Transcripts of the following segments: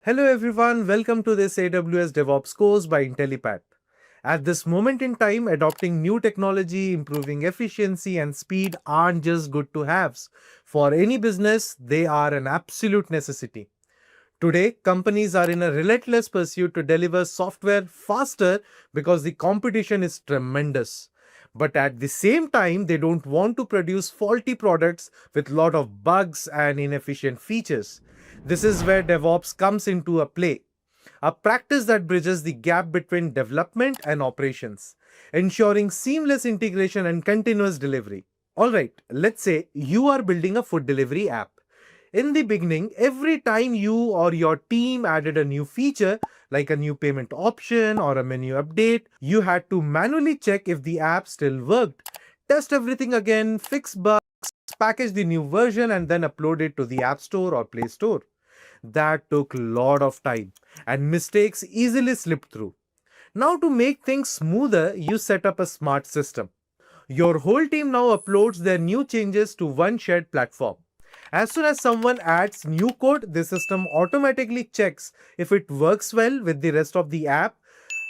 Hello everyone, welcome to this AWS DevOps course by Intellipaat. At this moment in time, adopting new technology, improving efficiency and speed aren't just good to haves. For any business, they are an absolute necessity. Today, companies are in a relentless pursuit to deliver software faster because the competition is tremendous. But at the same time, they don't want to produce faulty products with lot of bugs and inefficient features. This is where DevOps comes into a play, a practice that bridges the gap between development and operations, ensuring seamless integration and continuous delivery. Alright, let's say you are building a food delivery app. In the beginning, every time you or your team added a new feature, like a new payment option or a menu update, you had to manually check if the app still worked, test everything again, fix bugs, package the new version, and then upload it to the App Store or Play Store. That took a lot of time, and mistakes easily slipped through. Now, to make things smoother, you set up a smart system. Your whole team now uploads their new changes to one shared platform. As soon as someone adds new code, the system automatically checks if it works well with the rest of the app,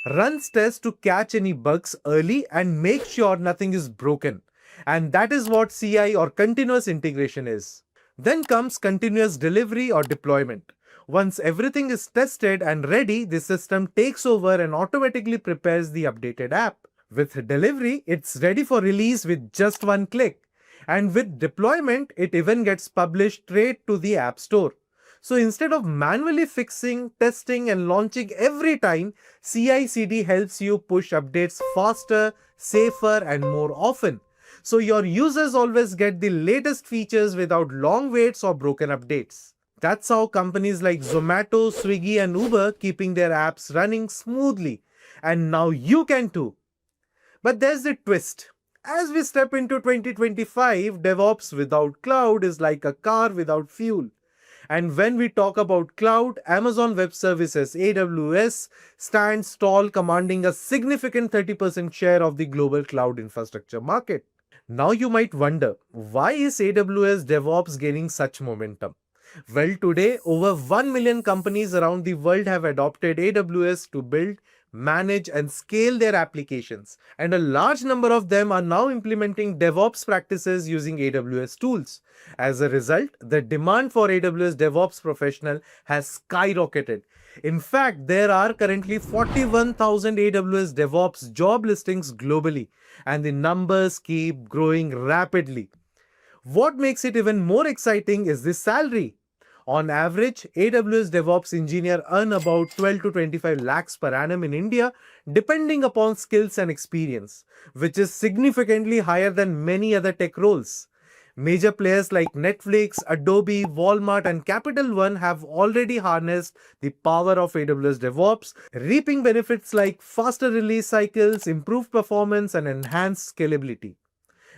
runs tests to catch any bugs early, and makes sure nothing is broken. And that is what CI or continuous integration is. Then comes continuous delivery or deployment. Once everything is tested and ready, the system takes over and automatically prepares the updated app. With delivery, it's ready for release with just one click. And with deployment, it even gets published straight to the App Store. So instead of manually fixing, testing, and launching every time, CI/CD helps you push updates faster, safer, and more often. So your users always get the latest features without long waits or broken updates. That's how companies like Zomato, Swiggy, and Uber keeping their apps running smoothly. And now you can too. But there's a twist. As we step into 2025, DevOps without cloud is like a car without fuel. And when we talk about cloud, Amazon Web Services (AWS) stands tall, commanding a significant 30% share of the global cloud infrastructure market. Now you might wonder, why is AWS DevOps gaining such momentum? Well, today, over 1 million companies around the world have adopted AWS to build, manage, and scale their applications. And a large number of them are now implementing DevOps practices using AWS tools. As a result, the demand for AWS DevOps professional has skyrocketed. In fact, there are currently 41,000 AWS DevOps job listings globally, and the numbers keep growing rapidly. What makes it even more exciting is the salary. On average, AWS DevOps engineer earn about 12 to 25 lakhs per annum in India, depending upon skills and experience, which is significantly higher than many other tech roles. Major players like Netflix, Adobe, Walmart, and Capital One have already harnessed the power of AWS DevOps, reaping benefits like faster release cycles, improved performance, and enhanced scalability.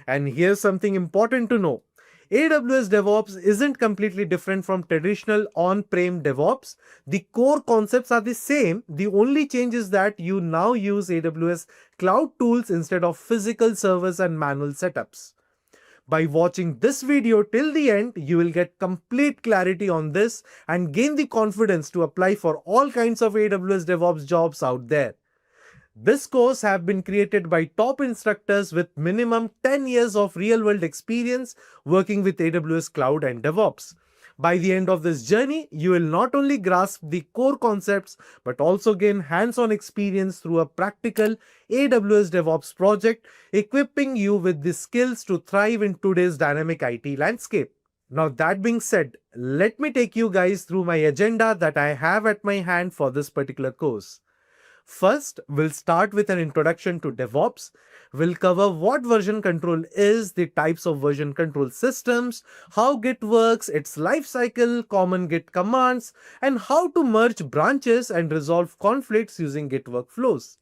And here's something important to know. AWS DevOps isn't completely different from traditional on-prem DevOps. The core concepts are the same. The only change is that you now use AWS cloud tools instead of physical servers and manual setups. By watching this video till the end, you will get complete clarity on this and gain the confidence to apply for all kinds of AWS DevOps jobs out there. This course has been created by top instructors with minimum 10 years of real-world experience working with AWS Cloud and DevOps. By the end of this journey, you will not only grasp the core concepts but also gain hands-on experience through a practical AWS DevOps project, equipping you with the skills to thrive in today's dynamic IT landscape. Now that being said, let me take you guys through my agenda that I have at my hand for this particular course. First, we'll start with an introduction to DevOps. We'll cover what version control is, the types of version control systems, how Git works, its life cycle, common Git commands, and how to merge branches and resolve conflicts using Git workflows.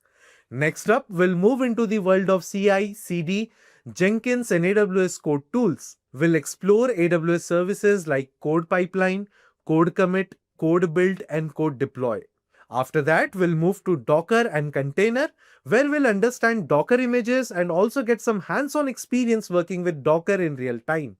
Next up, we'll move into the world of CI, CD, Jenkins, and AWS code tools. We'll explore AWS services like CodePipeline, CodeCommit, CodeBuild, and CodeDeploy. After that, we'll move to Docker and Container, where we'll understand Docker images and also get some hands-on experience working with Docker in real time.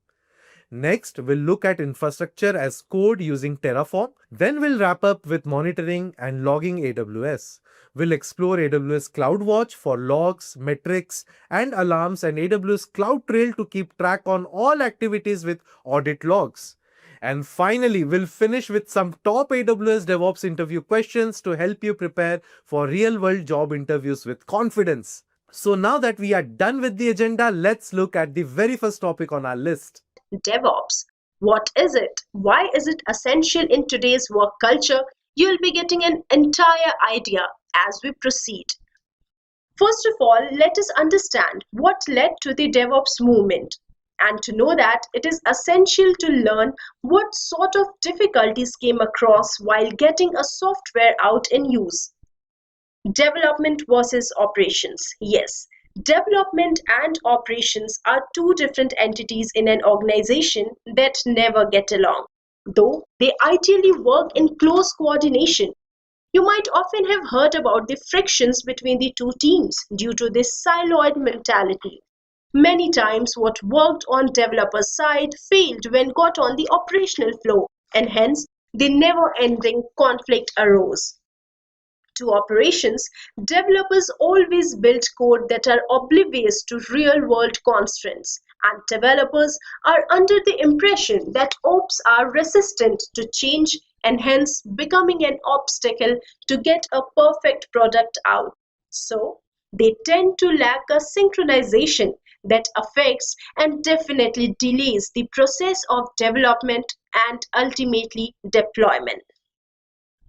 Next, we'll look at infrastructure as code using Terraform. Then we'll wrap up with monitoring and logging AWS. We'll explore AWS CloudWatch for logs, metrics, and alarms, and AWS CloudTrail to keep track on all activities with audit logs. And finally, we'll finish with some top AWS DevOps interview questions to help you prepare for real-world job interviews with confidence. So now that we are done with the agenda, let's look at the very first topic on our list. DevOps. What is it? Why is it essential in today's work culture? You'll be getting an entire idea as we proceed. First of all, let us understand what led to the DevOps movement. And to know that, it is essential to learn what sort of difficulties came across while getting a software out in use. Development versus operations. Yes, development and operations are two different entities in an organization that never get along, though they ideally work in close coordination. You might often have heard about the frictions between the two teams due to this siloed mentality. Many times what worked on developer's side failed when got on the operational flow, and hence the never-ending conflict arose. To operations, developers always build code that are oblivious to real-world constraints, and developers are under the impression that ops are resistant to change and hence becoming an obstacle to get a perfect product out. So, they tend to lack a synchronization that affects and definitely delays the process of development and ultimately deployment.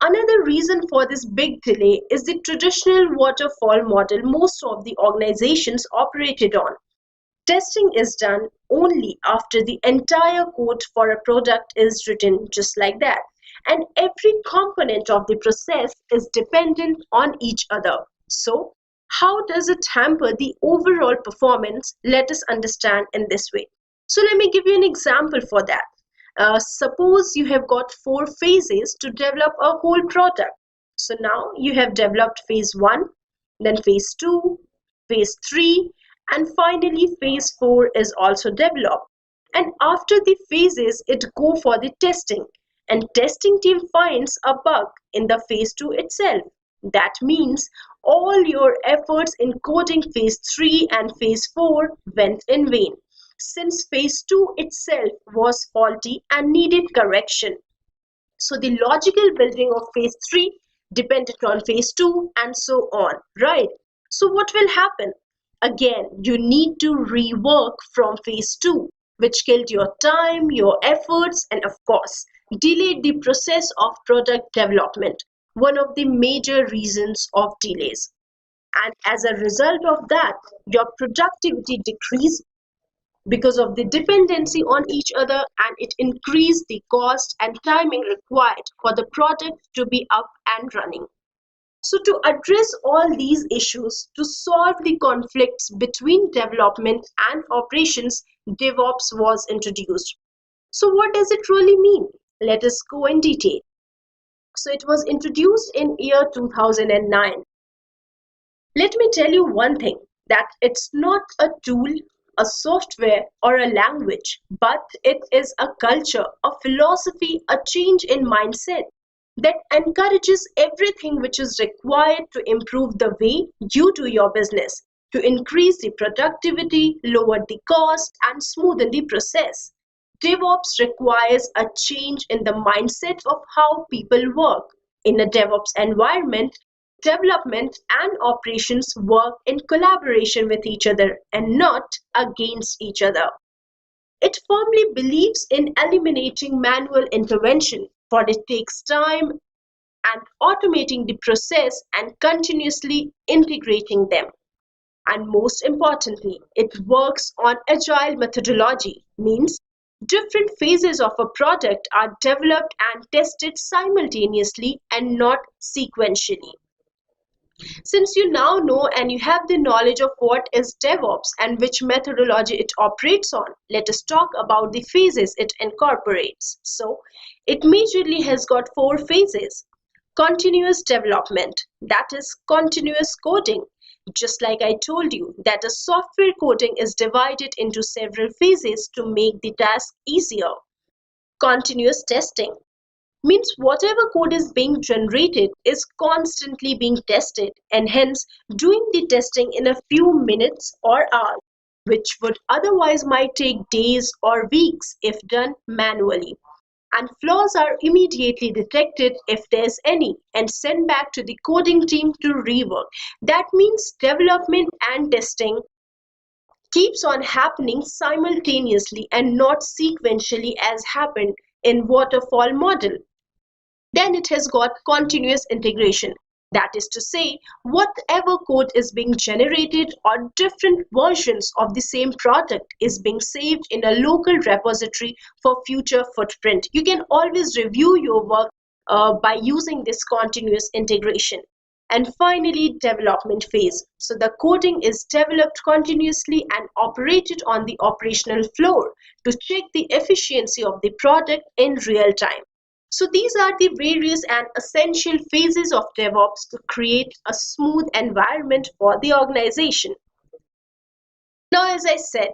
Another reason for this big delay is the traditional waterfall model most of the organizations operated on. Testing is done only after the entire code for a product is written, just like that. And every component of the process is dependent on each other. So, how does it hamper the overall performance? Let us understand in this way. So, let me give you an example for that. Suppose you have got 4 phases to develop a whole product. So now you have developed phase 1, then phase 2, phase 3, and finally phase 4 is also developed. And after the phases, it go for the testing. And testing team finds a bug in the phase 2 itself. That means all your efforts in coding phase 3 and phase 4 went in vain, since phase 2 itself was faulty and needed correction. So the logical building of phase 3 depended on phase 2 and so on, right? So what will happen? Again, you need to rework from phase 2, which killed your time, your efforts, and of course, delayed the process of product development, one of the major reasons of delays. And as a result of that, your productivity decreased because of the dependency on each other, and it increased the cost and timing required for the product to be up and running. So to address all these issues, to solve the conflicts between development and operations, DevOps was introduced. So what does it really mean? Let us go in detail. So it was introduced in year 2009. Let me tell you one thing, that it's not a tool, a software, or a language, but it is a culture, a philosophy, a change in mindset that encourages everything which is required to improve the way you do your business, to increase the productivity, lower the cost, and smoothen the process. DevOps requires a change in the mindset of how people work. In a DevOps environment, development and operations work in collaboration with each other and not against each other. It firmly believes in eliminating manual intervention, for it takes time, and automating the process and continuously integrating them. And most importantly, it works on agile methodology, means different phases of a product are developed and tested simultaneously and not sequentially. Since you now know and you have the knowledge of what is DevOps and which methodology it operates on, let us talk about the phases it incorporates. So, it majorly has got 4 phases. Continuous development, that is continuous coding. Just like I told you that a software coding is divided into several phases to make the task easier. Continuous testing means whatever code is being generated is constantly being tested, and hence doing the testing in a few minutes or hours, which would otherwise might take days or weeks if done manually. And flaws are immediately detected if there's any and sent back to the coding team to rework. That means development and testing keeps on happening simultaneously and not sequentially as happened in waterfall model. Then it has got continuous integration. That is to say, whatever code is being generated or different versions of the same product is being saved in a local repository for future footprint. You can always review your work by using this continuous integration. And finally, development phase. So the coding is developed continuously and operated on the operational floor to check the efficiency of the product in real time. So these are the various and essential phases of DevOps to create a smooth environment for the organization. Now, as I said,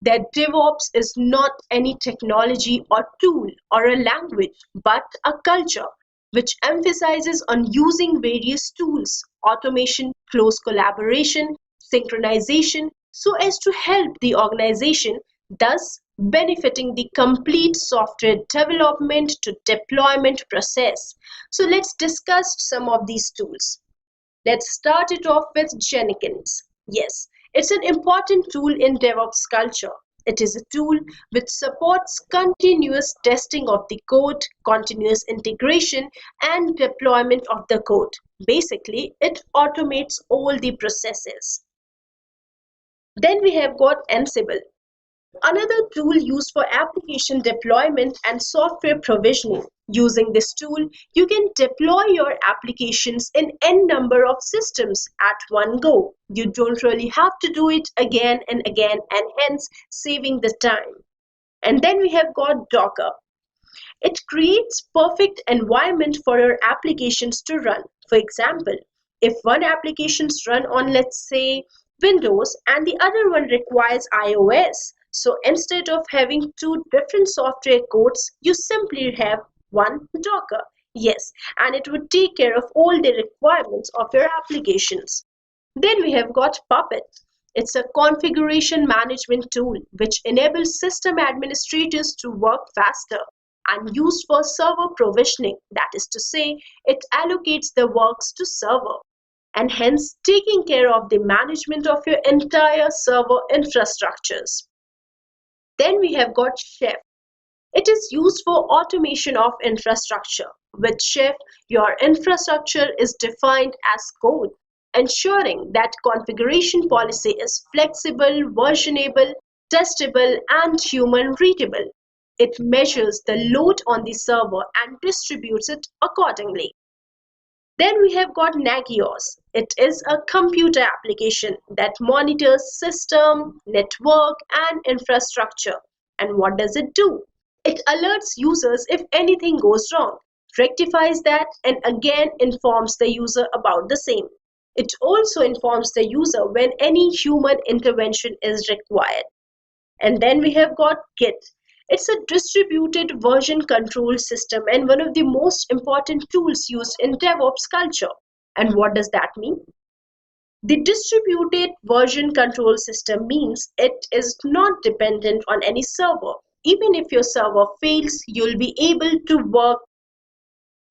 that DevOps is not any technology or tool or a language, but a culture which emphasizes on using various tools, automation, close collaboration, synchronization, so as to help the organization, thus benefiting the complete software development to deployment process. So let's discuss some of these tools. Let's start it off with Jenkins. Yes, it's an important tool in DevOps culture. It is a tool which supports continuous testing of the code, continuous integration, and deployment of the code. Basically, it automates all the processes. Then we have got Ansible, another tool used for application deployment and software provisioning. Using this tool, you can deploy your applications in n number of systems at one go. You don't really have to do it again and again, and hence saving the time. And then we have got Docker. It creates perfect environment for your applications to run. For example, if one applications run on, let's say, Windows and the other one requires iOS, so instead of having two different software codes, you simply have one Docker. Yes, and it would take care of all the requirements of your applications. Then we have got Puppet. It's a configuration management tool which enables system administrators to work faster and used for server provisioning. That is to say, it allocates the works to server and hence taking care of the management of your entire server infrastructures. Then we have got Chef. It is used for automation of infrastructure. With Chef, your infrastructure is defined as code, ensuring that configuration policy is flexible, versionable, testable, and human readable. It measures the load on the server and distributes it accordingly. Then we have got Nagios. It is a computer application that monitors system, network, and infrastructure. And what does it do? It alerts users if anything goes wrong, rectifies that, and again informs the user about the same. It also informs the user when any human intervention is required. And then we have got Git. It's a distributed version control system and one of the most important tools used in DevOps culture. And what does that mean? The distributed version control system means it is not dependent on any server. Even if your server fails, you'll be able to work.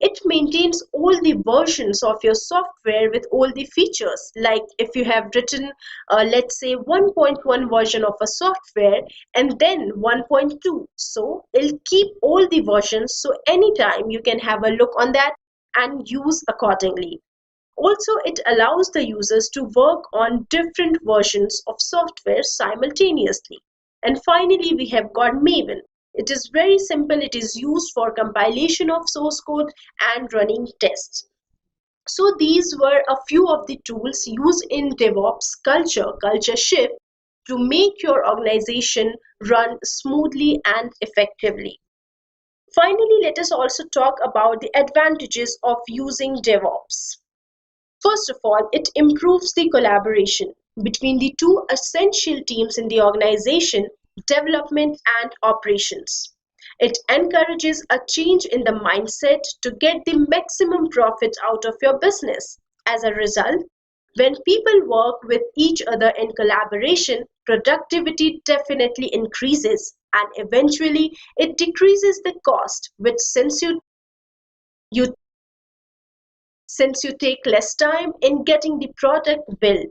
It maintains all the versions of your software with all the features. Like if you have written, let's say 1.1 version of a software and then 1.2. So it'll keep all the versions. So anytime you can have a look on that and use accordingly. Also, it allows the users to work on different versions of software simultaneously. And finally, we have got Maven. It is very simple. It is used for compilation of source code and running tests. So these were a few of the tools used in DevOps culture shift to make your organization run smoothly and effectively. Finally, let us also talk about the advantages of using DevOps. First of all, it improves the collaboration between the two essential teams in the organization, development and operations. It encourages a change in the mindset to get the maximum profit out of your business. As a result, when people work with each other in collaboration, productivity definitely increases and eventually it decreases the cost, which you since you take less time in getting the product built.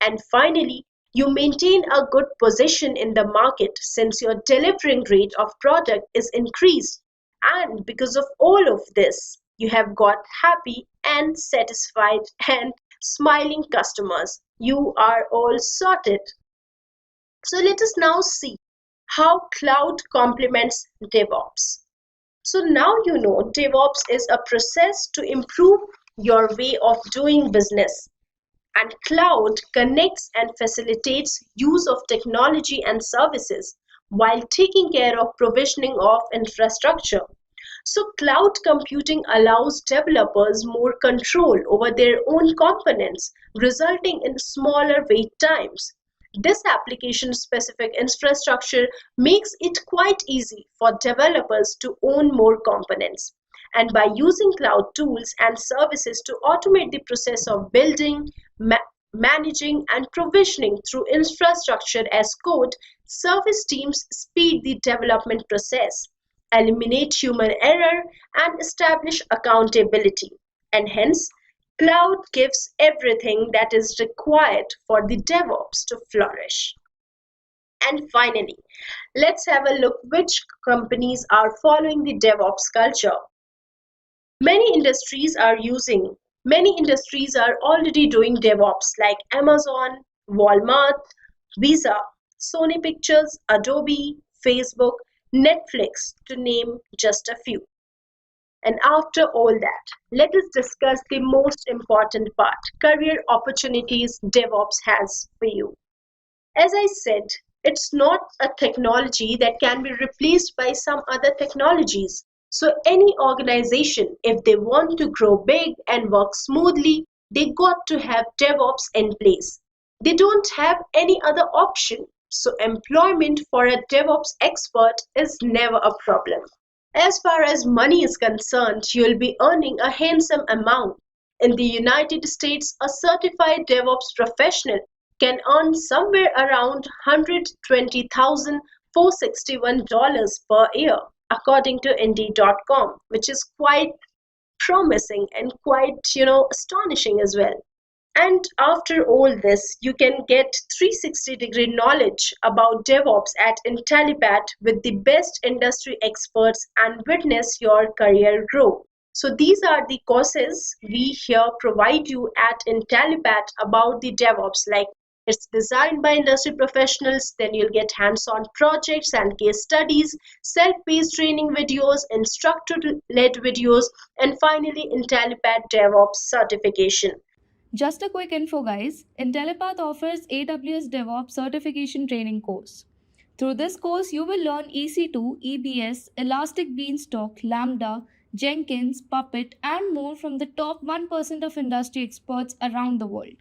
And finally, you maintain a good position in the market since your delivering rate of product is increased. And because of all of this, you have got happy and satisfied and smiling customers. You are all sorted. So let us now see how cloud complements DevOps. So now you know DevOps is a process to improve your way of doing business, and cloud connects and facilitates use of technology and services while taking care of provisioning of infrastructure. So cloud computing allows developers more control over their own components, resulting in smaller wait times. This application-specific infrastructure makes it quite easy for developers to own more components. And by using cloud tools and services to automate the process of building, managing, and provisioning through infrastructure as code, service teams speed the development process, eliminate human error, and establish accountability. And hence, cloud gives everything that is required for the DevOps to flourish. And finally, let's have a look which companies are following the DevOps culture. Many industries are already doing DevOps like Amazon, Walmart, Visa, Sony Pictures, Adobe, Facebook, Netflix, to name just a few. And after all that, let us discuss the most important part, career opportunities DevOps has for you. As I said, it's not a technology that can be replaced by some other technologies. So any organization, if they want to grow big and work smoothly, they got to have DevOps in place. They don't have any other option. So employment for a DevOps expert is never a problem. As far as money is concerned, you'll be earning a handsome amount. In the United States, a certified DevOps professional can earn somewhere around $120,461 per year, according to Indeed.com, which is quite promising and quite, astonishing as well. And after all this, you can get 360-degree knowledge about DevOps at Intellipaat with the best industry experts and witness your career grow. So these are the courses we here provide you at Intellipaat about the DevOps. Like, it's designed by industry professionals, then you'll get hands-on projects and case studies, self-paced training videos, instructor-led videos, and finally Intellipaat DevOps certification. Just a quick info, guys. Intellipaat offers AWS DevOps Certification Training course. Through this course, you will learn EC2, EBS, Elastic Beanstalk, Lambda, Jenkins, Puppet, and more from the top 1% of industry experts around the world.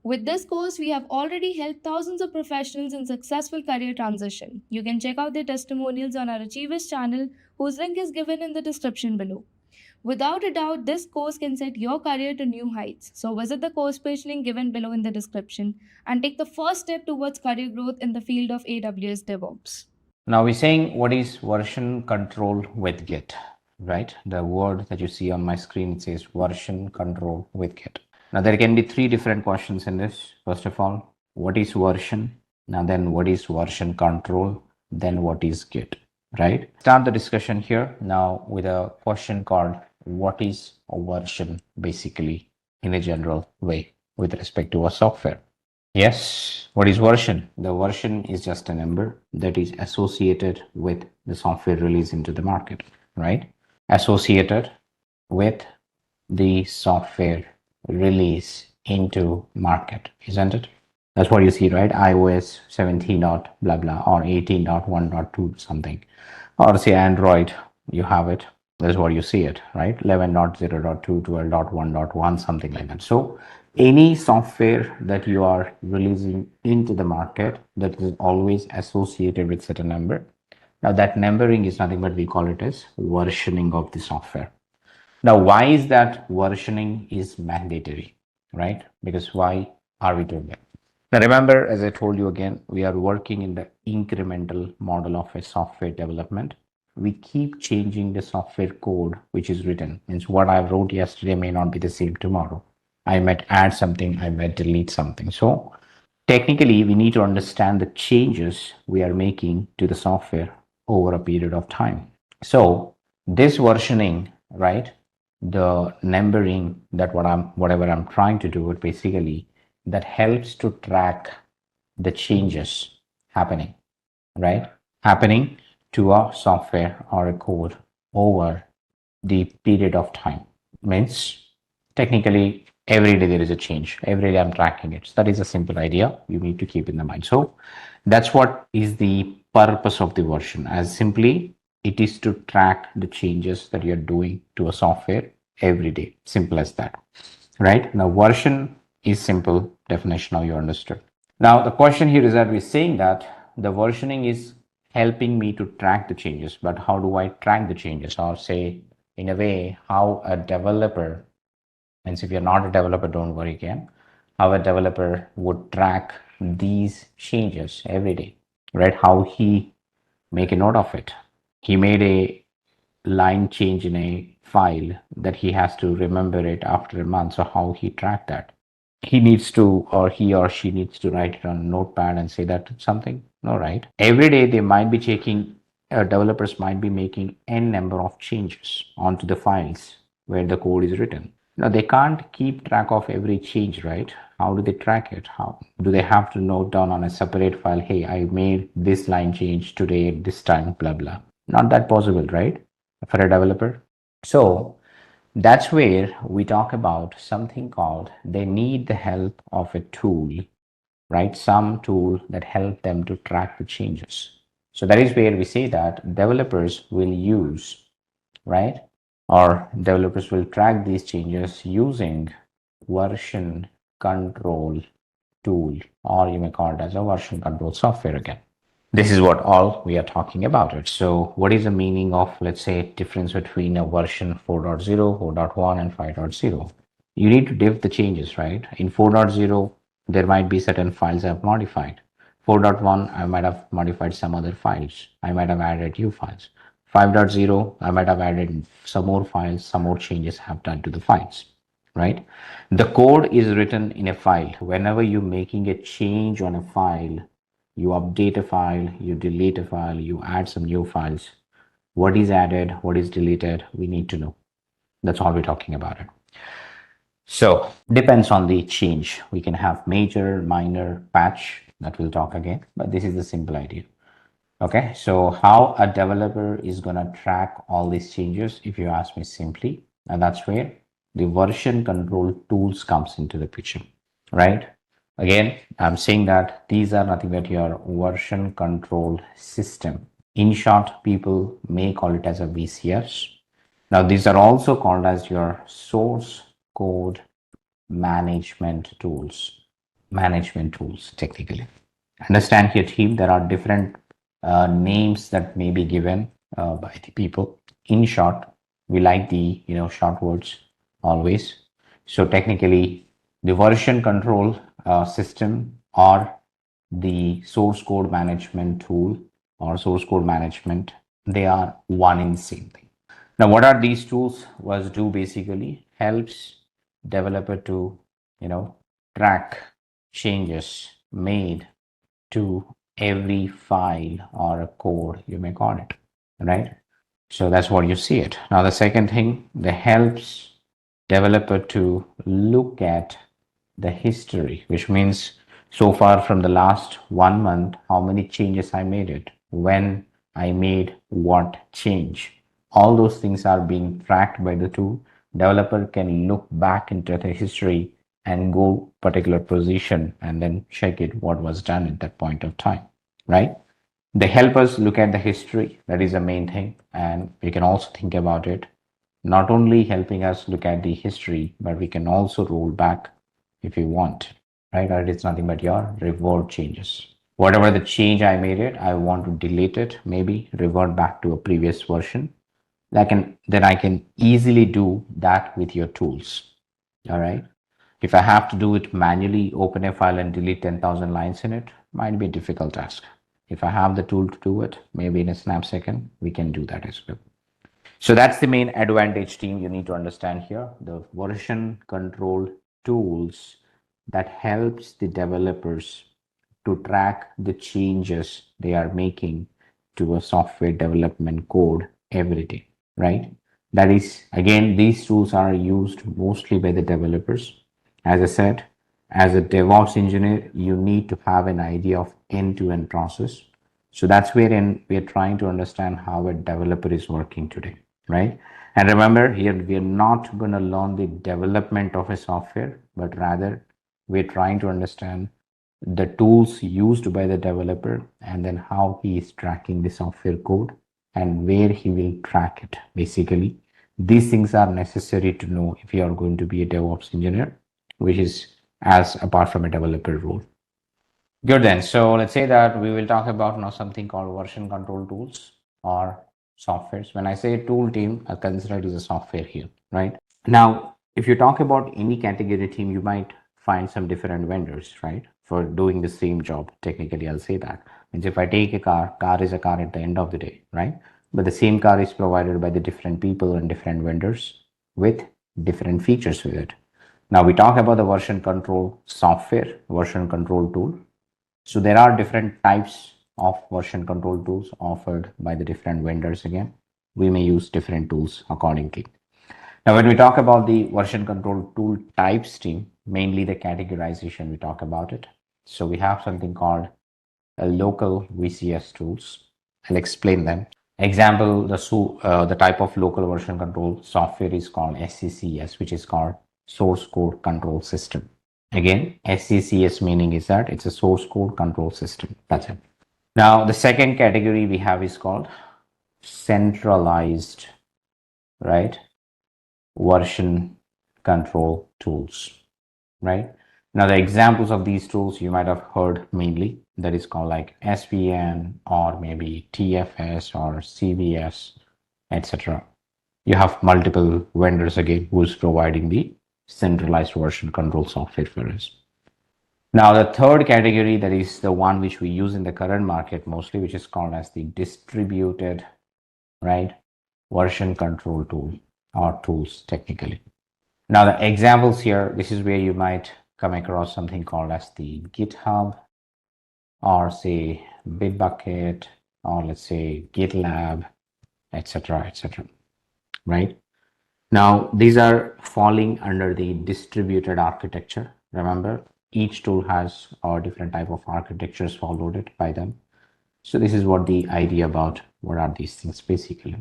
With this course, we have already helped thousands of professionals in successful career transition. You can check out their testimonials on our Achievers channel, whose link is given in the description below. Without a doubt, this course can set your career to new heights. So visit the course page link given below in the description and take the first step towards career growth in the field of AWS DevOps. Now we're saying what is version control with Git, right? The word that you see on my screen, it says version control with Git. Now there can be three different questions in this. First of all, what is version? Now then what is version control? Then what is Git, right? Start the discussion here now with a question called what is a version, basically in a general way with respect to a software. Yes, what is version? The version is just a number that is associated with the software release into the market, right? Associated with the software release into market, isn't it? That's what you see, right? iOS 17 dot blah blah or 18.1.2 something, or say Android, you have it. That's what you see it, right? 11.0.2, 12.1.1, something like that. So Any software that you are releasing into the market, that is always associated with certain number. Now that numbering is nothing but we call it as versioning of the software. Now, why is that versioning is mandatory, right? Because why are we doing it? Now, remember, as I told you again, we are working in the incremental model of a software development. We keep changing the software code which is written. Means what I wrote yesterday may not be the same tomorrow. I might add something, I might delete something. So technically, we need to understand the changes we are making to the software over a period of time. So this versioning, right? The numbering that whatever I'm trying to do, it basically that helps to track the changes happening, right? Happening to a software or a code over the period of time. Means technically every day there is a change. Every day I'm tracking it. So that is a simple idea you need to keep in the mind. So that's what is the purpose of the version. As simply it is to track the changes that you're doing to a software every day. Simple as that, right? Now version is simple definition. Now you understood. Now the question here is that we're saying that the versioning is helping me to track the changes, but how do I track the changes? Or say in a way how a developer, and if you're not a developer, don't worry again, how a developer would track these changes every day, right? How he make a note of it. He made a line change in a file that he has to remember it after a month. So how he track that? He needs to, or he or she needs to write it on a notepad and say that something. No, right? Every day they might be checking, developers might be making n number of changes onto the files where the code is written. Now they can't keep track of every change, right? How do they track it? How do they have to note down on a separate file, hey, I made this line change today at this time, blah, blah. Not that possible, right? For a developer. So that's where we talk about something called they need the help of a tool, right? Some tool that help them to track the changes. So that is where we say that developers will use, right? Or developers will track these changes using version control tool, or you may call it as a version control software again. This is what all we are talking about it. So what is the meaning of, let's say, difference between a version 4.0, 4.1 and 5.0? You need to diff the changes, right? In 4.0, there might be certain files I've modified. 4.1, I might have modified some other files. I might have added new files. 5.0, I might have added some more files, some more changes have done to the files, right? The code is written in a file. Whenever you're making a change on a file, you update a file, you delete a file, you add some new files. What is added, what is deleted, we need to know. That's all we're talking about it. So depends on the change. We can have major, minor, patch, that we'll talk again, but this is the simple idea. Okay, so how a developer is gonna track all these changes, if you ask me simply, and that's where the version control tools comes into the picture, right? Again, I'm saying that these are nothing but your version control system. In short, people may call it as a VCS. Now, these are also called as your source code management tools. Management tools, technically. Understand here, team, there are different names that may be given by the people. In short, we like the short words always. So technically, the version control system or the source code management tool or source code management, they are one and the same thing. Now, what are these tools? Was do basically helps developer to track changes made to every file or a code, you may call it, right? So that's what you see it. Now the second thing that helps developer to look at the history, which means so far from the last 1 month, how many changes I made it, when I made what change. All those things are being tracked by the tool. Developer can look back into the history and go particular position and then check it what was done at that point of time, right? They help us look at the history. That is the main thing. And we can also think about it, not only helping us look at the history, but we can also roll back, if you want, right? Or it's nothing but your reward changes. Whatever the change I made it, I want to delete it, maybe revert back to a previous version. Then I can easily do that with your tools. All right. If I have to do it manually, open a file and delete 10,000 lines in it, might be a difficult task. If I have the tool to do it, maybe in a snap second, we can do that as well. So that's the main advantage, team, you need to understand here. The version control tools that helps the developers to track the changes they are making to a software development code every day, right? That is, again, these tools are used mostly by the developers. As I said, as a DevOps engineer, you need to have an idea of end-to-end process. So that's wherein we are trying to understand how a developer is working today, right? And remember, here we are not going to learn the development of a software, but rather we're trying to understand the tools used by the developer and then how he is tracking the software code and where he will track it. Basically, these things are necessary to know if you are going to be a DevOps engineer, which is as apart from a developer role. Good then. So let's say that we will talk about now something called version control tools or softwares. When I say tool, team, I consider it as a software here, right? Now, if you talk about any category, team, you might find some different vendors, right? For doing the same job. Technically, I'll say that. Means if I take a car is a car at the end of the day, right? But the same car is provided by the different people and different vendors with different features with it. Now we talk about the version control software, version control tool. So there are different types of version control tools offered by the different vendors. Again, we may use different tools accordingly. Now, when we talk about the version control tool types, team, mainly the categorization, we talk about it. So we have something called a local VCS tools. I'll explain them. Example, the type of local version control software is called SCCS, which is called source code control system. Again, SCCS meaning is that it's a source code control system. That's it. Now, the second category we have is called centralized, right, version control tools, right? Now, the examples of these tools you might have heard mainly, that is called like SVN or maybe TFS or CVS, etc. You have multiple vendors again who's providing the centralized version control software for us. Now, the third category, that is the one which we use in the current market mostly, which is called as the distributed, right, version control tool or tools technically. Now, the examples here, this is where you might come across something called as the GitHub or say Bitbucket or let's say GitLab, etc., etc., right? Now, these are falling under the distributed architecture. Remember, each tool has a different type of architectures followed by them. So this is what the idea about what are these things basically,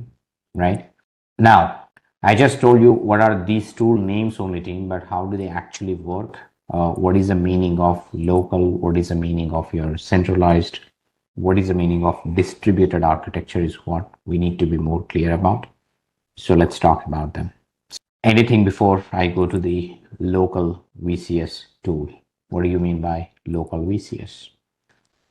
right? Now, I just told you what are these tool names only, team, but how do they actually work? What is the meaning of local? What is the meaning of your centralized? What is the meaning of distributed architecture is what we need to be more clear about. So let's talk about them. Anything before I go to the local VCS tool? What do you mean by local VCS?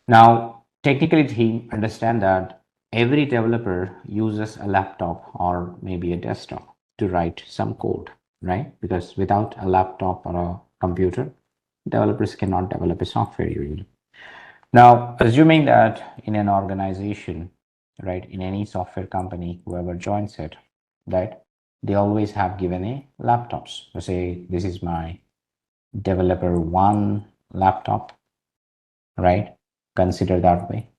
Now, technically, team, understand that every developer uses a laptop or maybe a desktop to write some code, right? Because without a laptop or a computer, developers cannot develop a software usually. Now, assuming that in an organization, right, in any software company, whoever joins it, right, they always have given a laptops. So say this is my developer one laptop, right? Consider that way.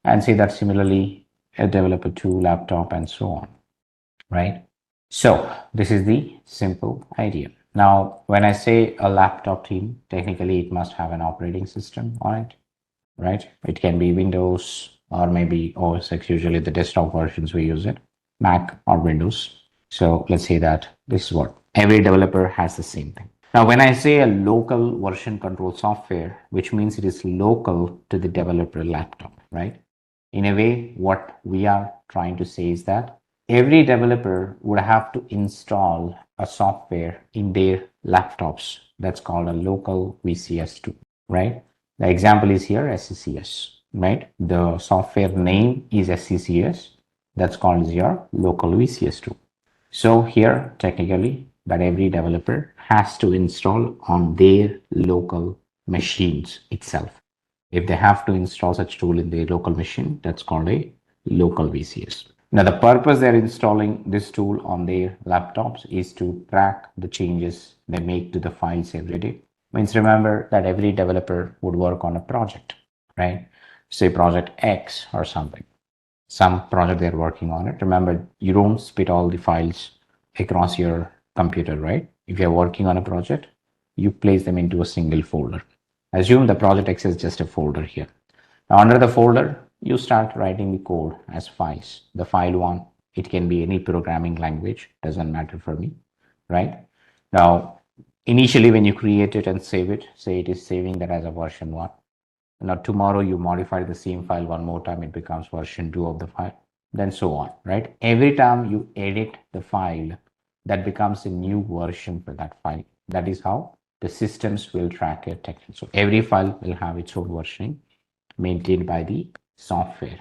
And say that similarly a developer two laptop and so on, right? So this is the simple idea. Now, when I say a laptop, team, technically it must have an operating system on it, right? It can be Windows or maybe OS X, usually the desktop versions we use it, Mac or Windows. So let's say that this is what every developer has the same thing. Now, when I say a local version control software, which means it is local to the developer laptop, right? In a way, what we are trying to say is that every developer would have to install a software in their laptops That's called a local VCS tool, right? The example is here SCCS, right? The software name is SCCS. That's called your local VCS tool. So here, technically, that every developer has to install on their local machines itself. If they have to install such tool in their local machine, that's called a local VCS. Now, the purpose they're installing this tool on their laptops is to track the changes they make to the files every day. Means remember that every developer would work on a project, right? Say project X or something. Some project they're working on it. Remember, you don't split all the files across your computer, right? If you're working on a project, you place them into a single folder. Assume the project X is just a folder here. Now, under the folder, you start writing the code as files. The file one, it can be any programming language, doesn't matter for me, right? Now, initially when you create it and save it, say it is saving that as a version 1. Now, tomorrow you modify the same file one more time, it becomes version 2 of the file, then so on, right? Every time you edit the file, that becomes a new version for that file. That is how the systems will track it technically. So every file will have its own versioning maintained by the software.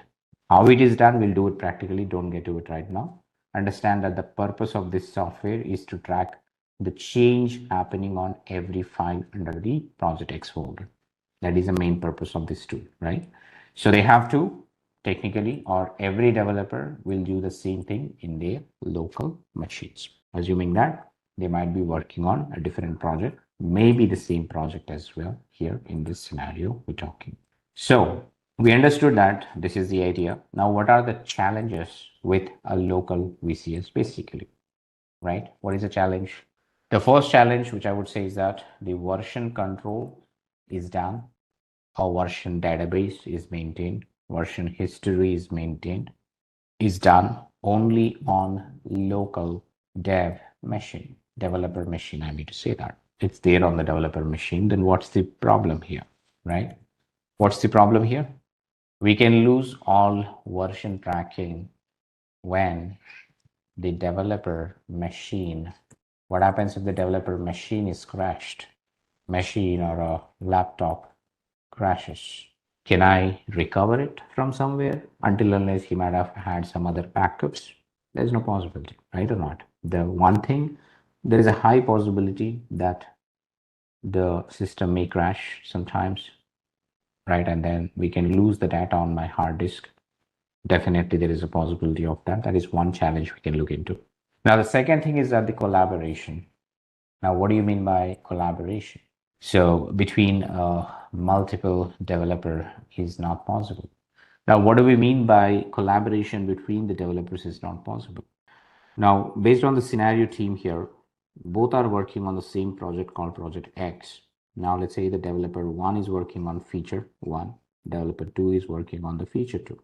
How it is done, we'll do it practically. Don't get to it right now. Understand that the purpose of this software is to track the change happening on every file under the project X folder. That is the main purpose of this tool, right? So they have to technically, or every developer will do the same thing in their local machines. Assuming that they might be working on a different project, maybe the same project as well here in this scenario we're talking. So we understood that this is the idea. Now, what are the challenges with a local VCS basically, right? What is the challenge? The first challenge, which I would say, is that the version control is done. Our version database is maintained. Version history is maintained. Is done only on local dev machine, developer machine. I mean to say that it's there on the developer machine. Then what's the problem here, right? What's the problem here? We can lose all version tracking when the developer machine. What happens if the developer machine is crashed? Machine or a laptop crashes. Can I recover it from somewhere? Until unless he might have had some other backups, there's no possibility, right or not? The one thing, there is a high possibility that the system may crash sometimes, right? And then we can lose the data on my hard disk. Definitely there is a possibility of that. That is one challenge we can look into. Now, the second thing is that the collaboration. Now, what do you mean by collaboration? So between multiple developer is not possible. Now, what do we mean by collaboration between the developers is not possible? Now, based on the scenario team here, both are working on the same project called project X. Now, let's say the developer 1 is working on feature 1, developer 2 is working on the feature 2.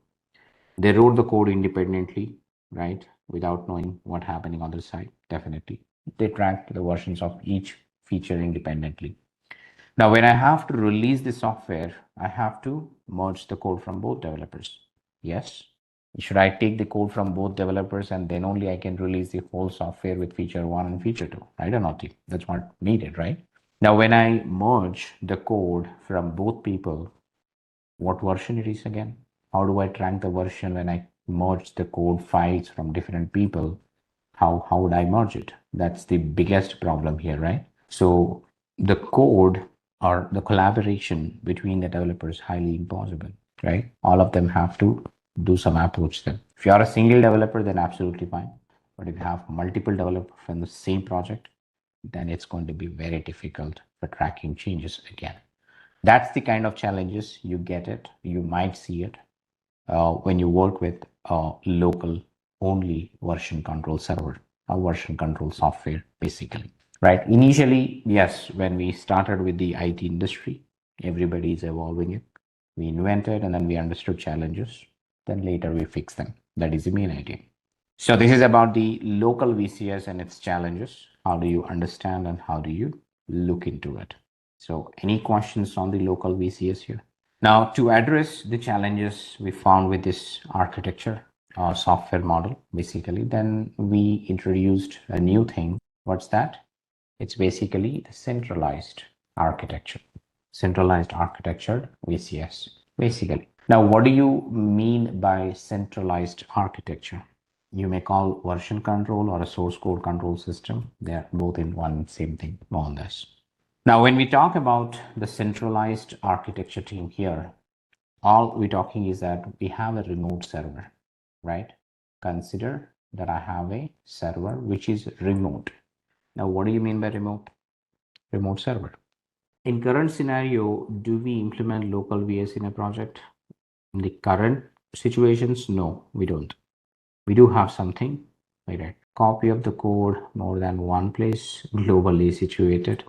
They wrote the code independently, right? Without knowing what happening on the side, definitely. They tracked the versions of each feature independently. Now, when I have to release the software, I have to merge the code from both developers. Yes. Should I take the code from both developers and then only I can release the whole software with feature 1 and feature 2? I don't know. That's what needed, right? Now, when I merge the code from both people, what version it is again? How do I track the version when I merge the code files from different people? How would I merge it? That's the biggest problem here, right? So the code or the collaboration between the developers is highly impossible, right? All of them have to do some approach then. If you are a single developer, then absolutely fine. But if you have multiple developers from the same project, then it's going to be very difficult for tracking changes again. That's the kind of challenges you get it. You might see it when you work with a local only version control server, a version control software, basically, right? Initially, yes, when we started with the IT industry, everybody is evolving it. We invented and then we understood challenges. Then later we fix them. That is the main idea. So this is about the local VCS and its challenges. How do you understand and how do you look into it? So any questions on the local VCS here? Now, to address the challenges we found with this architecture or software model, basically, then we introduced a new thing. What's that? It's basically the centralized architecture. Centralized architecture, VCS, basically. Now, what do you mean by centralized architecture? You may call version control or a source code control system. They're both in one same thing, more or less. Now, when we talk about the centralized architecture team here, all we're talking is that we have a remote server, right? Consider that I have a server which is remote. Now, what do you mean by remote? Remote server. In current scenario, do we implement local VS in a project? In the current situations, no, we don't. We do have something like that. Copy of the code more than one place, globally situated,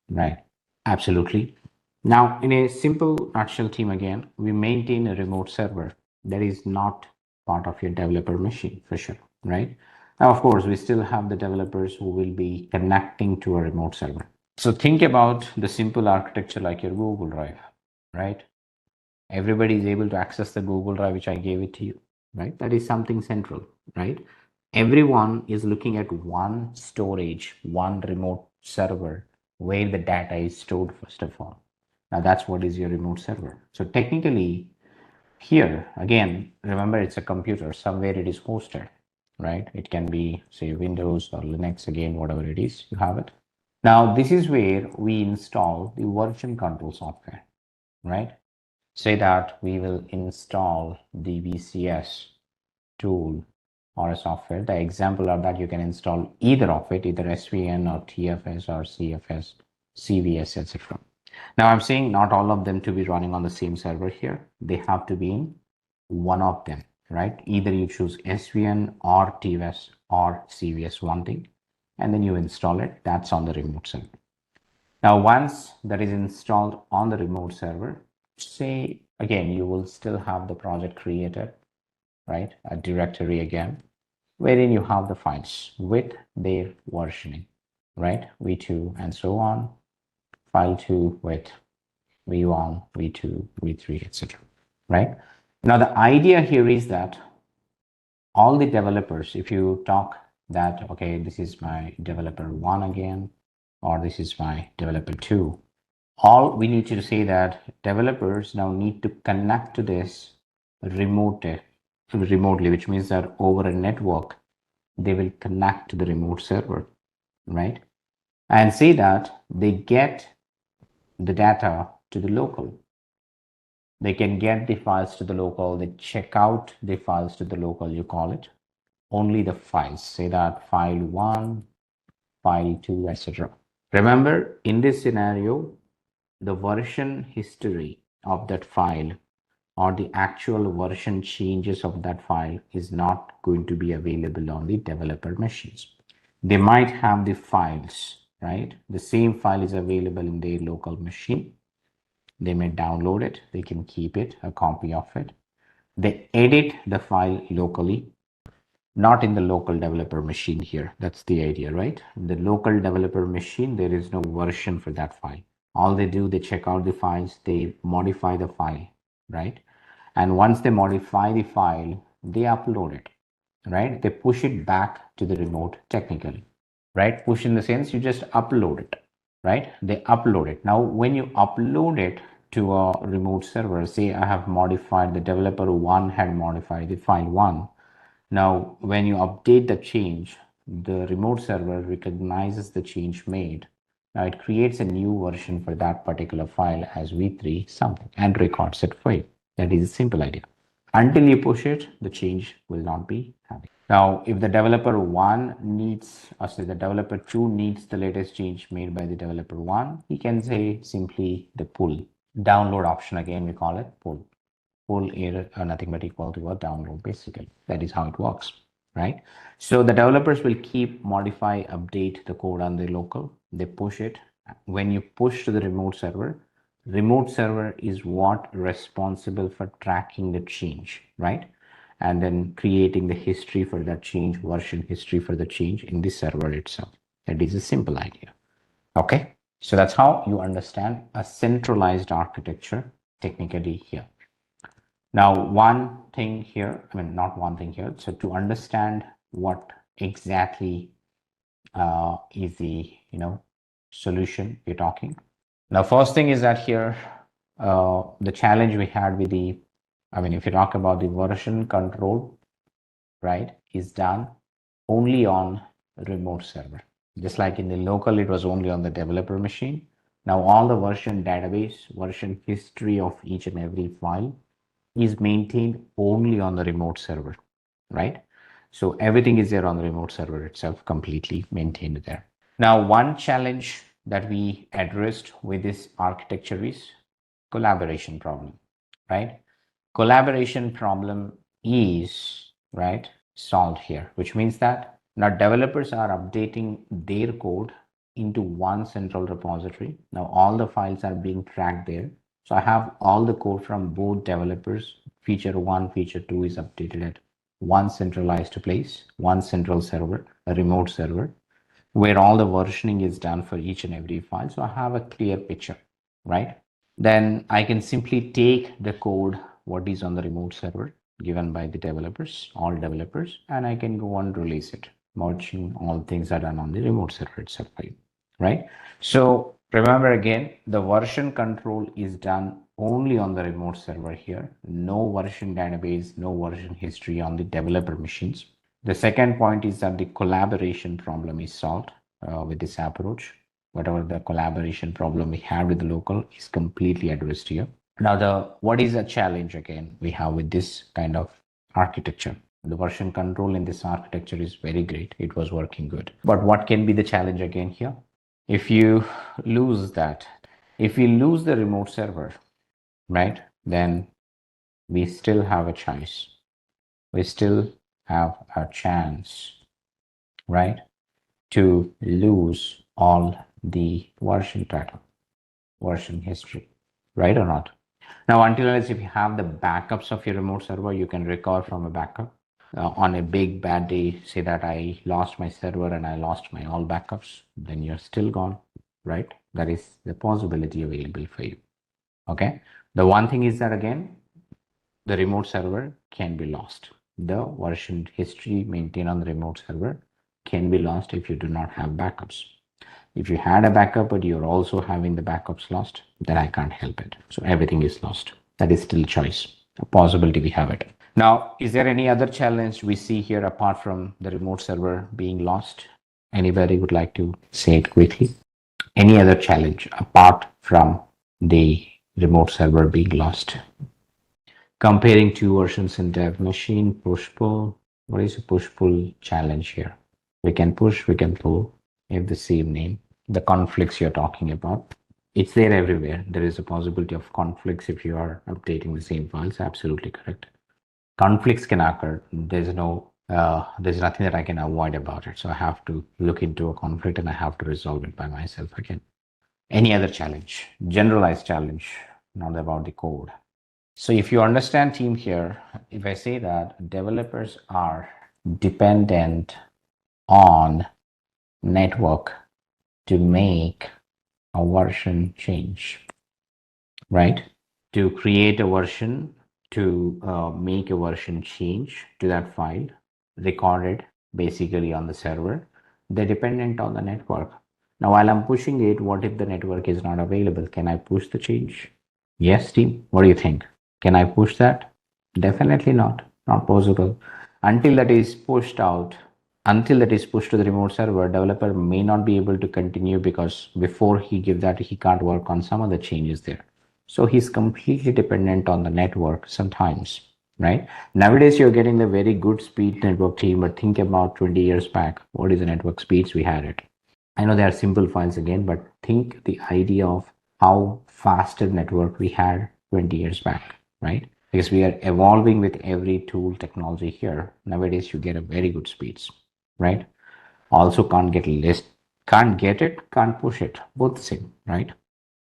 right? Absolutely. Now, in a simple nutshell team again, we maintain a remote server that is not part of your developer machine for sure, right? Now, of course, we still have the developers who will be connecting to a remote server. So think about the simple architecture like your Google Drive, right? Everybody is able to access the Google Drive, which I gave it to you, right? That is something central, right? Everyone is looking at one storage, one remote server where the data is stored, first of all. Now that's what is your remote server. So technically here, again, remember it's a computer, somewhere it is hosted, right? It can be say Windows or Linux, again, whatever it is, you have it. Now this is where we install the version control software, right? Say that we will install the VCS tool or a software. The example of that, you can install either of it, either SVN or TFS or CFS, CVS, etc. Now I'm saying not all of them to be running on the same server here. They have to be in one of them, right? Either you choose SVN or TFS or CVS, one thing, and then you install it. That's on the remote server. Now, once that is installed on the remote server, say again, you will still have the project created, right? A directory again, wherein you have the files with their versioning, right? V2 and so on, file 2 with V1, V2, V3, etc. Right? Now, the idea here is that all the developers, if you talk that, okay, this is my developer 1 again, or this is my developer 2, all we need to say that developers now need to connect to this remotely, which means that over a network, they will connect to the remote server, right? And say that they get the data to the local. They can get the files to the local, they check out the files to the local, you call it, only the files, say that file 1, file 2, etc. Remember, in this scenario, the version history of that file or the actual version changes of that file is not going to be available on the developer machines. They might have the files, right? The same file is available in their local machine. They may download it. They can keep it, a copy of it. They edit the file locally, not in the local developer machine here. That's the idea, right? The local developer machine, there is no version for that file. All they do, they check out the files, they modify the file, right? And once they modify the file, they upload it, right? They push it back to the remote technically, right? Push in the sense you just upload it, right? They upload it. Now, when you upload it to a remote server, say I have modified, the developer 1 had modified the file 1. Now, when you update the change, the remote server recognizes the change made. Now it creates a new version for that particular file as v3 something and records it for you. That is a simple idea. Until you push it, the change will not be happening. Now, if the developer 1 needs, or say the developer 2 needs the latest change made by the developer 1, he can say simply the pull. Download option, again, we call it pull. Pull error or nothing but equal to a download, basically. That is how it works, right? So the developers will keep, modify, update the code on the local. They push it. When you push to the remote server is what responsible for tracking the change, right? And then creating the history for that change, version history for the change in the server itself. That is a simple idea. Okay, so that's how you understand a centralized architecture technically here. Now, one thing here, I mean, not one thing here. So to understand what exactly is the, solution we're talking. Now, first thing is that here, the challenge we had with if you talk about the version control, right, is done only on remote server. Just like in the local, it was only on the developer machine. Now all the version database, version history of each and every file is maintained only on the remote server, right? So everything is there on the remote server itself, completely maintained there. Now, one challenge that we addressed with this architecture is collaboration problem, right? Collaboration problem is, right, solved here, which means that now developers are updating their code into one central repository. Now all the files are being tracked there. So I have all the code from both developers. Feature 1, feature 2 is updated at one centralized place, one central server, a remote server, where all the versioning is done for each and every file. So I have a clear picture, right? Then I can simply take the code, what is on the remote server given by the developers, all developers, and I can go and release it. Merging all things are done on the remote server itself, right? So remember again, the version control is done only on the remote server here. No version database, no version history on the developer machines. The second point is that the collaboration problem is solved with this approach. Whatever the collaboration problem we have with the local is completely addressed here. Now, what is the challenge again we have with this kind of architecture? The version control in this architecture is very great. It was working good. But what can be the challenge again here? If you lose that, if we lose the remote server, right, then we still have a choice. We still have a chance, right, to lose all the version title, version history, right or not? Now, until unless if you have the backups of your remote server, you can recover from a backup. On a big bad day, say that I lost my server and I lost my all backups, then you're still gone, right? That is the possibility available for you. Okay. The one thing is that again, the remote server can be lost. The version history maintained on the remote server can be lost if you do not have backups. If you had a backup but you're also having the backups lost, then I can't help it. So everything is lost. That is still a choice, a possibility we have it. Now, is there any other challenge we see here apart from the remote server being lost? Anybody would like to say it quickly? Any other challenge apart from the remote server being lost? Comparing two versions in dev machine, push pull. What is a push pull challenge here? We can push, we can pull. Have the same name. The conflicts you're talking about, it's there everywhere. There is a possibility of conflicts if you are updating the same files. Absolutely correct. Conflicts can occur. There's nothing that I can avoid about it. So I have to look into a conflict and I have to resolve it by myself again. Any other challenge, generalized challenge, not about the code. So if you understand team here, if I say that developers are dependent on network to make a version change, right? To create a version, to make a version change to that file, recorded basically on the server, they're dependent on the network. Now, while I'm pushing it, what if the network is not available? Can I push the change? Yes, team, what do you think? Can I push that? Definitely not possible. Until that is pushed out, until that is pushed to the remote server, developer may not be able to continue because before he give that, he can't work on some other changes there. So he's completely dependent on the network sometimes, right? Nowadays, you're getting the very good speed network team, but think about 20 years back. What is the network speeds we had it? I know they are simple files again, but think the idea of how faster network we had 20 years back, right? Because we are evolving with every tool technology here. Nowadays, you get a very good speeds, right? Also can't get list, can't get it, can't push it, both the same, right?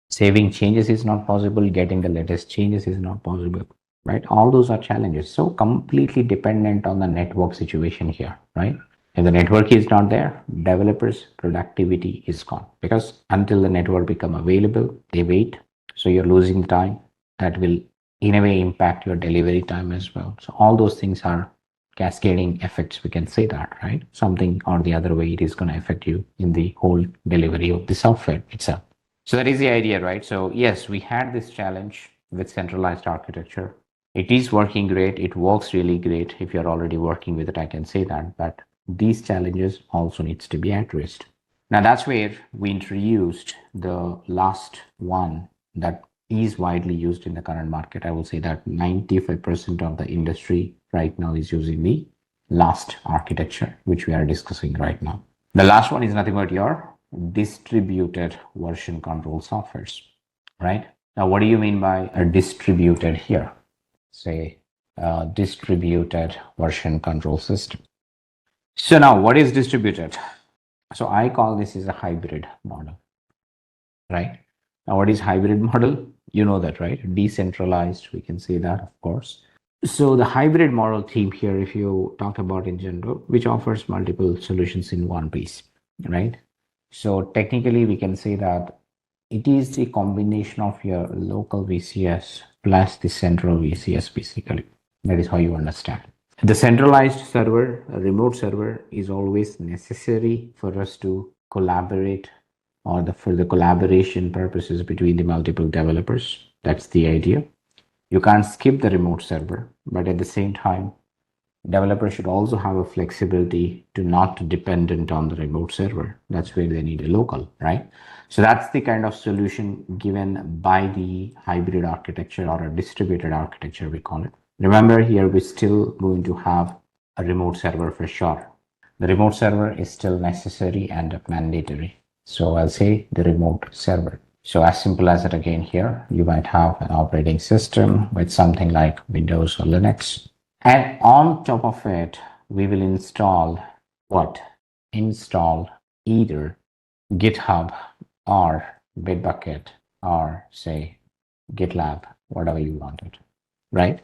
Saving changes is not possible, getting the latest changes is not possible, right? All those are challenges. So completely dependent on the network situation here, right? If the network is not there, developers' productivity is gone, because until the network become available, they wait. So you're losing time. That will in a way impact your delivery time as well. So all those things are cascading effects, we can say that, right? Something or the other way, it is going to affect you in the whole delivery of the software itself. So that is the idea, right? So yes, we had this challenge with centralized architecture. It is working great. It works really great. If you're already working with it, I can say that. But these challenges also needs to be addressed. Now that's where we introduced the last one that is widely used in the current market. I will say that 95% of the industry right now is using the last architecture, which we are discussing right now. The last one is nothing but your distributed version control softwares, right? Now, what do you mean by a distributed here? Say distributed version control system. So now what is distributed? So I call this is a hybrid model, right? Now what is hybrid model? You know that, right? Decentralized, we can say that, of course. So the hybrid model theme here, if you talk about in general, which offers multiple solutions in one piece, right? So technically we can say that it is the combination of your local VCS plus the central VCS basically. That is how you understand. The centralized server, a remote server, is always necessary for us to collaborate or for the collaboration purposes between the multiple developers. That's the idea. You can't skip the remote server, but at the same time, developers should also have a flexibility to not dependent on the remote server. That's where they need a local, right? So that's the kind of solution given by the hybrid architecture or a distributed architecture, we call it. Remember here, we're still going to have a remote server for sure. The remote server is still necessary and mandatory. So I'll say the remote server. So as simple as it again here, you might have an operating system with something like Windows or Linux. And on top of it, we will install what? Install either GitHub or Bitbucket or say GitLab, whatever you want it, right?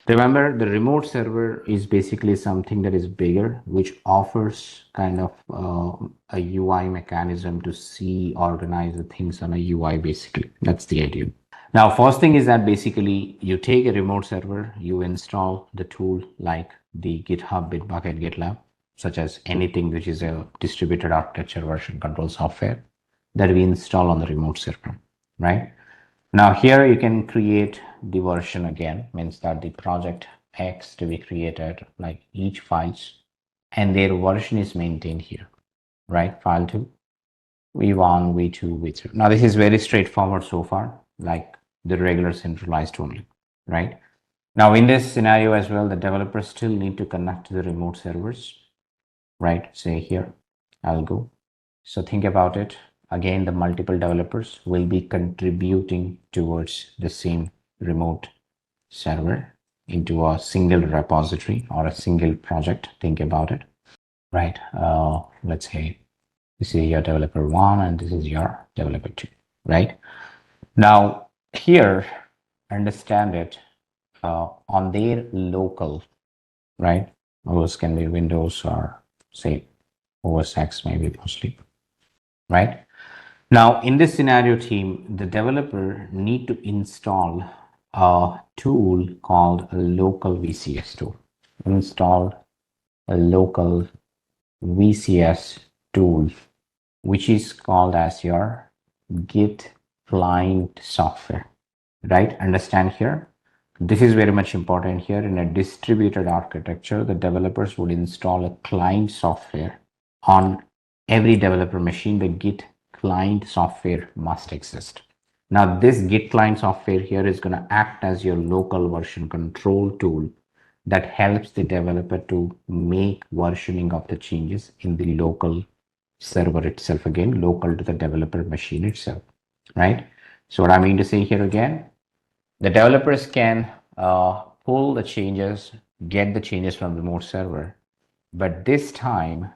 Remember, the remote server is basically something that is bigger, which offers kind of a UI mechanism to see, organize the things on a UI basically. That's the idea. Now, first thing is that basically you take a remote server, you install the tool like the GitHub, Bitbucket, GitLab, such as anything which is a distributed architecture version control software that we install on the remote server, right? Now here you can create the version again, means that the project X to be created, like each files, and their version is maintained here, right? File 2, V1, V2, V3. Now this is very straightforward so far, like the regular centralized only, right? Now in this scenario as well, the developers still need to connect to the remote servers, right? Say here, I'll go. So think about it. Again, the multiple developers will be contributing towards the same remote server into a single repository or a single project. Think about it, right? Let's say this is your developer 1 and this is your developer 2, right? Now here, understand it on their local, right? OS can be Windows or say OS X maybe mostly, right? Now, in this scenario team, the developer need to install a tool called a local VCS tool. Install a local VCS tool, which is called as your Git client software, right? Understand here. This is very much important here. In a distributed architecture, the developers would install a client software on every developer machine. The Git client software must exist. Now this Git client software here is going to act as your local version control tool that helps the developer to make versioning of the changes in the local server itself, again local to the developer machine itself, right? So what I mean to say here again, the developers can pull the changes, get the changes from the remote server, but this time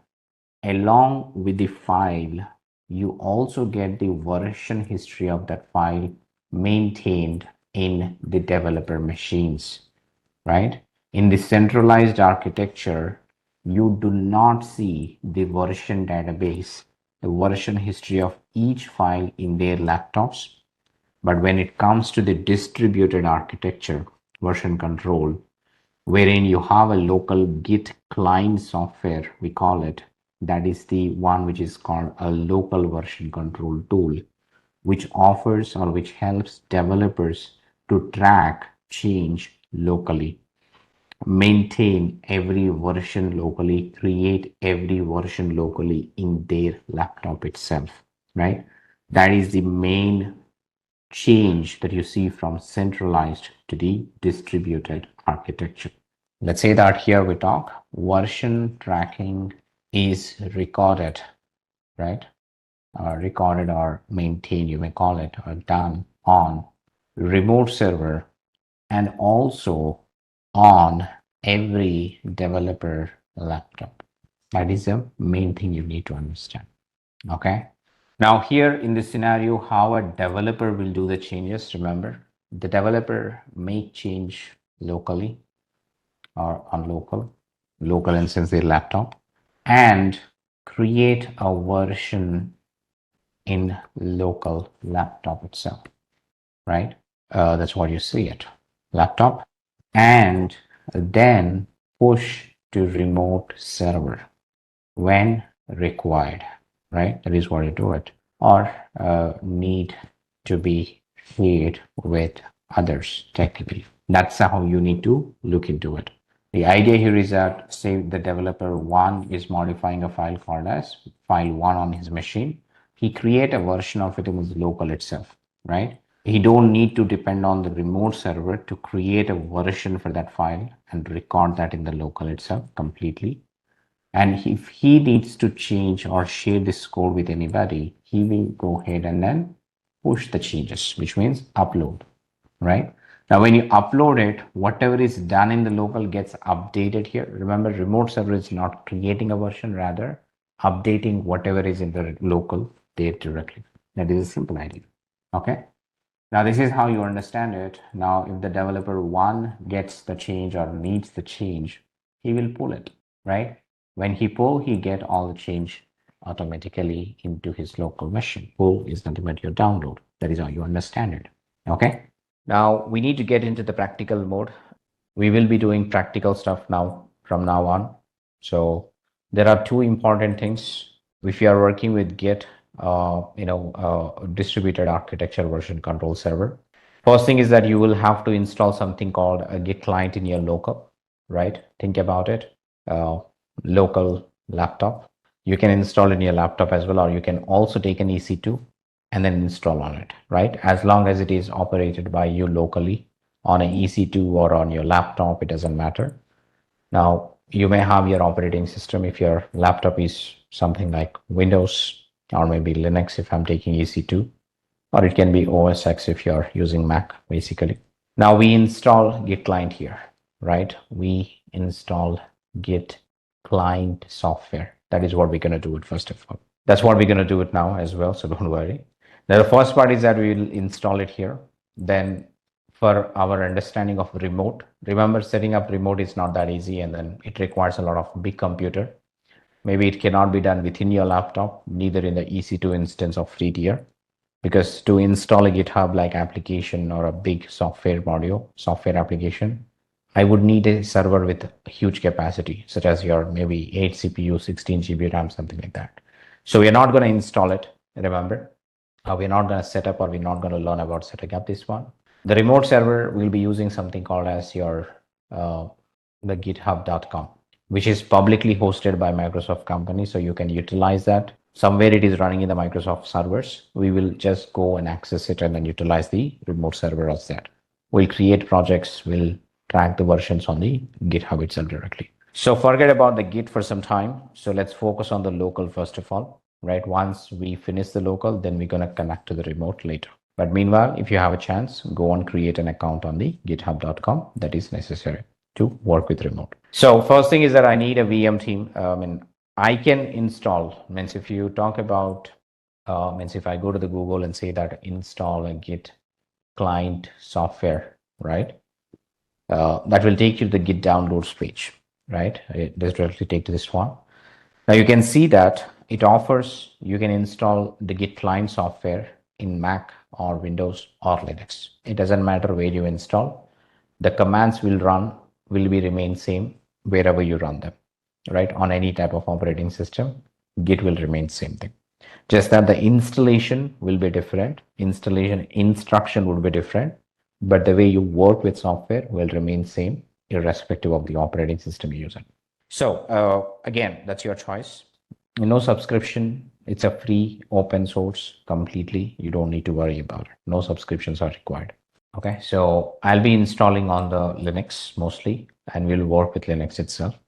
along with the file, you also get the version history of that file maintained in the developer machines, right? In the centralized architecture, you do not see the version database, the version history of each file in their laptops. But when it comes to the distributed architecture, version control, wherein you have a local Git client software, we call it. That is the one which is called a local version control tool, which offers or which helps developers to track change locally, maintain every version locally, create every version locally in their laptop itself, right? That is the main change that you see from centralized to the distributed architecture. Let's say that here we talk version tracking is recorded, right? Recorded or maintained, you may call it, or done on remote server and also on every developer laptop. That is the main thing you need to understand. Okay. Now here in this scenario, how a developer will do the changes. Remember, the developer may change locally or on local instance their laptop, and create a version in local laptop itself, right? That's what you see it, laptop, and then push to remote server when required, right? That is what you do it, or need to be shared with others technically. That's how you need to look into it. The idea here is that, say the developer one is modifying a file called as file one on his machine. He create a version of it in his local itself, right? He don't need to depend on the remote server to create a version for that file and record that in the local itself completely. And if he needs to change or share this code with anybody, he will go ahead and then push the changes, which means upload, right? Now, when you upload it, whatever is done in the local gets updated here. Remember, remote server is not creating a version, rather updating whatever is in the local there directly. That is a simple idea. Okay. Now, this is how you understand it. Now, if the developer one gets the change or needs the change, he will pull it, right? When he pull, he get all the change automatically into his local machine. Pull is nothing but your download. That is how you understand it. Okay. Now we need to get into the practical mode. We will be doing practical stuff now from now on. So there are two important things. If you are working with Git, distributed architecture version control server, first thing is that you will have to install something called a Git client in your local, right? Think about it. Local laptop. You can install in your laptop as well, or you can also take an EC2 and then install on it, right? As long as it is operated by you locally on an EC2 or on your laptop, it doesn't matter. Now, you may have your operating system if your laptop is something like Windows or maybe Linux if I'm taking EC2, or it can be OS X if you're using Mac, basically. Now we install Git client here, right? We install Git client software. That is what we're going to do it first of all. That's what we're going to do it now as well, so don't worry. Now the first part is that we will install it here. Then for our understanding of remote, remember setting up remote is not that easy, and then it requires a lot of big computer. Maybe it cannot be done within your laptop, neither in the EC2 instance of free tier, because to install a GitHub like application or a big software module, software application, I would need a server with huge capacity, such as your maybe 8 CPU, 16 GB RAM, something like that. So we're not going to install it, remember. We're not going to set up, or we're not going to learn about setting up this one. The remote server will be using something called as your the github.com, which is publicly hosted by Microsoft company. So you can utilize that. Somewhere it is running in the Microsoft servers. We will just go and access it and then utilize the remote server as that. We'll create projects, we'll track the versions on the GitHub itself directly. So forget about the Git for some time. So let's focus on the local first of all, right? Once we finish the local, then we're going to connect to the remote later. But meanwhile, if you have a chance, go and create an account on the github.com. That is necessary to work with remote. So first thing is that I need a VM team. I can install, means if you talk about, means if I go to the Google and say that install a Git client software, right? That will take you to the Git downloads page, right? It does directly take to this one. Now you can see that it offers, you can install the Git client software in Mac or Windows or Linux. It doesn't matter where you install. The commands will run will be remain same wherever you run them, right? On any type of operating system, Git will remain same thing. Just that the installation will be different, installation instruction would be different, but the way you work with software will remain same irrespective of the operating system you're using. So again, that's your choice. No subscription. It's a free open source completely. You don't need to worry about it. No subscriptions are required. Okay, so I'll be installing on the Linux mostly, and we'll work with Linux itself.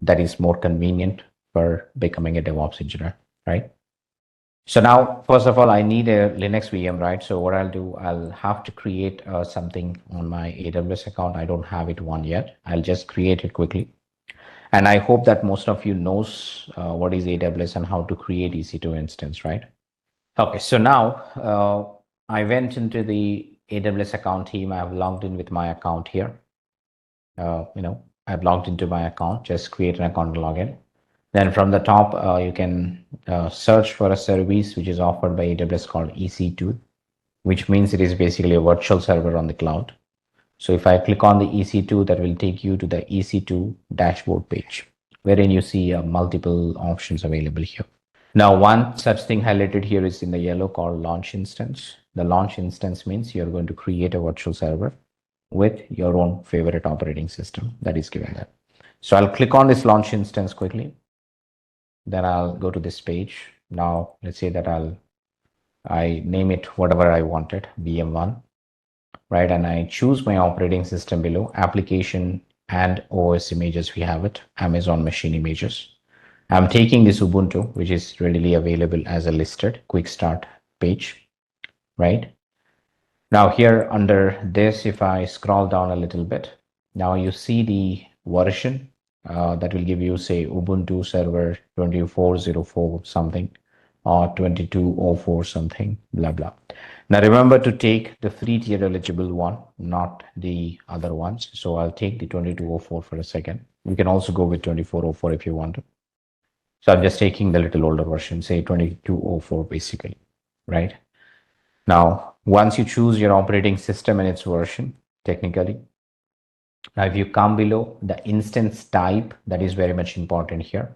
That is more convenient for becoming a DevOps engineer, right? So now, first of all, I need a Linux VM, right? So what I'll do, I'll have to create something on my AWS account. I don't have it one yet. I'll just create it quickly. And I hope that most of you knows what is AWS and how to create EC2 instance, right? Okay, so now I went into the AWS account team. I've logged in with my account here. I've logged into my account, just create an account and log in. Then from the top, you can search for a service which is offered by AWS called EC2, which means it is basically a virtual server on the cloud. So if I click on the EC2, that will take you to the EC2 dashboard page, wherein you see multiple options available here. Now, one such thing highlighted here is in the yellow called launch instance. The launch instance means you're going to create a virtual server with your own favorite operating system that is given there. So I'll click on this launch instance quickly. Then I'll go to this page. Now, let's say that I name it whatever I wanted, VM1, right? And I choose my operating system below, application and OS images. We have it, Amazon machine images. I'm taking this Ubuntu, which is readily available as a listed quick start page, right? Now here under this, if I scroll down a little bit, now you see the version that will give you, say, Ubuntu server 2404 something or 2204 something, blah, blah. Now remember to take the free tier eligible one, not the other ones. So I'll take the 2204 for a second. You can also go with 2404 if you want to. So I'm just taking the little older version, say 2204 basically, right? Now, once you choose your operating system and its version, technically, now if you come below the instance type, that is very much important here.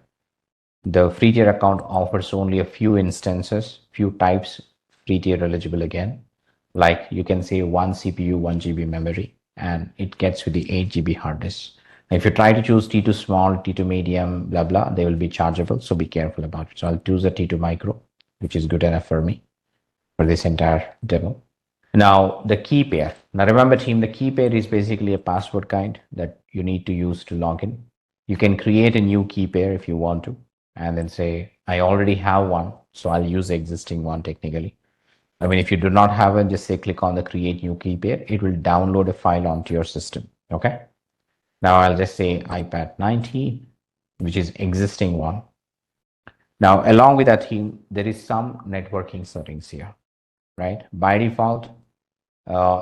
The free tier account offers only a few instances, few types, free tier eligible again. Like you can say 1 CPU, 1 GB memory, and it gets with the 8 GB hard disk. If you try to choose T2 small, T2 medium, blah, blah, they will be chargeable. So be careful about it. So I'll choose a T2 micro, which is good enough for me for this entire demo. Now the key pair. Now remember team, the key pair is basically a password kind that you need to use to log in. You can create a new key pair if you want to, and then say, I already have one, so I'll use the existing one technically. I mean, if you do not have it, just say click on the create new key pair. It will download a file onto your system. Okay. Now I'll just say iPad 19, which is existing one. Now, along with that team, there is some networking settings here, right? By default,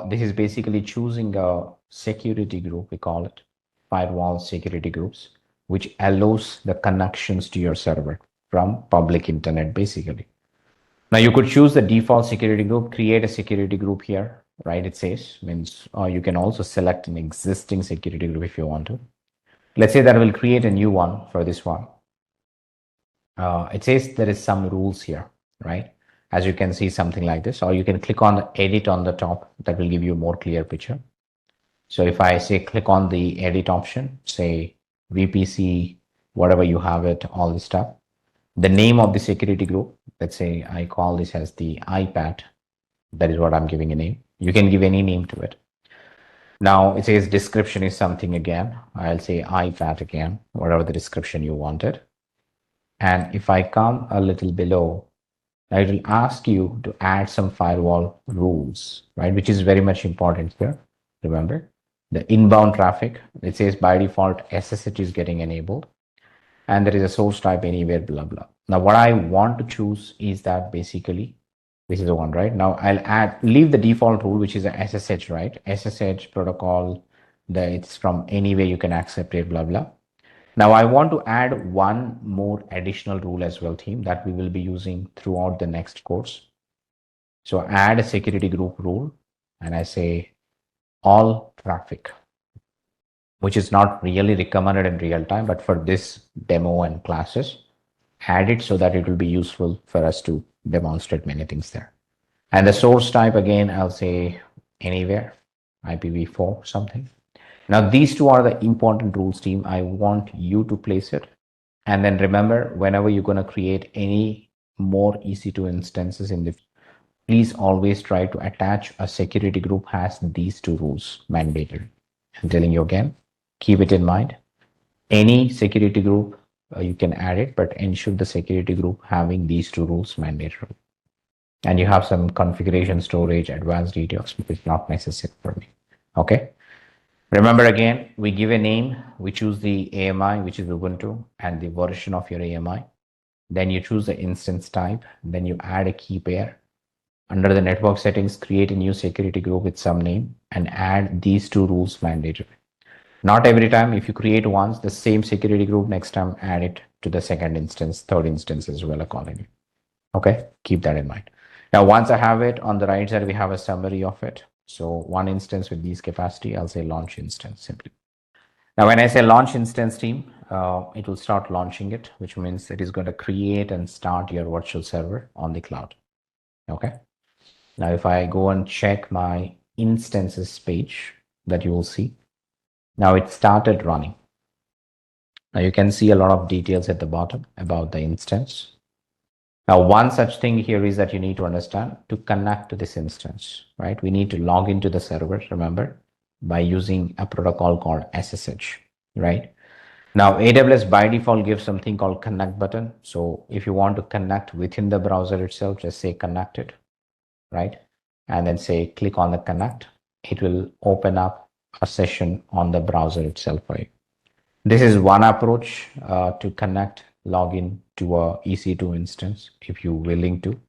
this is basically choosing a security group, we call it firewall security groups, which allows the connections to your server from public internet, basically. Now you could choose the default security group, create a security group here, right? It says, means you can also select an existing security group if you want to. Let's say that I will create a new one for this one. It says there is some rules here, right? As you can see, something like this, or you can click on the edit on the top. That will give you a more clear picture. So if I say click on the edit option, say VPC, whatever you have it, all this stuff. The name of the security group, let's say I call this as the iPad. That is what I'm giving a name. You can give any name to it. Now it says description is something again. I'll say iPad again, whatever the description you wanted. And if I come a little below, I will ask you to add some firewall rules, right? Which is very much important here. Remember the inbound traffic, it says by default SSH is getting enabled. And there is a source type anywhere, blah, blah. Now, what I want to choose is that basically, this is the one, right? Now I'll leave the default rule, which is a SSH, right? SSH protocol, that it's from anywhere you can accept it, blah, blah. Now I want to add one more additional rule as well, team, that we will be using throughout the next course. So add a security group rule, and I say all traffic. which is not really recommended in real time, but for this demo and classes, add it so that it will be useful for us to demonstrate many things there. And the source type, again, I'll say anywhere, IPv4 something. Now, these two are the important rules, team. I want you to place it. And then remember, whenever you're going to create any more EC2 instances in the, please always try to attach a security group has these two rules mandated. I'm telling you again, keep it in mind. Any security group, you can add it, but ensure the security group having these two rules mandatory. And you have some configuration, storage, advanced details, which is not necessary for me. Okay. Remember again, we give a name, we choose the AMI, which is Ubuntu, and the version of your AMI. Then you choose the instance type. Then you add a key pair. Under the network settings, create a new security group with some name and add these two rules mandatory. Not every time. If you create once, the same security group, next time add it to the second instance, third instance as well accordingly. Okay, keep that in mind. Now, once I have it on the right side, we have a summary of it. So one instance with these capacity, I'll say launch instance simply. Now, when I say launch instance, team, it will start launching it, which means it is going to create and start your virtual server on the cloud. Okay. Now, if I go and check my instances page that you will see, now it started running. Now you can see a lot of details at the bottom about the instance. Now, one such thing here is that you need to understand to connect to this instance, right? We need to log into the server, remember, by using a protocol called SSH, right? Now, AWS by default gives something called connect button. So if you want to connect within the browser itself, just say connected, right? And then say click on the connect. It will open up a session on the browser itself for you. This is one approach to connect, login to a EC2 instance if you're willing to.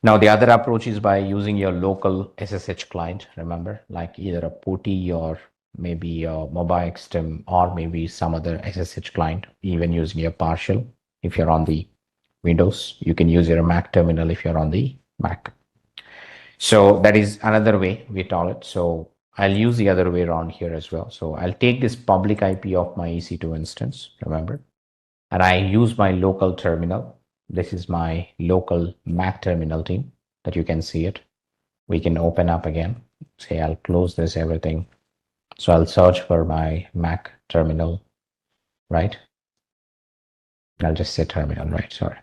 Now, the other approach is by using your local SSH client, remember, like either a POTI or maybe a MobiXtem or maybe some other SSH client, even using your partial. If you're on the Windows, you can use your Mac terminal if you're on the Mac. So that is another way we call it. So I'll use the other way around here as well. So I'll take this public IP of my EC2 instance, remember, and I use my local terminal. This is my local Mac terminal, team, that you can see it. We can open up again. Say I'll close this everything. So I'll search for my Mac terminal, right? I'll just say terminal, right? Sorry.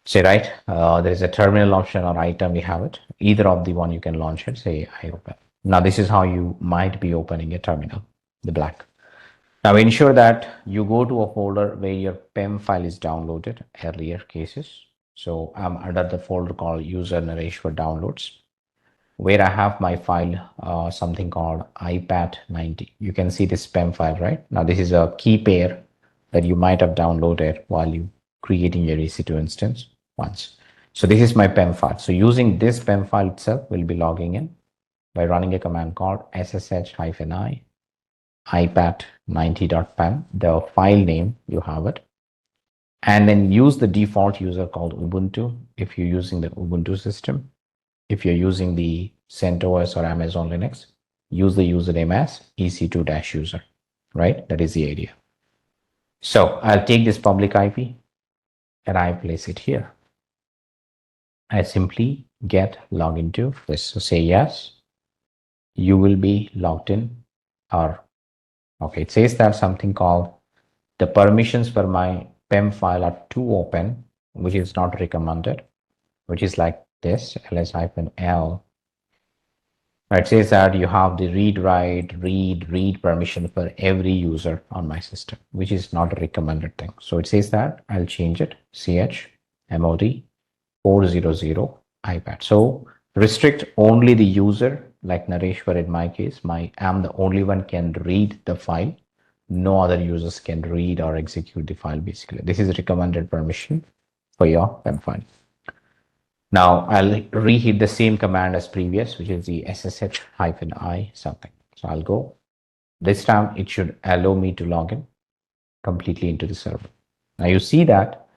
Say, right, there is a terminal option or item, we have it. Either of the one you can launch it, say I open. Now this is how you might be opening a terminal, the black. Now ensure that you go to a folder where your PEM file is downloaded, earlier cases. So I'm under the folder called user Naresh for downloads, where I have my file, something called iPad90. You can see this PEM file, right? Now this is a key pair that you might have downloaded while you creating your EC2 instance once. So this is my PEM file. So using this PEM file itself, we'll be logging in by running a command called ssh-i ipad90.pem, the file name, you have it. And then use the default user called Ubuntu if you're using the Ubuntu system. If you're using the CentOS or Amazon Linux, use the username as ec2-user, right? That is the idea. So I'll take this public IP and I place it here. I simply get login to this. So say yes, you will be logged in, or okay, it says that something called the permissions for my PEM file are too open, which is not recommended, which is like this, ls-l. It says that you have the read, write, read permission for every user on my system, which is not a recommended thing. So it says that I'll change it, chmod 400 iPad. So restrict only the user, like Nareshwar in my case, I'm the only one can read the file. No other users can read or execute the file basically. This is a recommended permission for your PEM file. Now I'll reheat the same command as previous, which is the ssh-i something. So I'll go. This time it should allow me to log in completely into the server. Now you see that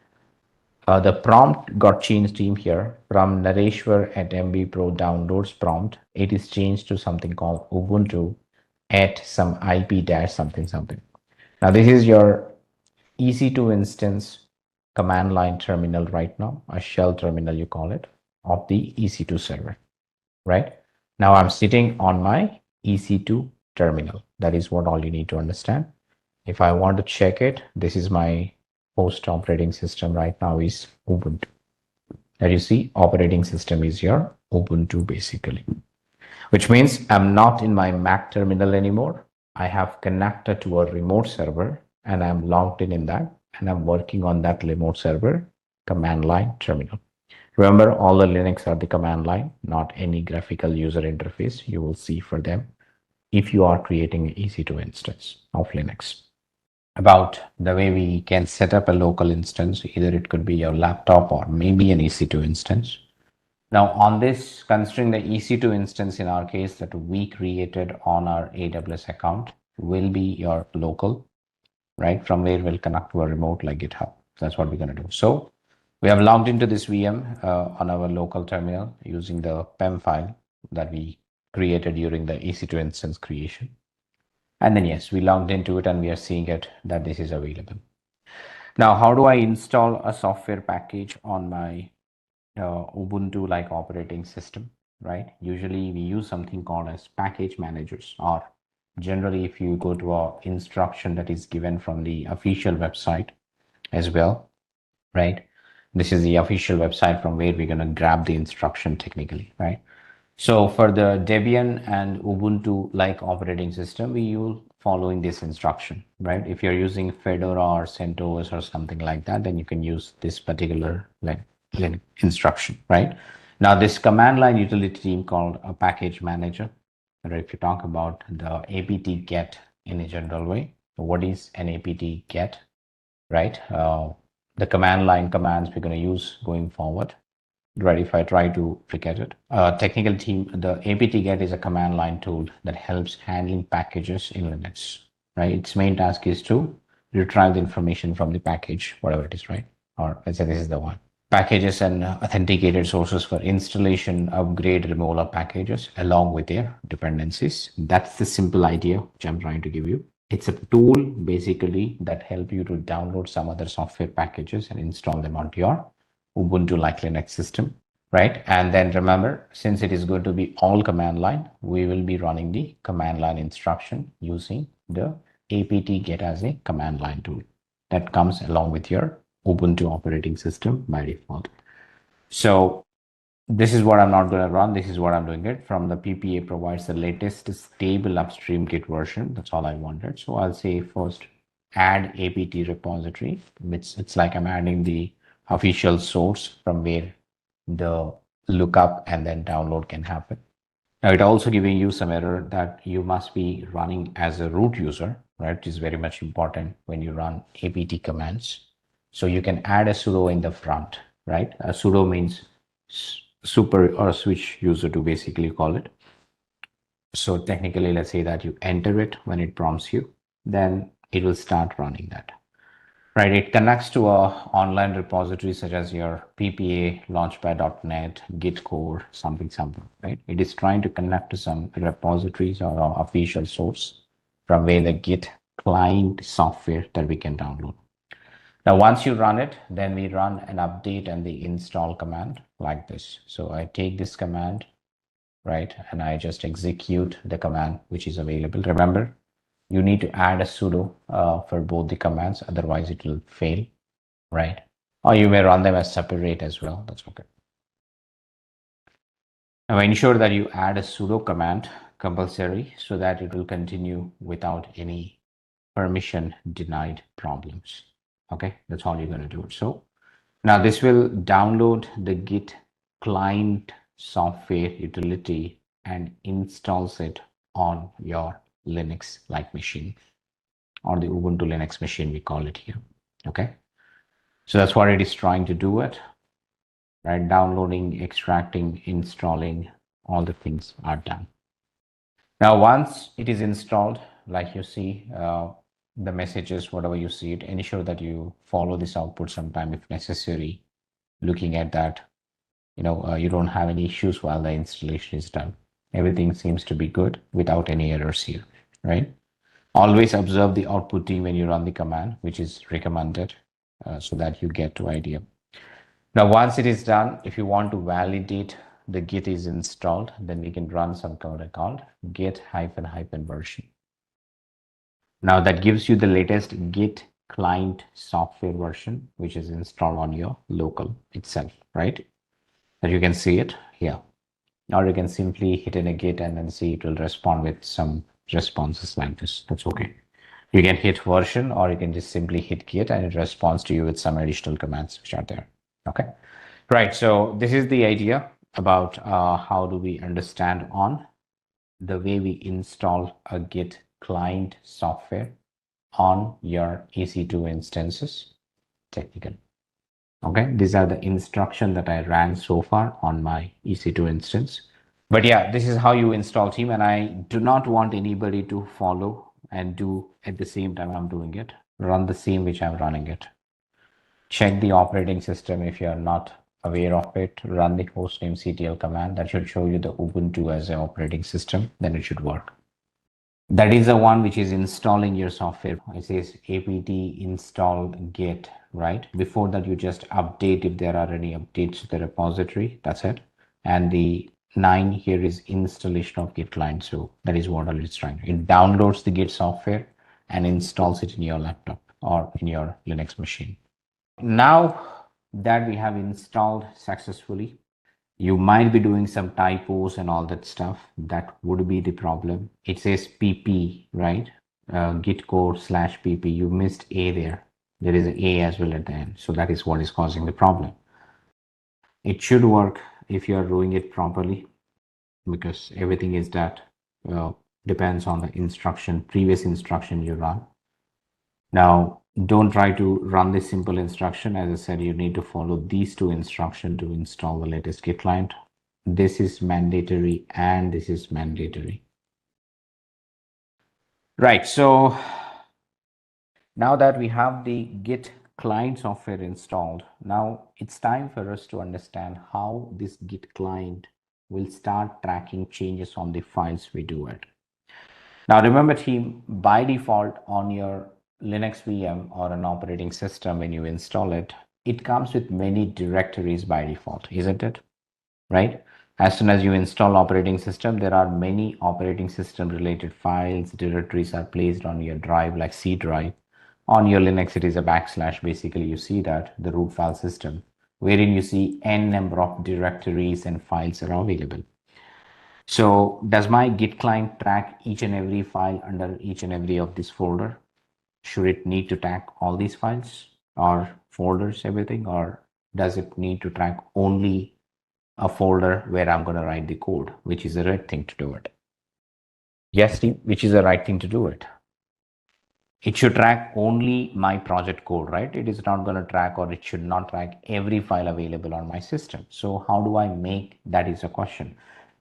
the prompt got changed, team, here from Nareshwar at MB Pro downloads prompt. It is changed to something called Ubuntu at some IP dash something something. Now this is your EC2 instance command line terminal right now, a shell terminal you call it, of the EC2 server, right? Now I'm sitting on my EC2 terminal. That is what all you need to understand. If I want to check it, this is my host operating system right now is Ubuntu. As you see, operating system is your Ubuntu basically, which means I'm not in my Mac terminal anymore. I have connected to a remote server and I'm logged in that, and I'm working on that remote server command line terminal. Remember, all the Linux are the command line, not any graphical user interface you will see for them if you are creating an EC2 instance of Linux. About the way we can set up a local instance, either it could be your laptop or maybe an EC2 instance. Now on this, considering the EC2 instance in our case that we created on our AWS account will be your local, right? From where we'll connect to a remote like GitHub. That's what we're going to do. So we have logged into this VM on our local terminal using the PEM file that we created during the EC2 instance creation. And then yes, we logged into it and we are seeing it that this is available. Now, how do I install a software package on my Ubuntu like operating system, right? Usually we use something called as package managers, or generally if you go to a instruction that is given from the official website as well, right? This is the official website from where we're going to grab the instruction technically, right? So for the Debian and Ubuntu like operating system, we use following this instruction, right? If you're using Fedora or CentOS or something like that, then you can use this particular instruction, right? Now this command line utility team called a package manager, right? If you talk about the apt get in a general way, what is an apt get, right? The command line commands we're going to use going forward. Right, if I try to forget it. Technical team, the apt-get is a command line tool that helps handling packages in Linux, right? Its main task is to retrieve the information from the package, whatever it is, right? Or let's say this is the one. Packages and authenticated sources for installation, upgrade, removal of packages along with their dependencies. That's the simple idea which I'm trying to give you. It's a tool basically that help you to download some other software packages and install them onto your Ubuntu like Linux system, right? And then remember, since it is going to be all command line, we will be running the command line instruction using the apt-get as a command line tool that comes along with your Ubuntu operating system by default. So this is what I'm not going to run. This is what I'm doing it from the PPA provides the latest stable upstream Git version. That's all I wanted. So I'll say first add apt repository, which it's like I'm adding the official source from where the lookup and then download can happen. Now it also giving you some error that you must be running as a root user, right? Which is very much important when you run apt commands. So you can add a sudo in the front, right? A sudo means super or switch user to basically call it. So technically, let's say that you enter it when it prompts you, then it will start running that. Right, it connects to a online repository such as your PPA, Launchpad.net, Git core, something, right? It is trying to connect to some repositories or official source from where the Git client software that we can download. Now, once you run it, then we run an update and the install command like this. So I take this command, right, and I just execute the command which is available. Remember, you need to add a sudo for both the commands, otherwise it will fail, right? Or you may run them as separate as well. That's okay. Now ensure that you add a sudo command compulsory so that it will continue without any permission denied problems. Okay, that's all you're going to do. So now this will download the Git client software utility and installs it on your Linux like machine, or the Ubuntu Linux machine, we call it here. Okay, so that's what it is trying to do it, right? Downloading, extracting, installing, all the things are done. Now once it is installed, like you see the messages, whatever you see it, ensure that you follow this output sometime if necessary, looking at that you don't have any issues while the installation is done. Everything seems to be good without any errors here. right? Always observe the output team when you run the command, which is recommended, so that you get to idea. Now, once it is done, if you want to validate the Git is installed, then we can run some code called git -- version. Now that gives you the latest Git client software version, which is installed on your local itself, right? That you can see it here. Or you can simply hit in a Git and then see it will respond with some responses like this. That's okay. You can hit version, or you can just simply hit Git and it responds to you with some additional commands which are there. Okay. Right. So this is the idea about how do we understand on the way we install a Git client software on your EC2 instances technically. Okay, these are the instructions that I ran so far on my EC2 instance. But yeah, this is how you install team, and I do not want anybody to follow and do at the same time I'm doing it. Run the same which I'm running it. Check the operating system if you are not aware of it. Run the hostname CTL command. That should show you the Ubuntu as an operating system. Then it should work. That is the one which is installing your software. It says apt install git, right? Before that, you just update if there are any updates to the repository. That's it. And the 9 here is installation of Git client. So that is what it's trying. It downloads the Git software and installs it in your laptop or in your Linux machine. Now that we have installed successfully, you might be doing some typos and all that stuff. That would be the problem. It says pp, right? Git code /pp. You missed a there. There is an a as well at the end. So that is what is causing the problem. It should work if you are doing it properly, because everything is that depends on the instruction, previous instruction you run. Now, don't try to run this simple instruction. As I said, you need to follow these 2 instructions to install the latest Git client. This is mandatory and this is mandatory. Right, so now that we have the Git client software installed, now it's time for us to understand how this Git client will start tracking changes on the files we do it. Now remember team, by default on your Linux VM or an operating system, when you install it, it comes with many directories by default, isn't it? Right? As soon as you install operating system, there are many operating system related files, directories are placed on your drive like C drive. On your Linux, it is a \. Basically, you see that the root file system, wherein you see n number of directories and files are available. So does my Git client track each and every file under each and every of this folder? Should it need to track all these files or folders, everything, or does it need to track only a folder where I'm going to write the code, which is the right thing to do it? Yes, Steve, which is the right thing to do it? It should track only my project code, right? It is not going to track, or it should not track every file available on my system. So how do I make that is a question.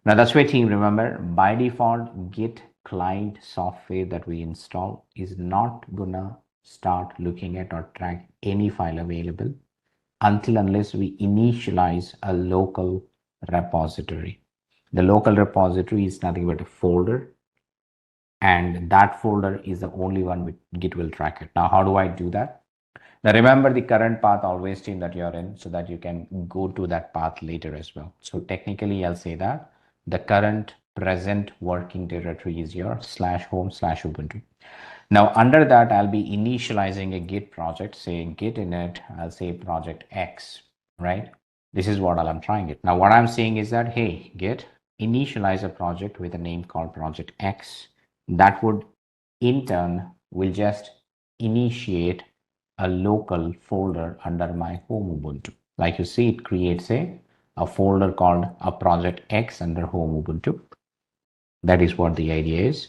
Now that's why team, remember, by default, Git client software that we install is not gonna start looking at or track any file available unless we initialize a local repository. The local repository is nothing but a folder, and that folder is the only one which Git will track it. Now, how do I do that? Now, remember the current path always team that you're in, so that you can go to that path later as well. So technically, I'll say that the current present working directory is your /home/Ubuntu. Now, under that, I'll be initializing a Git project, say Git init, I'll say project X, right? This is what I'm trying it. Now, what I'm saying is that, hey, Git, initialize a project with a name called project X. That would, in turn, will just initiate a local folder under my home Ubuntu. Like you see, it creates a folder called a project X under home Ubuntu. That is what the idea is.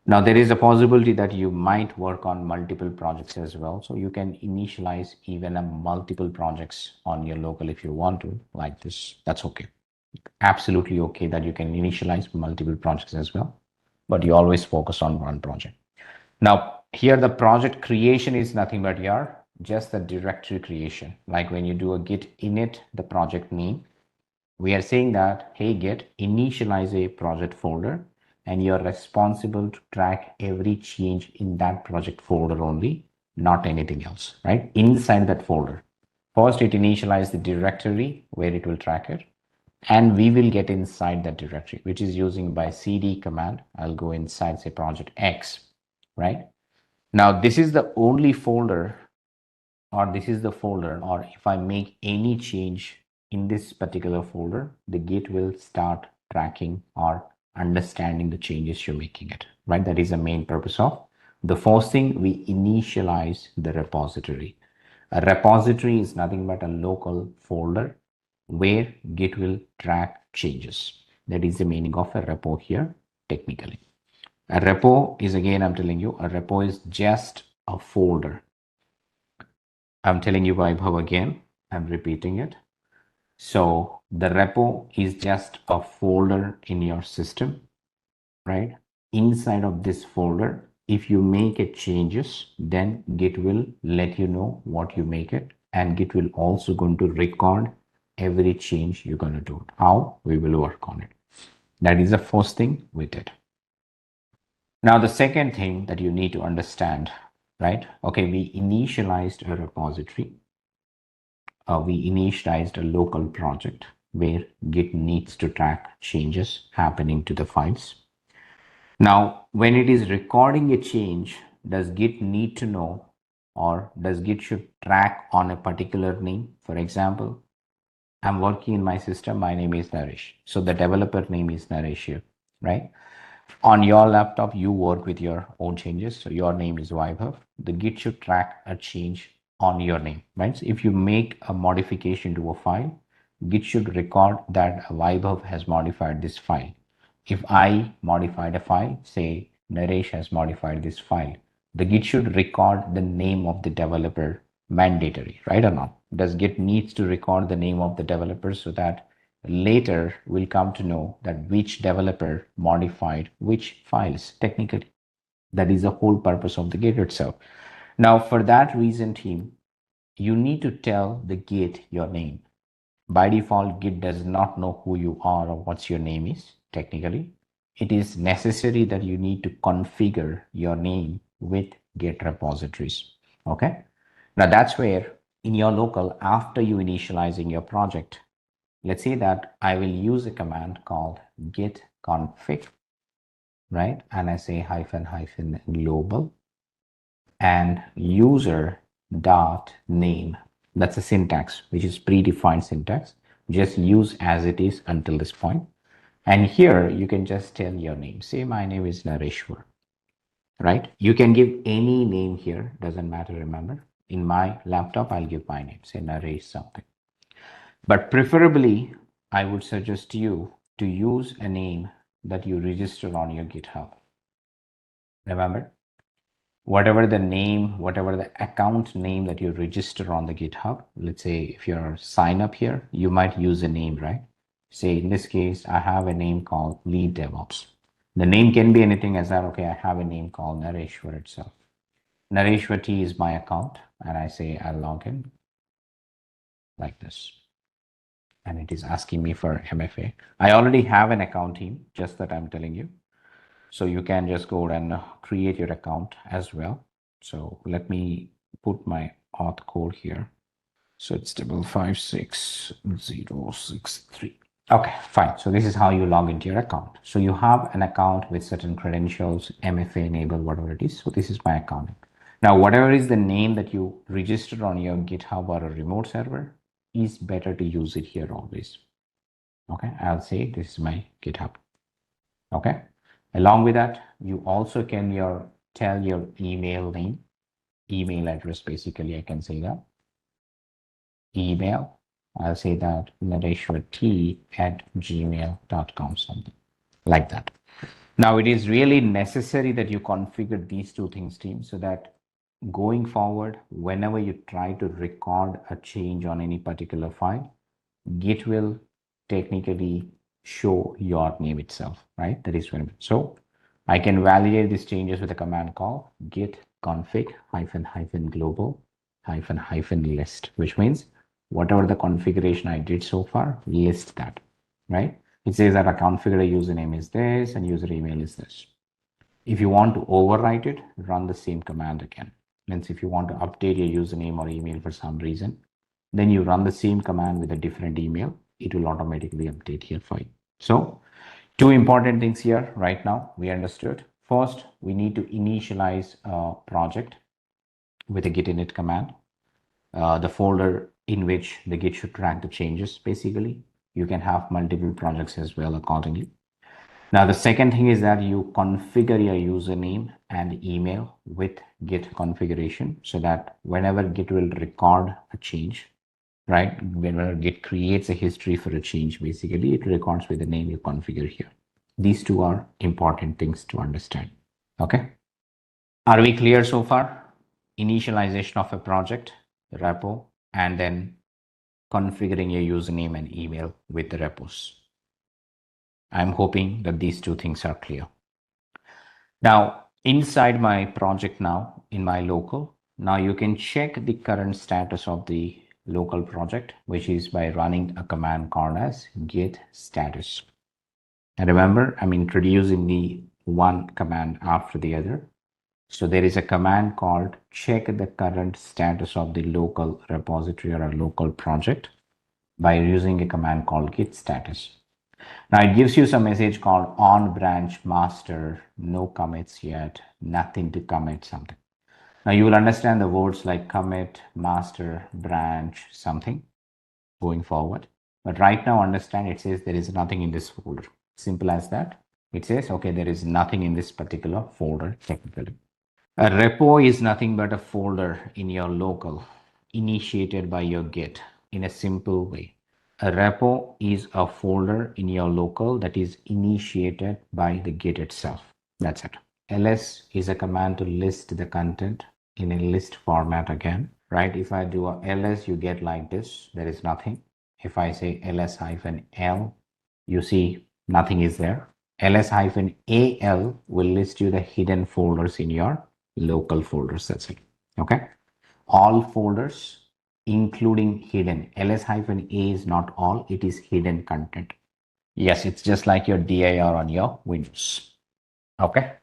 Now, there is a possibility that you might work on multiple projects as well. So you can initialize even a multiple projects on your local if you want to, like this. That's okay. Absolutely okay that you can initialize multiple projects as well, but you always focus on one project. Now, here the project creation is nothing but your just the directory creation. Like when you do a Git init, the project name, we are saying that, hey, Git, initialize a project folder and you're responsible to track every change in that project folder only, not anything else, right? Inside that folder. First, it initializes the directory where it will track it, and we will get inside that directory, which is using by cd command. I'll go inside, say, project X, right? Now, this is the only folder, or this is the folder, or if I make any change in this particular folder, the Git will start tracking or understanding the changes you're making it, right? That is the main purpose of the first thing. We initialize the repository. A repository is nothing but a local folder where Git will track changes. That is the meaning of a repo here, technically. A repo is, again, I'm telling you, a repo is just a folder. I'm telling you Vaibhav again, I'm repeating it. So the repo is just a folder in your system, right? Inside of this folder, if you make it changes, then Git will let you know what you make it, and Git will also going to record every change you're going to do. How? We will work on it. That is the first thing we did. Now, the second thing that you need to understand, right? Okay, we initialized a repository. We initialized a local project where Git needs to track changes happening to the files. Now, when it is recording a change, does Git need to know, or does Git should track on a particular name? For example, I'm working in my system, my name is Naresh. So the developer name is Naresh here, right? On your laptop, you work with your own changes. So your name is Vaibhav. The Git should track a change on your name, right? So if you make a modification to a file, Git should record that Vaibhav has modified this file. If I modified a file, say Naresh has modified this file, the Git should record the name of the developer mandatory, right or not? Does Git needs to record the name of the developer so that later we'll come to know that which developer modified which files technically? That is the whole purpose of the Git itself. Now, for that reason, team, you need to tell the Git your name. By default, Git does not know who you are or what's your name is technically. It is necessary that you need to configure your name with Git repositories. Okay. Now that's where in your local, after you initializing your project, let's say that I will use a command called git config, right? And I say -- global and user dot name. That's a syntax, which is predefined syntax. Just use as it is until this point. And here you can just tell your name. Say my name is Nareshwar, right? You can give any name here, doesn't matter, remember. In my laptop, I'll give my name, say Naresh something. But preferably, I would suggest you to use a name that you register on your GitHub. Remember, whatever the name, whatever the account name that you register on the GitHub, let's say if you're sign up here, you might use a name, right? Say in this case, I have a name called Lead DevOps. The name can be anything as that. Okay, I have a name called Nareshwar itself. Nareshwar T is my account, and I say I'll log in like this. And it is asking me for MFA. I already have an account team, just that I'm telling you. So you can just go and create your account as well. So let me put my auth code here. So it's 5566063. Okay, fine. So this is how you log into your account. So you have an account with certain credentials, MFA enabled, whatever it is. So this is my account. Now, whatever is the name that you registered on your GitHub or a remote server, is better to use it here always. Okay, I'll say this is my GitHub. Okay, along with that, you also can tell your email name, email address. Basically, I can say that email. I'll say that nareshwart@gmail.com, something like that. Now, it is really necessary that you configure these two things, team, so that going forward, whenever you try to record a change on any particular file, Git will technically show your name itself, right? That is very so. I can validate these changes with a command called git config -- global -- list, which means whatever the configuration I did so far, list that, right? It says that a configured username is this and user email is this. If you want to overwrite it, run the same command again. Means if you want to update your username or email for some reason, then you run the same command with a different email. It will automatically update here for you. So two important things here right now we understood. First, we need to initialize a project with a git init command, the folder in which the git should track the changes. Basically, you can have multiple projects as well accordingly. Now, the second thing is that you configure your username and email with Git configuration so that whenever Git will record a change, right? Whenever Git creates a history for a change, basically it records with the name you configure here. These two are important things to understand. Okay. Are we clear so far? Initialization of a project, repo, and then configuring your username and email with the repos. I'm hoping that these two things are clear. Now, inside my project now, in my local, now you can check the current status of the local project, which is by running a command called as git status. And remember, I'm introducing the one command after the other. So there is a command called check the current status of the local repository or a local project by using a command called git status. Now it gives you some message called on branch master, no commits yet, nothing to commit something. Now you will understand the words like commit, master, branch, something going forward. But right now understand it says there is nothing in this folder. Simple as that. It says, okay, there is nothing in this particular folder technically. A repo is nothing but a folder in your local initiated by your Git in a simple way. A repo is a folder in your local that is initiated by the Git itself. That's it. ls is a command to list the content in a list format again, right? If I do a ls, you get like this. There is nothing. If I say ls-l, you see nothing is there. ls-al will list you the hidden folders in your local folders. That's it. Okay. All folders including hidden. ls-a is not all, it is hidden content. Yes, it's just like your dir on your Windows. Okay.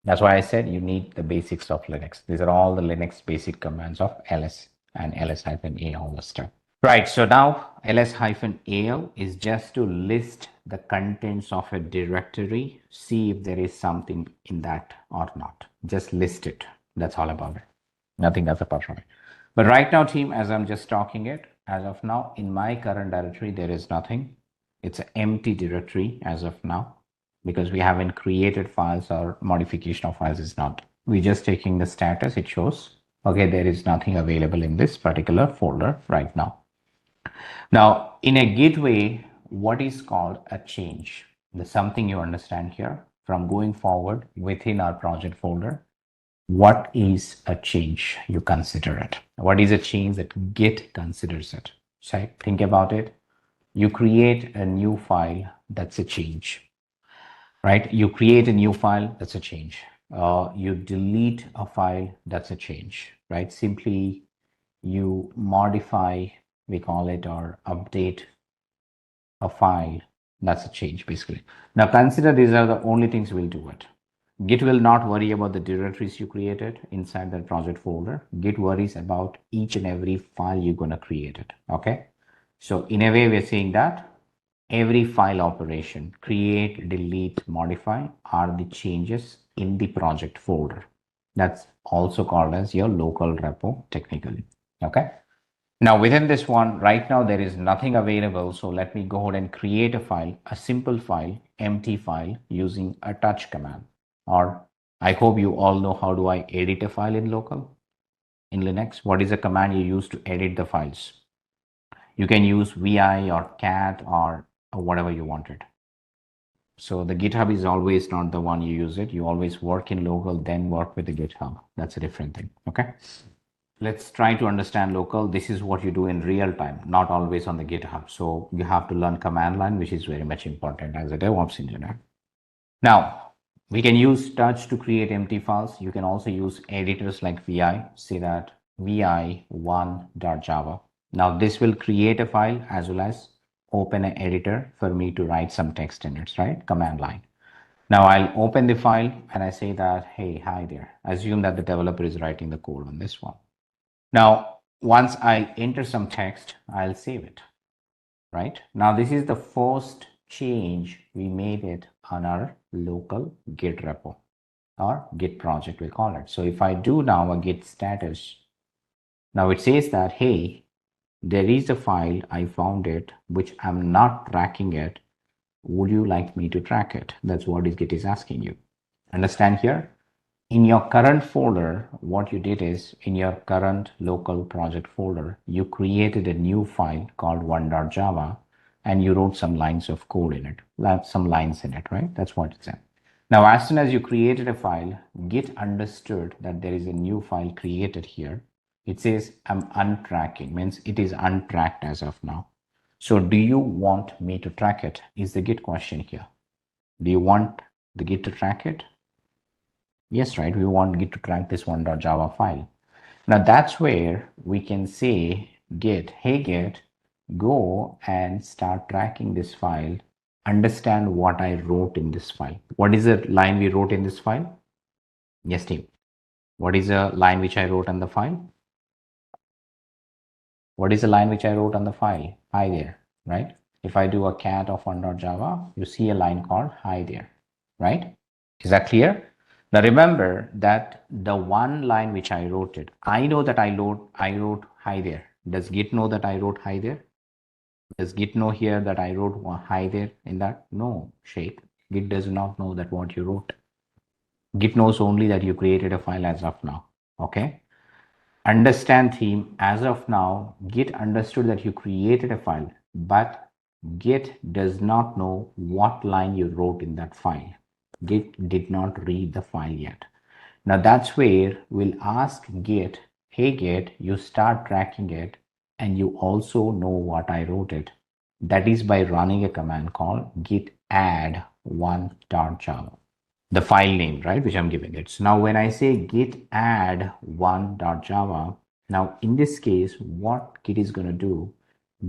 That's why I said you need the basics of Linux. These are all the Linux basic commands of ls and ls-a, all the stuff. Right. So now ls-al is just to list the contents of a directory, see if there is something in that or not. Just list it. That's all about it. Nothing else apart from it. But right now, team, as I'm just talking it, as of now, in my current directory, there is nothing. It's an empty directory as of now because we haven't created files or modification of files is not. We're just taking the status. It shows, okay, there is nothing available in this particular folder right now. Now, in a Git way, what is called a change? There's something you understand here from going forward within our project folder. What is a change? You consider it. What is a change that Git considers it? So think about it. You create a new file, that's a change, right? You create a new file, that's a change. You delete a file, that's a change, right? Simply you modify, we call it, or update a file, that's a change basically. Now consider these are the only things we'll do it. Git will not worry about the directories you created inside that project folder. Git worries about each and every file you're going to create it. Okay. So in a way, we're saying that every file operation, create, delete, modify, are the changes in the project folder. That's also called as your local repo technically. Okay. Now within this one, right now there is nothing available. So let me go ahead and create a file, a simple file, empty file using a touch command. Or I hope you all know how do I edit a file in local in Linux. What is the command you use to edit the files? You can use vi or cat or whatever you wanted. So the GitHub is always not the one you use it. You always work in local, then work with the GitHub. That's a different thing. Okay. Let's try to understand local. This is what you do in real time, not always on the GitHub. So you have to learn command line, which is very much important as a DevOps engineer. Now, we can use touch to create empty files. You can also use editors like vi, say that vi1.java. Now this will create a file as well as open an editor for me to write some text in it, right? Command line. Now I'll open the file and I say that, hey, hi there. Assume that the developer is writing the code on this one. Now, once I enter some text, I'll save it, right? Now, this is the first change we made it on our local Git repo or Git project, we call it. So if I do now a Git status, now it says that, hey, there is a file, I found it, which I'm not tracking it. Would you like me to track it? That's what Git is asking you. Understand here? In your current folder, what you did is in your current local project folder, you created a new file called one.java and you wrote some lines of code in it, some lines in it, right? That's what it said. Now, as soon as you created a file, Git understood that there is a new file created here. It says I'm untracking, means it is untracked as of now. So do you want me to track it? Is the Git question here. Do you want the Git to track it? Yes, right. We want Git to track this one.java file. Now that's where we can say Git, hey Git, go and start tracking this file. Understand what I wrote in this file. What is the line we wrote in this file? Yes, team. What is the line which I wrote on the file? What is the line which I wrote on the file? Hi there, right? If I do a cat of one.java, you see a line called hi there, right? Is that clear? Now remember that the one line which I wrote it, I know that I wrote hi there. Does Git know that I wrote hi there? Does Git know here that I wrote hi there in that? No, Sheikh. Git does not know that what you wrote. Git knows only that you created a file as of now. Okay. Understand theme, as of now, Git understood that you created a file, but Git does not know what line you wrote in that file. Git did not read the file yet. Now that's where we'll ask Git, hey Git, you start tracking it and you also know what I wrote it. That is by running a command called git add one.java. The file name, right, which I'm giving it. So now when I say git add one.java, now in this case, what Git is going to do,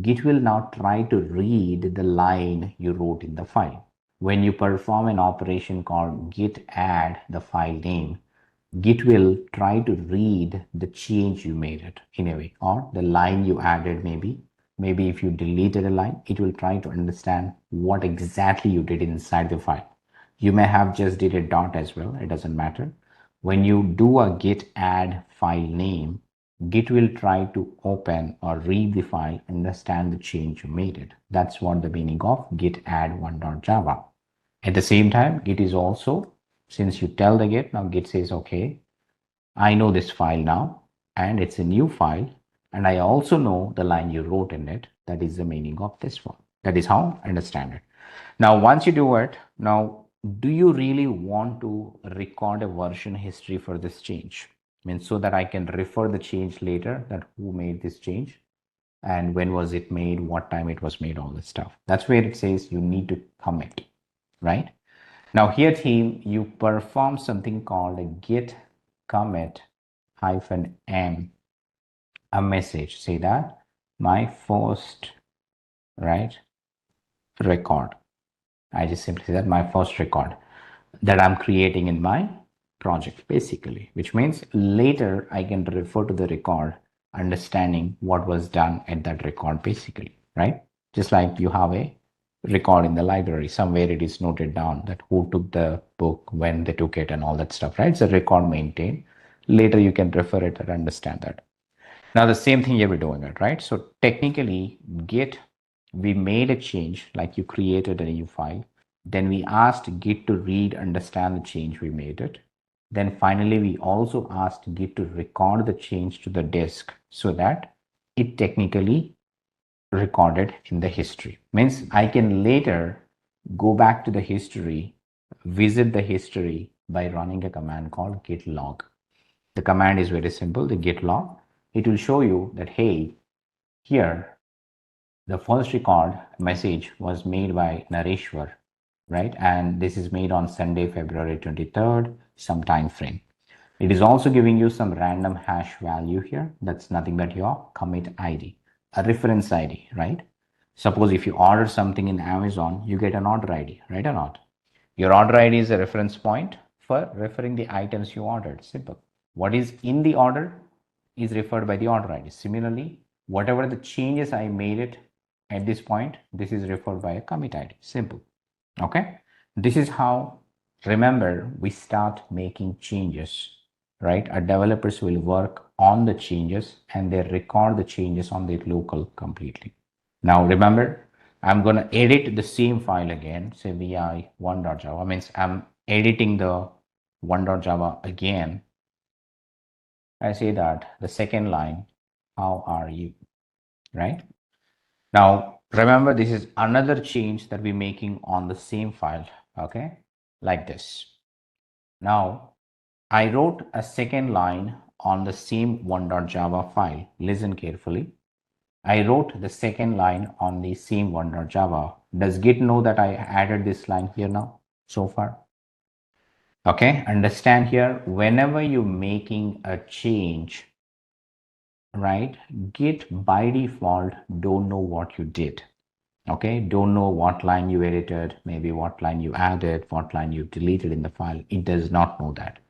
Git will now try to read the line you wrote in the file. When you perform an operation called git add the file name, Git will try to read the change you made it in a way, or the line you added maybe. Maybe if you deleted a line, it will try to understand what exactly you did inside the file. You may have just did a dot as well. It doesn't matter. When you do a git add file name, Git will try to open or read the file, understand the change you made it. That's what the meaning of git add one.java. At the same time, Git is also, since you tell the Git, now Git says, okay, I know this file now and it's a new file. And I also know the line you wrote in it. That is the meaning of this one. That is how I understand it. Now, once you do it, now, do you really want to record a version history for this change? I mean, so that I can refer the change later, that who made this change and when was it made, what time it was made, all this stuff. That's where it says you need to commit, right? Now here team, you perform something called a git commit -m, a message, say that my first, right, record. I just simply say that my first record that I'm creating in my project, basically, which means later I can refer to the record, understanding what was done at that record, basically, right? Just like you have a record in the library, somewhere it is noted down that who took the book, when they took it, and all that stuff, right? It's a record maintained. Later you can refer it and understand that. Now the same thing here we're doing it, right? So technically, Git, we made a change, like you created a new file. Then we asked Git to read, understand the change we made it. Then finally, we also asked Git to record the change to the disk so that it technically recorded in the history. Means I can later go back to the history, visit the history by running a command called git log. The command is very simple, the git log. It will show you that, hey, here, the first record message was made by Nareshwar, right? And this is made on Sunday, February 23rd, some time frame. It is also giving you some random hash value here. That's nothing but your commit ID, a reference ID, right? Suppose if you order something in Amazon, you get an order ID, right or not? Your order ID is a reference point for referring the items you ordered. Simple. What is in the order is referred by the order ID. Similarly, whatever the changes I made it at this point, this is referred by a commit ID. Simple. Okay. This is how, remember, we start making changes, right? Our developers will work on the changes and they record the changes on their local completely. Now remember, I'm going to edit the same file again, say vi one.java, means I'm editing the one.java again. I say that the second line, how are you, right? Now remember, this is another change that we're making on the same file, okay, like this. Now I wrote a second line on the same one.java file. Listen carefully. I wrote the second line on the same one.java. Does Git know that I added this line here now so far? Okay, understand here, whenever you're making a change, right, Git by default don't know what you did. Okay, don't know what line you edited, maybe what line you added, what line you deleted in the file. It does not know that.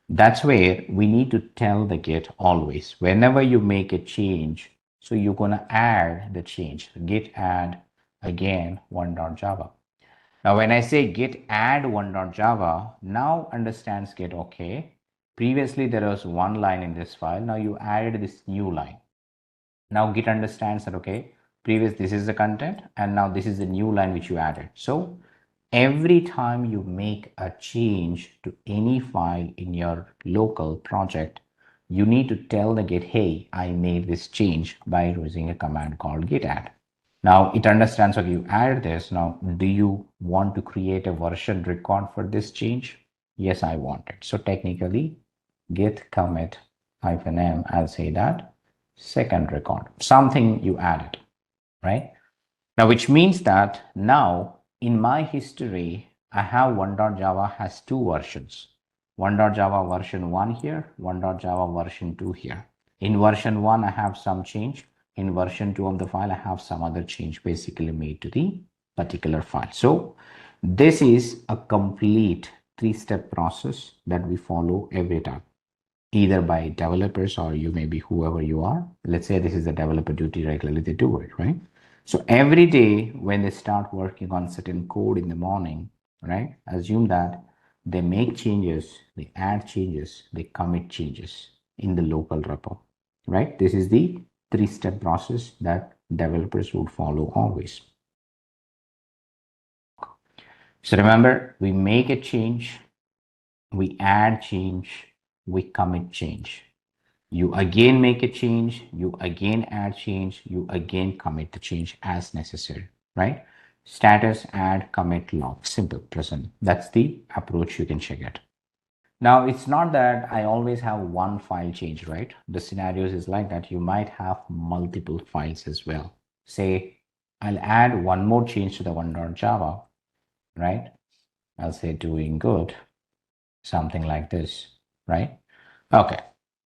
That's where we need to tell the Git always, whenever you make a change, so you're going to add the change, git add again one.java. Now, when I say git add one.java, now understands Git, okay, previously there was one line in this file. Now you added this new line. Now Git understands that, okay, previous this is the content and now this is the new line which you added. So every time you make a change to any file in your local project, you need to tell the Git, hey, I made this change by using a command called git add. Now it understands, okay, you added this. Now, do you want to create a version record for this change? Yes, I want it. So technically, git commit -m, I'll say that second record, something you added, right? Now, which means that now in my history, I have one.java has two versions. One.java version 1 here, one.java version 2 here. In version 1, I have some change. In version 2 of the file, I have some other change basically made to the particular file. So this is a complete three-step process that we follow every time, either by developers or you may be whoever you are. Let's say this is the developer duty, regularly they do it, right? So every day when they start working on certain code in the morning, right, assume that they make changes, they add changes, they commit changes in the local repo, right? This is the three-step process that developers would follow always. So remember, we make a change, we add change, we commit change. You again make a change, you again add change, you again commit the change as necessary, right? Status, add, commit, log, simple, present. That's the approach you can check it. Now, it's not that I always have one file change, right? The scenarios is like that. You might have multiple files as well. Say, I'll add one more change to the one.java, right? I'll say doing good, something like this, right? Okay.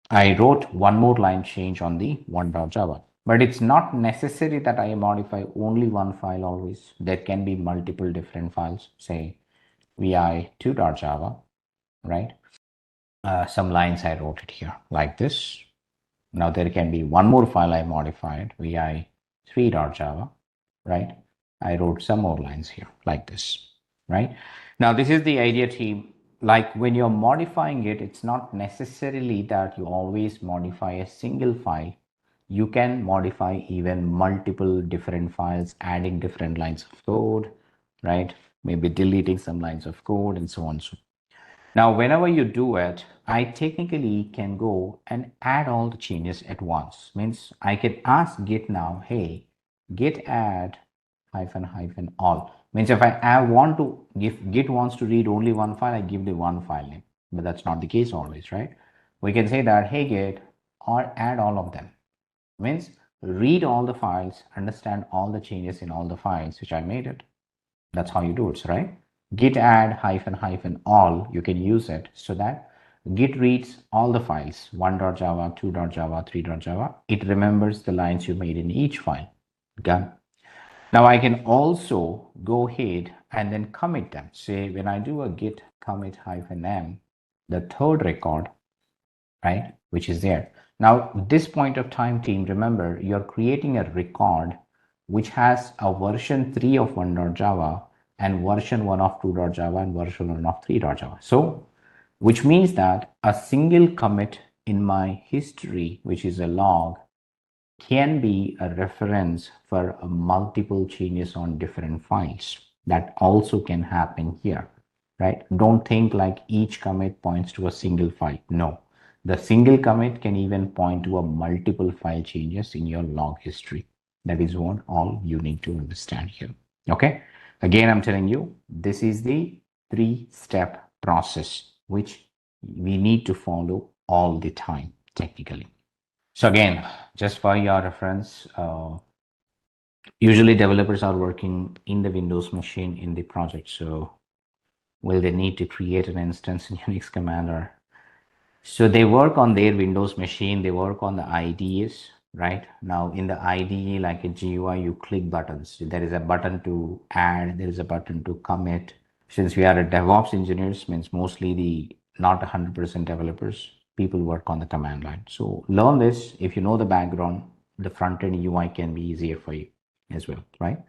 I wrote one more line change on the one.java, but it's not necessary that I modify only one file always. There can be multiple different files, say vi2.java, right? Some lines I wrote it here like this. Now there can be one more file I modified, vi3.java, right? I wrote some more lines here like this, right? Now this is the idea, team. Like when you're modifying it, it's not necessarily that you always modify a single file. You can modify even multiple different files, adding different lines of code, right? Maybe deleting some lines of code and so on. Now, whenever you do it, I technically can go and add all the changes at once. Means I can ask Git now, hey, git add -- all. Means if I want to, if Git wants to read only one file, I give the one file name. But that's not the case always, right? We can say that, hey, Git, or add all of them. Means read all the files, understand all the changes in all the files which I made it. That's how you do it, right? Git add -- all, you can use it so that Git reads all the files, 1.java, 2.java, 3.java. It remembers the lines you made in each file. Done. Now I can also go ahead and then commit them. Say when I do a git commit -m, the third record, right, which is there. Now this point of time, team, remember you're creating a record which has a version 3 of 1.java and version 1 of 2.java and version 1 of 3.java. So which means that a single commit in my history, which is a log, can be a reference for multiple changes on different files. That also can happen here, right? Don't think like each commit points to a single file. No, the single commit can even point to a multiple file changes in your log history. That is what all you need to understand here. Okay. Again, I'm telling you, this is the 3-step process which we need to follow all the time technically. So again, just for your reference, usually developers are working in the Windows machine in the project. So will they need to create an instance in Unix commander? So they work on their Windows machine, they work on the IDEs, right? Now in the IDE, like a GUI, you click buttons. There is a button to add, there is a button to commit. Since we are a DevOps engineers, means mostly the not 100% developers, people work on the command line. So learn this. If you know the background, the front-end UI can be easier for you as well, right?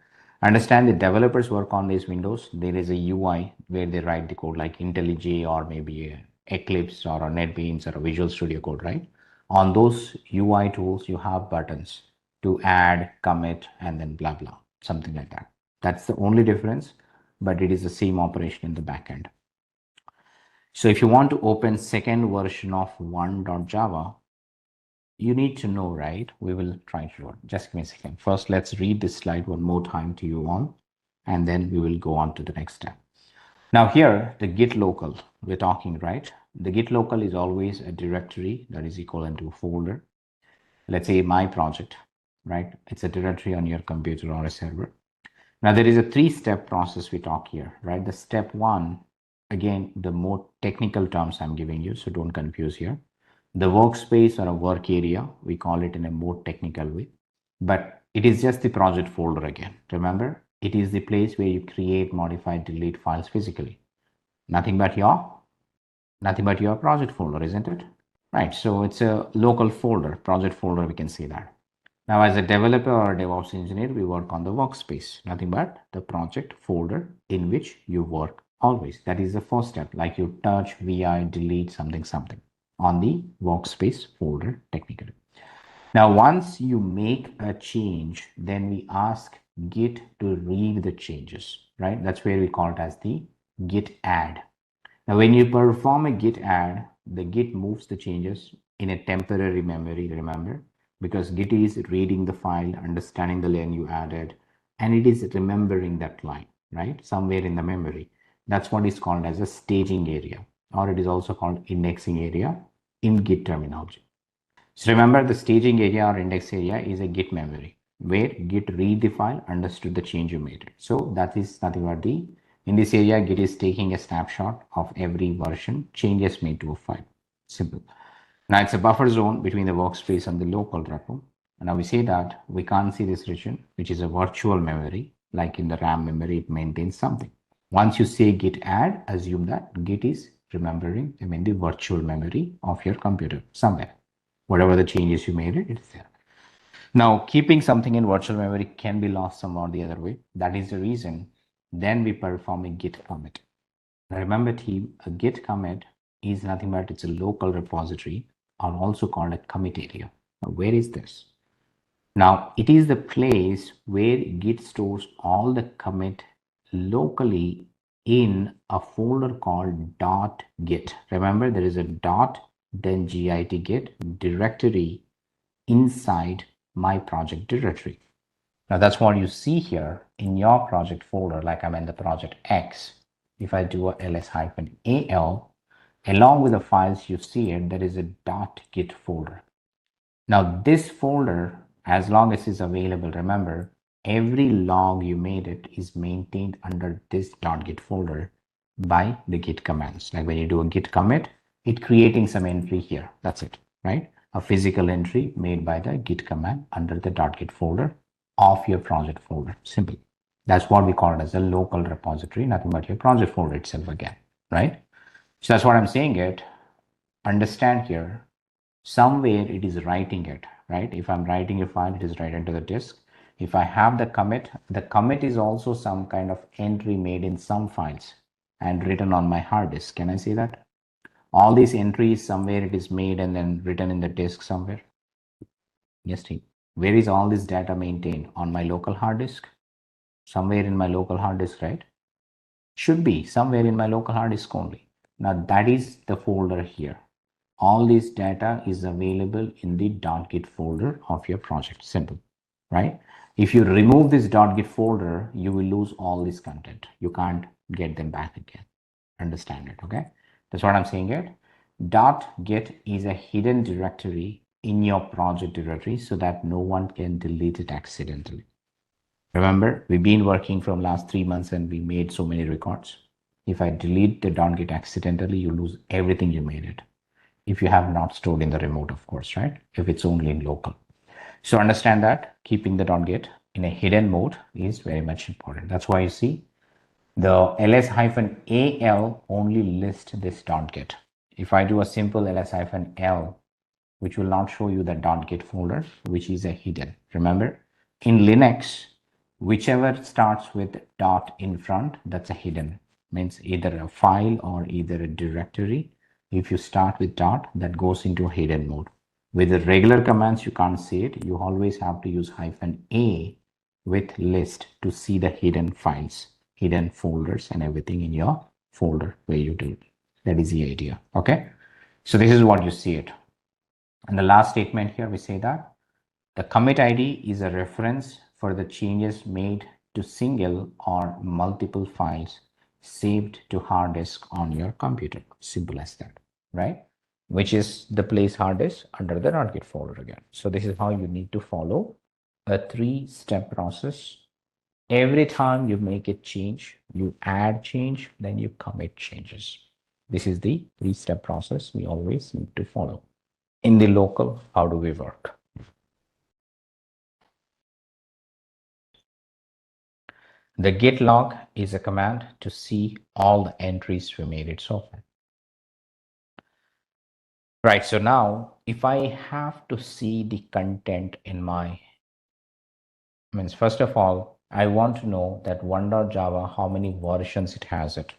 Understand the developers work on these windows. There is a UI where they write the code like IntelliJ or maybe a Eclipse or a NetBeans or a Visual Studio Code, right? On those UI tools, you have buttons to add, commit, and then blah, blah, something like that. That's the only difference, but it is the same operation in the backend. So if you want to open second version of 1.java, you need to know, right? We will try to do it. Just give me a second. First, let's read this slide one more time to you all, and then we will go on to the next step. Now here, the git local, we're talking, right? The git local is always a directory that is equivalent to a folder. Let's say my project, right? It's a directory on your computer or a server. Now there is a 3-step process we talk here, right? The step 1, again, the more technical terms I'm giving you, so don't confuse here. The workspace or a work area, we call it in a more technical way, but it is just the project folder again. Remember, it is the place where you create, modify, delete files physically. Nothing but your project folder, isn't it? Right, so it's a local folder, project folder, we can say that. Now, as a developer or a DevOps engineer, we work on the workspace, nothing but the project folder in which you work always. That is the first step, like you touch, VI, delete, something on the workspace folder technically. Now, once you make a change, then we ask Git to read the changes, right? That's where we call it as the Git add. Now, when you perform a Git add, the Git moves the changes in a temporary memory, remember? Because Git is reading the file, understanding the line you added, and it is remembering that line, right? Somewhere in the memory. That's what is called as a staging area, or it is also called indexing area in Git terminology. So remember, the staging area or index area is a Git memory where Git read the file, understood the change you made. So that is nothing but in this area, Git is taking a snapshot of every version changes made to a file. Simple. Now it's a buffer zone between the workspace and the local repo. And now we say that we can't see this region, which is a virtual memory, like in the RAM memory, it maintains something. Once you say Git add, assume that Git is remembering, the virtual memory of your computer somewhere. Whatever the changes you made, it's there. Now, keeping something in virtual memory can be lost somehow the other way. That is the reason then we perform a Git commit. Now remember, team, a Git commit is nothing but it's a local repository, or also called a commit area. Now, where is this? Now, it is the place where Git stores all the commit locally in a folder called .git. Remember, there is a dot, then git git directory inside my project directory. Now that's what you see here in your project folder, like I'm in the project X. If I do a ls-al, along with the files you see it, there is a .git folder. Now this folder, as long as it's available, remember, every log you made it is maintained under this .git folder by the Git commands. Like when you do a Git commit, it's creating some entry here. That's it, right? A physical entry made by the Git command under the .git folder. of your project folder. Simple. That's what we call it as a local repository, nothing but your project folder itself again, right? So that's what I'm saying it. Understand here, somewhere it is writing it, right? If I'm writing a file, it is right into the disk. If I have the commit is also some kind of entry made in some files and written on my hard disk. Can I say that? All these entries, somewhere it is made and then written in the disk somewhere. Yes, team. Where is all this data maintained? On my local hard disk? Somewhere in my local hard disk, right? Should be somewhere in my local hard disk only. Now that is the folder here. All this data is available in the .git folder of your project. Simple, right? If you remove this .git folder, you will lose all this content. You can't get them back again. Understand it, okay? That's what I'm saying here. .git is a hidden directory in your project directory so that no one can delete it accidentally. Remember, we've been working from last 3 months and we made so many records. If I delete the .git accidentally, you lose everything you made it. If you have not stored in the remote, of course, right? If it's only in local. So understand that keeping the .git in a hidden mode is very much important. That's why you see the ls-al only list this .git. If I do a simple ls-l, which will not show you the .git folder, which is a hidden. Remember, in Linux, whichever starts with dot in front, that's a hidden. Means either a file or either a directory. If you start with dot, that goes into hidden mode. With the regular commands, you can't see it. You always have to use -a with list to see the hidden files, hidden folders and everything in your folder where you do it. That is the idea. Okay. So this is what you see it. And the last statement here, we say that the commit ID is a reference for the changes made to single or multiple files saved to hard disk on your computer. Simple as that, right? Which is the place hard disk under the .git folder again. So this is how you need to follow a 3-step process. Every time you make a change, you add change, then you commit changes. This is the 3-step process we always need to follow. In the local, how do we work? The git log is a command to see all the entries we made it so far. Right, so now if I have to see the content in my, means first of all, I want to know that 1.java, how many versions it has it,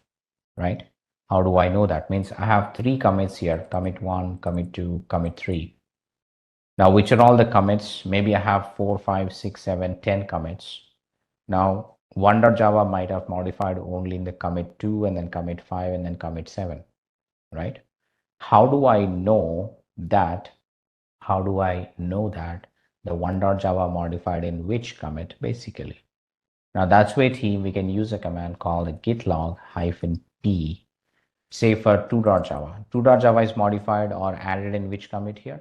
right? How do I know that? Means I have 3 commits here, commit 1, commit 2, commit 3. Now, which are all the commits? Maybe I have 4, 5, 6, 7, 10 commits. Now, 1.java might have modified only in the commit 2 and then commit 5 and then commit 7, right? How do I know that? How do I know that the 1.java modified in which commit basically? Now that's where team, we can use a command called git log -p, say for 2.java. 2.java is modified or added in which commit here?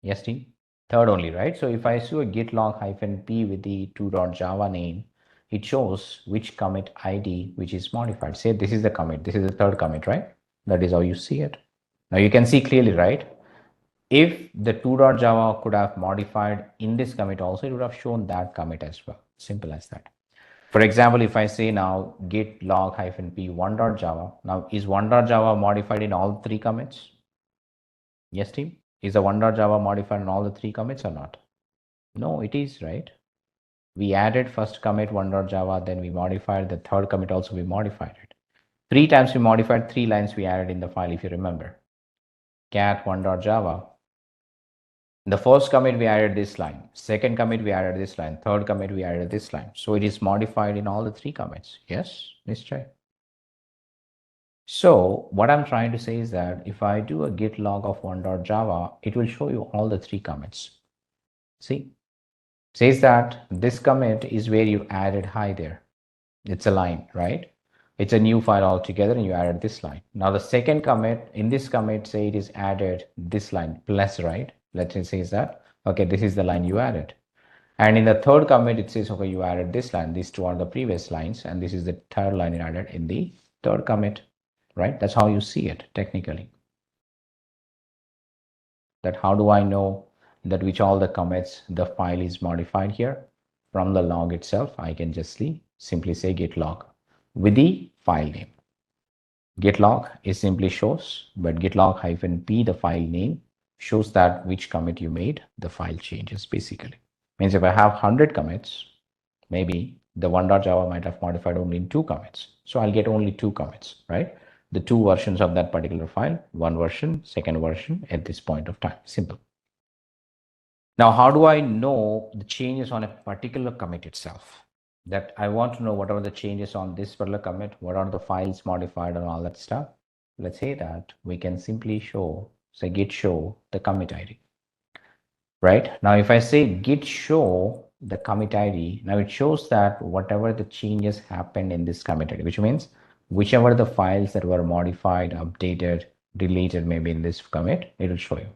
Yes, team? Third only, right? So if I do a git log -p with the 2.java name, it shows which commit ID which is modified. Say this is the commit, this is the third commit, right? That is how you see it. Now you can see clearly, right? If the 2.java could have modified in this commit also, it would have shown that commit as well. Simple as that. For example, if I say now git log -p 1.java, now is 1.java modified in all 3 commits? Yes, team? Is the 1.java modified in all the 3 commits or not? No, it is, right? We added first commit 1.java, then we modified the third commit also, we modified it. 3 times we modified 3 lines we added in the file, if you remember. Cat 1.java. The first commit we added this line, second commit we added this line, third commit we added this line. So it is modified in all the 3 commits. Yes, let's try. So what I'm trying to say is that if I do a git log of 1.java, it will show you all the 3 commits. See, says that this commit is where you added hi there. It's a line, right? It's a new file altogether and you added this line. Now the second commit, in this commit, say it is added this line plus, right? Let's say is that, okay, this is the line you added. And in the third commit, it says, okay, you added this line. These 2 are the previous lines. And this is the third line you added in the third commit, right? That's how you see it technically. That how do I know that which all the commits the file is modified here? from the log itself, I can just simply say git log with the file name. Git log is simply shows, but git log -p, the file name, shows that which commit you made, the file changes basically. Means if I have 100 commits, maybe the 1.java might have modified only in 2 commits. So I'll get only 2 commits, right? The 2 versions of that particular file, one version, second version at this point of time. Simple. Now, how do I know the changes on a particular commit itself? That I want to know what are the changes on this particular commit, what are the files modified and all that stuff. Let's say that we can simply show, say git show the commit ID. Right now, if I say git show the commit ID, now it shows that whatever the changes happened in this commit ID, which means whichever the files that were modified, updated, deleted, maybe in this commit, it will show you.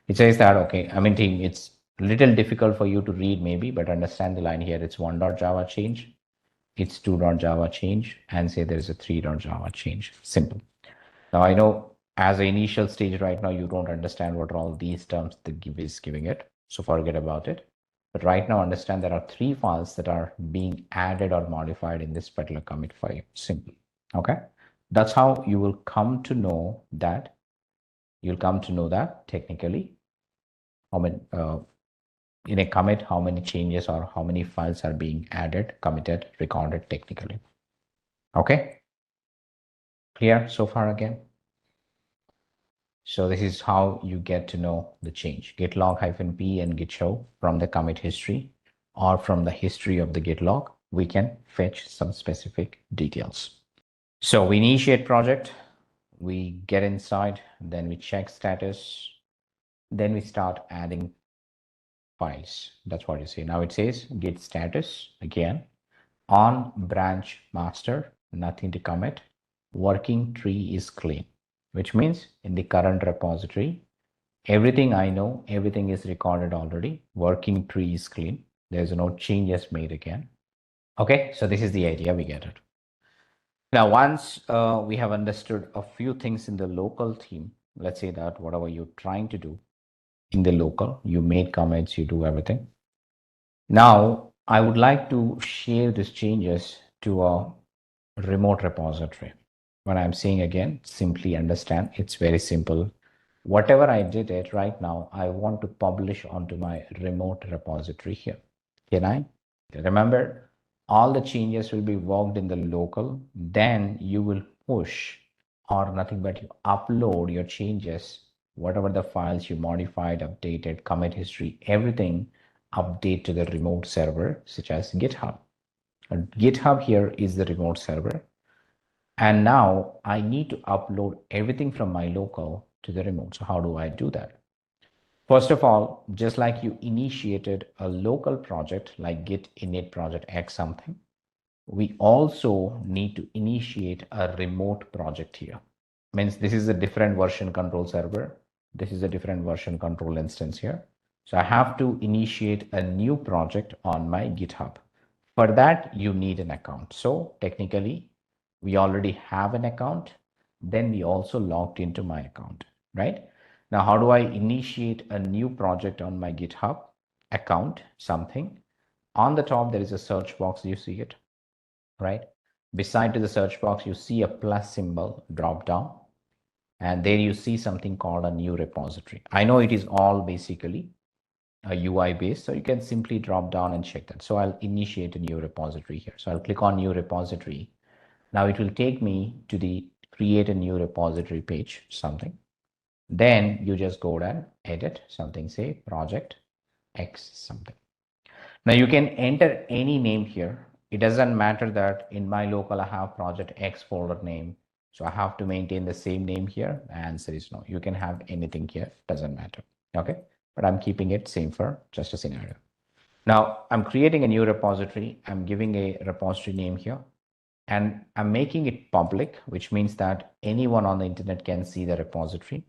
It says that, okay, I mean, team, it's a little difficult for you to read maybe, but understand the line here. It's 1.java change, it's 2.java change, and say there is a 3.java change. Simple. Now I know as an initial stage right now, you don't understand what are all these terms the give is giving it. So forget about it. But right now, understand there are 3 files that are being added or modified in this particular commit file. Simple. Okay. That's how you will come to know that. You'll come to know that technically, how many, in a commit, how many changes or how many files are being added, committed, recorded technically. Okay. Clear so far again? So this is how you get to know the change. Git log -p and git show from the commit history or from the history of the git log, we can fetch some specific details. So we initiate project, we get inside, then we check status, then we start adding files. That's what you see. Now it says git status again, on branch master, nothing to commit, working tree is clean, which means in the current repository, everything I know, everything is recorded already. Working tree is clean. There's no changes made again. Okay, so this is the idea, we get it. Now, once we have understood a few things in the local team, let's say that whatever you're trying to do in the local, you made comments, you do everything. Now, I would like to share these changes to a remote repository. When I'm saying again, simply understand, it's very simple. Whatever I did it right now, I want to publish onto my remote repository here. Can I? Remember, all the changes will be worked in the local. Then you will push or nothing but you upload your changes, whatever the files you modified, updated, commit history, everything update to the remote server, such as GitHub. And GitHub here is the remote server. And now I need to upload everything from my local to the remote. So how do I do that? First of all, just like you initiated a local project like Git init project X something, we also need to initiate a remote project here. Means this is a different version control server. This is a different version control instance here. So I have to initiate a new project on my GitHub. For that, you need an account. So technically, we already have an account. Then we also logged into my account, right? Now, how do I initiate a new project on my GitHub account? Something on the top, there is a search box. You see it, right? Beside to the search box, you see a plus symbol drop down. And there you see something called a new repository. I know it is all basically a UI based, so you can simply drop down and check that. So I'll initiate a new repository here. So I'll click on new repository. Now it will take me to the create a new repository page, something. Then you just go and edit something, say project X something. Now you can enter any name here. It doesn't matter that in my local I have project X folder name. So I have to maintain the same name here. The answer is no. You can have anything here. Doesn't matter. Okay. But I'm keeping it same for just a scenario. Now I'm creating a new repository. I'm giving a repository name here. And I'm making it public, which means that anyone on the internet can see the repository.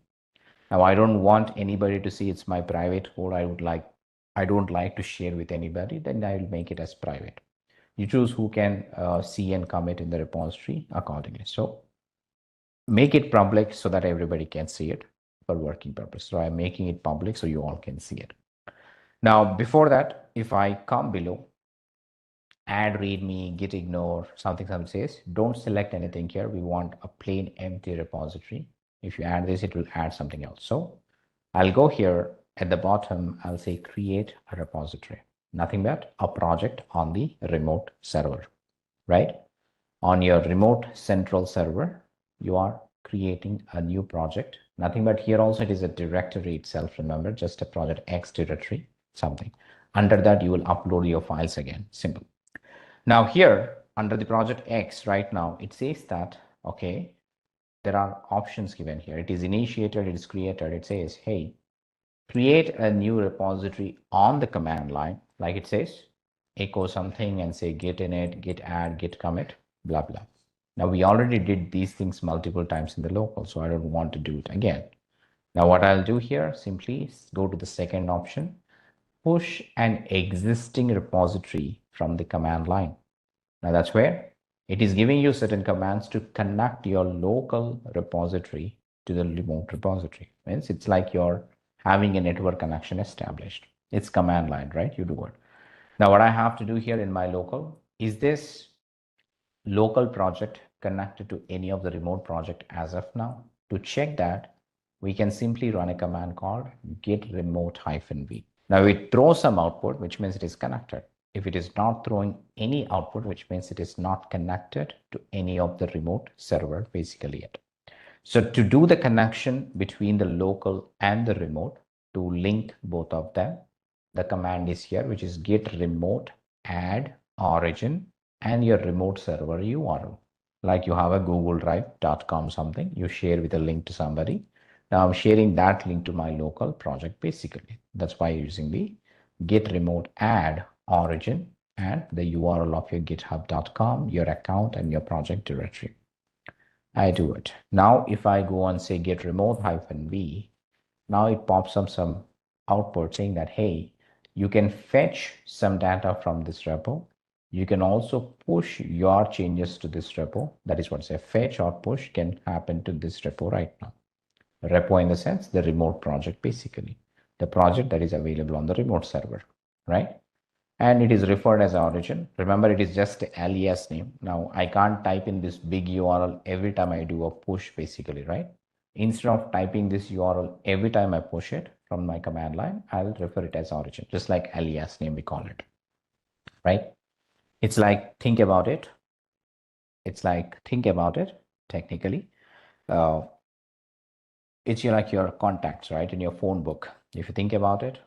Now, I don't want anybody to see it's my private code. I don't like to share with anybody. Then I will make it as private. You choose who can see and commit in the repository accordingly. So make it public so that everybody can see it for working purpose. So I'm making it public so you all can see it. Now, before that, if I come below, add readme, git ignore, something says, don't select anything here. We want a plain empty repository. If you add this, it will add something else. So I'll go here at the bottom. I'll say create a repository, nothing but a project on the remote server, right? On your remote central server, you are creating a new project, nothing but here also it is a directory itself. Remember, just a project X directory, something. Under that, you will upload your files again. Simple. Now here under the project X right now, it says that, okay, there are options given here. It is initiated, it is created. It says, hey, create a new repository on the command line. Like it says, echo something and say git init, git add, git commit, blah, blah. Now we already did these things multiple times in the local, so I don't want to do it again. Now what I'll do here, simply go to the second option, push an existing repository from the command line. Now that's where it is giving you certain commands to connect your local repository to the remote repository. Means it's like you're having a network connection established. It's command line, right? You do it. Now what I have to do here in my local, is this local project connected to any of the remote project as of now? To check that, we can simply run a command called git remote -v. Now it throws some output, which means it is connected. If it is not throwing any output, which means it is not connected to any of the remote server basically yet. So to do the connection between the local and the remote, to link both of them, the command is here, which is git remote add origin and your remote server URL. Like you have a Google Drive.com something, you share with a link to somebody. Now I'm sharing that link to my local project basically. That's why you're using the git remote add origin and the URL of your github.com, your account and your project directory. I do it. Now if I go and say git remote -v, now it pops up some output saying that, hey, you can fetch some data from this repo. You can also push your changes to this repo. That is what say fetch or push can happen to this repo right now. Repo in the sense, the remote project basically, the project that is available on the remote server, right? And it is referred as origin. Remember, it is just a alias name. Now I can't type in this big URL every time I do a push basically, right? Instead of typing this URL every time I push it from my command line, I'll refer it as origin, just like alias name we call it, right? It's like, think about it. It's like, think about it technically. It's like your contacts, right? In your phone book. If you think about it,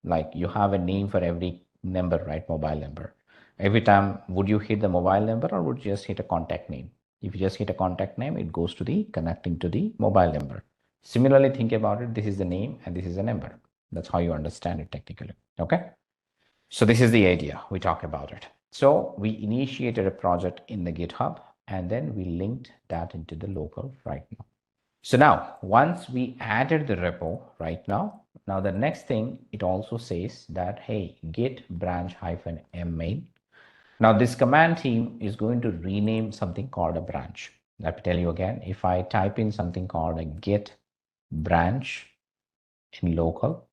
like you have a name for every number, right? Mobile number. Every time, would you hit the mobile number or would you just hit a contact name? If you just hit a contact name, it goes to the connecting to the mobile number. Similarly, think about it. This is the name and this is a number. That's how you understand it technically. Okay. So this is the idea. We talk about it. So we initiated a project in the GitHub and then we linked that into the local right now. So now once we added the repo right now the next thing, it also says that, hey, git branch -m main. Now this command team is going to rename something called a branch. Let me tell you again, if I type in something called a git branch in local,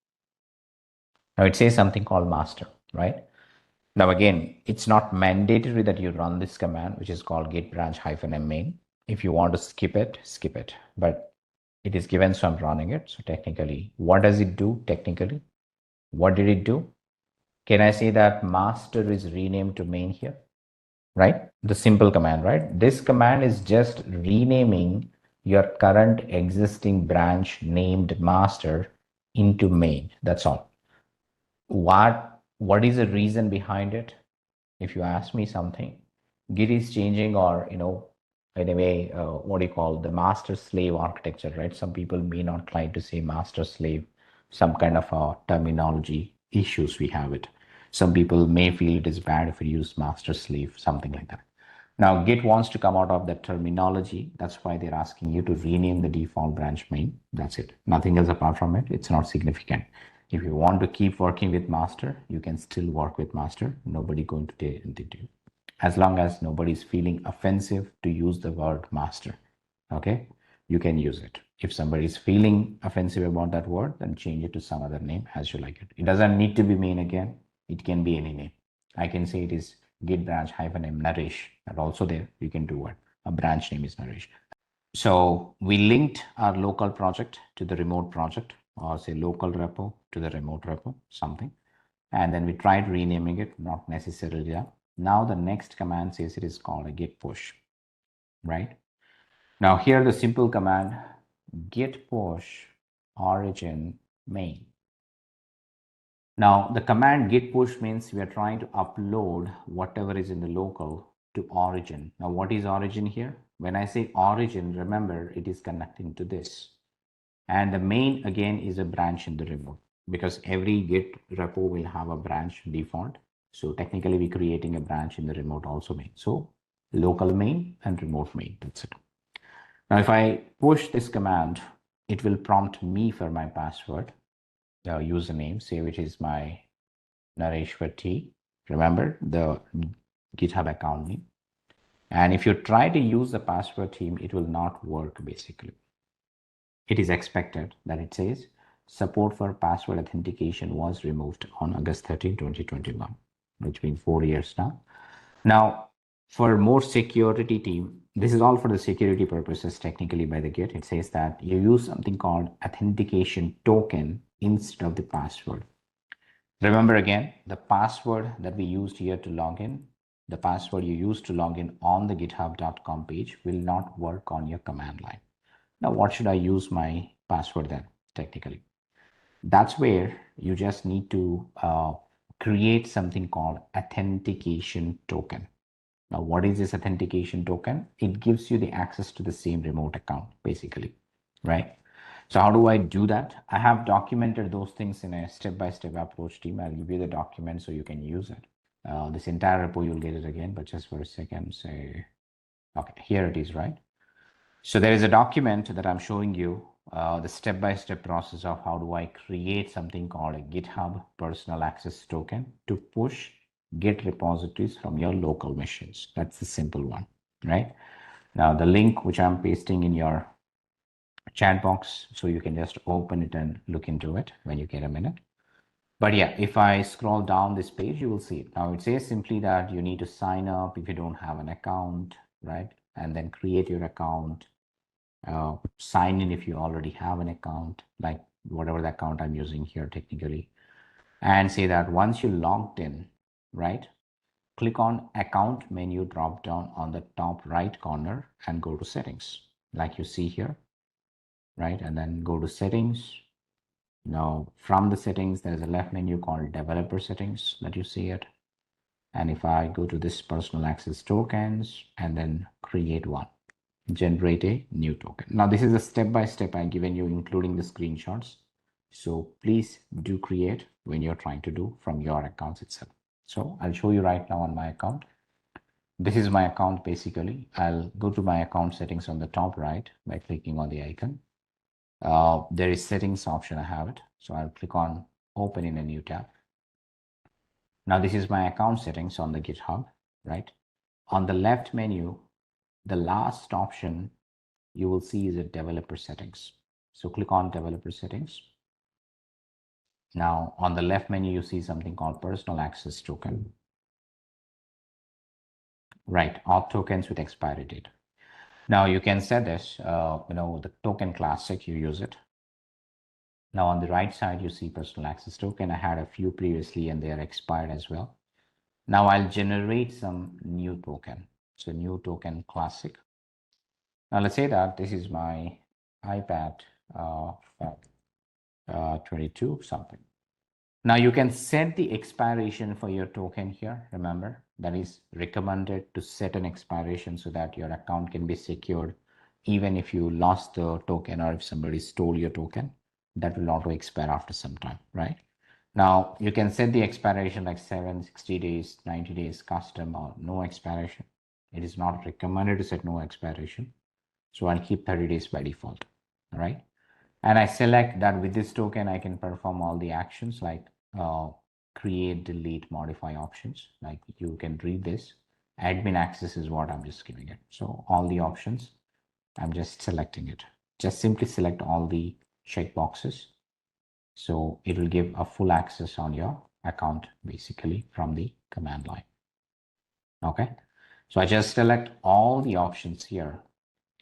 now it says something called master, right? Now again, it's not mandatory that you run this command, which is called git branch -m main. If you want to skip it, skip it. But it is given, so I'm running it. So technically, what does it do technically? What did it do? Can I say that master is renamed to main here? Right? The simple command, right? This command is just renaming your current existing branch named master into main. That's all. What is the reason behind it? If you ask me something, Git is changing, or in a way, what do you call the master slave architecture, right? Some people may not like to say master slave, some kind of a terminology issues we have it. Some people may feel it is bad if we use master slave, something like that. Now Git wants to come out of that terminology. That's why they're asking you to rename the default branch main. That's it. Nothing else apart from it. It's not significant. If you want to keep working with master, you can still work with master. Nobody going to do anything, as long as nobody's feeling offensive to use the word master. Okay, you can use it. If somebody's feeling offensive about that word, then change it to some other name as you like it. It doesn't need to be main again. It can be any name. I can say it is git branch -m Naresh are also there. You can do it. A branch name is Naresh. So we linked our local project to the remote project, or say local repo to the remote repo, something. And then we tried renaming it, not necessarily that. Now the next command says it is called a git push, right? Now here the simple command git push origin main. Now the command git push means we are trying to upload whatever is in the local to origin. Now what is origin here? When I say origin, remember it is connecting to this. And the main again is a branch in the remote, because every git repo will have a branch default. So technically we're creating a branch in the remote also main. So local main and remote main, that's it. Now if I push this command, it will prompt me for my password, username, say which is my Nareshwar T. Remember the GitHub account name. And if you try to use the password team, it will not work basically. It is expected that it says support for password authentication was removed on August 13, 2021, which means 4 years now. Now, for more security team, this is all for the security purposes technically by the Git. It says that you use something called authentication token instead of the password. Remember again, the password that we used here to log in, the password you used to log in on the github.com page will not work on your command line. Now, what should I use my password then, technically? That's where you just need to create something called authentication token. Now, what is this authentication token? It gives you the access to the same remote account, basically, right? So how do I do that? I have documented those things in a step-by-step approach team. I'll give you the document so you can use it. This entire repo, you'll get it again, but just for a second, say, okay, here it is, right? So there is a document that I'm showing you the step-by-step process of how do I create something called a GitHub personal access token to push Git repositories from your local machines. That's the simple one, right? Now the link which I'm pasting in your chat box, so you can just open it and look into it when you get a minute. But yeah, if I scroll down this page, you will see it. Now it says simply that you need to sign up if you don't have an account, right? And then create your account. Sign in if you already have an account, like whatever the account I'm using here technically, and say that once you logged in, right, click on account menu drop down on the top right corner and go to settings like you see here, right, and then go to settings. Now from the settings there's a left menu called developer settings that you see it, and if I go to this personal access tokens and then create one, generate a new token. Now this is a step-by-step I've given you, including the screenshots. So please do create when you're trying to do from your accounts itself. So I'll show you right now on my account. This is my account basically. I'll go to my account settings on the top right by clicking on the icon. There is settings option, I have it. So I'll click on open in a new tab. Now this is my account settings on the GitHub, right? On the left menu, the last option you will see is a developer settings. So click on developer settings. Now on the left menu, you see something called personal access token. Right, auth tokens with expiry date. Now you can set this, the token classic, you use it. Now on the right side, you see personal access token. I had a few previously and they are expired as well. Now I'll generate some new token. So new token classic. Now let's say that this is my iPad 22 something. Now you can set the expiration for your token here. Remember, that is recommended to set an expiration so that your account can be secured. Even if you lost the token or if somebody stole your token, that will auto expire after some time, right? Now you can set the expiration like 7, 60 days, 90 days, custom or no expiration. It is not recommended to set no expiration. So I'll keep 30 days by default, all right? And I select that with this token, I can perform all the actions like create, delete, modify options. Like you can read this. Admin access is what I'm just giving it. So all the options, I'm just selecting it. Just simply select all the checkboxes. So it will give a full access on your account basically from the command line. Okay. So I just select all the options here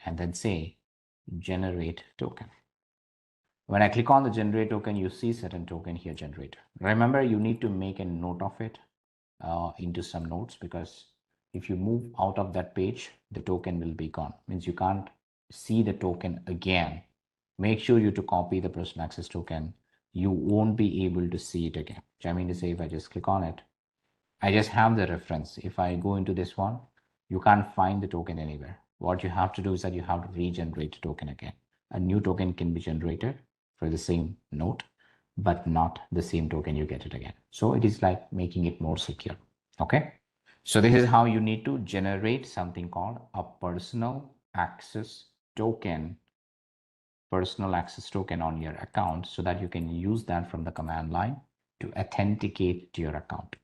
and then say generate token. When I click on the generate token, you see certain token here generated. Remember, you need to make a note of it into some notes, because if you move out of that page, the token will be gone. Means you can't see the token again. Make sure you to copy the personal access token. You won't be able to see it again. Which I mean to say, if I just click on it, I just have the reference. If I go into this one, you can't find the token anywhere. What you have to do is that you have to regenerate the token again. A new token can be generated for the same node, but not the same token you get it again. So it is like making it more secure. Okay. So this is how you need to generate something called a personal access token on your account, so that you can use that from the command line to authenticate to your account.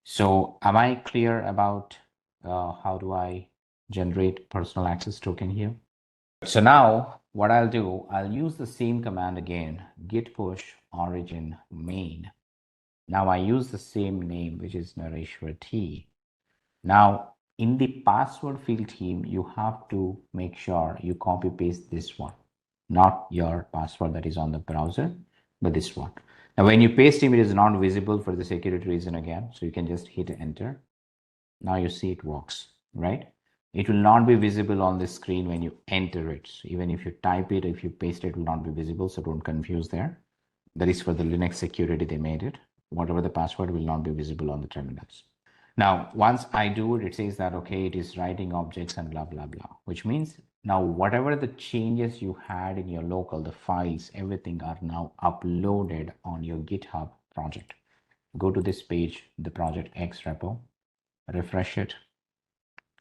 So am I clear about how do I generate personal access token here? So now what I'll do, I'll use the same command again, git push origin main. Now I use the same name, which is Nareshwar T. Now in the password field team, you have to make sure you copy paste this one, not your password that is on the browser, but this one. Now when you paste him, it is not visible for the security reason again. So you can just hit enter. Now you see it works, right? It will not be visible on the screen when you enter it. So even if you type it, if you paste it, will not be visible. So don't confuse there. That is for the Linux security, they made it. Whatever the password will not be visible on the terminals. Now, once I do it, it says that, okay, it is writing objects and blah, blah, blah, which means now whatever the changes you had in your local, the files, everything are now uploaded on your GitHub project. Go to this page, the project X repo, refresh it.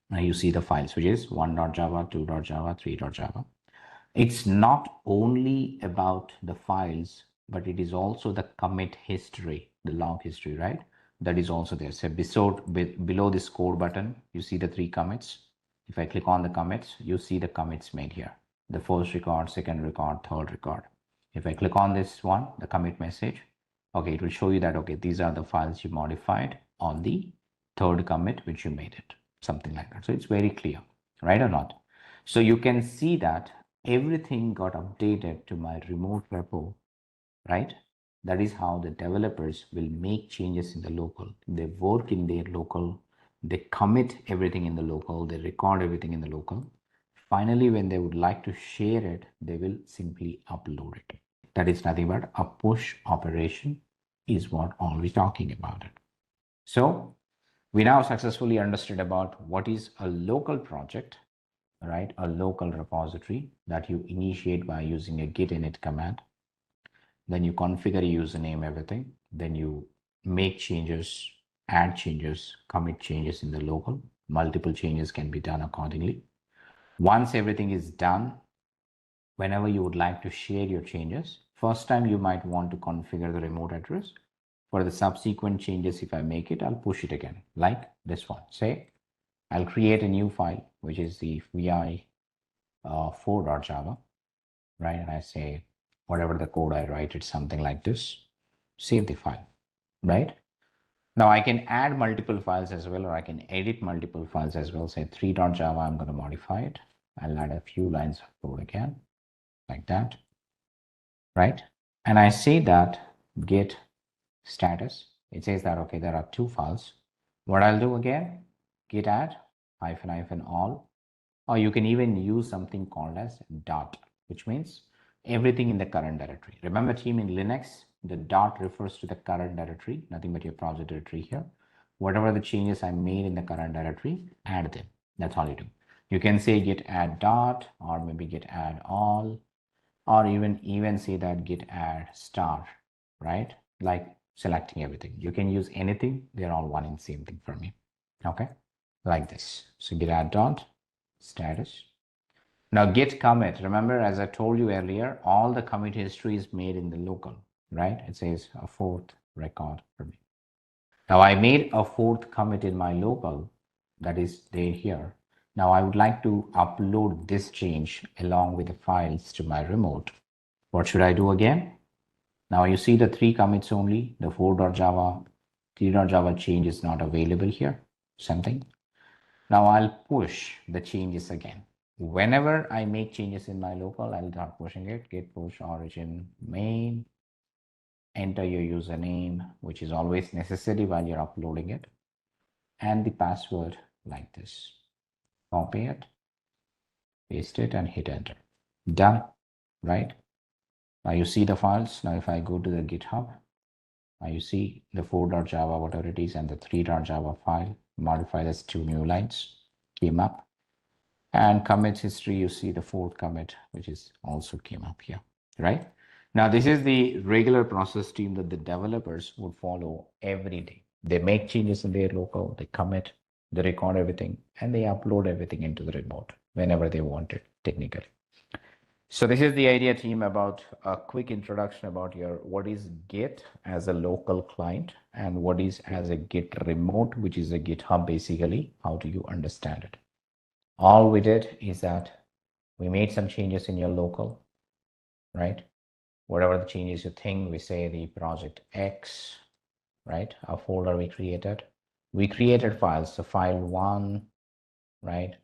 Now you see the files, which is 1.java, 2.java, 3.java. It's not only about the files, but it is also the commit history, the log history, right? That is also there. So below this code button, you see the 3 commits. If I click on the commits, you see the commits made here. The first record, second record, third record. If I click on this one, the commit message, okay, it will show you that, okay, these are the files you modified on the third commit, which you made it, something like that. So it's very clear, right or not? So you can see that everything got updated to my remote repo, right? That is how the developers will make changes in the local. They work in their local, they commit everything in the local, they record everything in the local. Finally, when they would like to share it, they will simply upload it. That is nothing but a push operation is what all we're talking about it. So we now successfully understood about what is a local project, right? A local repository that you initiate by using a git init command. Then you configure a username, everything. Then you make changes, add changes, commit changes in the local. Multiple changes can be done accordingly. Once everything is done, whenever you would like to share your changes, first time you might want to configure the remote address. For the subsequent changes, if I make it, I'll push it again, like this one. Say, I'll create a new file, which is the vi4.java, right? And I say, whatever the code I write, it's something like this. Save the file, right? Now I can add multiple files as well, or I can edit multiple files as well. Say 3.java, I'm going to modify it. I'll add a few lines of code again, like that, right? And I say that git status. It says that, okay, there are 2 files. What I'll do again, git add -- all, or you can even use something called as dot, which means everything in the current directory. Remember, team, in Linux, the dot refers to the current directory, nothing but your project directory here. Whatever the changes I made in the current directory, add them. That's all you do. You can say git add dot, or maybe git add all, or even say that git add star, right? Like selecting everything. You can use anything. They're all one and same thing for me. Okay, like this. So git add dot status. Now git commit. Remember, as I told you earlier, all the commit history is made in the local, right? It says a 4th record for me. Now I made a 4th commit in my local, that is there here. Now I would like to upload this change along with the files to my remote. What should I do again? Now you see the 3 commits only, the 4.java, 3.java change is not available here. something. Now I'll push the changes again. Whenever I make changes in my local, I'll start pushing it. Git push origin main, enter your username, which is always necessary while you're uploading it, and the password like this. Copy it, paste it, and hit enter. Done, right? Now you see the files. Now if I go to the GitHub, now you see the 4.java, whatever it is, and the 3.java file, modified as 2 new lines, came up. And commit history, you see the 4th commit, which is also came up here, right? Now, this is the regular process team that the developers would follow every day. They make changes in their local, they commit, they record everything, and they upload everything into the remote whenever they want it technically. So this is the idea team about a quick introduction about your what is Git as a local client and what is as a Git remote, which is a GitHub basically. How do you understand it? All we did is that we made some changes in your local, right? Whatever the changes you think, we say the project X, right? A folder we created. We created files, so file 1, right?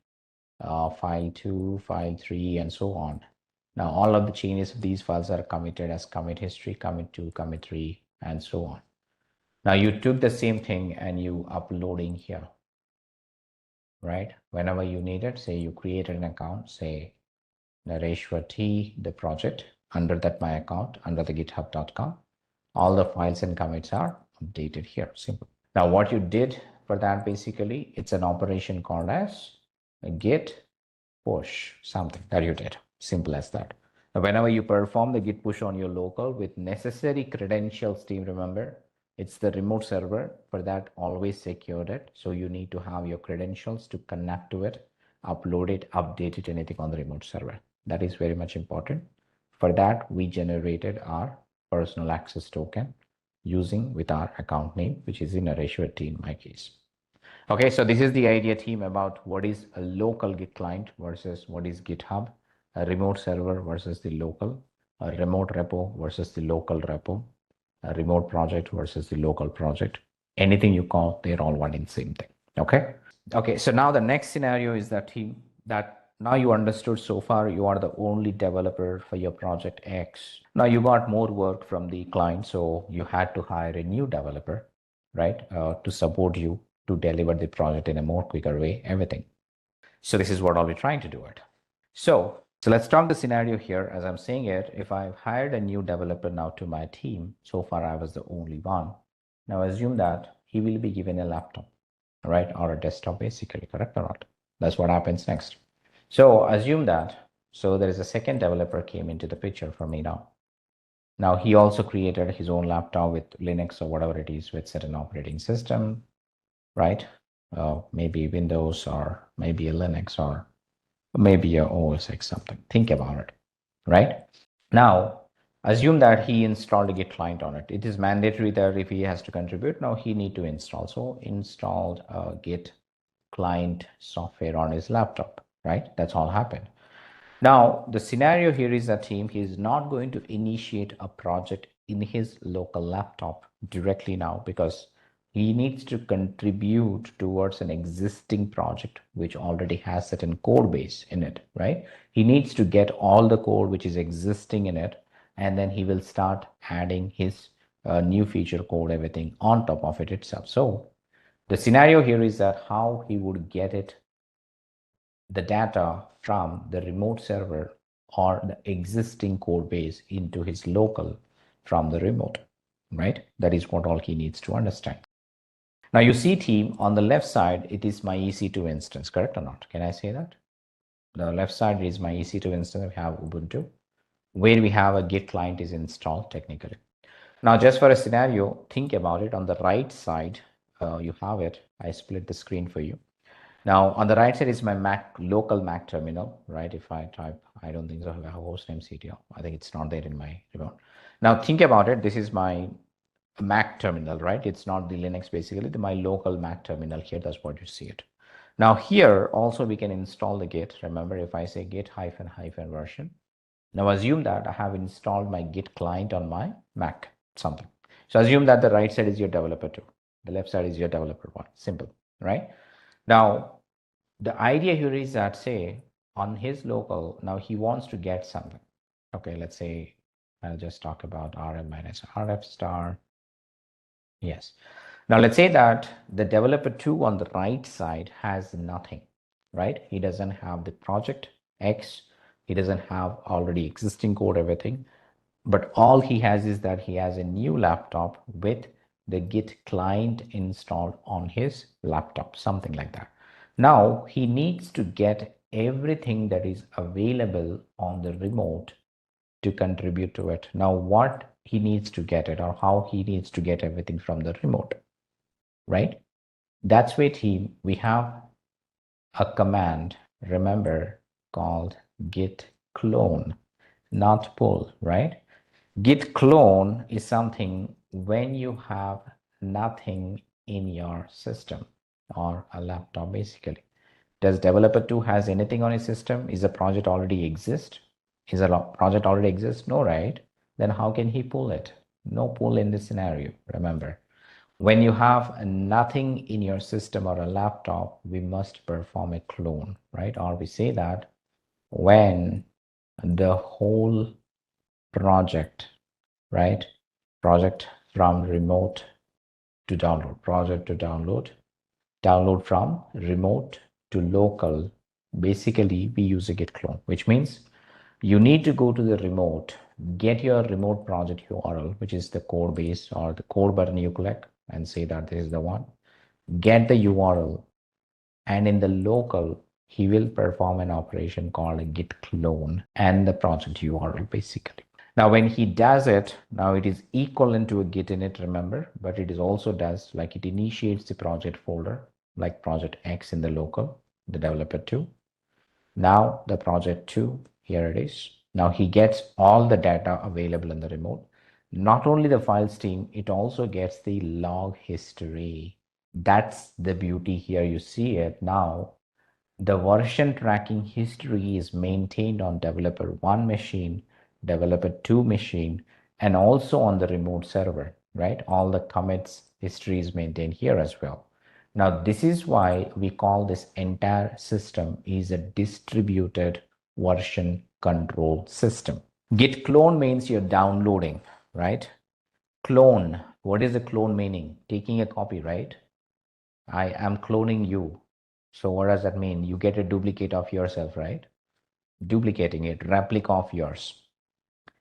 File 2, file 3, and so on. Now, all of the changes of these files are committed as commit history, commit 2, commit 3, and so on. Now, you took the same thing and you uploading here, right? Whenever you need it, say you created an account, say Nareshwar T, the project, under that my account, under the github.com. All the files and commits are updated here, simple. Now, what you did for that, basically, it's an operation called as a git push, something that you did, simple as that. Now, whenever you perform the git push on your local with necessary credentials, team, remember, it's the remote server. For that, always secured it. So you need to have your credentials to connect to it, upload it, update it, anything on the remote server. That is very much important. For that, we generated our personal access token using with our account name, which is in a ratio T in my case. Okay, so this is the idea team about what is a local Git client versus what is GitHub, a remote server versus the local, a remote repo versus the local repo, a remote project versus the local project. Anything you call, they're all one and same thing. Okay. Okay. So now the next scenario is that team that now you understood so far you are the only developer for your project X. Now you got more work from the client, so you had to hire a new developer, right, to support you to deliver the project in a more quicker way, everything. So this is what I'll be trying to do it. So let's talk the scenario here. As I'm saying it, if I've hired a new developer now to my team, so far I was the only one. Now assume that he will be given a laptop, right? Or a desktop basically, correct or not? That's what happens next. So assume that, so there is a second developer came into the picture for me now. Now he also created his own laptop with Linux or whatever it is with certain operating system, right? Maybe Windows or maybe a Linux or maybe a OS X something. Think about it, right? Now, assume that he installed a Git client on it. It is mandatory that if he has to contribute, now he need to install. So installed a Git client software on his laptop, right? That's all happened. Now, the scenario here is that team, he is not going to initiate a project in his local laptop directly now because he needs to contribute towards an existing project which already has certain code base in it, right? He needs to get all the code which is existing in it, and then he will start adding his new feature code, everything on top of it itself. So the scenario here is that how he would get it, the data from the remote server or the existing code base into his local from the remote, right? That is what all he needs to understand. Now you see team on the left side, it is my EC2 instance, correct or not? Can I say that? The left side is my EC2 instance. We have Ubuntu where we have a Git client is installed technically. Now just for a scenario, think about it. On the right side, you have it. I split the screen for you. Now on the right side is my Mac, local Mac terminal, right? If I type, I don't think so, I have a host name CTO. I think it's not there in my remote. Now think about it. This is my Mac terminal, right? It's not the Linux, basically my local Mac terminal here. That's what you see it. Now here also we can install the Git. Remember, if I say git -- version, now assume that I have installed my Git client on my Mac, something. So assume that the right side is your developer two, the left side is your developer one, simple. right? Now, the idea here is that, say, on his local, now he wants to get something. Okay, let's say I'll just talk about rm minus rf star. Yes. Now let's say that the developer 2 on the right side has nothing, right? He doesn't have the project X. He doesn't have already existing code, everything. But all he has is that he has a new laptop with the Git client installed on his laptop, something like that. Now he needs to get everything that is available on the remote to contribute to it. Now what he needs to get it, or how he needs to get everything from the remote, right? That's where we have a command, remember, called git clone, not pull, right? Git clone is something when you have nothing in your system or a laptop, basically. Does developer 2 has anything on his system? Is the project already exist? Is a project already exist? No, right? Then how can he pull it? No pull in this scenario, remember. When you have nothing in your system or a laptop, we must perform a clone, right? Or we say that when the whole project, right? Project from remote to download, project to download, download from remote to local. Basically, we use a git clone, which means you need to go to the remote, get your remote project URL, which is the code base or the code button you click and say that this is the one. Get the URL, and in the local, he will perform an operation called a git clone and the project URL, basically. Now, when he does it, now it is equivalent to a git init, remember, but it is also does like it initiates the project folder, like project X in the local, the developer 2. Now the project 2, here it is. Now he gets all the data available in the remote. Not only the file stream, it also gets the log history. That's the beauty here. You see it now. The version tracking history is maintained on developer 1 machine, developer 2 machine, and also on the remote server, right? All the commits history is maintained here as well. Now, this is why we call this entire system is a distributed version control system. Git clone means you're downloading, right? Clone, what is the clone meaning? Taking a copy, right? I am cloning you. So what does that mean? You get a duplicate of yourself, right? Duplicating it, replica of yours.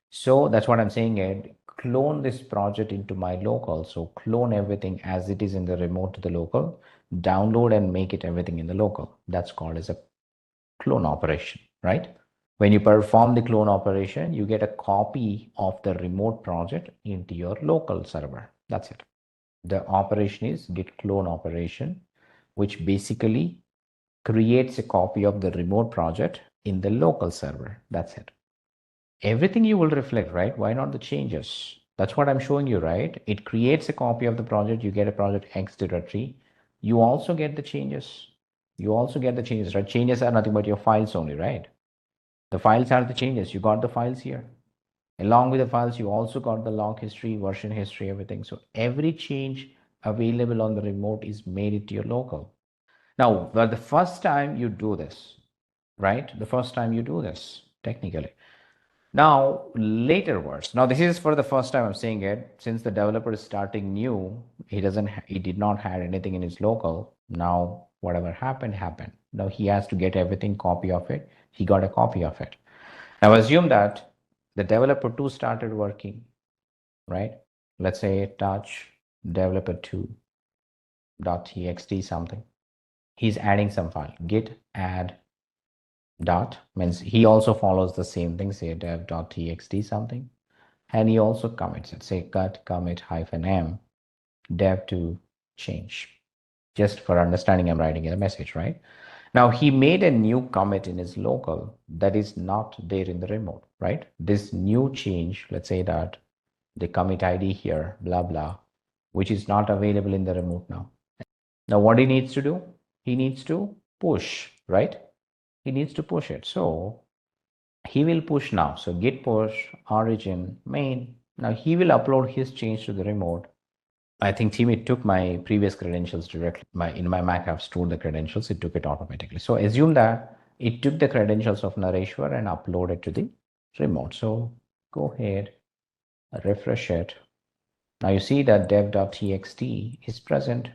So that's what I'm saying. It clone this project into my local. So clone everything as it is in the remote to the local, download and make it everything in the local. That's called as a clone operation, right? When you perform the clone operation, you get a copy of the remote project into your local server. That's it. The operation is git clone operation, which basically creates a copy of the remote project in the local server. That's it. Everything you will reflect, right? Why not the changes? That's what I'm showing you, right? It creates a copy of the project. You get a project X directory. You also get the changes. You also get the changes, right? Changes are nothing but your files only, right? The files are the changes. You got the files here. Along with the files, you also got the log history, version history, everything. So every change available on the remote is made it to your local. Now, the first time you do this, right? The first time you do this, technically. Now, later words. Now, this is for the first time I'm saying it. Since the developer is starting new, he did not have anything in his local. Now, whatever happened, happened. Now he has to get everything, copy of it. He got a copy of it. Now, assume that the developer 2 started working, right? Let's say touch developer 2.txt something. He's adding some file, git add dot means he also follows the same thing, say dev.txt something, and he also commits it, say cut commit -m dev to change. Just for understanding, I'm writing in a message, right? Now he made a new commit in his local that is not there in the remote, right? This new change, let's say that the commit ID here, blah, blah, which is not available in the remote now. Now what he needs to do? He needs to push, right? He needs to push it. So he will push now. So git push origin main. Now he will upload his change to the remote. I think team, it took my previous credentials directly. In my Mac, I've stored the credentials. It took it automatically. So assume that it took the credentials of Nareshwar and uploaded to the remote. So go ahead, refresh it. Now you see that dev.txt is present.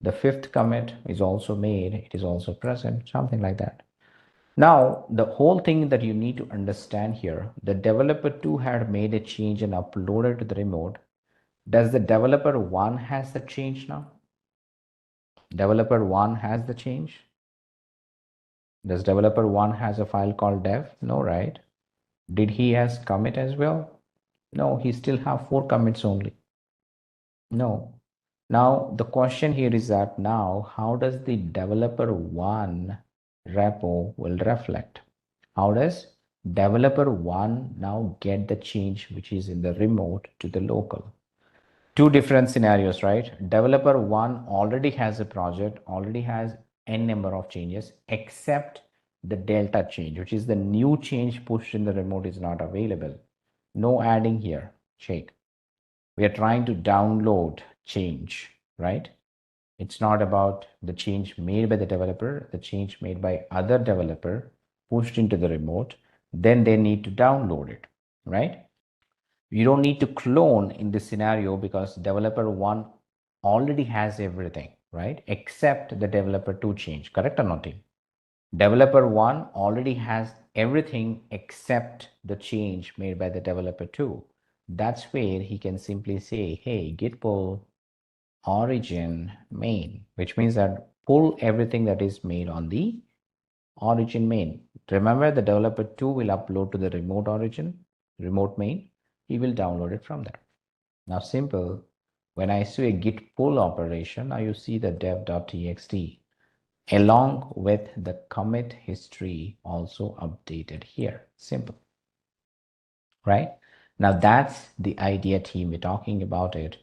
The fifth commit is also made. It is also present, something like that. Now, the whole thing that you need to understand here, the developer 2 had made a change and uploaded to the remote. Does the developer 1 has the change now? Developer 1 has the change. Does developer 1 has a file called dev? No, right? Did he has commit as well? No, he still have 4 commits only. No. Now the question here is that now how does the developer 1 repo will reflect? How does developer 1 now get the change which is in the remote to the local? Two different scenarios, right? Developer 1 already has a project, already has n number of changes, except the delta change, which is the new change pushed in the remote is not available. No adding here. Check. We are trying to download change, right? It's not about the change made by the developer, the change made by other developer pushed into the remote, then they need to download it, right? You don't need to clone in this scenario because developer 1 already has everything, right? Except the developer 2 change, correct or not, team? Developer 1 already has everything except the change made by the developer 2. That's where he can simply say, hey, git pull origin main, which means that pull everything that is made on the origin main. Remember, the developer 2 will upload to the remote origin, remote main. He will download it from there. Now, simple. When I see a git pull operation, now you see the dev.txt along with the commit history also updated here. Simple, right? Now that's the idea, team. We're talking about it.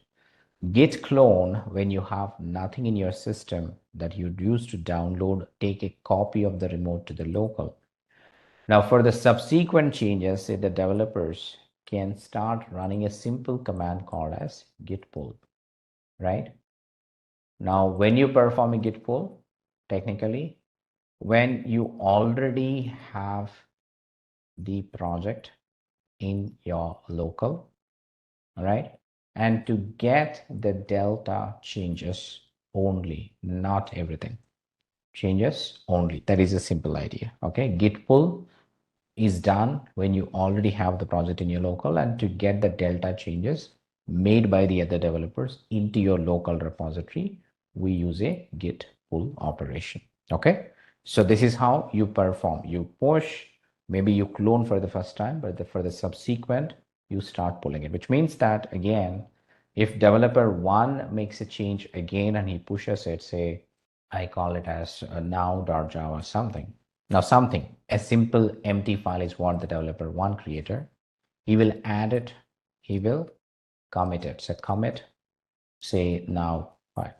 Git clone, when you have nothing in your system that you'd use to download, take a copy of the remote to the local. Now for the subsequent changes, say the developers can start running a simple command called as git pull, right? Now when you perform a git pull, technically, when you already have the project in your local, all right? And to get the delta changes only, not everything. Changes only. That is a simple idea. Okay. Git pull is done when you already have the project in your local, and to get the delta changes made by the other developers into your local repository, we use a git pull operation. Okay. So this is how you perform. You push, maybe you clone for the first time, but for the subsequent, you start pulling it, which means that again, if developer 1 makes a change again and he pushes it, say, I call it as now.java something. Now something, a simple empty file is what the developer 1 creator. He will add it, he will commit it. So commit, say now file.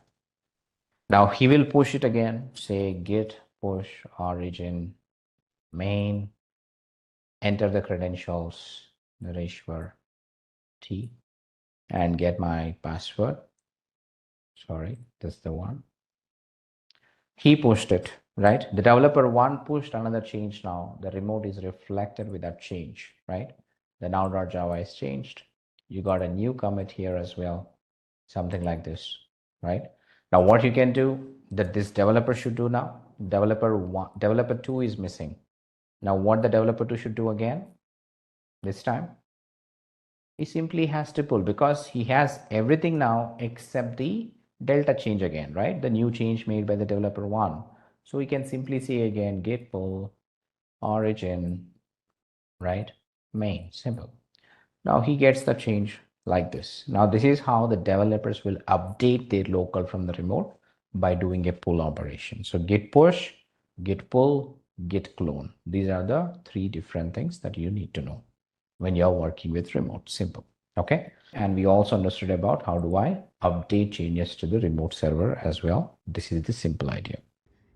Now he will push it again, say git push origin main, enter the credentials, Nareshwar T, and get my password. Sorry, that's the one. He pushed it, right? The developer 1 pushed another change. Now the remote is reflected with that change, right? The now.java is changed. You got a new commit here as well, something like this, right? Now what you can do that this developer should do now, developer 2 is missing. Now what the developer 2 should do again, this time, he simply has to pull because he has everything now except the delta change again, right? The new change made by the developer 1. So we can simply say again git pull origin, right? Main, simple. Now he gets the change like this. Now this is how the developers will update their local from the remote by doing a pull operation. So git push, git pull, git clone. These are the 3 different things that you need to know when you're working with remote. Simple. Okay. And we also understood about how do I update changes to the remote server as well. This is the simple idea.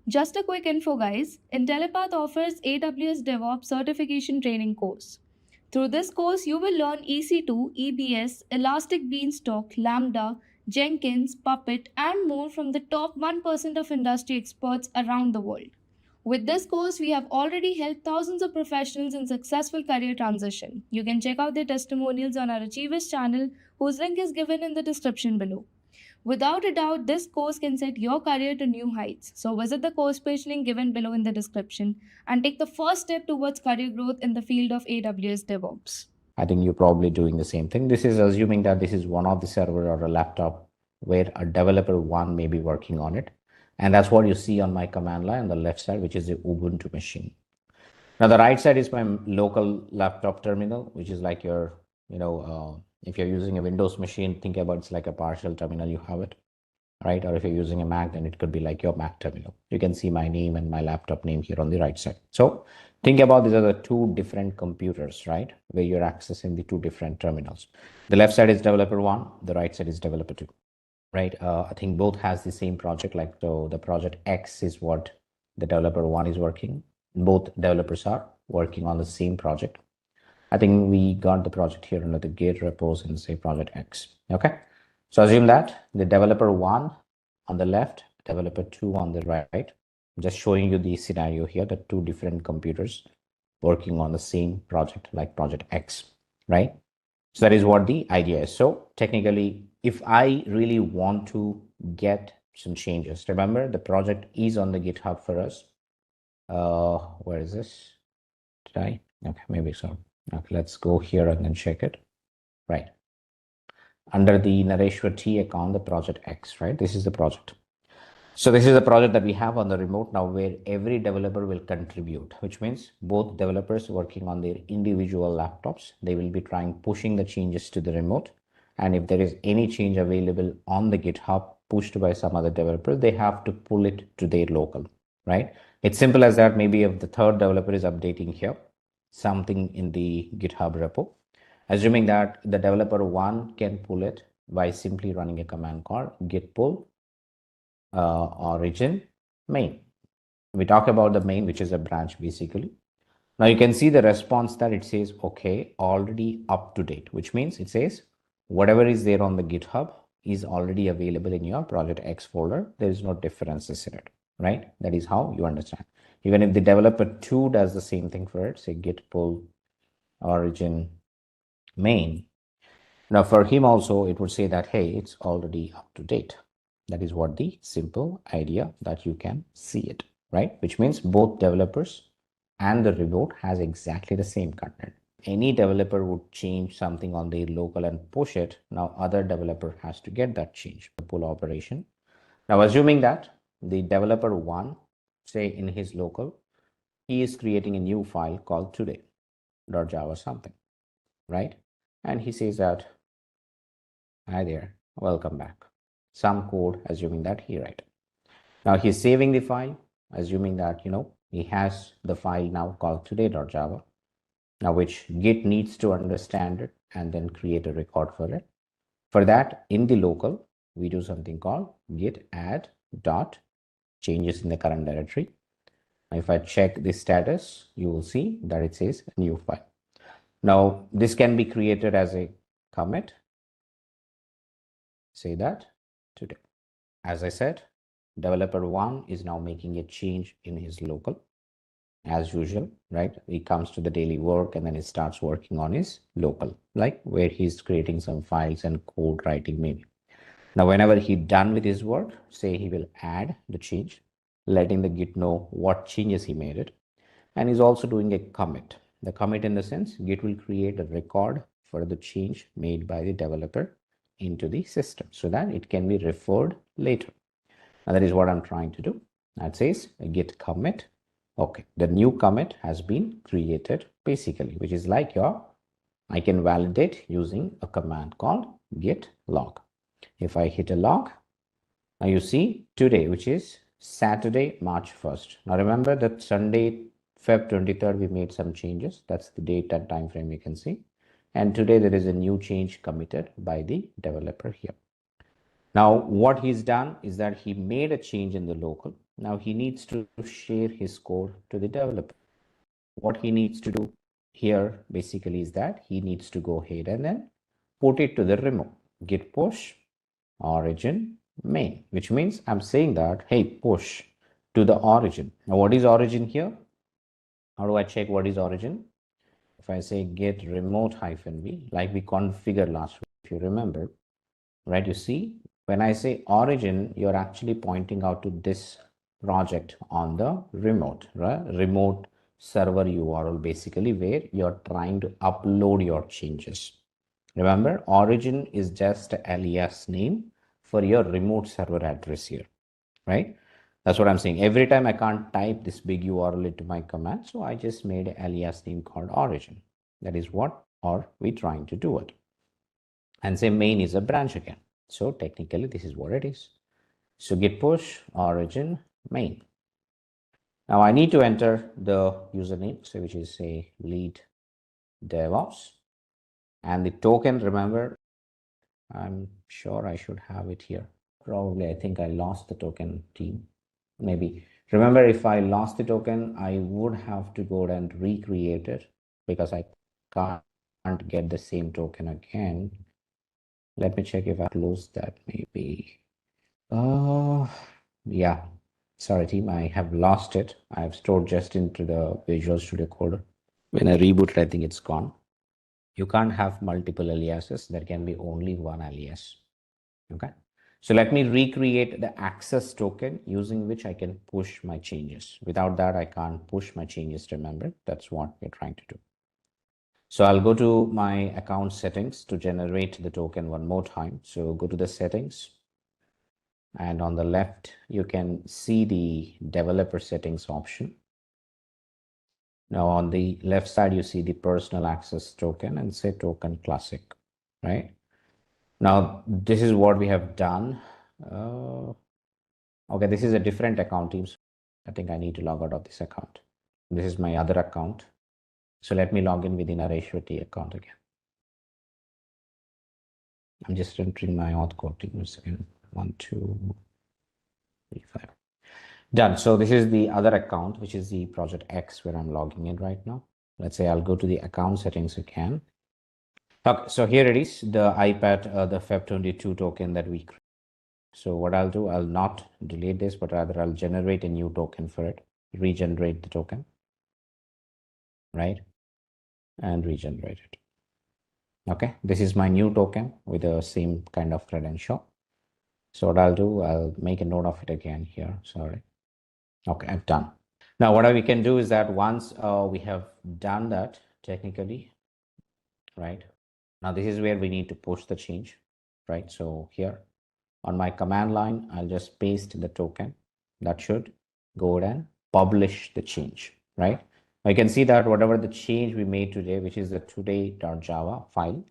Just a quick info, guys. Intellipaat offers AWS DevOps Certification Training course. Through this course, you will learn EC2, EBS, Elastic Beanstalk, Lambda, Jenkins, Puppet, and more from the top 1% of industry experts around the world. With this course, we have already helped thousands of professionals in successful career transition. You can check out their testimonials on our Achievers channel, whose link is given in the description below. Without a doubt, this course can set your career to new heights. So visit the course page link given below in the description and take the first step towards career growth in the field of AWS DevOps. I think you're probably doing the same thing. This is assuming that this is one of the server or a laptop where a developer one may be working on it. And that's what you see on my command line on the left side, which is the Ubuntu machine. Now the right side is my local laptop terminal, which is like your, if you're using a Windows machine, think about it's like a partial terminal, you have it, right? Or if you're using a Mac, then it could be like your Mac terminal. You can see my name and my laptop name here on the right side. So think about these are the two different computers, right? Where you're accessing the two different terminals. The left side is developer one, the right side is developer two, right? I think both has the same project, like so the project X is what the developer one is working. Both developers are working on the same project. I think we got the project here under the Git repos and say project X. Okay. So assume that the developer one on the left, developer two on the right. I'm just showing you the scenario here, the two different computers working on the same project like project X, right? So that is what the idea is. So technically, if I really want to get some changes, remember the project is on the GitHub for us. Where is this? Did I? Okay, maybe so. Okay, let's go here and then check it. Right. Under the Nareshwar T account, the project X, right? This is the project. So this is the project that we have on the remote now where every developer will contribute, which means both developers working on their individual laptops, they will be pushing the changes to the remote. And if there is any change available on the GitHub pushed by some other developer, they have to pull it to their local, right? It's simple as that. Maybe if the third developer is updating here, something in the GitHub repo, assuming that the developer one can pull it by simply running a command called git pull origin main. We talk about the main, which is a branch basically. Now you can see the response that it says, okay, already up to date, which means it says whatever is there on the GitHub is already available in your project X folder. There is no differences in it, right? That is how you understand. Even if the developer two does the same thing for it, say git pull origin main. Now for him also, it would say that, hey, it's already up to date. That is what the simple idea that you can see it, right? Which means both developers and the remote has exactly the same content. Any developer would change something on their local and push it. Now other developer has to get that change, the pull operation. Now assuming that the developer one, say in his local, he is creating a new file called today.java something, right? And he says that, hi there, welcome back. Some code, assuming that he write. Now he's saving the file, assuming that, he has the file now called today.java. Now which Git needs to understand it and then create a record for it. For that, in the local, we do something called git add dot changes in the current directory. Now, if I check the status, you will see that it says new file. Now this can be created as a commit. Say that today. As I said, developer one is now making a change in his local as usual, right? He comes to the daily work and then he starts working on his local, like where he's creating some files and code writing maybe. Now, whenever he's done with his work, say he will add the change, letting the Git know what changes he made it. And he's also doing a commit. The commit in the sense, Git will create a record for the change made by the developer into the system so that it can be referred later. And that is what I'm trying to do. That says git commit. Okay, the new commit has been created basically, which is like I can validate using a command called git log. If I hit a log, now you see today, which is Saturday, March 1st. Now remember that Sunday, Feb 23rd, we made some changes. That's the date and time frame you can see. And today there is a new change committed by the developer here. Now what he's done is that he made a change in the local. Now he needs to share his code to the developer. What he needs to do here basically is that he needs to go ahead and then put it to the remote git push origin main, which means I'm saying that, hey, push to the origin. Now, what is origin here? How do I check what is origin? If I say git remote -v, like we configured last week, if you remember, right? You see, when I say origin, you're actually pointing out to this project on the remote, right? Remote server URL, basically, where you're trying to upload your changes. Remember, origin is just a alias name for your remote server address here, right? That's what I'm saying. Every time I can't type this big URL into my command, so I just made an alias name called origin. That is what are we trying to do it. And say main is a branch again. So technically this is what it is. So git push origin main. Now I need to enter the username, so which is say lead DevOps, and the token, remember, I'm sure I should have it here. Probably I think I lost the token team. Maybe. Remember, if I lost the token, I would have to go and recreate it because I can't get the same token again. Let me check if I closed that maybe. Yeah. Sorry, team, I have lost it. I have stored just into the Visual Studio Code. When I reboot it, I think it's gone. You can't have multiple aliases. There can be only one alias. Okay. So let me recreate the access token using which I can push my changes. Without that, I can't push my changes. Remember, that's what we're trying to do. So I'll go to my account settings to generate the token one more time. So go to the settings, and on the left, you can see the developer settings option. Now on the left side, you see the personal access token and say token classic, right? Now, this is what we have done. Okay, this is a different account team. So I think I need to log out of this account. This is my other account. So let me log in within a Nareshwati account again. I'm just entering my auth code. Give me a second. 1, 2, 3, 5. Done. So this is the other account, which is the project X where I'm logging in right now. Let's say I'll go to the account settings again. Okay, so here it is, the iPad, the Feb22 token that we create. So what I'll do, I'll not delete this, but rather I'll generate a new token for it, regenerate the token, right? And regenerate it. Okay, this is my new token with the same kind of credential. So what I'll do, I'll make a note of it again here. Sorry. Okay, I've done. Now what we can do is that once we have done that technically, right? Now this is where we need to push the change, right? So here on my command line, I'll just paste the token. That should go ahead and publish the change, right? Now you can see that whatever the change we made today, which is the today.java file,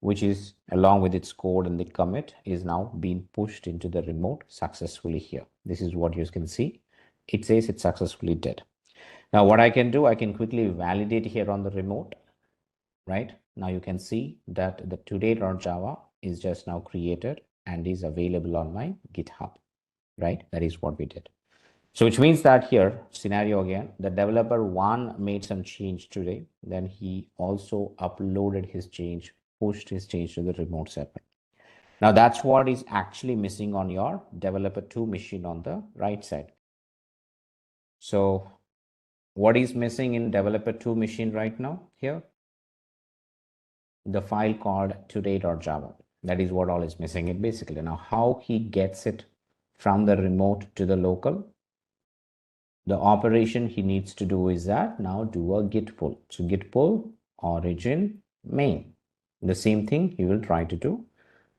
which is along with its code and the commit, is now being pushed into the remote successfully here. This is what you can see. It says it successfully did. Now what I can do, I can quickly validate here on the remote, right? Now you can see that the today.java is just now created and is available on my GitHub, right? That is what we did. So which means that here, scenario again, the developer 1 made some change today, then he also uploaded his change, pushed his change to the remote server. Now that's what is actually missing on your developer 2 machine on the right side. So what is missing in developer 2 machine right now here? The file called today.java. That is what all is missing it basically. Now how he gets it from the remote to the local, the operation he needs to do is that now do a git pull. So git pull origin main. The same thing he will try to do.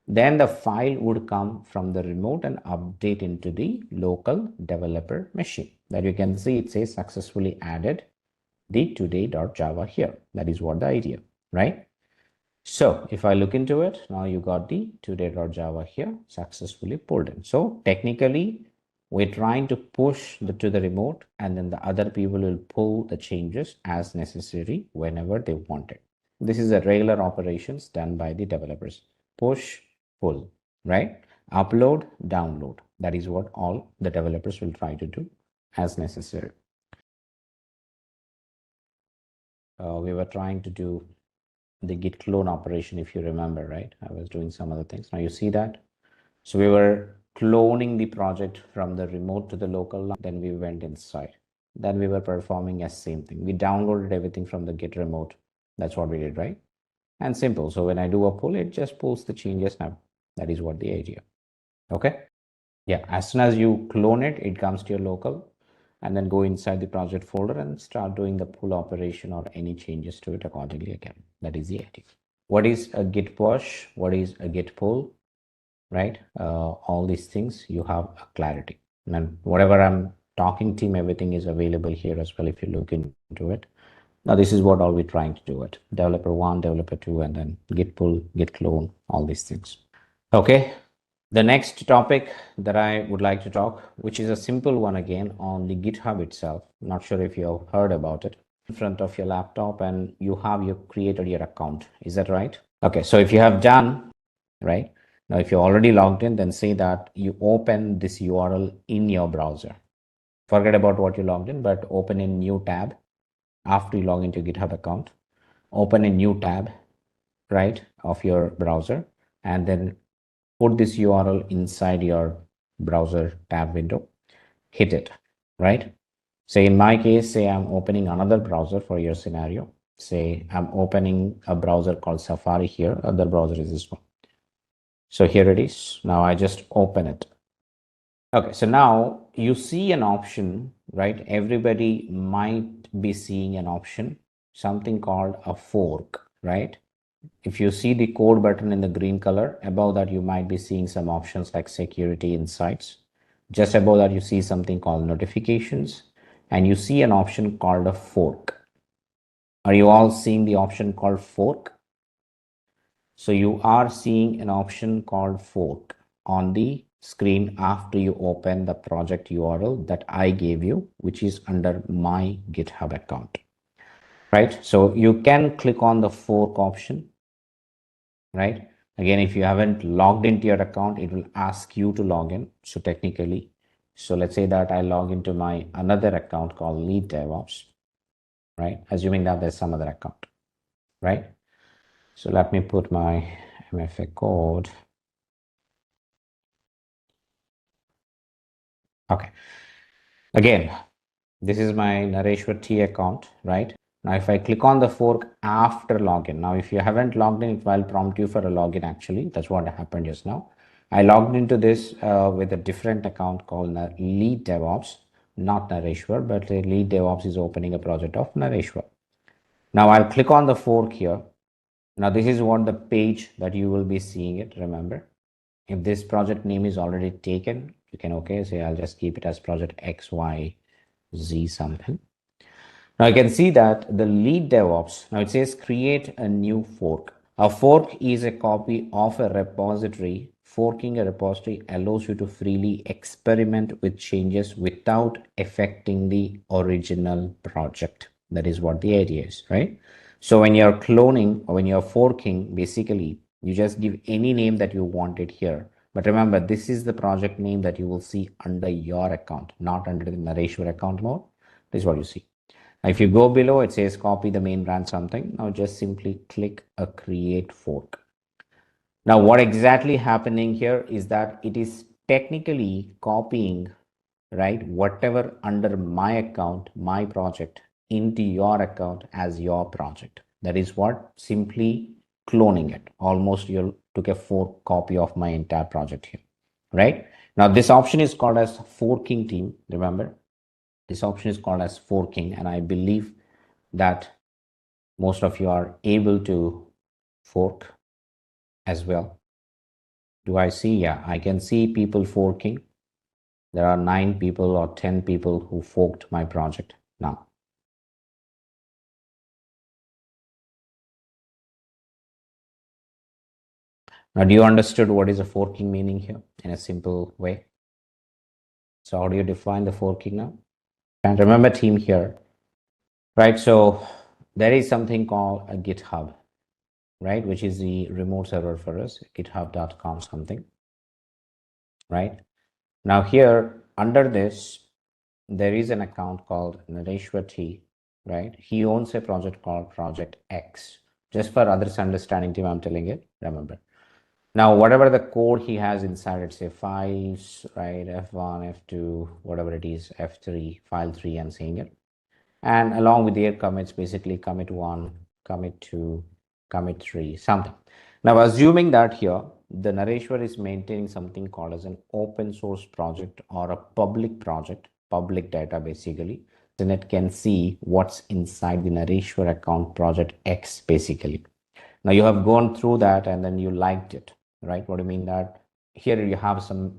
Then the file would come from the remote and update into the local developer machine. That you can see it says successfully added the today.java here. That is what the idea, right? So if I look into it, now you got the today.java here successfully pulled in. So technically, we're trying to push to the remote, and then the other people will pull the changes as necessary whenever they want it. This is a regular operations done by the developers. Push, pull, right? Upload, download. That is what all the developers will try to do as necessary. We were trying to do the git clone operation, if you remember, right? I was doing some other things. Now you see that So we were cloning the project from the remote to the local, then we went inside. Then we were performing as same thing. We downloaded everything from the Git remote. That's what we did, right? And simple. So when I do a pull, it just pulls the changes now. That is what the idea. Okay. Yeah. As soon as you clone it, it comes to your local and then go inside the project folder and start doing the pull operation or any changes to it accordingly again. That is the idea. What is a Git push? What is a Git pull? Right? All these things you have a clarity. And whatever I'm talking team, everything is available here as well if you look into it. Now this is what all we're trying to do it. Developer 1, developer 2, and then git pull, git clone, all these things. Okay. The next topic that I would like to talk, which is a simple one again on the GitHub itself. Not sure if you have heard about it. In front of your laptop and you have created your account. Is that right? Okay. So if you have done, right? Now, if you're already logged in, then say that you open this URL in your browser. Forget about what you logged in, but open a new tab after you log into your GitHub account. Open a new tab, right, of your browser, and then put this URL inside your browser tab window. Hit it, right? Say in my case, say I'm opening another browser for your scenario. Say I'm opening a browser called Safari here. Other browser is this one. So here it is. Now I just open it. Okay, so now you see an option, right? Everybody might be seeing an option, something called a fork, right? If you see the code button in the green color, above that you might be seeing some options like security insights. Just above that you see something called notifications, and you see an option called a fork. Are you all seeing the option called fork? So you are seeing an option called fork on the screen after you open the project URL that I gave you, which is under my GitHub account, right? So you can click on the fork option, right? Again, if you haven't logged into your account, it will ask you to log in. So technically, so let's say that I log into my another account called Lead DevOps, right? Assuming that there's some other account, right? So let me put my MFA code. Okay. Again, this is my Nareshwar T account, right? Now, if I click on the fork after login, now if you haven't logged in, it will prompt you for a login actually. That's what happened just now. I logged into this with a different account called Lead DevOps, not Nareshwar, but Lead DevOps is opening a project of Nareshwar. Now I'll click on the fork here. Now this is what the page that you will be seeing it, remember. If this project name is already taken, you can say I'll just keep it as project XYZ something. Now you can see that the lead DevOps, now it says create a new fork. A fork is a copy of a repository. Forking a repository allows you to freely experiment with changes without affecting the original project. That is what the idea is, right? So when you're cloning or when you're forking, basically you just give any name that you wanted here. But remember, this is the project name that you will see under your account, not under the Nareshwar account mode. This is what you see. Now, if you go below, it says copy the main branch something. Now just simply click a create fork. Now what exactly happening here is that it is technically copying, right, whatever under my account, my project, into your account as your project. That is what simply cloning it. Almost you took a fork copy of my entire project here, right? Now this option is called as forking team. Remember, this option is called as forking, and I believe that most of you are able to fork as well. Do I see? Yeah, I can see people forking. There are 9 people or 10 people who forked my project now. Now, do you understood what is a forking meaning here in a simple way? So how do you define the forking now? And remember team here, right? So there is something called a GitHub, right? Which is the remote server for us, github.com something, right? Now here under this, there is an account called Nareshwar T, right? He owns a project called Project X. Just for others understanding team, I'm telling it, remember. Now, whatever the code he has inside, let's say files, right? F1, F2, whatever it is, F3, file 3, I'm saying it. And along with their commits, basically commit 1, commit 2, commit 3, something. Now, assuming that here, the Nareshwar is maintaining something called as an open source project or a public project, public data basically, then it can see what's inside the Nareshwar account project X basically. Now you have gone through that and then you liked it, right? What do you mean that here you have some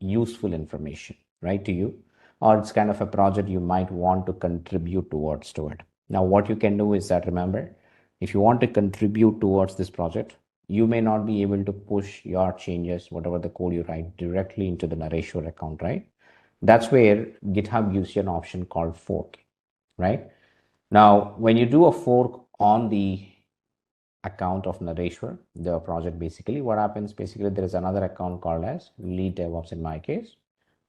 useful information, right, to you, or it's kind of a project you might want to contribute towards to it. Now what you can do is that, remember, if you want to contribute towards this project, you may not be able to push your changes, whatever the code you write, directly into the Nareshwar account, right? That's where GitHub gives you an option called fork, right? Now, when you do a fork on the account of Nareshwar, the project, basically what happens, basically there is another account called as lead DevOps in my case,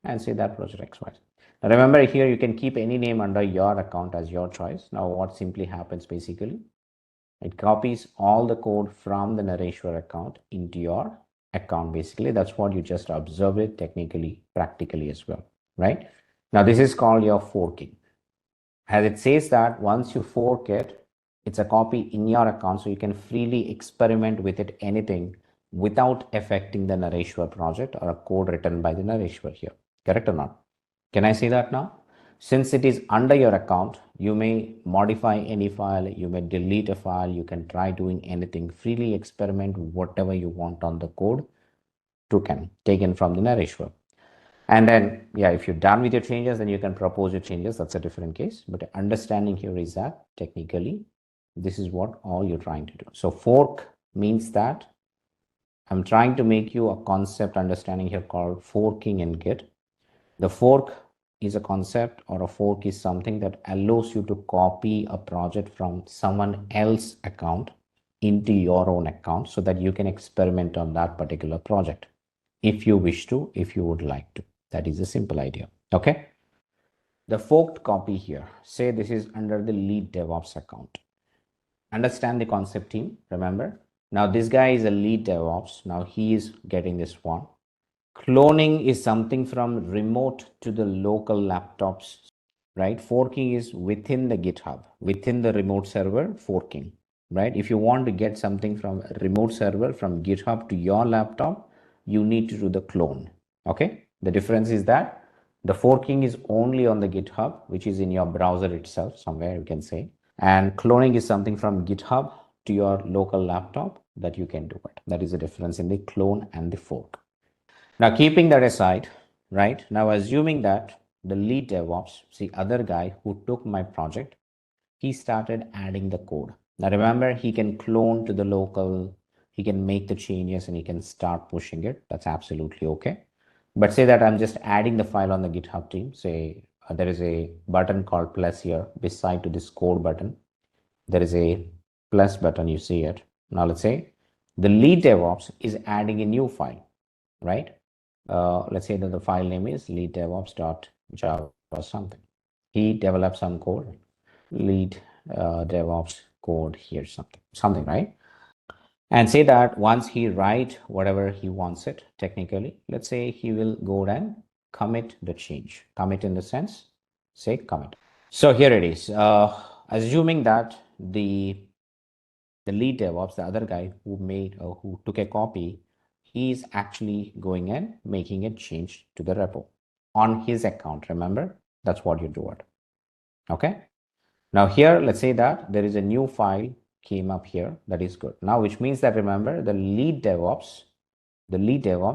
and say that project XY. Now remember, here you can keep any name under your account as your choice. Now what simply happens, basically it copies all the code from the Nareshwar account into your account. Basically that's what you just observed it technically, practically as well, right? Now this is called your forking. As it says that once you fork it, it's a copy in your account, so you can freely experiment with it, anything, without affecting the Nareshwar project or a code written by the Nareshwar here. Correct or not? Can I say that now? Since it is under your account, you may modify any file, you may delete a file, you can try doing anything, freely experiment whatever you want on the code taken from the Nareshwar. And then, yeah, if you're done with your changes, then you can propose your changes. That's a different case. But understanding here is that technically, this is what all you're trying to do. So fork means that I'm trying to make you a concept understanding here called forking in Git. The fork is a concept, or a fork is something that allows you to copy a project from someone else's account into your own account so that you can experiment on that particular project if you wish to, if you would like to. That is a simple idea. Okay. The forked copy here, say this is under the lead DevOps account. Understand the concept, team. Remember, now this guy is a lead DevOps. Now he is getting this one. Cloning is something from remote to the local laptops, right? Forking is within the GitHub, within the remote server, forking, right? If you want to get something from a remote server from GitHub to your laptop, you need to do the clone. Okay. The difference is that the forking is only on the GitHub, which is in your browser itself, somewhere you can say. And cloning is something from GitHub to your local laptop that you can do it. That is the difference in the clone and the fork. Now, keeping that aside, right? Now, assuming that the lead DevOps, the other guy who took my project, he started adding the code. Now, remember, he can clone to the local, he can make the changes and he can start pushing it. That's absolutely okay. But say that I'm just adding the file on the GitHub team. Say there is a button called plus here beside to this code button. There is a plus button, you see it. Now let's say the lead DevOps is adding a new file, right? Let's say that the file name is lead DevOps.java or something. He developed some code, lead DevOps code here, something, right? And say that once he write whatever he wants it technically, let's say he will go and commit the change. Commit in the sense, say commit. So here it is. Assuming that the lead DevOps, the other guy who took a copy, he's actually going and making a change to the repo on his account. Remember, that's what you do it. Okay. Now here, let's say that there is a new file came up here. That is good. Now, which means that, remember, the lead DevOps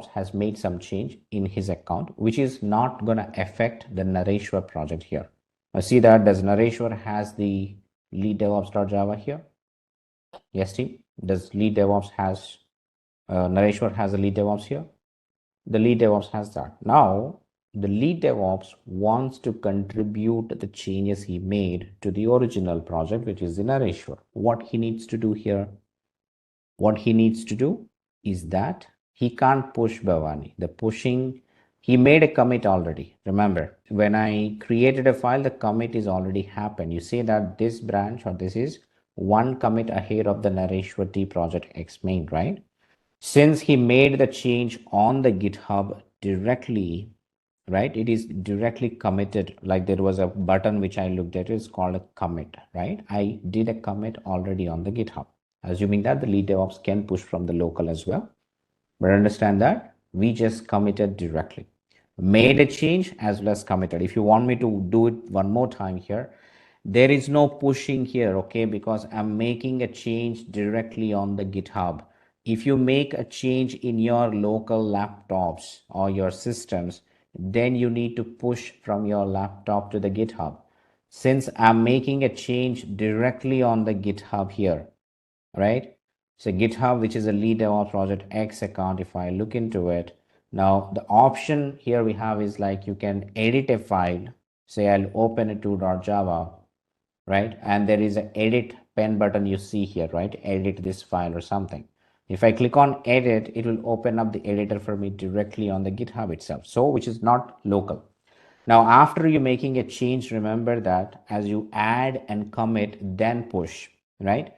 has made some change in his account, which is not going to affect the Nareshwar project here. Now see that does Nareshwar has the lead DevOps.java here? Yes, team. Does lead DevOps has Nareshwar has the lead DevOps here? The lead DevOps has that. Now the lead DevOps wants to contribute the changes he made to the original project, which is the Nareshwar. What he needs to do here? What he needs to do is that he can't push Bhavani. The pushing, he made a commit already. Remember, when I created a file, the commit is already happened. You say that this branch or this is one commit ahead of the Nareshwar T project X main, right? Since he made the change on the GitHub directly, right? It is directly committed. Like there was a button which I looked at, it's called a commit, right? I did a commit already on the GitHub, assuming that the lead DevOps can push from the local as well. But understand that we just committed directly, made a change as well as committed. If you want me to do it one more time here, there is no pushing here, okay? Because I'm making a change directly on the GitHub. If you make a change in your local laptops or your systems, then you need to push from your laptop to the GitHub. Since I'm making a change directly on the GitHub here, right? So GitHub, which is a lead DevOps project X account, if I look into it, now the option here we have is like you can edit a file. Say I'll open it to .java, right? And there is an edit pen button you see here, right? Edit this file or something. If I click on edit, it will open up the editor for me directly on the GitHub itself. So which is not local. Now, after you're making a change, remember that as you add and commit, then push, right?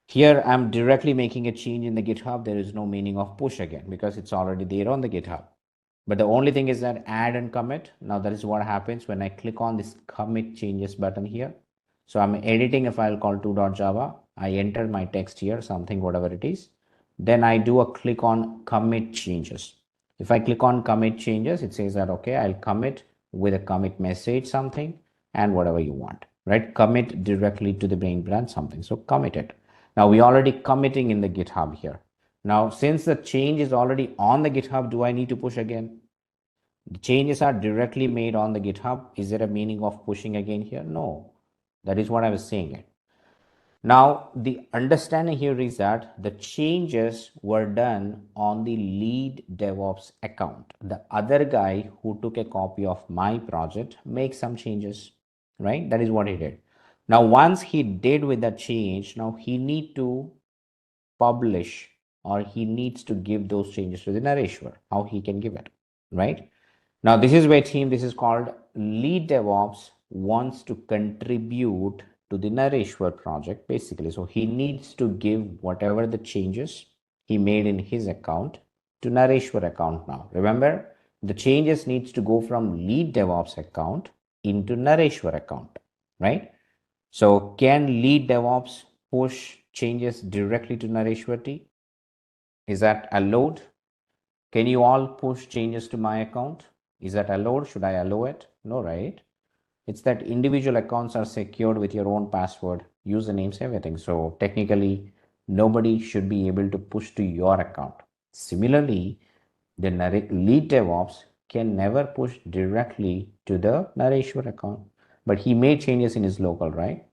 Here, I'm directly making a change in the GitHub. There is no meaning of push again because it's already there on the GitHub. But the only thing is that add and commit. Now that is what happens when I click on this commit changes button here. So I'm editing a file called 2.java. I enter my text here, something, whatever it is. Then I do a click on commit changes. If I click on commit changes, it says that, okay, I'll commit with a commit message, something, and whatever you want, right? Commit directly to the main branch, something. So commit it. Now we already committing in the GitHub here. Now, since the change is already on the GitHub, do I need to push again? The changes are directly made on the GitHub. Is there a meaning of pushing again here? No, that is what I was saying. Now, the understanding here is that the changes were done on the lead DevOps account. The other guy who took a copy of my project makes some changes, right? That is what he did. Now, once he did with that change, now he need to publish or he needs to give those changes to the Nareshwar, how he can give it, right? Now, this is where team, this is called lead DevOps wants to contribute to the Nareshwar project basically. So he needs to give whatever the changes he made in his account to Nareshwar account now. Remember, the changes needs to go from lead DevOps account into Nareshwar account, right? So can lead DevOps push changes directly to Nareshwar? Is that allowed? Can you all push changes to my account? Is that allowed? Should I allow it? No, right? It's that individual accounts are secured with your own password, usernames, everything. So technically, nobody should be able to push to your account. Similarly, the lead DevOps can never push directly to the Nareshwar account, but he made changes in his local, right?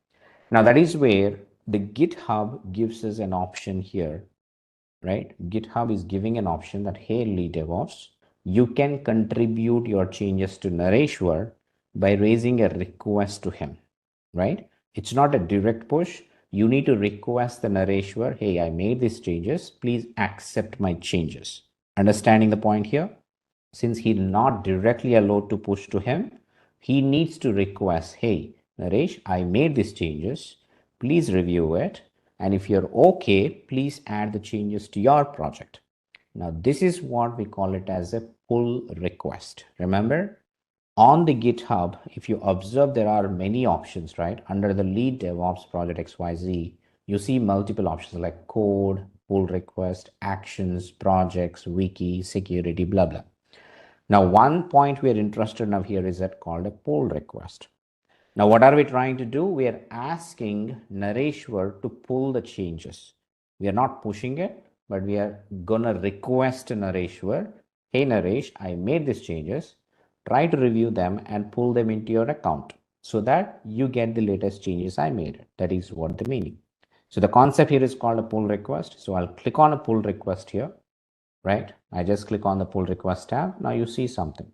Now that is where the GitHub gives us an option here, right? GitHub is giving an option that, hey, lead DevOps, you can contribute your changes to Nareshwar by raising a request to him, right? It's not a direct push. You need to request the Nareshwar, hey, I made these changes. Please accept my changes. Understanding the point here? Since he's not directly allowed to push to him, he needs to request, hey, Naresh, I made these changes. Please review it. And if you're okay, please add the changes to your project. Now, this is what we call it as a pull request. Remember, on the GitHub, if you observe, there are many options, right? Under the lead DevOps project XYZ, you see multiple options like code, pull request, actions, projects, wiki, security, blah, blah. Now, one point we are interested in here is that called a pull request. Now, what are we trying to do? We are asking Nareshwar to pull the changes. We are not pushing it, but we are gonna request Nareshwar, hey Naresh, I made these changes. Try to review them and pull them into your account so that you get the latest changes I made. That is what the meaning. So the concept here is called a pull request. So I'll click on a pull request here, right? I just click on the pull request tab. Now you see something.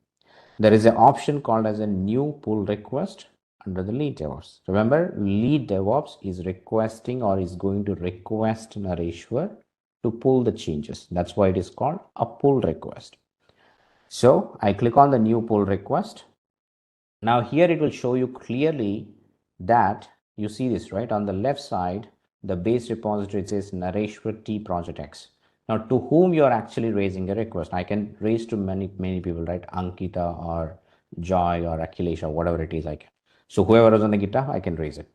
There is an option called as a new pull request under the lead DevOps. Remember, lead DevOps is requesting or is going to request Nareshwar to pull the changes. That's why it is called a pull request. So I click on the new pull request. Now here it will show you clearly that you see this, right? On the left side, the base repository says Nareshwar T project X. Now, to whom you are actually raising a request? I can raise to many people, right? Ankita or Joy or Akhilesh or whatever it is I can. So whoever is on the GitHub, I can raise it.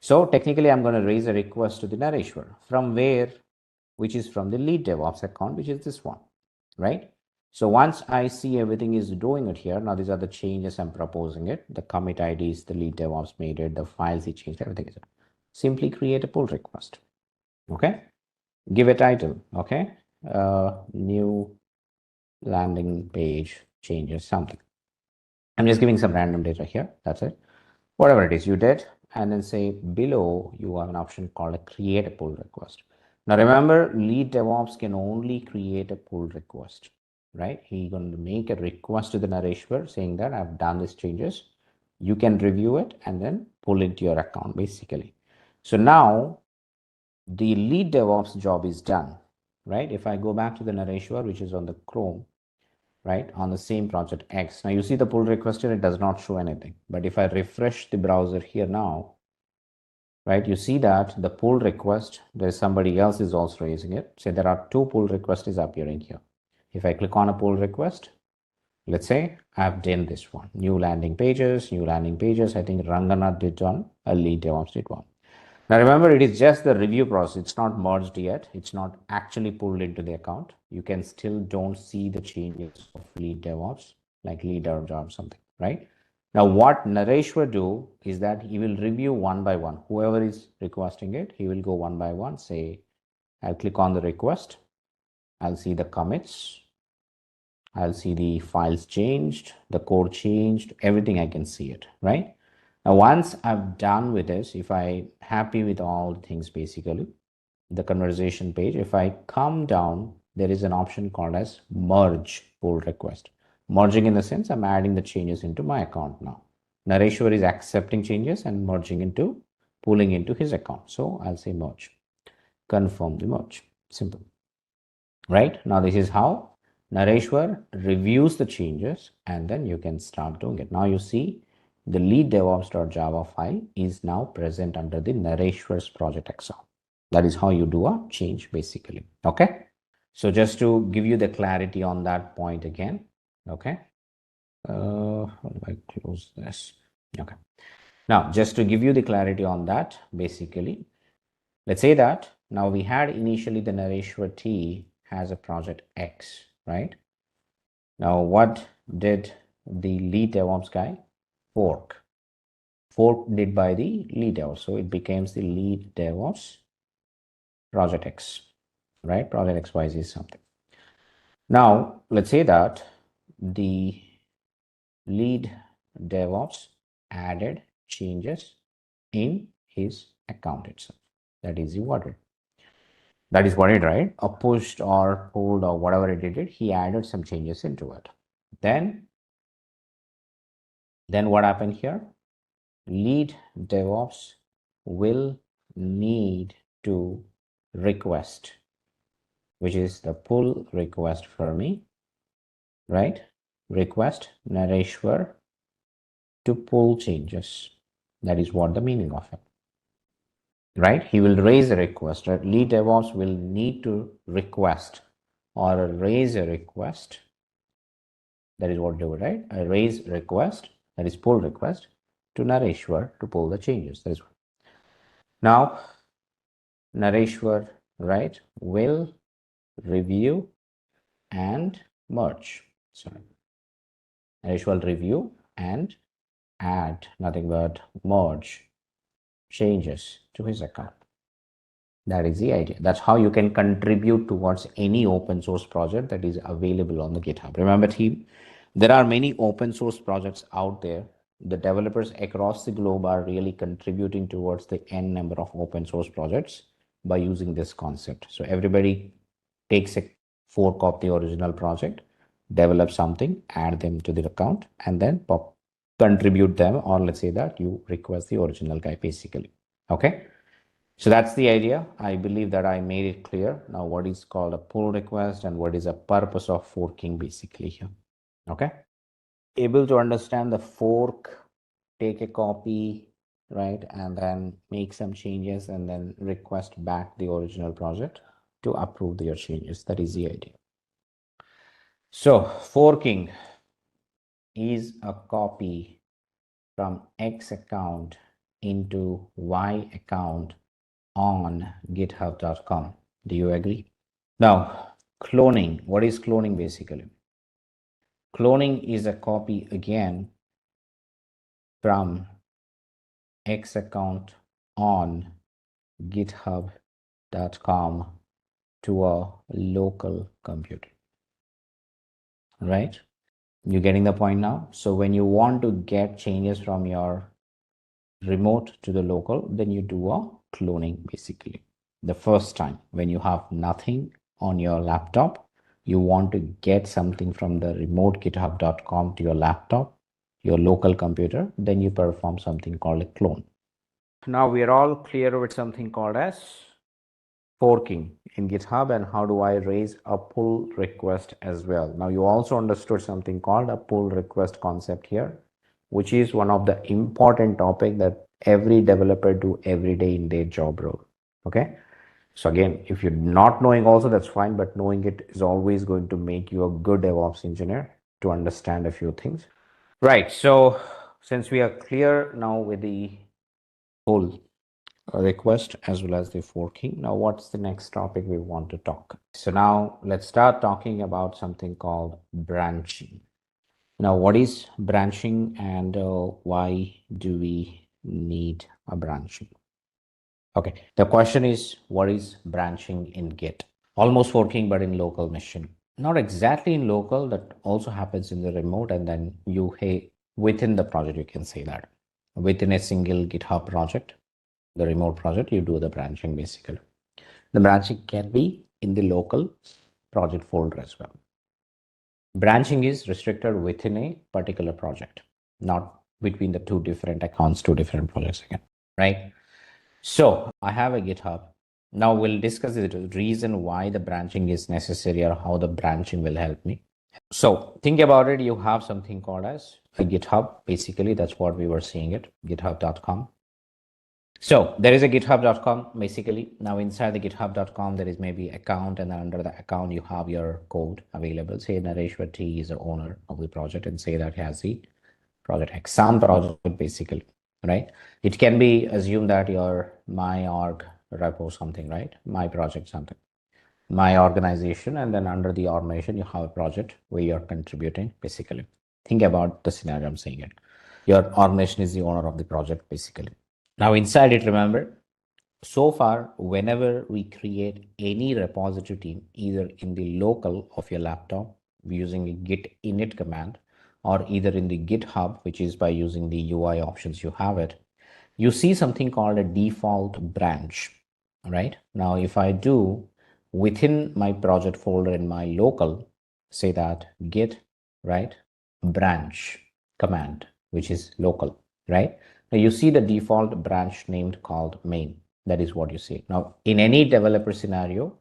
So technically, I'm going to raise a request to the Nareshwar. From where? Which is from the lead DevOps account, which is this one, right? So once I see everything is doing it here, now these are the changes I'm proposing it. The commit IDs, the lead DevOps made it, the files he changed, everything is it. Simply create a pull request. Okay. Give a title. Okay. New landing page changes something. I'm just giving some random data here. That's it. Whatever it is you did, and then say below you have an option called a create a pull request. Now remember, lead DevOps can only create a pull request, right? He's going to make a request to the Nareshwar saying that I've done these changes. You can review it and then pull into your account basically. So now the lead DevOps job is done, right? If I go back to the Nareshwar, which is on the Chrome, right, on the same project X. Now you see the pull request here, it does not show anything. But if I refresh the browser here now, right, you see that the pull request, there's somebody else is also raising it. So there are two pull requests is appearing here. If I click on a pull request, let's say I've done this one, new landing pages. I think Ranganath did one, a lead DevOps did one. Now remember, it is just the review process. It's not merged yet. It's not actually pulled into the account. You can still don't see the changes of lead DevOps, like lead or job something, right? Now what Naresh will do is that he will review one by one. Whoever is requesting it, he will go one by one. Say, I'll click on the request. I'll see the commits. I'll see the files changed, the code changed, everything I can see it, right? Now, once I've done with this, if I'm happy with all things, basically, the conversation page, if I come down, there is an option called as merge pull request. Merging in the sense I'm adding the changes into my account now. Nareshwar is accepting changes and merging into, pulling into his account. So I'll say merge, confirm the merge, simple, right? Now this is how Nareshwar reviews the changes and then you can start doing it. Now you see the lead DevOps.java file is now present under the Nareshwar's project Excel. That is how you do a change basically. Okay. So just to give you the clarity on that point again. Okay. How do I close this? Okay. Now, just to give you the clarity on that, basically, let's say that now we had initially the Nareshwar T has a project X, right? Now, what did the lead DevOps guy? Fork did by the lead DevOps. So it becomes the lead DevOps project X, right? Project XYZ is something. Now, let's say that the lead DevOps added changes in his account itself. That is what it, right? Or pushed or pulled or whatever it did, he added some changes into it. Then what happened here? Lead DevOps will need to request, which is the pull request for me, right? Request Nareshwar to pull changes. That is what the meaning of it, right? He will raise a request, right? Lead DevOps will need to request or raise a request. That is what do it, right? A raise request, that is pull request to Nareshwar to pull the changes. That is what. Now, Nareshwar, right, will review and merge. Sorry. Nareshwar will review and add, nothing but merge changes to his account. That is the idea. That's how you can contribute towards any open source project that is available on the GitHub. Remember, team, there are many open source projects out there. The developers across the globe are really contributing towards the n number of open source projects by using this concept. So everybody takes a fork of the original project, develop something, add them to the account, and then contribute them, or let's say that you request the original guy basically. Okay. So that's the idea. I believe that I made it clear now what is called a pull request and what is a purpose of forking basically here. Okay. Able to understand the fork, take a copy, right, and then make some changes and then request back the original project to approve your changes. That is the idea. So forking is a copy from X account into Y account on github.com. Do you agree? Now, cloning. What is cloning basically? Cloning is a copy again from X account on github.com to a local computer. Right? You getting the point now? So when you want to get changes from your remote to the local, then you do a cloning basically. The first time when you have nothing on your laptop, you want to get something from the remote github.com to your laptop, your local computer, then you perform something called a clone. Now we are all clear with something called as forking in GitHub and how do I raise a pull request as well. Now you also understood something called a pull request concept here, which is one of the important topic that every developer do every day in their job role. Okay. So again, if you're not knowing also, that's fine, but knowing it is always going to make you a good DevOps engineer to understand a few things. Right. So since we are clear now with the pull request as well as the forking, now what's the next topic we want to talk? So now let's start talking about something called branching. Now, what is branching and why do we need a branching? Okay, the question is, what is branching in Git? Almost forking, but in local machine. Not exactly in local, that also happens in the remote, and then you, hey, within the project, you can say that. Within a single GitHub project, the remote project, you do the branching basically. The branching can be in the local project folder as well. Branching is restricted within a particular project, not between the two different accounts, two different projects again, right? So I have a GitHub. Now we'll discuss the reason why the branching is necessary or how the branching will help me. So think about it. You have something called as a GitHub. Basically, that's what we were seeing it, github.com. So there is a github.com basically. Now inside the github.com, there is maybe account, and then under the account, you have your code available. Say Nareshwar T is the owner of the project, and say that he has the project exam project basically, right? It can be assumed that your my org repo something, right? My project something, my organization, and then under the organization, you have a project where you're contributing basically. Think about the scenario I'm saying it. Your organization is the owner of the project basically. Now inside it, remember, so far, whenever we create any repository team, either in the local of your laptop using a git init command, or either in the GitHub, which is by using the UI options you have it, you see something called a default branch, right? Now, if I do within my project folder in my local, say that git, right, branch command, which is local, right? Now you see the default branch named called main. That is what you see. Now, in any developer scenario,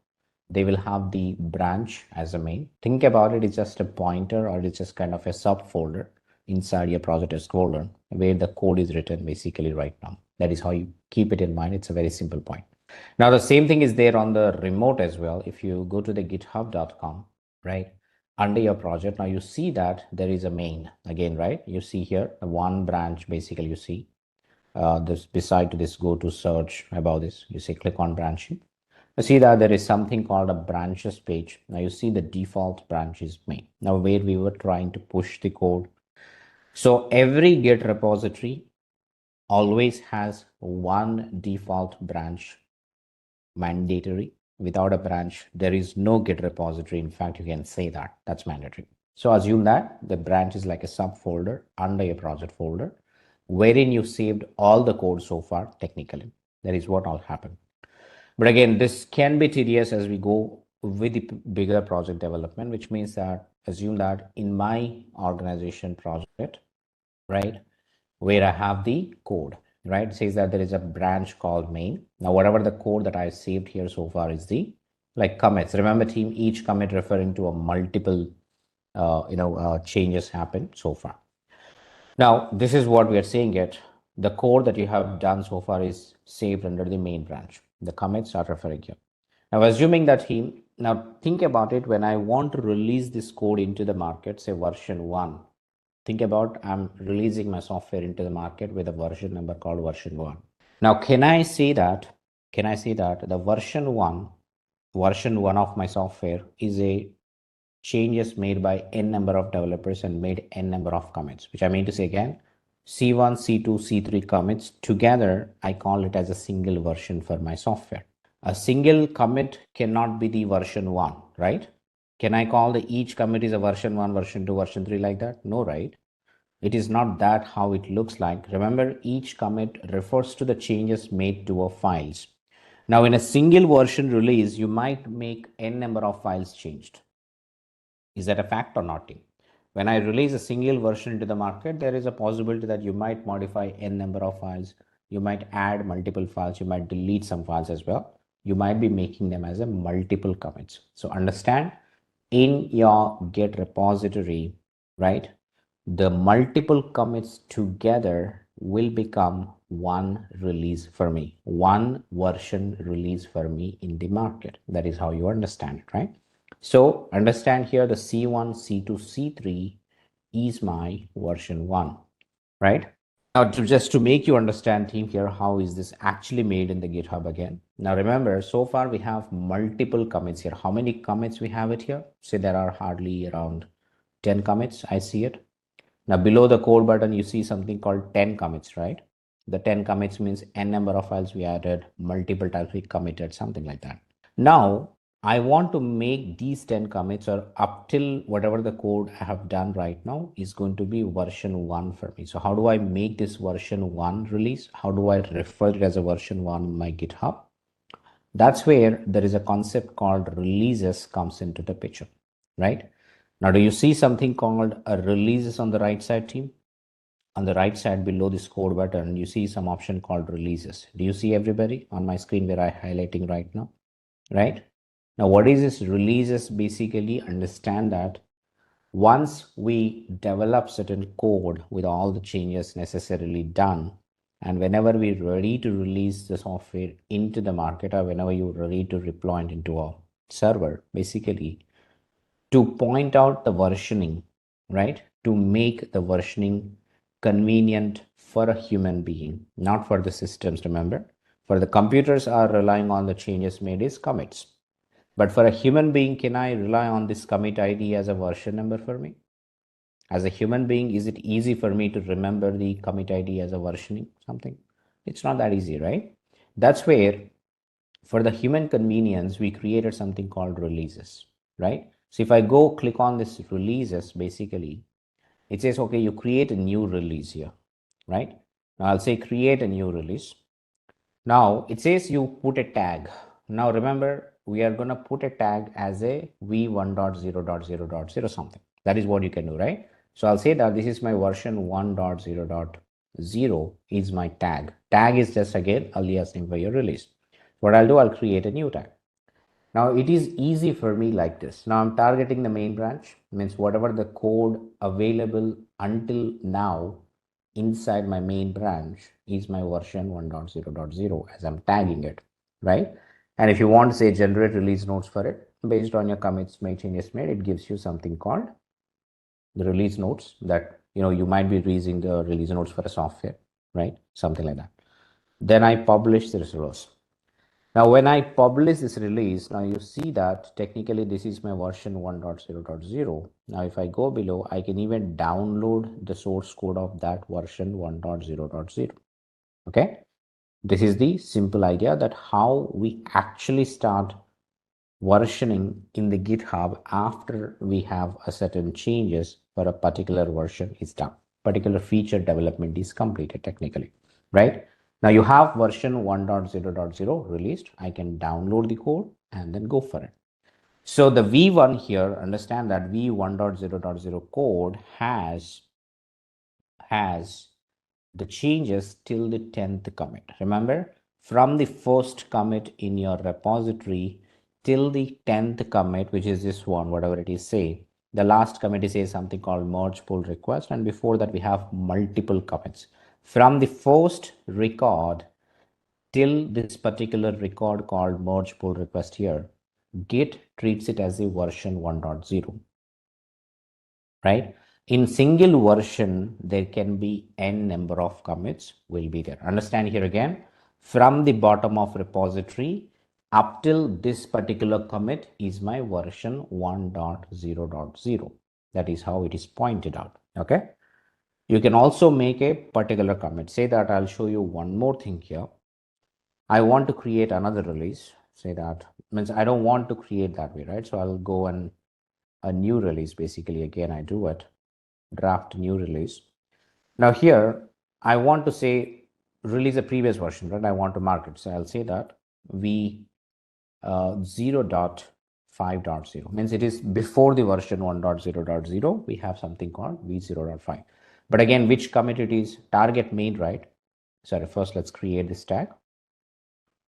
they will have the branch as a main. Think about it, it's just a pointer, or it's just kind of a subfolder inside your project folder where the code is written basically right now. That is how you keep it in mind. It's a very simple point. Now, the same thing is there on the remote as well. If you go to the github.com, right, under your project, now you see that there is a main again, right? You see here one branch basically you see. This beside to this, go to search about this, you say click on branching. You see that there is something called a branches page. Now you see the default branches main. Now where we were trying to push the code. So every Git repository always has one default branch mandatory. Without a branch, there is no Git repository. In fact, you can say that that's mandatory. So assume that the branch is like a subfolder under your project folder, wherein you saved all the code so far technically. That is what all happened. But again, this can be tedious as we go with the bigger project development, which means that assume that in my organization project, right, where I have the code, right, it says that there is a branch called main. Now, whatever the code that I saved here so far is the like commits. Remember, team, each commit referring to a multiple, changes happen so far. Now, this is what we are saying it. The code that you have done so far is saved under the main branch. The commits are referring here. Now, assuming that now think about it, when I want to release this code into the market, say version 1, think about I'm releasing my software into the market with a version number called version 1. Now, can I say that the version 1 of my software is a changes made by n number of developers and made n number of commits, which I mean to say again, C1, C2, C3 commits together, I call it as a single version for my software. A single commit cannot be the version 1, right? Can I call the each commit is a version 1, version 2, version 3 like that? No, right? It is not that how it looks like. Remember, each commit refers to the changes made to our files. Now, in a single version release, you might make n number of files changed. Is that a fact or not? When I release a single version into the market, there is a possibility that you might modify n number of files. You might add multiple files. You might delete some files as well. You might be making them as a multiple commits. So understand, in your Git repository, right, the multiple commits together will become one release for me, one version release for me in the market. That is how you understand it, right? So understand here the C1, C2, C3 is my version 1, right? Now, just to make you understand, team, here, how is this actually made in the GitHub again? Now, remember, so far we have multiple commits here. How many commits we have it here? Say there are hardly around 10 commits. I see it. Now, below the code button, you see something called 10 commits, right? The 10 commits means n number of files we added, multiple times we committed, something like that. Now, I want to make these 10 commits, or up till whatever the code I have done right now is going to be version 1 for me. So how do I make this version 1 release? How do I refer it as a version 1 in my GitHub? That's where there is a concept called releases comes into the picture, right? Now, do you see something called a releases on the right side, team? On the right side below this code button, you see some option called releases. Do you see everybody on my screen where I'm highlighting right now, right? Now, what is this releases? Basically, understand that once we develop certain code with all the changes necessarily done, and whenever we're ready to release the software into the market, or whenever you're ready to deploy it into a server, basically to point out the versioning, right? To make the versioning convenient for a human being, not for the systems. Remember, for the computers are relying on the changes made is commits. But for a human being, can I rely on this commit ID as a version number for me? As a human being, is it easy for me to remember the commit ID as a versioning something? It's not that easy, right? That's where, for the human convenience, we created something called releases, right? So if I go click on this releases, basically, it says, okay, you create a new release here, right? Now I'll say create a new release. Now it says you put a tag. Now remember, we are going to put a tag as a v1.0.0.0 something. That is what you can do, right? So I'll say that this is my version 1.0.0 is my tag. Tag is just again alias name for your release. What I'll do, I'll create a new tag. Now it is easy for me like this. Now I'm targeting the main branch, means whatever the code available until now inside my main branch is my version 1.0.0 as I'm tagging it, right? And if you want to say generate release notes for it, based on your commits made, changes made, it gives you something called the release notes that, you might be releasing the release notes for a software, right? Something like that. Then I publish this release. Now, when I publish this release, now you see that technically this is my version 1.0.0. Now, if I go below, I can even download the source code of that version 1.0.0. Okay. This is the simple idea that how we actually start versioning in the GitHub after we have a certain changes for a particular version is done. Particular feature development is completed technically, right? Now you have version 1.0.0 released. I can download the code and then go for it. So the V1 here, understand that V1.0.0 code has the changes till the 10th commit. Remember, from the first commit in your repository till the 10th commit, which is this one, whatever it is, say, the last commit is something called merge pull request. And before that, we have multiple commits. From the first record till this particular record called merge pull request here, Git treats it as a version 1.0, right? In single version, there can be n number of commits will be there. Understand here again, from the bottom of repository up till this particular commit is my version 1.0.0. That is how it is pointed out. Okay. You can also make a particular commit. Say that I'll show you one more thing here. I want to create another release. Say that means I don't want to create that way, right? So I'll go and a new release. Basically, again, I do it, draft new release. Now here, I want to say release a previous version, right? I want to mark it. So I'll say that v 0.5.0 means it is before the version 1.0.0. We have something called v0.5. But again, which commit it is? Target main, right? Sorry, first let's create this tag.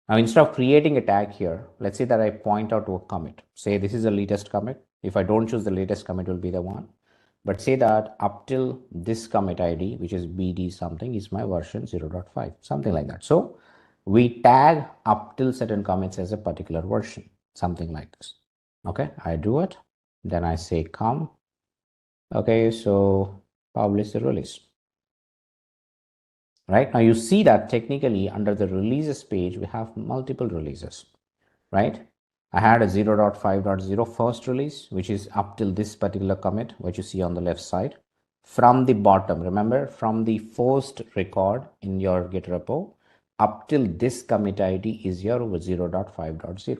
Now, instead of creating a tag here, let's say that I point out to a commit. Say this is the latest commit. If I don't choose the latest commit, will be the one. But say that up till this commit ID, which is BD something, is my version 0.5, something like that. So we tag up till certain commits as a particular version, something like this. Okay, I do it. Then I say come. Okay, so publish the release. Right now you see that technically under the releases page, we have multiple releases, right? I had a 0.5.0 first release, which is up till this particular commit, what you see on the left side. From the bottom, remember, from the first record in your Git repo, up till this commit ID is your 0.5.0.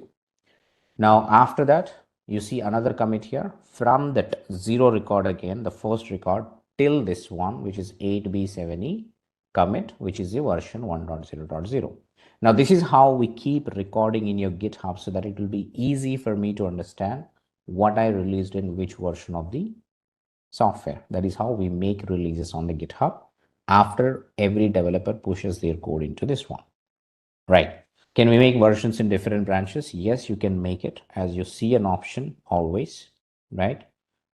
Now, after that, you see another commit here from that 0 record again, the first record till this one, which is 8B7E commit, which is the version 1.0.0. Now, this is how we keep recording in your GitHub so that it will be easy for me to understand what I released in which version of the software. That is how we make releases on the GitHub after every developer pushes their code into this one, right? Can we make versions in different branches? Yes, you can make it. As you see an option always, right?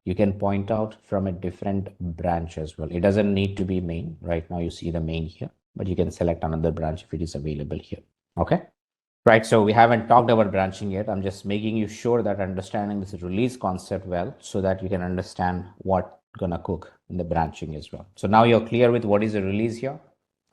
You can point out from a different branch as well. It doesn't need to be main. Right now you see the main here, but you can select another branch if it is available here. Okay. Right. So we haven't talked about branching yet. I'm just making you sure that understanding this release concept well, so that you can understand what gonna cook in the branching as well. So now you're clear with what is a release here.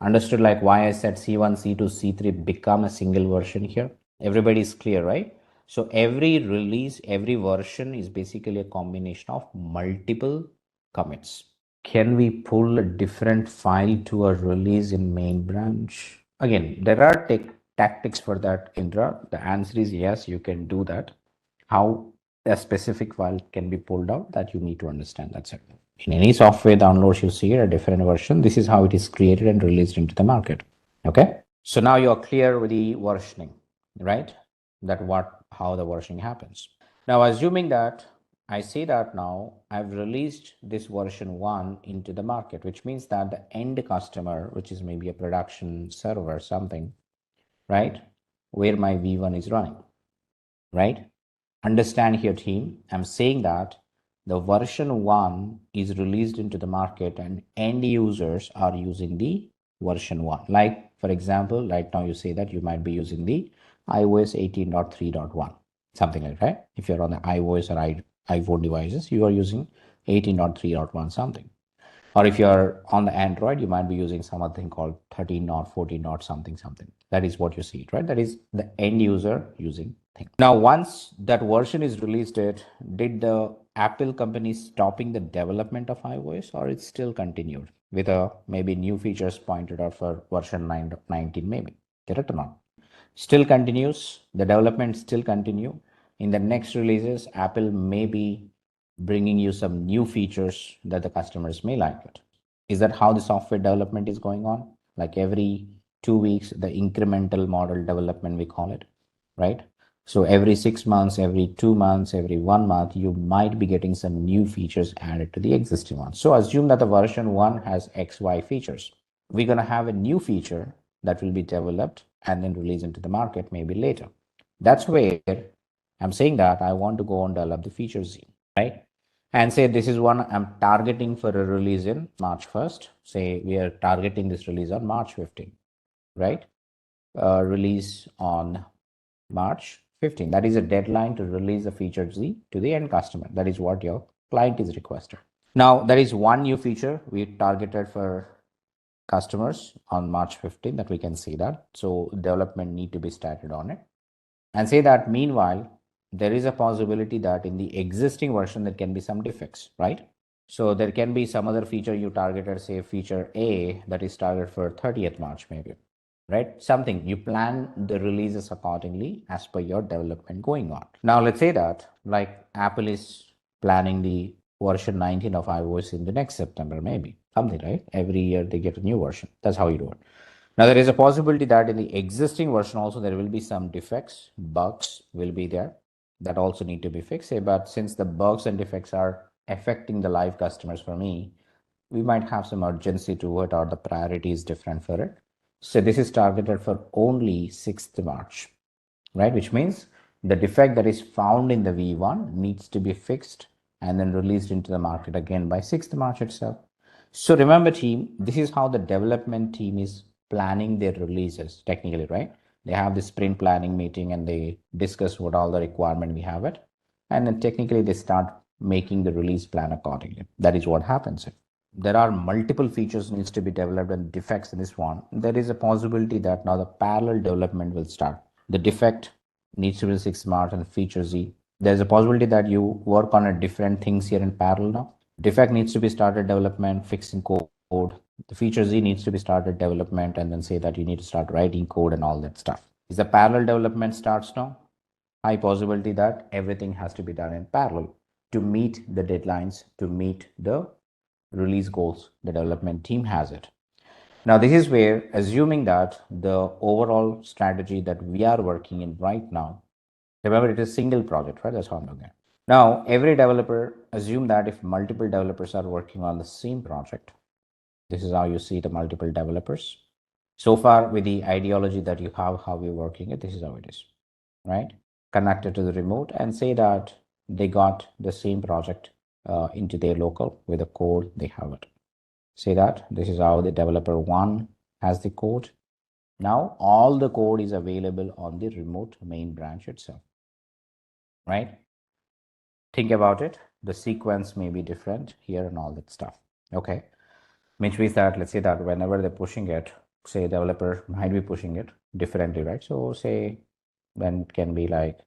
Understood like why I said C1, C2, C3 become a single version here. Everybody is clear, right? So every release, every version is basically a combination of multiple commits. Can we pull a different file to a release in main branch? Again, there are tactics for that, Indra. The answer is yes, you can do that. How a specific file can be pulled out, that you need to understand. That's it. In any software downloads you see a different version, this is how it is created and released into the market. Okay. So now you're clear with the versioning, right? That how the versioning happens. Now, assuming that I say that now I've released this version 1 into the market, which means that the end customer, which is maybe a production server, something, right, where my V1 is running, right? Understand here, team, I'm saying that the version 1 is released into the market and end users are using the version 1. Like, for example, right now you say that you might be using the iOS 18.3.1, something like that. If you're on the iOS or iPhone devices, you are using 18.3.1 something. Or if you're on the Android, you might be using some other thing called 13.14. Something. That is what you see, right? That is the end user using thing. Now, once that version is released, did the Apple company stopping the development of iOS, or it's still continued with maybe new features pointed out for version 19 maybe? Correct or not? Still continues. The development still continue. In the next releases, Apple may be bringing you some new features that the customers may like it. Is that how the software development is going on? Like every 2 weeks, the incremental model development, we call it, right? So every 6 months, every 2 months, every 1 month, you might be getting some new features added to the existing one. So assume that the version 1 has XY features. We're going to have a new feature that will be developed and then released into the market maybe later. That's where I'm saying that I want to go and develop the feature Z, right? And say this is one I'm targeting for a release in March 1st. Say we are targeting this release on March 15th, right? release on March 15. That is a deadline to release the feature Z to the end customer. That is what your client is requested. Now, there is one new feature we targeted for customers on March 15 that we can see that. So development need to be started on it. And say that meanwhile, there is a possibility that in the existing version, there can be some defects, right? So there can be some other feature you targeted, say feature A that is targeted for 30th March maybe, right? Something you plan the releases accordingly as per your development going on. Now let's say that like Apple is planning the version 19 of iOS in the next September, maybe something, right? Every year they get a new version. That's how you do it. Now there is a possibility that in the existing version also there will be some defects, bugs will be there that also need to be fixed. But since the bugs and defects are affecting the live customers for me, we might have some urgency to it or the priority is different for it. So this is targeted for only 6th March, right? Which means the defect that is found in the V1 needs to be fixed and then released into the market again by 6th March itself. So remember team, this is how the development team is planning their releases technically, right? They have the sprint planning meeting and they discuss what all the requirement we have it. And then technically they start making the release plan accordingly. That is what happens. There are multiple features needs to be developed and defects in this one. There is a possibility that now the parallel development will start. The defect needs to be 6 March and feature Z. There's a possibility that you work on a different things here in parallel now. Defect needs to be started development, fixing code. The feature Z needs to be started development and then say that you need to start writing code and all that stuff. Is the parallel development starts now? High possibility that everything has to be done in parallel to meet the deadlines, to meet the release goals the development team has it. Now this is where, assuming that the overall strategy that we are working in right now, remember it is single project, right? That's how I'm looking at it. Now every developer, assume that if multiple developers are working on the same project, this is how you see the multiple developers. So far with the ideology that you have, how we're working it, this is how it is, right? Connected to the remote and say that they got the same project into their local with the code they have it. Say that this is how the developer one has the code. Now all the code is available on the remote main branch itself, right? Think about it. The sequence may be different here and all that stuff. Okay. Which means that let's say that whenever they're pushing it, say developer might be pushing it differently, right? So say when it can be like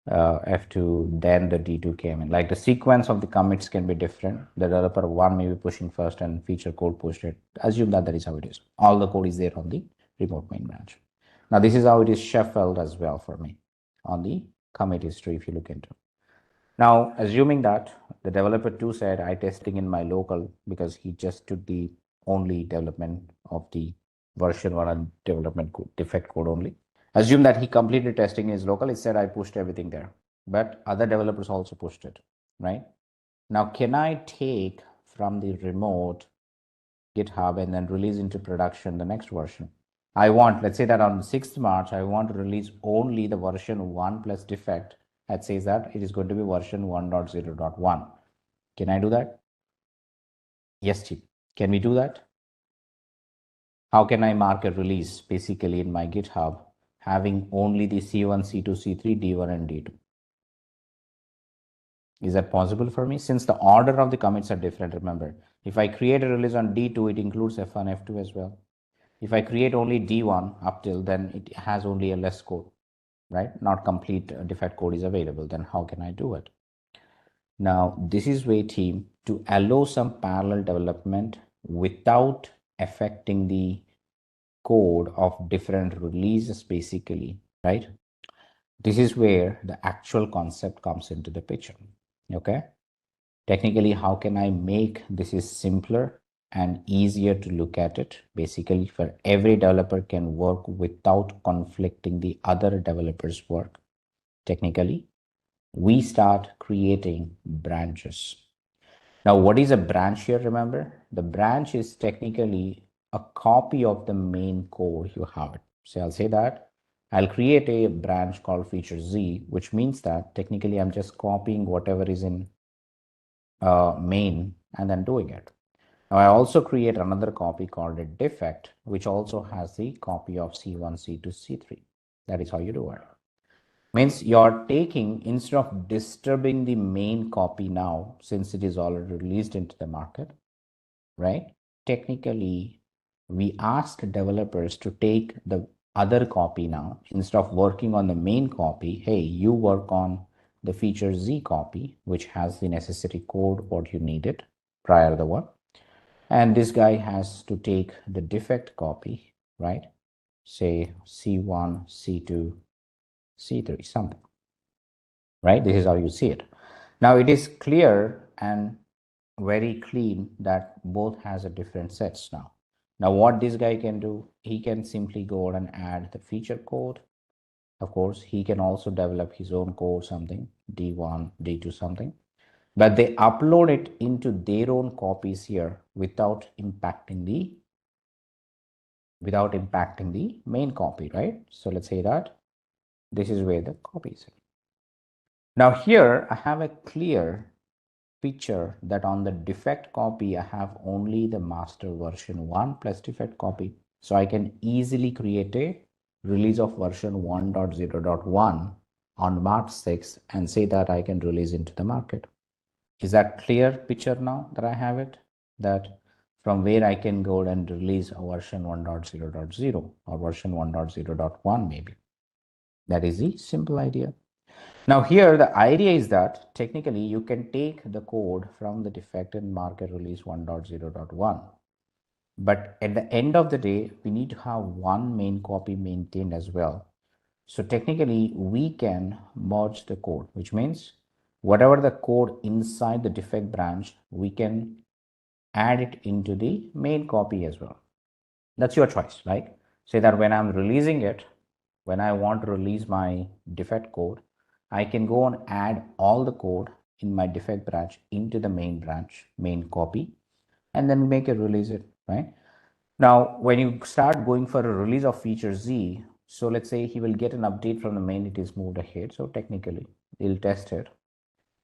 F2, then the D2 came in. Like the sequence of the commits can be different. The developer one may be pushing first and feature code pushed it. Assume that that is how it is. All the code is there on the remote main branch. Now this is how it is shuffled as well for me on the commit history if you look into. Now assuming that the developer 2 said I testing in my local because he just took the only development of the version 1 and development code, defect code only. Assume that he completed testing in his local. He said, I pushed everything there, but other developers also pushed it, right? Now, can I take from the remote GitHub and then release into production the next version? I want, let's say that on 6th March, I want to release only the version 1 plus defect that says that it is going to be version 1.0.1. Can I do that? Yes, Chief. Can we do that? How can I mark a release basically in my GitHub having only the C1, C2, C3, D1 and D2? Is that possible for me? Since the order of the commits are different, remember, if I create a release on D2, it includes F1, F2 as well. If I create only D1 up till, then it has only a less code, right? Not complete defect code is available. Then how can I do it? Now, this is way team to allow some parallel development without affecting the code of different releases basically, right? This is where the actual concept comes into the picture. Okay. Technically, how can I make this is simpler and easier to look at it? Basically, for every developer can work without conflicting the other developers' work. Technically, we start creating branches. Now, what is a branch here? Remember, the branch is technically a copy of the main code you have it. So I'll say that I'll create a branch called feature Z, which means that technically I'm just copying whatever is in main and then doing it. Now I also create another copy called a defect, which also has the copy of C1, C2, C3. That is how you do it. Means you're taking, instead of disturbing the main copy now, since it is already released into the market, right? Technically, we ask developers to take the other copy now. Instead of working on the main copy, hey, you work on the feature Z copy, which has the necessary code what you needed prior to the one. And this guy has to take the defect copy, right? Say C1, C2, C3, something, right? This is how you see it. Now it is clear and very clean that both has a different sets now. Now what this guy can do, he can simply go and add the feature code. Of course, he can also develop his own code, something, D1, D2, something. But they upload it into their own copies here without impacting the main copy, right? So let's say that this is where the copy is. Now here I have a clear picture that on the defect copy, I have only the master version 1 plus defect copy. So I can easily create a release of version 1.0.1 on March 6th and say that I can release into the market. Is that clear picture now that I have it? That from where I can go and release a version 1.0.0 or version 1.0.1 maybe. That is the simple idea. Now here the idea is that technically you can take the code from the defect and market release 1.0.1. But at the end of the day, we need to have one main copy maintained as well. So technically we can merge the code, which means whatever the code inside the defect branch, we can add it into the main copy as well. That's your choice, right? Say that when I'm releasing it, when I want to release my defect code, I can go and add all the code in my defect branch into the main branch, main copy, and then make it release it, right? Now, when you start going for a release of feature Z, so let's say he will get an update from the main, it is moved ahead. So technically he'll test it.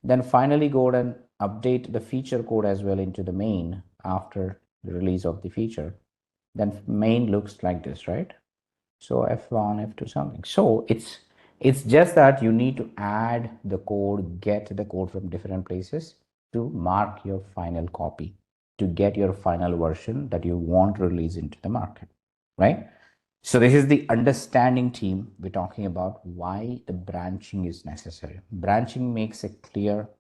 Then finally go and update the feature code as well into the main after the release of the feature. Then main looks like this, right? So F1, F2, something. So it's just that you need to add the code, get the code from different places to mark your final copy, to get your final version that you want to release into the market, right? So this is the understanding team. We're talking about why the branching is necessary. Branching makes a clear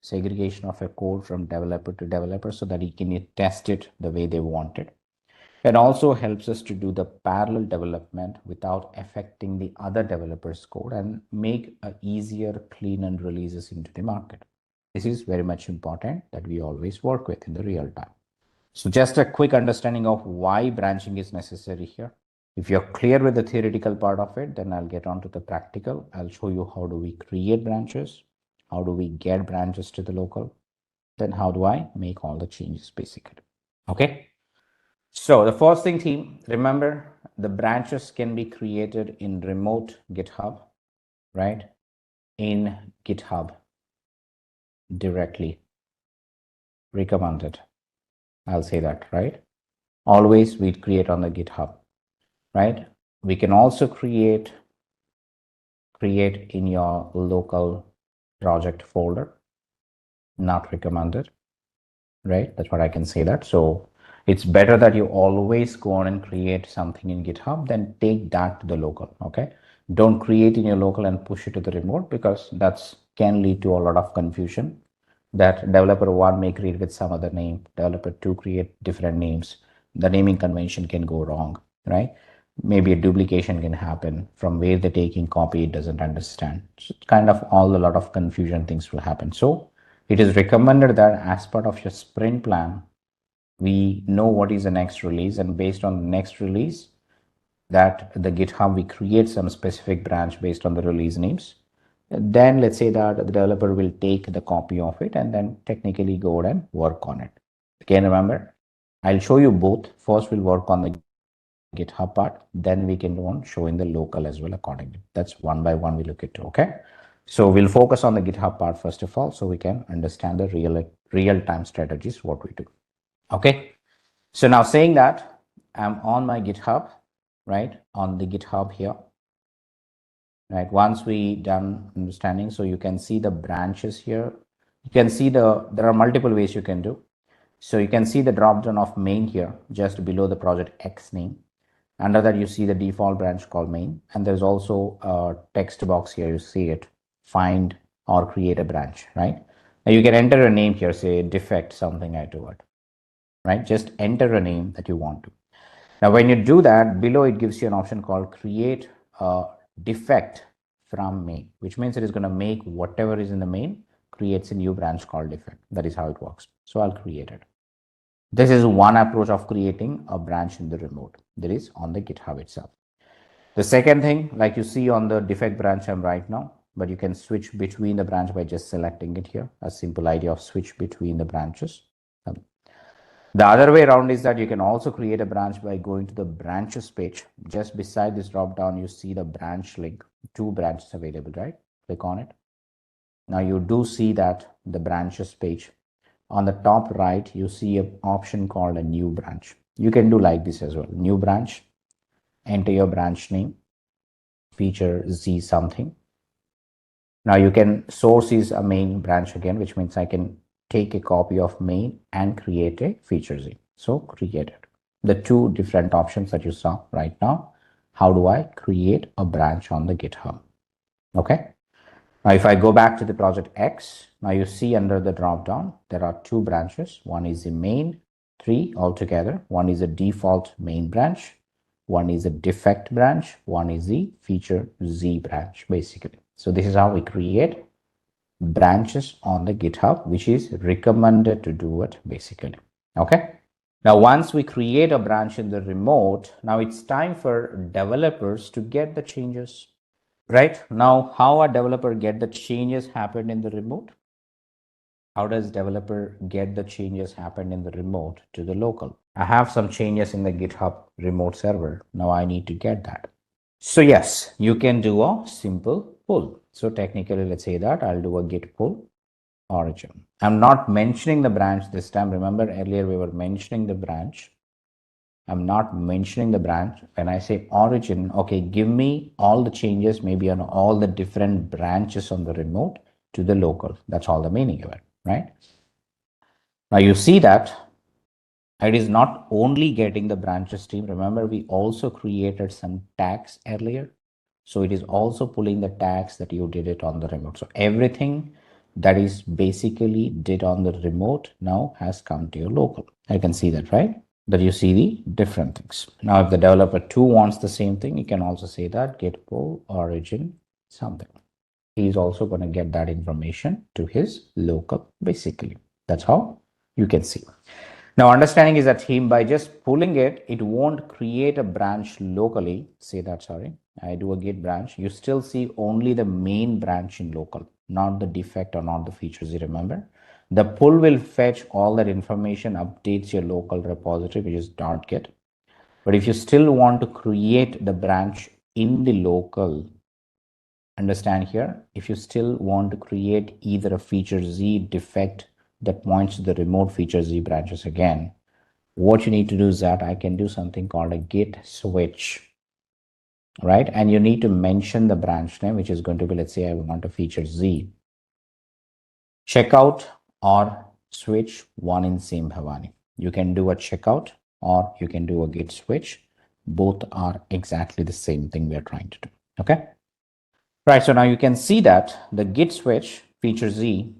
segregation of a code from developer to developer so that he can test it the way they want it. It also helps us to do the parallel development without affecting the other developers' code and make a easier, cleaner releases into the market. This is very much important that we always work with in the real time. So just a quick understanding of why branching is necessary here. If you're clear with the theoretical part of it, then I'll get on to the practical. I'll show you how do we create branches, how do we get branches to the local, then how do I make all the changes basically. Okay. So the first thing, team, remember the branches can be created in remote GitHub, right? In GitHub directly. Recommended. I'll say that, right? Always we create on the GitHub, right? We can also create in your local project folder. Not recommended, right? That's what I can say that. So it's better that you always go on and create something in GitHub, then take that to the local, okay? Don't create in your local and push it to the remote because that's can lead to a lot of confusion. That developer 1 may create with some other name, developer 2 create different names. The naming convention can go wrong, right? Maybe a duplication can happen from where they're taking copy, it doesn't understand. So kind of a lot of confusion things will happen. So it is recommended that as part of your sprint plan, we know what is the next release, and based on the next release, that the GitHub, we create some specific branch based on the release names. Then let's say that the developer will take the copy of it and then technically go and work on it. Again, remember, I'll show you both. First, we'll work on the GitHub part, then we can go on showing the local as well accordingly. That's one by one we look into, okay? So we'll focus on the GitHub part first of all, so we can understand the real-time strategies, what we do. Okay. So now saying that, I'm on my GitHub, right? On the GitHub here, right? Once we done understanding, so you can see the branches here. You can see there are multiple ways you can do. So you can see the drop down of main here, just below the project X name. Under that, you see the default branch called main. And there's also a text box here. You see it, find or create a branch, right? Now you can enter a name here, say defect, something I do it, right? Just enter a name that you want to. Now, when you do that, below it gives you an option called create a defect from main, which means it is going to make whatever is in the main, creates a new branch called defect. That is how it works. So I'll create it. This is one approach of creating a branch in the remote. That is on the GitHub itself. The second thing, like you see on the defect branch I'm right now, but you can switch between the branch by just selecting it here. A simple idea of switch between the branches. The other way around is that you can also create a branch by going to the branches page. Just beside this drop down, you see the branch link, 2 branches available, right? Click on it. Now you do see that the branches page. On the top right, you see an option called a new branch. You can do like this as well. New branch, enter your branch name, feature Z something. Now you can source is a main branch again, which means I can take a copy of main and create a feature Z. So create it. The 2 different options that you saw right now. How do I create a branch on the GitHub? Okay. Now, if I go back to the project X, now you see under the drop down, there are 2 branches. One is the main, 3 altogether. One is a default main branch. One is a defect branch. One is the feature Z branch, basically. So this is how we create branches on the GitHub, which is recommended to do it basically. Okay. Now, once we create a branch in the remote, now it's time for developers to get the changes, right? Now, how a developer get the changes happen in the remote? How does developer get the changes happen in the remote to the local? I have some changes in the GitHub remote server. Now I need to get that. So yes, you can do a simple pull. So technically, let's say that I'll do a git pull origin. I'm not mentioning the branch this time. Remember earlier we were mentioning the branch. I'm not mentioning the branch. When I say origin, okay, give me all the changes, maybe on all the different branches on the remote to the local. That's all the meaning of it, right? Now you see that it is not only getting the branches stream. Remember, we also created some tags earlier. So it is also pulling the tags that you did it on the remote. So everything that is basically did on the remote now has come to your local. I can see that, right? That you see the different things. Now, if the developer 2 wants the same thing, you can also say that git pull origin something. He's also going to get that information to his local, basically. That's how you can see. Now, understanding is that by just pulling it, it won't create a branch locally. Say that, sorry. I do a git branch. You still see only the main branch in local, not the defect or not the features. You remember? The pull will fetch all that information, updates your local repository, which is .git. But if you still want to create the branch in the local, understand here, if you still want to create either a feature Z defect that points to the remote feature Z branches again, what you need to do is that I can do something called a git switch, right? And you need to mention the branch name, which is going to be, let's say I want a feature Z. Checkout or switch, one in same Bhavani. You can do a checkout or you can do a git switch. Both are exactly the same thing we are trying to do. Okay. Right. So now you can see that the git switch feature Z,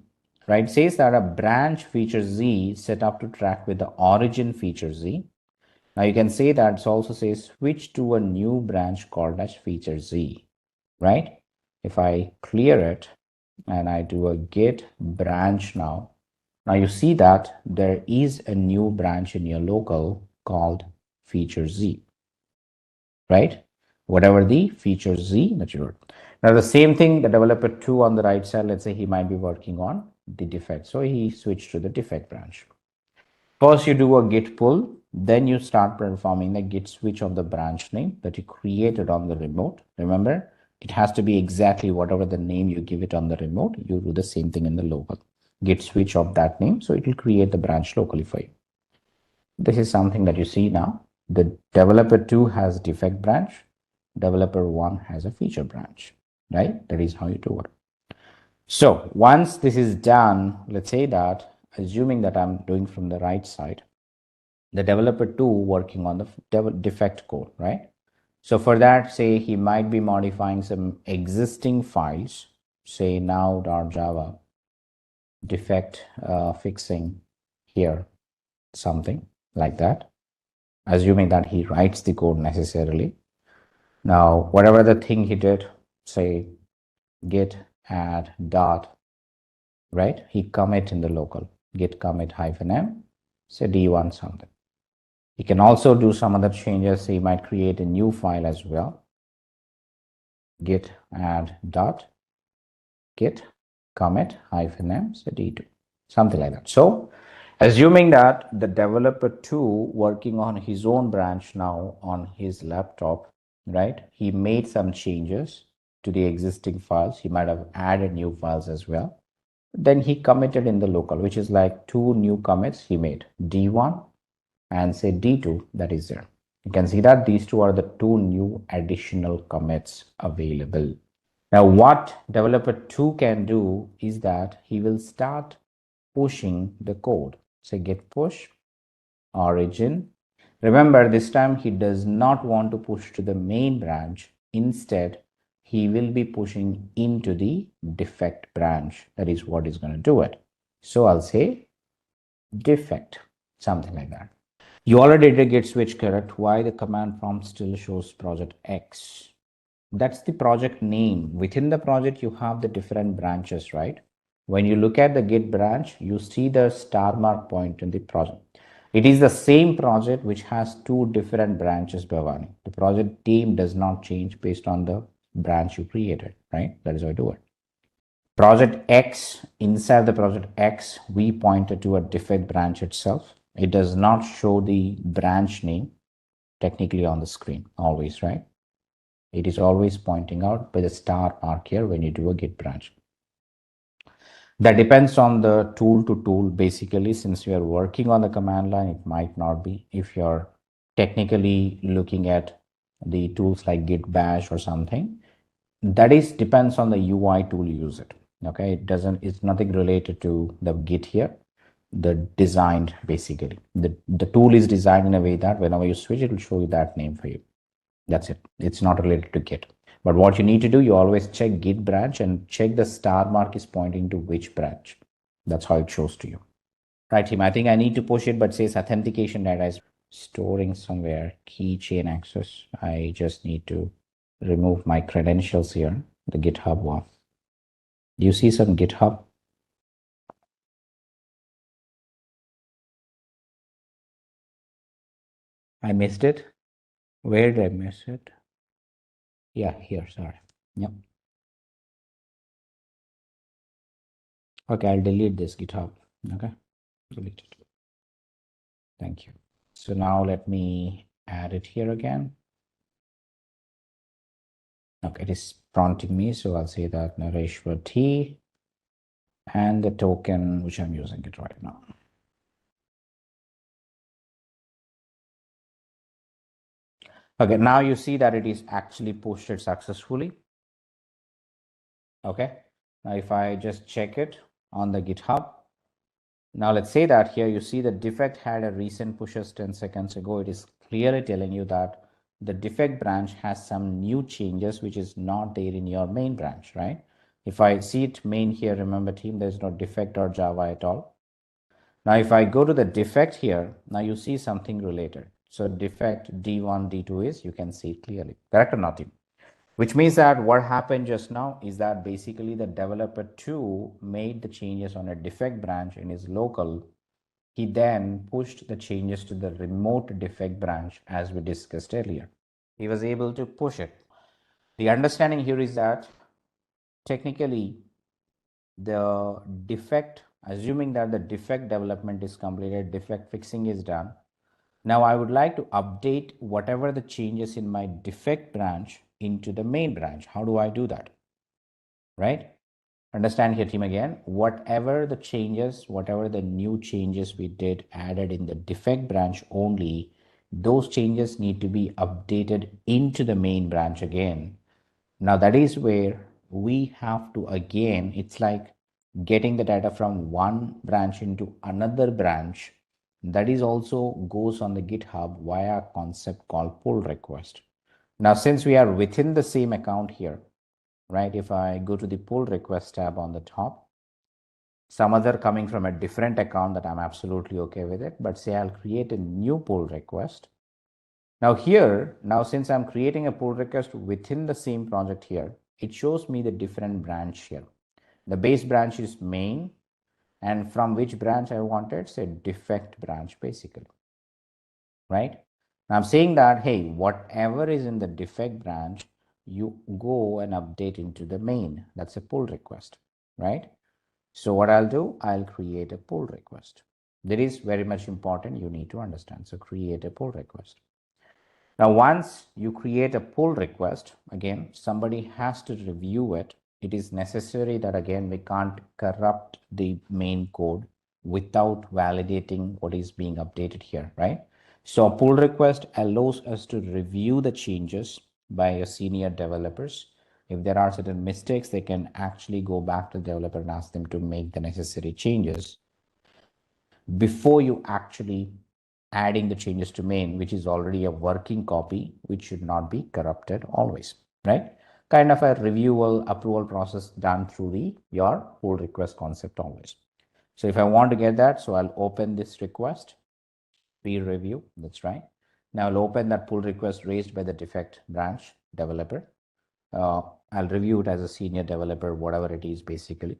right, says that a branch feature Z set up to track with the origin feature Z. Now you can say that it also says switch to a new branch called as feature Z, right? If I clear it and I do a git branch now you see that there is a new branch in your local called feature Z, right? Whatever the feature Z that you wrote. Now the same thing, the developer 2 on the right side, let's say he might be working on the defect. So he switched to the defect branch. First you do a git pull, then you start performing the git switch of the branch name that you created on the remote. Remember, it has to be exactly whatever the name you give it on the remote, you do the same thing in the local. Git switch of that name, so it will create the branch locally for you. This is something that you see now. The developer 2 has defect branch, developer 1 has a feature branch, right? That is how you do it. So once this is done, let's say that, assuming that I'm doing from the right side, the developer 2 working on the defect code, right? So for that, say he might be modifying some existing files, say now.java defect fixing here, something like that, assuming that he writes the code necessarily. Now, whatever the thing he did, say git add dot, right? He commit in the local git commit -m, say d1 something. He can also do some other changes. He might create a new file as well. Git add dot git commit -m, say d2, something like that. So assuming that the developer 2 working on his own branch now on his laptop, right? He made some changes to the existing files. He might have added new files as well. Then he committed in the local, which is like 2 new commits he made, d1 and say d2, that is there. You can see that these two are the 2 new additional commits available. Now what developer 2 can do is that he will start pushing the code. Say git push origin. Remember, this time he does not want to push to the main branch. Instead, he will be pushing into the defect branch. That is what is going to do it. So I'll say defect, something like that. You already did git switch, correct? Why the command prompt still shows project X? That's the project name. Within the project, you have the different branches, right? When you look at the Git branch, you see the star mark point in the project. It is the same project which has 2 different branches, Bhavani. The project name does not change based on the branch you created, right? That is how I do it. Project X, inside the project X, we pointed to a defect branch itself. It does not show the branch name technically on the screen, always, right? It is always pointing out by the star mark here when you do a Git branch. That depends on the tool to tool. Basically, since you are working on the command line, it might not be. If you're technically looking at the tools like Git Bash or something, that is depends on the UI tool you use it. Okay, it's nothing related to the Git here. The designed basically the tool is designed in a way that whenever you switch, it will show you that name for you. That's it. It's not related to Git. But what you need to do, you always check Git branch and check the star mark is pointing to which branch. That's how it shows to you. Right, team? I think I need to push it, but says authentication data is storing somewhere, keychain access. I just need to remove my credentials here, the GitHub one. Do you see some GitHub? I missed it. Where did I miss it? Yeah, here, sorry. Yep. Okay, I'll delete this GitHub. Okay, delete it. Thank you. So now let me add it here again. Okay, it is prompting me, so I'll say that Nareshwar T and the token which I'm using it right now. Okay, now you see that it is actually pushed it successfully. Okay, now if I just check it on the GitHub, now let's say that here you see the defect had a recent pushes 10 seconds ago. It is clearly telling you that the defect branch has some new changes which is not there in your main branch, right? If I see it main here, remember team, there's no defect.java at all. Now if I go to the defect here, now you see something related. So defect D1, D2 is, you can see it clearly, correct or not team? Which means that what happened just now is that basically the developer 2 made the changes on a defect branch in his local. He then pushed the changes to the remote defect branch as we discussed earlier. He was able to push it. The understanding here is that technically the defect, assuming that the defect development is completed, defect fixing is done. Now I would like to update whatever the changes in my defect branch into the main branch. How do I do that? Right? Understand here, team, again, whatever the changes, whatever the new changes we did added in the defect branch only, those changes need to be updated into the main branch again. Now that is where we have to, again, it's like getting the data from one branch into another branch. That is also goes on the GitHub via a concept called pull request. Now, since we are within the same account here, right? If I go to the pull request tab on the top, some other coming from a different account that I'm absolutely okay with it, but say I'll create a new pull request. Now here, now since I'm creating a pull request within the same project here, it shows me the different branch here. The base branch is main, and from which branch I wanted, say defect branch basically, right? Now I'm saying that, hey, whatever is in the defect branch, you go and update into the main. That's a pull request, right? So what I'll do, I'll create a pull request. That is very much important. You need to understand. So create a pull request. Now, once you create a pull request, again, somebody has to review it. It is necessary that, again, we can't corrupt the main code without validating what is being updated here, right? So a pull request allows us to review the changes by your senior developers. If there are certain mistakes, they can actually go back to the developer and ask them to make the necessary changes before you actually adding the changes to main, which is already a working copy, which should not be corrupted always, right? Kind of a reviewal approval process done through your pull request concept always. So if I want to get that, so I'll open this request, peer review, that's right. Now I'll open that pull request raised by the defect branch developer. I'll review it as a senior developer, whatever it is basically.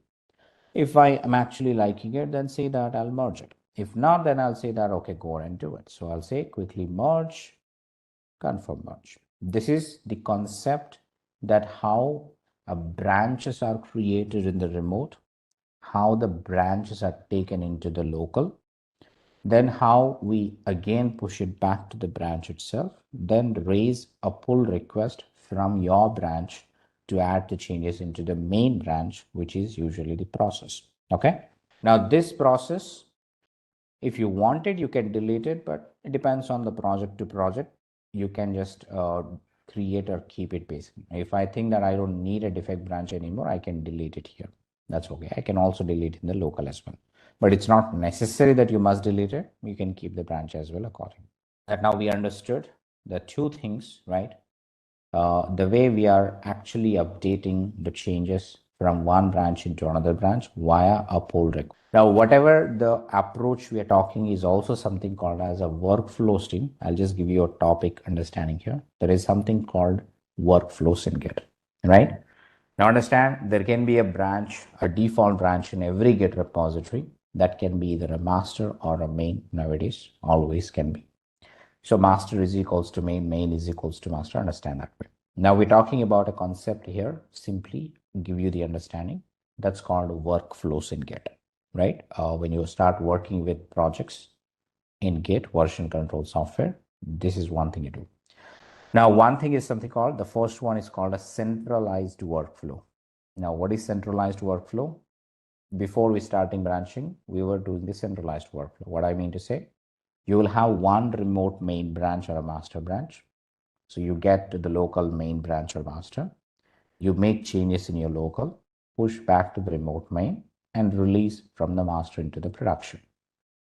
If I am actually liking it, then say that I'll merge it. If not, then I'll say that, okay, go and do it. So I'll say quickly merge, confirm merge. This is the concept that how branches are created in the remote, how the branches are taken into the local, then how we again push it back to the branch itself, then raise a pull request from your branch to add the changes into the main branch, which is usually the process. Okay. Now this process, if you want it, you can delete it, but it depends on the project to project. You can just create or keep it basically. If I think that I don't need a defect branch anymore, I can delete it here. That's okay. I can also delete in the local as well, but it's not necessary that you must delete it. You can keep the branch as well accordingly. That now we understood the two things, right? The way we are actually updating the changes from one branch into another branch via a pull request. Now, whatever the approach we are talking is also something called as a workflow stream. I'll just give you a topic understanding here. There is something called workflows in Git, right? Now understand there can be a branch, a default branch in every Git repository that can be either a master or a main nowadays, always can be. So master is equals to main, main is equals to master, understand that way. Now we're talking about a concept here, simply give you the understanding. That's called workflows in Git, right? When you start working with projects in Git, version control software, this is one thing you do. Now, one thing is something called, the first one is called a centralized workflow. Now, what is centralized workflow? Before we starting branching, we were doing the centralized workflow. What I mean to say, you will have one remote main branch or a master branch. So you get to the local main branch or master, you make changes in your local, push back to the remote main and release from the master into the production.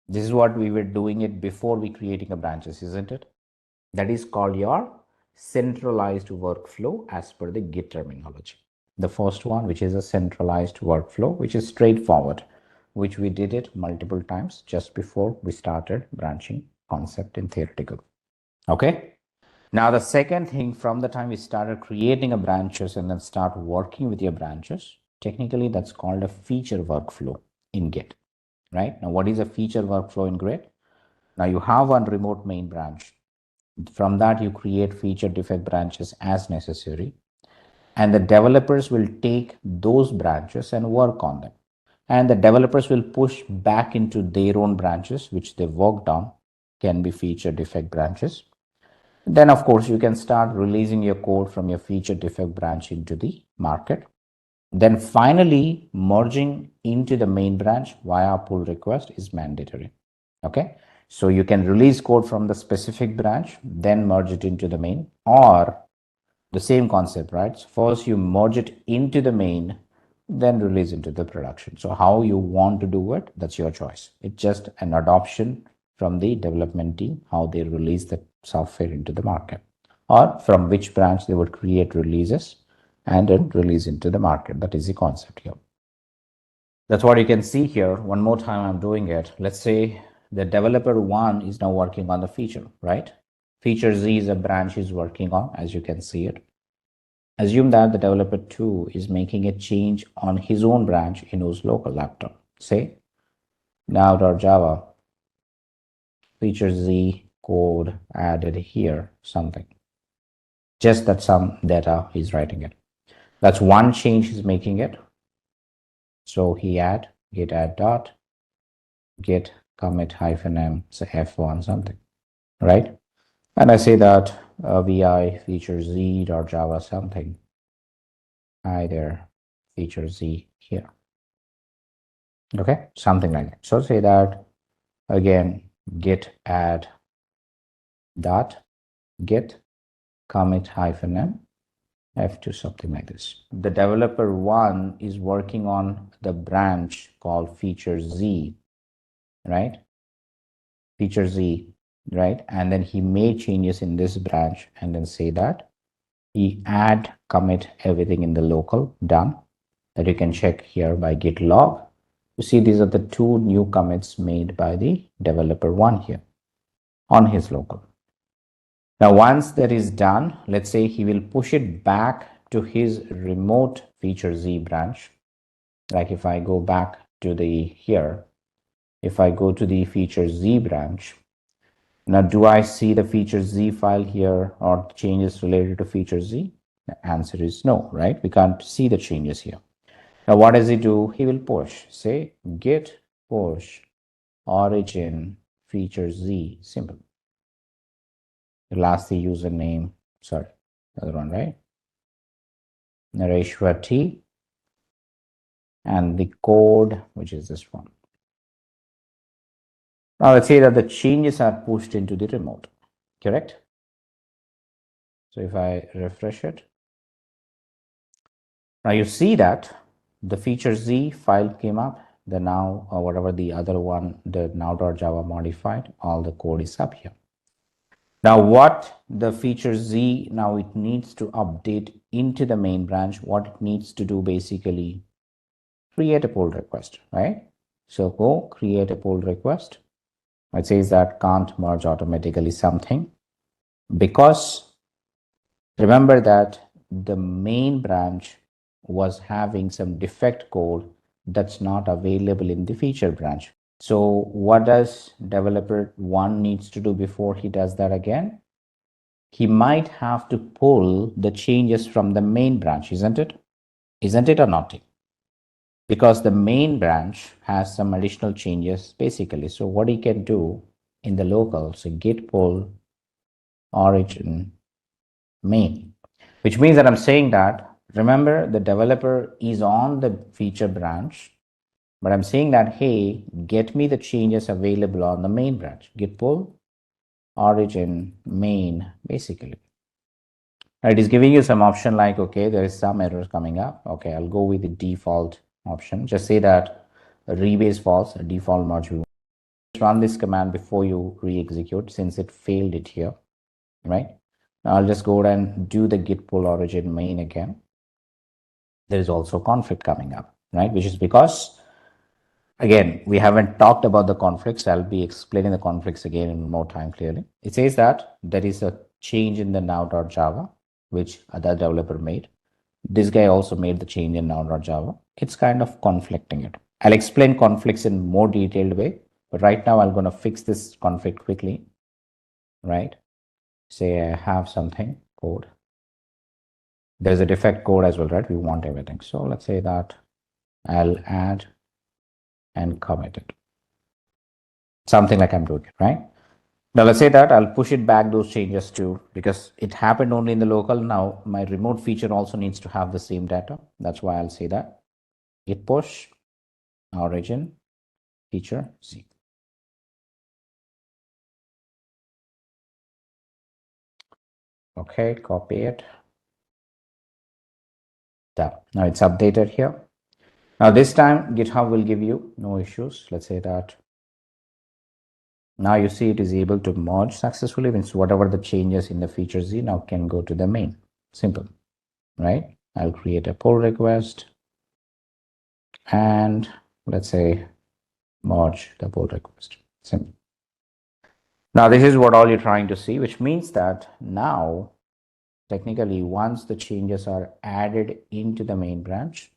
This is what we were doing it before we creating a branches, isn't it? That is called your centralized workflow as per the Git terminology. The first one, which is a centralized workflow, which is straightforward, which we did it multiple times just before we started branching concept in theoretical. Okay. Now, the second thing, from the time we started creating a branches and then start working with your branches, technically that's called a feature workflow in Git, right? Now, what is a feature workflow in Git? Now you have one remote main branch. From that, you create feature defect branches as necessary. And the developers will take those branches and work on them. And the developers will push back into their own branches, which they worked on, can be feature defect branches. Then, of course, you can start releasing your code from your feature defect branch into the market. Then finally, merging into the main branch via pull request is mandatory. Okay, so you can release code from the specific branch, then merge it into the main, or the same concept, right? So first you merge it into the main, then release into the production. So how you want to do it, that's your choice. It's just an adoption from the development team, how they release the software into the market, or from which branch they would create releases and then release into the market. That is the concept here. That's what you can see here. One more time I'm doing it. Let's say the developer 1 is now working on the feature, right? Feature Z is a branch he's working on, as you can see it. Assume that the developer 2 is making a change on his own branch in his local laptop. Say now.java feature Z code added here, something. Just that some data he's writing it. That's one change he's making it. So he add git add dot git commit -m, say f1 something, right? And I say that vi feature z.java something, either feature z here. Okay, something like that. So say that again, git add dot git commit -m f2, something like this. The developer 1 is working on the branch called feature z, right? Feature z, right? And then he made changes in this branch and then say that he add commit everything in the local, done. That you can check here by git log. You see these are the two new commits made by the developer 1 here on his local. Now once that is done, let's say he will push it back to his remote feature z branch. Like if I go back to the here, if I go to the feature z branch, now do I see the feature z file here or changes related to feature z? The answer is no, right? We can't see the changes here. Now what does he do? He will push, say git push origin feature z, simple. Last the username, sorry, other one, right? Nareshwar T, and the code, which is this one. Now let's say that the changes are pushed into the remote, correct? So if I refresh it, now you see that the feature Z file came up, the now or whatever the other one, the now.java modified, all the code is up here. Now what the feature Z, now it needs to update into the main branch, what it needs to do basically, create a pull request, right? So go create a pull request. It says that can't merge automatically something, because remember that the main branch was having some defect code that's not available in the feature branch. So what does developer 1 needs to do before he does that again? He might have to pull the changes from the main branch, isn't it? Isn't it or not? Because the main branch has some additional changes basically. So what he can do in the local, so git pull origin main, which means that I'm saying that, remember the developer is on the feature branch, but I'm saying that, hey, get me the changes available on the main branch, git pull origin main, basically. It is giving you some option like, okay, there is some errors coming up. Okay, I'll go with the default option. Just say that rebase false, a default merge. Run this command before you re-execute since it failed it here, right? Now I'll just go ahead and do the git pull origin main again. There is also conflict coming up, right? Which is because, again, we haven't talked about the conflicts. I'll be explaining the conflicts again in more time clearly. It says that there is a change in the now.java, which other developer made. This guy also made the change in now.java. It's kind of conflicting it. I'll explain conflicts in more detailed way, but right now I'm going to fix this conflict quickly, right? Say I have something code. There's a defect code as well, right? We want everything. So let's say that I'll add and commit it. Something like I'm doing it, right? Now let's say that I'll push it back those changes too, because it happened only in the local. Now my remote feature also needs to have the same data. That's why I'll say that git push origin feature C. Okay, copy it. Done. Now it's updated here. Now this time GitHub will give you no issues. Let's say that now you see it is able to merge successfully, means whatever the changes in the feature Z now can go to the main. Simple, right? I'll create a pull request and let's say merge the pull request. Simple. Now this is what all you're trying to see, which means that now technically once the changes are added into the main branch,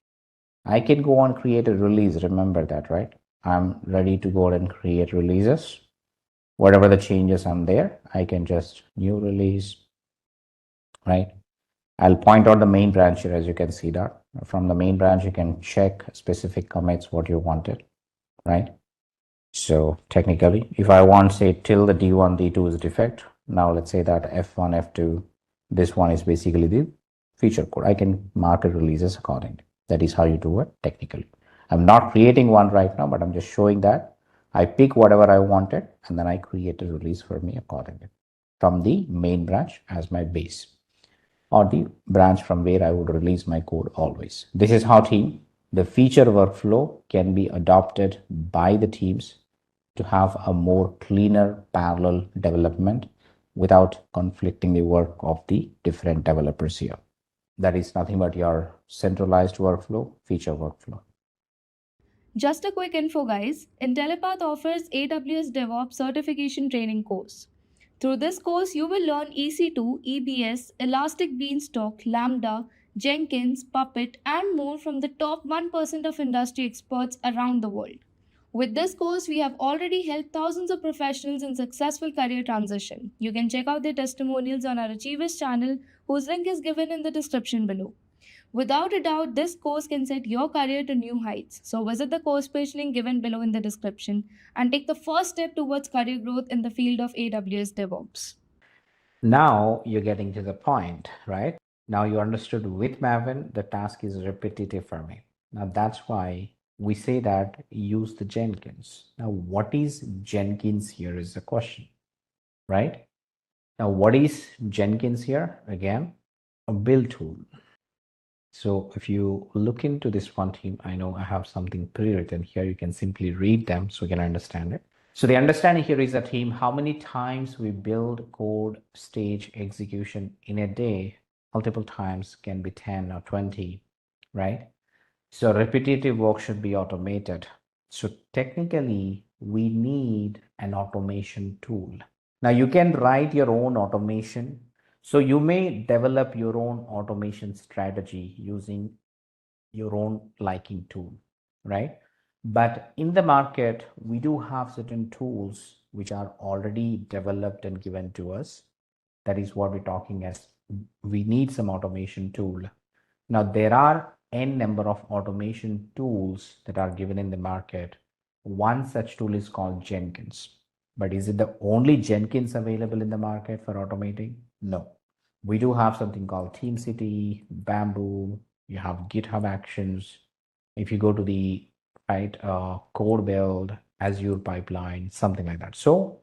I can go and create a release. Remember that, right? I'm ready to go and create releases. Whatever the changes I'm there, I can just new release, right? I'll point out the main branch here, as you can see that. From the main branch, you can check specific commits, what you wanted, right? So technically, if I want, say, till the D1, D2 is defect, now let's say that F1, F2, this one is basically the feature code. I can mark it releases accordingly. That is how you do it technically. I'm not creating one right now, but I'm just showing that I pick whatever I wanted and then I create a release for me accordingly from the main branch as my base, or the branch from where I would release my code always. This is how the feature workflow can be adopted by the teams to have a more cleaner parallel development without conflicting the work of the different developers here. That is nothing but your centralized workflow, feature workflow. Just a quick info, guys. Intellipaat offers AWS DevOps Certification Training course. Through this course, you will learn EC2, EBS, Elastic Beanstalk, Lambda, Jenkins, Puppet, and more from the top 1% of industry experts around the world. With this course, we have already helped thousands of professionals in successful career transition. You can check out their testimonials on our Achievers channel, whose link is given in the description below. Without a doubt, this course can set your career to new heights. So visit the course page link given below in the description and take the first step towards career growth in the field of AWS DevOps. Now you're getting to the point, right? Now you understood with Maven, the task is repetitive for me. Now that's why we say that use the Jenkins. Now, what is Jenkins here is the question, right? Now, what is Jenkins here? Again, a build tool. So if you look into this one team, I know I have something pre-written here. You can simply read them so you can understand it. So the understanding here is a team, how many times we build code stage execution in a day, multiple times can be 10 or 20, right? So repetitive work should be automated. So technically, we need an automation tool. Now you can write your own automation. So you may develop your own automation strategy using your own liking tool, right? But in the market, we do have certain tools which are already developed and given to us. That is what we're talking as we need some automation tool. Now there are n number of automation tools that are given in the market. One such tool is called Jenkins. But is it the only Jenkins available in the market for automating? No. We do have something called TeamCity, Bamboo, you have GitHub Actions. If you go to the code build, Azure pipeline, something like that. So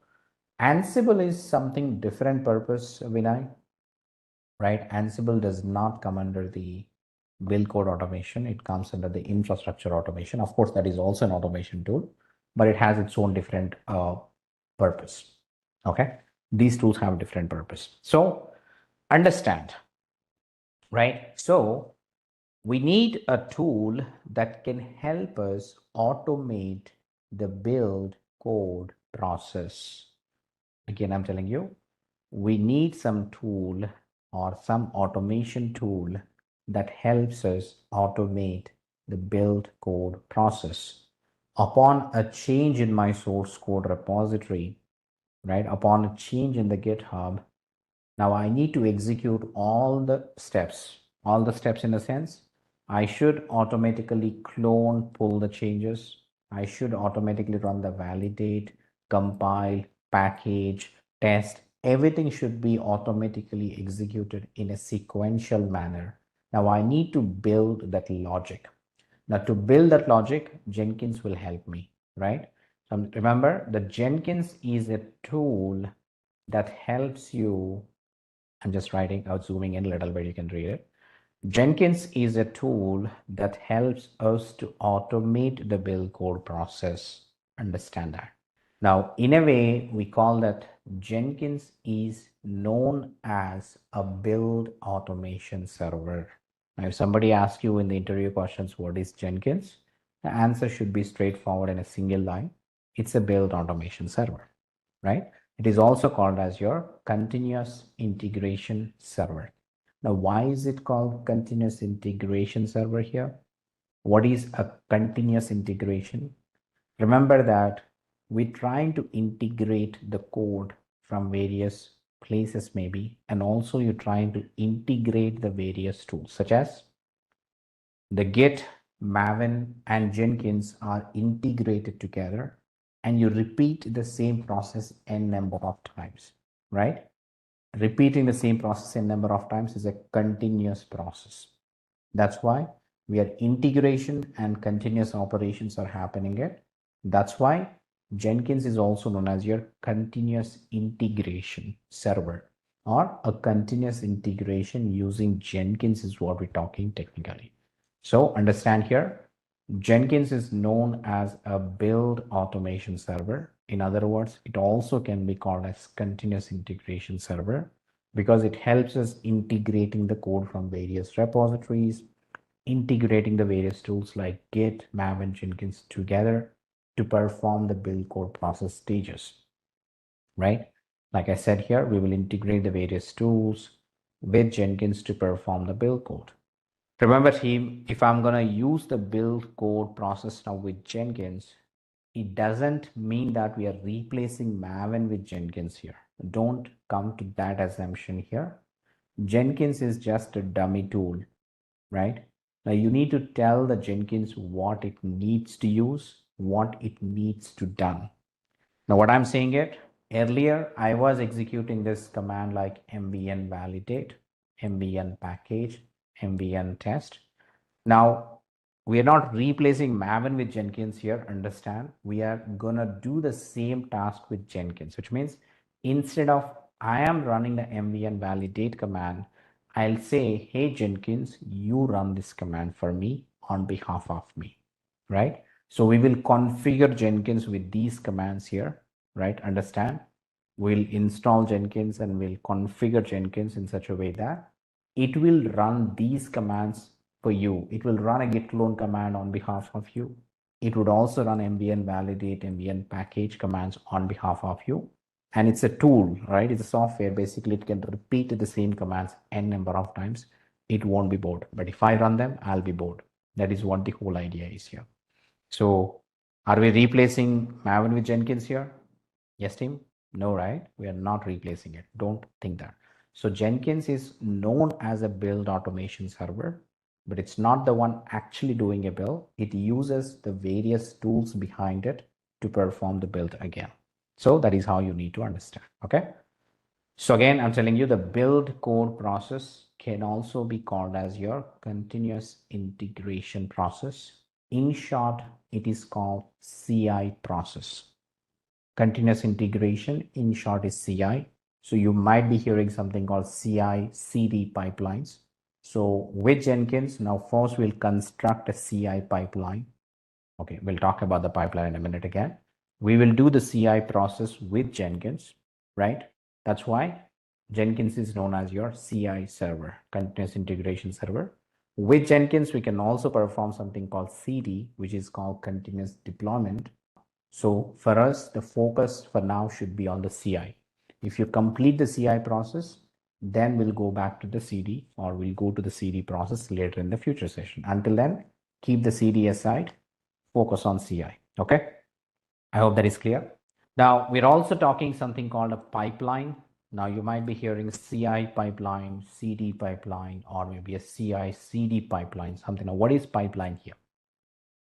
Ansible is something different purpose, Vinay, right? Ansible does not come under the build code automation. It comes under the infrastructure automation. Of course, that is also an automation tool, but it has its own different purpose. Okay. These tools have different purpose. So understand, right? So we need a tool that can help us automate the build code process. Again, I'm telling you, we need some tool or some automation tool that helps us automate the build code process. Upon a change in my source code repository, right? Upon a change in the GitHub, now I need to execute all the steps in a sense. I should automatically clone, pull the changes. I should automatically run the validate, compile, package, test. Everything should be automatically executed in a sequential manner. Now I need to build that logic. Now to build that logic, Jenkins will help me, right? So remember, the Jenkins is a tool that helps you. I'm just writing out, zooming in a little bit, you can read it. Jenkins is a tool that helps us to automate the build code process. Understand that. Now, in a way, we call that Jenkins is known as a build automation server. Now, if somebody asks you in the interview questions, what is Jenkins? The answer should be straightforward in a single line. It's a build automation server, right? It is also called as your continuous integration server. Now, why is it called continuous integration server here? What is a continuous integration? Remember that we're trying to integrate the code from various places maybe, and also you're trying to integrate the various tools such as the Git, Maven, and Jenkins are integrated together, and you repeat the same process n number of times, right? Repeating the same process n number of times is a continuous process. That's why we are integration and continuous operations are happening here. That's why Jenkins is also known as your continuous integration server, or a continuous integration using Jenkins is what we're talking technically. So understand here, Jenkins is known as a build automation server. In other words, it also can be called as continuous integration server because it helps us integrating the code from various repositories, integrating the various tools like Git, Maven, Jenkins together to perform the build code process stages, right? Like I said here, we will integrate the various tools with Jenkins to perform the build code. Remember team, if I'm going to use the build code process now with Jenkins, it doesn't mean that we are replacing Maven with Jenkins here. Don't come to that assumption here. Jenkins is just a dummy tool, right? Now you need to tell the Jenkins what it needs to use, what it needs to done. Now what I'm saying it, earlier I was executing this command like mvn validate, mvn package, mvn test. Now we are not replacing Maven with Jenkins here, understand? We are gonna do the same task with Jenkins, which means instead of I am running the mvn validate command, I'll say, hey Jenkins, you run this command for me on behalf of me, right? So we will configure Jenkins with these commands here, right? Understand? We'll install Jenkins and we'll configure Jenkins in such a way that it will run these commands for you. It will run a git clone command on behalf of you. It would also run mvn validate, mvn package commands on behalf of you. And it's a tool, right? It's a software. Basically, it can repeat the same commands n number of times. It won't be bored. But if I run them, I'll be bored. That is what the whole idea is here. So are we replacing Maven with Jenkins here? Yes, team? No, right? We are not replacing it. Don't think that. So Jenkins is known as a build automation server, but it's not the one actually doing a build. It uses the various tools behind it to perform the build again. So that is how you need to understand. Okay. So again, I'm telling you the build code process can also be called as your continuous integration process. In short, it is called CI process. Continuous integration, in short, is CI. So you might be hearing something called CI CD pipelines. So with Jenkins, now first we'll construct a CI pipeline. Okay, we'll talk about the pipeline in a minute again. We will do the CI process with Jenkins, right? That's why Jenkins is known as your CI server, continuous integration server. With Jenkins, we can also perform something called CD, which is called continuous deployment. So for us, the focus for now should be on the CI. If you complete the CI process, then we'll go back to the CD, or we'll go to the CD process later in the future session. Until then, keep the CD aside, focus on CI. Okay. I hope that is clear. Now we're also talking something called a pipeline. Now you might be hearing CI pipeline, CD pipeline, or maybe a CI CD pipeline, something. Now what is pipeline here,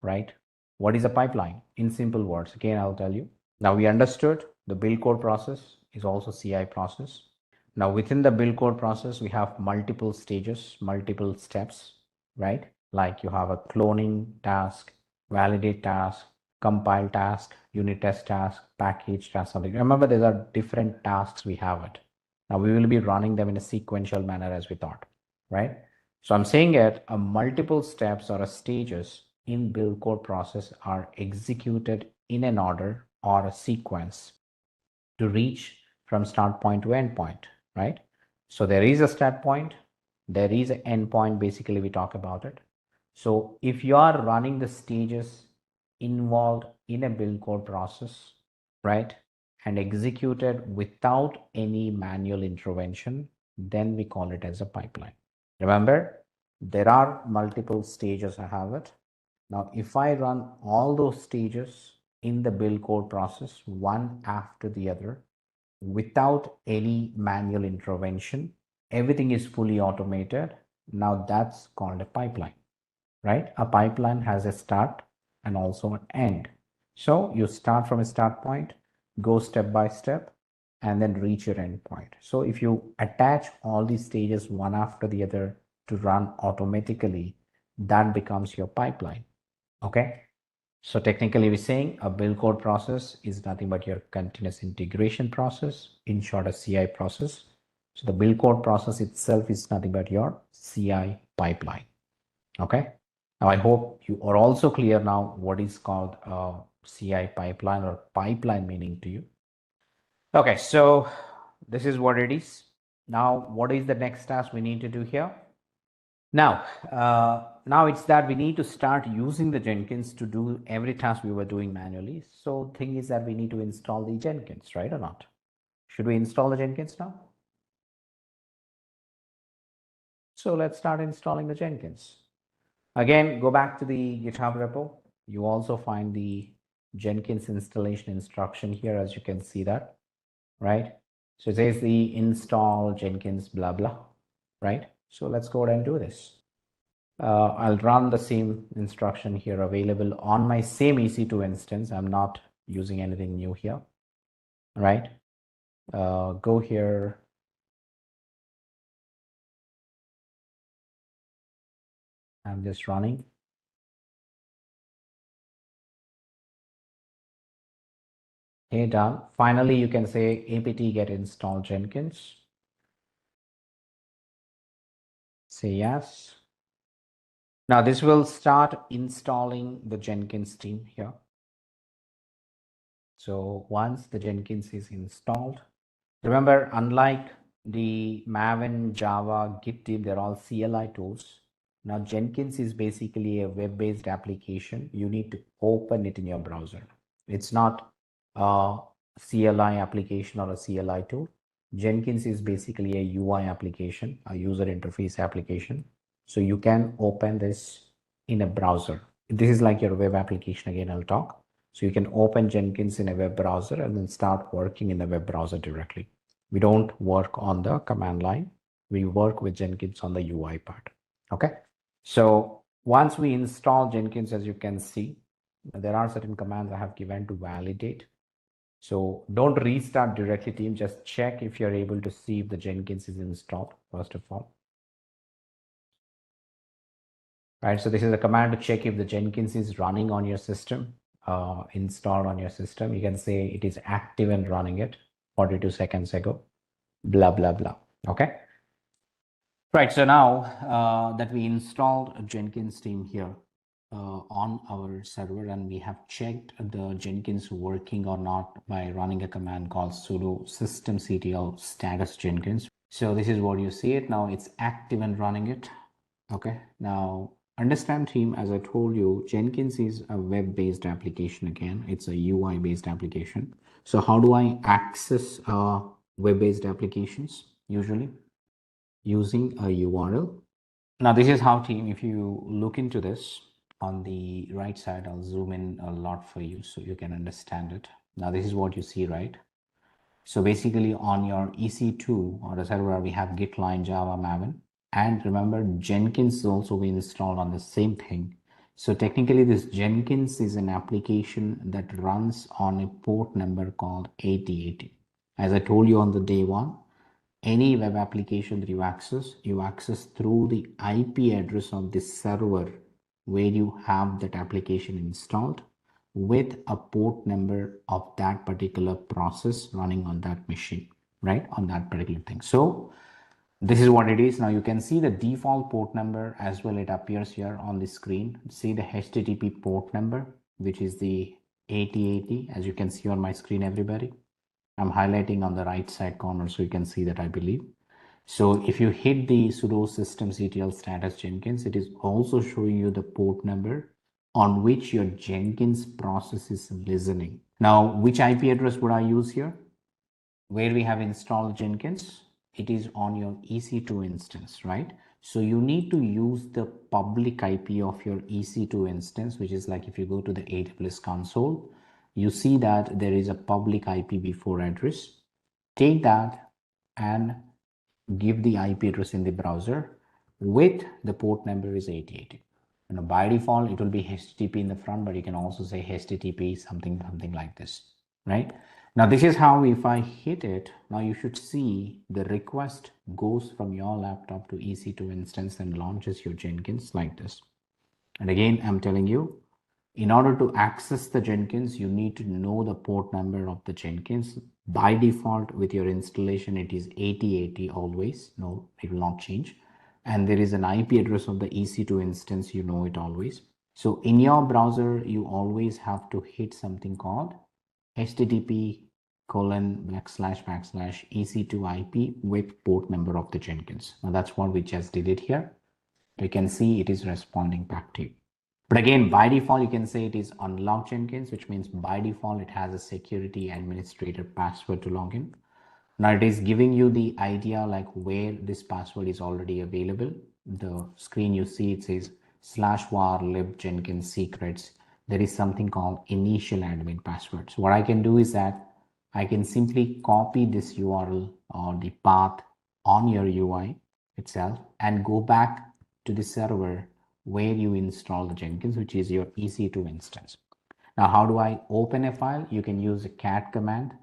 right? What is a pipeline? In simple words, again, I'll tell you. Now we understood the build code process is also CI process. Now within the build code process, we have multiple stages, multiple steps, right? Like you have a cloning task, validate task, compile task, unit test task, package task, something. Remember, these are different tasks we have it. Now we will be running them in a sequential manner as we thought, right? So I'm saying that a multiple steps or a stages in build code process are executed in an order or a sequence to reach from start point to end point, right? So there is a start point, there is an end point, basically we talk about it. So if you are running the stages involved in a build code process, right, and executed without any manual intervention, then we call it as a pipeline. Remember, there are multiple stages I have it. Now, if I run all those stages in the build code process, one after the other, without any manual intervention, everything is fully automated. Now that's called a pipeline, right? A pipeline has a start and also an end. So you start from a start point, go step by step, and then reach your end point. So if you attach all these stages one after the other to run automatically, that becomes your pipeline. Okay. So technically we're saying a build code process is nothing but your continuous integration process, in short a CI process. So the build code process itself is nothing but your CI pipeline. Okay. Now I hope you are also clear now what is called a CI pipeline or pipeline meaning to you. Okay, so this is what it is. Now, what is the next task we need to do here? Now it's that we need to start using the Jenkins to do every task we were doing manually. So thing is that we need to install the Jenkins, right or not? Should we install the Jenkins now? So let's start installing the Jenkins. Again, go back to the GitHub repo. You also find the Jenkins installation instruction here, as you can see that, right? So it says the install Jenkins blah blah, right? So let's go ahead and do this. I'll run the same instruction here available on my same EC2 instance. I'm not using anything new here, right? Go here. I'm just running. Okay, done. Finally, you can say apt get install Jenkins. Say yes. Now this will start installing the Jenkins team here. So once the Jenkins is installed, remember, unlike the Maven, Java, Git team, they're all CLI tools. Now Jenkins is basically a web-based application. You need to open it in your browser. It's not a CLI application or a CLI tool. Jenkins is basically a UI application, a user interface application. So you can open this in a browser. This is like your web application. Again, I'll talk. So you can open Jenkins in a web browser and then start working in the web browser directly. We don't work on the command line. We work with Jenkins on the UI part. Okay. So once we install Jenkins, as you can see, there are certain commands I have given to validate. So don't restart directly, team. Just check if you're able to see if the Jenkins is installed, first of all. Right. So this is a command to check if the Jenkins is running on your system, installed on your system. You can say it is active and running it 42 seconds ago, blah, blah, blah. Okay. Right. So now that we installed a Jenkins team here on our server, and we have checked the Jenkins working or not by running a command called sudo systemctl status Jenkins. So this is what you see it now. It's active and running it. Okay. Now understand, team, as I told you, Jenkins is a web-based application. Again, it's a UI-based application. So how do I access web-based applications? Usually using a URL. Now this is how, team, if you look into this on the right side, I'll zoom in a lot for you so you can understand it. Now this is what you see, right? So basically on your EC2 or the server, we have Git line Java Maven. And remember, Jenkins is also being installed on the same thing. So technically this Jenkins is an application that runs on a port number called 8080. As I told you on the day one, any web application that you access through the IP address of this server where you have that application installed with a port number of that particular process running on that machine, right? On that particular thing. So this is what it is. Now you can see the default port number as well. It appears here on the screen. See the HTTP port number, which is the 8080, as you can see on my screen, everybody. I'm highlighting on the right side corner so you can see that, I believe. So if you hit the sudo systemctl status Jenkins, it is also showing you the port number on which your Jenkins process is listening. Now, which IP address would I use here? Where we have installed Jenkins, it is on your EC2 instance, right? So you need to use the public IP of your EC2 instance, which is like if you go to the AWS console, you see that there is a public IPv4 address. Take that and give the IP address in the browser with the port number is 8080. And by default, it will be HTTP in the front, but you can also say HTTP something like this, right? Now this is how, if I hit it, now you should see the request goes from your laptop to EC2 instance and launches your Jenkins like this. And again, I'm telling you, in order to access the Jenkins, you need to know the port number of the Jenkins. By default, with your installation, it is 8080 always. No, it will not change. And there is an IP address of the EC2 instance, you know it always. So in your browser, you always have to hit something called http:// EC2 IP with port number of the Jenkins. Now that's what we just did it here. You can see it is responding back to you. But again, by default, you can say it is unlocked Jenkins, which means by default, it has a security administrator password to log in. Now it is giving you the idea like where this password is already available. The screen you see, it says /var lib Jenkins secrets. There is something called initial admin password. So what I can do is that I can simply copy this URL or the path on your UI itself and go back to the server where you install the Jenkins, which is your EC2 instance. Now, how do I open a file? You can use a cat command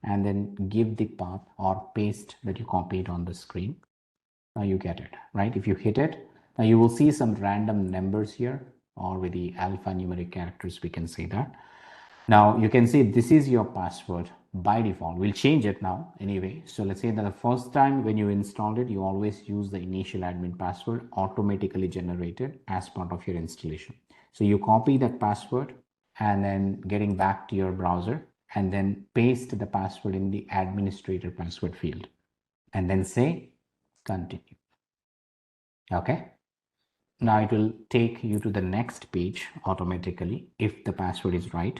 and then give the path or paste that you copied on the screen. Now you get it, right? If you hit it, now you will see some random numbers here, or with the alphanumeric characters, we can say that. Now you can see this is your password by default. We'll change it now anyway. So let's say that the first time when you installed it, you always use the initial admin password automatically generated as part of your installation. So you copy that password and then getting back to your browser and then paste the password in the administrator password field and then say continue. Okay. Now it will take you to the next page automatically if the password is right.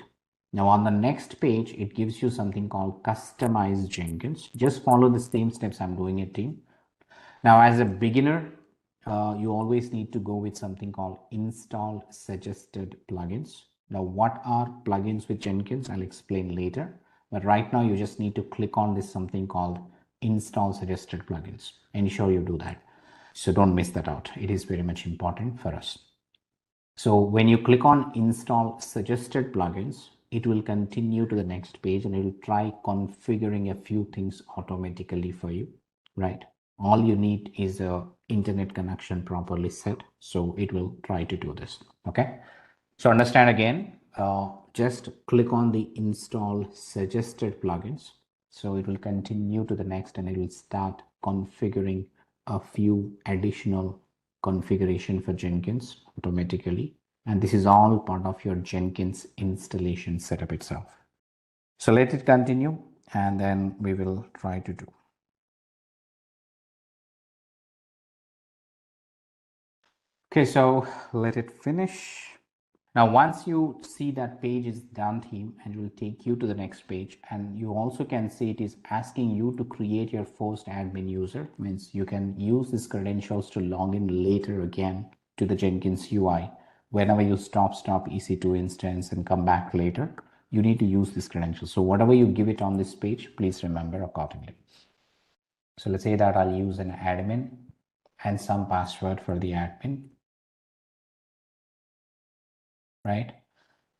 Now on the next page, it gives you something called customize Jenkins. Just follow the same steps I'm doing it, team. Now as a beginner, you always need to go with something called install suggested plugins. Now what are plugins with Jenkins? I'll explain later. But right now you just need to click on this something called install suggested plugins. Ensure you do that. So don't miss that out. It is very much important for us. So when you click on install suggested plugins, it will continue to the next page and it will try configuring a few things automatically for you, right? All you need is a internet connection properly set. So it will try to do this. Okay. So understand again, just click on the install suggested plugins. So it will continue to the next and it will start configuring a few additional configuration for Jenkins automatically. And this is all part of your Jenkins installation setup itself. So let it continue and then we will try to do. Okay, so let it finish. Now, once you see that page is done, team, and it will take you to the next page. And you also can see it is asking you to create your first admin user. Means you can use these credentials to log in later again to the Jenkins UI. Whenever you stop EC2 instance and come back later, you need to use this credential. So whatever you give it on this page, please remember accordingly. So let's say that I'll use an admin and some password for the admin, right?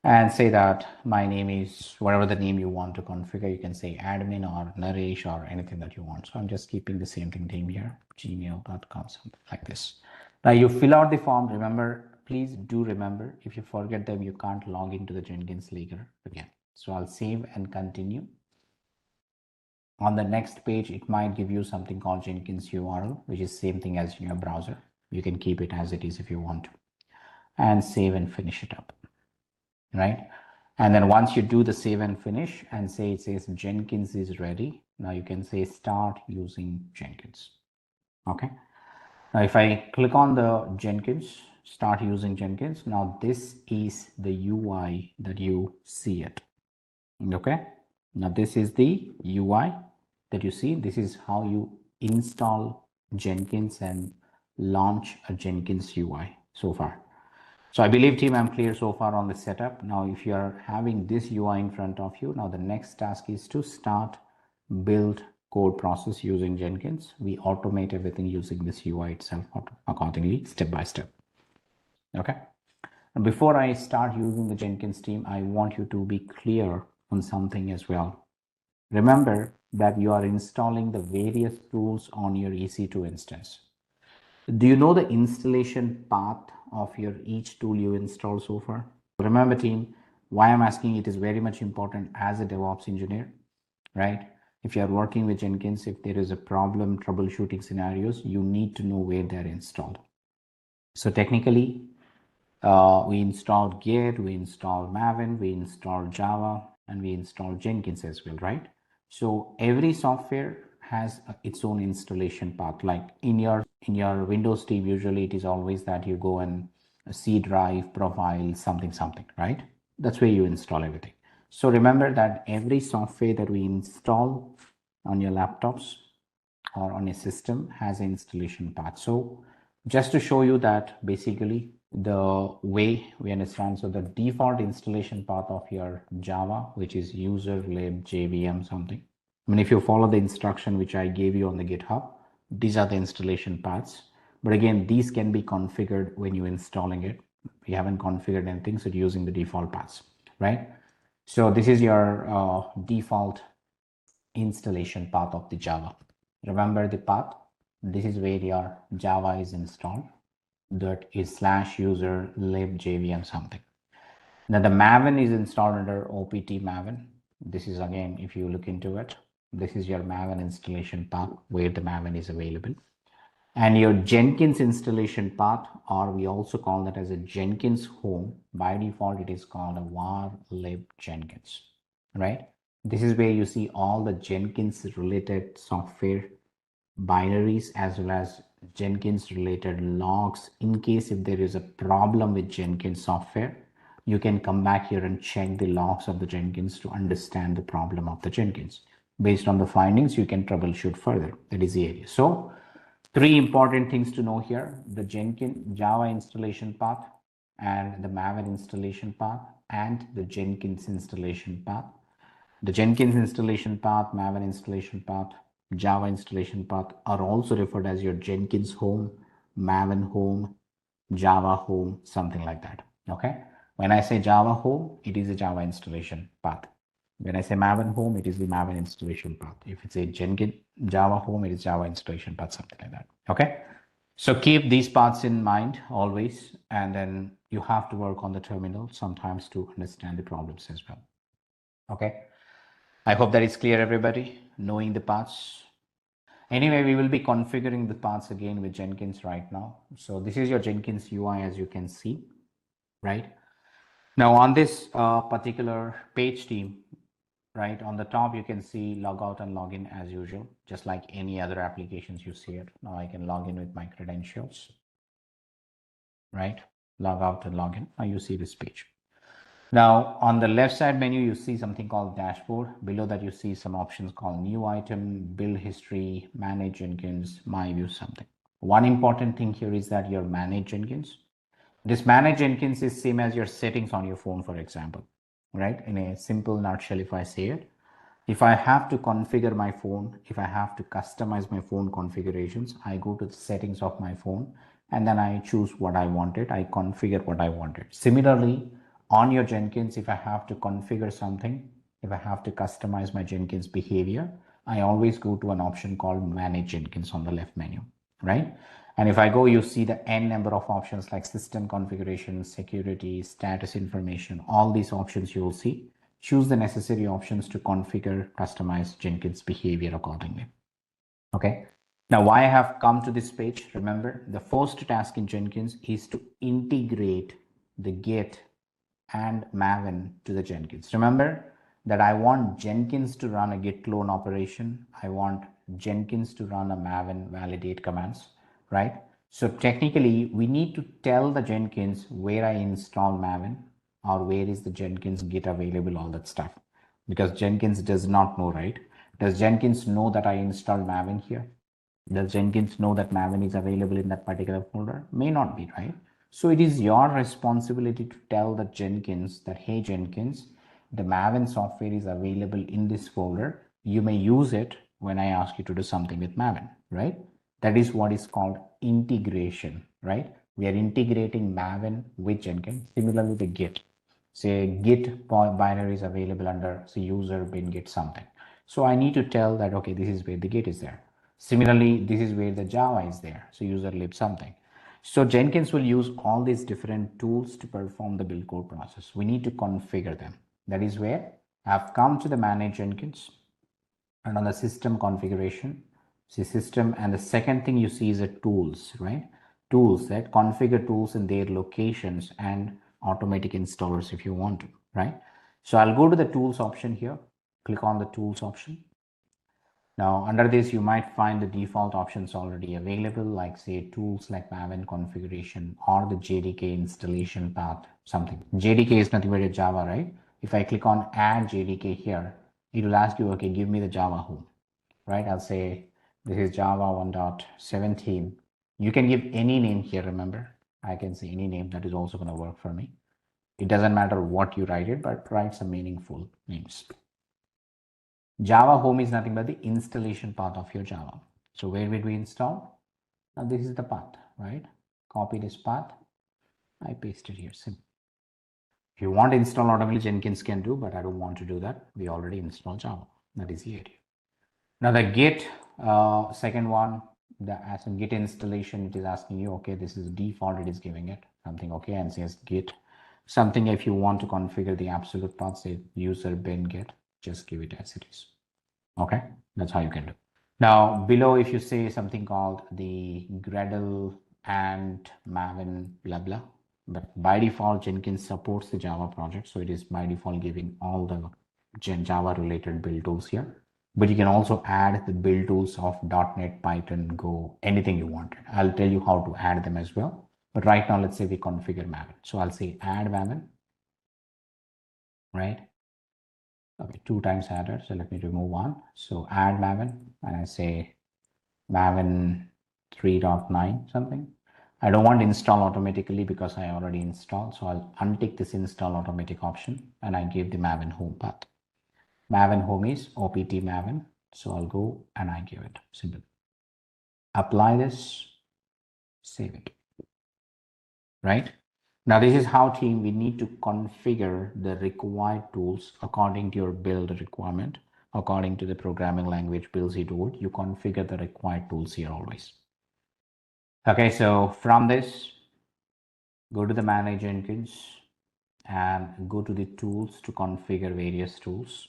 and say that my name is whatever the name you want to configure. You can say admin or Naresh or anything that you want. So I'm just keeping the same thing name here, gmail.com, something like this. Now you fill out the form. Remember, please do remember, if you forget them, you can't log into the Jenkins later again. So I'll save and continue. On the next page, it might give you something called Jenkins URL, which is same thing as in your browser. You can keep it as it is if you want to, and save and finish it up, right? And then once you do the save and finish and say it says Jenkins is ready, now you can say start using Jenkins. Okay. Now if I click on the Jenkins, start using Jenkins, now this is the UI that you see it. Okay. Now this is the UI that you see. This is how you install Jenkins and launch a Jenkins UI so far. So I believe team, I'm clear so far on the setup. Now, if you are having this UI in front of you, now the next task is to start build code process using Jenkins. We automate everything using this UI itself accordingly, step by step. Okay. And before I start using the Jenkins team, I want you to be clear on something as well. Remember that you are installing the various tools on your EC2 instance. Do you know the installation path of your each tool you install so far? Remember team, why I'm asking it is very much important as a DevOps engineer, right? If you are working with Jenkins, if there is a problem, troubleshooting scenarios, you need to know where they're installed. So technically, we installed Git, we installed Maven, we installed Java, and we installed Jenkins as well, right? So every software has its own installation path. Like in your Windows team, usually it is always that you go and C drive, profile, something, right? That's where you install everything. So remember that every software that we install on your laptops or on a system has an installation path. So just to show you that basically the way we understand, so the default installation path of your Java, which is user lib jvm something. I mean, if you follow the instruction which I gave you on the GitHub, these are the installation paths. But again, these can be configured when you're installing it. We haven't configured anything, so using the default paths, right? So this is your default installation path of the Java. Remember the path. This is where your Java is installed. That is /user lib jvm something. Now the Maven is installed under opt Maven. This is again, if you look into it, this is your Maven installation path where the Maven is available. And your Jenkins installation path, or we also call that as a Jenkins home. By default, it is called a var lib Jenkins, right? This is where you see all the Jenkins related software binaries as well as Jenkins related logs. In case if there is a problem with Jenkins software, you can come back here and check the logs of the Jenkins to understand the problem of the Jenkins. Based on the findings, you can troubleshoot further. That is the area. So three important things to know here: the Jenkins Java installation path and the Maven installation path and the Jenkins installation path. The Jenkins installation path, Maven installation path, Java installation path are also referred as your Jenkins home, Maven home, Java home, something like that. Okay. When I say Java home, it is a Java installation path. When I say Maven home, it is the Maven installation path. If it's a Jenkins Java home, it is Java installation path, something like that. Okay. So keep these paths in mind always, and then you have to work on the terminal sometimes to understand the problems as well. Okay. I hope that is clear, everybody, knowing the paths. Anyway, we will be configuring the paths again with Jenkins right now. So this is your Jenkins UI, as you can see, right? Now on this particular page team, right, on the top, you can see log out and log in as usual, just like any other applications you see it. Now I can log in with my credentials, right? Log out and log in. Now you see this page. Now on the left side menu, you see something called dashboard. Below that, you see some options called new item, build history, manage Jenkins, my view, something. One important thing here is that your manage Jenkins. This manage Jenkins is same as your settings on your phone, for example, right? In a simple nutshell, if I say it, if I have to configure my phone, if I have to customize my phone configurations, I go to the settings of my phone and then I choose what I wanted. I configure what I wanted. Similarly, on your Jenkins, if I have to configure something, if I have to customize my Jenkins behavior, I always go to an option called Manage Jenkins on the left menu, right? And if I go, you see the n number of options like system configuration, security, status information, all these options you will see. Choose the necessary options to configure, customize Jenkins behavior accordingly. Okay. Now, why I have come to this page, remember, the first task in Jenkins is to integrate the Git and Maven to the Jenkins. Remember that I want Jenkins to run a Git clone operation. I want Jenkins to run a Maven validate commands, right? So technically, we need to tell the Jenkins where I install Maven or where is the Jenkins Git available, all that stuff. Because Jenkins does not know, right? Does Jenkins know that I installed Maven here? Does Jenkins know that Maven is available in that particular folder? May not be, right? So it is your responsibility to tell the Jenkins that, hey, Jenkins, the Maven software is available in this folder. You may use it when I ask you to do something with Maven, right? That is what is called integration, right? We are integrating Maven with Jenkins. Similarly, the Git. Say Git binary is available under say user bin Git something. So I need to tell that, okay, this is where the Git is there. Similarly, this is where the Java is there. So user lib something. So Jenkins will use all these different tools to perform the build code process. We need to configure them. That is where I've come to the manage Jenkins and on the system configuration, see system. And the second thing you see is the tools, right? Tools, that configure tools in their locations and automatic installers if you want to, right? So I'll go to the tools option here, click on the tools option. Now under this, you might find the default options already available, like say tools like Maven configuration or the JDK installation path, something. JDK is nothing but a Java, right? If I click on add JDK here, it will ask you, okay, give me the Java home, right? I'll say this is Java 1.17. You can give any name here, remember? I can say any name, that is also going to work for me. It doesn't matter what you write it, but write some meaningful names. Java home is nothing but the installation path of your Java. So where would we install? Now this is the path, right? Copy this path. I paste it here. Simple. If you want to install automatically, Jenkins can do, but I don't want to do that. We already installed Java. That is the idea. Now the Git, second one, as in Git installation, it is asking you, okay, this is default, it is giving it something, okay, and says Git. Something if you want to configure the absolute path, say user bin Git, just give it as it is. Okay, that's how you can do. Now below, if you say something called the Gradle and Maven blah blah, but by default Jenkins supports the Java project, so it is by default giving all the Java related build tools here. But you can also add the build tools of .NET, Python, Go, anything you want. I'll tell you how to add them as well. But right now, let's say we configure Maven. So I'll say add Maven, right? Okay, 2 times added. So let me remove one. So add Maven, and I say Maven 3.9 something. I don't want to install automatically because I already installed. So I'll untick this install automatic option and I give the Maven home path. Maven home is opt Maven. So I'll go and I give it. Simple. Apply this, save it. Right? Now this is how team we need to configure the required tools according to your build requirement, according to the programming language builds you do it. You configure the required tools here always. Okay, so from this, go to the manage Jenkins and go to the tools to configure various tools.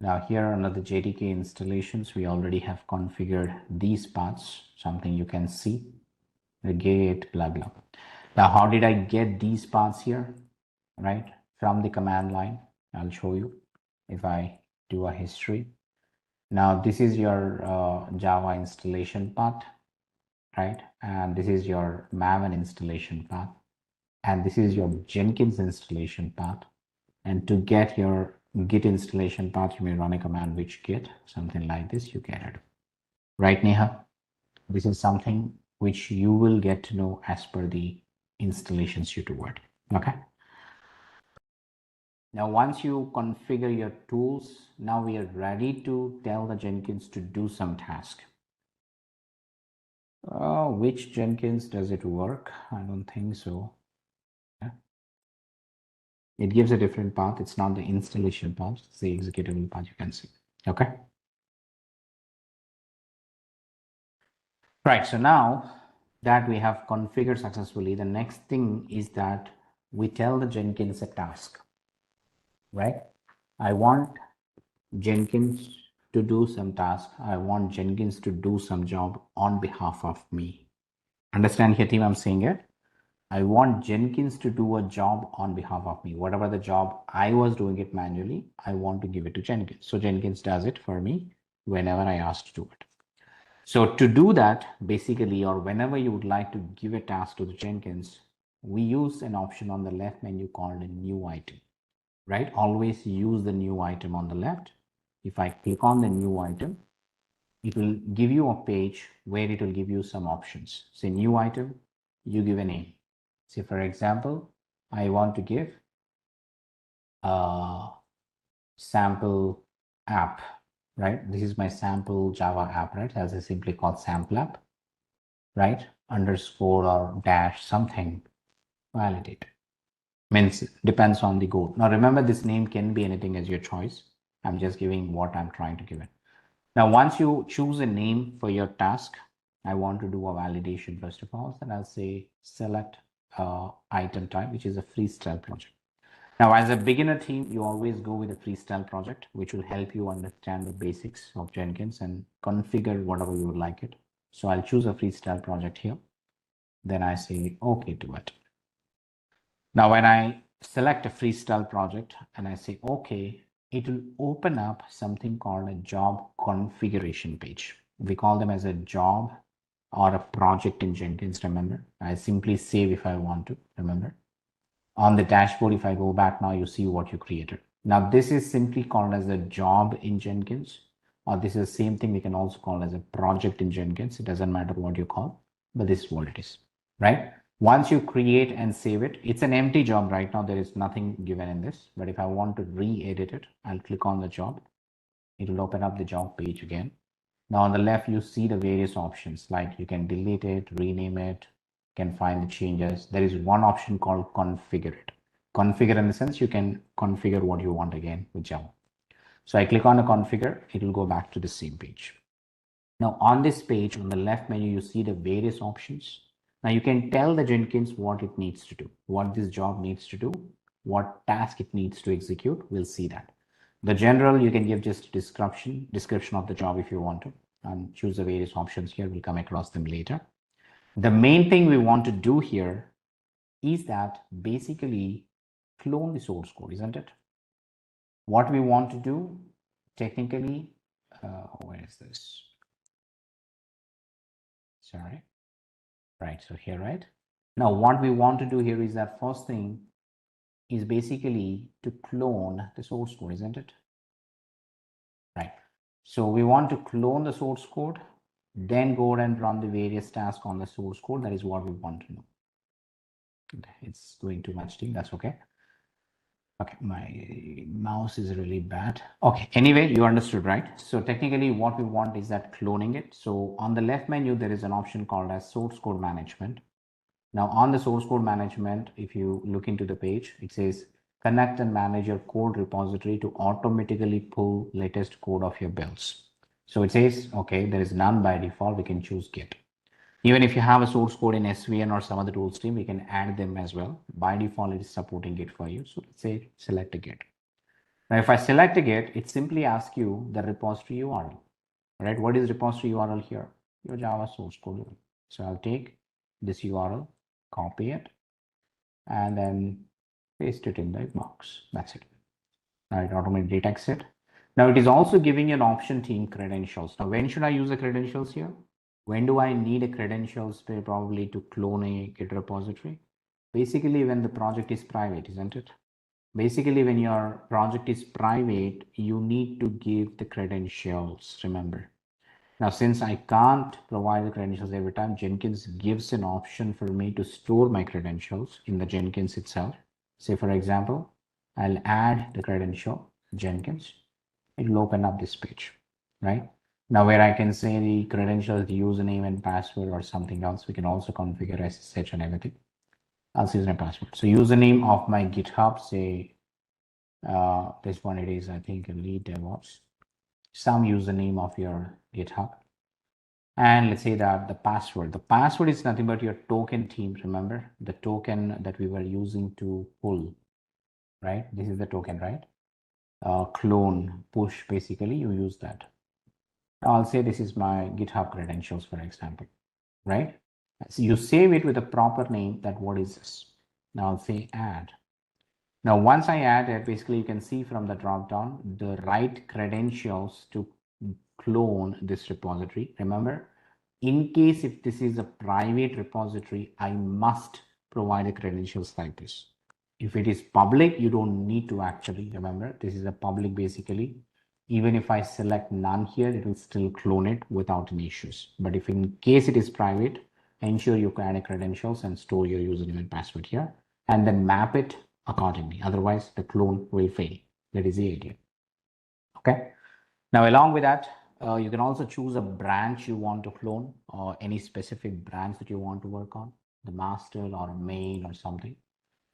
Now here under the JDK installations, we already have configured these paths, something you can see, the gate, blah, blah. Now, how did I get these paths here, right? From the command line, I'll show you if I do a history. Now, this is your Java installation path, right? And this is your Maven installation path. And this is your Jenkins installation path. And to get your Git installation path, you may run a command which git, something like this, you get it. Right, Neha? This is something which you will get to know as per the installations you do it. Okay. Now, once you configure your tools, now we are ready to tell the Jenkins to do some task. Which Jenkins does it work? I don't think so. Yeah. It gives a different path. It's not the installation path, it's the executable path, you can see. Okay. Right. So now that we have configured successfully, the next thing is that we tell the Jenkins a task, right? I want Jenkins to do some task. I want Jenkins to do some job on behalf of me. Understand here, team, I'm saying it. I want Jenkins to do a job on behalf of me. Whatever the job I was doing it manually, I want to give it to Jenkins. So Jenkins does it for me whenever I ask to do it. So to do that, basically, or whenever you would like to give a task to the Jenkins, we use an option on the left menu called a new item, right? Always use the new item on the left. If I click on the new item, it will give you a page where it will give you some options. Say new item, you give a name. Say, for example, I want to give a sample app, right? This is my sample Java app, right? As I simply call sample app, right? Underscore or dash something, validate. Means depends on the goal. Now remember, this name can be anything as your choice. I'm just giving what I'm trying to give it. Now, once you choose a name for your task, I want to do a validation first of all, and I'll say select item type, which is a freestyle project. Now, as a beginner team, you always go with a freestyle project, which will help you understand the basics of Jenkins and configure whatever you would like it. So I'll choose a freestyle project here. Then I say OK to it. Now, when I select a freestyle project and I say OK, it will open up something called a job configuration page. We call them as a job or a project in Jenkins, remember. I simply save if I want to, remember. On the dashboard, if I go back now, you see what you created. Now, this is simply called as a job in Jenkins, or this is the same thing we can also call as a project in Jenkins. It doesn't matter what you call, but this is what it is, right? Once you create and save it, it's an empty job right now. There is nothing given in this, but if I want to re-edit it, I'll click on the job. It will open up the job page again. Now on the left, you see the various options, like you can delete it, rename it, can find the changes. There is one option called configure it. Configure in the sense you can configure what you want again with Java. So I click on the configure, it will go back to the same page. Now on this page, on the left menu, you see the various options. Now you can tell the Jenkins what it needs to do, what this job needs to do, what task it needs to execute. We'll see that. The general, you can give just description of the job if you want to, and choose the various options here. We'll come across them later. The main thing we want to do here is that basically clone the source code, isn't it? What we want to do technically, where is this? Sorry. Right, so here, right? Now, what we want to do here is that first thing is basically to clone the source code, isn't it? Right. So we want to clone the source code, then go and run the various tasks on the source code. That is what we want to know. It's going too much, team. That's okay. Okay, my mouse is really bad. Okay, anyway, you understood, right? So technically what we want is that cloning it. So on the left menu, there is an option called as source code management. Now on the source code management, if you look into the page, it says connect and manage your code repository to automatically pull latest code of your builds. So it says, okay, there is none by default. We can choose Git. Even if you have a source code in SVN or some other tool stream, we can add them as well. By default, it is supporting Git for you. So let's say select a Git. Now, if I select a Git, it simply asks you the repository URL, right? What is repository URL here? Your Java source code. So I'll take this URL, copy it, and then paste it in the box. That's it. Now it automatically detects it. Now it is also giving you an option team credentials. Now, when should I use the credentials here? When do I need a credentials probably to clone a Git repository? Basically, when the project is private, isn't it? Basically, when your project is private, you need to give the credentials, remember. Now, since I can't provide the credentials every time, Jenkins gives an option for me to store my credentials in the Jenkins itself. Say, for example, I'll add the credential Jenkins. It will open up this page, right? Now, where I can say the credentials, the username and password or something else, we can also configure SSH and everything. I'll say username password. So username of my GitHub, say this one it is, I think, lead DevOps. Some username of your GitHub. And let's say that the password is nothing but your token team. Remember the token that we were using to pull, right? This is the token, right? Clone, push, basically you use that. I'll say this is my GitHub credentials, for example, right? So you save it with a proper name. That what is this? Now I'll say add. Now, once I add it, basically you can see from the drop down the right credentials to clone this repository. Remember, in case if this is a private repository, I must provide the credentials like this. If it is public, you don't need to actually remember. This is a public basically. Even if I select none here, it will still clone it without any issues. But if in case it is private, ensure you add a credentials and store your username and password here, and then map it accordingly. Otherwise, the clone will fail. That is the idea. Okay. Now, along with that, you can also choose a branch you want to clone or any specific branch that you want to work on, the master or a main or something.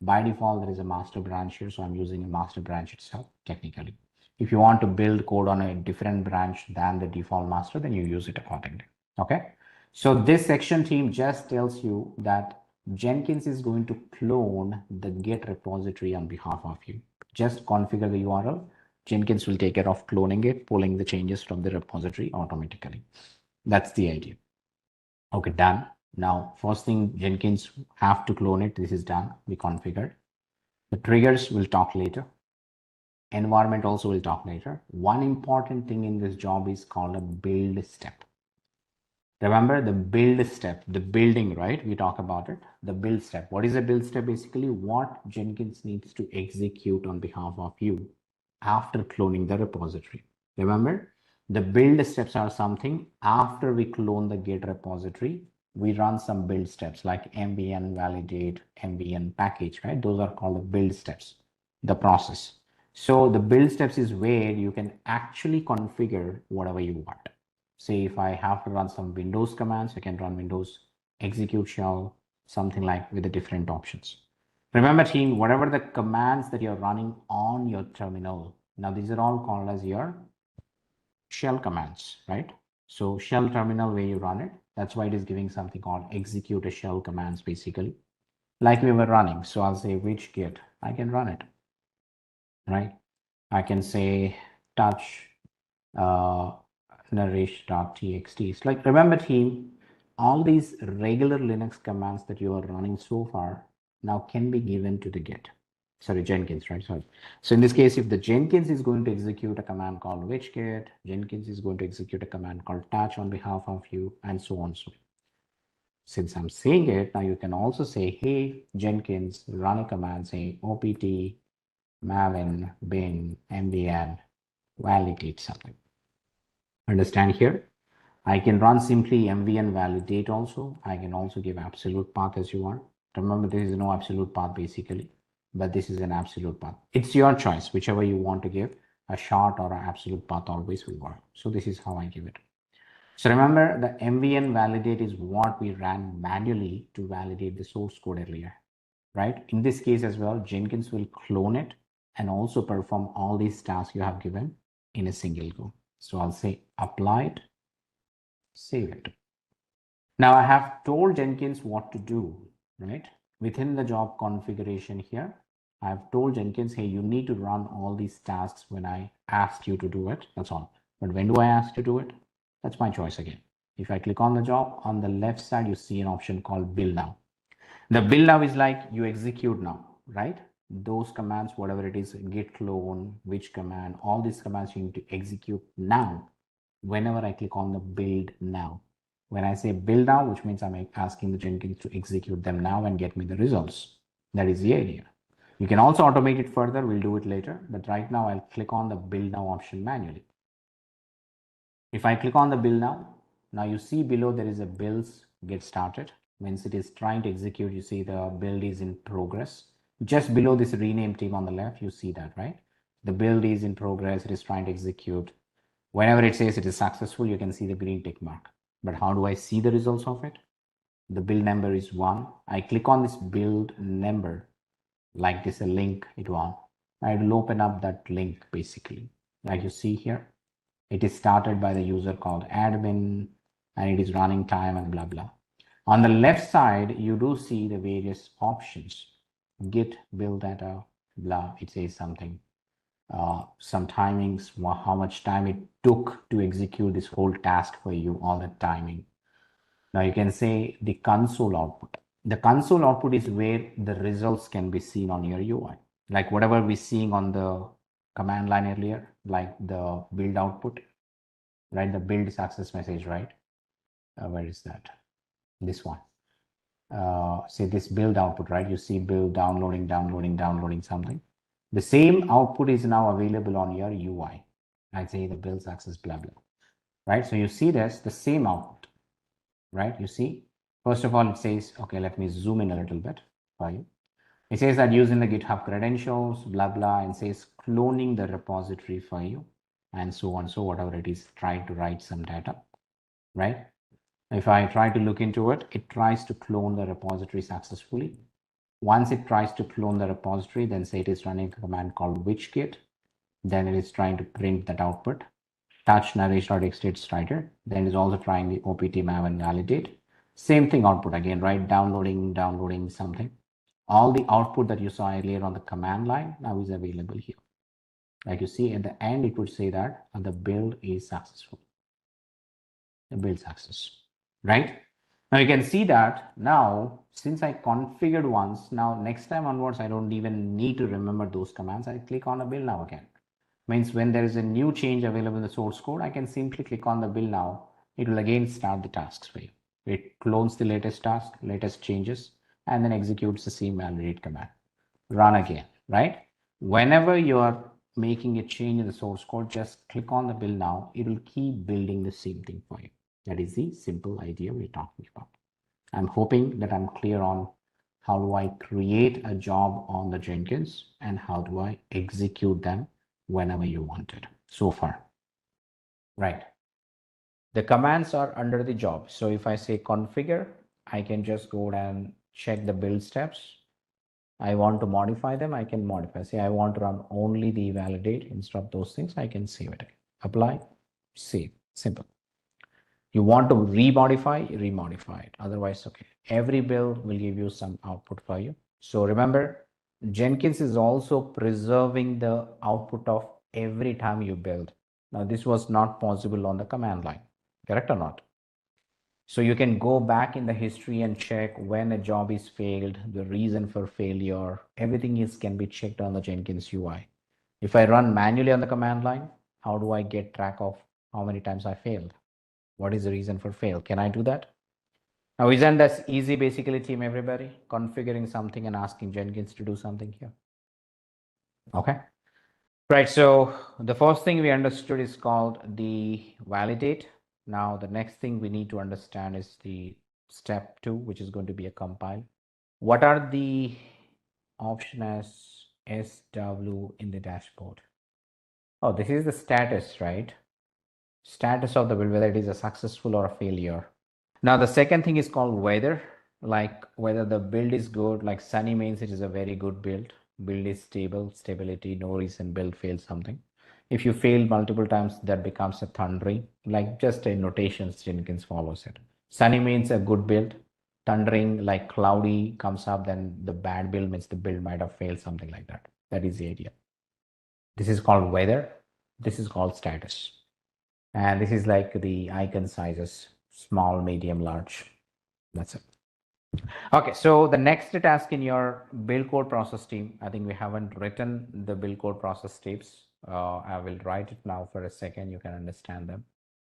By default, there is a master branch here, so I'm using a master branch itself technically. If you want to build code on a different branch than the default master, then you use it accordingly. Okay. So this section team just tells you that Jenkins is going to clone the Git repository on behalf of you. Just configure the URL. Jenkins will take care of cloning it, pulling the changes from the repository automatically. That's the idea. Okay, done. Now, first thing, Jenkins have to clone it. This is done. We configured. The triggers we'll talk later. Environment also we'll talk later. One important thing in this job is called a build step. Remember the build step, the building, right? We talk about it. The build step. What is a build step? Basically, what Jenkins needs to execute on behalf of you after cloning the repository. Remember, the build steps are something after we clone the Git repository, we run some build steps like mbn validate, mbn package, right? Those are called the build steps, the process. So the build steps is where you can actually configure whatever you want. Say if I have to run some Windows commands, I can run Windows execute shell, something like with the different options. Remember team, whatever the commands that you're running on your terminal, now these are all called as your shell commands, right? So shell terminal where you run it, that's why it is giving something called execute a shell commands basically, like we were running. So I'll say which Git, I can run it, right? I can say touch nourish.txt. It's like, remember team, all these regular Linux commands that you are running so far now can be given to the Git. Sorry, Jenkins, right? Sorry. So in this case, if the Jenkins is going to execute a command called which-git, Jenkins is going to execute a command called touch on behalf of you, and so on. So since I'm saying it, now you can also say, hey, Jenkins, run a command, say opt maven bin mbn validate something. Understand here? I can run simply mvn validate also. I can also give absolute path as you want. Remember, there is no absolute path basically, but this is an absolute path. It's your choice, whichever you want to give. A short or an absolute path always will work. So this is how I give it. So remember, the mvn validate is what we ran manually to validate the source code earlier, right? In this case as well, Jenkins will clone it and also perform all these tasks you have given in a single go. So I'll say apply it, save it. Now I have told Jenkins what to do, right? Within the job configuration here, I've told Jenkins, hey, you need to run all these tasks when I asked you to do it. That's all. But when do I ask to do it? That's my choice again. If I click on the job, on the left side, you see an option called build now. The build now is like you execute now, right? Those commands, whatever it is, git clone, which command, all these commands you need to execute now whenever I click on the build now. When I say build now, which means I'm asking the Jenkins to execute them now and get me the results. That is the idea. You can also automate it further. We'll do it later. But right now I'll click on the build now option manually. If I click on the build now you see below there is a builds get started. Once it is trying to execute, you see the build is in progress. Just below this rename team on the left, you see that, right? The build is in progress. It is trying to execute. Whenever it says it is successful, you can see the green tick mark. But how do I see the results of it? The build number is 1. I click on this build number, like this, a link it will. I will open up that link basically. Like you see here, it is started by the user called admin and it is running time and blah, blah. On the left side, you do see the various options. Git, build data, blah, it says something. Some timings, how much time it took to execute this whole task for you, all that timing. Now you can say the console output. The console output is where the results can be seen on your UI. Like whatever we're seeing on the command line earlier, like the build output, right? The build success message, right? Where is that? This one. Say this build output, right? You see build downloading something. The same output is now available on your UI. I say the build success, blah, blah, right? So you see this, the same output, right? You see, first of all, it says, okay, let me zoom in a little bit for you. It says that using the GitHub credentials, blah, blah, and says cloning the repository for you and so on. So whatever it is, trying to write some data, right? If I try to look into it, it tries to clone the repository successfully. Once it tries to clone the repository, then say it is running a command called which-git. Then it is trying to print that output. Touch narration.txt writer. Then it is also trying the opt mav and validate. Same thing output again, right? Downloading something. All the output that you saw earlier on the command line now is available here. Like you see at the end, it would say that the build is successful. The build success, right? Now you can see that now, since I configured once, now next time onwards, I don't even need to remember those commands. I click on the build now again. Means when there is a new change available in the source code, I can simply click on the build now. It will again start the tasks for you. It clones the latest task, latest changes, and then executes the same validate command. Run again, right? Whenever you are making a change in the source code, just click on the build now. It will keep building the same thing for you. That is the simple idea we're talking about. I'm hoping that I'm clear on how do I create a job on the Jenkins and how do I execute them whenever you want it so far, right? The commands are under the job. So if I say configure, I can just go and check the build steps. I want to modify them, I can modify. Say I want to run only the validate instead of those things, I can save it. Apply, save, simple. You want to remodify it. Otherwise, okay. Every build will give you some output for you. So remember, Jenkins is also preserving the output of every time you build. Now, this was not possible on the command line, correct or not? So you can go back in the history and check when a job is failed, the reason for failure, everything can be checked on the Jenkins UI. If I run manually on the command line, how do I get track of how many times I failed? What is the reason for fail? Can I do that? Now, isn't that easy basically, team, everybody? Configuring something and asking Jenkins to do something here. Okay. Right, so the first thing we understood is called the validate. Now, the next thing we need to understand is the step 2, which is going to be a compile. What are the option as SW in the dashboard? Oh, this is the status, right? Status of the build, whether it is a successful or a failure. Now, the second thing is called weather, like whether the build is good, like sunny means it is a very good build. Build is stable, stability, no reason build fails something. If you fail multiple times, that becomes a thundering, like just a notation Jenkins follows it. Sunny means a good build. Thundering, like cloudy comes up, then the bad build means the build might have failed, something like that. That is the idea. This is called weather. This is called status. And this is like the icon sizes, small, medium, large. That's it. Okay, so the next task in your build code process team, I think we haven't written the build code process steps. I will write it now for a second. You can understand them.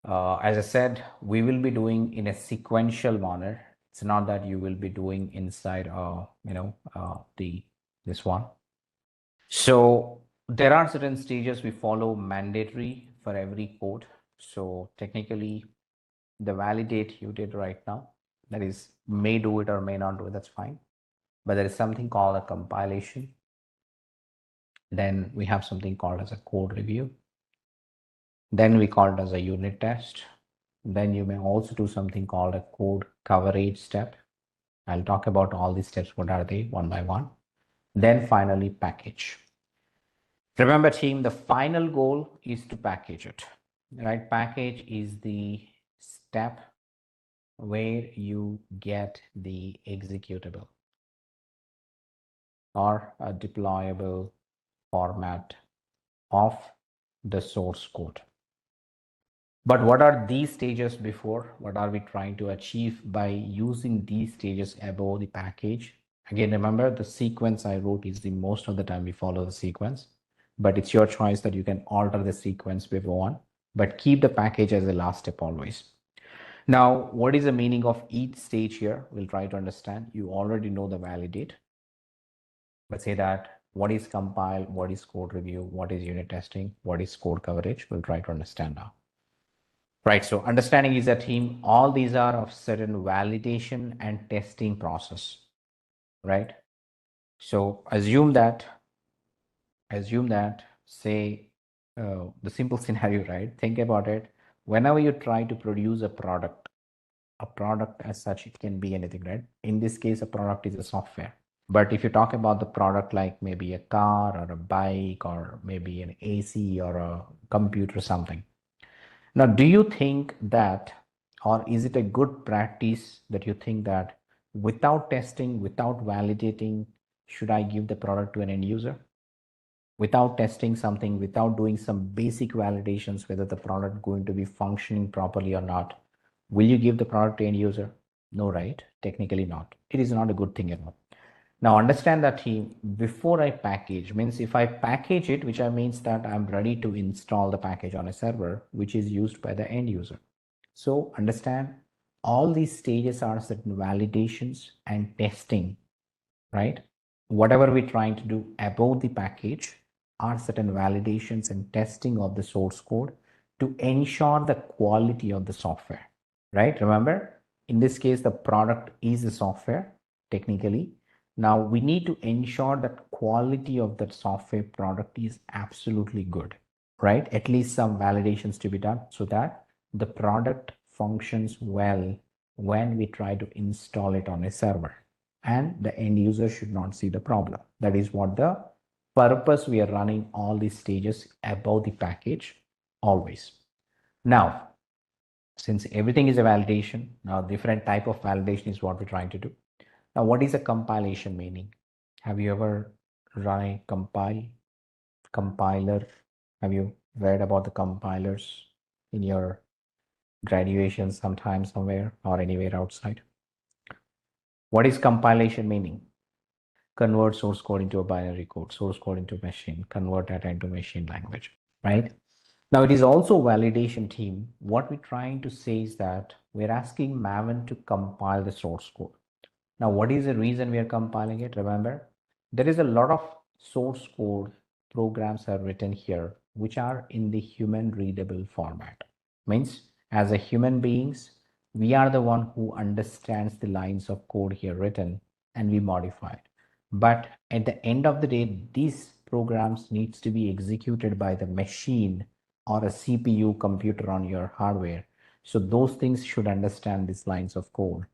As I said, we will be doing in a sequential manner. It's not that you will be doing inside, this one. So there are certain stages we follow mandatory for every code. So technically, the validate you did right now, that is may do it or may not do it, that's fine. But there is something called a compilation. Then we have something called as a code review. Then we call it as a unit test. Then you may also do something called a code coverage step. I'll talk about all these steps. What are they one by one? Then finally, package. Remember, team, the final goal is to package it, right? Package is the step where you get the executable or a deployable format of the source code. But what are these stages before? What are we trying to achieve by using these stages above the package? Again, remember the sequence I wrote is the most of the time we follow the sequence, but it's your choice that you can alter the sequence before one, but keep the package as the last step always. Now, what is the meaning of each stage here? We'll try to understand. You already know the validate. Let's say that what is compile, what is code review, what is unit testing, what is code coverage. We'll try to understand now. Right, so understanding is a team. All these are of certain validation and testing process, right? So assume that, say, the simple scenario, right? Think about it. Whenever you try to produce a product as such, it can be anything, right? In this case, a product is a software. But if you talk about the product like maybe a car or a bike or maybe an AC or a computer or something. Now, do you think that, or is it a good practice that you think that without testing, without validating, should I give the product to an end user? Without testing something, without doing some basic validations, whether the product is going to be functioning properly or not, will you give the product to end user? No, right? Technically not. It is not a good thing at all. Now understand that team, before I package, means if I package it, which means that I'm ready to install the package on a server, which is used by the end user. So understand all these stages are certain validations and testing, right? Whatever we're trying to do above the package are certain validations and testing of the source code to ensure the quality of the software, right? Remember, in this case, the product is the software technically. Now we need to ensure that quality of that software product is absolutely good, right? At least some validations to be done so that the product functions well when we try to install it on a server, and the end user should not see the problem. That is what the purpose we are running all these stages above the package always. Now, since everything is a validation, now different type of validation is what we're trying to do. Now, what is a compilation meaning? Have you ever run a compiler? Have you read about the compilers in your graduation sometime somewhere or anywhere outside? What is compilation meaning? Convert source code into a binary code, source code into machine, convert data into machine language, right? Now it is also validation team. What we're trying to say is that we're asking Maven to compile the source code. Now, what is the reason we are compiling it? Remember, there is a lot of source code programs are written here, which are in the human readable format. Means as a human beings, we are the one who understands the lines of code here written and we modify it. But at the end of the day, these programs needs to be executed by the machine or a CPU computer on your hardware. So those things should understand these lines of code.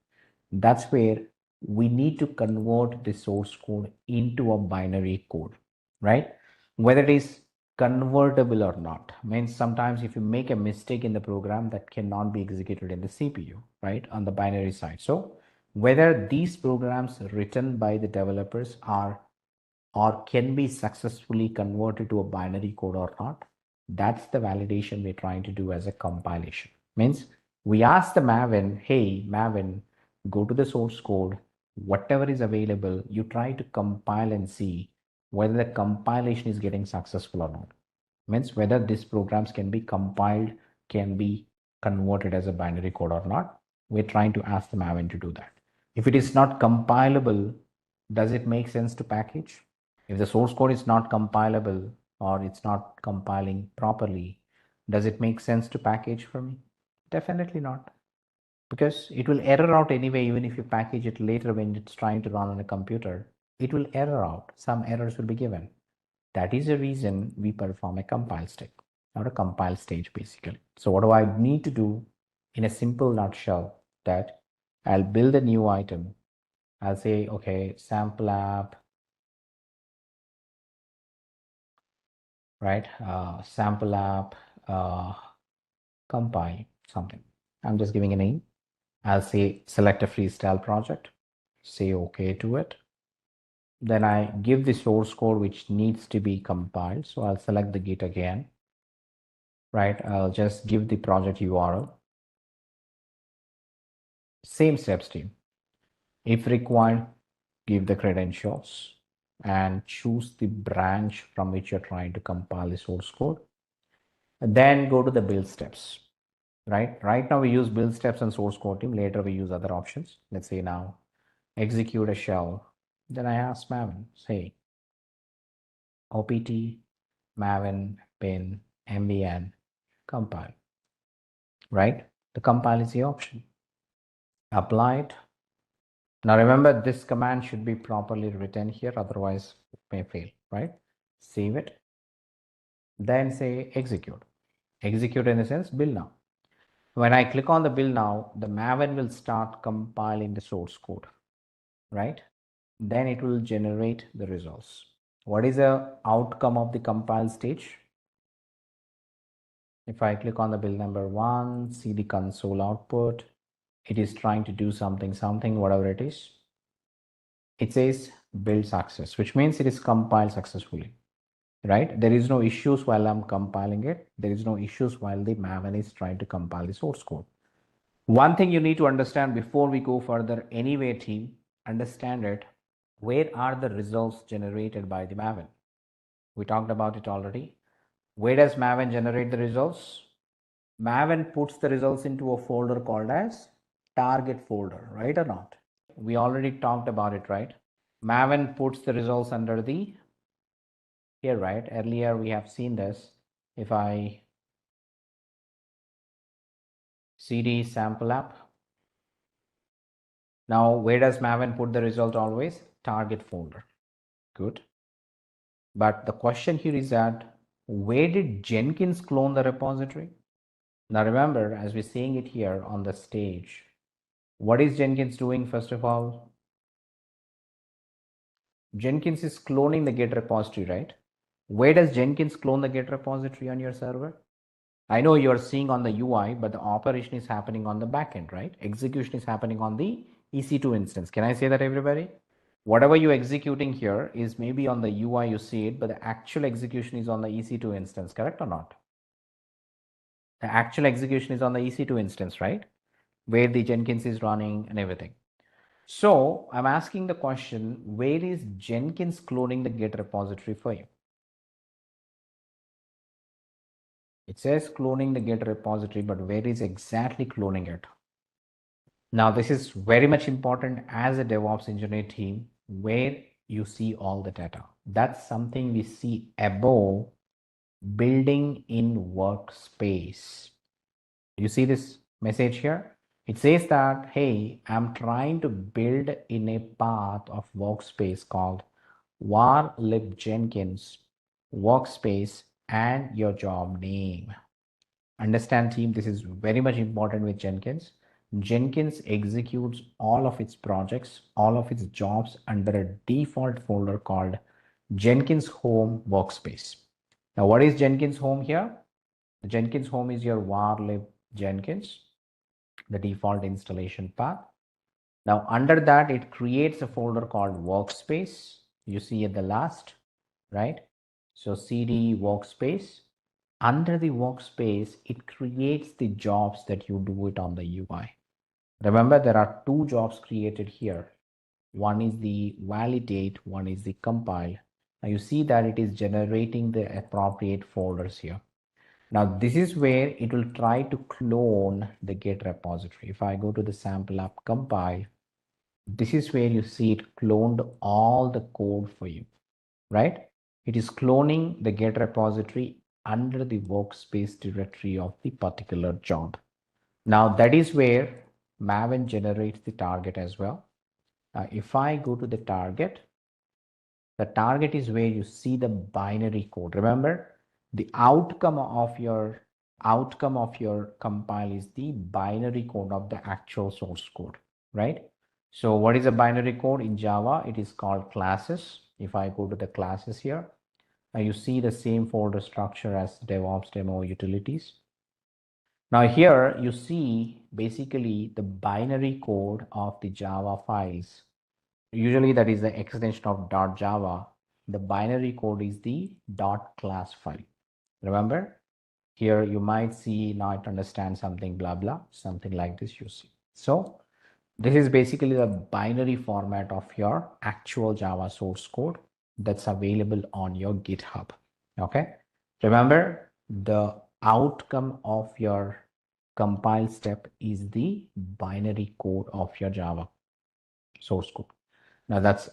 That's where we need to convert the source code into a binary code, right? Whether it is convertible or not. Means sometimes if you make a mistake in the program, that cannot be executed in the CPU, right? On the binary side. So whether these programs written by the developers are or can be successfully converted to a binary code or not, that's the validation we're trying to do as a compilation. Means we ask the Maven, hey, Maven, go to the source code, whatever is available, you try to compile and see whether the compilation is getting successful or not. Means whether these programs can be compiled, can be converted as a binary code or not. We're trying to ask the Maven to do that. If it is not compilable, does it make sense to package? If the source code is not compilable or it's not compiling properly, does it make sense to package for me? Definitely not. Because it will error out anyway, even if you package it later when it's trying to run on a computer, it will error out. Some errors will be given. That is the reason we perform a compile step, not a compile stage basically. So what do I need to do in a simple nutshell? That I'll build a new item I'll say, okay, sample app, right? Sample app, compile something. I'm just giving a name. I'll say select a freestyle project, say okay to it. Then I give the source code which needs to be compiled. So I'll select the Git again, right? I'll just give the project URL. Same steps team. If required, give the credentials and choose the branch from which you're trying to compile the source code. And then go to the build steps, right? Right now we use build steps and source code team. Later we use other options. Let's say now execute a shell. Then I ask Maven, say opt maven bin mvn compile, right? The compile is the option. Apply it. Now remember, this command should be properly written here, otherwise it may fail, right? Save it. Then say execute. Execute in the sense build now. When I click on the build now, the Maven will start compiling the source code, right? Then it will generate the results. What is the outcome of the compile stage? If I click on the build number 1, see the console output, it is trying to do something, whatever it is. It says build success, which means it is compiled successfully, right? There is no issues while I'm compiling it. There is no issues while the Maven is trying to compile the source code. One thing you need to understand before we go further anyway, team, understand it. Where are the results generated by the Maven? We talked about it already. Where does Maven generate the results? Maven puts the results into a folder called as target folder, right or not? We already talked about it, right? Maven puts the results under the here, right? Earlier we have seen this. If I cd sample app, now where does Maven put the result always? Target folder. Good. But the question here is that where did Jenkins clone the repository? Now remember, as we're seeing it here on the stage, what is Jenkins doing first of all? Jenkins is cloning the Git repository, right? Where does Jenkins clone the Git repository on your server? I know you're seeing on the UI, but the operation is happening on the backend, right? Execution is happening on the EC2 instance. Can I say that, everybody? Whatever you're executing here is maybe on the UI you see it, but the actual execution is on the EC2 instance, correct or not? The actual execution is on the EC2 instance, right? Where the Jenkins is running and everything. So I'm asking the question, where is Jenkins cloning the Git repository for you? It says cloning the Git repository, but where is exactly cloning it? Now, this is very much important as a DevOps engineer team, where you see all the data. That's something we see above building in workspace. You see this message here? It says that, hey, I'm trying to build in a path of workspace called var lib Jenkins workspace and your job name. Understand, team, this is very much important with Jenkins. Jenkins executes all of its projects, all of its jobs under a default folder called Jenkins Home Workspace. Now, what is Jenkins Home here? The Jenkins Home is your var lib Jenkins, the default installation path. Now, under that, it creates a folder called Workspace. You see at the last, right? So cd workspace. Under the workspace, it creates the jobs that you do it on the UI. Remember, there are two jobs created here. One is the validate, one is the compile. Now you see that it is generating the appropriate folders here. Now this is where it will try to clone the Git repository. If I go to the sample app compile, this is where you see it cloned all the code for you, right? It is cloning the Git repository under the workspace directory of the particular job. Now that is where Maven generates the target as well. If I go to the target is where you see the binary code. Remember, the outcome of your compile is the binary code of the actual source code, right? So what is a binary code in Java? It is called classes. If I go to the classes here, you see the same folder structure as DevOps Demo utilities. Now here you see basically the binary code of the Java files. Usually that is the extension of .java. The binary code is the .class file. Remember, here you might see not understand something, blah, blah, something like this you see. So this is basically the binary format of your actual Java source code that's available on your GitHub. Okay. Remember, the outcome of your compile step is the binary code of your Java source code. Now that's,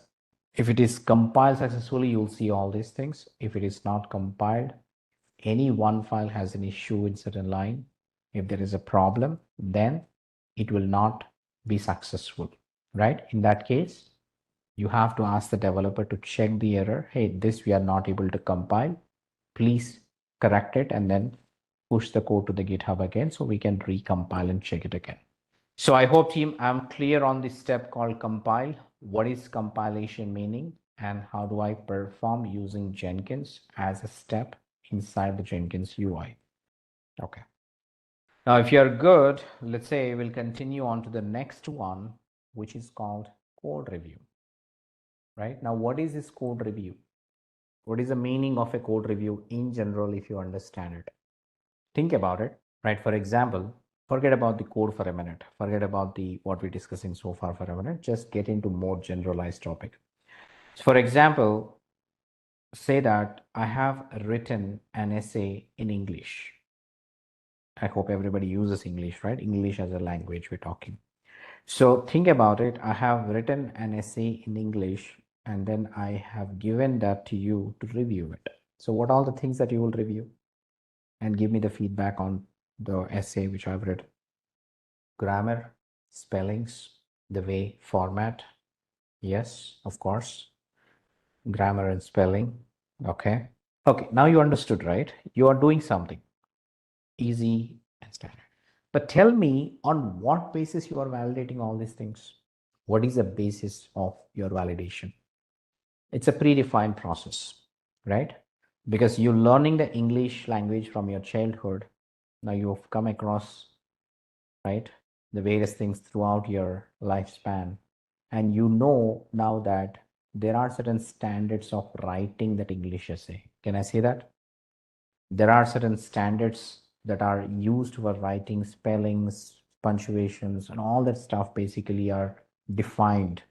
if it is compiled successfully, you'll see all these things. If it is not compiled, any one file has an issue in certain line, if there is a problem, then it will not be successful, right? In that case, you have to ask the developer to check the error. Hey, this we are not able to compile. Please correct it and then push the code to the GitHub again so we can recompile and check it again. So I hope team, I'm clear on this step called compile. What is compilation meaning and how do I perform using Jenkins as a step inside the Jenkins UI? Okay. Now, if you're good, let's say we'll continue on to the next one, which is called code review, right? Now, what is this code review? What is the meaning of a code review in general, if you understand it? Think about it, right? For example, forget about the code for a minute. Forget about the what we're discussing so far for a minute. Just get into more generalized topic. So for example, say that I have written an essay in English. I hope everybody uses English, right? English as a language we're talking. So think about it. I have written an essay in English and then I have given that to you to review it. So what are all the things that you will review and give me the feedback on the essay which I've read? Grammar, spellings, the way format. Yes, of course. Grammar and spelling. Okay. Okay. Now you understood, right? You are doing something easy and standard. But tell me on what basis you are validating all these things? What is the basis of your validation? It's a predefined process, right? Because you're learning the English language from your childhood. Now you've come across, right, the various things throughout your lifespan. And you know now that there are certain standards of writing that English essay. Can I say that? There are certain standards that are used for writing spellings, punctuations, and all that stuff basically are defined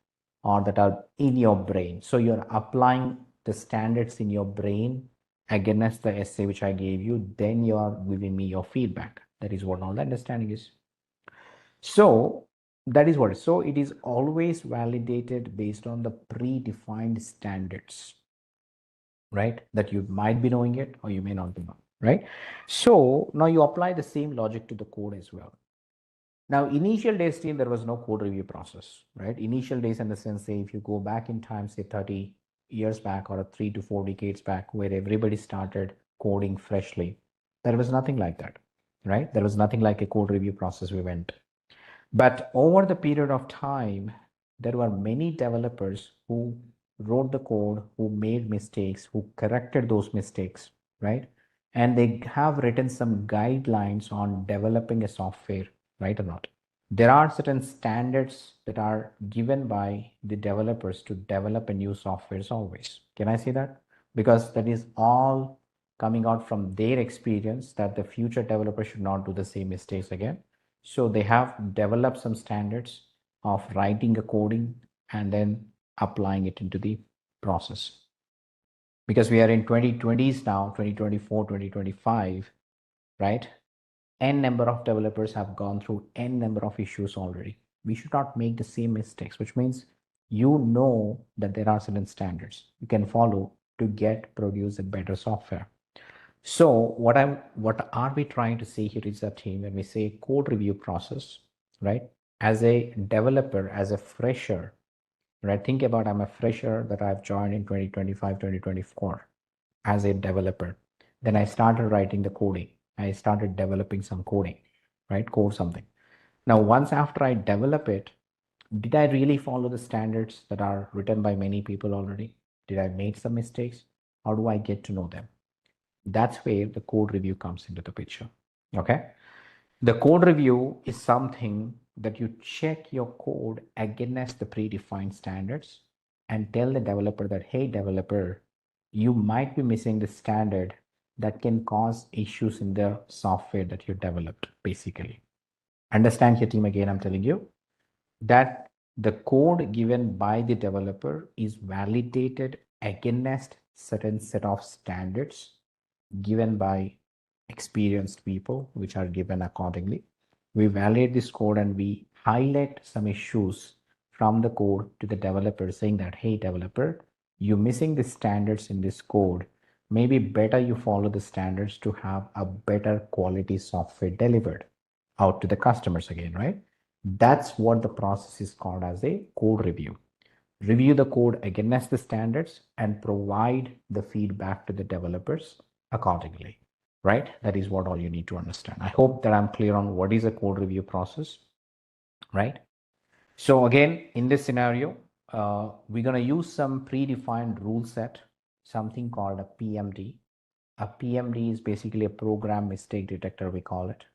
or that are in your brain. So you're applying the standards in your brain against the essay which I gave you, then you are giving me your feedback. That is what all the understanding is. So that is what it is. So it is always validated based on the predefined standards, right? That you might be knowing it or you may not be knowing, right? So now you apply the same logic to the code as well. Now, initial days team, there was no code review process, right? Initial days in the sense, say, if you go back in time, say 30 years back or 3 to 4 decades back, where everybody started coding freshly, there was nothing like that, right? There was nothing like a code review process we went. But over the period of time, there were many developers who wrote the code, who made mistakes, who corrected those mistakes, right? And they have written some guidelines on developing a software, right or not? There are certain standards that are given by the developers to develop a new software always. Can I say that? Because that is all coming out from their experience that the future developer should not do the same mistakes again. So they have developed some standards of writing a coding and then applying it into the process. Because we are in 2020s now, 2024, 2025, right? N number of developers have gone through N number of issues already. We should not make the same mistakes, which means you know that there are certain standards you can follow to produce a better software. So what are we trying to say here is that team, when we say code review process, right? As a developer, as a fresher, right? Think about, I'm a fresher that I've joined in 2025, 2024 as a developer. Then I started writing the coding. I started developing some coding, right? Code something. Now, once after I develop it, Did I really follow the standards that are written by many people already? Did I make some mistakes? How do I get to know them? That's where the code review comes into the picture. Okay. The code review is something that you check your code against the predefined standards and tell the developer that, hey, developer, you might be missing the standard that can cause issues in the software that you developed, basically. Understand your team again, I'm telling you that the code given by the developer is validated against certain set of standards given by experienced people, which are given accordingly. We validate this code and we highlight some issues from the code to the developer saying that, hey, developer, you're missing the standards in this code. Maybe better you follow the standards to have a better quality software delivered out to the customers again, right? That's what the process is called as a code review. Review the code against the standards and provide the feedback to the developers accordingly, right? That is what all you need to understand. I hope that I'm clear on what is a code review process, right? So again, in this scenario, we're going to use some predefined rule set, something called a PMD. A PMD is basically a program mistake detector, we call it.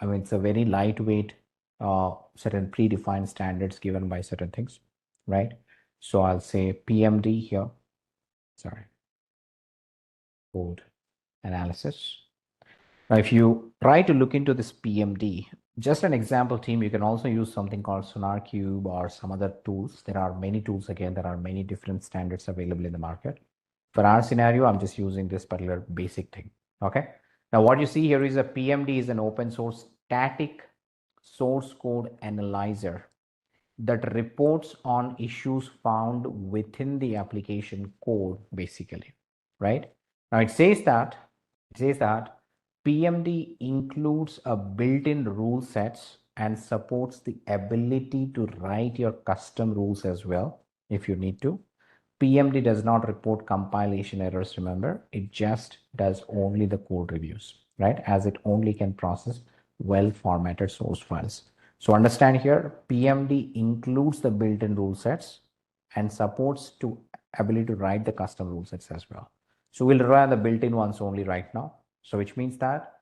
I mean, it's a very lightweight, certain predefined standards given by certain things, right? So I'll say PMD here, sorry, code analysis. Now, if you try to look into this PMD, just an example team, you can also use something called SonarQube or some other tools. There are many tools again, there are many different standards available in the market. For our scenario, I'm just using this particular basic thing. Okay. Now, what you see here is a PMD is an open source static source code analyzer that reports on issues found within the application code, basically, right? Now it says that PMD includes a built-in rule sets and supports the ability to write your custom rules as well if you need to. PMD does not report compilation errors, remember, it just does only the code reviews, right? As it only can process well-formatted source files. So understand here, PMD includes the built-in rule sets and supports to ability to write the custom rule sets as well. So we'll rely on the built-in ones only right now. So which means that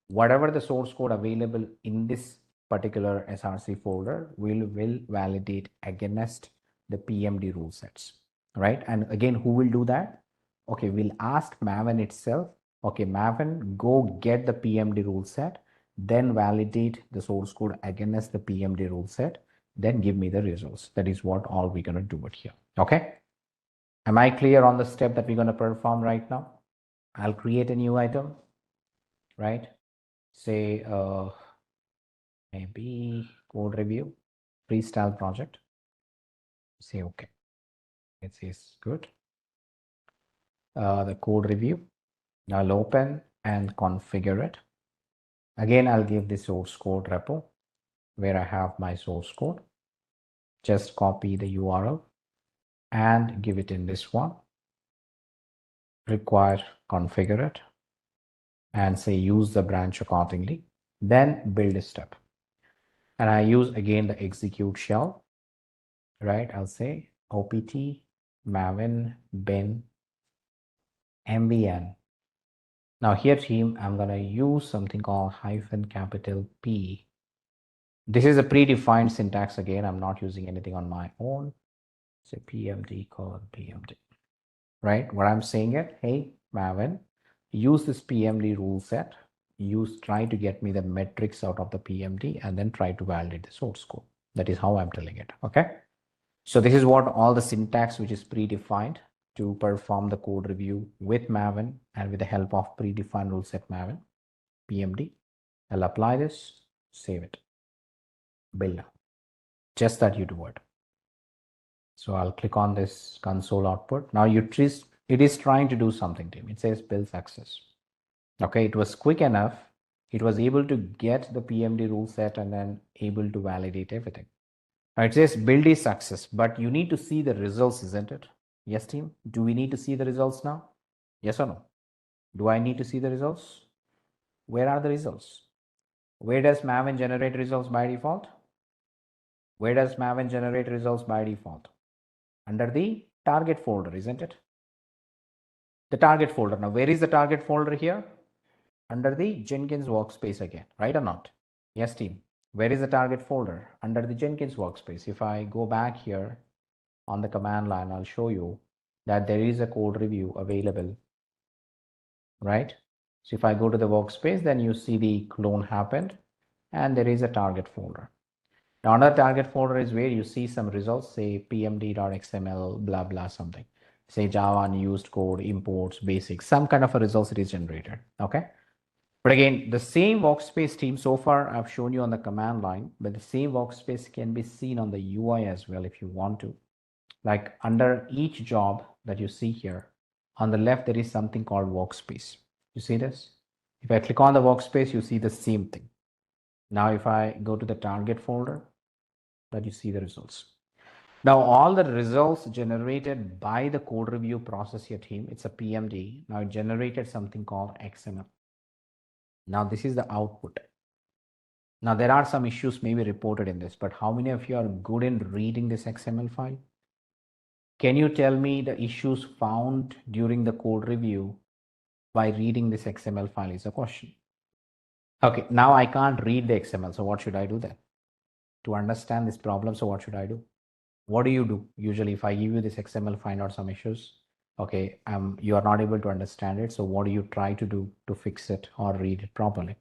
whatever the source code available in this particular SRC folder will validate against the PMD rule sets, right? And again, who will do that? Okay, we'll ask Maven itself. Okay, Maven, go get the PMD rule set, then validate the source code against the PMD rule set, then give me the results. That is what all we're going to do it here. Okay. Am I clear on the step that we're going to perform right now? I'll create a new item, right? Say maybe code review, freestyle project. Say okay. It says good. The code review. I'll open and configure it. Again, I'll give the source code repo where I have my source code. Just copy the URL and give it in this one. Require configure it and say use the branch accordingly. Then build a step. And I use again the execute shell, right? I'll say opt maven bin mvn. Now here team, I'm going to use something called -P. This is a predefined syntax again. I'm not using anything on my own. Say pmd colon pmd, right? What I'm saying it, hey maven, use this pmd rule set. Try to get me the metrics out of the PMD and then try to validate the source code. That is how I'm telling it. Okay. So this is what all the syntax which is predefined to perform the code review with Maven and with the help of predefined rule set Maven PMD. I'll apply this, save it, build now. Just that you do it. So I'll click on this console output. Now it is trying to do something to me. It says build success. Okay, it was quick enough. It was able to get the PMD rule set and then able to validate everything. Now it says build is success, but you need to see the results, isn't it? Yes, team. Do we need to see the results now? Yes or no? Do I need to see the results? Where are the results? Where does Maven generate results by default? Where does Maven generate results by default? Under the target folder, isn't it? The target folder. Now, where is the target folder here? Under the Jenkins workspace again, right or not? Yes, team. Where is the target folder? Under the Jenkins workspace. If I go back here on the command line, I'll show you that there is a code review available, right? So if I go to the workspace, then you see the clone happened and there is a target folder. Now, another target folder is where you see some results, say pmd.xml, blah, blah, something. Say Java unused code, imports, basics, some kind of a results it is generated, okay? But again, the same workspace team, so far I've shown you on the command line, but the same workspace can be seen on the UI as well if you want to. Like under each job that you see here, on the left, there is something called workspace. You see this? If I click on the workspace, you see the same thing. Now, if I go to the target folder, that you see the results. Now, all the results generated by the code review process here team, it's a PMD. Now it generated something called XML. Now this is the output. Now there are some issues maybe reported in this, but how many of you are good in reading this XML file? Can you tell me the issues found during the code review by reading this XML file is a question. Okay, now I can't read the XML. So what should I do then? To understand this problem, so what should I do? What do you do? Usually if I give you this XML, find out some issues. Okay, you are not able to understand it. So what do you try to do to fix it or read it properly?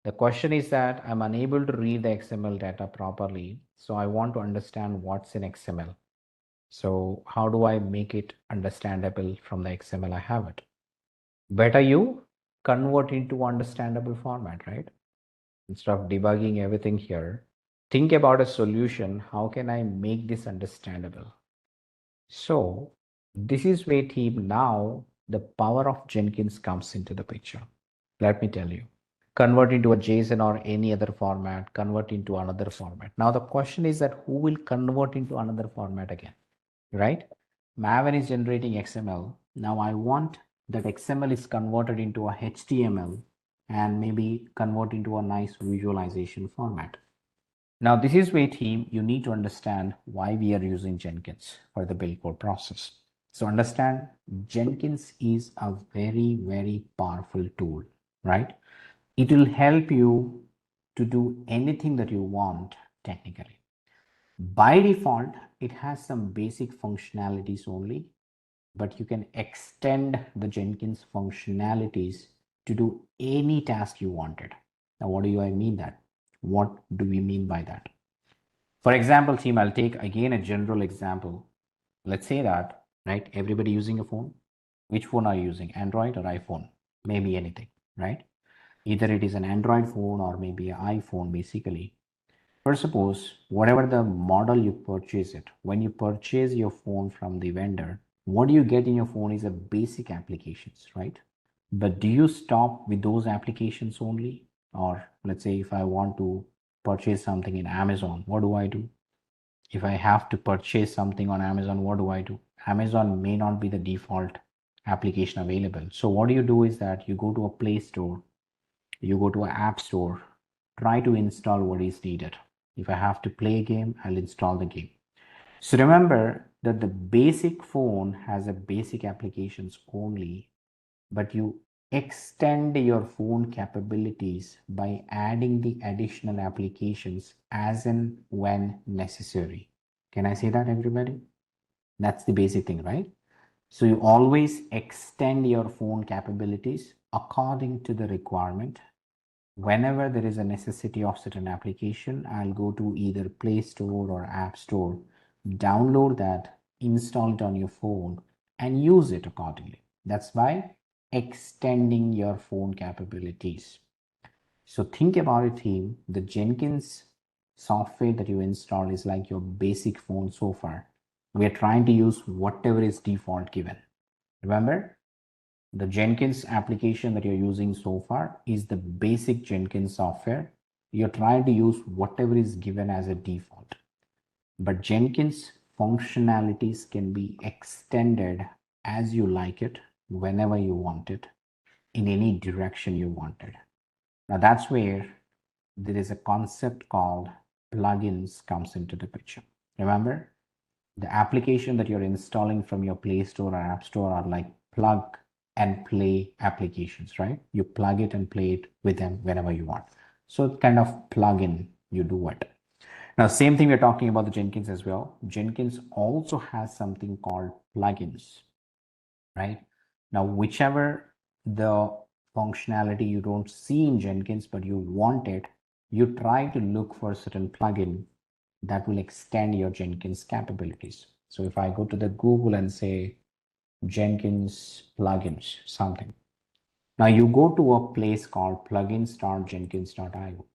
The question is that I'm unable to read the XML data properly. So I want to understand what's in XML. So how do I make it understandable from the XML I have it? Better you convert into understandable format, right? Instead of debugging everything here, think about a solution. How can I make this understandable? So this is where team now the power of Jenkins comes into the picture. Let me tell you. Convert into a JSON or any other format, convert into another format. Now the question is that who will convert into another format again, right? Maven is generating XML. Now I want that XML is converted into a HTML and maybe convert into a nice visualization format. Now this is where team, you need to understand why we are using Jenkins for the build code process. So understand Jenkins is a very, very powerful tool, right? It will help you to do anything that you want technically. By default, it has some basic functionalities only, but you can extend the Jenkins functionalities to do any task you wanted. Now, what do I mean that? What do we mean by that? For example, team, I'll take again a general example. Let's say that, right? Everybody using a phone. Which phone are you using? Android or iPhone? Maybe anything, right? Either it is an Android phone or maybe an iPhone basically. Or suppose whatever the model you purchase it, when you purchase your phone from the vendor, what you get in your phone is a basic applications, right? But do you stop with those applications only? Or let's say if I want to purchase something in Amazon, what do I do? If I have to purchase something on Amazon, what do I do? Amazon may not be the default application available. So what do you do is that you go to a Play Store, you go to an app store, try to install what is needed. If I have to play a game, I'll install the game. So remember that the basic phone has a basic applications only, but you extend your phone capabilities by adding the additional applications as and when necessary. Can I say that, everybody? That's the basic thing, right? So you always extend your phone capabilities according to the requirement. Whenever there is a necessity of certain application, I'll go to either Play Store or App Store, download that, install it on your phone, and use it accordingly. That's by extending your phone capabilities. So think about it, team. The Jenkins software that you install is like your basic phone so far. We are trying to use whatever is default given. Remember, the Jenkins application that you're using so far is the basic Jenkins software. You're trying to use whatever is given as a default. But Jenkins functionalities can be extended as you like it, whenever you want it, in any direction you want it. Now that's where there is a concept called plugins comes into the picture. Remember, the application that you're installing from your Play Store or App Store are like plug and play applications, right? You plug it and play it with them whenever you want. So kind of plug in, you do it. Now, same thing we're talking about the Jenkins as well. Jenkins also has something called plugins, right? Now, whichever the functionality you don't see in Jenkins, but you want it, you try to look for a certain plugin that will extend your Jenkins capabilities. So if I go to the Google and say Jenkins plugins, something. Now you go to a place called plugins.jenkins.io.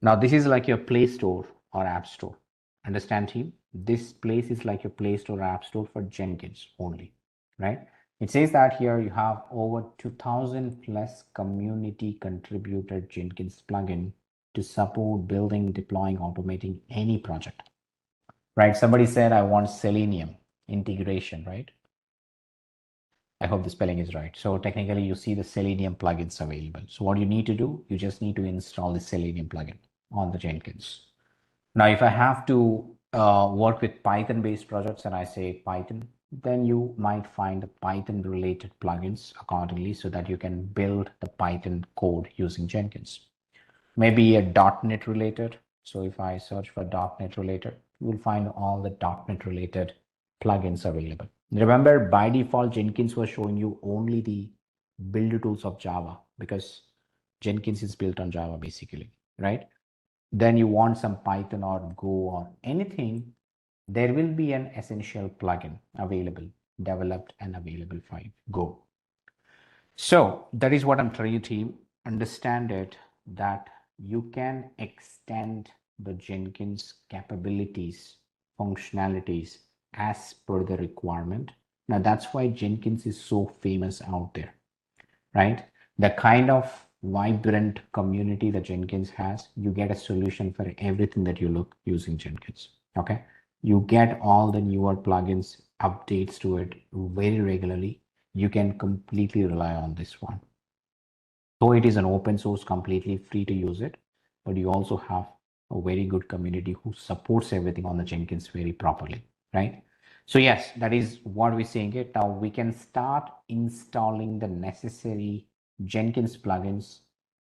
Now this is like your Play Store or App Store. Understand, team? This place is like your Play Store or App Store for Jenkins only, right? It says that here you have over 2000 plus community contributed Jenkins plugin to support building, deploying, automating any project, right? Somebody said, I want Selenium integration, right? I hope the spelling is right. So technically you see the Selenium plugins available. So what you need to do, you just need to install the Selenium plugin on the Jenkins. Now, if I have to work with Python based projects and I say Python, then you might find the Python related plugins accordingly so that you can build the Python code using Jenkins. Maybe a .NET related. So if I search for .NET related, you will find all the .NET related plugins available. Remember, by default, Jenkins was showing you only the build tools of Java because Jenkins is built on Java basically, right? Then you want some Python or Go or anything, there will be an essential plugin available, developed and available for Go. So that is what I'm trying to understand it, that you can extend the Jenkins capabilities, functionalities as per the requirement. Now that's why Jenkins is so famous out there, right? The kind of vibrant community that Jenkins has, you get a solution for everything that you look using Jenkins, okay? You get all the newer plugins, updates to it very regularly. You can completely rely on this one. So it is an open source, completely free to use it, but you also have a very good community who supports everything on the Jenkins very properly, right? So yes, that is what we're saying it. Now we can start installing the necessary Jenkins plugins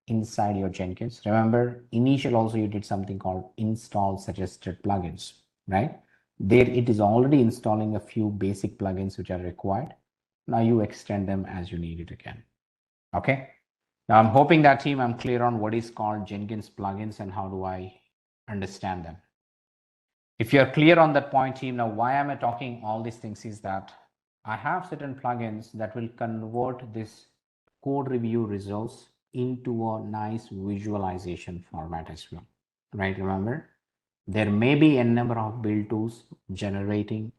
inside your Jenkins. Remember, initial also you did something called install suggested plugins, right? There it is already installing a few basic plugins which are required. Now you extend them as you need it again. Okay. Now I'm hoping that team I'm clear on what is called Jenkins plugins and how do I understand them. If you're clear on that point, team, now why am I talking all these things is that I have certain plugins that will convert this code review results into a nice visualization format as well, right? Remember, there may be n number of build tools generating,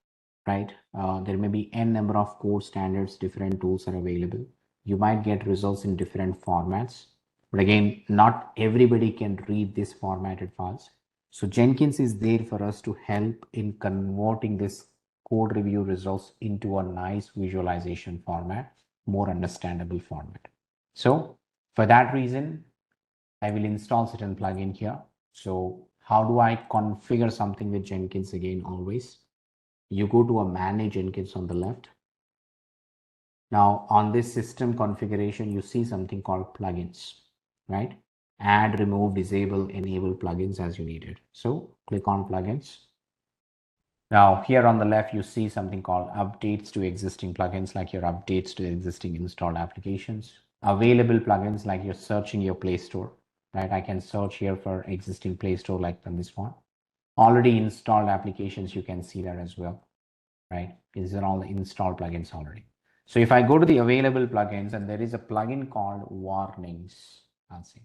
right? There may be n number of code standards, different tools are available. You might get results in different formats, but again, not everybody can read this formatted files. So Jenkins is there for us to help in converting this code review results into a nice visualization format, more understandable format. So for that reason, I will install certain plugin here. So how do I configure something with Jenkins again? Always you go to a manage Jenkins on the left. Now on this system configuration, you see something called plugins, right? Add, remove, disable, enable plugins as you need it. So click on plugins. Now here on the left, you see something called updates to existing plugins, like your updates to existing installed applications. Available plugins, like you're searching your Play Store, right? I can search here for existing Play Store like this one. Already installed applications, you can see that as well, right? These are all the installed plugins already. So if I go to the available plugins and there is a plugin called warnings, I'll see.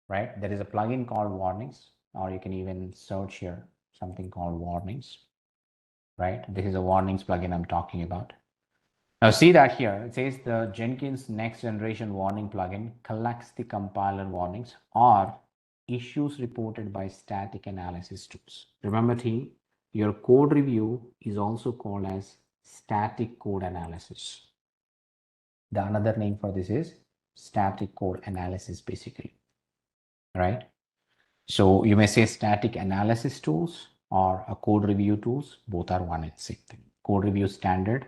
Right? There is a plugin called warnings, or you can even search here something called warnings, right? This is a warnings plugin I'm talking about. Now see that here, it says the Jenkins next generation warning plugin collects the compiler warnings or issues reported by static analysis tools. Remember team, your code review is also called as static code analysis. The another name for this is static code analysis basically, right? So you may say static analysis tools or a code review tools, both are one and same thing. Code review standard,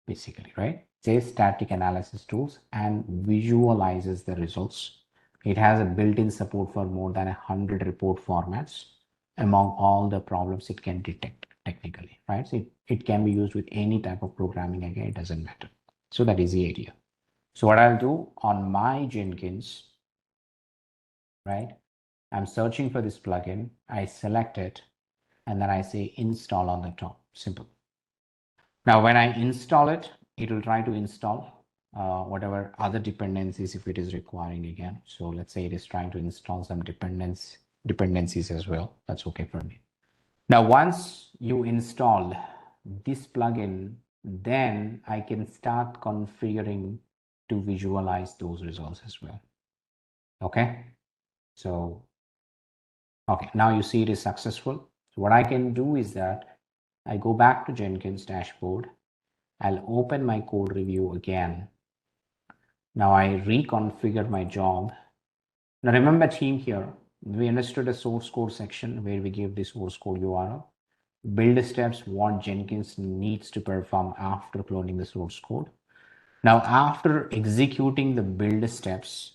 basically, right? Says static analysis tools and visualizes the results. It has a built-in support for more than 100 report formats among all the problems it can detect technically, right? So it can be used with any type of programming, again, it doesn't matter. So that is the idea. So what I'll do on my Jenkins, right? I'm searching for this plugin, I select it, and then I say install on the top, simple. Now, when I install it, it will try to install whatever other dependencies if it is requiring again. So let's say it is trying to install some dependencies as well. That's okay for me. Now, once you install this plugin, then I can start configuring to visualize those results as well. Okay. So, okay, now you see it is successful. So what I can do is that I go back to Jenkins dashboard. I'll open my code review again. Now I reconfigure my job. Now remember team here, we understood a source code section where we give the source code URL. Build steps, what Jenkins needs to perform after cloning the source code. Now after executing the build steps,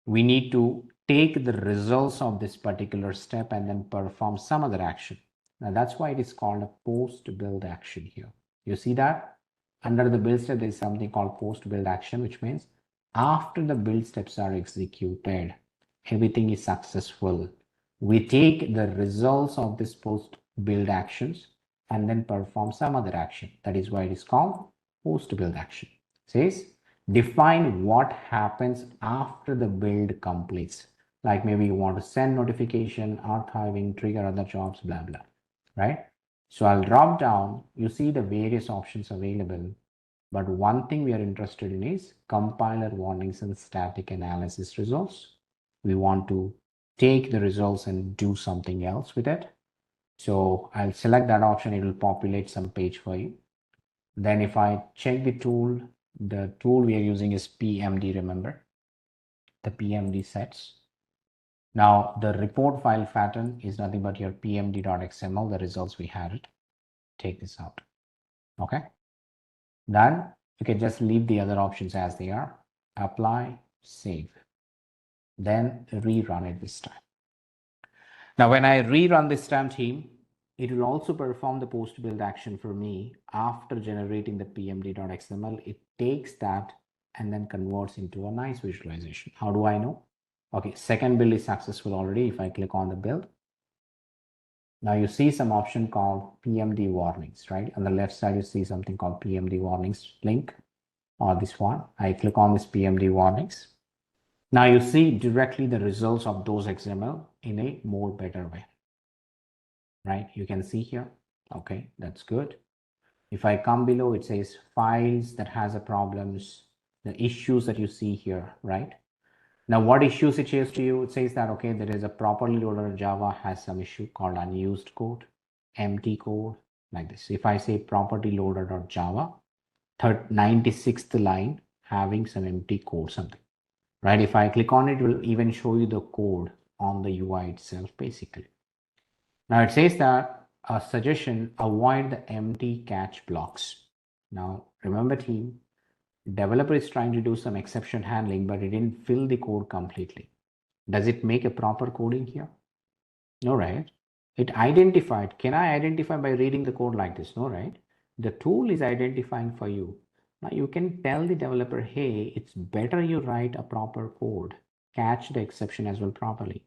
we need to take the results of this particular step and then perform some other action. Now that's why it is called a post build action here. You see that? Under the build step, there is something called post build action, which means after the build steps are executed, everything is successful. We take the results of this post build actions and then perform some other action. That is why it is called post build action. It says define what happens after the build completes. Like maybe you want to send notification, archiving, trigger other jobs, blah, blah, right? So I'll drop down, you see the various options available, but one thing we are interested in is compiler warnings and static analysis results. We want to take the results and do something else with it. So I'll select that option, it will populate some page for you. Then if I check the tool we are using is PMD, remember, the PMD sets. Now the report file pattern is nothing but your pmd.xml, the results we had it. Take this out. Okay. Then you can just leave the other options as they are. Apply, save. Then rerun it this time. Now when I rerun this time, team, it will also perform the post build action for me after generating the pmd.xml. It takes that and then converts into a nice visualization. How do I know? Okay, second build is successful already. If I click on the build, now you see some option called PMD warnings, right? On the left side, you see something called PMD warnings link, or this one. I click on this PMD warnings. Now you see directly the results of those XML in a more better way, right? You can see here. Okay, that's good. If I come below, it says files that has a problems, the issues that you see here, right? Now, what issues it shows to you? It says that, okay, there is a properly loaded Java has some issue called unused code, empty code, like this. If I say property loader.java, 96th line having some empty code, something, right? If I click on it, it will even show you the code on the UI itself, basically. Now it says that a suggestion, avoid the empty catch blocks. Now, remember team, developer is trying to do some exception handling, but it didn't fill the code completely. Does it make a proper coding here? No, right? It identified. Can I identify by reading the code like this? No, right? The tool is identifying for you. Now you can tell the developer, hey, it's better you write a proper code, catch the exception as well properly,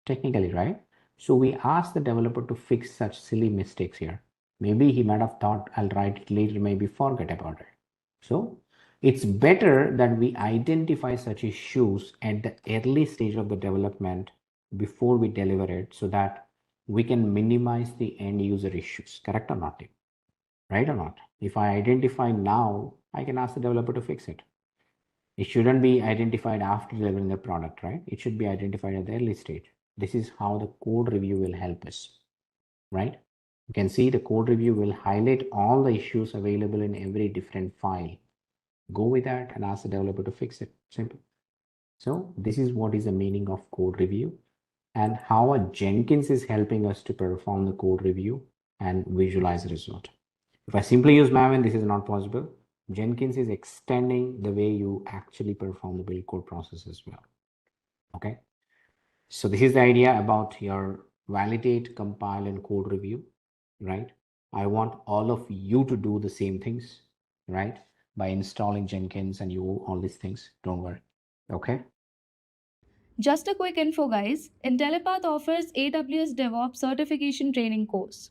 technically, right? So we ask the developer to fix such silly mistakes here. Maybe he might have thought I'll write it later, maybe forget about it. So it's better that we identify such issues at the early stage of the development before we deliver it, so that we can minimize the end user issues. Correct or not? Right or not? If I identify now, I can ask the developer to fix it. It shouldn't be identified after delivering the product, right? It should be identified at the early stage. This is how the code review will help us, right? You can see the code review will highlight all the issues available in every different file. Go with that and ask the developer to fix it. Simple. So this is what is the meaning of code review. and how a Jenkins is helping us to perform the code review and visualize the result. If I simply use Maven, this is not possible. Jenkins is extending the way you actually perform the build code process as well. Okay. So this is the idea about your validate, compile, and code review, right? I want all of you to do the same things, right? By installing Jenkins and you all these things. Don't worry. Okay. Just a quick info, guys. Intellipaat offers AWS DevOps Certification Training course.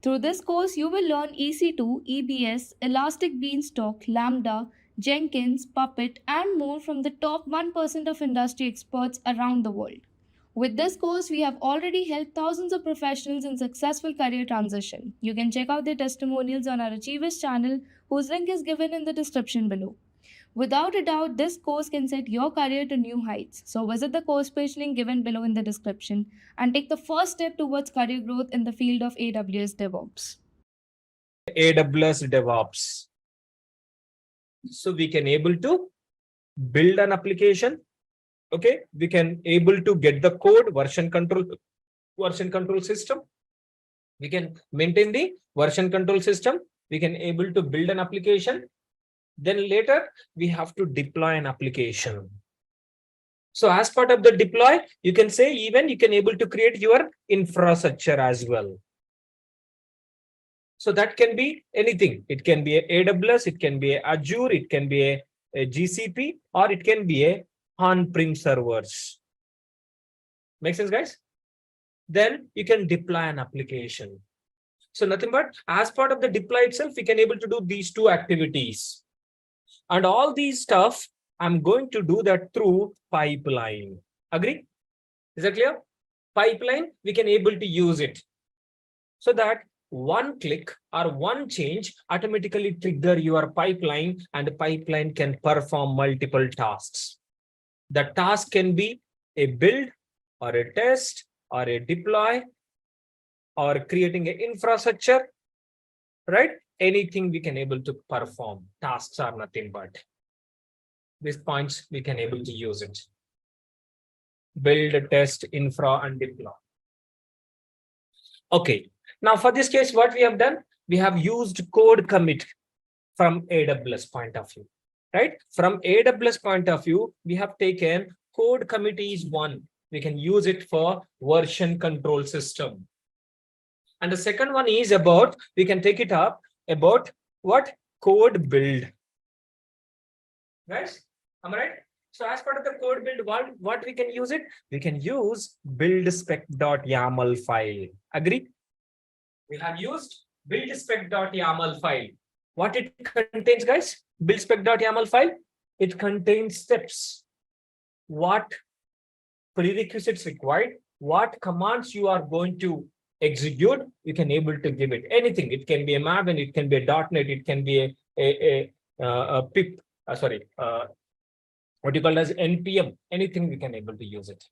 Through this course, you will learn EC2, EBS, Elastic Beanstalk, Lambda, Jenkins, Puppet, and more from the top 1% of industry experts around the world. With this course, we have already helped thousands of professionals in successful career transition. You can check out their testimonials on our Achievers channel, whose link is given in the description below. Without a doubt, this course can set your career to new heights. So visit the course page link given below in the description and take the first step towards career growth in the field of AWS DevOps. AWS DevOps. So we can able to build an application. Okay, we can able to get the code version control system. We can maintain the version control system. We can able to build an application. Then later we have to deploy an application. So as part of the deploy, you can say even you can able to create your infrastructure as well. So that can be anything. It can be a AWS, it can be a Azure, it can be a GCP, or it can be a on-prem servers. Make sense, guys? Then you can deploy an application. So nothing but as part of the deploy itself, we can able to do these two activities. And all these stuff, I'm going to do that through pipeline. Agree? Is that clear? Pipeline, we can able to use it so that one click or one change automatically trigger your pipeline, and the pipeline can perform multiple tasks. The task can be a build or a test or a deploy or creating an infrastructure, right? Anything we can able to perform. Tasks are nothing but these points we can able to use it. Build, test, infra, and deploy. Okay. Now for this case, what we have done, we have used CodeCommit from AWS point of view, right? From AWS point of view, we have taken CodeCommit is one. We can use it for version control system. And the second one is about, we can take it up about what? Code build. Guys, am I right? So as part of the code build, what we can use it? We can use buildspec.yaml file. Agree? We have used buildspec.yaml file. What it contains, guys? Buildspec.yaml file. It contains steps. What prerequisites required, what commands you are going to execute, you can able to give it anything. It can be a Maven, it can be a .NET, it can be a pip, what you call as npm, anything we can able to use it.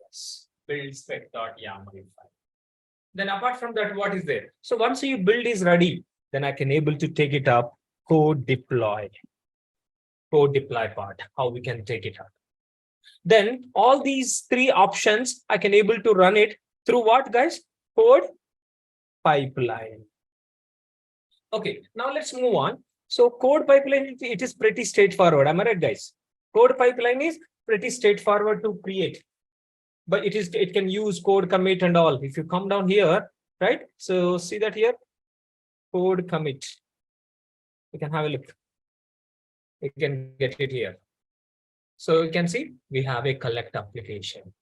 Yes, buildspec.yaml file. Then apart from that, what is there? So once your build is ready, then I can able to take it up, code deploy part, how we can take it up. Then all these three options, I can able to run it through what, guys? Code pipeline. Okay, now let's move on. So code pipeline, it is pretty straightforward. Am I right, guys? Code pipeline is pretty straightforward to create, but it can use code commit and all. If you come down here, right? So see that here, code commit. You can have a look. You can get it here. So you can see we have a collect application.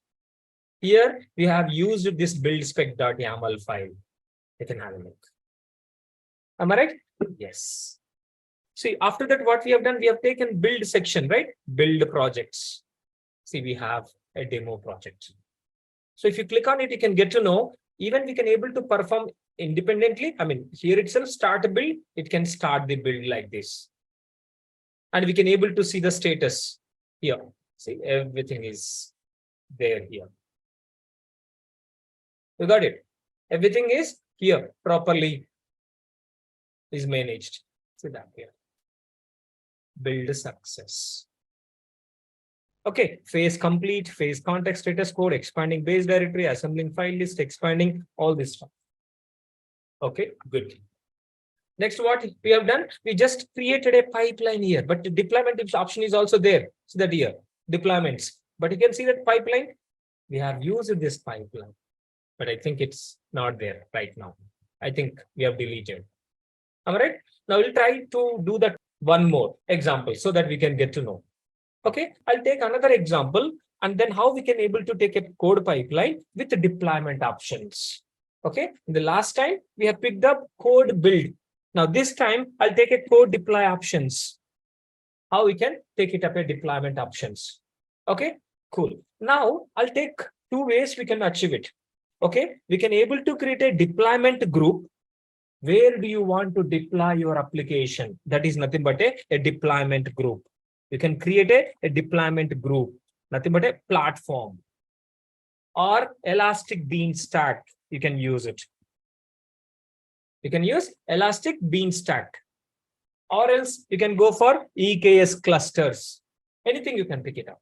Here we have used this buildspec.yaml file. You can have a look. Am I right? Yes. See, after that, what we have done, we have taken build section, right? Build projects. See, we have a demo project. So if you click on it, you can get to know, even we can able to perform independently. I mean, here itself, start a build, it can start the build like this. And we can able to see the status here. See, everything is there here. You got it? Everything is here, properly is managed. See that here. Build success. Okay, phase complete, phase context status code, expanding base directory, assembling file list, expanding all this stuff. Okay, good. Next, what we have done, we just created a pipeline here, but the deployment option is also there. So that here, deployments. But you can see that pipeline, we have used this pipeline, but I think it's not there right now. I think we have deleted. All right. Now we'll try to do that one more example so that we can get to know. Okay, I'll take another example and then how we can able to take a code pipeline with the deployment options. Okay, in the last time we have picked up code build. Now this time I'll take a code deploy options. How we can take it up a deployment options. Okay, cool. Now I'll take two ways we can achieve it. Okay, we can able to create a deployment group. Where do you want to deploy your application? That is nothing but a deployment group. You can create a deployment group, nothing but a platform or Elastic Beanstalk. You can use it. You can use Elastic Beanstalk, or else you can go for EKS clusters. Anything you can pick it up.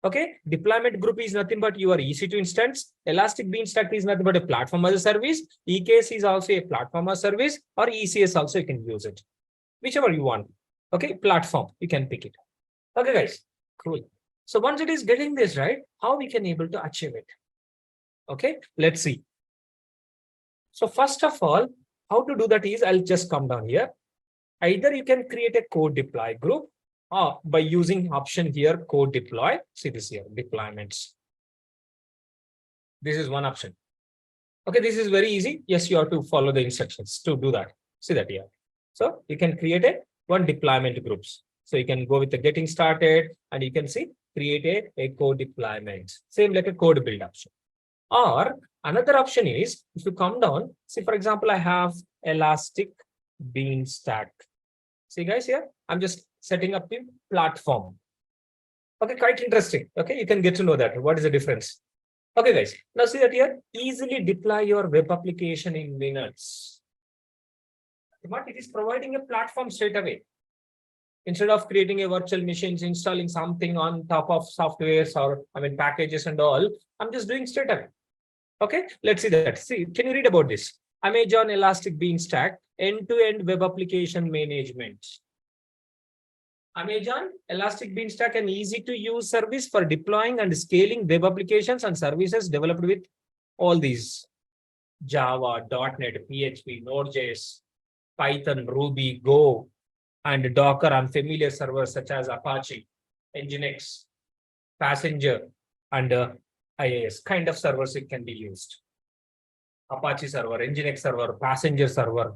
Okay, deployment group is nothing but your EC2 instance. Elastic Beanstalk is nothing but a platform as a service. EKS is also a platform as a service, or ECS also you can use it. Whichever you want. Okay, platform, you can pick it up. Okay, guys, cool. So once it is getting this right, how we can able to achieve it? Okay, let's see. So first of all, how to do that is I'll just come down here. Either you can create a code deploy group or by using option here, code deploy. See this here, deployments. This is one option. Okay, this is very easy. Yes, you have to follow the instructions to do that. See that here. So you can create one deployment groups. So you can go with the getting started and you can see create a code deployment, same like a code build option. Or another option is if you come down, see, for example, I have Elastic Beanstalk. See guys here, I'm just setting up the platform. Okay, quite interesting. Okay, you can get to know that. What is the difference? Okay, guys, now see that here, easily deploy your web application in minutes. But it is providing a platform straight away. Instead of creating a virtual machines, installing something on top of softwares or packages and all, I'm just doing straight away. Okay, let's see that. See, can you read about this? Amazon Elastic Beanstalk, end-to-end web application management. Amazon Elastic Beanstalk, an easy-to-use service for deploying and scaling web applications and services developed with all these Java, .NET, PHP, Node.js, Python, Ruby, Go, and Docker on familiar servers such as Apache, Nginx, Passenger, and IaaS kind of servers it can be used. Apache server, Nginx server, Passenger server,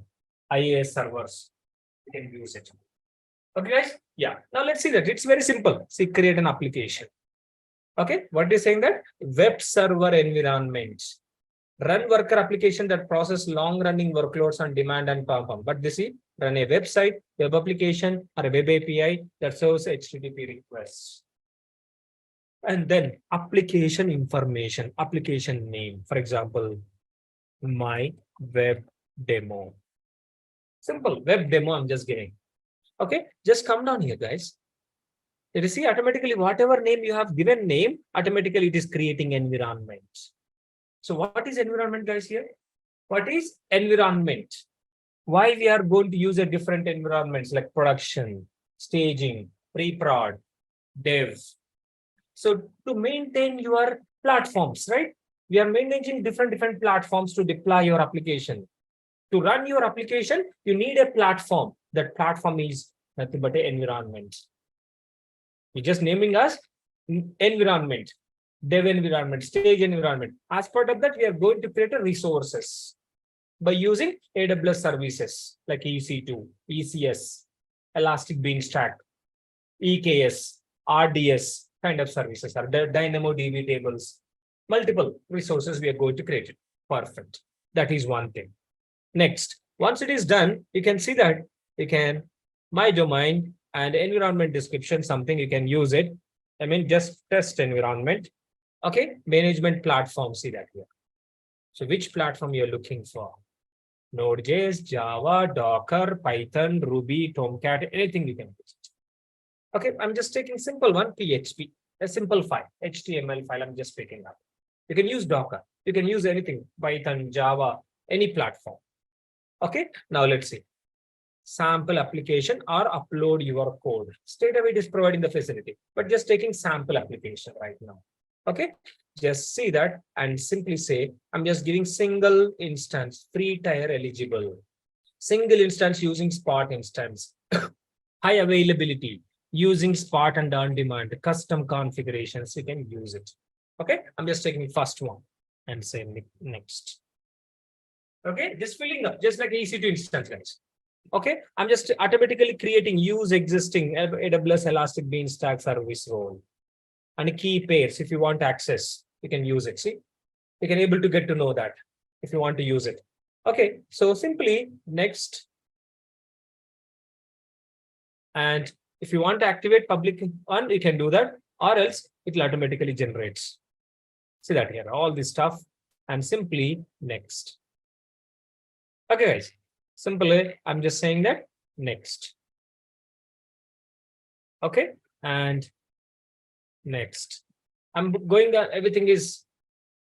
IaaS servers, you can use it. Okay, guys? Yeah. Now let's see that. It's very simple. See, create an application. Okay, what is saying that? Web server environment. Run worker application that process long-running workloads on demand and perform. But this is run a website, web application, or a web API that serves HTTP requests. And then application information, application name. For example, my web demo. Simple web demo I'm just giving. Okay, just come down here, guys. You see, automatically, whatever name you have given name, automatically it is creating environment. So what is environment, guys, here? What is environment? Why we are going to use a different environments like production, staging, pre-prod, dev. So to maintain your platforms, right? We are maintaining different platforms to deploy your application. To run your application, you need a platform. That platform is nothing but an environment. We're just naming us environment. Dev environment, stage environment. As part of that, we are going to create a resources by using AWS services like EC2, ECS, Elastic Beanstalk, EKS, RDS kind of services, or DynamoDB tables. Multiple resources we are going to create it. Perfect. That is one thing. Next, once it is done, you can see that you can my domain and environment description, something you can use it. Just test environment. Okay, management platform, see that here. So which platform you're looking for? Node.js, Java, Docker, Python, Ruby, Tomcat, anything you can use. Okay, I'm just taking simple one, PHP. a simple file, HTML file I'm just picking up. You can use Docker. You can use anything, Python, Java, any platform. Okay, now let's see. Sample application or upload your code. Straight away it is providing the facility, but just taking sample application right now. Okay, just see that and simply say, I'm just giving single instance, free tier eligible, single instance using Spot instance, high availability, using Spot and on demand, custom configurations, you can use it. Okay, I'm just taking the first one and say next. Okay, just filling up, just like EC2 instance, guys. Okay, I'm just automatically creating use existing AWS Elastic Beanstalk service role and key pairs. If you want access, you can use it. See, you can able to get to know that if you want to use it. Okay, so simply next. And if you want to activate public one, you can do that, or else it will automatically generates. See that here, all this stuff, and simply next. Okay, guys. Simply, I'm just saying that next. Okay, and next. I'm going that everything is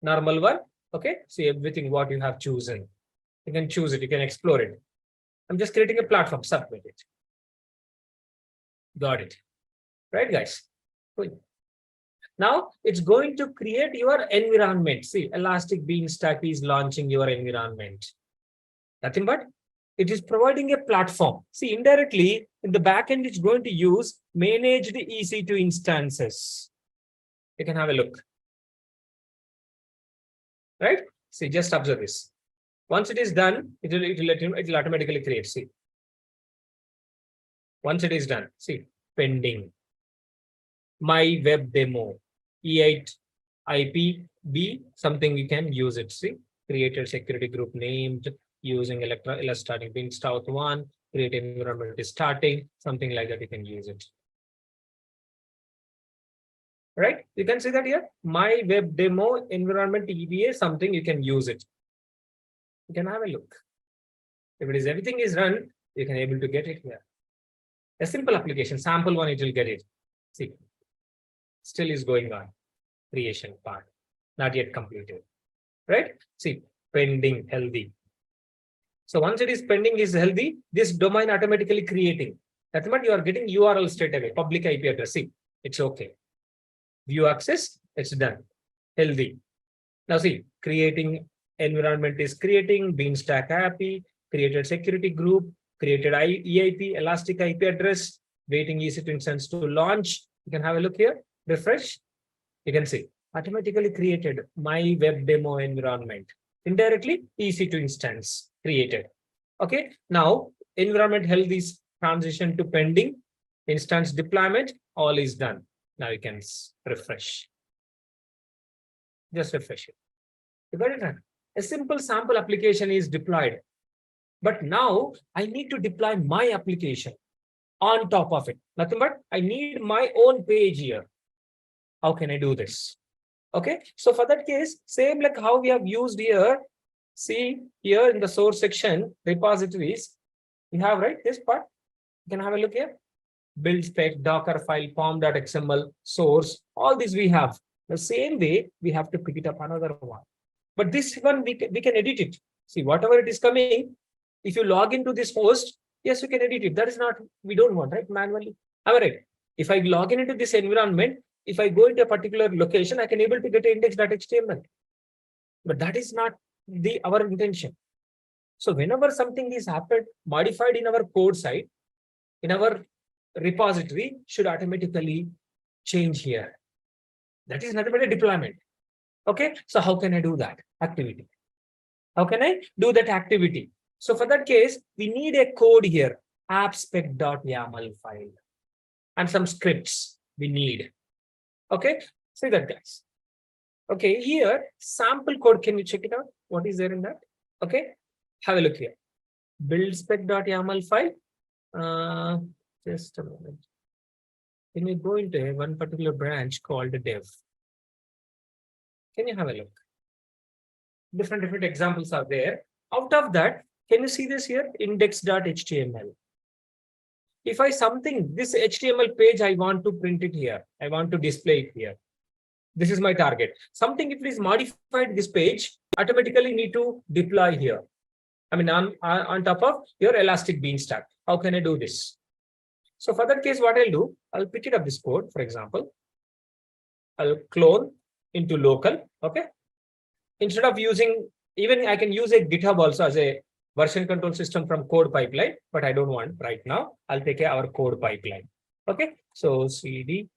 normal one. Okay, see everything what you have chosen. You can choose it, you can explore it. I'm just creating a platform, submit it. Got it. Right, guys? Good. Now it's going to create your environment. See, Elastic Beanstalk is launching your environment. Nothing but it is providing a platform. See, indirectly in the backend, it's going to use managed EC2 instances. You can have a look. Right? See, just observe this. Once it is done, it will automatically create. See. Once it is done, see, pending. My web demo, E8 IP B, something you can use it. See, created security group named using Elastic Beanstalk 1, create environment is starting, something like that, you can use it. Right? You can see that here. My web demo environment EBA, something you can use it. You can have a look. If it is everything is run, you can able to get it here. A simple application, sample one, it will get it. See, still is going on. Creation part, not yet completed. Right? See, pending, healthy. So once it is pending is healthy, this domain automatically creating. That's what you are getting URL straight away, public IP address. See, it's okay. View access, it's done. Healthy. Now see, creating environment is creating, Beanstalk API, created security group, created EIP, Elastic IP address, waiting EC2 instance to launch. You can have a look here, refresh. You can see, automatically created my web demo environment. Indirectly, EC2 instance created. Okay, now environment health is transition to pending, instance deployment, all is done. Now you can refresh. Just refresh it. You got it done. A simple sample application is deployed. But now I need to deploy my application on top of it. Nothing but I need my own page here. How can I do this? Okay, so for that case, same like how we have used here. See here in the source section, repositories, you have right this part. You can have a look here. Build spec, Docker file, pom.xml, source, all these we have. The same way we have to pick it up another one. But this one we can edit it. See, whatever it is coming, if you log into this host, yes, you can edit it. That is not, we don't want, right? Manually. All right. If I log into this environment, if I go into a particular location, I can able to get index.html. But that is not our intention. So whenever something is happened, modified in our code side, in our repository, should automatically change here. That is nothing but a deployment. Okay, so how can I do that activity? How can I do that activity? So for that case, we need a code here, appspec.yaml file, and some scripts we need. Okay, see that, guys. Okay, here, sample code, can you check it out? What is there in that? Okay, have a look here. Build spec.yaml file. Just a moment. Can you go into one particular branch called dev? Can you have a look? Different examples are there. Out of that, can you see this here? Index.html. if this HTML page, I want to print it here. I want to display it here. This is my target. Something if it is modified this page, automatically need to deploy here. I mean, on top of your Elastic Beanstalk. How can I do this? So for that case, what I'll do, I'll pick it up this code, for example. I'll clone into local, okay? Instead of using, even I can use a GitHub also as a version control system from CodePipeline, but I don't want right now. I'll take our CodePipeline, okay? So CD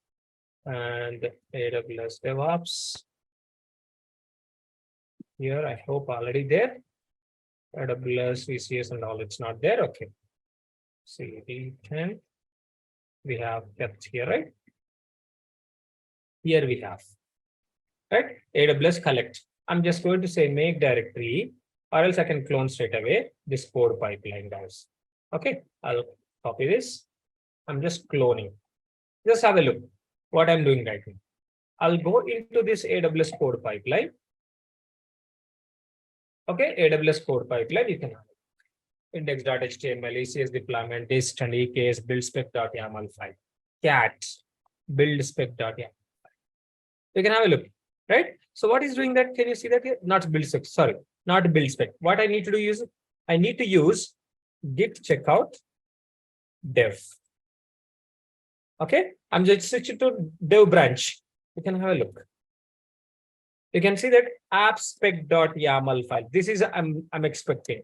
and AWS DevOps. Here, I hope already there. AWS, VCS and all, it's not there, okay. CD 10, we have kept here, right? Here we have, right? AWS collect. I'm just going to say make directory, or else I can clone straight away this CodePipeline, guys. Okay, I'll copy this. I'm just cloning. Just have a look what I'm doing right now. I'll go into this AWS CodePipeline. Okay, AWS CodePipeline, you can have index.html, ECS deployment, dist and EKS, build spec.yaml file, cat, build spec.yaml. You can have a look, right? So what is doing that? Can you see that here? Not build spec, sorry, not build spec. What I need to do is, I need to use git checkout dev. Okay, I'm just switching to dev branch. You can have a look. You can see that app spec.yaml file. This is I'm expecting.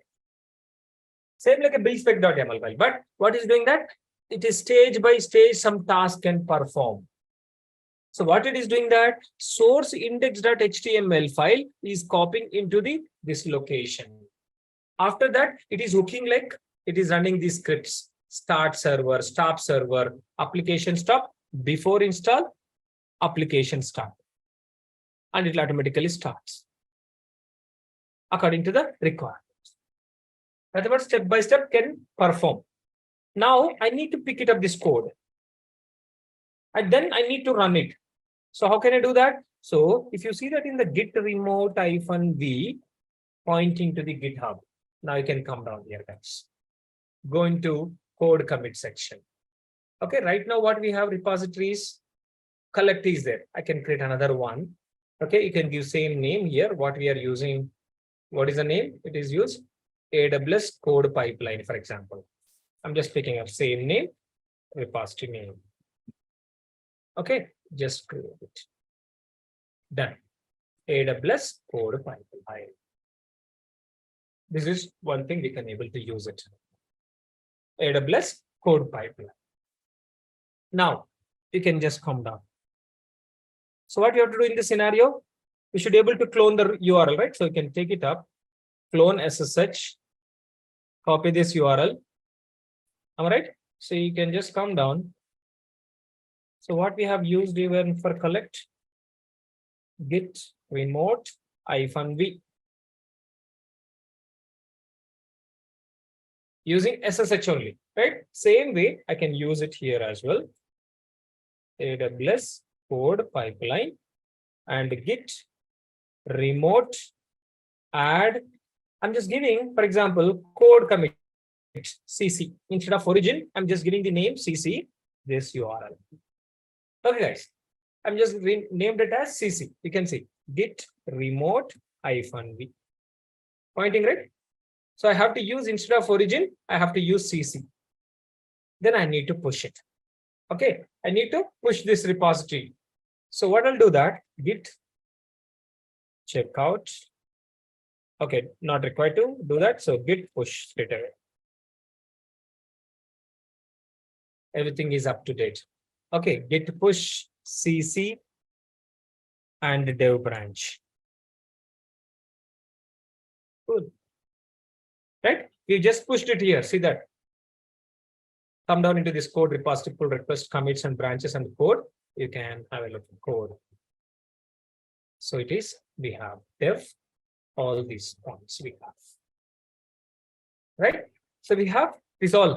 Same like a build spec.yaml file, but what is doing that? It is stage by stage some task can perform. So what it is doing that source index.html file is copying into this location. After that, it is hooking like it is running these scripts, start server, stop server, application stop, before install, application start. And it automatically starts according to the requirements. That's what step by step can perform. Now I need to pick it up this code. And then I need to run it. So how can I do that? So if you see that in the git remote -v pointing to the GitHub, now you can come down here, guys. Go into code commit section. Okay, right now what we have repositories, collect is there. I can create another one. Okay, you can give same name here. What we are using, what is the name? It is used AWS CodePipeline, for example. I'm just picking up same name, repository name. Okay, just create it. Done. AWS CodePipeline. This is one thing we can able to use it. AWS CodePipeline. Now you can just come down. So what you have to do in this scenario, you should be able to clone the URL, right? So you can take it up, clone SSH, copy this URL. All right. So you can just come down. So what we have used even for collect, git remote -v. Using SSH only, right? Same way I can use it here as well. AWS CodePipeline and git remote add. I'm just giving, for example, code commit CC. Instead of origin, I'm just giving the name CC, this URL. Okay, guys. I'm just named it as CC. You can see git remote -v. Pointing, right? So I have to use, instead of origin, I have to use CC. Then I need to push it. Okay, I need to push this repository. So what I'll do that, git checkout. Okay, not required to do that. So git push straight away. Everything is up to date. Okay, git push CC and dev branch. Good. Right? We just pushed it here. See that? Come down into this code repository, pull request commits and branches and code. You can have a look at code. So it is, we have dev, all these points we have. Right? So we have this all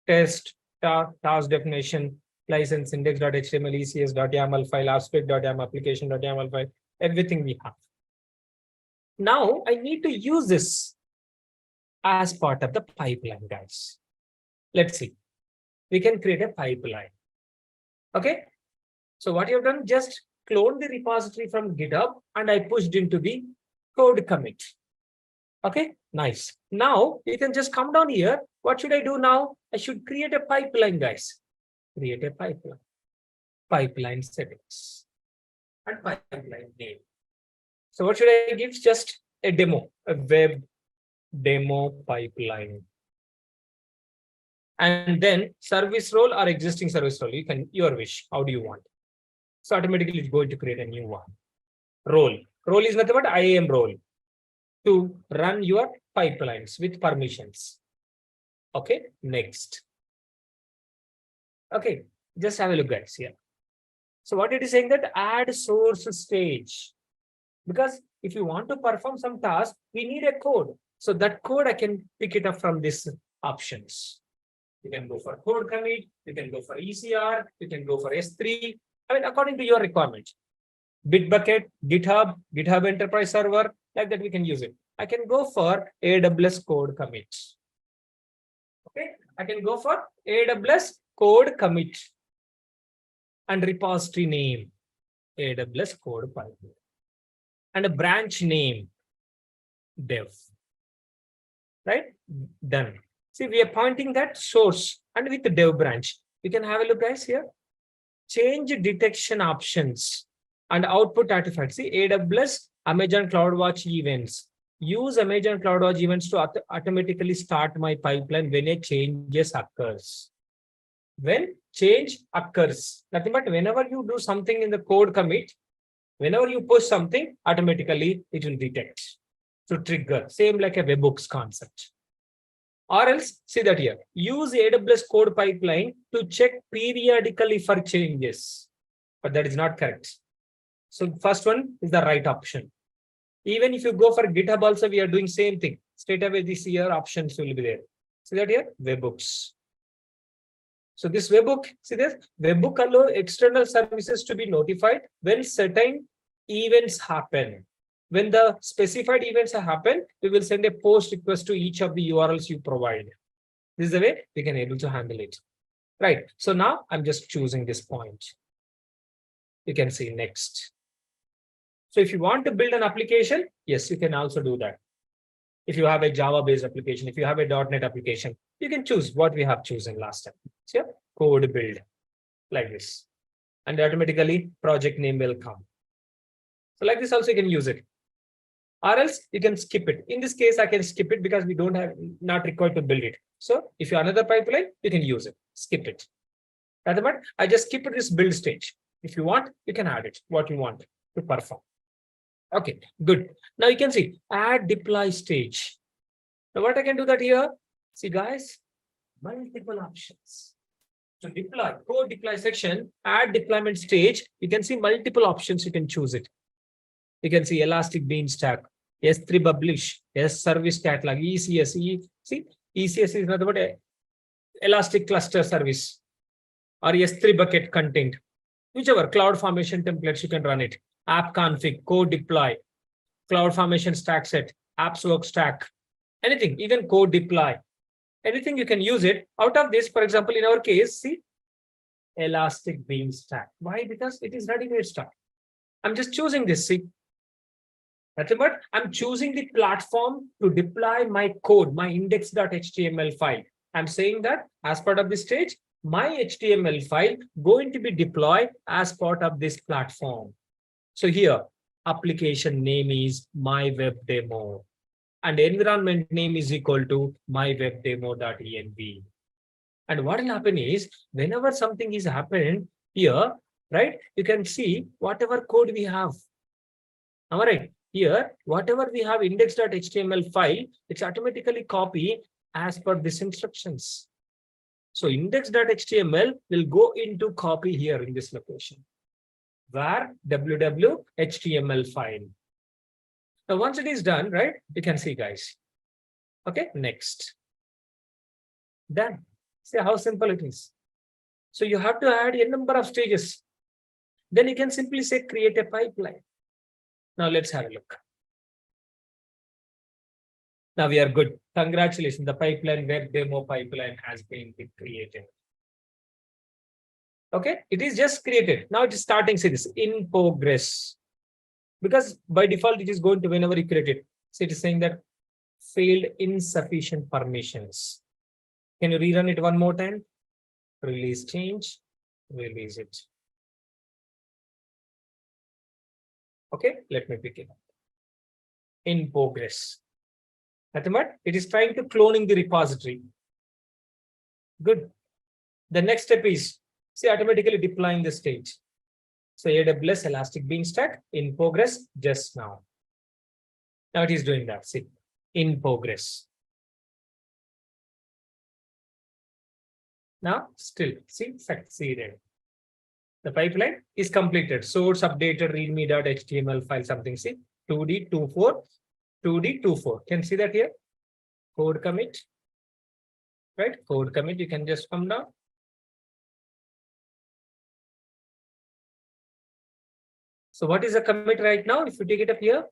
test, task definition, license, index.html, ECS.yaml file, aspect.yaml, application.yaml file, everything we have. Now I need to use this as part of the pipeline, guys. Let's see. we can create a pipeline. Okay. So what you've done, just clone the repository from GitHub and I pushed into the code commit. Okay, nice. Now you can just come down here. What should I do now? I should create a pipeline, guys. Create a pipeline. Pipeline settings and pipeline name. So what should I give? Just a demo, a web demo pipeline. And then service role or existing service role. You can, your wish. How do you want? So automatically it's going to create a new one. Role. Role is nothing but IAM role to run your pipelines with permissions. Okay, next. Okay, just have a look, guys, here. So what it is saying that add source stage. Because if you want to perform some task, we need a code. So that code I can pick it up from these options. You can go for code commit, you can go for ECR, you can go for S3. I mean, according to your requirement. Bitbucket, GitHub, GitHub Enterprise Server, like that we can use it. I can go for AWS CodeCommit. Okay, I can go for AWS CodeCommit and repository name, AWS CodePipeline, and a branch name, dev. Right? Done. See, we are pointing that source and with the dev branch. You can have a look, guys, here. Change detection options and output artifacts. See, AWS Amazon CloudWatch events. Use Amazon CloudWatch events to automatically start my pipeline when a changes occurs. When change occurs, nothing but whenever you do something in the code commit, whenever you push something, automatically it will detect to trigger. Same like a webhooks concept. Or else, see that here, use AWS CodePipeline to check periodically for changes. But that is not correct. So first one is the right option. Even if you go for GitHub also, we are doing same thing. Straight away this year options will be there. See that here, webhooks. So this webhook, see this, webhook allow external services to be notified when certain events happen. When the specified events happen, we will send a post request to each of the URLs you provide. This is the way we can able to handle it. Right. So now I'm just choosing this point. You can see next. So if you want to build an application, yes, you can also do that. If you have a Java-based application, if you have a .NET application, you can choose what we have chosen last time. So code build like this. And automatically project name will come. So like this also you can use it. Or else you can skip it. In this case, I can skip it because we don't have not required to build it. So if you have another pipeline, you can use it. Skip it. That's what I just skip this build stage. If you want, you can add it, what you want to perform. Okay, good. Now you can see add deploy stage. Now what I can do that here? See guys, multiple options. So deploy, code deploy section, add deployment stage. You can see multiple options. You can choose it. You can see Elastic Beanstalk, S3 Publish, S Service Catalog, ECS. See, ECS is nothing but Elastic Cluster Service or S3 Bucket Content. Whichever CloudFormation templates you can run it. App config, code deploy, CloudFormation stack set, apps work stack, anything, even code deploy. Anything you can use it. Out of this, for example, in our case, see, Elastic Beanstalk. Why? Because it is ready-made stuff. I'm just choosing this, see. That's what I'm choosing the platform to deploy my code, my index.html file. I'm saying that as part of this stage, my HTML file going to be deployed as part of this platform. So here, application name is my web demo and environment name is equal to mywebdemo.env. And what will happen is whenever something is happening here, right, you can see whatever code we have. All right. Here, whatever we have index.html file, it's automatically copy as per these instructions. So index.html will go into copy here in this location, where www.html file. Now, once it is done, right, you can see, guys. Okay, next. Done. See how simple it is. So you have to add a number of stages. Then you can simply say create a pipeline. Now let's have a look. Now we are good. Congratulations. The pipeline web demo pipeline has been created. Okay, it is just created. Now it is starting, see this, in progress. Because by default, it is going to whenever you create it. So it is saying that failed insufficient permissions. Can you rerun it one more time? Release change, release it. Okay, let me pick it up. In progress. Nothing but it is trying to cloning the repository. Good. The next step is, see, automatically deploying the stage. So AWS Elastic Beanstalk in progress just now. Now it is doing that. See, in progress. Now still see succeeded. The pipeline is completed. Source updated readme.html file something. See 2D24, 2D24. Can see that here? Code commit. Right? Code commit. You can just come down. So what is the commit right now? If you take it up here,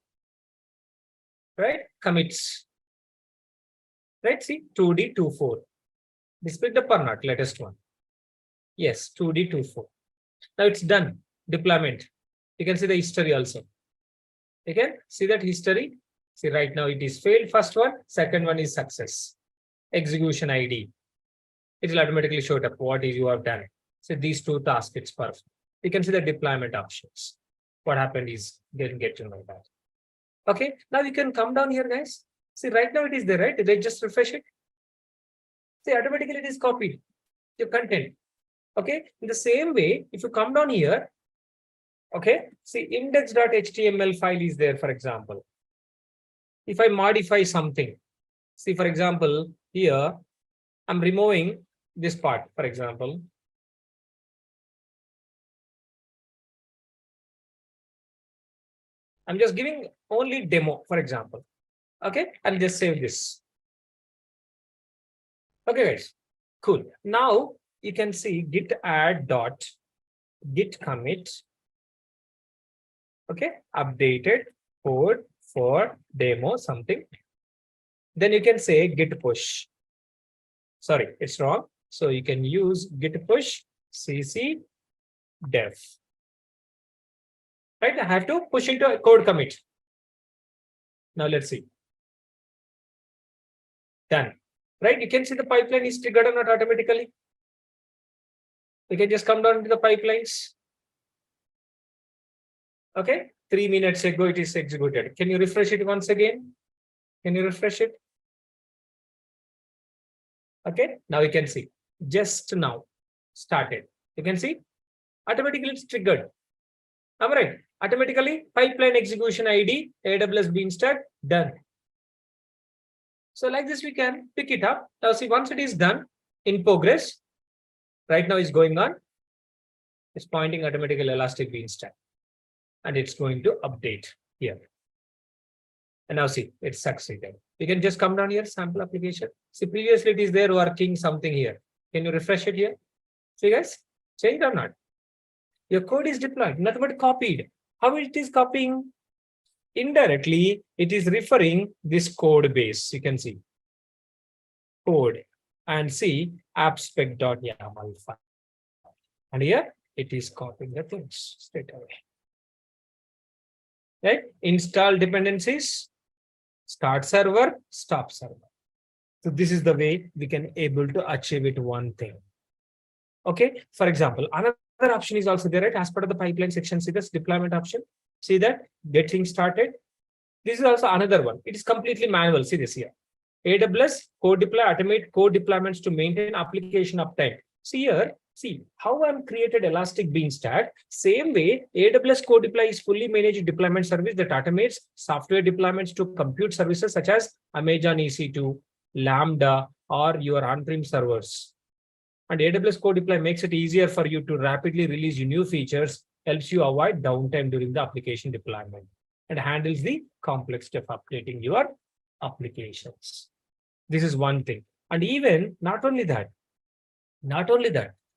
right? Commits. Right? See 2D24. This picked up or not? Latest one. Yes, 2D24. Now it's done. Deployment. You can see the history also. You can see that history. See right now it is failed. First one. Second one is success. Execution ID. It will automatically show up what is you have done. So these two tasks, it's perfect. You can see the deployment options. What happened is get to know that. Okay. Now you can come down here, guys. See right now it is there, right? Did I just refresh it? See automatically it is copied. Your content. Okay, in the same way, if you come down here, okay, see index.html file is there, for example. If I modify something, see, for example, here, I'm removing this part, for example. I'm just giving only demo, for example. Okay, I'll just save this. Okay, guys, cool. Now, you can see git add dot git commit. Okay, updated code for demo something. Then you can say git push. Sorry, it's wrong. So you can use git push cc dev. Right, I have to push into a code commit. Now let's see. Done. Right, you can see the pipeline is triggered or not automatically. You can just come down to the pipelines. Okay, 3 minutes ago it is executed. Can you refresh it once again? Can you refresh it? Okay, now you can see just now started. You can see automatically it's triggered. All right, automatically pipeline execution ID, AWS Beanstalk done. So like this, we can pick it up. Now see, once it is done, in progress, right now is going on. It's pointing automatically Elastic Beanstalk. And it's going to update here. And now see, it's succeeded. You can just come down here, sample application. See, previously it is there working something here. Can you refresh it here? See guys, change it or not? Your code is deployed, nothing but copied. How it is copying? Indirectly, it is referring this code base. You can see code and see appspec.yaml file. And here it is copying the things straight away. Right? Install dependencies, start server, stop server. So this is the way we can able to achieve it one thing. Okay. For example, another option is also there, right? As part of the pipeline section, see this deployment option. See that get things started. This is also another one. It is completely manual. See this here. AWS CodeDeploy automate code deployments to maintain application uptime. See here. See how I'm created Elastic Beanstalk. Same way, AWS CodeDeploy is fully managed deployment service that automates software deployments to compute services such as Amazon EC2, Lambda, or your on-prem servers. And AWS CodeDeploy makes it easier for you to rapidly release new features, helps you avoid downtime during the application deployment, and handles the complex stuff updating your applications. This is one thing. And even not only that,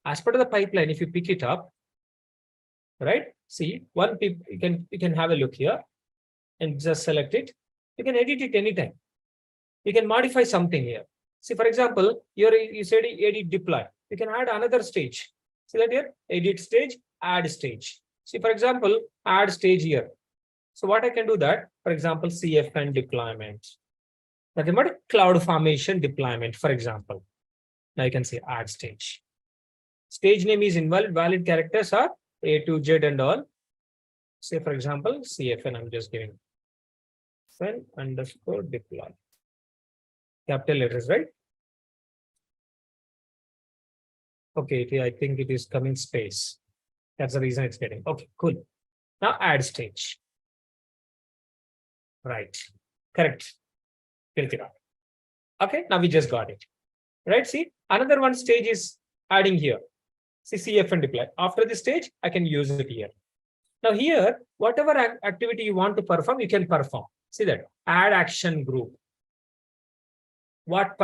as part of the pipeline, if you pick it up, right? See, you can have a look here and just select it. You can edit it anytime. You can modify something here. See, for example, you said edit deploy. You can add another stage. See that here, edit stage, add stage. See, for example, add stage here. So what I can do that, for example, CFN deployment. Nothing but CloudFormation deployment, for example. Now you can say add stage. Stage name is invalid, valid characters are A to Z and all. Say, for example, CFN, I'm just giving CFN underscore deploy. Capital letters, right? Okay, I think it is coming space. That's the reason it's getting. Okay, cool. Now add stage. Right. Correct. Okay, now we just got it. Right. See, another one stage is adding here. See, CFN deploy. After this stage, I can use it here. Now here, whatever activity you want to perform, you can perform. See that. Add action group. What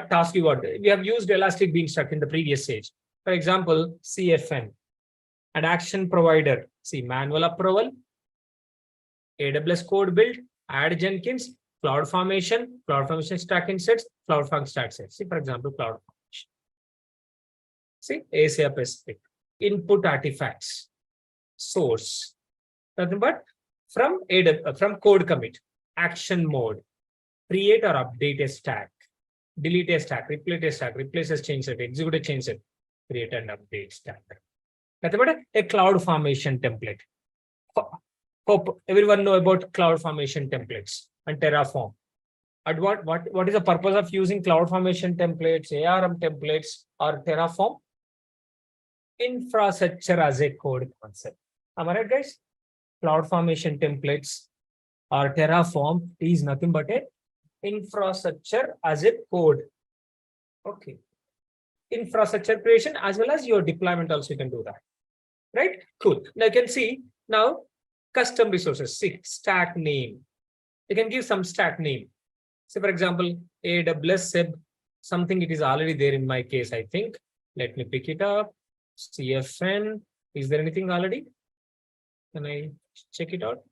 task you want? We have used Elastic Beanstalk in the previous stage. For example, CFN. An action provider. See, manual approval, AWS code build, add Jenkins, CloudFormation stack insets, CloudForm stack sets. See, for example, CloudFormation. See, ASA specific. Input artifacts. Source. Nothing but from CodeCommit. Action mode. Create or update a stack. Delete a stack. Replace a change set. Execute a change set. Create and update stack. Nothing but a CloudFormation template. Hope everyone know about CloudFormation templates and Terraform. And what is the purpose of using CloudFormation templates, ARM templates, or Terraform? Infrastructure as a code concept. Am I right, guys? CloudFormation templates or Terraform is nothing but a infrastructure as a code. Okay. Infrastructure creation as well as your deployment also you can do that. Right? Cool. Now you can see now custom resources. See, stack name. You can give some stack name. Say, for example, AWS SIB, something it is already there in my case, I think. Let me pick it up. CFN. Is there anything already? Can I check it out?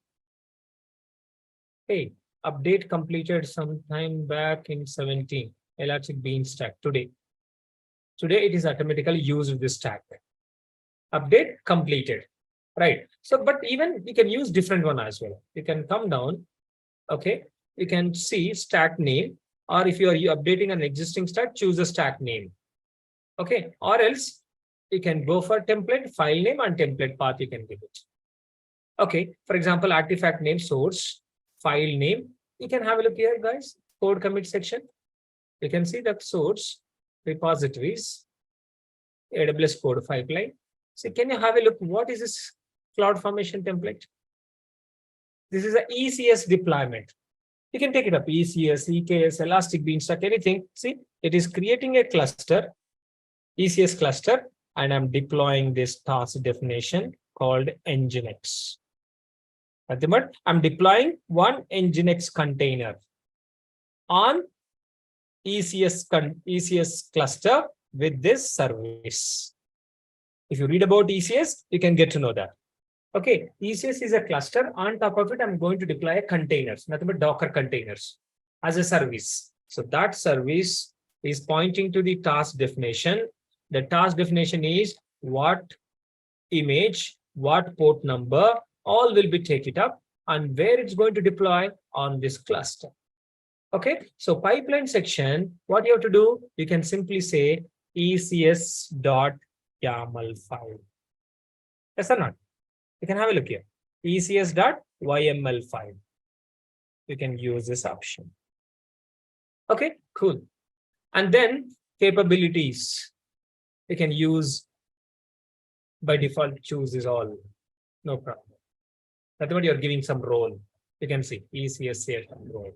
Hey, update completed sometime back in 17. Elastic Beanstalk today. Today it is automatically used with this stack. Update completed. Right. So, but even you can use different one as well. You can come down. Okay. You can see stack name, or if you are updating an existing stack, choose a stack name. Okay. Or else you can go for template, file name, and template path you can give it. Okay. For example, artifact name, source, file name. You can have a look here, guys. Code commit section. You can see the source, repositories, AWS CodePipeline. So can you have a look? What is this CloudFormation template? This is an ECS deployment. You can take it up, ECS, EKS, Elastic Beanstalk, anything. See, it is creating a cluster, ECS cluster, and I'm deploying this task definition called Nginx. But I'm deploying one Nginx container on ECS cluster with this service. If you read about ECS, you can get to know that. Okay, ECS is a cluster. On top of it, I'm going to deploy containers, nothing but Docker containers as a service. So that service is pointing to the task definition. The task definition is what image, what port number, all will be taken up and where it's going to deploy on this cluster. Okay, so pipeline section, what you have to do, you can simply say ECS.YAML file. Yes or not? You can have a look here. ECS.YML file. You can use this option. Okay, cool. And then capabilities. You can use by default, choose is all. No problem. That's what you're giving some role. You can see ECS role.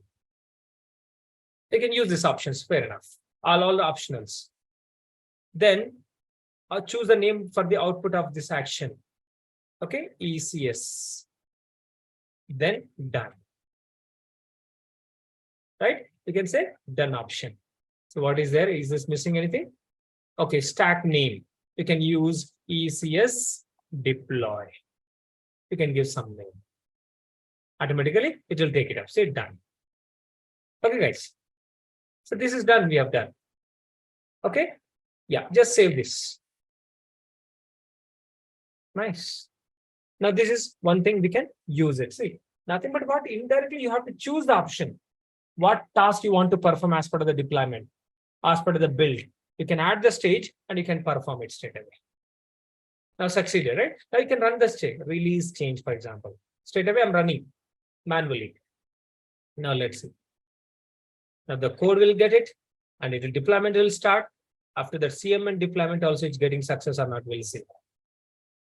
You can use these options, fair enough. All the optionals. Then I'll choose the name for the output of this action. Okay, ECS. Then done. Right? You can say done option. So what is there? Is this missing anything? Okay, stack name. You can use ECS deploy. You can give some name. Automatically, it will take it up. Say done. Okay, guys. So this is done. We have done. Okay. Yeah, just save this. Nice. Now this is one thing we can use it. See, nothing but what indirectly you have to choose the option. What task you want to perform as part of the deployment, as part of the build. You can add the stage and you can perform it straight away. Now succeeded, right? Now you can run the stage, release change, for example. Straight away I'm running manually. Now let's see. Now the code will get it and it will deployment will start. After the CMN deployment also it's getting success or not, we'll see.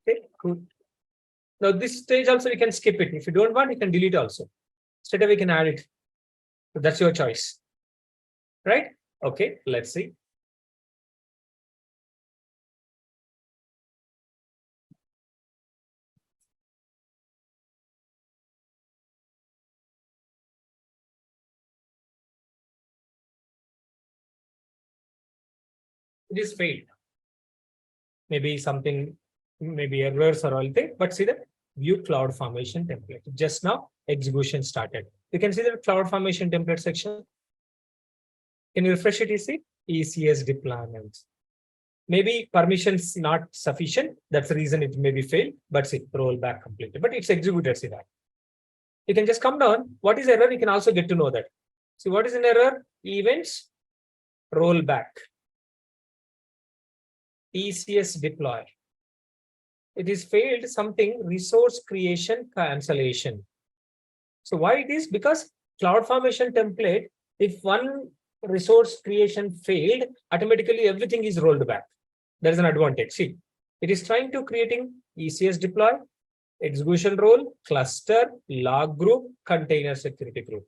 Okay, cool. Now this stage also we can skip it. If you don't want, you can delete also. Straight away we can add it. So that's your choice. Right? Okay, let's see. It is failed. Maybe something, maybe errors or all thing, but see the view cloud formation template. Just now execution started. You can see the cloud formation template section. Can you refresh it? You see ECS deployments. Maybe permissions not sufficient. That's the reason it may be failed, but see rollback completed. But it's executed. See that. You can just come down. What is error? You can also get to know that. See what is an error? Events, rollback. ECS deploy. It is failed something resource creation cancellation. So why it is? Because CloudFormation template, if one resource creation failed, automatically everything is rolled back. There is an advantage. See, it is trying to creating ECS deploy, execution role, cluster, log group, container security group.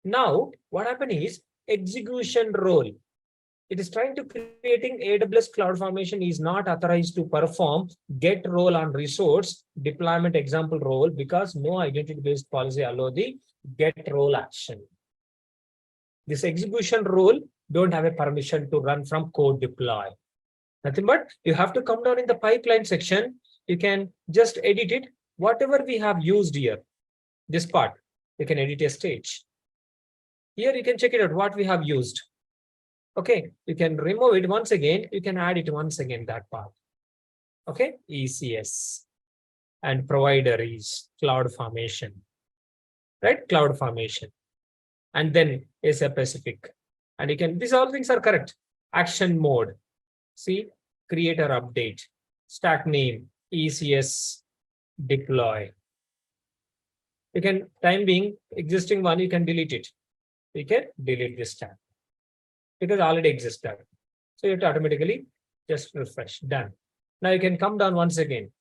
Now, what happened is execution role. It is trying to creating AWS CloudFormation is not authorized to perform get role on resource deployment example role because no identity-based policy allow the get role action. This execution role don't have a permission to run from code deploy. Nothing but you have to come down in the pipeline section. You can just edit it. Whatever we have used here, this part, you can edit a stage. Here you can check it out what we have used. Okay, you can remove it once again. You can add it once again, that part. Okay, ECS and provider is CloudFormation, right? CloudFormation. And then is a specific. And you can, these all things are correct. Action mode. See, creator update, stack name, ECS deploy. You can, time being, existing one, you can delete it. You can delete this tab because already existed. So you have to automatically just refresh, done. Now you can come down once again,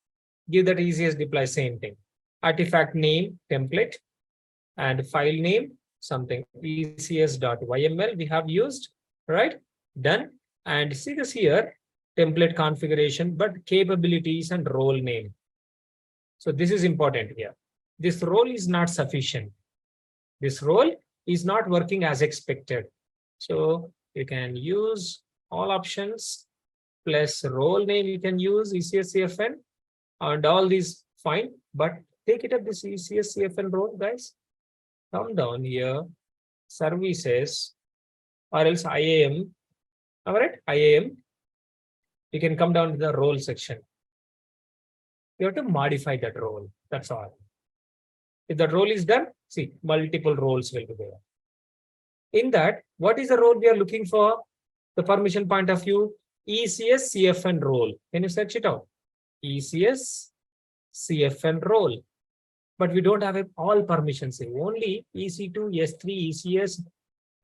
give that ECS deploy, same thing. Artifact name, template, and file name, something, ECS.yml we have used, right? Done. And see this here, template configuration, but capabilities and role name. So this is important here. This role is not sufficient. This role is not working as expected. So you can use all options plus role name. You can use ECS CFN and all these fine, but take it up this ECS CFN role, guys. Come down here, services, or else IAM. All right, IAM. You can come down to the role section. You have to modify that role. That's all. If the role is done, see, multiple roles will be there. In that, what is the role we are looking for? The permission point of view, ECS CFN role. Can you search it out? ECS CFN role. But we don't have all permissions. Only EC2, S3, ECS,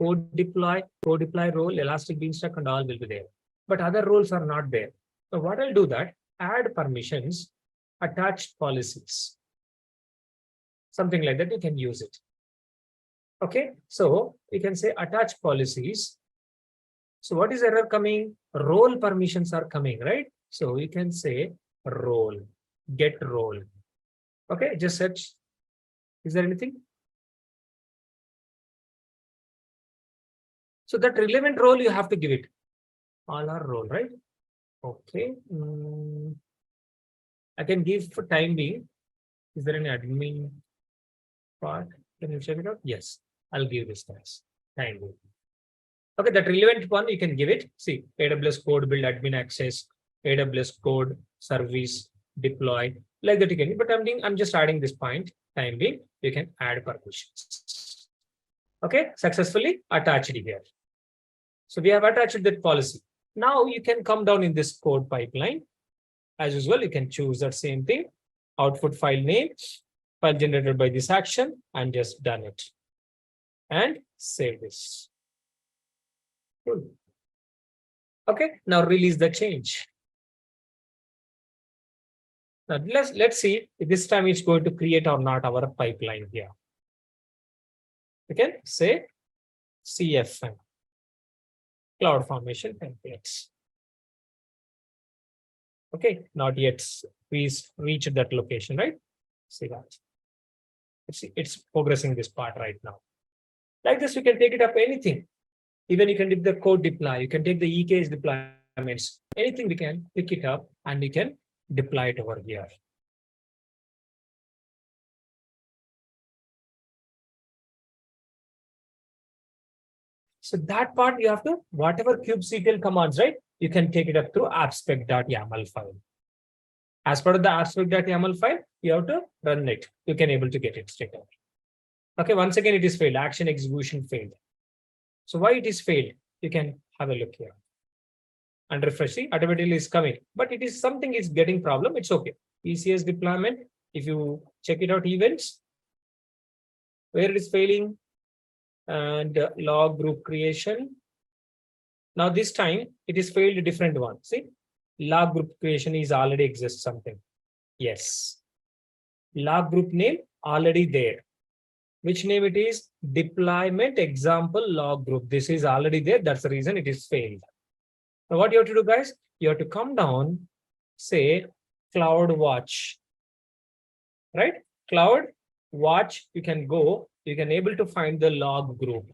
CodeDeploy role, Elastic Beanstalk, and all will be there. But other roles are not there. So what I'll do that, add permissions, attached policies. Something like that, you can use it. Okay, so you can say attach policies. So what is error coming? Role permissions are coming, right? So you can say role, get role. Okay, just search. Is there anything? So that relevant role you have to give it. All are role, right? Okay. I can give for time being. Is there any admin part? Can you check it out? Yes. I'll give this as time being. Okay, that relevant one you can give it. See, AWS code build admin access, AWS code service, deploy, like that you can, but I'm just adding this point, time being, you can add permissions. Okay, successfully attached here. So we have attached that policy. Now you can come down in this code pipeline. As usual, you can choose that same thing, output file name, file generated by this action, and just done it. And save this. Cool. Okay, now release the change. Now let's see if this time it's going to create or not our pipeline here. We can say CFM, CloudFormation templates. Okay, not yet. Please reach that location, right? See that. It's progressing this part right now. Like this, you can take it up anything. Even you can do the code deploy, you can take the EKS deployments, anything we can pick it up and you can deploy it over here. So that part you have to, whatever kubectl commands, right? You can take it up through abstract.yaml file. As part of the abstract.yaml file, you have to run it. You can able to get it straight away. Okay, once again, it is failed. Action execution failed. So why it is failed? You can have a look here. And refresh, see, automatically is coming. But it is something is getting problem. It's okay. ECS deployment, if you check it out, events, where it is failing, and log group creation. Now this time, it is failed a different one. See, log group creation is already exists something. Yes. Log group name already there. Which name it is? Deployment example log group. This is already there. That's the reason it is failed. Now what you have to do, guys? You have to come down, say CloudWatch, right? CloudWatch, you can go, you can able to find the log group.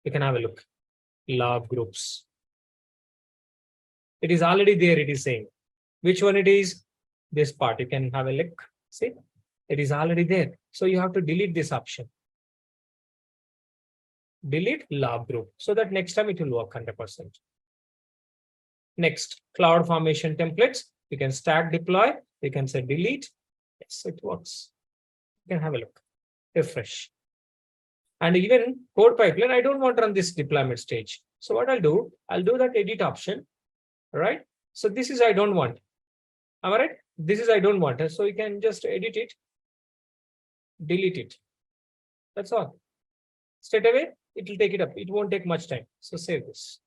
You can have a look. Log groups. It is already there, it is saying. Which one it is? This part, you can have a look. See, it is already there. So you have to delete this option. Delete log group so that next time it will work 100%. Next, CloudFormation templates. You can stack deploy. You can say delete. Yes, it works. You can have a look. Refresh. And even code pipeline, I don't want to run this deployment stage. So what I'll do that edit option. Right? So this is I don't want. Am I right? This is I don't want. So you can just edit it. Delete it. That's all. Straight away, it will take it up. It won't take much time. So save this.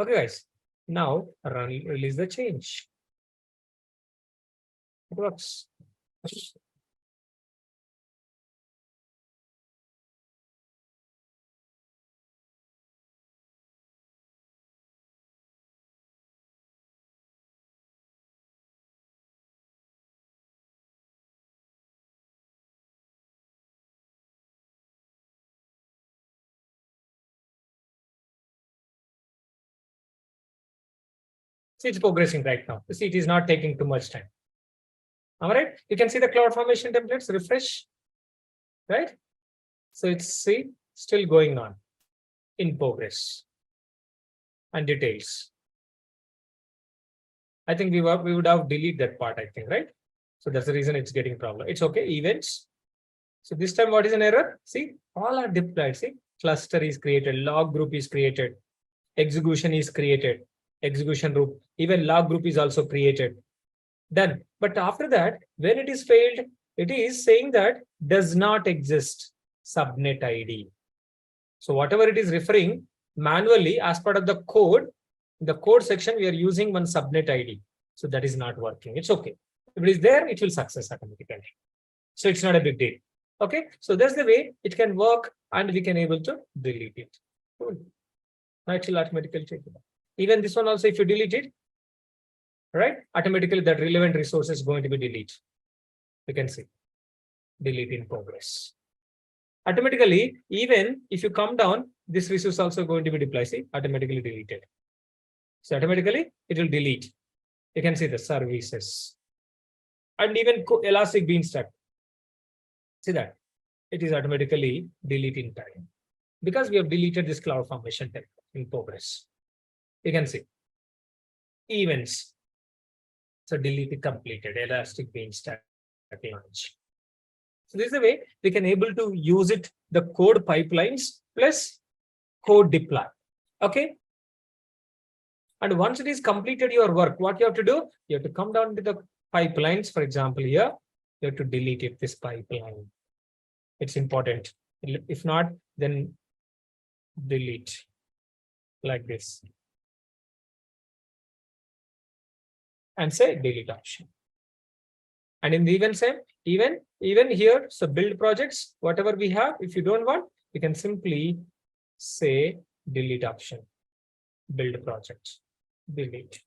Okay, guys. Now release the change. It works. See, it's progressing right now. See, it is not taking too much time. All right. You can see the CloudFormation templates, refresh. Right? So it's see, still going on in progress. And details. I think we would have deleted that part, I think, right? So that's the reason it's getting problem. It's okay, events. So this time what is an error? See, all are deployed. See, cluster is created, log group is created, execution is created, execution group, even log group is also created. Done. But after that, when it is failed, it is saying that does not exist subnet ID. So whatever it is referring manually as part of the code, in the code section, we are using one subnet ID. So that is not working. It's okay. If it is there, it will success automatically. So it's not a big deal. Okay. So that's the way it can work and we can able to delete it. Cool. Now it will automatically take it. Even this one also, if you delete it, right, automatically that relevant resource is going to be deleted. You can see delete in progress. Automatically, even if you come down, this resource also going to be deployed. See, automatically deleted. So automatically it will delete. You can see the services and even Elastic Beanstalk. See that it is automatically deleting time because we have deleted this CloudFormation template in progress. You can see events. So delete it completed, elastic beanstalk launch. So this is the way we can able to use it, the code pipelines plus code deploy. Okay. And once it is completed your work, what you have to do? You have to come down to the pipelines. For example, here, you have to delete it, this pipeline. It's important. If not, then delete like this. And say delete option. And in the even same, even here, so build projects, whatever we have, if you don't want, you can simply say delete option, build projects, delete.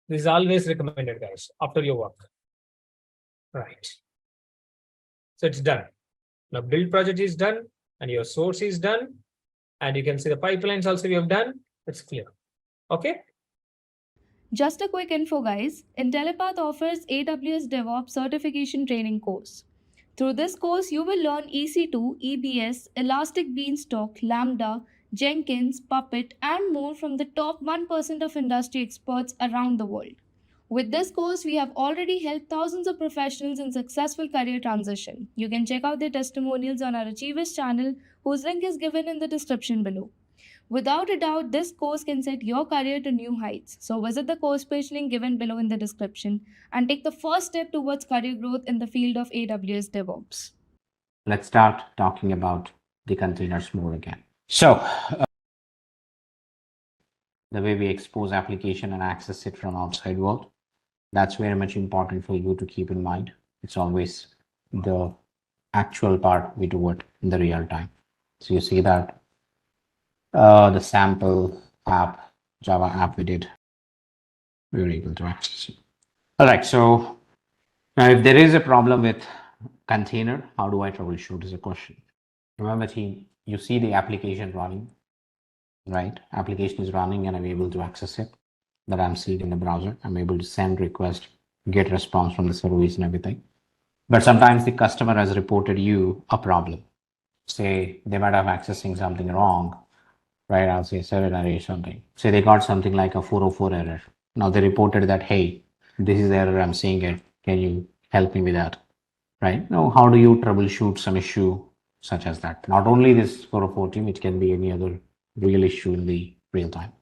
This is always recommended, guys, after your work. Right. So it's done. Now build project is done and your source is done. And you can see the pipelines also we have done. It's clear. Okay. Just a quick info, guys. Intellipaat offers AWS DevOps Certification Training course. Through this course, you will learn EC2, EBS, Elastic Beanstalk, Lambda, Jenkins, Puppet, and more from the top 1% of industry experts around the world. With this course, we have already helped thousands of professionals in successful career transition. You can check out their testimonials on our Achievers channel, whose link is given in the description below. Without a doubt, this course can set your career to new heights. So visit the course page link given below in the description and take the first step towards career growth in the field of AWS DevOps. Let's start talking about the containers more again. So the way we expose application and access it from outside world, that's very much important for you to keep in mind. It's always the actual part we do it in the real time. So you see that the sample app, Java app we did, we were able to access it. All right, so now if there is a problem with container, how do I troubleshoot is a question. Remember team, you see the application running, right? Application is running and I'm able to access it, that I'm seeing in the browser. I'm able to send request, get response from the service and everything. But sometimes the customer has reported you a problem. Say they might have accessing something wrong, right? I'll say server error or something. Say they got something like a 404 error. Now they reported that, hey, this is the error, I'm seeing it. Can you help me with that? Right? Now, how do you troubleshoot some issue such as that? Not only this 404 team, it can be any other real issue in the real time.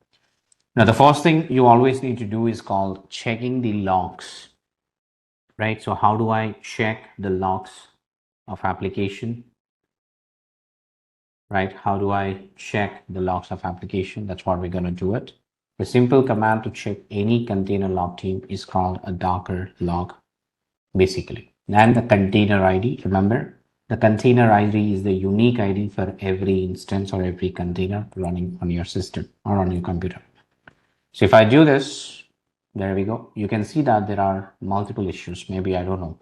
Now, the first thing you always need to do is called checking the logs, right? So how do I check the logs of application? Right? How do I check the logs of application? That's what we're going to do it. The simple command to check any container log team is called a Docker log, basically. And the container ID, remember, the container ID is the unique ID for every instance or every container running on your system or on your computer. So if I do this, there we go. You can see that there are multiple issues. Maybe, I don't know,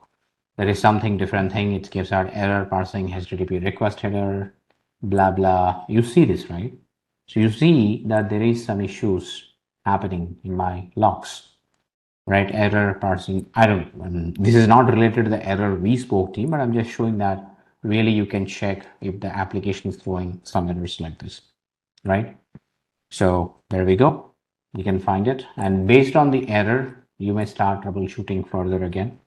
there is something different thing. It gives out error parsing HTTP request header, blah, blah. You see this, right? So you see that there is some issues happening in my logs, right? Error parsing. I don't, this is not related to the error we spoke to, but I'm just showing that really you can check if the application is throwing some errors like this, right? So there we go. You can find it. And based on the error, you may start troubleshooting further again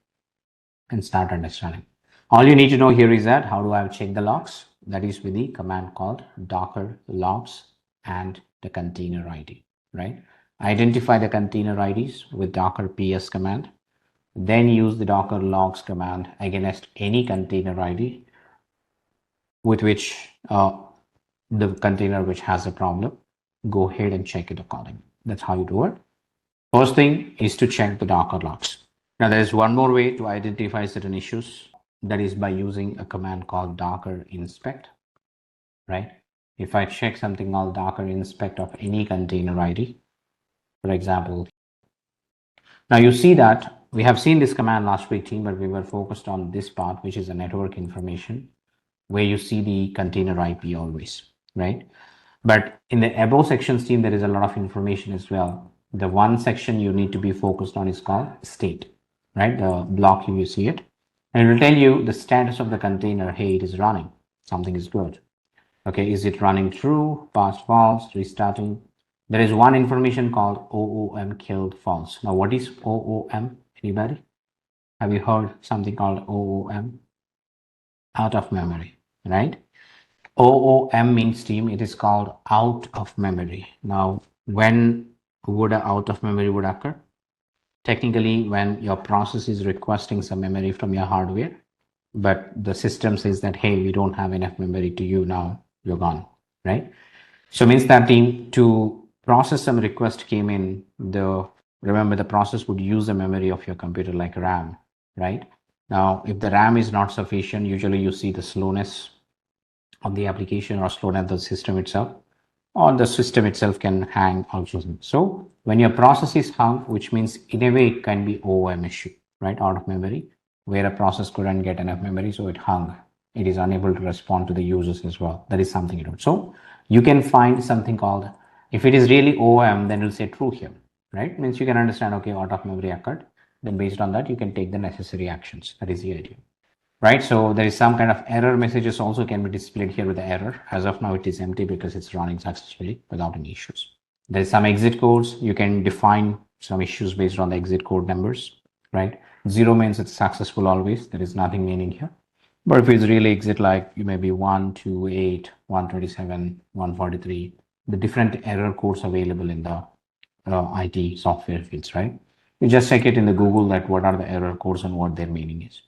and start understanding. All you need to know here is that how do I check the logs? That is with the command called Docker logs and the container ID, right? Identify the container IDs with Docker PS command, then use the Docker logs command against any container ID with which the container which has a problem. Go ahead and check it accordingly. That's how you do it. First thing is to check the Docker logs. Now there's one more way to identify certain issues. That is by using a command called Docker inspect, right? If I check something called Docker inspect of any container ID, for example, now you see that we have seen this command last week team, but we were focused on this part, which is a network information, where you see the container IP always, right? But in the above sections team, there is a lot of information as well. The one section you need to be focused on is called state, right? The block you see it. And it will tell you the status of the container. Hey, it is running. Something is good. Okay, is it running true, past, false, restarting? There is one information called OOM killed false. Now, what is OOM? Anybody? Have you heard something called OOM? Out of memory, right? OOM means team, it is called out of memory. Now, when would a out of memory would occur? Technically, when your process is requesting some memory from your hardware, but the system says that, hey, we don't have enough memory to you now, you're gone, right? So means that team to process some request came in, remember the process would use the memory of your computer like RAM, right? Now, if the RAM is not sufficient, usually you see the slowness of the application or slowness of the system itself, or the system itself can hang also. So when your process is hung, which means in a way it can be OOM issue, right? Out of memory, where a process couldn't get enough memory, so it hung. It is unable to respond to the users as well. That is something you do. So you can find something called, if it is really OOM, then it'll say true here, right? Means you can understand, okay, out of memory occurred. Then based on that, you can take the necessary actions. That is the idea, right? So there is some kind of error messages also can be displayed here with the error. As of now, it is empty because it's running successfully without any issues. There is some exit codes. You can define some issues based on the exit code numbers, right? 0 means it's successful always. There is nothing meaning here. But if it's really exit like you may be 128, 127, 143, the different error codes available in the IT software fields, right? You just check it in the Google that what are the error codes and what their meaning is.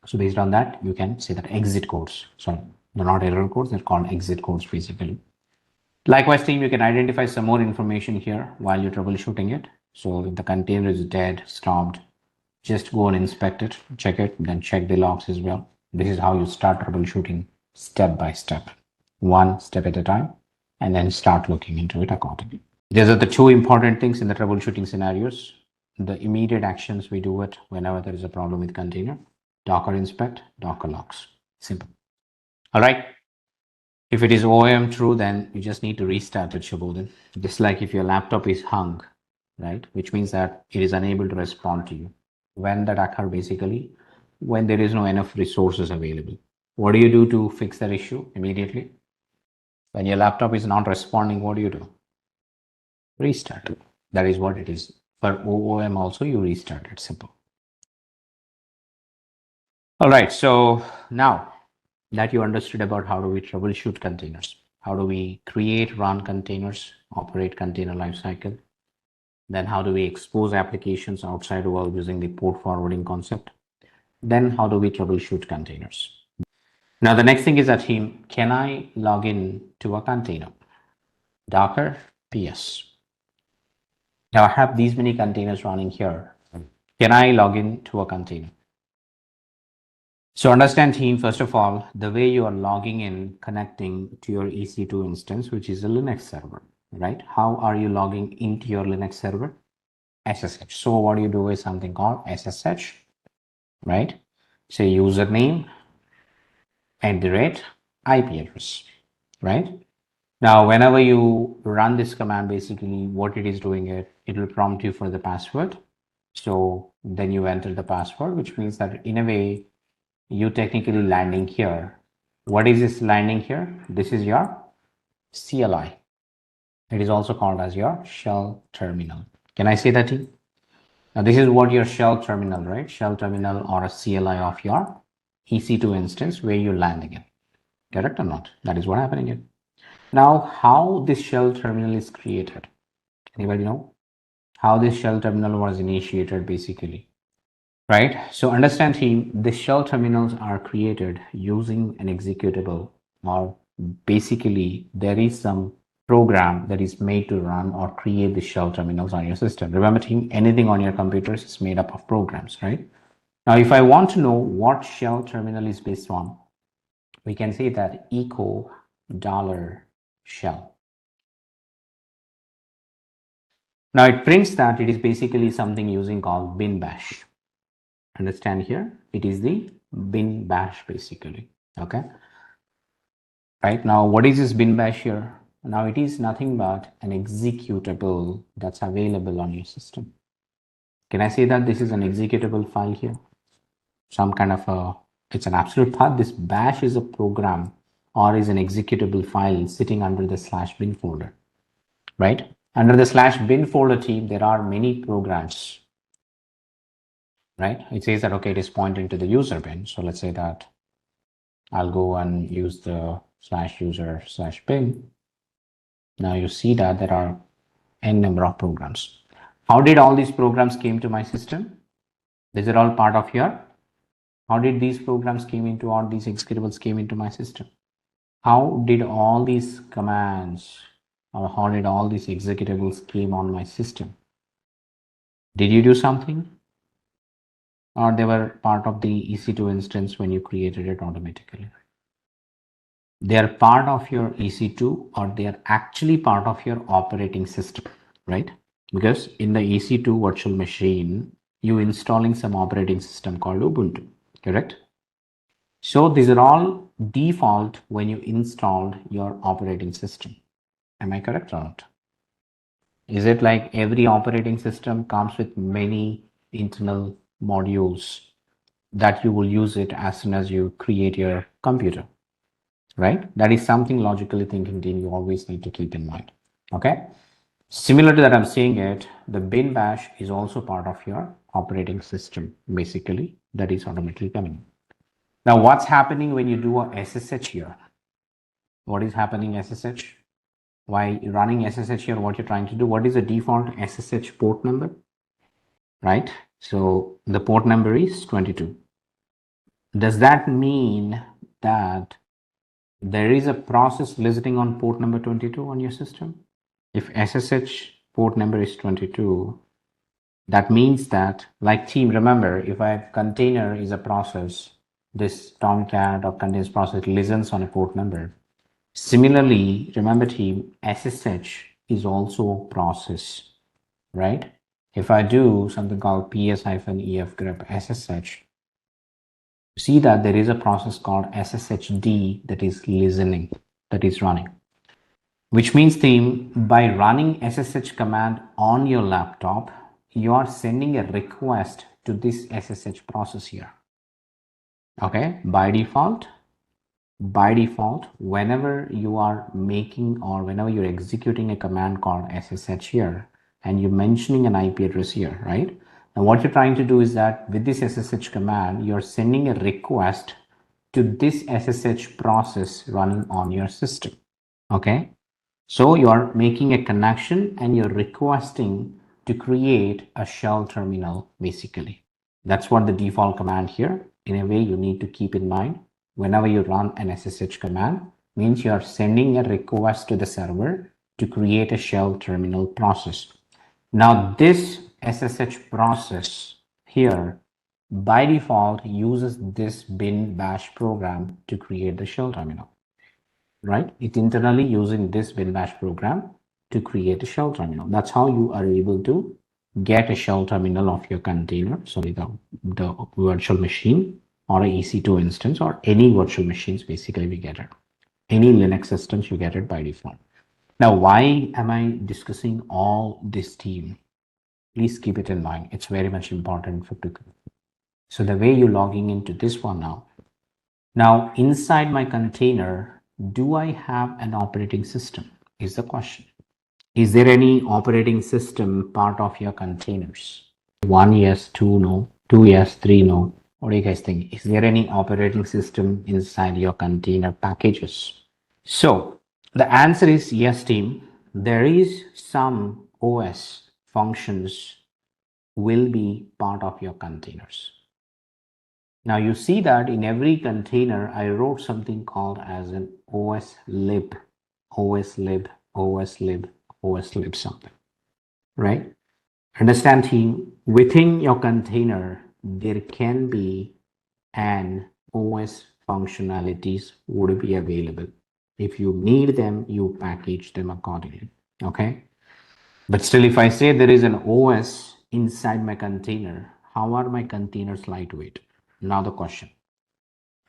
So based on that, you can say that exit codes. So they're not error codes, they're called exit codes basically. Likewise, team, you can identify some more information here while you're troubleshooting it. So if the container is dead, stopped, just go and inspect it, check it, then check the logs as well. This is how you start troubleshooting step by step, one step at a time, and then start looking into it accordingly. These are the two important things in the troubleshooting scenarios. The immediate actions we do it whenever there is a problem with container. Docker inspect, Docker logs. Simple. All right. If it is OOM true, then you just need to restart it, Shabodhan. Just like if your laptop is hung, right? Which means that it is unable to respond to you. When that occurs, basically, when there is no enough resources available. What do you do to fix that issue immediately? When your laptop is not responding, what do you do? Restart it. That is what it is. For OOM also, you restart it. Simple. All right. So now that you understood about how do we troubleshoot containers, how do we create, run containers, operate container lifecycle, then how do we expose applications outside the world using the port forwarding concept, then how do we troubleshoot containers. Now the next thing is that team, can I log in to a container? Docker PS. Now I have these many containers running here. Can I log in to a container? So understand, team, first of all, the way you are logging in, connecting to your EC2 instance, which is a Linux server, right? How are you logging into your Linux server? SSH. So what you do is something called SSH, right? Say username @ IP address, right? Now, whenever you run this command, basically what it is doing, it will prompt you for the password. So then you enter the password, which means that in a way, you technically landing here. What is this landing here? This is your CLI. It is also called as your shell terminal. Can I say that to you? Now this is what your shell terminal, right? Shell terminal or a CLI of your EC2 instance where you're landing it. Correct or not? That is what happening here. Now, how this shell terminal is created? Anybody know how this shell terminal was initiated basically? Right? So understand, team, the shell terminals are created using an executable, or basically there is some program that is made to run or create the shell terminals on your system. Remember, team, anything on your computers is made up of programs, right? Now, if I want to know what shell terminal is based on, we can say that echo $shell. Now it prints that it is basically something using called bin bash. Understand here, it is the bin bash basically. Okay. Right now, what is this bin bash here? Now it is nothing but an executable that's available on your system. Can I say that this is an executable file here? Some kind of a, it's an absolute path. This bash is a program or is an executable file sitting under the /bin folder, right? Under the /bin folder team, there are many programs, right? It says that, okay, it is pointing to the user bin. So let's say that I'll go and use the /user/bin. Now you see that there are n number of programs. How did all these programs came to my system? These are all part of here. How did these programs came into, all these executables came into my system? How did all these commands or how did all these executables came on my system? Did you do something? Or they were part of the EC2 instance when you created it automatically? They are part of your EC2 or they are actually part of your operating system, right? Because in the EC2 virtual machine, you installing some operating system called Ubuntu, correct? So these are all default when you installed your operating system. Am I correct or not? Is it like every operating system comes with many internal modules that you will use it as soon as you create your computer, right? That is something logically thinking team you always need to keep in mind. Okay. Similar to that, I'm saying it, the bin bash is also part of your operating system, basically, that is automatically coming. Now, what's happening when you do a SSH here? What is happening SSH? Why running SSH here? What you're trying to do? What is the default SSH port number? Right? So the port number is 22. Does that mean that there is a process listening on port number 22 on your system? If SSH port number is 22, that means that, like team, remember, if a container is a process, this Tomcat or containers process listens on a port number. Similarly, remember team, SSH is also a process, right? If I do something called ps-ef grep SSH, see that there is a process called SSHD that is listening, that is running. Which means team, by running SSH command on your laptop, you are sending a request to this SSH process here. Okay, by default, whenever you are making or whenever you're executing a command called SSH here and you're mentioning an IP address here, right? Now what you're trying to do is that with this SSH command, you're sending a request to this SSH process running on your system. Okay, so you're making a connection and you're requesting to create a shell terminal, basically. That's what the default command here. In a way, you need to keep in mind whenever you run an SSH command, means you are sending a request to the server to create a shell terminal process. Now, this SSH process here by default uses this bin bash program to create the shell terminal. Right? It's internally using this bin bash program to create a shell terminal. That's how you are able to get a shell terminal of your container, sorry, the virtual machine or a EC2 instance or any virtual machines, basically we get it. Any Linux systems, you get it by default. Now, why am I discussing all this team? Please keep it in mind. It's very much important for to. So the way you're logging into this one now. Now, inside my container, do I have an operating system? Is the question. Is there any operating system part of your containers? 1 yes, 2 no, 2 yes, 3 no. What do you guys think? Is there any operating system inside your container packages? So the answer is yes, team. There is some OS functions will be part of your containers. Now you see that in every container, I wrote something called as an OS lib something, right? Understand team, within your container, there can be an OS functionalities would be available. If you need them, you package them accordingly, okay? But still, if I say there is an OS inside my container, how are my containers lightweight? Now the question,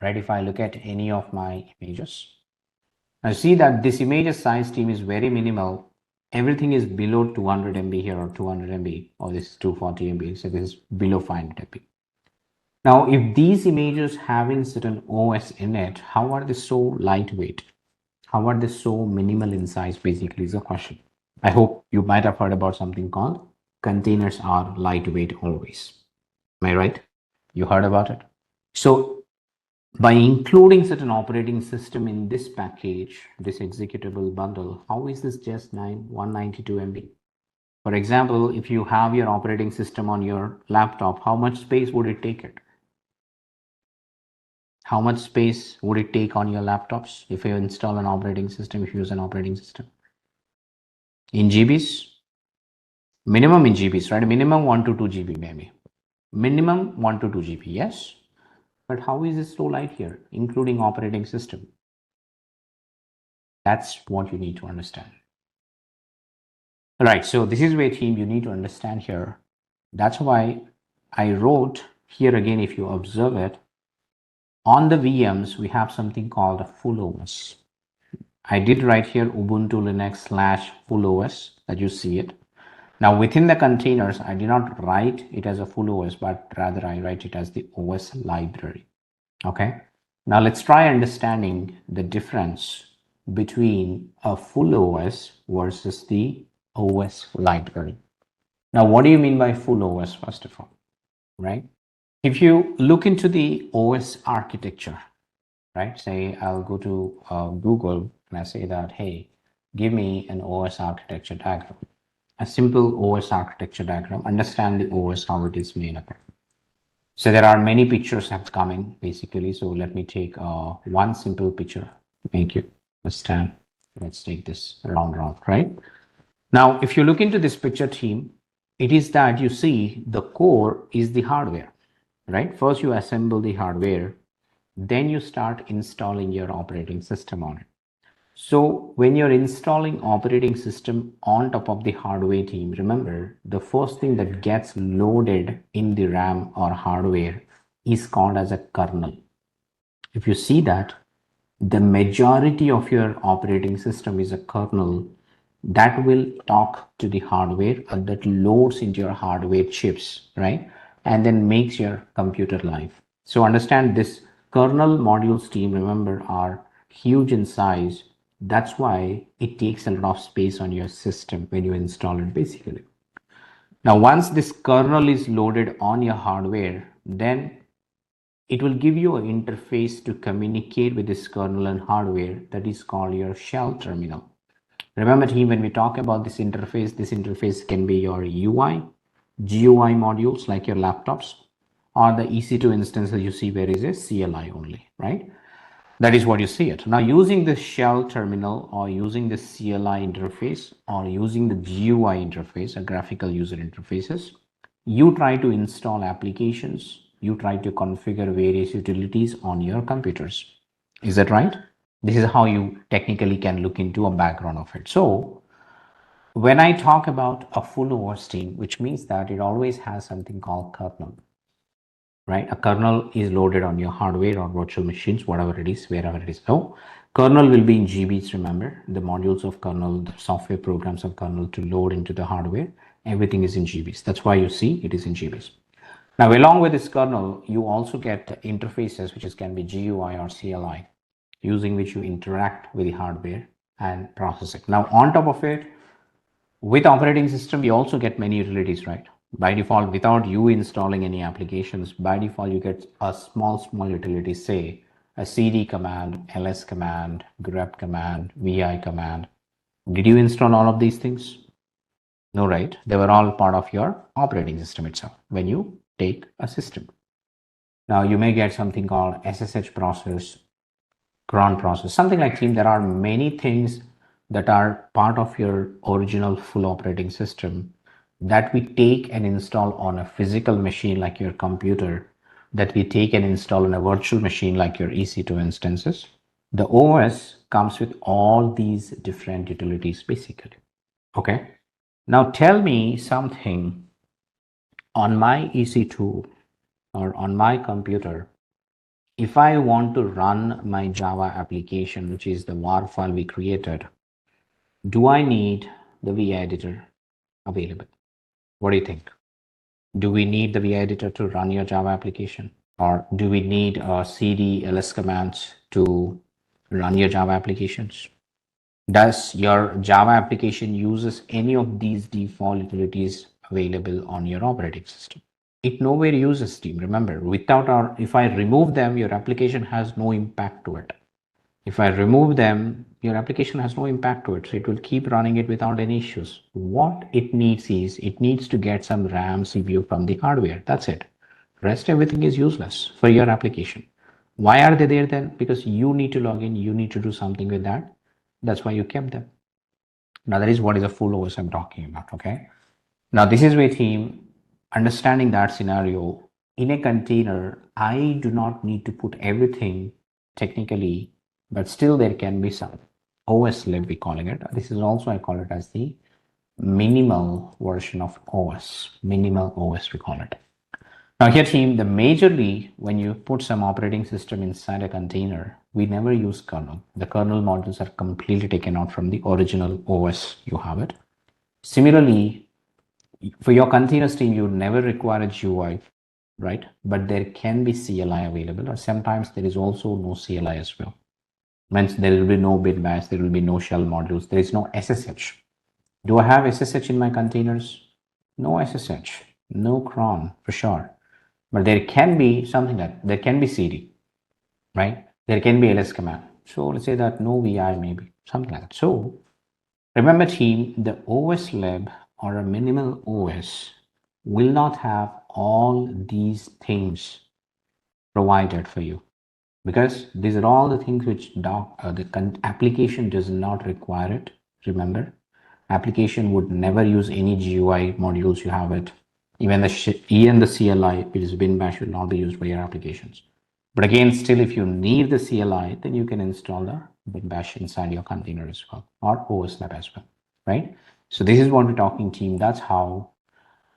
right? If I look at any of my images, I see that this image size team is very minimal. Everything is below 200 MB here or 200 MB or this is 240 MB. So this is below 500 MB. Now, if these images having certain OS in it, how are they so lightweight? How are they so minimal in size? Basically is the question. I hope you might have heard about something called containers are lightweight always. Am I right? You heard about it? So by including certain operating system in this package, this executable bundle, how is this just 192 MB? For example, if you have your operating system on your laptop, how much space would it take it? How much space would it take on your laptops if you install an operating system, if you use an operating system? In GBs? Minimum in GBs, right? Minimum 1 to 2 GB maybe. Minimum 1 to 2 GB, yes. But how is it so light here, including operating system? That's what you need to understand. All right, so this is where, team, you need to understand here. That's why I wrote here again, if you observe it, on the VMs, we have something called a full OS. I did write here Ubuntu Linux / full OS, that you see it. Now within the containers, I did not write it as a full OS, but rather I write it as the OS library. Okay. Now let's try understanding the difference between a full OS versus the OS library. Now, what do you mean by full OS, first of all, right? If you look into the OS architecture, right? Say I'll go to Google and I say that, hey, give me an OS architecture diagram. A simple OS architecture diagram, understand the OS, how it is made up. So there are many pictures that's coming basically. So let me take one simple picture, make you understand. Let's take this round, right? Now, if you look into this picture, team, it is that you see the core is the hardware, right? First you assemble the hardware, then you start installing your operating system on it. So when you're installing operating system on top of the hardware, team, remember the first thing that gets loaded in the RAM or hardware is called as a kernel. If you see that, the majority of your operating system is a kernel that will talk to the hardware and that loads into your hardware chips, right? And then makes your computer live. So understand this kernel modules, team, remember, are huge in size. That's why it takes a lot of space on your system when you install it basically. Now, once this kernel is loaded on your hardware, then it will give you an interface to communicate with this kernel and hardware that is called your shell terminal. Remember, team, when we talk about this interface can be your UI, GUI modules like your laptops, or the EC2 instances you see where is a CLI only, right? That is what you see it. Now, using the shell terminal or using the CLI interface or using the GUI interface, a graphical user interfaces, you try to install applications, you try to configure various utilities on your computers. Is that right? This is how you technically can look into a background of it. So when I talk about a full OS, team, which means that it always has something called kernel, right? A kernel is loaded on your hardware or virtual machines, whatever it is, wherever it is. So kernel will be in GBs, remember, the modules of kernel, the software programs of kernel to load into the hardware, everything is in GBs. That's why you see it is in GBs. Now, along with this kernel, you also get interfaces, which can be GUI or CLI, using which you interact with the hardware and process it. Now, on top of it, with operating system, you also get many utilities, right? By default, without you installing any applications, by default, you get a small utility, say a CD command, ls command, grep command, vi command. Did you install all of these things? No, right? They were all part of your operating system itself when you take a system. Now you may get something called SSH process, cron process, something like team. There are many things that are part of your original full operating system that we take and install on a physical machine like your computer, that we take and install on a virtual machine like your EC2 instances. The OS comes with all these different utilities basically. Okay. Now tell me something on my EC2 or on my computer. If I want to run my Java application, which is the WAR file we created, do I need the VI editor available? What do you think? Do we need the VI editor to run your Java application? Or do we need CD, ls commands to run your Java applications? Does your Java application uses any of these default utilities available on your operating system? It nowhere uses team. Remember, if I remove them, your application has no impact to it. If I remove them, your application has no impact to it. So it will keep running it without any issues. What it needs is, it needs to get some RAM, CPU from the hardware. That's it. Rest everything is useless for your application. Why are they there then? Because you need to log in, you need to do something with that. That's why you kept them. Now that is what is a full OS I'm talking about, okay? Now this is where team, understanding that scenario, in a container, I do not need to put everything technically, but still there can be some OS lib, we calling it. This is also, I call it as the minimal version of OS, minimal OS we call it. Now here team, the majorly when you put some operating system inside a container, we never use kernel. The kernel modules are completely taken out from the original OS you have it. Similarly, for your containers team, you never require a GUI, right? But there can be CLI available, or sometimes there is also no CLI as well. Means there will be no bit bash, there will be no shell modules, there is no SSH. Do I have SSH in my containers? No SSH, no cron for sure. But there can be something that there can be CD, right? There can be ls command. So let's say that no VI maybe, something like that. So remember team, the OS lib or a minimal OS will not have all these things provided for you, because these are all the things which the application does not require it. Remember, application would never use any GUI modules you have it. Even the CLI, which is bin bash, will not be used by your applications. But again, still, if you need the CLI, then you can install the bin bash inside your container as well, or OS lib as well, right? So this is what we're talking team. That's how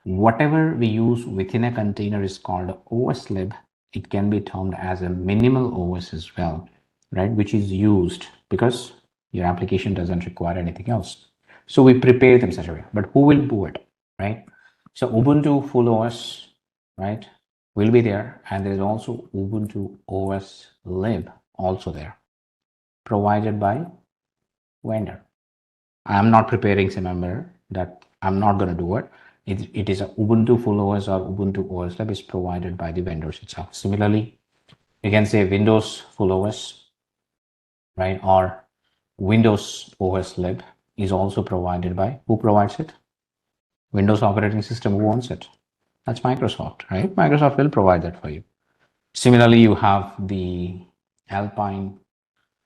whatever we use within a container is called OS lib. It can be termed as a minimal OS as well, right? Which is used because your application doesn't require anything else. So we prepare them such a way, but who will do it, right? So Ubuntu full OS, right, will be there, and there's also Ubuntu OS lib also there, provided by vendor. I'm not preparing, remember that I'm not going to do it. It is a Ubuntu full OS or Ubuntu OS lib is provided by the vendors itself. Similarly, you can say Windows full OS, right, or Windows OS lib is also provided by, who provides it? Windows operating system, who owns it? That's Microsoft, right? Microsoft will provide that for you. Similarly, you have the Alpine,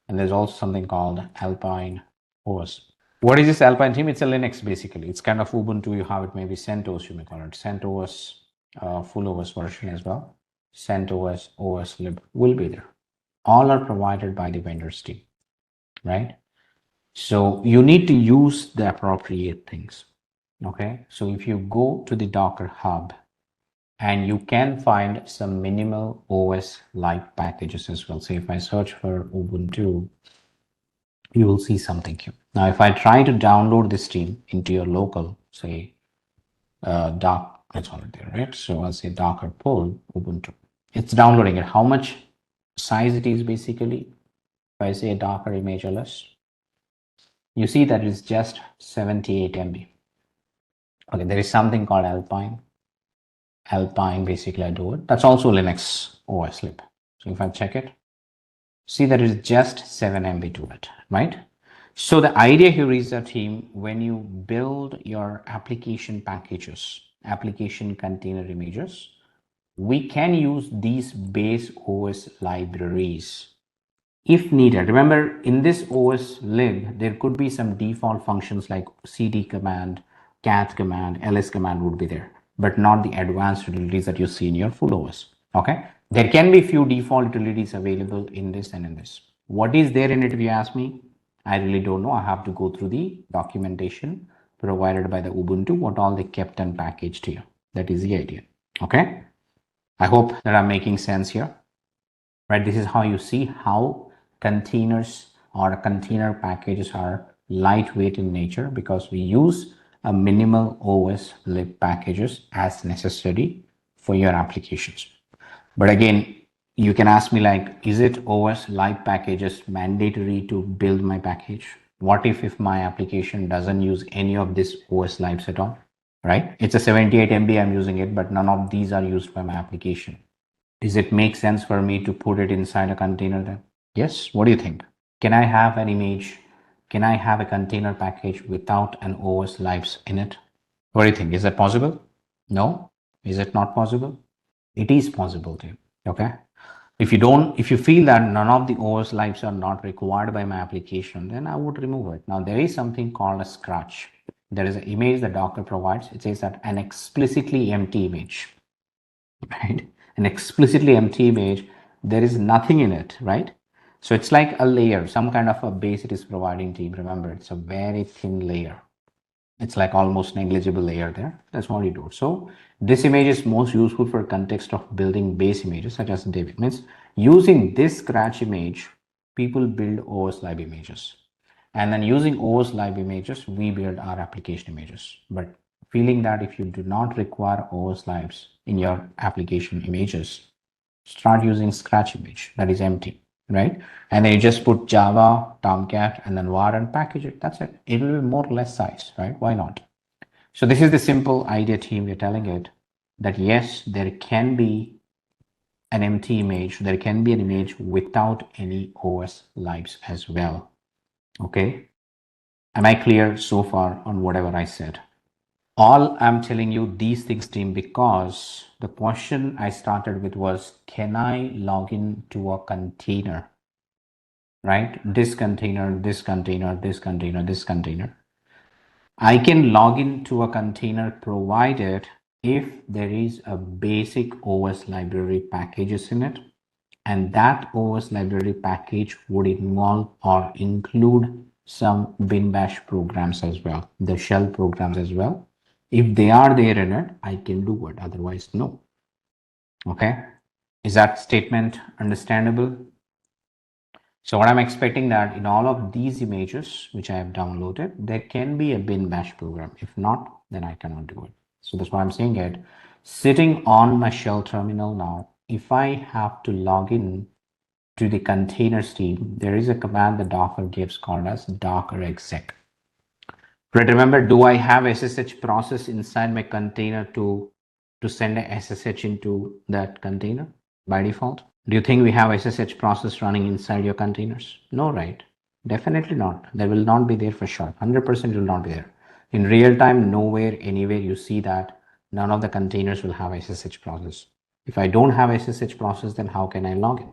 and there's also something called Alpine OS. What is this Alpine team? It's a Linux basically. It's kind of Ubuntu. You have it, maybe CentOS, you may call it CentOS full OS version as well. CentOS OS lib will be there. All are provided by the vendors team, right? So you need to use the appropriate things. Okay, so if you go to the Docker Hub, and you can find some minimal OS like packages as well. So if I search for Ubuntu, you will see something here. Now, if I try to download this team into your local, say, doc, it's already there, right? So I'll say Docker pull Ubuntu. It's downloading it. How much size it is basically? If I say Docker image ls, you see that it's just 78 MB. Okay, there is something called Alpine. Alpine, basically I do it. That's also Linux OS lib. So if I check it, see that it's just 7 MB to it, right? So the idea here is that team, when you build your application packages, application container images, we can use these base OS libraries if needed. Remember, in this OS lib, there could be some default functions like cd command, cat command, ls command would be there, but not the advanced utilities that you see in your full OS. Okay, there can be few default utilities available in this and in this. What is there in it, if you ask me? I really don't know. I have to go through the documentation provided by the Ubuntu, what all they kept and packaged here. That is the idea. Okay, I hope that I'm making sense here, right? This is how you see how containers or container packages are lightweight in nature, because we use a minimal OS lib packages as necessary for your applications. But again, you can ask me like, is it OS lib packages mandatory to build my package? What if my application doesn't use any of this OS lives at all, right? It's a 78 MB I'm using it, but none of these are used by my application. Does it make sense for me to put it inside a container then? Yes, what do you think? Can I have an image? Can I have a container package without an OS lives in it? What do you think? Is that possible? No? Is it not possible? It is possible too. Okay. If you feel that none of the OS lives are not required by my application, then I would remove it. Now there is something called a scratch. There is an image that Docker provides. It says that an explicitly empty image, right? An explicitly empty image, there is nothing in it, right? So it's like a layer, some kind of a base it is providing to you. Remember, it's a very thin layer. It's like almost negligible layer there. That's what you do. So this image is most useful for context of building base images such as David. Means using this scratch image, people build OS live images. And then using OS live images, we build our application images. But feeling that if you do not require OS lives in your application images, start using scratch image that is empty, right? And then you just put Java, Tomcat, and then var and package it. That's it. It will be more or less size, right? Why not? So this is the simple idea, team. We're telling it that yes, there can be an empty image. There can be an image without any OS lives as well. Okay. Am I clear so far on whatever I said? All I'm telling you these things, team, because the question I started with was, can I log in to a container, right? This container, this container, this container, this container. I can log into a container provided if there is a basic OS library packages in it, and that OS library package would involve or include some bin bash programs as well, the shell programs as well. If they are there in it, I can do it. Otherwise, no. Okay. Is that statement understandable? So what I'm expecting that in all of these images, which I have downloaded, there can be a bin bash program. If not, then I cannot do it. So that's why I'm saying it. Sitting on my shell terminal now, if I have to log in to the containers team, there is a command that Docker gives called as docker exec. Right, remember, do I have SSH process inside my container to send a SSH into that container by default? Do you think we have SSH process running inside your containers? No, right? Definitely not. There will not be there for sure. 100% will not be there. In real time, nowhere, anywhere you see that none of the containers will have SSH process. If I don't have SSH process, then how can I log in?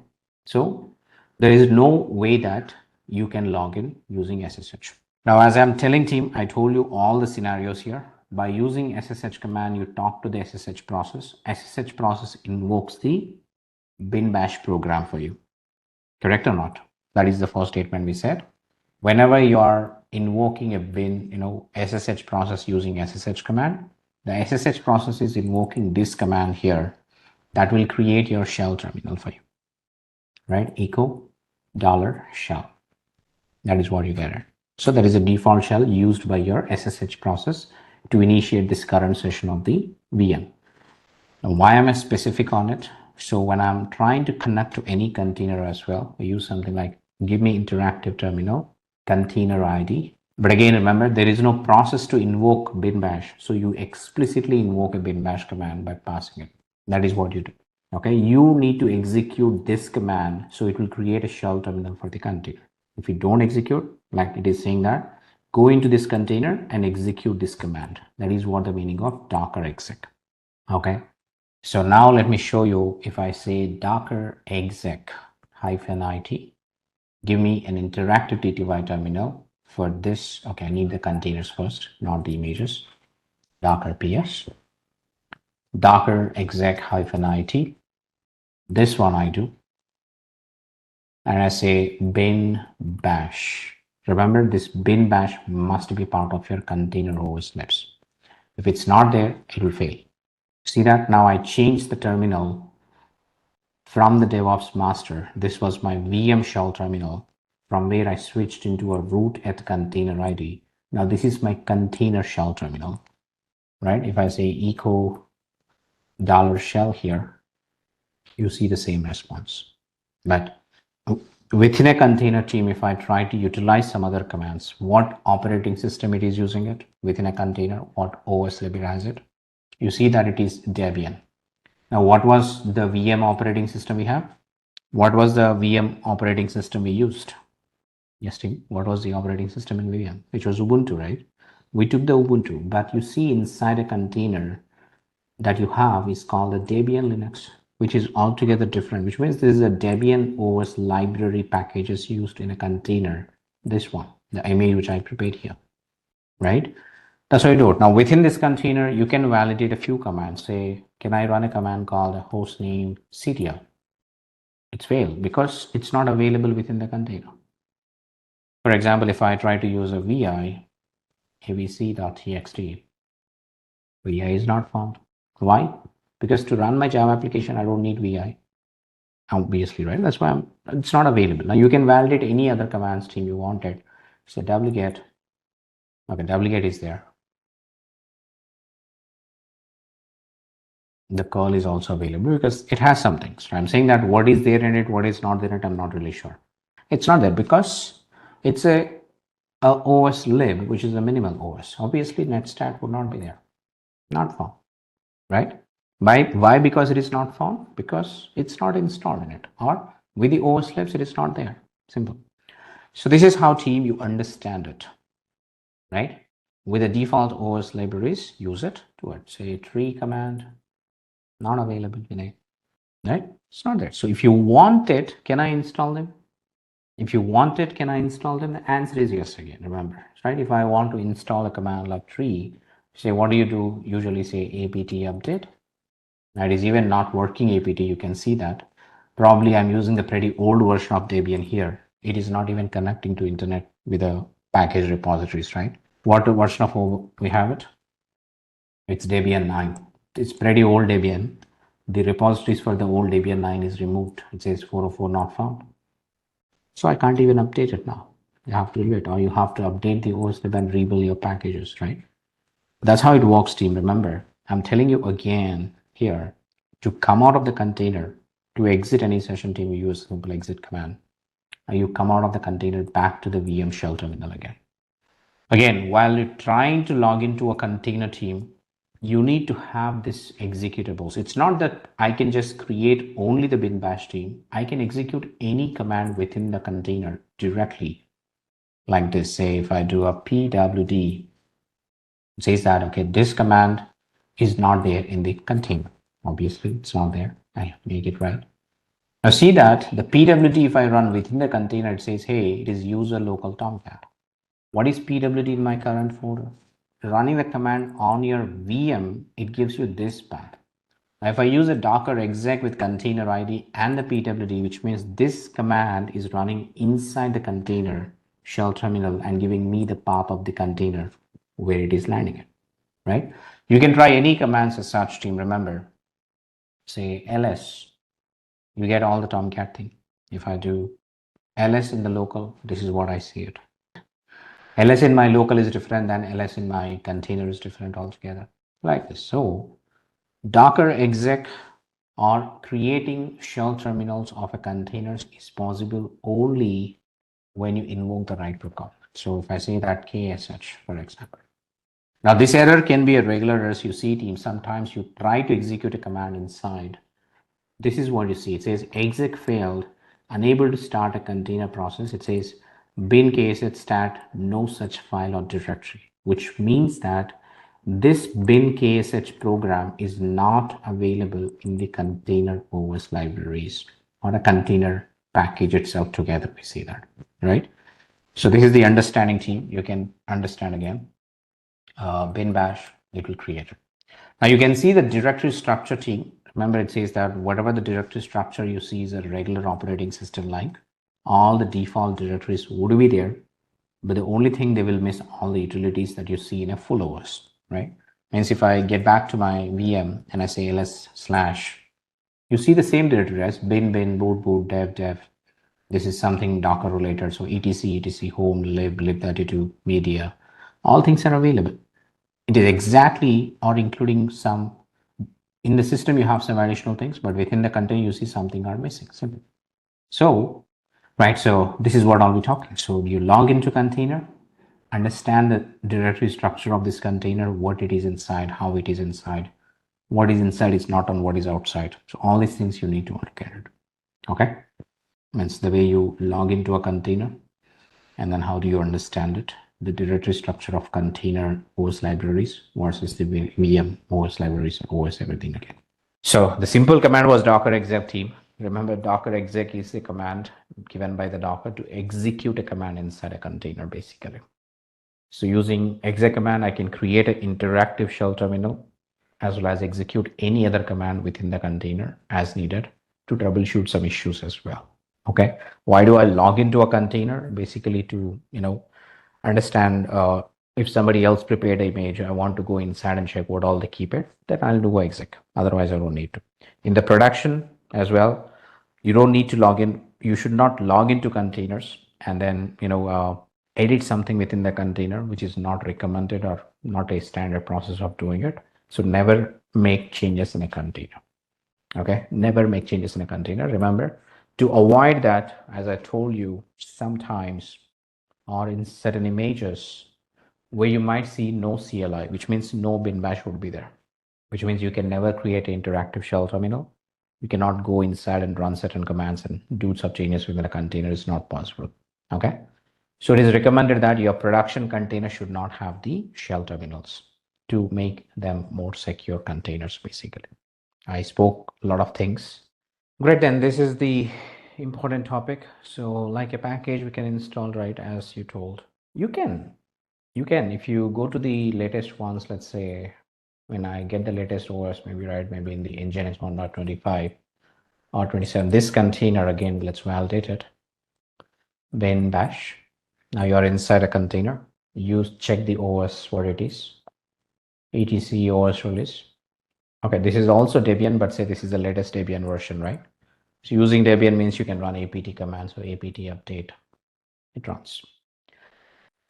So there is no way that you can log in using SSH. Now, as I'm telling team, I told you all the scenarios here. By using SSH command, you talk to the SSH process. SSH process invokes the bin bash program for you. Correct or not? That is the first statement we said. Whenever you are invoking a bin, SSH process using SSH command, the SSH process is invoking this command here that will create your shell terminal for you, right? Echo $shell. That is what you get it. So that is a default shell used by your SSH process to initiate this current session of the VM. Now, why am I specific on it? So when I'm trying to connect to any container as well, I use something like give me interactive terminal, container ID. But again, remember, there is no process to invoke bin bash. So you explicitly invoke a bin bash command by passing it. That is what you do. Okay, you need to execute this command so it will create a shell terminal for the container. If you don't execute, like it is saying that, go into this container and execute this command. That is what the meaning of docker exec. Okay, so now let me show you. If I say docker exec -it, give me an interactive TTY terminal for this. Okay, I need the containers first, not the images. Docker ps, docker exec -it. This one I do. And I say bin bash. Remember, this bin bash must be part of your container OS lives. If it's not there, it will fail. See that? Now I changed the terminal from the DevOps master. This was my VM shell terminal from where I switched into a root at container ID. Now this is my container shell terminal, right? If I say echo $shell here, you see the same response. But within a container team, if I try to utilize some other commands, what operating system it is using it within a container, what OS lib has it, you see that it is Debian. Now, what was the VM operating system we have? What was the VM operating system we used? Yes, team. What was the operating system in VM? Which was Ubuntu, right? We took the Ubuntu, but you see inside a container that you have is called a Debian Linux, which is altogether different, which means this is a Debian OS library packages used in a container. This one, the image which I prepared here, right? That's how you do it. Now within this container, you can validate a few commands. Say, can I run a command called hostname ctl? It's failed because it's not available within the container. For example, if I try to use a vi abc.txt, vi is not found. Why? Because to run my Java application, I don't need vi. Obviously, right? That's why it's not available. Now you can validate any other commands team you wanted. So wget, okay, wget is there. The curl is also available because it has some things. I'm saying that what is there in it, what is not there in it, I'm not really sure. It's not there because it's a OS lib, which is a minimal OS. Obviously, netstat would not be there. Not found, right? Why? Because it is not found? Because it's not installed in it. Or with the OS libs, it is not there. Simple. So this is how team you understand it, right? With the default OS libraries, use it to it. Say tree command, not available in it, right? It's not there. So if you want it, can I install them? If you want it, can I install them? The answer is yes again, remember, right? If I want to install a command like tree, say, what do? Usually say apt update. That is even not working apt, you can see that. Probably I'm using the pretty old version of Debian here. It is not even connecting to internet with the package repositories, right? What version of we have it? It's Debian 9. It's pretty old Debian. The repositories for the old Debian 9 is removed. It says 404 not found. So I can't even update it now. You have to leave it, or you have to update the OS lib and rebuild your packages, right? That's how it works, team. Remember, I'm telling you again here, to come out of the container, to exit any session team, you use a simple exit command. And you come out of the container back to the VM shell terminal again. Again, while you're trying to log into a container team, you need to have this executables. It's not that I can just create only the bin bash team. I can execute any command within the container directly. Like this, say if I do a pwd, it says that, okay, this command is not there in the container. Obviously, it's not there. I make it right. Now see that the pwd, if I run within the container, it says, hey, it is user local tomcat. What is pwd in my current folder? Running the command on your VM, it gives you this path. Now, if I use a docker exec with container ID and the pwd, which means this command is running inside the container shell terminal and giving me the path of the container where it is landing it, right? You can try any commands as such, team. Remember, say ls, you get all the tomcat thing. If I do ls in the local, this is what I see it. ls in my local is different than ls in my container is different altogether, like this. So docker exec or creating shell terminals of a containers is possible only when you invoke the right protocol. So if I say that ksh, for example. Now this error can be a regular error you see, team. Sometimes you try to execute a command inside. This is what you see. It says exec failed, unable to start a container process. It says bin ksh stat no such file or directory, which means that this bin ksh program is not available in the container OS libraries or a container package itself together. We see that, right? So this is the understanding, team. You can understand again. Bin bash, it will create it. Now you can see the directory structure, team. Remember, it says that whatever the directory structure you see is a regular operating system like. All the default directories would be there, but the only thing they will miss all the utilities that you see in a full OS, right? Means if I get back to my VM and I say ls / you see the same directory as bin, boot, dev. This is something Docker related. So etc, home, lib, lib32, media, all things are available. It is exactly or including some in the system. You have some additional things, but within the container you see something are missing. Simple. So right? So this is what I'll be talking. So you log into container, understand the directory structure of this container, what it is inside, how it is inside, what is inside is not on what is outside. So all these things you need to look at it. Okay, means the way you log into a container, and then how do you understand it, the directory structure of container OS libraries versus the VM OS libraries, OS everything again. So the simple command was docker exec team. Remember, docker exec is the command given by the Docker to execute a command inside a container, basically. So using exec command, I can create an interactive shell terminal as well as execute any other command within the container as needed to troubleshoot some issues as well. Okay, why do I log into a container? Basically to, understand if somebody else prepared an image, I want to go inside and check what all they keep it, then I'll do exec. Otherwise, I don't need to. In the production as well, you don't need to log in. You should not log into containers and then, edit something within the container, which is not recommended or not a standard process of doing it. So never make changes in a container. Okay, never make changes in a container. Remember, to avoid that, as I told you, sometimes or in certain images where you might see no CLI, which means no bin bash would be there, which means you can never create an interactive shell terminal. You cannot go inside and run certain commands and do some changes within a container. It's not possible. Okay. So it is recommended that your production container should not have the shell terminals to make them more secure containers, basically. I spoke a lot of things. Great, then this is the important topic. So like a package we can install, right, as you told. You can, if you go to the latest ones, let's say when I get the latest OS, maybe in the Nginx 1.25 or 27, this container, again, let's validate it. Bin bash. Now you're inside a container. You check the OS, what it is. etc OS release. Okay, this is also Debian, but say this is the latest Debian version, right? So using Debian means you can run apt commands, so apt update, it runs.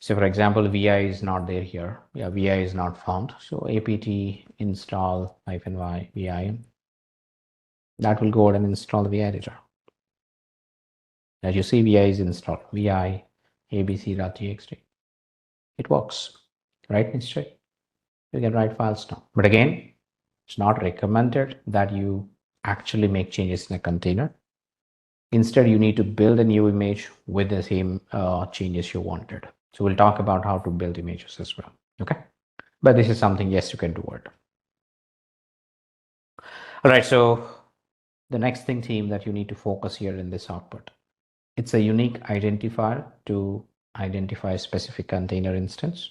So for example, vi is not there here. Yeah, vi is not found. So apt install -y vi. That will go ahead and install the vi editor. As you see, vi is installed. vi abc.txt. It works, right? It's straight. You can write files now. But again, it's not recommended that you actually make changes in a container. Instead, you need to build a new image with the same changes you wanted. So we'll talk about how to build images as well. Okay. But this is something, yes, you can do it. All right. So the next thing, team, that you need to focus here in this output, it's a unique identifier to identify a specific container instance.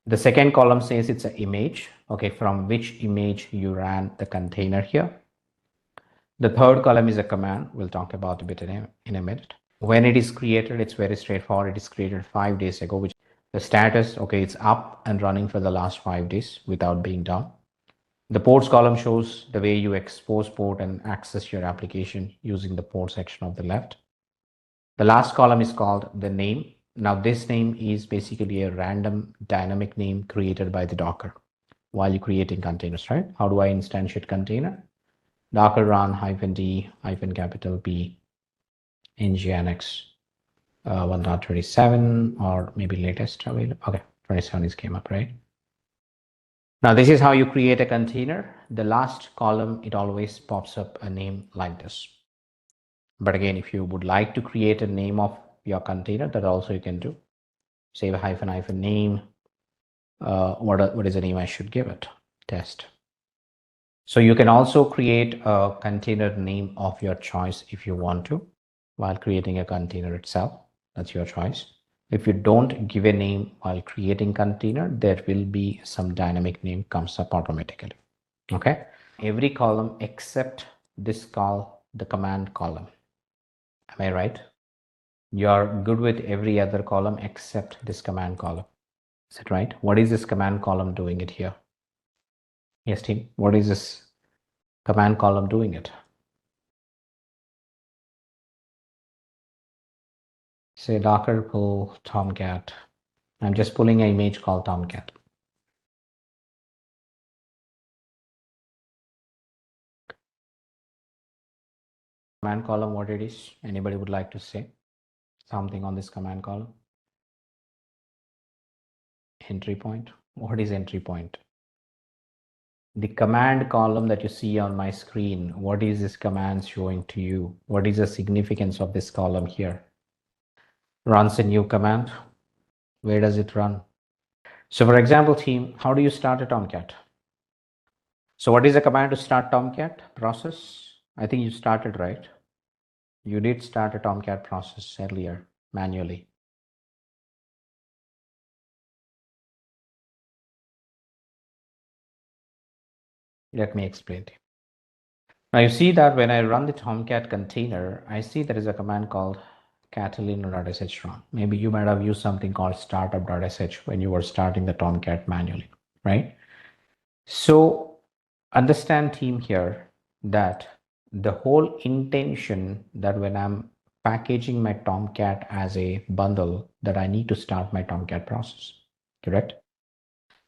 The second column says it's an image, okay, from which image you ran the container here. The third column is a command. We'll talk about a bit in a minute. When it is created, it's very straightforward. It is created 5 days ago, which the status, okay, it's up and running for the last 5 days without being down. The ports column shows the way you expose port and access your application using the port section of the left. The last column is called the name. Now this name is basically a random dynamic name created by the Docker while you're creating containers, right? How do I instantiate container? Docker run -d -P nginx 1.27 or maybe latest available. Okay, 27 is came up, right? Now this is how you create a container. The last column, it always pops up a name like this. But again, if you would like to create a name of your container, that also you can do. Say a - name. What is the name I should give it? Test. So you can also create a container name of your choice if you want to while creating a container itself. That's your choice. If you don't give a name while creating container, there will be some dynamic name comes up automatically. Okay. Every column except this the command column. Am I right? You're good with every other column except this command column. Is that right? What is this command column doing it here? Yes, team. What is this command column doing it? Say docker pull tomcat. I'm just pulling an image called tomcat. Command column, what it is? Anybody would like to say? something on this command column? Entry point. What is entry point? The command column that you see on my screen, what is this command showing to you? What is the significance of this column here? Runs a new command. Where does it run? So for example, team, how do you start a Tomcat? So what is the command to start Tomcat process? I think you started, right? You did start a Tomcat process earlier manually. Let me explain to you. Now you see that when I run the Tomcat container, I see there is a command called catalina.sh run. Maybe you might have used something called startup.sh when you were starting the Tomcat manually, right? So understand, team, here that the whole intention that when I'm packaging my Tomcat as a bundle, that I need to start my Tomcat process, correct?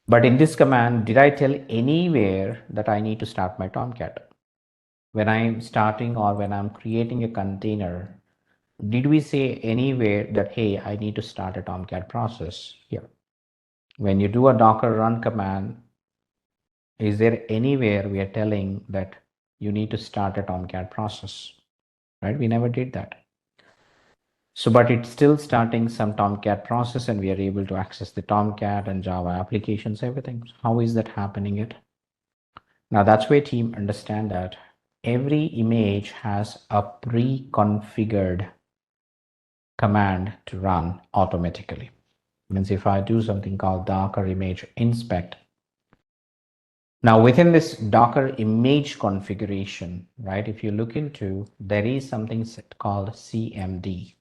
But in this command, did I tell anywhere that I need to start my Tomcat? When I'm starting or when I'm creating a container, did we say anywhere that, hey, I need to start a Tomcat process here? When you do a Docker run command, is there anywhere we are telling that you need to start a Tomcat process, right? We never did that. So, but it's still starting some Tomcat process and we are able to access the Tomcat and Java applications, everything. How is that happening it? Now that's where team understand that every image has a pre-configured command to run automatically. Means if I do something called Docker image inspect, now within this Docker image configuration, right, if you look into, there is something called CMD,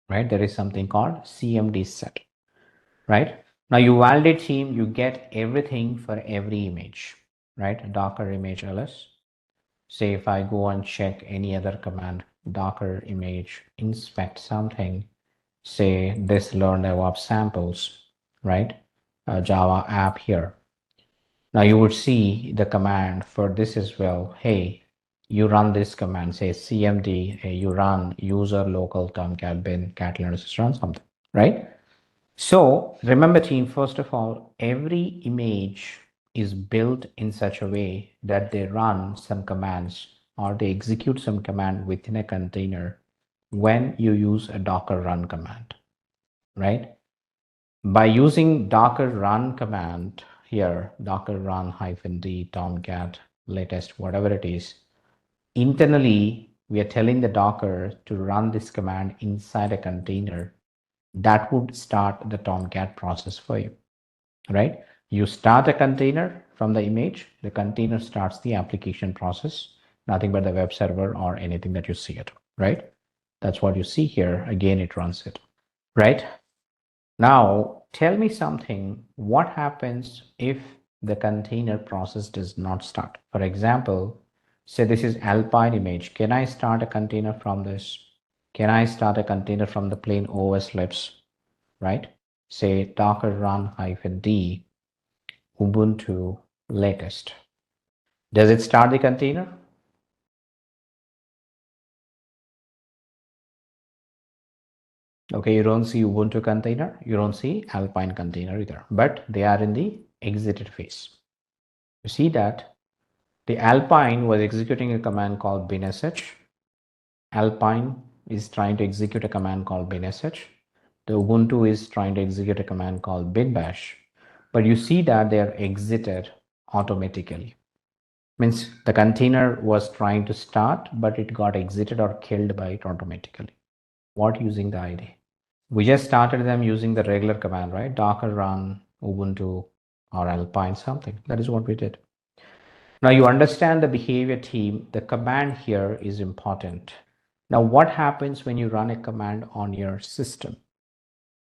right? There is something called CMD set, right? Now you validate team, you get everything for every image, right? Docker image ls. Say if I go and check any other command, Docker image inspect something, say this learn DevOps samples, right? Java app here. Now you would see the command for this as well. Hey, you run this command, say cmd, hey, you run user local tomcat bin catalina just run something, right? So remember team, first of all, every image is built in such a way that they run some commands or they execute some command within a container when you use a Docker run command, right? By using Docker run command here, Docker run -d Tomcat latest, whatever it is, internally, we are telling the Docker to run this command inside a container that would start the Tomcat process for you, right? You start a container from the image, the container starts the application process, nothing but the web server or anything that you see it, right? That's what you see here. Again, it runs it, right? Now, tell me something, what happens if the container process does not start? For example, say this is Alpine image. Can I start a container from this? Can I start a container from the plain OS libs, right? Say docker run -d Ubuntu latest. Does it start the container? Okay, you don't see Ubuntu container, you don't see Alpine container either, but they are in the exited phase. You see that the Alpine was executing a command called binsh. Alpine is trying to execute a command called binsh. The Ubuntu is trying to execute a command called binbash. But you see that they are exited automatically. Means the container was trying to start, but it got exited or killed by it automatically. What using the ID? We just started them using the regular command, right? Docker run Ubuntu or Alpine something. That is what we did. Now you understand the behavior team. The command here is important. Now what happens when you run a command on your system?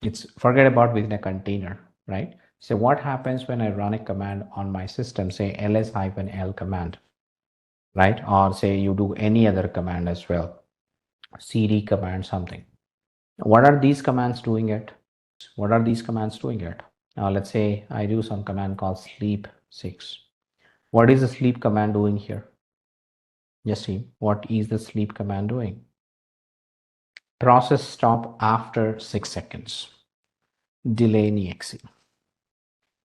It's forget about within a container, right? So what happens when I run a command on my system, say ls-l command, right? Or say you do any other command as well, cd command something. What are these commands doing it? What are these commands doing it? Now let's say I do some command called sleep 6. What is the sleep command doing here? Yes, team. What is the sleep command doing? process stop after 6 seconds, delay in exe.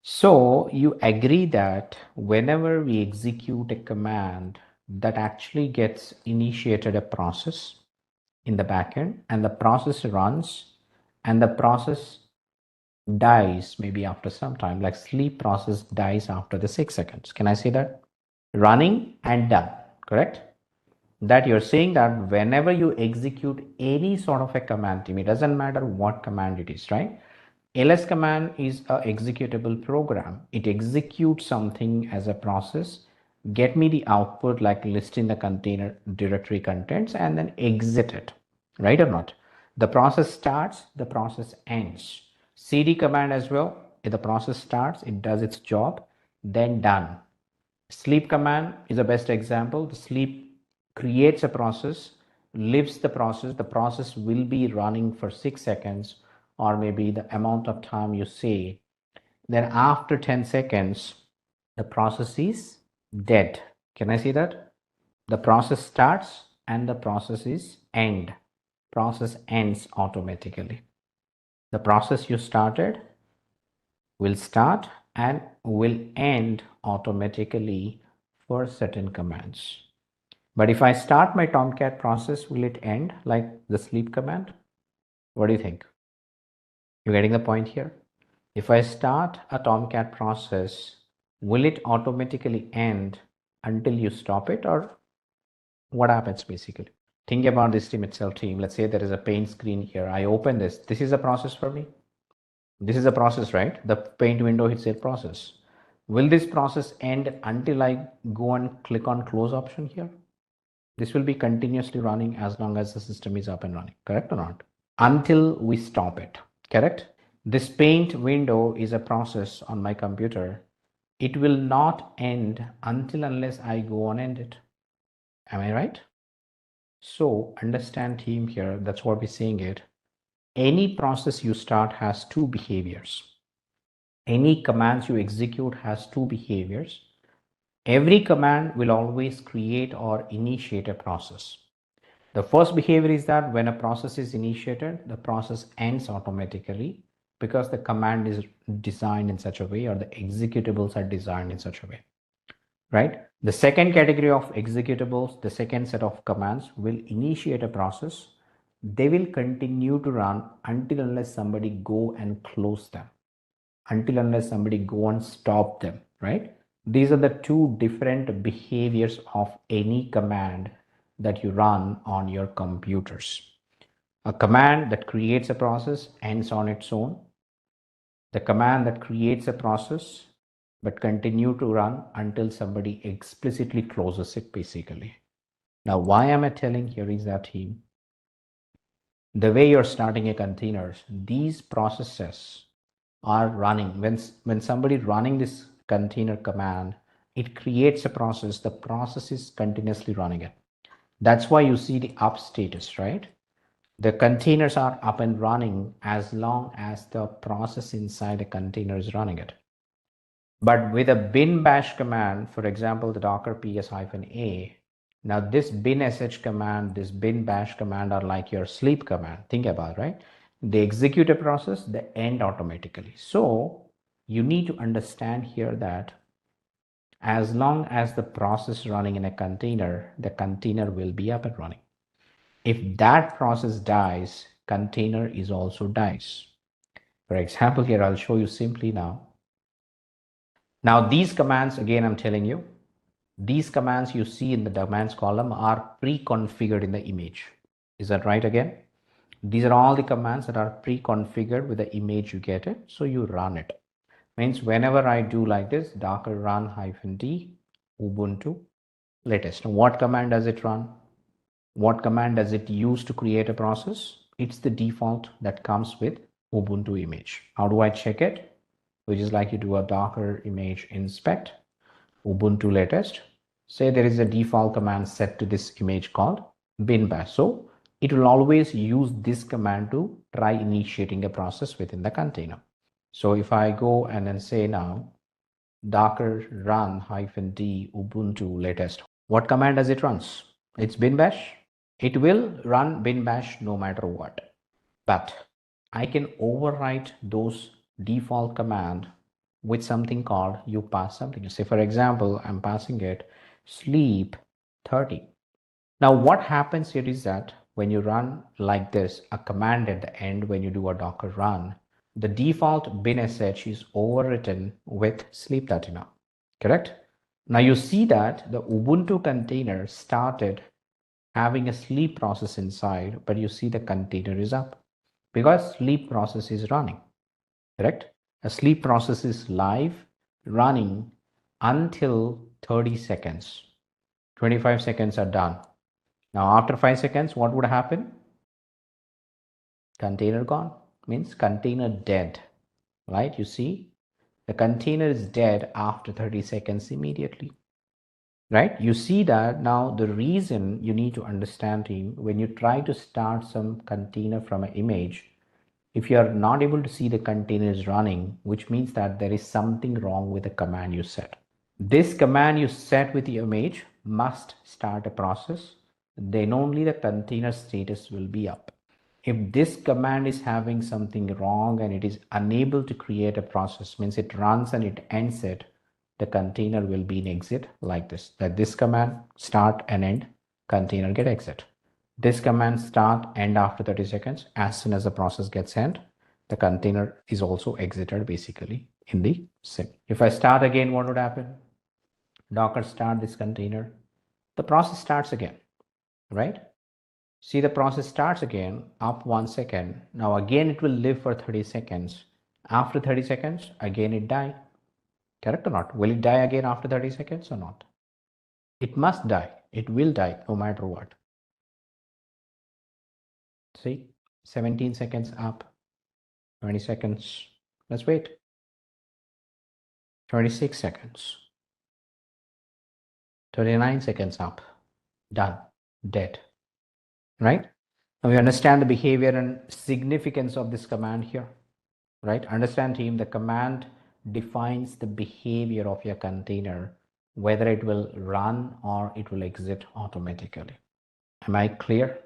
So you agree that whenever we execute a command that actually gets initiated a process in the backend, and the process runs and the process dies maybe after some time, like sleep process dies after the 6 seconds. Can I say that? Running and done, correct? That you're saying that whenever you execute any sort of a command team, it doesn't matter what command it is, right? ls command is a executable program. It executes something as a process, get me the output like list in the container directory contents, and then exit it, right or not? The process starts, the process ends. cd command as well, if the process starts, it does its job, then done. Sleep command is the best example. The sleep creates a process, lives the process will be running for 6 seconds or maybe the amount of time you say. Then after 10 seconds, the process is dead. Can I see that? The process starts and the process is end. Process ends automatically. The process you started will start and will end automatically for certain commands. But if I start my Tomcat process, will it end like the sleep command? What do you think? You're getting the point here? If I start a Tomcat process, will it automatically end until you stop it, or what happens basically? Think about this team itself team. Let's say there is a paint screen here. I open this. This is a process for me. This is a process, right? The paint window hits a process. Will this process end until I go and click on close option here? This will be continuously running as long as the system is up and running, correct or not? Until we stop it, correct? This paint window is a process on my computer. It will not end until unless I go on end it. Am I right? So understand team here, that's what we're saying it. Any process you start has two behaviors. Any commands you execute has two behaviors. Every command will always create or initiate a process. The first behavior is that when a process is initiated, the process ends automatically because the command is designed in such a way, or the executables are designed in such a way, right? The second category of executables, the second set of commands will initiate a process. They will continue to run until unless somebody go and close them, until unless somebody go and stop them, right? These are the two different behaviors of any command that you run on your computers. A command that creates a process ends on its own. The command that creates a process but continue to run until somebody explicitly closes it basically. Now, why am I telling here is that team, the way you're starting a containers, these processes are running. When somebody running this container command, it creates a process. The process is continuously running it. That's why you see the up status, right? The containers are up and running as long as the process inside the container is running it. But with a bin bash command, for example, the docker ps-a, now this bin sh command, this bin bash command are like your sleep command. Think about it, right? They execute a process, they end automatically. So you need to understand here that as long as the process running in a container, the container will be up and running. If that process dies, container is also dies. For example, here I'll show you simply now. Now these commands, again, I'm telling you, these commands you see in the commands column are pre-configured in the image. Is that right again? These are all the commands that are pre-configured with the image you get it. So you run it. Means whenever I do like this, docker run -d Ubuntu latest. What command does it run? What command does it use to create a process? It's the default that comes with Ubuntu image. How do I check it? Which is like you do a docker image inspect Ubuntu latest. Say there is a default command set to this image called bin bash. So it will always use this command to try initiating a process within the container. So if I go and then say now docker run -d Ubuntu latest, what command does it runs? It's bin bash. It will run bin bash no matter what, but I can overwrite those default command with something called you pass something. Say for example, I'm passing it sleep 30. Now what happens here is that when you run like this, a command at the end, when you do a Docker run, the default bin sh is overwritten with sleep 30 now, correct? Now you see that the Ubuntu container started having a sleep process inside, but you see the container is up because sleep process is running, correct? A sleep process is live running until 30 seconds. 25 seconds are done. Now after 5 seconds, what would happen? Container gone, means container dead, right? You see the container is dead after 30 seconds immediately, right? You see that now. The reason you need to understand, team, when you try to start some container from an image, if you are not able to see the container is running, which means that there is something wrong with the command you set. This command you set with the image must start a process, then only the container status will be up. If this command is having something wrong and it is unable to create a process, means it runs and it ends it, the container will be in exit like this, that this command start and end, container get exit. This command start end after 30 seconds. As soon as the process gets end, the container is also exited basically in the sim. If I start again, what would happen? Docker start this container, the process starts again, right? See, the process starts again, up 1 second. Now again, it will live for 30 seconds. After 30 seconds, again it die. Correct or not? Will it die again after 30 seconds or not? It must die. It will die no matter what. See, 17 seconds up, 20 seconds. Let's wait. 26 seconds. 39 seconds up. Done. Dead. Right? Now we understand the behavior and significance of this command here. Right? Understand, team, the command defines the behavior of your container, whether it will run or it will exit automatically. Am I clear?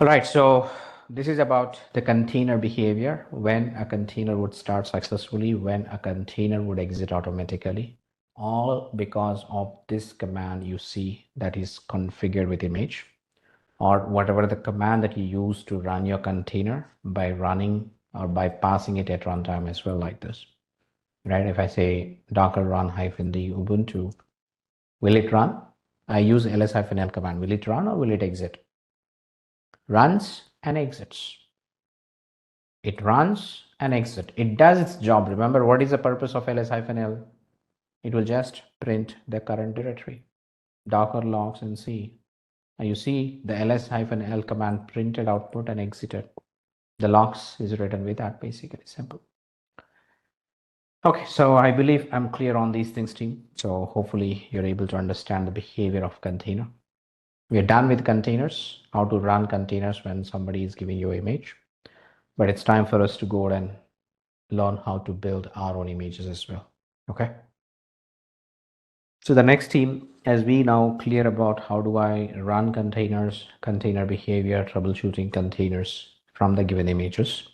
All right, so this is about the container behavior, when a container would start successfully, when a container would exit automatically, all because of this command you see that is configured with image, or whatever the command that you use to run your container by running or by passing it at runtime as well, like this, right? If I say docker run -d Ubuntu, will it run? I use ls-l command. Will it run or will it exit? Runs and exits. It runs and exits. It does its job. Remember, what is the purpose of ls-l? It will just print the current directory, docker logs, and see. Now you see the ls-l command printed output and exited. The logs is written with that, basically simple. Okay, so I believe I'm clear on these things, team. So hopefully you're able to understand the behavior of container. We're done with containers, how to run containers when somebody is giving you an image. But it's time for us to go and learn how to build our own images as well. Okay. So the next, team, as we now clear about how do I run containers, container behavior, troubleshooting containers from the given images.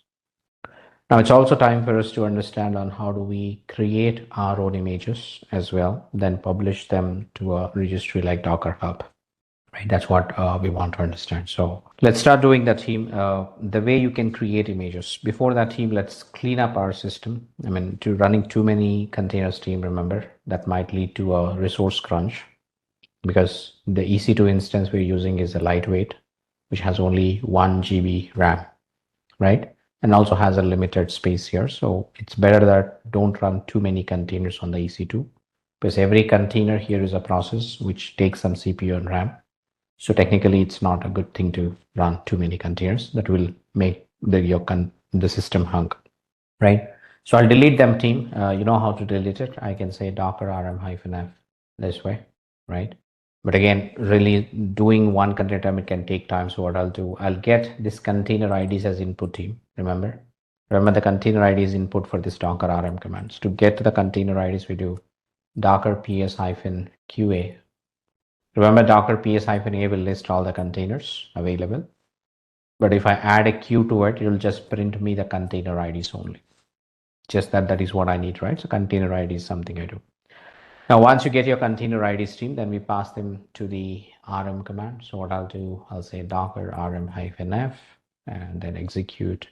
Now it's also time for us to understand on how do we create our own images as well, then publish them to a registry like Docker Hub. Right, that's what we want to understand. So let's start doing that, team. The way you can create images. Before that, team, let's clean up our system. I mean, to running too many containers, team, remember, that might lead to a resource crunch, because the EC2 instance we're using is a lightweight, which has only 1 GB RAM, right? And also has a limited space here. So it's better that don't run too many containers on the EC2, because every container here is a process which takes some CPU and RAM. So technically, it's not a good thing to run too many containers. That will make the system hung, right? So I'll delete them, team. You know how to delete it. I can say docker rm-f this way, right? But again, really doing one container, it can take time. So what I'll do, I'll get this container IDs as input, team. Remember the container ID is input for this docker rm commands. To get to the container IDs, we do docker ps-qa Remember, Docker ps-a will list all the containers available. But if I add a queue to it, it will just print me the container IDs only. Just that is what I need, right? So container ID is something I do. Now, once you get your container ID stream, then we pass them to the rm command. So what I'll do, I'll say docker rm-f and then execute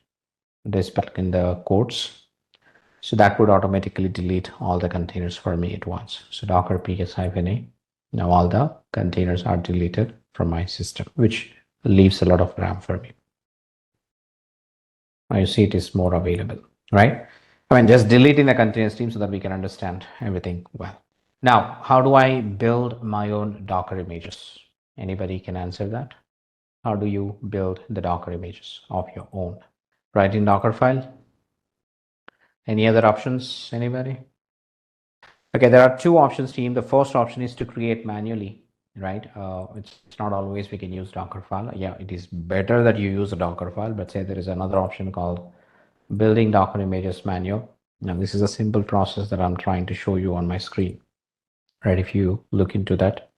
this in the quotes. So that would automatically delete all the containers for me at once. So docker ps-a. Now all the containers are deleted from my system, which leaves a lot of RAM for me. Now you see it is more available, right? I mean, just deleting the container stream so that we can understand everything well. Now, how do I build my own Docker images? Anybody can answer that? How do you build the Docker images of your own? Write in Docker file. Any other options, anybody? Okay, there are two options, team. The first option is to create manually, right? It's not always we can use Docker file. Yeah, it is better that you use a Docker file, but say there is another option called building Docker images manual. Now, this is a simple process that I'm trying to show you on my screen, right? If you look into that.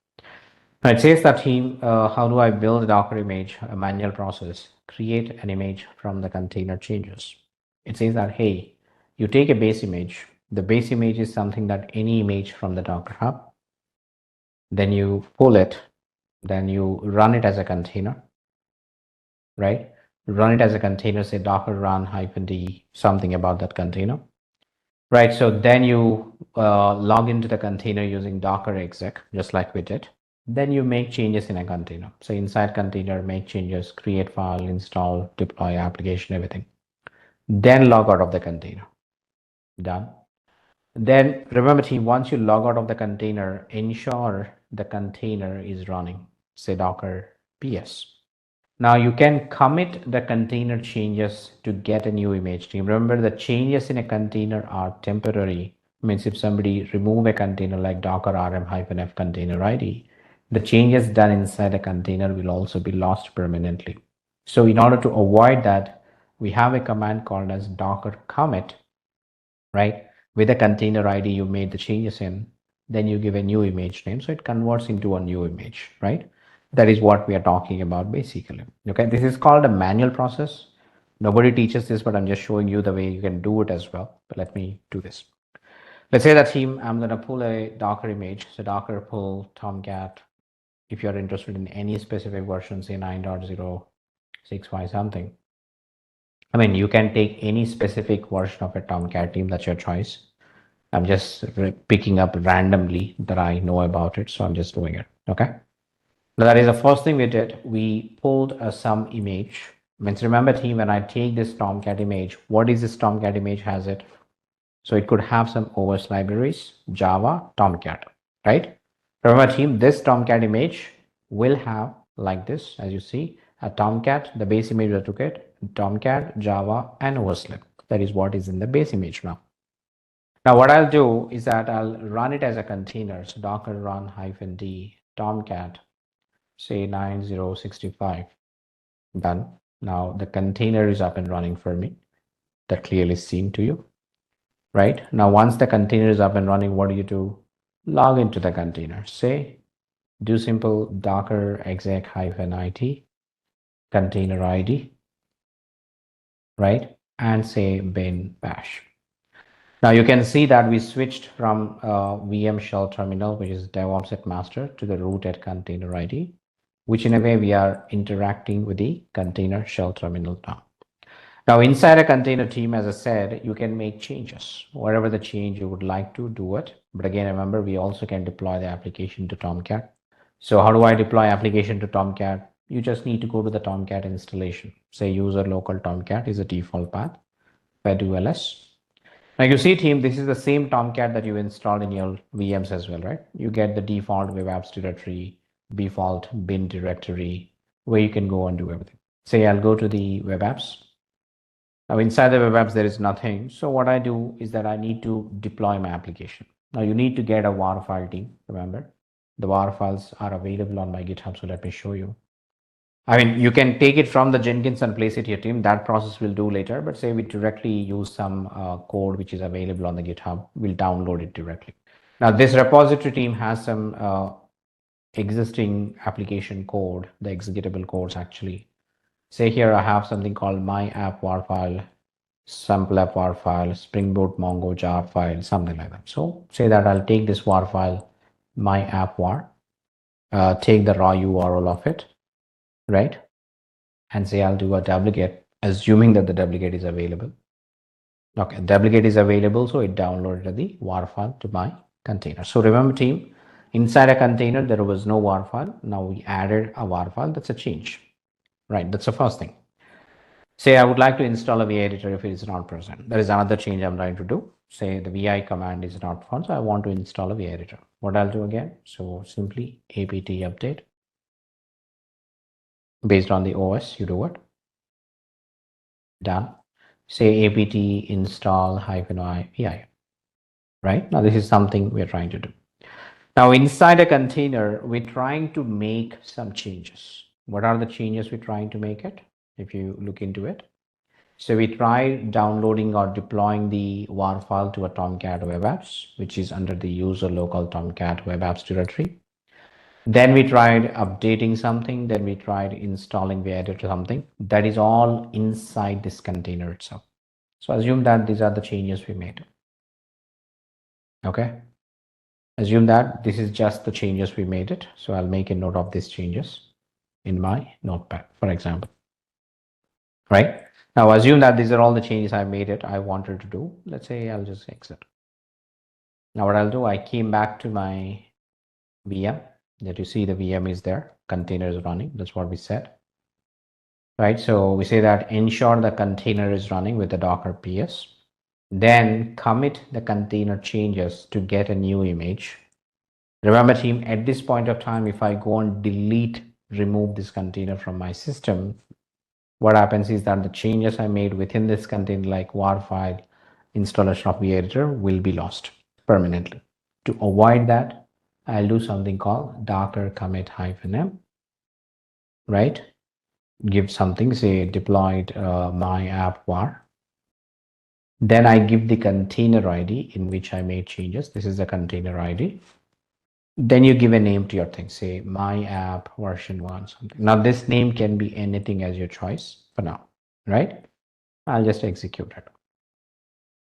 Now, it says that, team, how do I build a Docker image, a manual process? Create an image from the container changes. It says that, hey, you take a base image. The base image is something that any image from the Docker Hub. Then you pull it, then you run it as a container, right? Run it as a container, say docker run -d, something about that container, right? So then you log into the container using docker exec, just like we did. Then you make changes in a container. So inside container, make changes, create file, install, deploy application, everything. Then log out of the container. Done. Then remember, team, once you log out of the container, ensure the container is running, say docker ps. Now you can commit the container changes to get a new image, team. Remember, the changes in a container are temporary. Means if somebody remove a container like docker rm-f container ID, the changes done inside a container will also be lost permanently. So in order to avoid that, we have a command called as docker commit, right? With a container ID you made the changes in, then you give a new image name. So it converts into a new image, right? That is what we are talking about basically. Okay, this is called a manual process. Nobody teaches this, but I'm just showing you the way you can do it as well. But let me do this. Let's say that, team, I'm going to pull a Docker image. So Docker pull Tomcat. If you're interested in any specific version, say 9.065 something. I mean, you can take any specific version of a Tomcat, team, that's your choice. I'm just picking up randomly that I know about it. So I'm just doing it. Okay. Now that is the first thing we did. We pulled some image. Means remember, team, when I take this Tomcat image, what is this Tomcat image has it? So it could have some OS libraries, Java, Tomcat, right? Remember, team, this Tomcat image will have like this, as you see, a Tomcat, the base image I took it, Tomcat, Java, and OSLib. That is what is in the base image now. Now what I'll do is that I'll run it as a container. So docker run -d Tomcat, say 9.065. Done. Now the container is up and running for me. That clearly seen to you, right? Now once the container is up and running, what do? Log into the container. Say do simple docker exec -it container ID, right? And say bin bash. Now you can see that we switched from VM shell terminal, which is DevOps at master, to the root at container ID, which in a way we are interacting with the container shell terminal now. Now inside a container, team, as I said, you can make changes. Whatever the change you would like to do it. But again, remember, we also can deploy the application to Tomcat. So how do I deploy application to Tomcat? You just need to go to the Tomcat installation. Say user local Tomcat is a default path. Fed ls. Now you see, team, this is the same Tomcat that you installed in your VMs as well, right? You get the default web apps directory, default bin directory, where you can go and do everything. Say I'll go to the web apps. Now inside the web apps, there is nothing. So what I do is that I need to deploy my application. Now you need to get a WAR file, team. Remember, the WAR files are available on my GitHub. So let me show you. I mean, you can take it from the Jenkins and place it here, team. That process we'll do later. But say we directly use some code which is available on the GitHub. We'll download it directly. Now this repository, team, has some existing application code, the executable codes actually. Say here I have something called my app war file, sample app war file, Spring Boot Mongo jar file, something like that. So say that I'll take this war file, my app war, take the raw URL of it, right? And say I'll do a duplicate, assuming that the duplicate is available. Okay, duplicate is available, so it downloaded the war file to my container. So remember team, inside a container, there was no war file. Now we added a war file. That's a change, right? That's the first thing. Say I would like to install a VI editor if it is not present. There is another change I'm trying to do. Say the VI command is not found, so I want to install a VI editor. What I'll do again, so simply apt update. Based on the OS, you do it. Done. Say apt install -i VI. Right? Now this is something we're trying to do. Now inside a container, we're trying to make some changes. What are the changes we're trying to make it? If you look into it. So we tried downloading or deploying the WAR file to a Tomcat web apps, which is under the user local Tomcat web apps directory. Then we tried updating something. Then we tried installing the editor something. That is all inside this container itself. So assume that these are the changes we made. Okay. Assume that this is just the changes we made it. So I'll make a note of these changes in my notepad, for example. Right. Now assume that these are all the changes I made it. I wanted to do. Let's say I'll just exit. Now what I'll do, I came back to my VM. That you see the VM is there. Container is running. That's what we said. Right. So we say that ensure the container is running with the Docker PS. Then commit the container changes to get a new image. Remember team, at this point of time, if I go and remove this container from my system, what happens is that the changes I made within this container, like war file, installation of the editor, will be lost permanently. To avoid that, I'll do something called docker commit -m, right? Give something, say deployed my app var. Then I give the container ID in which I made changes. This is the container ID. Then you give a name to your thing, say my app version 1 something. Now this name can be anything as your choice for now, right? I'll just execute it.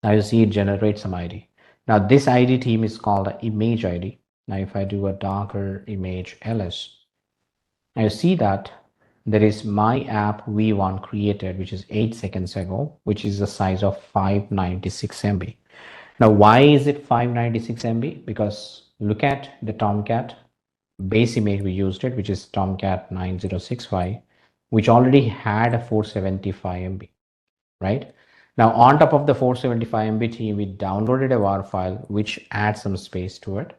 Now you see it generates some ID. Now this ID team is called an image ID. Now if I do a docker image ls, now you see that there is my app v1 created, which is 8 seconds ago, which is the size of 596 MB. Now why is it 596 MB? Because look at the Tomcat base image we used it, which is Tomcat 9065, which already had a 475 MB, right? Now on top of the 475 MB, we downloaded a WAR file which adds some space to it.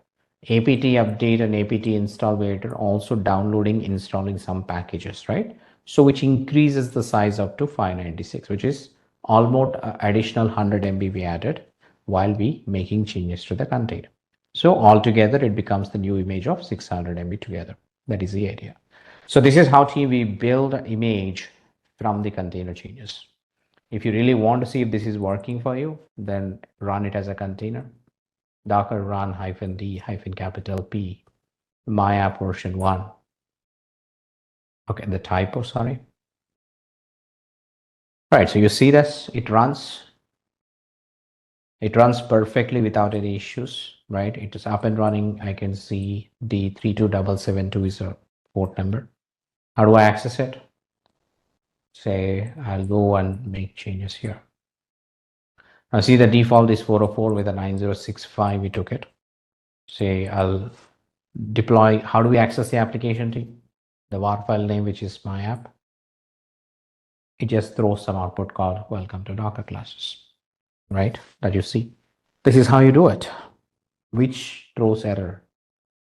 apt update and apt install editor also downloading, installing some packages, right? So which increases the size up to 596, which is almost additional 100 MB we added while we making changes to the container. So altogether, it becomes the new image of 600 MB together. That is the idea. So this is how we build an image from the container changes. If you really want to see if this is working for you, then run it as a container. Docker run -d-P my app version 1. Okay, the typo, sorry. All right, so you see this, it runs perfectly without any issues, right? It is up and running. I can see the 32772 is a port number. How do I access it? Say I'll go and make changes here. Now see the default is 404 with a 9065. We took it. Say I'll deploy. How do we access the application team? The var file name, which is my app. It just throws some output called welcome to Docker classes, right? That you see. This is how you do it. Which throws error?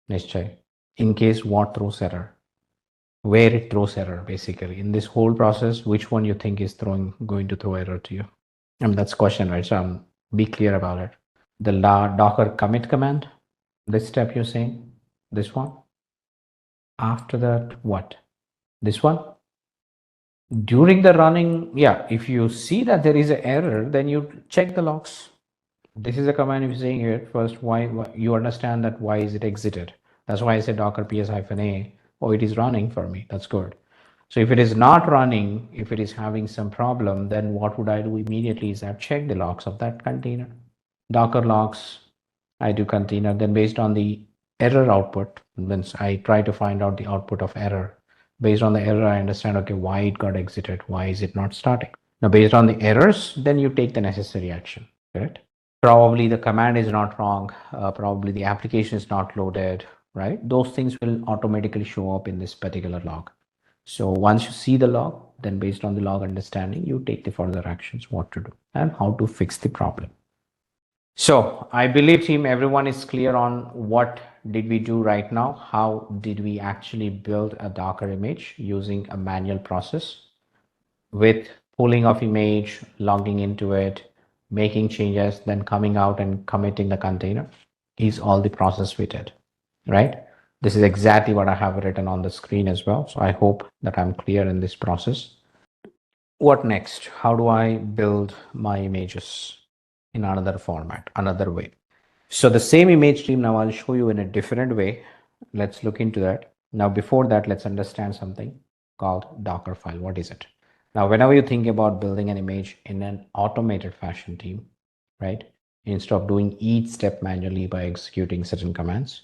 Nishchay. In case what throws error? Where it throws error, basically. In this whole process, which one you think is going to throw error to you? I mean, that's the question, right? So be clear about it. The docker commit command, this step you're saying, this one. After that, what? This one? During the running, yeah, if you see that there is an error, then you check the logs. This is a command you're saying here. First, why you understand that why is it exited? That's why I said Docker ps-a. Oh, it is running for me. That's good. So if it is not running, if it is having some problem, then what would I do immediately is I check the logs of that container. Docker logs, I do container, then based on the error output, then I try to find out the output of error. Based on the error, I understand, okay, why it got exited, why is it not starting? Now, based on the errors, then you take the necessary action, correct? Probably the command is not wrong, probably the application is not loaded, right? Those things will automatically show up in this particular log. So once you see the log, then based on the log understanding, you take the further actions, what to do and how to fix the problem. So I believe team, everyone is clear on what did we do right now? How did we actually build a Docker image using a manual process with pulling of image, logging into it, making changes, then coming out and committing the container is all the process we did, right? This is exactly what I have written on the screen as well. So I hope that I'm clear in this process. What next? How do I build my images in another format, another way? So the same image team, now I'll show you in a different way. Let's look into that. Now, before that, let's understand something called Docker file. What is it? Now, whenever you think about building an image in an automated fashion team, right? Instead of doing each step manually by executing certain commands,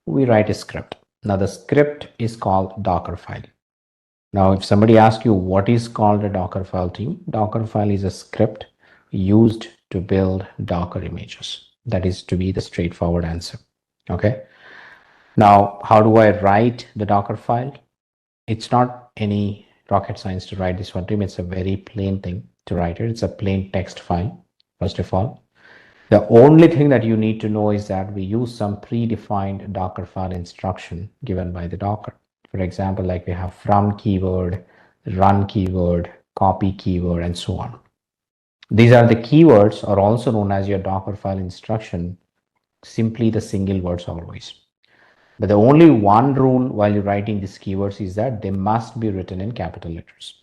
we write a script. Now, the script is called Docker file. Now, if somebody asks you what is called a Docker file team, Docker file is a script used to build Docker images. That is to be the straightforward answer. Okay. Now, how do I write the Docker file? It's not any rocket science to write this one team. It's a very plain thing to write it. It's a plain text file, first of all. The only thing that you need to know is that we use some predefined Docker file instruction given by the Docker. For example, like we have from keyword, run keyword, copy keyword, and so on. These are the keywords are also known as your Docker file instruction, simply the single words always. But the only one rule while you're writing these keywords is that they must be written in capital letters.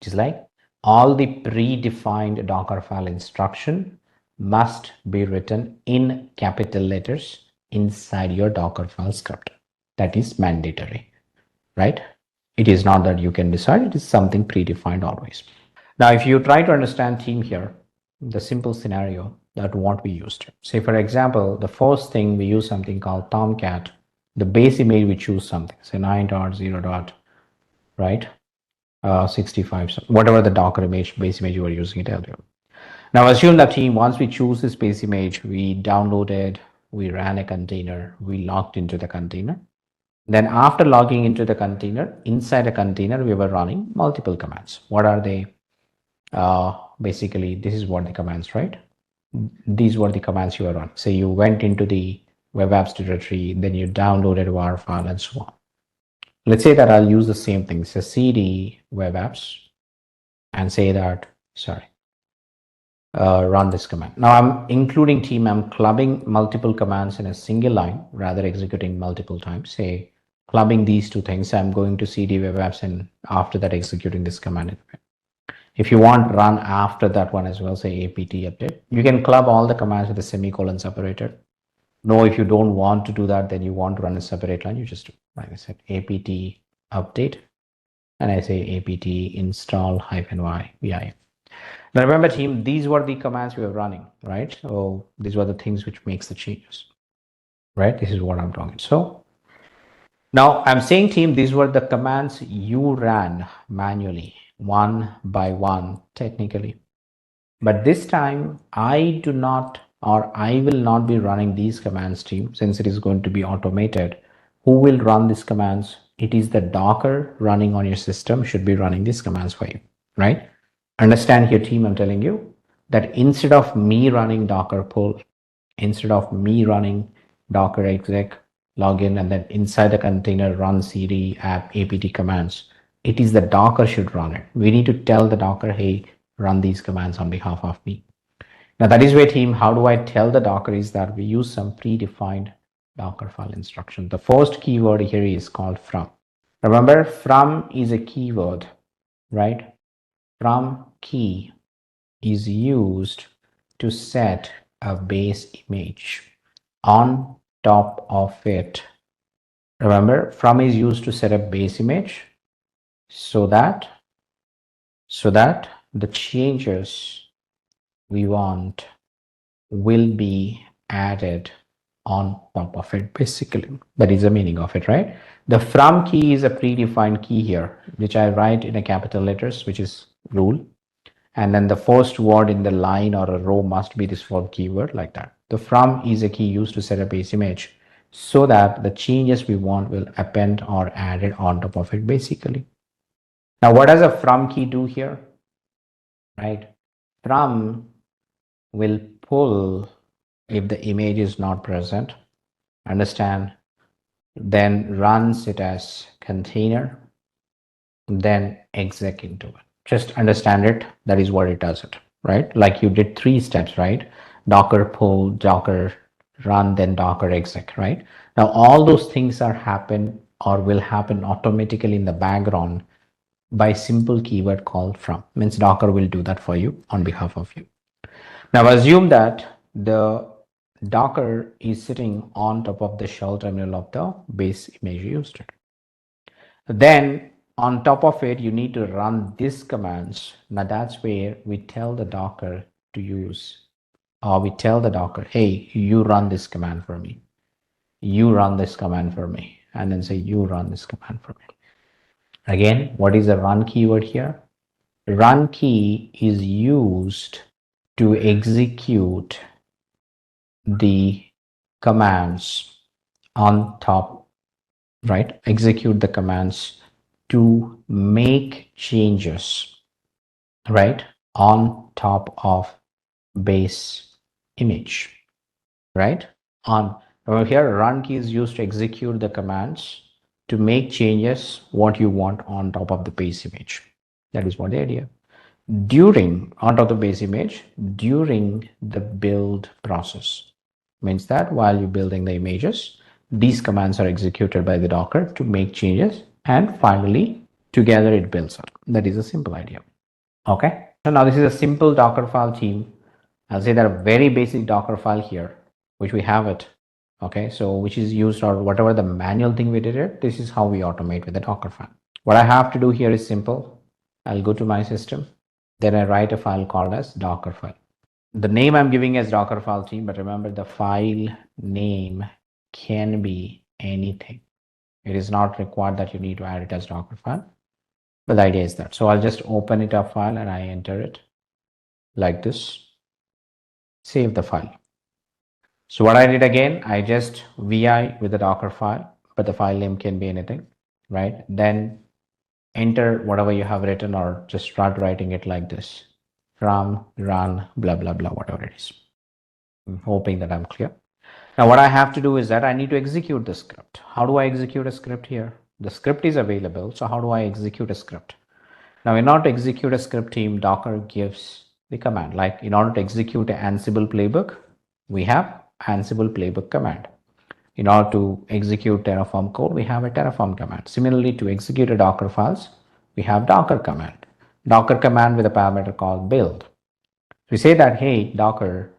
Just like all the predefined Docker file instruction must be written in capital letters inside your Docker file script. That is mandatory, right? It is not that you can decide, it is something predefined always. Now, if you try to understand theme here, the simple scenario that what we used, say for example, the first thing we use something called Tomcat, the base image we choose something, say 9.0. Right? 65, whatever the Docker image, base image you were using it earlier. Now assume that team, once we choose this base image, we downloaded, we ran a container, we logged into the container. Then after logging into the container, inside a container, we were running multiple commands. What are they? Basically, this is what the commands, right? These were the commands you were running. So you went into the web apps directory, then you downloaded a WAR file and so on. Let's say that I'll use the same thing. So cd web apps and say that, sorry, run this command. Now I'm including team, I'm clubbing multiple commands in a single line, rather executing multiple times. Say clubbing these two things, I'm going to cd web apps and after that executing this command. If you want run after that one as well, say apt update, you can club all the commands with a semicolon separated. No, if you don't want to do that, then you want to run a separate line, you just do, like I said, apt update, and I say apt install -y vim. Now remember team, these were the commands we were running, right? So these were the things which makes the changes, right? This is what I'm talking. So now I'm saying team, these were the commands you ran manually, one by one, technically. But this time I do not, or I will not be running these commands team, since it is going to be automated. Who will run these commands? It is the Docker running on your system should be running these commands for you, right? Understand here team, I'm telling you that instead of me running Docker pull, instead of me running Docker exec, login, and then inside the container run cd app apt commands, it is the Docker should run it. We need to tell the Docker, hey, run these commands on behalf of me. Now that is where team, how do I tell the Docker is that we use some predefined Docker file instruction. The first keyword here is called from. Remember, from is a keyword, right? From key is used to set a base image. On top of it, Remember, from is used to set up base image so that the changes we want will be added on top of it. Basically, that is the meaning of it, right? The from key is a predefined key here, which I write in a capital letters, which is rule. And then the first word in the line or a row must be this from keyword, like that. The from is a key used to set up base image so that the changes we want will append or added on top of it, basically. Now, what does a from key do here? Right? From will pull if the image is not present, understand, then runs it as container, then exec into it. Just understand it. That is what it does it, right? Like you did 3 steps, right? Docker pull, Docker run, then Docker exec, right? Now all those things are happen or will happen automatically in the background by simple keyword called from. Means Docker will do that for you on behalf of you. Now assume that the Docker is sitting on top of the shell terminal of the base image used. Then on top of it, you need to run these commands. Now that's where we tell the Docker to use, or we tell the Docker, hey, you run this command for me. You run this command for me. And then say, you run this command for me. Again, what is the run keyword here? Run key is used to execute the commands on top, right? Execute the commands to make changes, right, on top of base image, right? On over here, run key is used to execute the commands to make changes what you want on top of the base image. That is what the idea. During on top of the base image, during the build process, means that while you're building the images, these commands are executed by the Docker to make changes, and finally together it builds up. That is a simple idea. Okay, so now this is a simple Docker file team. I'll say that a very basic Docker file here, which we have it. Okay, so which is used, or whatever the manual thing we did it, this is how we automate with the Docker file. What I have to do here is simple. I'll go to my system, then I write a file called as Docker file. The name I'm giving as Docker file team, but remember the file name can be anything. It is not required that you need to add it as Docker file, but the idea is that. So I'll just open it up file and I enter it like this, save the file. So what I did again, I just VI with the Docker file, but the file name can be anything, right? Then enter whatever you have written, or just start writing it like this, from run blah blah blah, whatever it is. I'm hoping that I'm clear. Now what I have to do is that I need to execute the script. How do I execute a script here? The script is available, so how do I execute a script? Now in order to execute a script team, Docker gives the command. Like in order to execute an Ansible playbook, we have Ansible playbook command. In order to execute Terraform code, we have a Terraform command. Similarly, to execute a Docker files, we have Docker command. Docker command with a parameter called build. We say that, hey, Docker,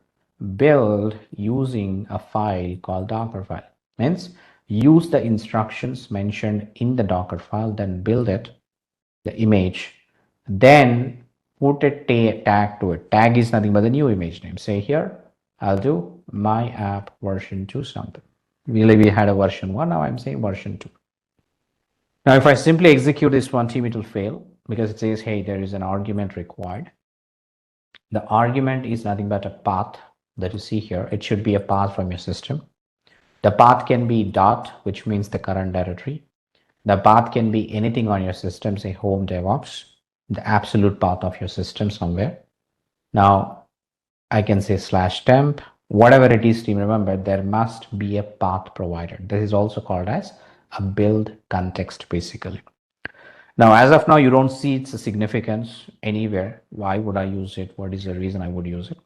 build using a file called Docker file. Means use the instructions mentioned in the Docker file, then build it, the image, then put a tag to it. Tag is nothing but the new image name. Say here, I'll do my app version 2 something. Really, we had a version 1, now I'm saying version 2. Now if I simply execute this one team, it will fail because it says, hey, there is an argument required. The argument is nothing but a path that you see here. It should be a path from your system. The path can be dot, which means the current directory. The path can be anything on your system, say home DevOps, the absolute path of your system somewhere. Now I can say /temp, whatever it is, team, remember there must be a path provided. This is also called as a build context, basically. Now, as of now, you don't see its significance anywhere. Why would I use it? What is the reason I would use it?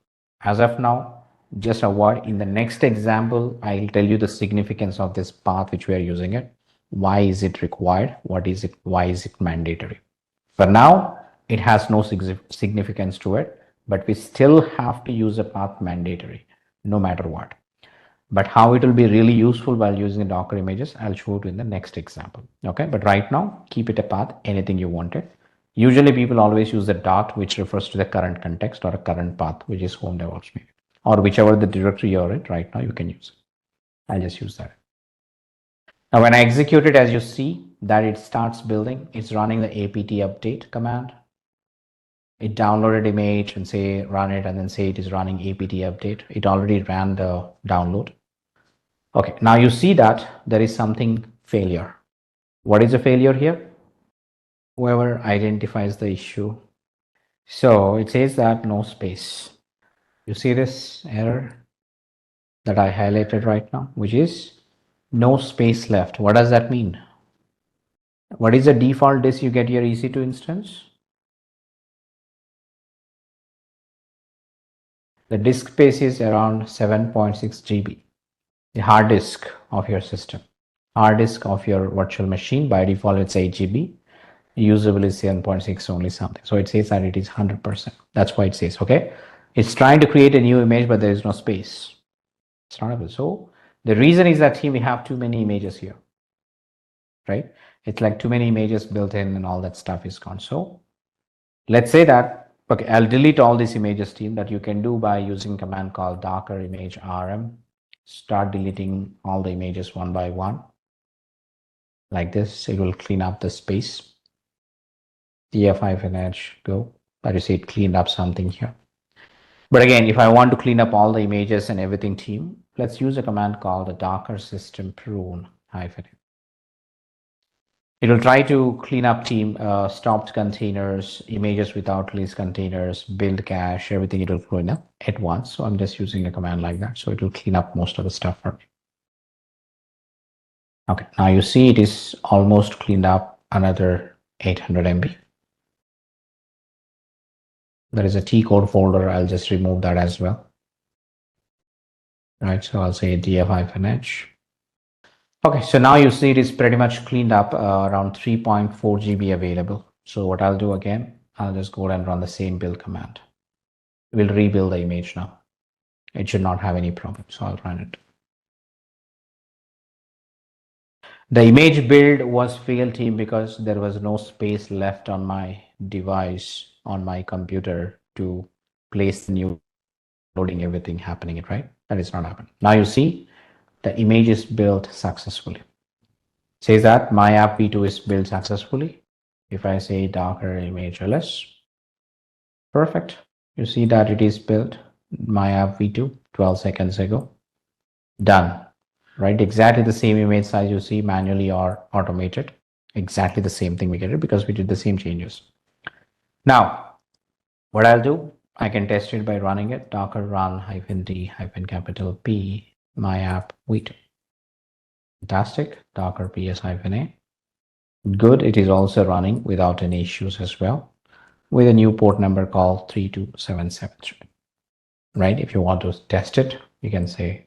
As of now, just avoid. In the next example, I'll tell you the significance of this path which we are using it. Why is it required? What is it? Why is it mandatory? For now, it has no significance to it, but we still have to use a path mandatory no matter what. But how it will be really useful while using the Docker images, I'll show it in the next example. Okay, but right now, keep it a path, anything you wanted. Usually people always use the dot, which refers to the current context or a current path, which is home DevOps maybe, or whichever the directory you're in right now, you can use it. I'll just use that. Now, when I execute it, as you see that it starts building, it's running the apt update command. It downloaded image and say run it, and then say it is running apt update. It already ran the download. Okay, now you see that there is something failure. What is a failure here? Whoever identifies the issue. So it says that no space. You see this error that I highlighted right now, which is no space left. What does that mean? What is the default disk you get your EC2 instance? The disk space is around 7.6 GB. The hard disk of your system. Hard disk of your virtual machine, by default it's 8 GB. Usable is 7.6 only something. So it says that it is 100%. That's why it says, okay. It's trying to create a new image, but there is no space. It's not able. So the reason is that we have too many images here, right? It's like too many images built in and all that stuff is gone. So let's say that, okay, I'll delete all these images team that you can do by using a command called docker image rm. Start deleting all the images one by one. Like this, it will clean up the space. df-h go. That is, it cleaned up something here. But again, if I want to clean up all the images and everything team, let's use a command called the docker system prune -. It will try to clean up team, stopped containers, images without list containers, build cache, everything it will clean up at once. So I'm just using a command like that. So it will clean up most of the stuff for me. Okay, now you see it is almost cleaned up another 800 MB. There is a T code folder. I'll just remove that as well. Right, so I'll say df-h. Okay, so now you see it is pretty much cleaned up, around 3.4 GB available. So what I'll do again, I'll just go and run the same build command. We'll rebuild the image now. It should not have any problem, so I'll run it. The image build was failed team because there was no space left on my device, on my computer, to place the new loading, everything happening, right? That is not happening. Now you see the image is built successfully. It says that my app v2 is built successfully. If I say docker image ls, perfect. You see that it is built my app v2 12 seconds ago. Done. Right? Exactly the same image size you see manually or automated. Exactly the same thing we get it because we did the same changes. Now, what I'll do, I can test it by running it. Docker run -d-P my app v2. Fantastic. Docker ps-a. Good. It is also running without any issues as well, with a new port number called 32773. Right? If you want to test it, you can say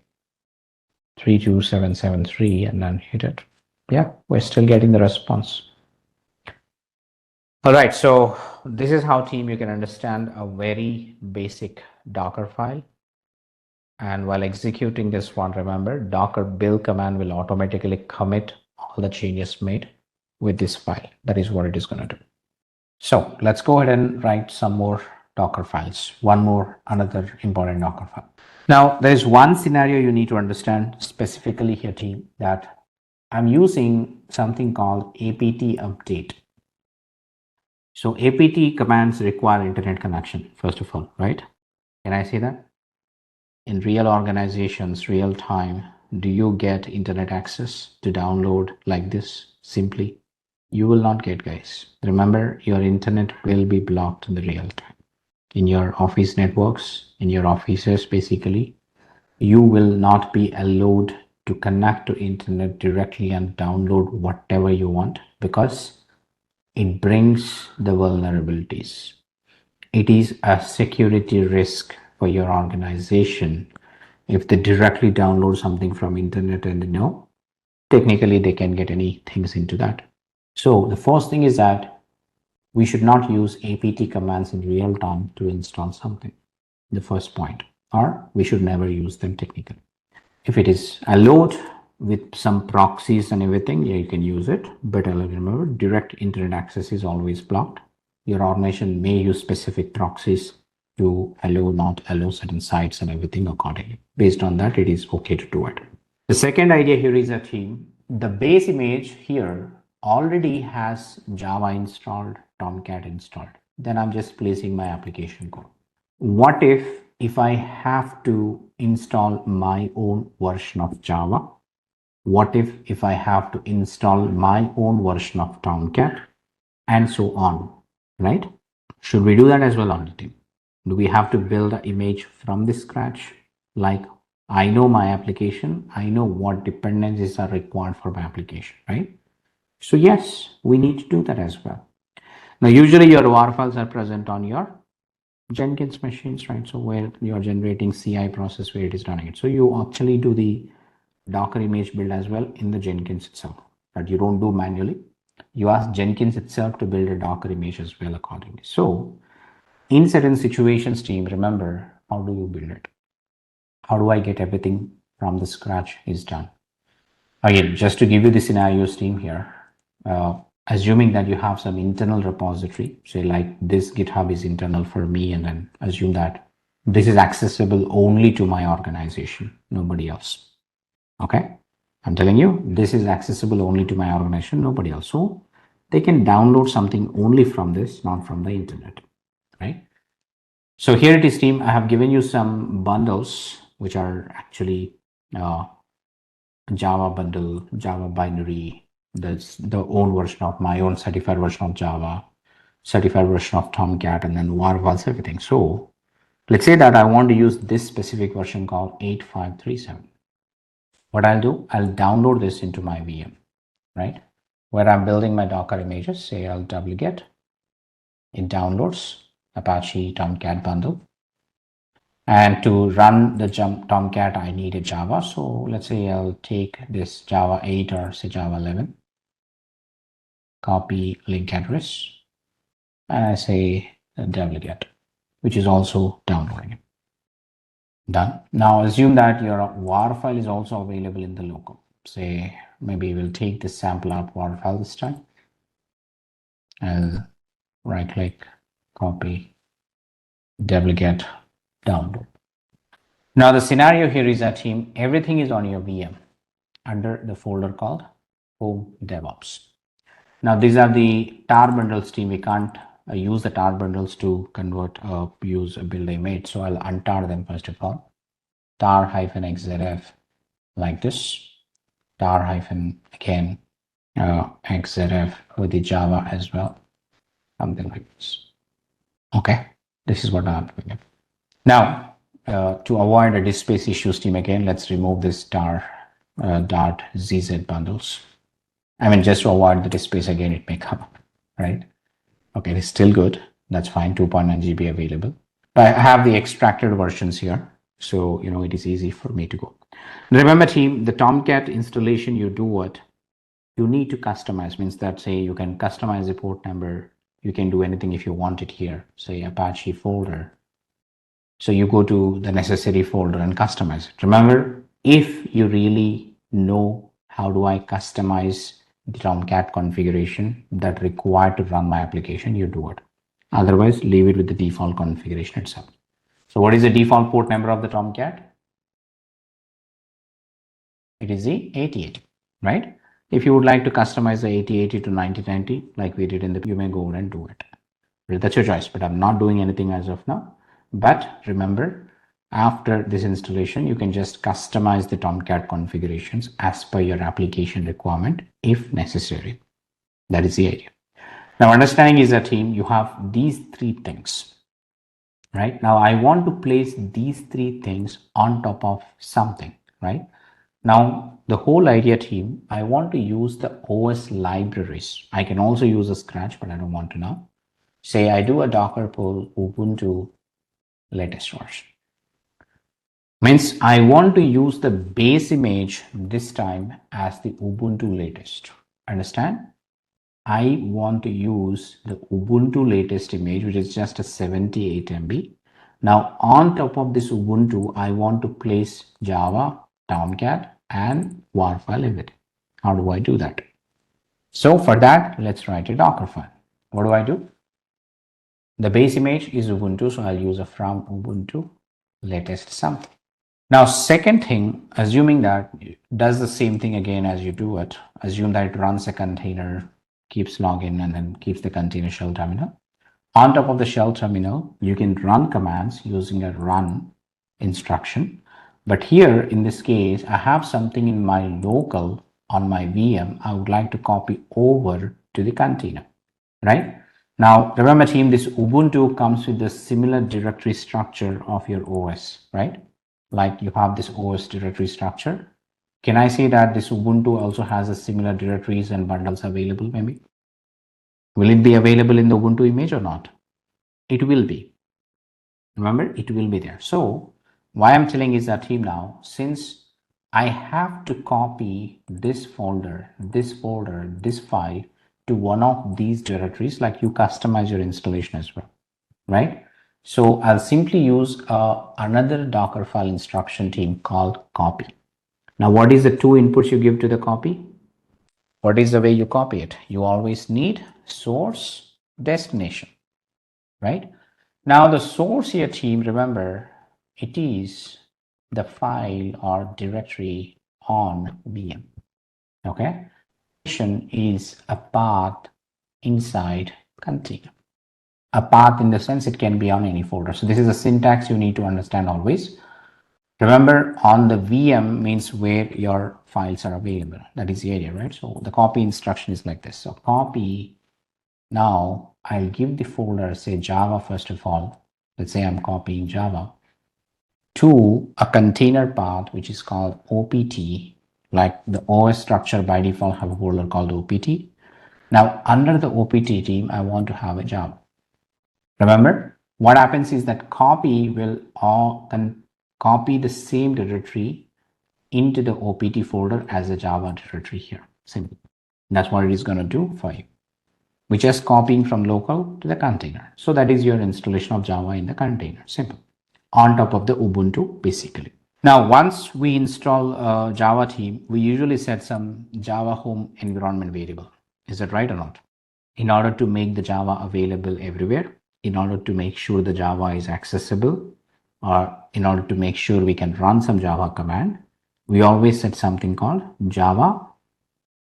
32773 and then hit it. Yeah, we're still getting the response. All right, so this is how team you can understand a very basic Docker file. And while executing this one, remember, docker build command will automatically commit all the changes made with this file. That is what it is going to do. So let's go ahead and write some more Docker files. Another important Docker file. Now, there is one scenario you need to understand specifically here, team, that I'm using something called apt update. So apt commands require internet connection, first of all, right? Can I say that? In real organizations, real time, do you get internet access to download like this simply? You will not get, guys. Remember, your internet will be blocked in the real time. In your office networks, in your offices, basically, you will not be allowed to connect to internet directly and download whatever you want because it brings the vulnerabilities. It is a security risk for your organization if they directly download something from internet and technically they can get any things into that. So the first thing is that we should not use apt commands in real time to install something. The first point, or we should never use them technically. If it is allowed with some proxies and everything, yeah, you can use it. But remember, direct internet access is always blocked. Your organization may use specific proxies to allow, not allow certain sites and everything accordingly. Based on that, it is okay to do it. The second idea here is a team. The base image here already has Java installed, Tomcat installed. Then I'm just placing my application code. What if I have to install my own version of Java? What if I have to install my own version of Tomcat and so on, right? Should we do that as well on the team? Do we have to build an image from the scratch? Like I know my application, I know what dependencies are required for my application, right? So yes, we need to do that as well. Now, usually your WAR files are present on your Jenkins machines, right? So where you're generating CI process where it is running it. So you actually do the Docker image build as well in the Jenkins itself, but you don't do manually. You ask Jenkins itself to build a Docker image as well accordingly. So in certain situations, team, remember, how do you build it? How do I get everything from the scratch is done? Again, just to give you the scenarios, team, here, assuming that you have some internal repository, say like this GitHub is internal for me, and then assume that this is accessible only to my organization, nobody else. Okay, I'm telling you, this is accessible only to my organization, nobody else. So they can download something only from this, not from the internet, right? So here it is, team. I have given you some bundles, which are actually Java bundle, Java binary, that's the own version of my own certified version of Java, certified version of Tomcat, and then WAR files, everything. So let's say that I want to use this specific version called 8537. What I'll do, I'll download this into my VM, right? Where I'm building my Docker images, say I'll wget, it downloads Apache Tomcat bundle. And to run the Tomcat, I need a Java. So let's say I'll take this Java 8 or say Java 11, copy link address, and I say wget, which is also downloading it. Done. Now assume that your WAR file is also available in the local. Say maybe we'll take this sample app WAR file this time. I'll right click, copy, wget, download. Now the scenario here is that, team, everything is on your VM under the folder called Home DevOps. Now these are the tar bundles, team. We can't use the tar bundles to convert use a build image. So I'll untar them first of all. tar-xzf like this. tar-again xzf with the Java as well. Something like this. Okay, this is what I'm doing. Now to avoid a disk space issues, team, again, let's remove this tar.zz bundles. I mean, just to avoid the disk space, again, it may come up, right? Okay, it's still good. That's fine, 2.9 GB available. But I have the extracted versions here. So, you know, it is easy for me to go. Remember, team, the Tomcat installation, you do what? You need to customize, means that, say, you can customize the port number. You can do anything if you want it here, say Apache folder. So you go to the necessary folder and customize it. Remember, if you really know how do I customize the Tomcat configuration that required to run my application, you do it. Otherwise, leave it with the default configuration itself. So what is the default port number of the Tomcat? It is the 8080, right? If you would like to customize the 8080 to 9090, like we did in the, you may go and do it. That's your choice, but I'm not doing anything as of now. But remember, after this installation, you can just customize the Tomcat configurations as per your application requirement if necessary. That is the idea. Now, understanding is that, team, you have these three things, right? Now, I want to place these three things on top of something, right? Now, the whole idea, team, I want to use the OS libraries. I can also use a Scratch, but I don't want to now. Say I do a Docker pull Ubuntu latest version. Means I want to use the base image this time as the Ubuntu latest. Understand? I want to use the Ubuntu latest image, which is just a 78 MB. Now on top of this Ubuntu, I want to place Java tomcat and var file everything. How do I do that? So for that, let's write a Docker file. What do I do? The base image is Ubuntu, so I'll use a from Ubuntu latest something. Now, second thing, assuming that it does the same thing again as you do it, assume that it runs a container, keeps login, and then keeps the container shell terminal. On top of the shell terminal, you can run commands using a run instruction. But here, in this case, I have something in my local on my VM I would like to copy over to the container, right? Now, remember team, this Ubuntu comes with the similar directory structure of your OS, right? Like you have this OS directory structure. Can I say that this Ubuntu also has a similar directories and bundles available maybe? Will it be available in the Ubuntu image or not? It will be. Remember, it will be there. So why I'm telling is that team now, since I have to copy this folder, this file to one of these directories, like you customize your installation as well, right? So I'll simply use another Docker file instruction team called copy. Now, what is the two inputs you give to the copy? What is the way you copy it? You always need source, destination, right? Now the source here team, remember, it is the file or directory on VM, okay? Destination is a path inside container. A path in the sense it can be on any folder. So this is a syntax you need to understand always. Remember, on the VM means where your files are available. That is the area, right? So the copy instruction is like this. So copy, now I'll give the folder, say Java first of all. Let's say I'm copying Java to a container path, which is called OPT. Like the OS structure by default have a folder called OPT. Now under the OPT team, I want to have a Java. Remember, what happens is that copy will copy the same directory into the OPT folder as a Java directory here. Simple. That's what it is going to do for you. We're just copying from local to the container. So that is your installation of Java in the container. Simple. On top of the Ubuntu, basically. Now, once we install Java team, we usually set some Java home environment variable. Is that right or not? In order to make the Java available everywhere, in order to make sure the Java is accessible, or in order to make sure we can run some Java command, we always set something called Java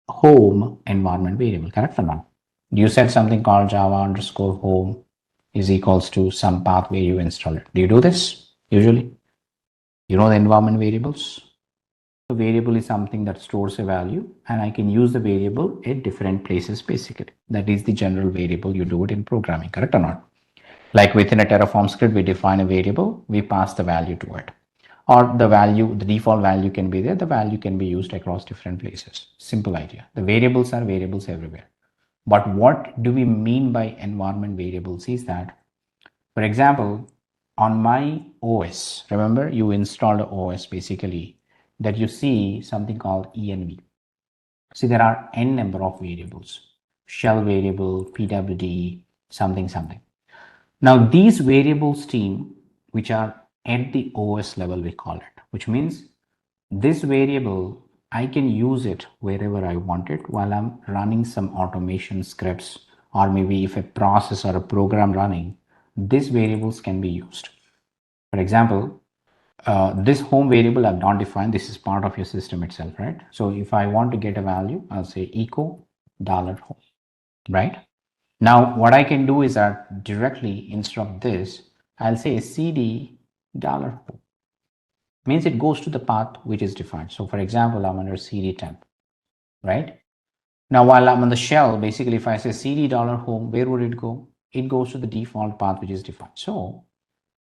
home environment variable, correct or not? You set something called Java underscore home is equals to some path where you install it. Do you do this usually? You know the environment variables? The variable is something that stores a value, and I can use the variable at different places basically. That is the general variable you do it in programming, correct or not? Like within a Terraform script, we define a variable, we pass the value to it. Or the value, the default value can be there, the value can be used across different places. Simple idea. The variables are variables everywhere. But what do we mean by environment variables is that, for example, on my OS, remember you installed an OS basically, that you see something called env. See, there are n number of variables, shell variable, pwd, something. Now these variables team, which are at the OS level, we call it, which means this variable, I can use it wherever I want it while I'm running some automation scripts, or maybe if a process or a program running, these variables can be used. For example, this home variable I've not defined. This is part of your system itself, right? So if I want to get a value, I'll say echo $home, right? Now what I can do is that directly instead of this, I'll say cd $home. Means it goes to the path which is defined. So for example, I'm under cd temp, right? Now while I'm on the shell, basically if I say cd $home, where would it go? It goes to the default path which is defined. So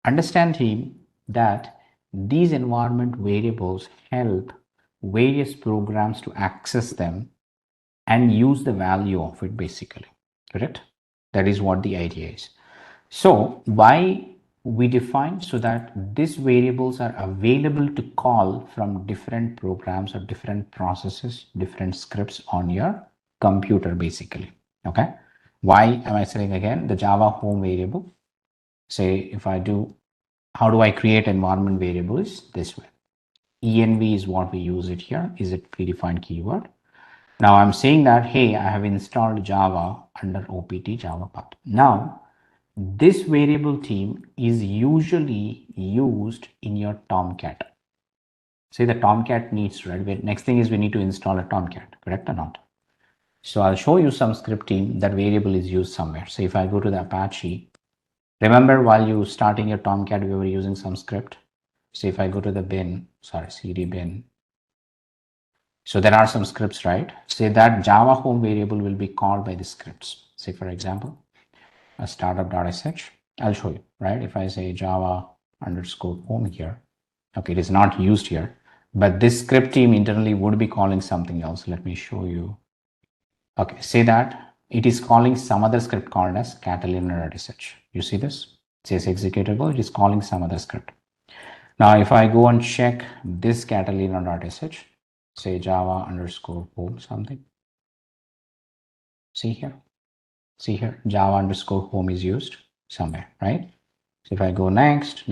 understand team that these environment variables help various programs to access them and use the value of it basically, correct? That is what the idea is. So why we define, so that these variables are available to call from different programs or different processes, different scripts on your computer basically, okay? Why am I saying again the Java home variable? Say if I do, how do I create environment variables? This way. env is what we use it here, is it predefined keyword. Now I'm saying that, hey, I have installed Java under opt Java path. Now, this variable team is usually used in your Tomcat. Say the Tomcat needs, right? Next thing is we need to install a Tomcat, correct or not? So I'll show you some script team that variable is used somewhere. So if I go to the Apache, remember while you starting your Tomcat, we were using some script. So if I go to the bin, cd bin, so there are some scripts, right? Say that Java home variable will be called by the scripts. Say for example, a startup.sh, I'll show you, right? If I say Java underscore home here, okay, it is not used here, but this script team internally would be calling something else. Let me show you. Okay, say that it is calling some other script called as Catalina.sh. You see this? It says executable, it is calling some other script. Now, if I go and check this Catalina.sh, say Java underscore home something. See here, Java underscore home is used somewhere, right? So if I go next,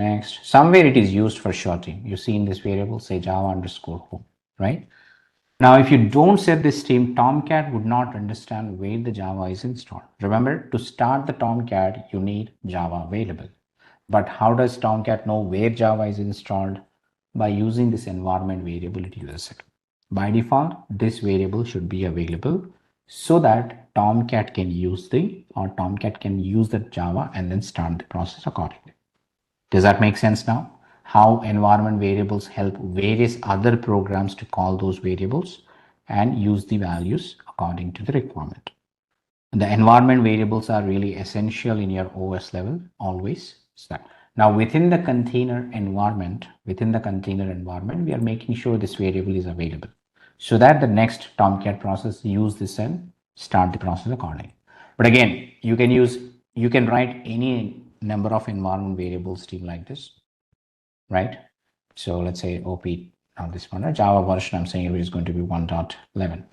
somewhere it is used for shorting. You see in this variable, say Java underscore home, right? Now, if you don't set this team, Tomcat would not understand where the Java is installed. Remember, to start the Tomcat, you need Java available. But how does Tomcat know where Java is installed? By using this environment variable, it uses it. By default, this variable should be available so that Tomcat can use the Java and then start the process accordingly. Does that make sense now? How environment variables help various other programs to call those variables and use the values according to the requirement. The environment variables are really essential in your OS level, always. Now within the container environment, we are making sure this variable is available so that the next Tomcat process use this and start the process accordingly. But again, you can write any number of environment variables team like this, right? So let's say OP, now this one, Java version, I'm saying it is going to be 1.11.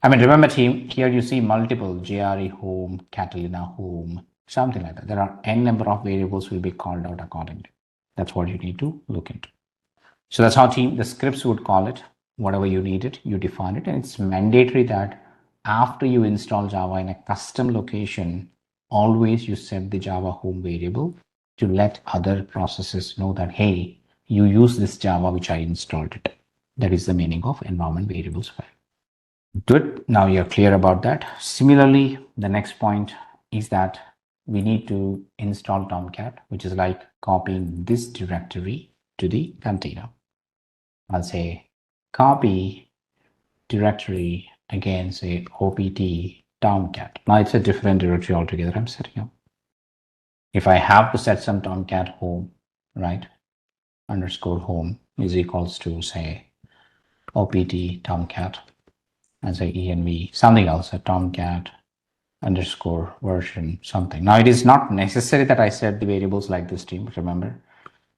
I mean, remember team, here you see multiple JRE home, Catalina home, something like that. There are n number of variables will be called out accordingly. That's what you need to look into. So that's how team, the scripts would call it, whatever you need it, you define it. And it's mandatory that after you install Java in a custom location, always you set the Java home variable to let other processes know that, hey, you use this Java which I installed it. That is the meaning of environment variables file. Good. Now you're clear about that. Similarly, the next point is that we need to install Tomcat, which is like copying this directory to the container. I'll say copy directory, again say opt Tomcat. Now it's a different directory altogether I'm setting up. If I have to set some Tomcat home, right, underscore home is equals to say opt Tomcat and say env something else, a Tomcat underscore version something. Now it is not necessary that I set the variables like this team, remember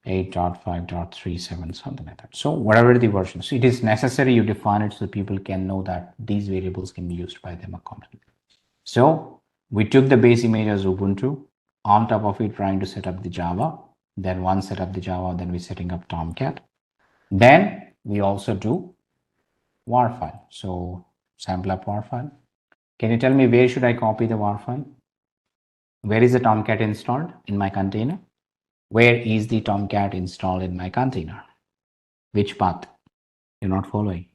8.5.37 something like that. So whatever the version, so it is necessary you define it so people can know that these variables can be used by them accordingly. So we took the base image as Ubuntu, on top of it trying to set up the Java, then once set up the Java, then we're setting up Tomcat. Then we also do war file. So sample up war file. Can you tell me where should I copy the war file? Where is the Tomcat installed in my container? Where is the Tomcat installed in my container? Which path? You're not following.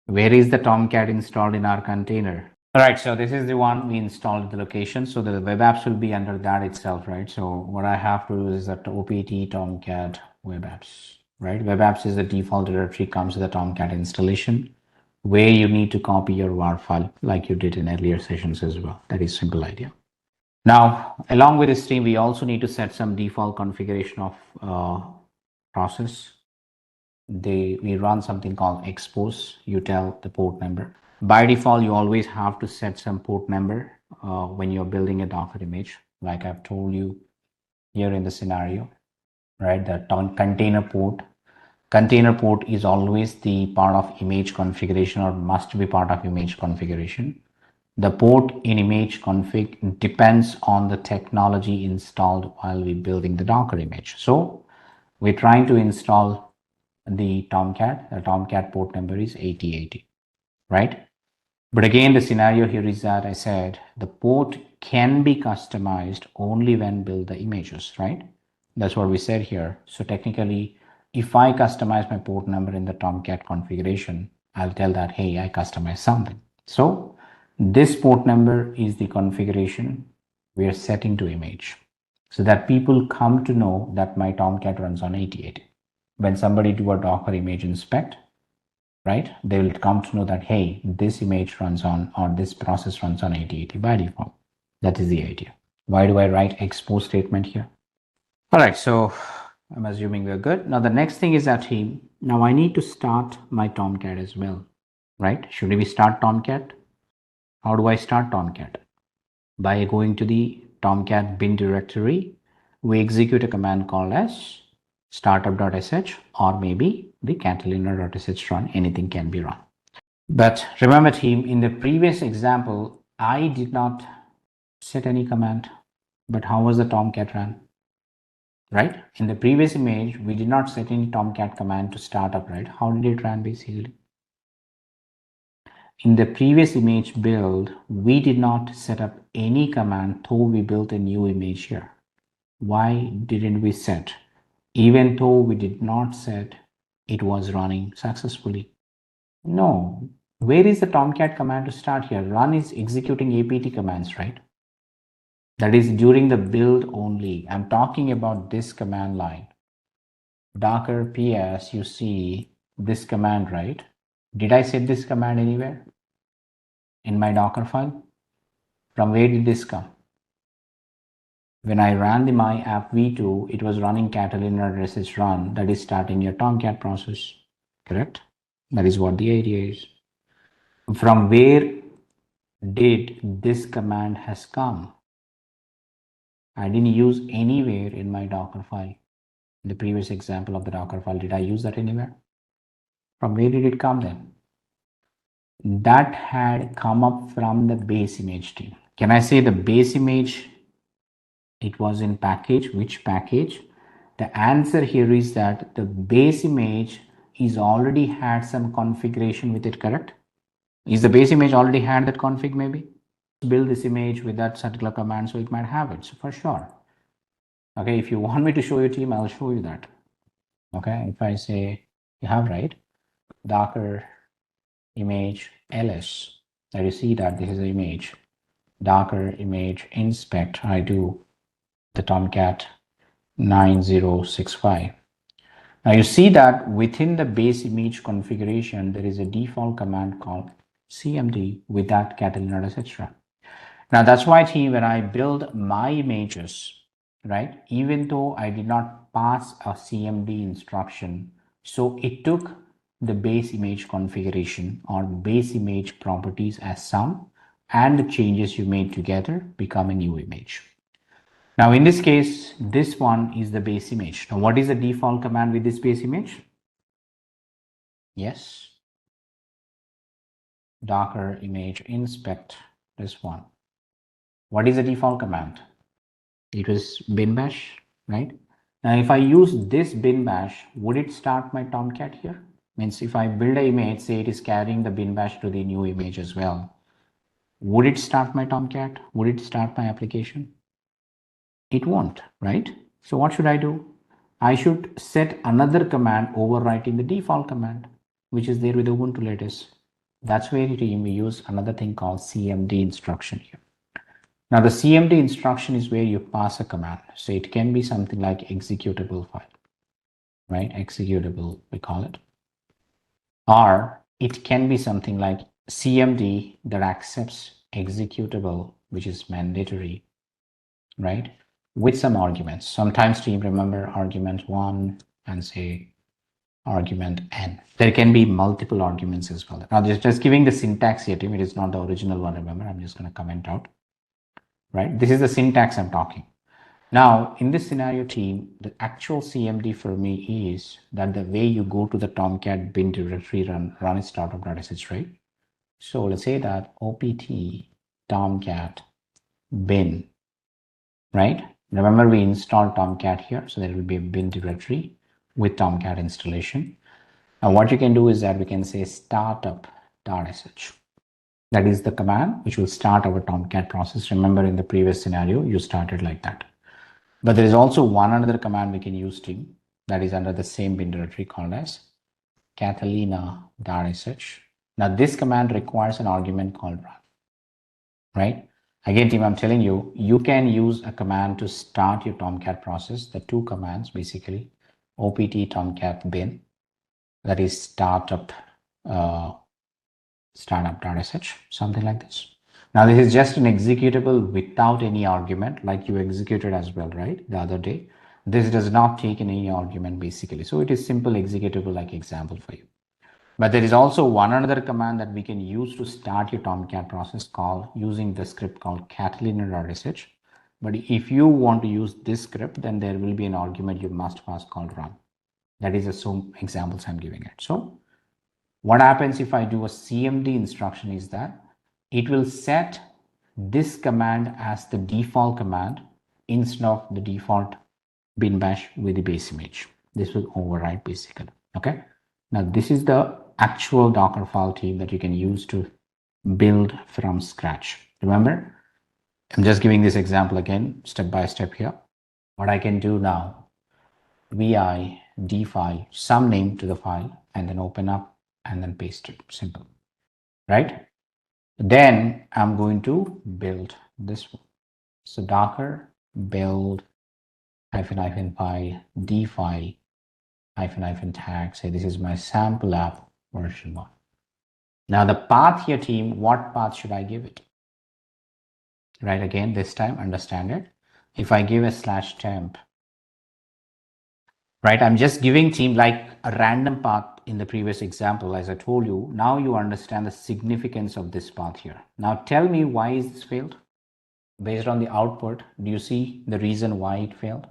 Where is the Tomcat installed in our container? All right, so this is the one we installed at the location. So the web apps will be under that itself, right? So what I have to do is that opt Tomcat web apps, right? Web apps is the default directory, comes with the Tomcat installation, where you need to copy your war file like you did in earlier sessions as well. That is simple idea. Now, along with this team, we also need to set some default configuration of process. We run something called expose. You tell the port number. By default, you always have to set some port number when you're building a Docker image. Like I've told you here in the scenario, right? The container port. Container port is always the part of image configuration or must be part of image configuration. The port in image config depends on the technology installed while we're building the Docker image. So we're trying to install the Tomcat port number is 8080, right? But again, the scenario here is that I said the port can be customized only when build the images, right? That's what we said here. So technically, if I customize my port number in the Tomcat configuration, I'll tell that, hey, I customize something. So this port number is the configuration we are setting to image so that people come to know that my Tomcat runs on 8080. When somebody do a Docker image inspect, right, they will come to know that, hey, this image runs on, or this process runs on 8080 by default. That is the idea. Why do I write expose statement here? All right, so I'm assuming we're good. Now the next thing is that now I need to start my Tomcat as well, right? Should we start Tomcat? How do I start Tomcat? By going to the Tomcat bin directory, we execute a command called as startup.sh, or maybe the catalina.sh run, anything can be run. But remember team, in the previous example, I did not set any command, but how was the Tomcat run? Right? In the previous image, we did not set any Tomcat command to start up, right? How did it run basically? In the previous image build, we did not set up any command though we built a new image here. Why didn't we set? Even though we did not set, it was running successfully. No. Where is the Tomcat command to start here? Run is executing apt commands, right? That is during the build only. I'm talking about this command line. Docker ps, you see this command, right? Did I set this command anywhere in my Docker file? From where did this come? When I ran the my app v2, it was running catalina.sh run, that is starting your Tomcat process, correct? That is what the idea is. From where did this command has come? I didn't use anywhere in my Docker file. In the previous example of the Docker file, did I use that anywhere? From where did it come then? That had come up from the base image team. Can I say the base image? It was in package. Which package? The answer here is that the base image is already had some configuration with it, correct? Is the base image already had that config maybe? Build this image with that particular command, so it might have it, so for sure. Okay, if you want me to show you team, I'll show you that. Okay, if I say you have, right, Docker image ls, now you see that this is the image, Docker image inspect, I do the Tomcat 9065. Now you see that within the base image configuration, there is a default command called cmd with that catalina, etc. Now that's why team, when I build my images, right, even though I did not pass a cmd instruction, so it took the base image configuration or base image properties as some, and the changes you made together become a new image. Now in this case, this one is the base image. Now what is the default command with this base image? Yes, Docker image inspect, this one. What is the default command? It was bin bash, right? Now if I use this bin bash, would it start my Tomcat here? Means if I build an image, say it is carrying the bin bash to the new image as well, would it start my Tomcat? Would it start my application? It won't, right? So what should I do? I should set another command overwriting the default command, which is there with Ubuntu latest. That's where we use another thing called cmd instruction here. Now the cmd instruction is where you pass a command. So it can be something like executable file, right? Executable, we call it. Or it can be something like cmd that accepts executable, which is mandatory, right? With some arguments. Sometimes team remember argument 1 and say argument n. There can be multiple arguments as well. Now just giving the syntax here, team. It is not the original one, remember. I'm just going to comment out. Right? This is the syntax I'm talking. Now, in this scenario team, the actual CMD for me is that the way you go to the Tomcat bin directory run startup.sh, right? So let's say that opt tomcat bin, right? Remember we installed Tomcat here, so there will be a bin directory with Tomcat installation. Now what you can do is that we can say startup.sh. That is the command which will start our Tomcat process. Remember in the previous scenario, you started like that. But there is also one another command we can use, team, that is under the same bin directory called as catalina.sh. Now this command requires an argument called run, right? Again, team, I'm telling you, you can use a command to start your Tomcat process. The two commands basically, opt tomcat bin, that is startup startup.sh, something like this. Now this is just an executable without any argument, like you executed as well, right? The other day. This does not take in any argument basically. So it is simple executable like example for you. But there is also one another command that we can use to start your Tomcat process called using the script called catalina.sh. But if you want to use this script, then there will be an argument you must pass called run. That is some examples I'm giving it. So what happens if I do a CMD instruction is that it will set this command as the default command instead of the default bin bash with the base image. This will override basically. Okay. Now this is the actual Docker file, team, that you can use to build from scratch. Remember, I'm just giving this example again, step by step here. What I can do now, vi dfile, some name to the file, and then open up and then paste it. Simple, right? Then I'm going to build this one. So Docker build --file dfile --tag. Say this is my sample app version 1. Now the path here, team, what path should I give it? Right, again, this time understand it. If I give a /temp, right, I'm just giving, team, like a random path in the previous example. As I told you, now you understand the significance of this path here. Now tell me, why is this failed? Based on the output, do you see the reason why it failed?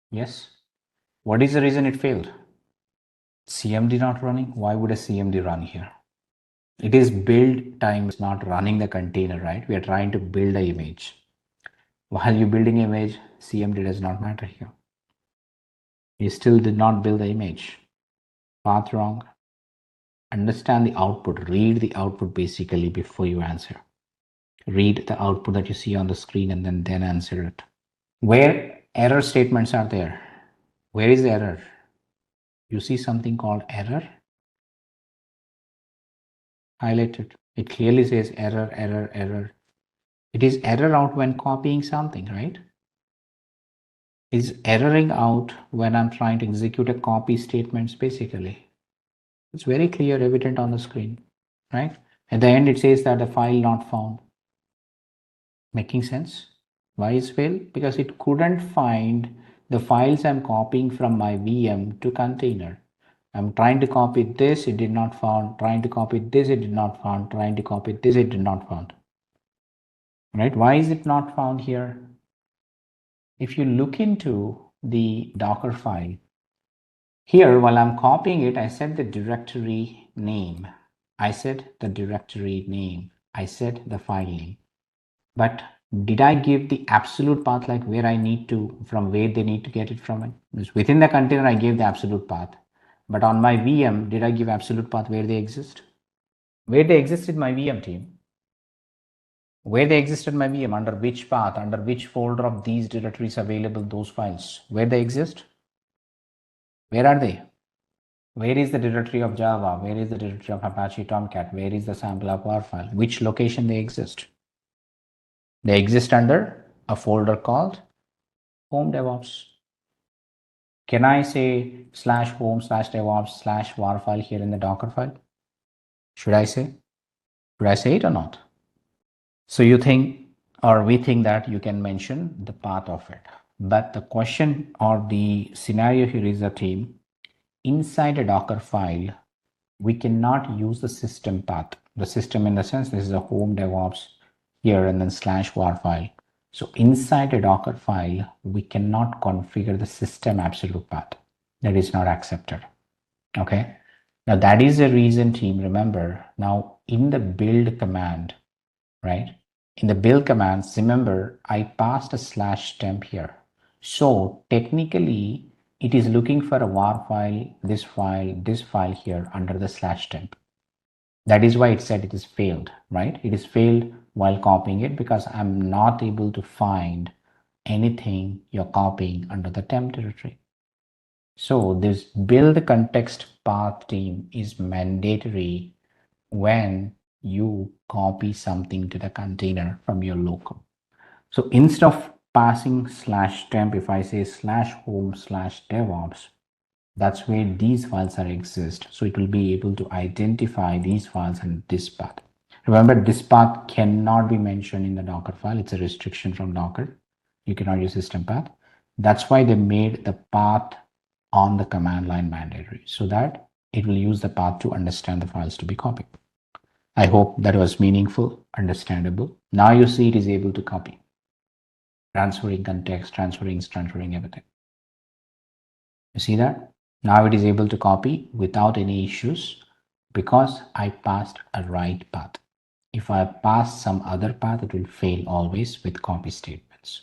Yes. What is the reason it failed? CMD not running. Why would a CMD run here? It is build time, it's not running the container, right? We are trying to build an image. While you're building image, CMD does not matter here. You still did not build the image. Path wrong. Understand the output. Read the output basically before you answer. Read the output that you see on the screen and then answer it. Where error statements are there? Where is the error? You see something called error? Highlighted. It clearly says error, error, error. It is error out when copying something, right? It's erroring out when I'm trying to execute a copy statements basically. It's very clear, evident on the screen, right? At the end, it says that the file not found. Making sense? Why is failed? Because it couldn't find the files I'm copying from my VM to container. I'm trying to copy this, it did not found. Trying to copy this, it did not found. Trying to copy this, it did not found. Right? Why is it not found here? If you look into the Docker file, here while I'm copying it, I set the directory name. I set the directory name. I set the file name. But did I give the absolute path, like where I need to, from where they need to get it from? It? Within the container, I gave the absolute path. But on my VM, did I give absolute path where they exist? Where they exist in my VM, team? Where they exist in my VM, under which path, under which folder of these directories available, those files, where they exist? Where are they? Where is the directory of Java? Where is the directory of Apache Tomcat? Where is the sample app war file? Which location they exist? They exist under a folder called home DevOps. Can I say /home/DevOps/var file here in the Docker file? Should I say? Should I say it or not? So you think, or we think that you can mention the path of it. But the question or the scenario here is a team. Inside a Docker file, we cannot use the system path. The system in the sense, this is a home DevOps here and then /var file. So inside a Docker file, we cannot configure the system absolute path. That is not accepted. Okay. Now that is the reason, team, remember, now in the build command, right? In the build commands, remember, I passed a /temp here. So technically, it is looking for a var file, this file here under the /temp. That is why it said it is failed, right? It is failed while copying it because I'm not able to find anything you're copying under the temp directory. So this build context path team is mandatory when you copy something to the container from your local. So instead of passing /temp, if I say /home/DevOps, that's where these files are exist. So it will be able to identify these files and this path. Remember, this path cannot be mentioned in the Docker file. It's a restriction from Docker. You cannot use system path. That's why they made the path on the command line mandatory so that it will use the path to understand the files to be copied. I hope that was meaningful, understandable. Now you see it is able to copy, transferring context, transferring everything. You see that? Now it is able to copy without any issues because I passed a right path. If I pass some other path, it will fail always with copy statements.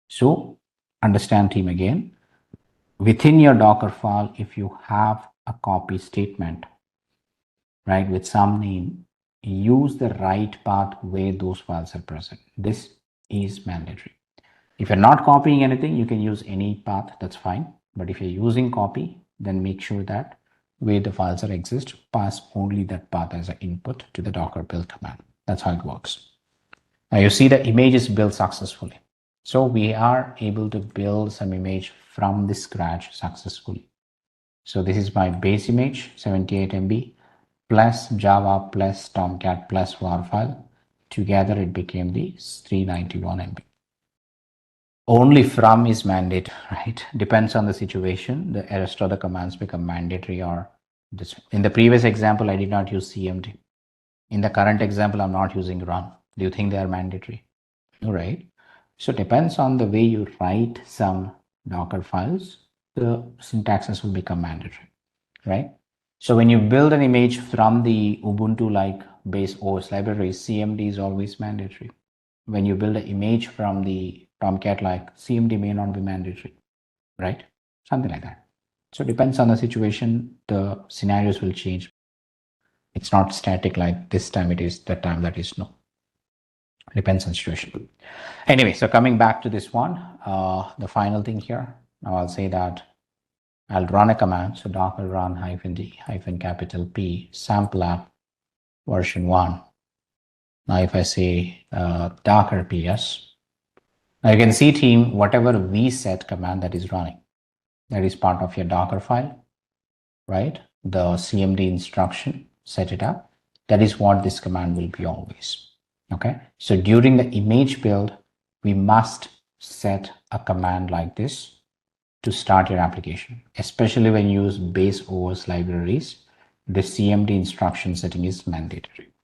So understand team again, within your Docker file, if you have a copy statement, right, with some name, use the right path where those files are present. This is mandatory. If you're not copying anything, you can use any path, that's fine. But if you're using copy, then make sure that where the files are exist, pass only that path as an input to the Docker build command. That's how it works. Now you see the image is built successfully. So we are able to build some image from the scratch successfully. So this is my base image, 78 MB, plus Java, plus Tomcat, plus var file. Together it became the 391 MB. Only from is mandate, right? Depends on the situation. The rest of the commands become mandatory or this. In the previous example, I did not use CMD. In the current example, I'm not using run. Do you think they are mandatory? No, right? So it depends on the way you write some Docker files, the syntaxes will become mandatory, right? So when you build an image from the Ubuntu like base OS library, CMD is always mandatory. When you build an image from the Tomcat like CMD may not be mandatory, right? Something like that. So it depends on the situation, the scenarios will change. It's not static like this time it is, that time that is no. Depends on situation. Anyway, so coming back to this one, the final thing here, now I'll say that I'll run a command. So docker run -d -P sample app version 1. Now if I say docker ps, now you can see team, whatever vset command that is running, that is part of your Docker file, right? The CMD instruction, set it up. That is what this command will be always. Okay, so during the image build, we must set a command like this to start your application, especially when you use base OS libraries. The CMD instruction setting is mandatory.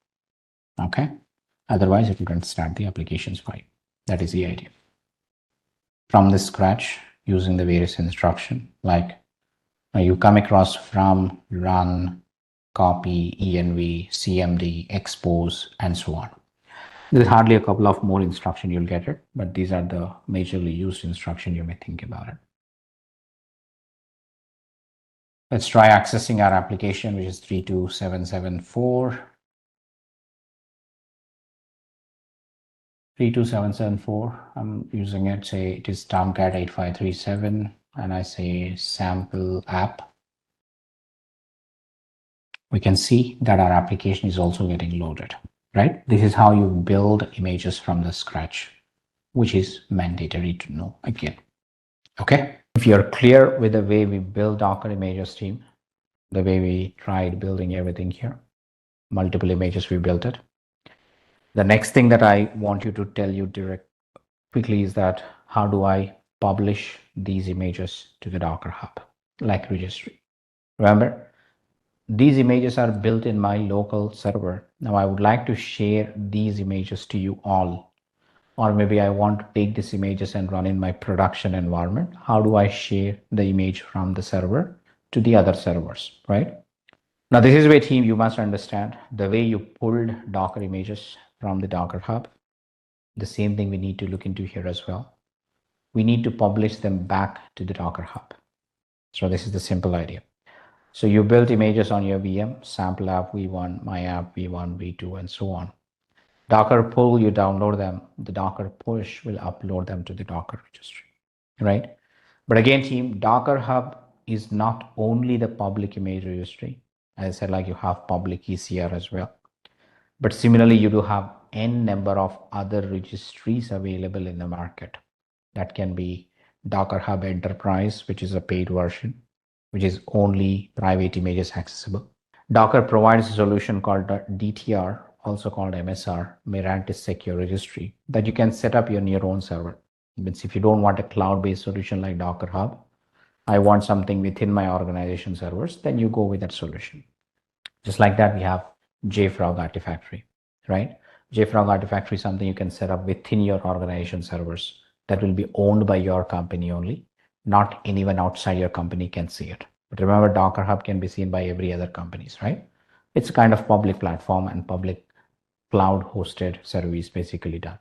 Okay, otherwise it wouldn't start the applications for you. That is the idea. From the scratch, using the various instruction, like you come across from run, copy, env, CMD, expose, and so on. There's hardly a couple of more instruction you'll get it, but these are the majorly used instruction you may think about it. Let's try accessing our application, which is 32774. 32774, I'm using it, say it is Tomcat 8537, and I say sample app. We can see that our application is also getting loaded, right? This is how you build images from the scratch, which is mandatory to know again. Okay, if you're clear with the way we build Docker images team, the way we tried building everything here, multiple images we built it. The next thing that I want you to tell you quickly is that how do I publish these images to the Docker Hub, like registry. Remember, these images are built in my local server. Now I would like to share these images to you all. Or maybe I want to take these images and run in my production environment. How do I share the image from the server to the other servers, right? Now this is where team, you must understand the way you pulled Docker images from the Docker Hub. The same thing we need to look into here as well. We need to publish them back to the Docker Hub. So this is the simple idea. So you build images on your VM, sample app v1, my app v1, v2, and so on. Docker pull, you download them. The Docker push will upload them to the Docker registry, right? But again, team, Docker Hub is not only the public image registry. As I said, like you have public ECR as well. But similarly, you do have n number of other registries available in the market. That can be Docker Hub Enterprise, which is a paid version, which is only private images accessible. Docker provides a solution called DTR, also called MSR, Mirantis Secure Registry, that you can set up on your own server. It means if you don't want a cloud-based solution like Docker Hub, I want something within my organization servers, then you go with that solution. Just like that, we have JFrog Artifactory, right? JFrog Artifactory is something you can set up within your organization servers that will be owned by your company only. Not anyone outside your company can see it. But remember, Docker Hub can be seen by every other companies, right? It's a kind of public platform and public cloud hosted service basically done.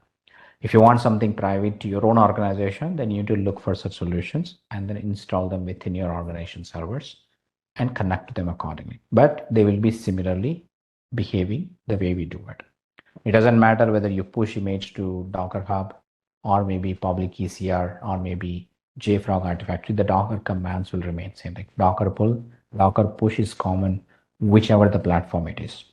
If you want something private to your own organization, then you need to look for such solutions and then install them within your organization servers and connect to them accordingly. But they will be similarly behaving the way we do it. It doesn't matter whether you push image to Docker Hub or maybe public ECR or maybe JFrog Artifactory, the Docker commands will remain same thing. Docker pull, Docker push is common, whichever the platform it is,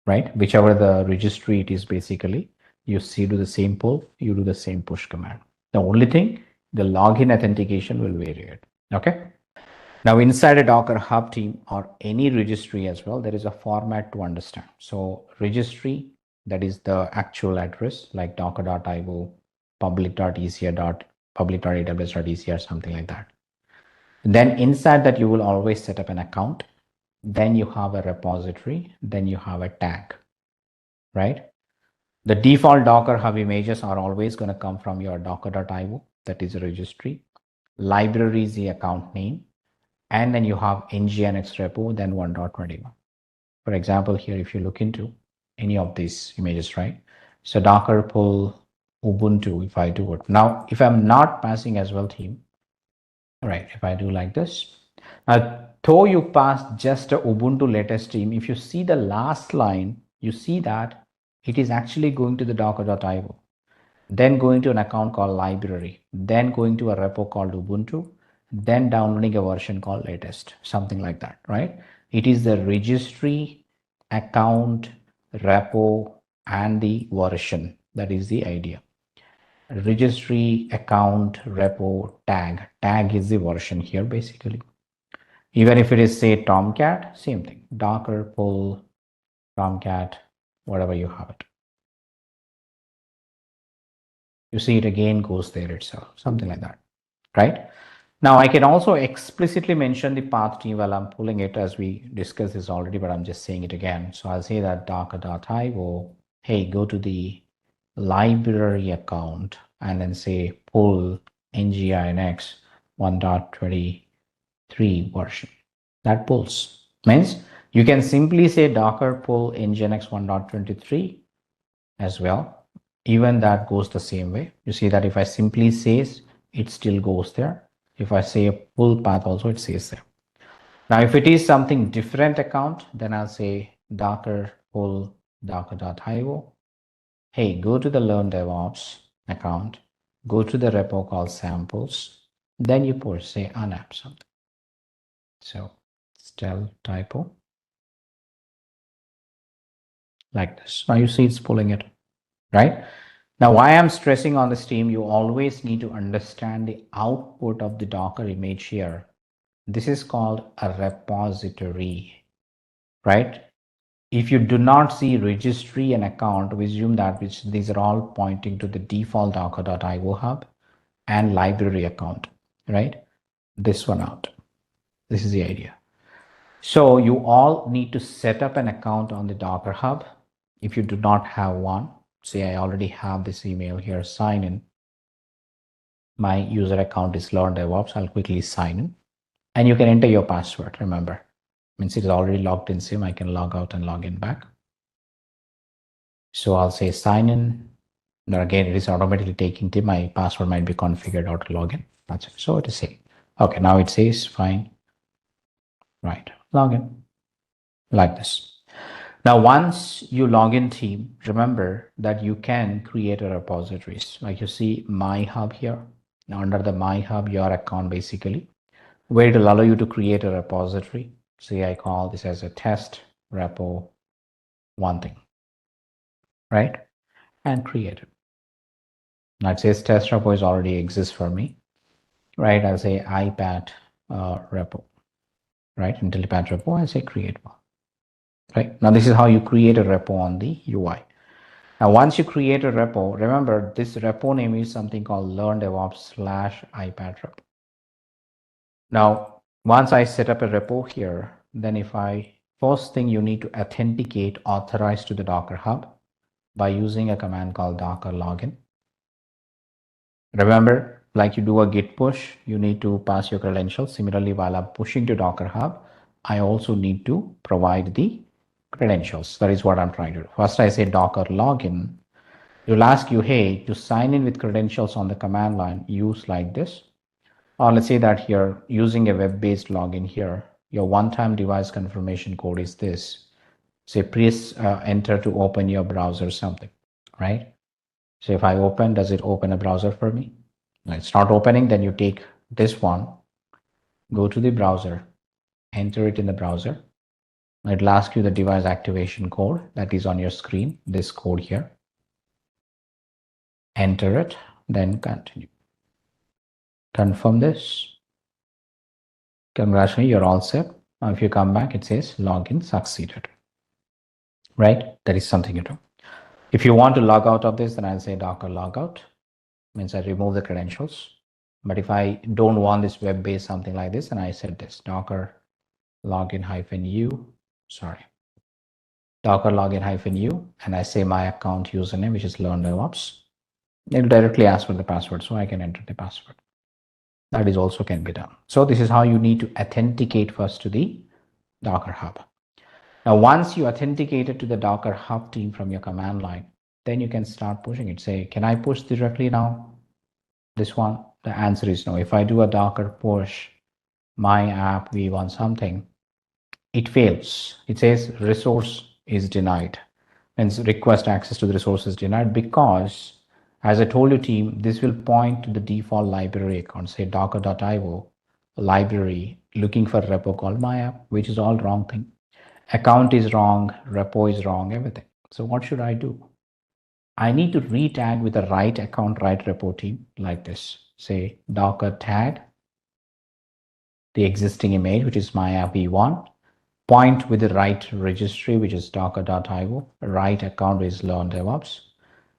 right? Whichever the registry it is, basically, you see do the same pull, you do the same push command. The only thing, the login authentication will vary. Okay. Now inside a Docker Hub team or any registry as well, there is a format to understand. So registry, that is the actual address like docker.io, public.ecr, public.aws.ecr, something like that. Then inside that, you will always set up an account. Then you have a repository. Then you have a tag, right? The default Docker Hub images are always going to come from your docker.io, that is a registry. Library is the account name. And then you have nginx repo, then 1.21. For example, here, if you look into any of these images, right? So Docker pull Ubuntu, if I do it. Now, if I'm not passing as well, team, all right, if I do like this, though you pass just a Ubuntu latest team, if you see the last line, you see that it is actually going to the docker.io, then going to an account called library, then going to a repo called Ubuntu, then downloading a version called latest, something like that, right? It is the registry, account, repo, and the version. That is the idea. Registry, account, repo, tag. Tag is the version here, basically. Even if it is, say, Tomcat, same thing. Docker pull, Tomcat, whatever you have it. You see it again goes there itself, something like that, right? Now I can also explicitly mention the path team while I'm pulling it, as we discussed this already, but I'm just saying it again. So I'll say that docker.io, hey, go to the library account and then say pull nginx 1.23 version. That pulls. Means you can simply say docker pull nginx 1.23 as well. Even that goes the same way. You see that if I simply says, it still goes there. If I say a pull path also, it says there. Now, if it is something different account, then I'll say docker pull docker.io. Hey, go to the learn DevOps account, go to the repo called samples, then you push, say unapp something. So still typo like this. Now you see it's pulling it, right? Now, why I'm stressing on this team, you always need to understand the output of the Docker image here. This is called a repository, right? If you do not see registry and account, we assume that these are all pointing to the default docker.io hub and library account, right? This one out. This is the idea. So you all need to set up an account on the Docker Hub. If you do not have one, say I already have this email here, sign in. My user account is Learn DevOps. I'll quickly sign in. And you can enter your password, remember. Means it is already logged in SIM. I can log out and log in back. So I'll say sign in. Now again, it is automatically taking my password might be configured out to login. That's it. So it is saying, okay, now it says fine. right? Login like this. Now, once you log in team, remember that you can create a repositories. Like you see My Hub here. Now, under the My Hub, your account basically, where it will allow you to create a repository. Say I call this as a test repo one thing, right? And create it. Now it says test repo is already exists for me, right? I'll say iPad repo, right? Intellipaat repo, I say create one, right? Now this is how you create a repo on the UI. Now, once you create a repo, remember this repo name is something called learn DevOps /iPad repo. Now, once I set up a repo here, then first thing you need to authenticate, authorize to the Docker Hub by using a command called docker login. Remember, like you do a git push, you need to pass your credentials. Similarly, while I'm pushing to Docker Hub, I also need to provide the credentials. That is what I'm trying to do. First, I say docker login. It will ask you, hey, to sign in with credentials on the command line, use like this. Or let's say that you're using a web-based login here. Your one-time device confirmation code is this. Say, please enter to open your browser something, right? So if I open, does it open a browser for me? No, it's not opening. Then you take this one, go to the browser, enter it in the browser. It'll ask you the device activation code that is on your screen, this code here. Enter it, then continue. Confirm this. Congratulations, you're all set. Now, if you come back, it says login succeeded, right? That is something you do. If you want to log out of this, then I'll say docker logout, means I remove the credentials. But if I don't want this web-based something like this, and I said this docker login -u, docker login -u, and I say my account username, which is learn DevOps. It'll directly ask for the password, so I can enter the password. That is also can be done. So this is how you need to authenticate first to the Docker Hub. Now, once you authenticate it to the Docker Hub team from your command line, then you can start pushing it. Say, can I push directly now? This one, the answer is no. If I do a Docker push, my app v1 something, it fails. It says resource is denied, and request access to the resource is denied because, as I told you team, this will point to the default library account, say docker.io library, looking for a repo called my app, which is all wrong thing. Account is wrong, repo is wrong, everything. So what should I do? I need to retag with the right account, right repo team like this. Say docker tag the existing image, which is my app v1, point with the right registry, which is docker.io, right account is learn DevOps,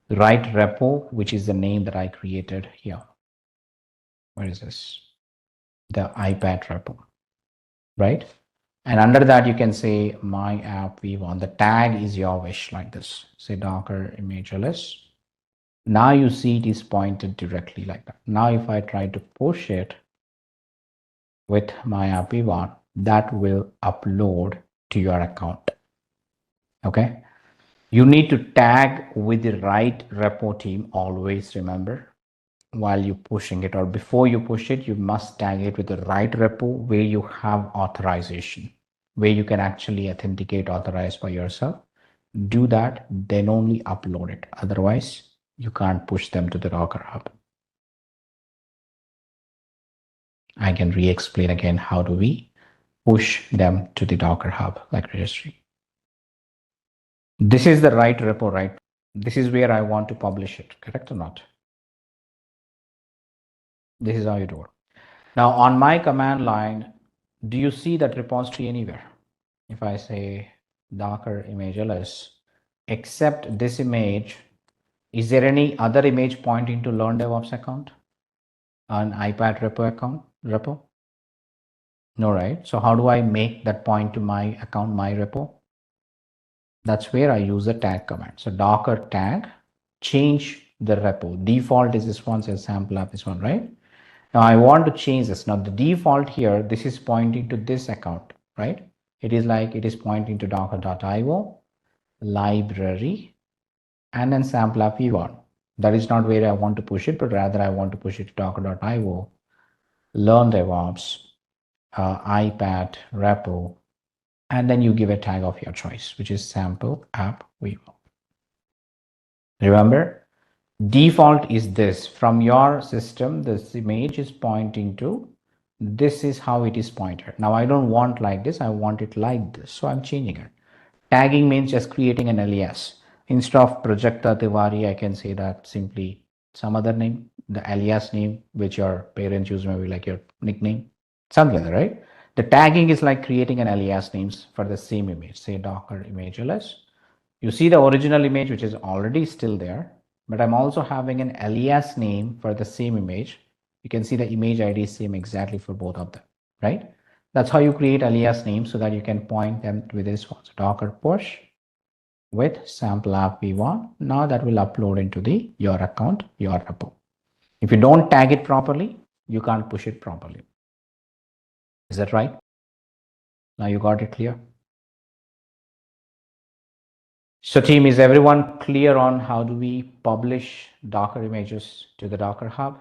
right repo, which is the name that I created here. Where is this? The iPad repo, right? And under that, you can say my app v1. The tag is your wish like this. Say docker image ls. Now you see it is pointed directly like that. Now if I try to push it with my app v1, that will upload to your account. Okay. You need to tag with the right repo team. Always remember, while you pushing it or before you push it, you must tag it with the right repo where you have authorization, where you can actually authenticate, authorize by yourself. Do that, then only upload it. Otherwise, you can't push them to the Docker Hub. I can re-explain again how do we push them to the Docker Hub like registry. This is the right repo, right? This is where I want to publish it, correct or not? This is how you do it. Now on my command line, do you see that repository anywhere? If I say docker image ls, except this image, is there any other image pointing to learn DevOps account? An iPad repo account repo? No, right? So how do I make that point to my account, my repo? That's where I use the tag command. So docker tag, change the repo. Default is this one, says sample app, this one, right? Now I want to change this. Now the default here, this is pointing to this account, right? It is like it is pointing to docker.io library and then sample app v1. That is not where I want to push it, but rather I want to push it to docker.io learn DevOps iPad repo, and then you give a tag of your choice, which is sample app Vivo. Remember, default is this. From your system, this image is pointing to, this is how it is pointed. Now I don't want like this, I want it like this, so I'm changing it. Tagging means just creating an alias. Instead of Prajakta Tiwari, I can say that simply some other name, the alias name which your parents use, maybe like your nickname, something like that, right? The tagging is like creating an alias names for the same image, say Docker image ls. You see the original image, which is already still there, but I'm also having an alias name for the same image. You can see the image ID is same exactly for both of them, right? That's how you create alias names so that you can point them with this one. So Docker push with sample app v1. Now that will upload into the your account, your repo. If you don't tag it properly, you can't push it properly. Is that right? Now you got it clear? So team, is everyone clear on how do we publish Docker images to the Docker Hub?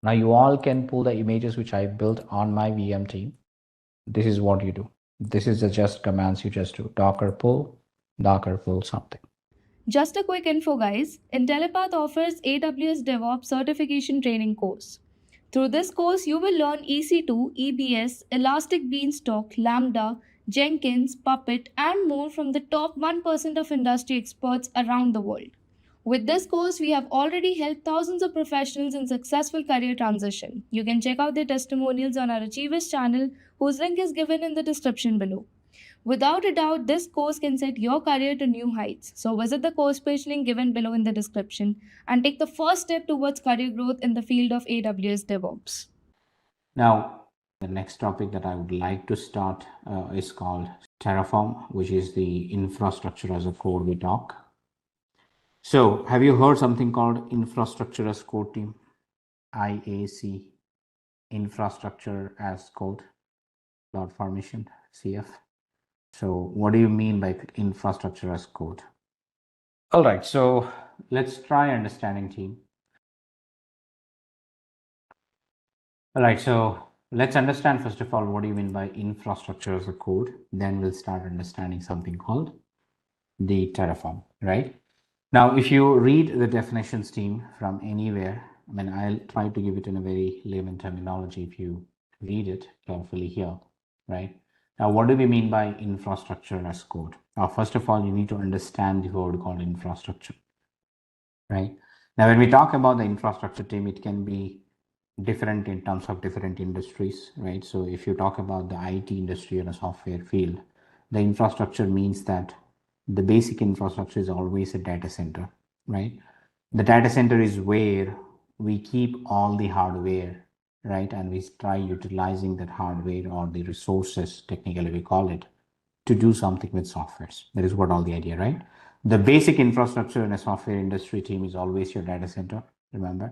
Now you all can pull the images which I built on my VM team. This is what you do. This is the just commands you just do. Docker pull something. Just a quick info, guys. Intellipaat offers AWS DevOps Certification Training course. Through this course, you will learn EC2, EBS, Elastic Beanstalk, Lambda, Jenkins, Puppet, and more from the top 1% of industry experts around the world. With this course, we have already helped thousands of professionals in successful career transition. You can check out their testimonials on our Achievers channel, whose link is given in the description below. Without a doubt, this course can set your career to new heights. So visit the course page link given below in the description and take the first step towards career growth in the field of AWS DevOps. Now, the next topic that I would like to start is called Terraform, which is the infrastructure as a code we talk. So have you heard something called infrastructure as code team? IAC, infrastructure as code, cloud formation, CF. So what do you mean by infrastructure as code? All right, so let's try understanding team. All right, so let's understand first of all, what do you mean by infrastructure as a code? Then we'll start understanding something called the Terraform, right? Now, if you read the definitions team from anywhere, I mean, I'll try to give it in a very layman terminology if you read it carefully here, right? Now, what do we mean by infrastructure as code? Now, first of all, you need to understand the word called infrastructure, right? Now, when we talk about the infrastructure team, it can be different in terms of different industries, right? So if you talk about the IT industry and a software field, the infrastructure means that the basic infrastructure is always a data center, right? The data center is where we keep all the hardware, right? And we try utilizing that hardware or the resources, technically we call it, to do something with softwares. That is what all the idea, right? The basic infrastructure in a software industry team is always your data center, remember?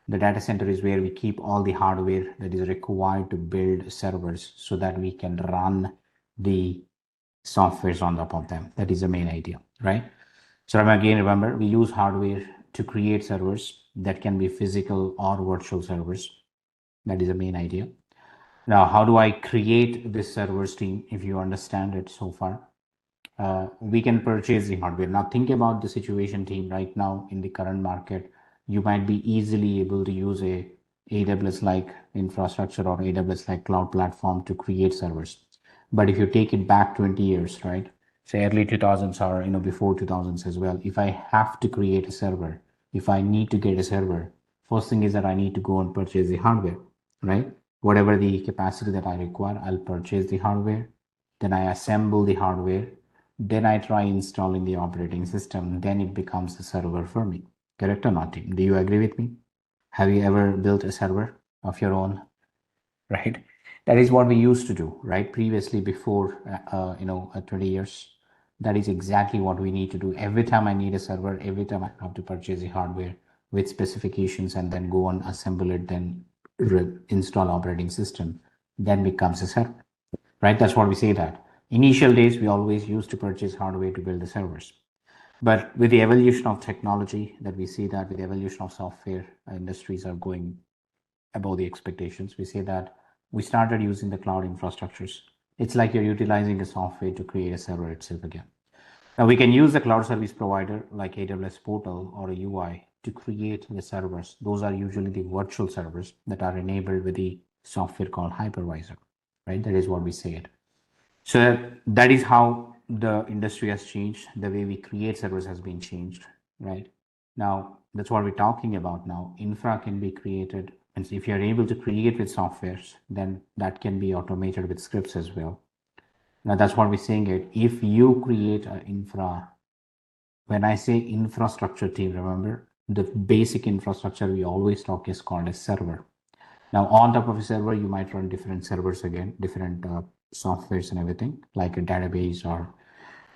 The data center is where we keep all the hardware that is required to build servers so that we can run the softwares on top of them. That is the main idea, right? So again, remember, we use hardware to create servers that can be physical or virtual servers. That is the main idea. Now, how do I create this servers team? If you understand it so far, we can purchase the hardware. Now, think about the situation team right now in the current market. You might be easily able to use a AWS like infrastructure or AWS like cloud platform to create servers. But if you take it back 20 years, right? Say early 2000s or before 2000s as well. If I have to create a server, if I need to get a server, first thing is that I need to go and purchase the hardware, right? Whatever the capacity that I require, I'll purchase the hardware. Then I assemble the hardware. Then I try installing the operating system. Then it becomes a server for me. Correct or not, team? Do you agree with me? Have you ever built a server of your own? Right? That is what we used to do, right? Previously, before 20 years, that is exactly what we need to do. Every time I need a server, every time I have to purchase the hardware with specifications and then go and assemble it, then install operating system, then becomes a server, right? That's what we say that. Initial days, we always used to purchase hardware to build the servers. But with the evolution of technology that we see that with the evolution of software, industries are going above the expectations. We say that we started using the cloud infrastructures. It's like you're utilizing a software to create a server itself again. Now we can use the cloud service provider like AWS Portal or a UI to create the servers. Those are usually the virtual servers that are enabled with the software called hypervisor, right? That is what we say it. So that is how the industry has changed. The way we create servers has been changed, right? Now, that's what we're talking about now. Infra can be created. And if you're able to create with softwares, then that can be automated with scripts as well. Now, that's what we're saying it. If you create an infra, when I say infrastructure team, remember the basic infrastructure we always talk is called a server. Now, on top of a server, you might run different servers again, different softwares and everything, like a database or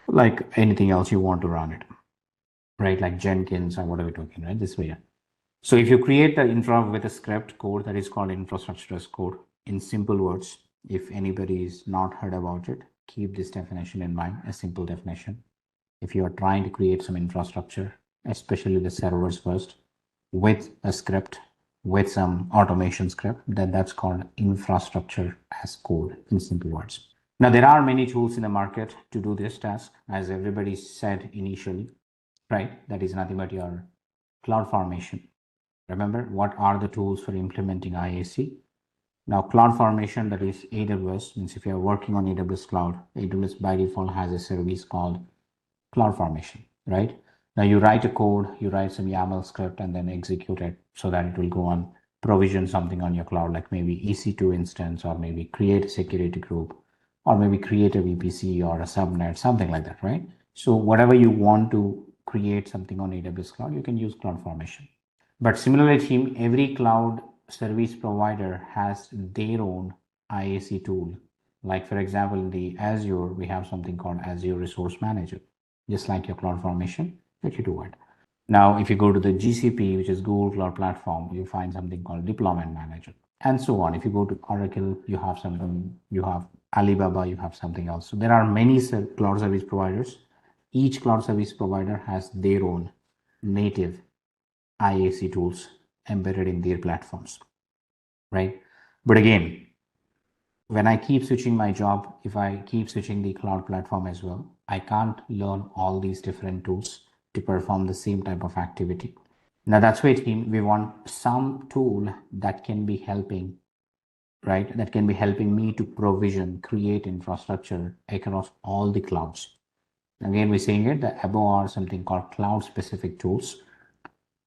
like anything else you want to run it, right? Like Jenkins or what are we talking, right? This way. Yeah. So if you create the infra with a script code that is called infrastructure as code, in simple words, if anybody is not heard about it, keep this definition in mind, a simple definition. If you are trying to create some infrastructure, especially the servers first, with a script, with some automation script, then that's called infrastructure as code in simple words. Now, there are many tools in the market to do this task, as everybody said initially, right? That is nothing but your CloudFormation. Remember, what are the tools for implementing IAC? Now, CloudFormation, that is AWS, means if you're working on AWS Cloud, AWS by default has a service called CloudFormation, right? Now you write a code, you write some YAML script and then execute it so that it will go on provision something on your cloud, like maybe EC2 instance, or maybe create a security group, or maybe create a VPC or a subnet, something like that, right? So whatever you want to create something on AWS Cloud, you can use CloudFormation. But similarly, team, every cloud service provider has their own IAC tool. Like for example, in the Azure, we have something called Azure Resource Manager, just like your CloudFormation, that you do it. Now, if you go to the GCP, which is Google Cloud Platform, you find something called Deployment Manager, and so on. If you go to Oracle, you have something, you have Alibaba, you have something else. So there are many cloud service providers. Each cloud service provider has their own native IAC tools embedded in their platforms, right? But again, when I keep switching my job, if I keep switching the cloud platform as well, I can't learn all these different tools to perform the same type of activity. Now that's why, team, we want some tool that can be helping, right? That can be helping me to provision, create infrastructure across all the clouds. Again, we're saying it, the above are something called cloud specific tools,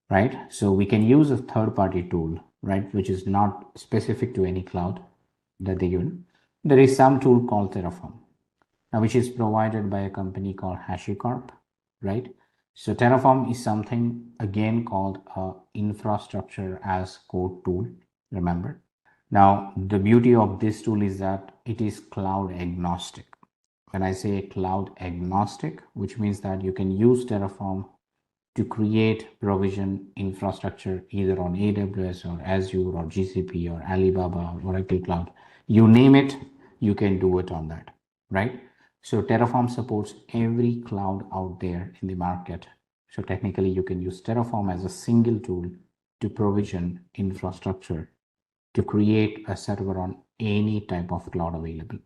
right? So we can use a third party tool, right? Which is not specific to any cloud that they given. There is some tool called Terraform, now which is provided by a company called HashiCorp, right? So Terraform is something again called a infrastructure as code tool, remember. Now, the beauty of this tool is that it is cloud agnostic. When I say cloud agnostic, which means that you can use Terraform to create provision infrastructure either on AWS or Azure or GCP or Alibaba or Oracle Cloud. You name it, you can do it on that, right? So Terraform supports every cloud out there in the market. So technically you can use Terraform as a single tool to provision infrastructure to create a server on any type of cloud available,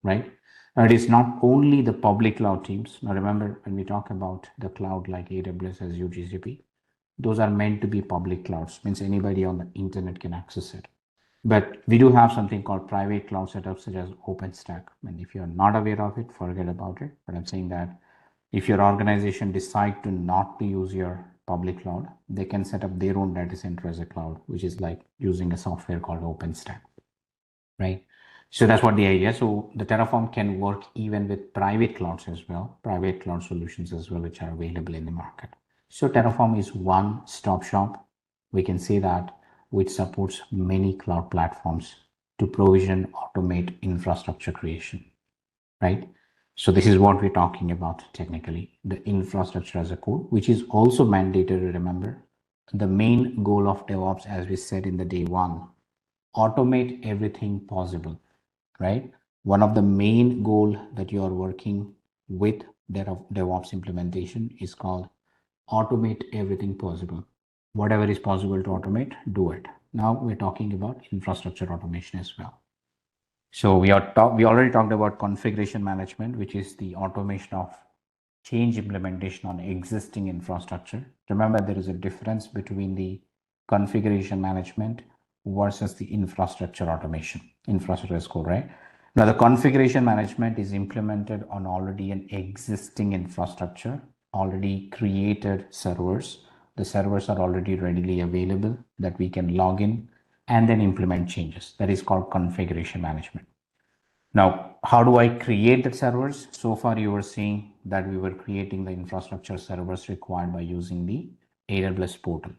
right? It is not only the public cloud teams. Now remember, when we talk about the cloud like AWS, Azure, GCP, those are meant to be public clouds, means anybody on the internet can access it. But we do have something called private cloud setups such as OpenStack. And if you're not aware of it, forget about it. But I'm saying that if your organization decide to not to use your public cloud, they can set up their own data center as a cloud, which is like using a software called OpenStack, right? So that's what the idea. So the Terraform can work even with private clouds as well, private cloud solutions as well, which are available in the market. So Terraform is one-stop shop. We can say that, which supports many cloud platforms to provision, automate infrastructure creation, right? So this is what we're talking about technically, the infrastructure as a code, which is also mandatory. Remember, the main goal of DevOps, as we said in the day one, automate everything possible, right? One of the main goal that you are working with DevOps implementation is called automate everything possible. Whatever is possible to automate, do it. Now we're talking about infrastructure automation as well. So we already talked about configuration management, which is the automation of change implementation on existing infrastructure. Remember, there is a difference between the configuration management versus the infrastructure automation. Infrastructure as code, right? Now, the configuration management is implemented on already an existing infrastructure, already created servers. The servers are already readily available that we can log in and then implement changes. That is called configuration management. Now, how do I create the servers? So far, you were seeing that we were creating the infrastructure servers required by using the AWS portal.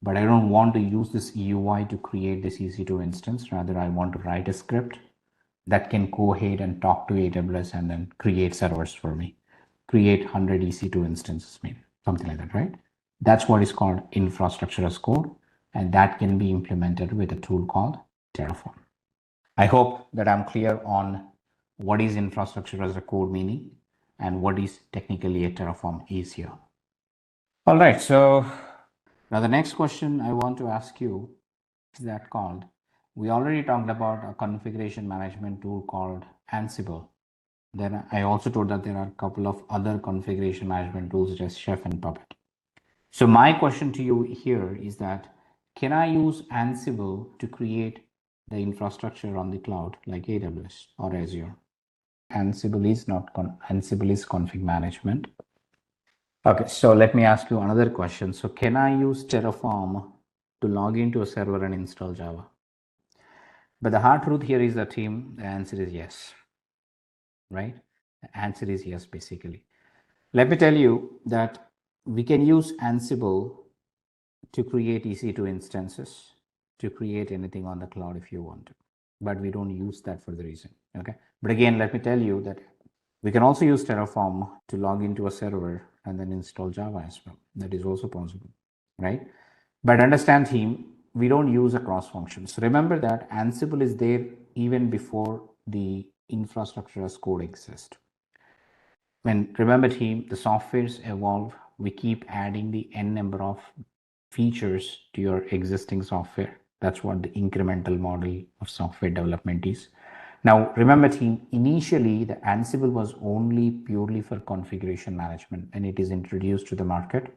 But I don't want to use this EUI to create this EC2 instance. Rather, I want to write a script that can go ahead and talk to AWS and then create servers for me. Create 100 EC2 instances, maybe something like that, right? That's what is called infrastructure as code. And that can be implemented with a tool called Terraform. I hope that I'm clear on what is infrastructure as a code meaning and what is technically a Terraform is here. All right, so now the next question I want to ask you is that called, we already talked about a configuration management tool called Ansible. Then I also told that there are a couple of other configuration management tools such as Chef and Puppet. So my question to you here is that, can I use Ansible to create the infrastructure on the cloud like AWS or Azure? Ansible is not Ansible is config management. Okay, so let me ask you another question. So can I use Terraform to log into a server and install Java? But the hard truth here is that, team, the answer is yes, right? The answer is yes, basically. Let me tell you that we can use Ansible to create EC2 instances, to create anything on the cloud if you want to, but we don't use that for the reason, okay? But again, let me tell you that we can also use Terraform to log into a server and then install Java as well. That is also possible, right? But understand, team, we don't use across functions. Remember that Ansible is there even before the infrastructure as code exists. And remember, team, the softwares evolve. We keep adding the n number of features to your existing software. That's what the incremental model of software development is. Now, remember, team, initially the Ansible was only purely for configuration management, and it is introduced to the market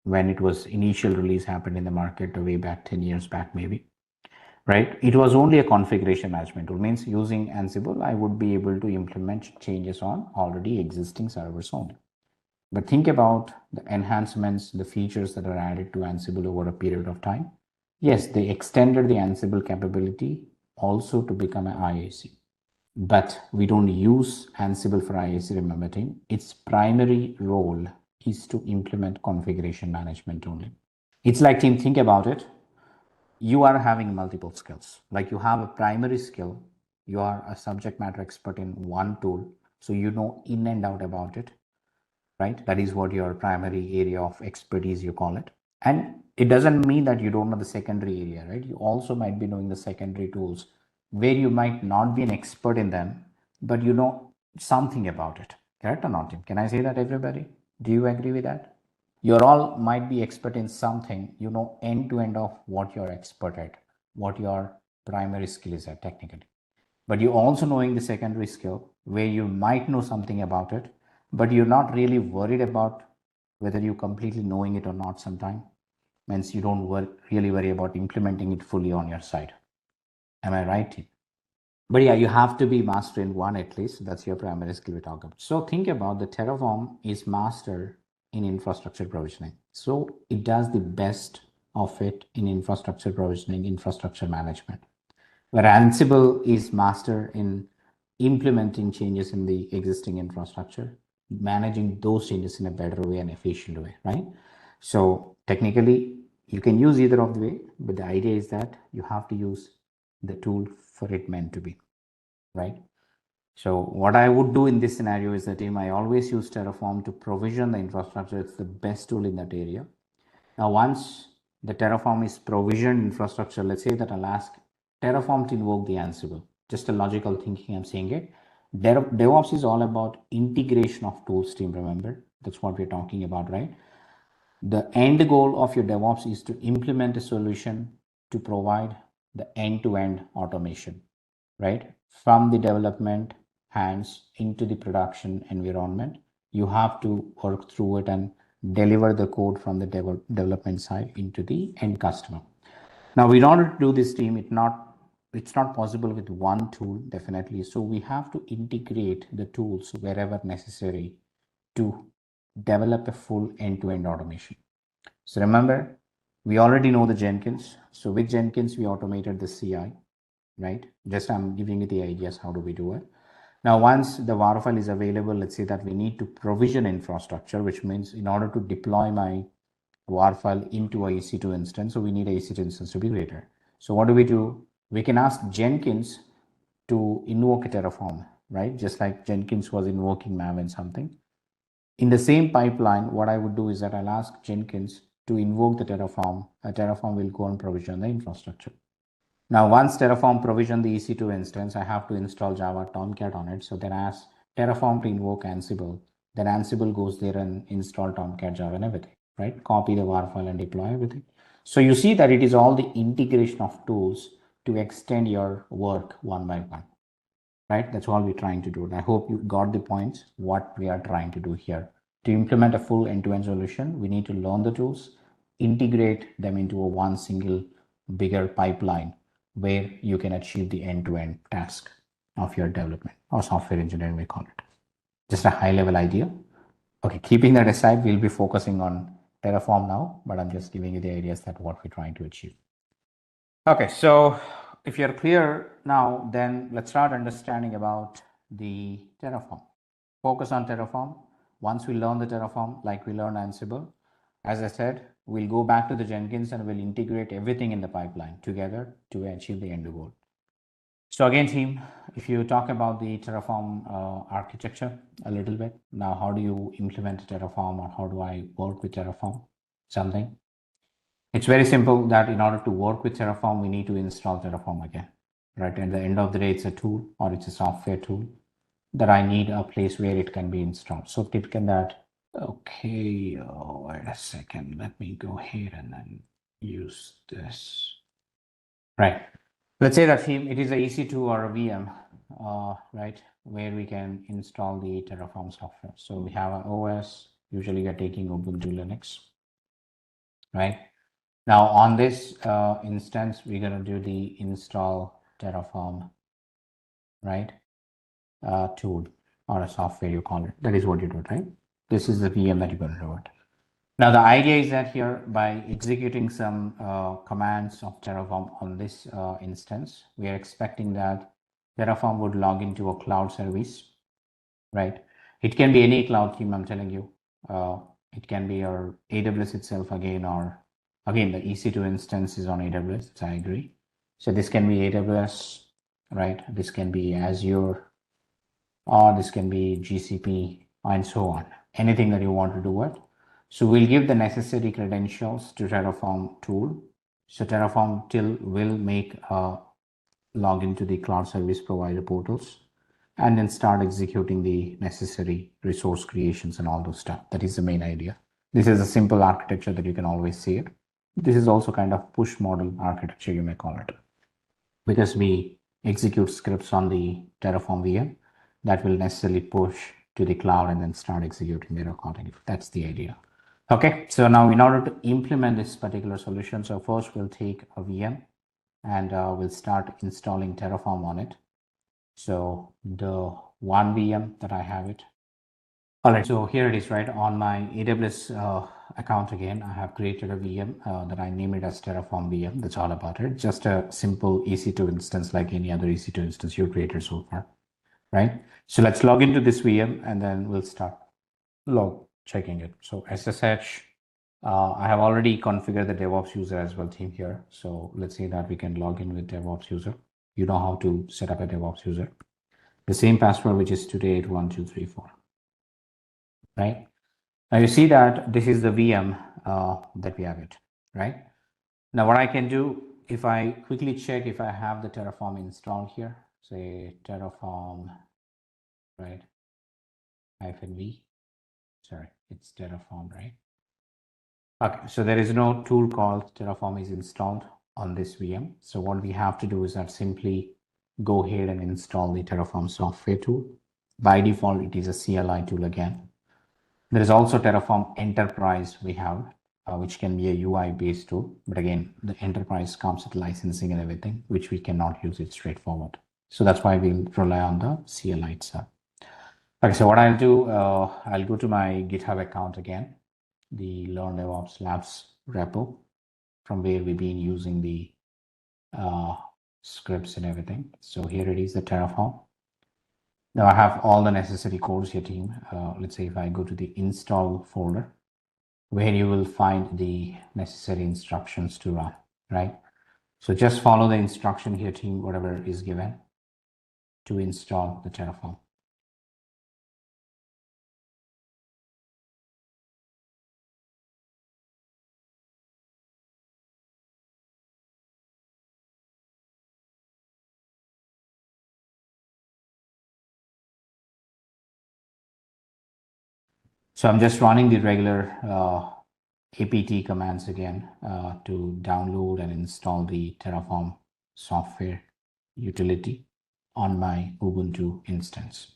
when it was initial release happened in the market way back 10 years back, maybe, right? It was only a configuration management tool. Means using Ansible, I would be able to implement changes on already existing servers only. But think about the enhancements, the features that are added to Ansible over a period of time. Yes, they extended the Ansible capability also to become an IAC. But we don't use Ansible for IAC, remember, team. Its primary role is to implement configuration management only. It's like, team, think about it. You are having multiple skills. Like you have a primary skill. You are a subject matter expert in one tool. So you know in and out about it, right? That is what your primary area of expertise, you call it. And it doesn't mean that you don't know the secondary area, right? You also might be knowing the secondary tools where you might not be an expert in them, but you know something about it. Correct or not, Tim? Can I say that, everybody? Do you agree with that? You're all might be expert in something, you know, end to end of what you're expert at, what your primary skill is at technically. But you also knowing the secondary skill where you might know something about it, but you're not really worried about whether you completely knowing it or not sometime. Means you don't really worry about implementing it fully on your side. Am I right, team? But yeah, you have to be master in one at least. That's your primary skill we talk about. So think about the Terraform is master in infrastructure provisioning. So it does the best of it in infrastructure provisioning, infrastructure management. Where Ansible is master in implementing changes in the existing infrastructure, managing those changes in a better way and efficient way, right? So technically, you can use either of the way, but the idea is that you have to use the tool for it meant to be, right? So what I would do in this scenario is that I always use Terraform to provision the infrastructure. It's the best tool in that area. Now, once the Terraform is provisioned infrastructure, let's say that I'll ask Terraform to invoke the Ansible. Just a logical thinking, I'm saying it. DevOps is all about integration of tools, team, remember? That's what we're talking about, right? The end goal of your DevOps is to implement a solution to provide the end-to-end automation. right? From the development hands into the production environment, you have to work through it and deliver the code from the development side into the end customer. Now, in order to do this, team, it's not possible with one tool, definitely. So we have to integrate the tools wherever necessary to develop a full end-to-end automation. So remember, we already know the Jenkins. So with Jenkins, we automated the CI, right? Just I'm giving you the ideas, how do we do it? Now, once the WAR file is available, let's say that we need to provision infrastructure, which means in order to deploy my WAR file into a EC2 instance, so we need a EC2 instance to be created. So what do? We can ask Jenkins to invoke a Terraform, right? Just like Jenkins was invoking Maven something. In the same pipeline, what I would do is that I'll ask Jenkins to invoke the Terraform. A Terraform will go and provision the infrastructure. Now, once Terraform provision the EC2 instance, I have to install Java Tomcat on it. So then I ask Terraform to invoke Ansible. Then Ansible goes there and install Tomcat Java and everything, right? Copy the WAR file and deploy everything. So you see that it is all the integration of tools to extend your work one by one, right? That's all we're trying to do. And I hope you got the points, what we are trying to do here. To implement a full end-to-end solution, we need to learn the tools, integrate them into a one single bigger pipeline where you can achieve the end-to-end task of your development or software engineering, we call it. Just a high-level idea. Okay, keeping that aside, we'll be focusing on Terraform now, but I'm just giving you the ideas that what we're trying to achieve. Okay, so if you're clear now, then let's start understanding about the Terraform. Focus on Terraform. Once we learn the Terraform, like we learned Ansible, as I said, we'll go back to the Jenkins and we'll integrate everything in the pipeline together to achieve the end goal. So again, team, if you talk about the Terraform architecture a little bit, now how do you implement Terraform, or how do I work with Terraform? Something. It's very simple that in order to work with Terraform, we need to install Terraform again, right? At the end of the day, it's a tool or it's a software tool that I need a place where it can be installed. So typically that, okay, wait a second, let me go here and then use this, right? Let's say that it is a EC2 or a VM, right, where we can install the Terraform software. So we have an OS, usually we are taking Ubuntu Linux, right? Now on this instance, we're going to do the install Terraform, right, tool or a software, you call it. That is what you do, right? This is the VM that you're going to do it. Now the idea is that here, by executing some commands of Terraform on this instance, we are expecting that Terraform would log into a cloud service, right? It can be any cloud team, I'm telling you. It can be your AWS itself again, or again, the EC2 instance is on AWS, so I agree. So this can be AWS, right? This can be Azure, or this can be GCP, and so on. Anything that you want to do it. So we'll give the necessary credentials to Terraform tool. So Terraform will make a login to the cloud service provider portals, and then start executing the necessary resource creations and all those stuff. That is the main idea. This is a simple architecture that you can always see it. This is also kind of push model architecture, you may call it, because we execute scripts on the Terraform VM that will necessarily push to the cloud and then start executing their accordingly. That's the idea. Okay, so now in order to implement this particular solution, so first we'll take a VM and we'll start installing Terraform on it. So the one VM that I have it. All right, so here it is, right? On my AWS account again, I have created a VM that I name it as Terraform VM. That's all about it. Just a simple EC2 instance like any other EC2 instance you created so far, right? So let's log into this VM and then we'll start log checking it. So SSH, I have already configured the DevOps user as well, team here. So let's say that we can log in with DevOps user. You know how to set up a DevOps user. The same password, which is 2881234, right? Now you see that this is the VM that we have it, right? Now what I can do, if I quickly check if I have the Terraform installed here, say Terraform, right, -v, sorry, it's Terraform, right? Okay, so there is no tool called Terraform is installed on this VM. So what we have to do is that simply go ahead and install the Terraform software tool. By default, it is a CLI tool again. There is also Terraform Enterprise we have, which can be a UI based tool. But again, the Enterprise comes with licensing and everything, which we cannot use it straightforward. So that's why we'll rely on the CLI itself. Okay, so what I'll do, I'll go to my GitHub account again, the Learn DevOps Labs repo, from where we've been using the scripts and everything. So here it is, the Terraform. Now I have all the necessary codes here, team. Let's say if I go to the install folder, where you will find the necessary instructions to run, right? So just follow the instruction here, team, whatever is given to install the Terraform. So I'm just running the regular apt commands again to download and install the Terraform software utility on my Ubuntu instance.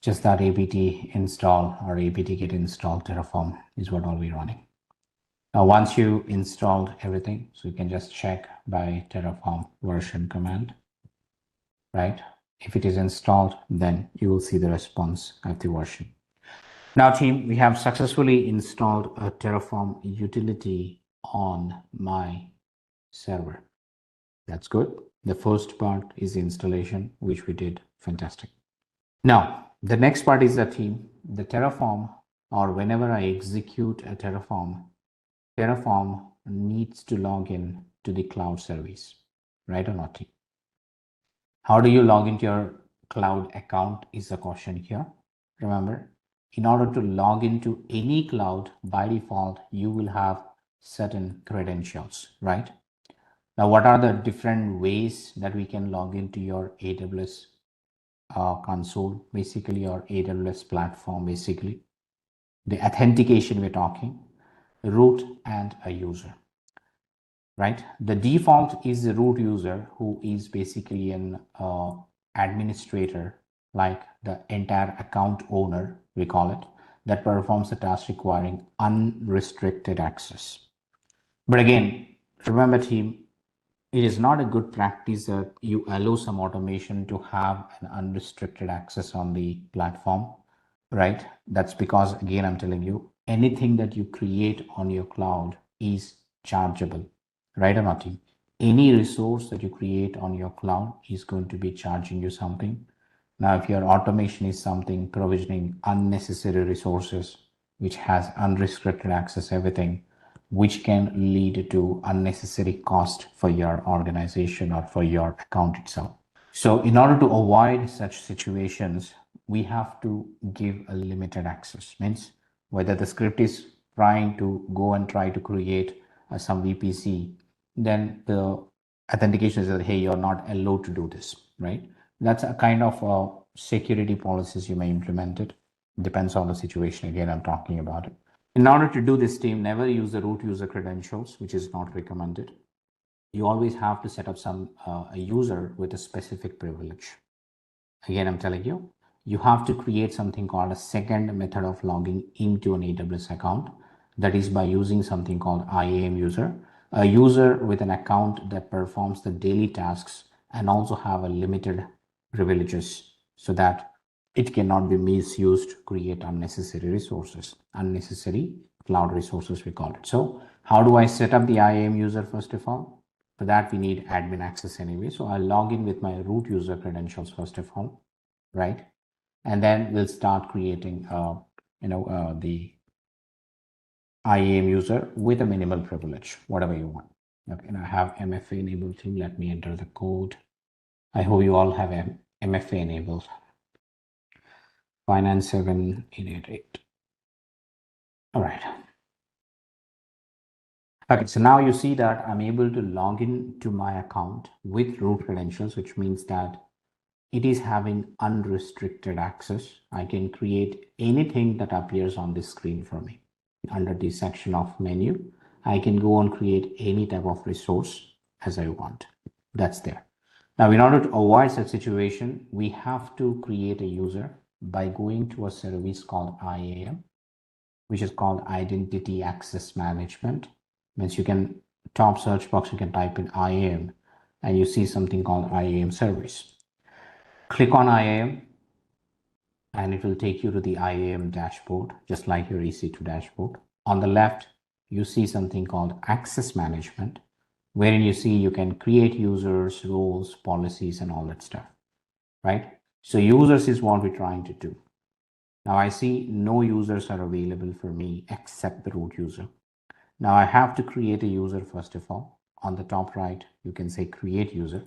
Just that apt install or apt get install Terraform is what I'll be running. Now, once you installed everything, so you can just check by Terraform version command, right? If it is installed, then you will see the response of the version. Now, team, we have successfully installed a Terraform utility on my server. That's good. The first part is the installation, which we did fantastic. Now, the next part is the team, the Terraform, or whenever I execute a Terraform needs to log in to the cloud service, right or not, team? How do you log into your cloud account is the question here. Remember, in order to log into any cloud, by default, you will have certain credentials, right? Now, what are the different ways that we can log into your AWS console, basically, or AWS platform, basically? The authentication we're talking, root and a user. Right? The default is the root user, who is basically an administrator, like the entire account owner, we call it, that performs the task requiring unrestricted access. But again, remember, team, it is not a good practice that you allow some automation to have an unrestricted access on the platform, right? That's because, again, I'm telling you, anything that you create on your cloud is chargeable. Right or not, team? Any resource that you create on your cloud is going to be charging you something. Now, if your automation is something provisioning unnecessary resources, which has unrestricted access, everything, which can lead to unnecessary cost for your organization or for your account itself. So in order to avoid such situations, we have to give a limited access. Means whether the script is trying to go and try to create some VPC, then the authentication is that, hey, you're not allowed to do this, right? That's a kind of security policies you may implement it. Depends on the situation. Again, I'm talking about it. In order to do this, team, never use the root user credentials, which is not recommended. You always have to set up some a user with a specific privilege. Again, I'm telling you, you have to create something called a second method of logging into an AWS account. That is by using something called IAM user, a user with an account that performs the daily tasks and also have a limited privileges, so that it cannot be misused to create unnecessary resources, unnecessary cloud resources, we call it. So how do I set up the IAM user? First of all, for that we need admin access anyway. So I'll log in with my root user credentials first of all, right? And then we'll start creating, the IAM user with a minimal privilege, whatever you want. Okay, and I have MFA enabled team. Let me enter the code. I hope you all have MFA enabled. 597888. All right. Okay, so now you see that I'm able to log in to my account with root credentials, which means that it is having unrestricted access. I can create anything that appears on this screen for me. Under the section of menu, I can go and create any type of resource as I want. That's there. Now, in order to avoid such situation, we have to create a user by going to a service called IAM, which is called Identity Access Management. Means you can, top search box, you can type in IAM and you see something called IAM service. Click on IAM and it will take you to the IAM dashboard, just like your EC2 dashboard. On the left, you see something called Access Management, wherein you see you can create users, roles, policies, and all that stuff, right? So users is what we're trying to do. Now I see no users are available for me except the root user. Now I have to create a user first of all. On the top right, you can say create user.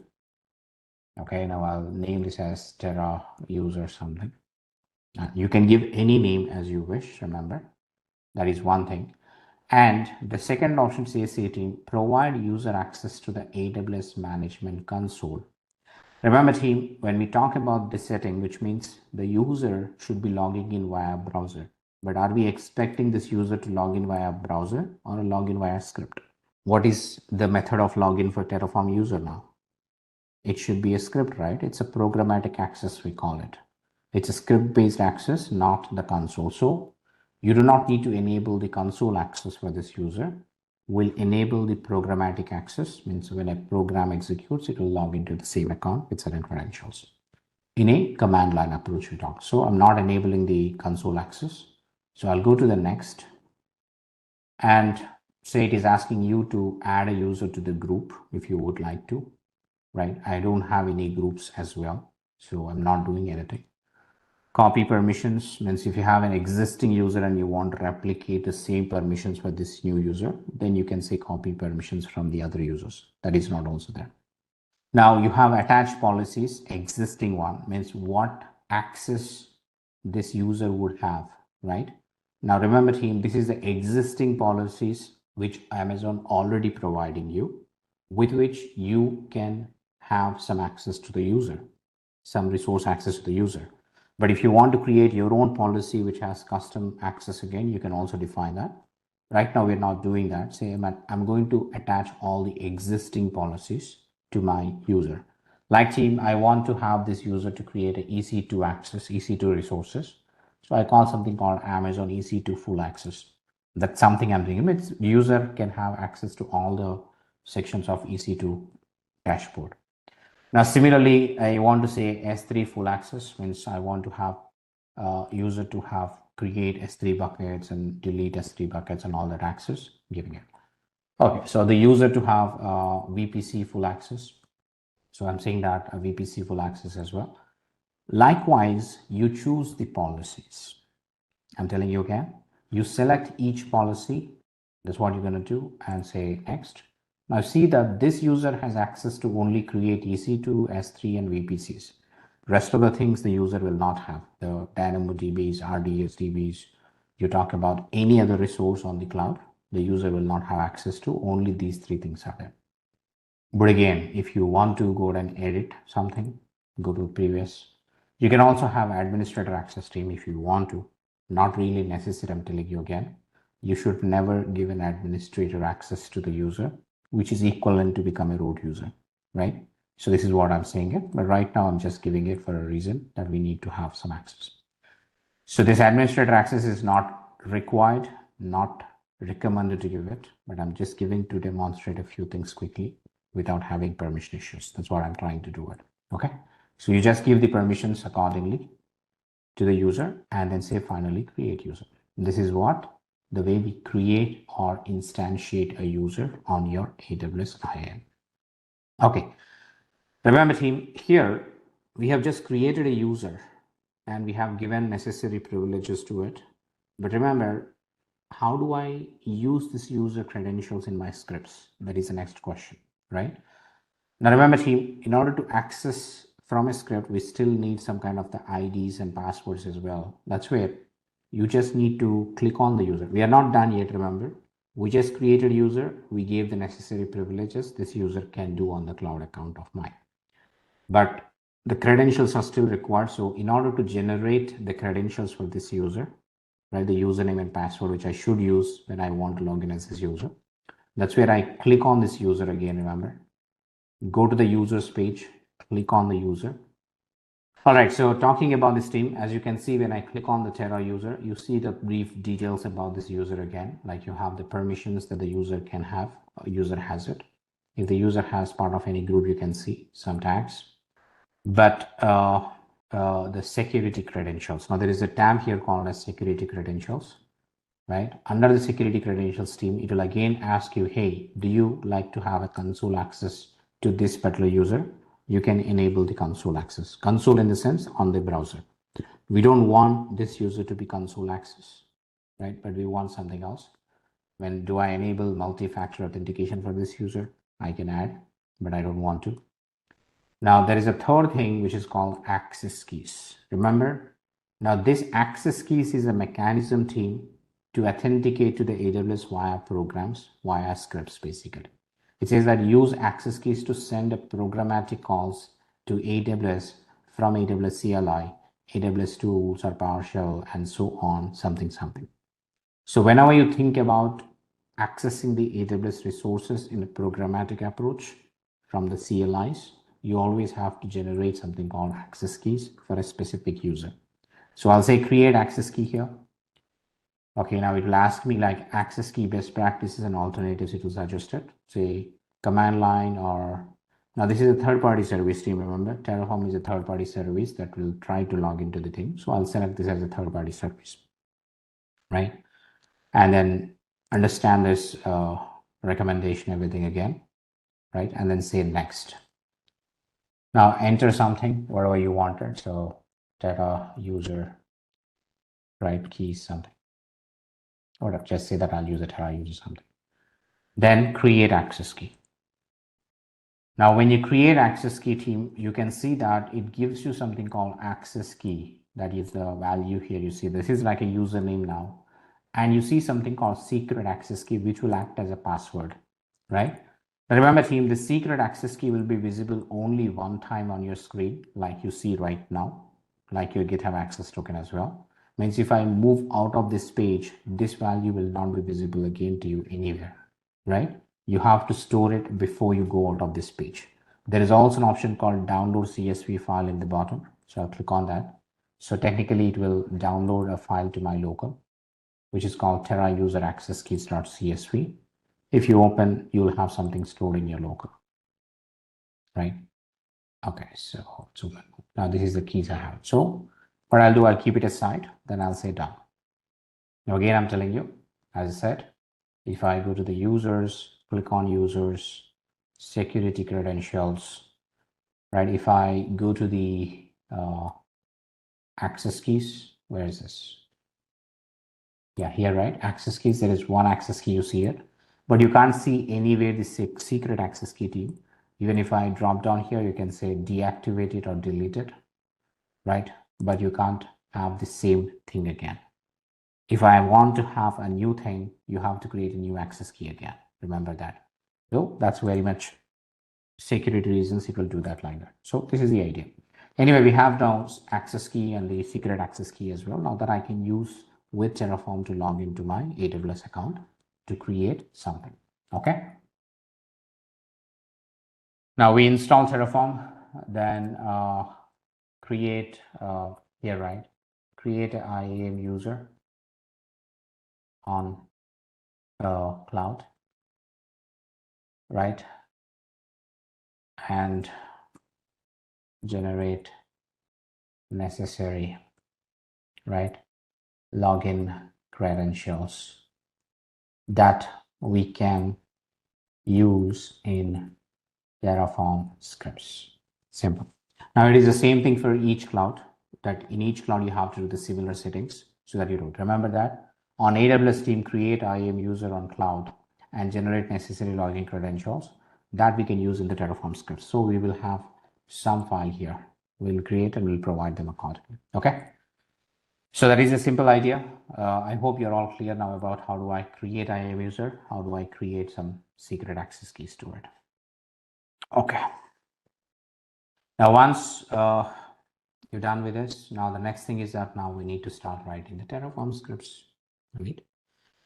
Okay, now I'll name this as Terra user something. You can give any name as you wish, remember. That is one thing. And the second option says team, provide user access to the AWS management console. Remember team, when we talk about this setting, which means the user should be logging in via browser. But are we expecting this user to log in via browser or log in via script? What is the method of login for Terraform user now? It should be a script, right? It's a programmatic access, we call it. It's a script-based access, not the console. So you do not need to enable the console access for this user. We'll enable the programmatic access, means when a program executes, it will log into the same account with certain credentials. In a command line approach we talk. So I'm not enabling the console access. So I'll go to the next and say it is asking you to add a user to the group if you would like to, right? I don't have any groups as well, so I'm not doing anything. Copy permissions means if you have an existing user and you want to replicate the same permissions for this new user, then you can say copy permissions from the other users. That is not also there. Now you have attached policies, existing one means what access this user would have, right? Now remember team, this is the existing policies which Amazon already providing you, with which you can have some access to the user, some resource access to the user. But if you want to create your own policy which has custom access again, you can also define that. Right now, we're not doing that. Say I'm going to attach all the existing policies to my user. Like team, I want to have this user to create an EC2 access, EC2 resources. So I call something called Amazon EC2 full access. That's something I'm doing. It's user can have access to all the sections of EC2 dashboard. Now, similarly, I want to say S3 full access means I want to have user to have create S3 buckets and delete S3 buckets and all that access, giving it. Okay, so the user to have VPC full access. So I'm saying that a VPC full access as well. Likewise, you choose the policies. I'm telling you again, you select each policy. That's what you're going to do and say next. Now see that this user has access to only create EC2, S3 and VPCs. Rest of the things the user will not have. The DynamoDBs, RDS DBs, you talk about any other resource on the cloud, the user will not have access to. Only these three things are there. But again, if you want to go and edit something, go to previous. You can also have administrator access team if you want to. Not really necessary, I'm telling you again. You should never give an administrator access to the user, which is equivalent to become a root user, right? So this is what I'm saying it, but right now I'm just giving it for a reason that we need to have some access. So this administrator access is not required, not recommended to give it, but I'm just giving to demonstrate a few things quickly without having permission issues. That's what I'm trying to do it. Okay. So you just give the permissions accordingly to the user and then say finally create user. This is what the way we create or instantiate a user on your AWS IAM. Okay. Remember team, here we have just created a user and we have given necessary privileges to it. But remember, how do I use this user credentials in my scripts? That is the next question, right? Now remember team, in order to access from a script, we still need some kind of the IDs and passwords as well. That's where you just need to click on the user. We are not done yet, remember. We just created user. We gave the necessary privileges this user can do on the cloud account of mine. But the credentials are still required. So in order to generate the credentials for this user, right, the username and password, which I should use when I want to log in as this user, That's where I click on this user again, remember. Go to the users page, click on the user. All right, so talking about this team, as you can see, when I click on the Terra user, you see the brief details about this user again, like you have the permissions that the user can have, user has it. If the user has part of any group, you can see some tags, but the security credentials. Now there is a tab here called as security credentials, right? Under the security credentials team, it will again ask you, hey, do you like to have a console access to this particular user? You can enable the console access. Console in the sense on the browser. We don't want this user to be console access, right? But we want something else. When do I enable multi-factor authentication for this user? I can add, but I don't want to. Now there is a third thing which is called access keys. Remember, now this access keys is a mechanism team to authenticate to the AWS via programs, via scripts basically. It says that use access keys to send a programmatic calls to AWS from AWS CLI, AWS tools or PowerShell, and so on, something. So whenever you think about accessing the AWS resources in a programmatic approach from the CLIs, you always have to generate something called access keys for a specific user. So I'll say create access key here. Okay, now it will ask me like access key best practices and alternatives it will suggest it. Say command line, or now this is a third-party service team. Remember, Terraform is a third-party service that will try to log into the thing. So I'll select this as a third-party service, right? And then understand this recommendation, everything again, right? And then say next. Now enter something, whatever you wanted. So Terra user, right, keys something. Or just say that I'll use a Terra user something. Then create access key. Now, when you create access key team, you can see that it gives you something called access key. That is the value here. You see, this is like a username now. And you see something called secret access key, which will act as a password, right? Now remember team, the secret access key will be visible only one time on your screen, like you see right now, like your GitHub access token as well. Means if I move out of this page, this value will not be visible again to you anywhere, right? You have to store it before you go out of this page. There is also an option called download CSV file in the bottom. So I'll click on that. So technically it will download a file to my local, which is called Terra user access keys.csv. If you open, you'll have something stored in your local, right? Okay, so now this is the keys I have. So what I'll do, I'll keep it aside, then I'll say done. Now again, I'm telling you, as I said, if I go to the users, click on users, security credentials, right? If I go to the access keys, where is this? Yeah, here, right? Access keys, there is one access key, you see it, but you can't see anywhere the secret access key team. Even if I drop down here, you can say deactivate it or delete it, right? But you can't have the same thing again. If I want to have a new thing, you have to create a new access key again. Remember that. So that's very much security reasons it will do that like that. So this is the idea. Anyway, we have now access key and the secret access key as well. Now that I can use with Terraform to log into my AWS account to create something. Okay. Now we install Terraform, then create here, right? Create an IAM user on cloud, right? And generate necessary, right, login credentials that we can use in Terraform scripts. Simple. Now it is the same thing for each cloud, that in each cloud you have to do the similar settings so that you don't. Remember that on AWS team, create IAM user on cloud and generate necessary login credentials that we can use in the Terraform scripts. So we will have some file here. We'll create and we'll provide them accordingly. Okay. So that is a simple idea. I hope you're all clear now about how do I create IAM user, how do I create some secret access keys to it. Okay. Now once you're done with this, now the next thing is that now we need to start writing the Terraform scripts. Right.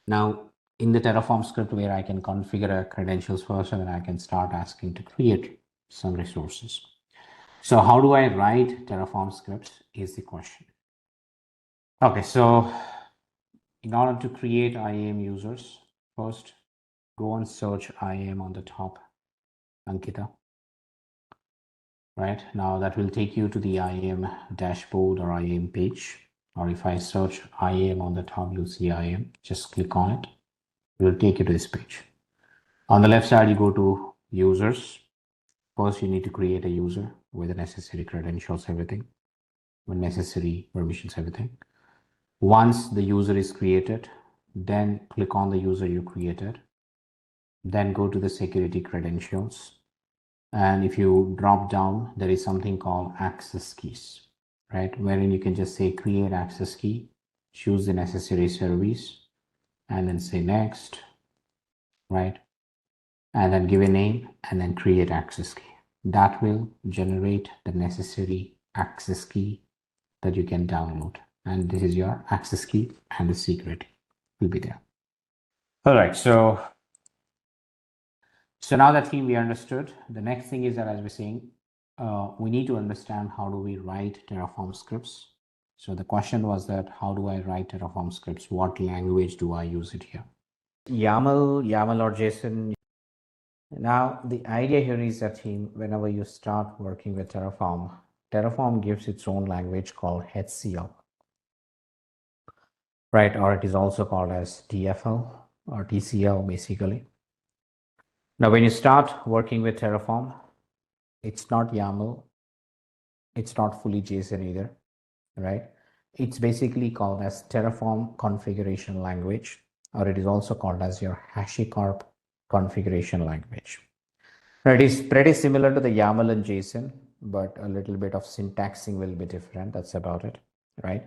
Now in the Terraform script where I can configure a credentials first and then I can start asking to create some resources. So how do I write Terraform scripts is the question. Okay, so in order to create IAM users, first go and search IAM on the top, Ankita. Right now that will take you to the IAM dashboard or IAM page. Or if I search IAM on the top, you'll see IAM. Just click on it. It will take you to this page. On the left side, you go to users. First, you need to create a user with the necessary credentials, everything, with necessary permissions, everything. Once the user is created, then click on the user you created. Then go to the security credentials. And if you drop down, there is something called access keys, right? Wherein you can just say create access key, choose the necessary service, and then say next, right? And then give a name and then create access key. That will generate the necessary access key that you can download. And this is your access key and the secret will be there. All right, so now that theme we understood. The next thing is that, as we're saying, we need to understand how do we write Terraform scripts. So the question was that how do I write Terraform scripts? What language do I use it here? YAML or JSON. Now the idea here is that whenever you start working with Terraform gives its own language called HCL, right? Or it is also called as TFL or TCL basically. Now, when you start working with Terraform, it's not YAML, it's not fully JSON either, right? It's basically called as Terraform configuration language, or it is also called as your HashiCorp configuration language. Now, it is pretty similar to the YAML and JSON, but a little bit of syntaxing will be different. That's about it, right?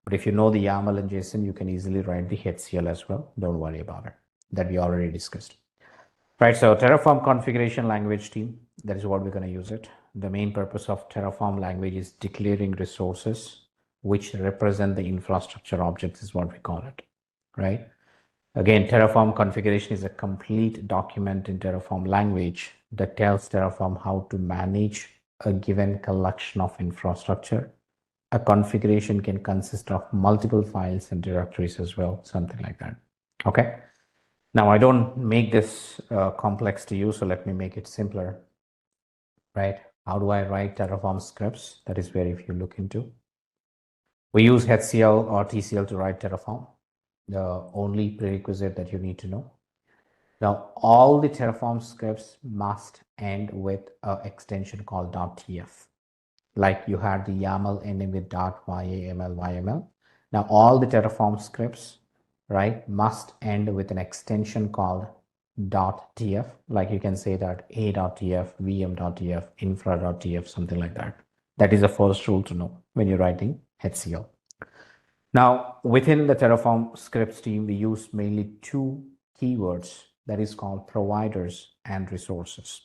But if you know the YAML and JSON, you can easily write the HCL as well. Don't worry about it. That we already discussed. Right, so Terraform configuration language team, that is what we're going to use it. The main purpose of Terraform language is declaring resources which represent the infrastructure objects is what we call it, right? Again, Terraform configuration is a complete document in Terraform language that tells Terraform how to manage a given collection of infrastructure. A configuration can consist of multiple files and directories as well, something like that, okay? Now, I don't make this complex to you, so let me make it simpler, right? How do I write Terraform scripts? That is where if you look into. We use HCL or TCL to write Terraform, the only prerequisite that you need to know. Now, all the Terraform scripts must end with an extension called .tf. Like you had the YAML ending with .yaml. Now, all the Terraform scripts, right, must end with an extension called .tf. Like you can say that a.tf, vm.tf, infra.tf, something like that. That is the first rule to know when you're writing HCL. Now, within the Terraform scripts team, we use mainly two keywords that is called providers and resources.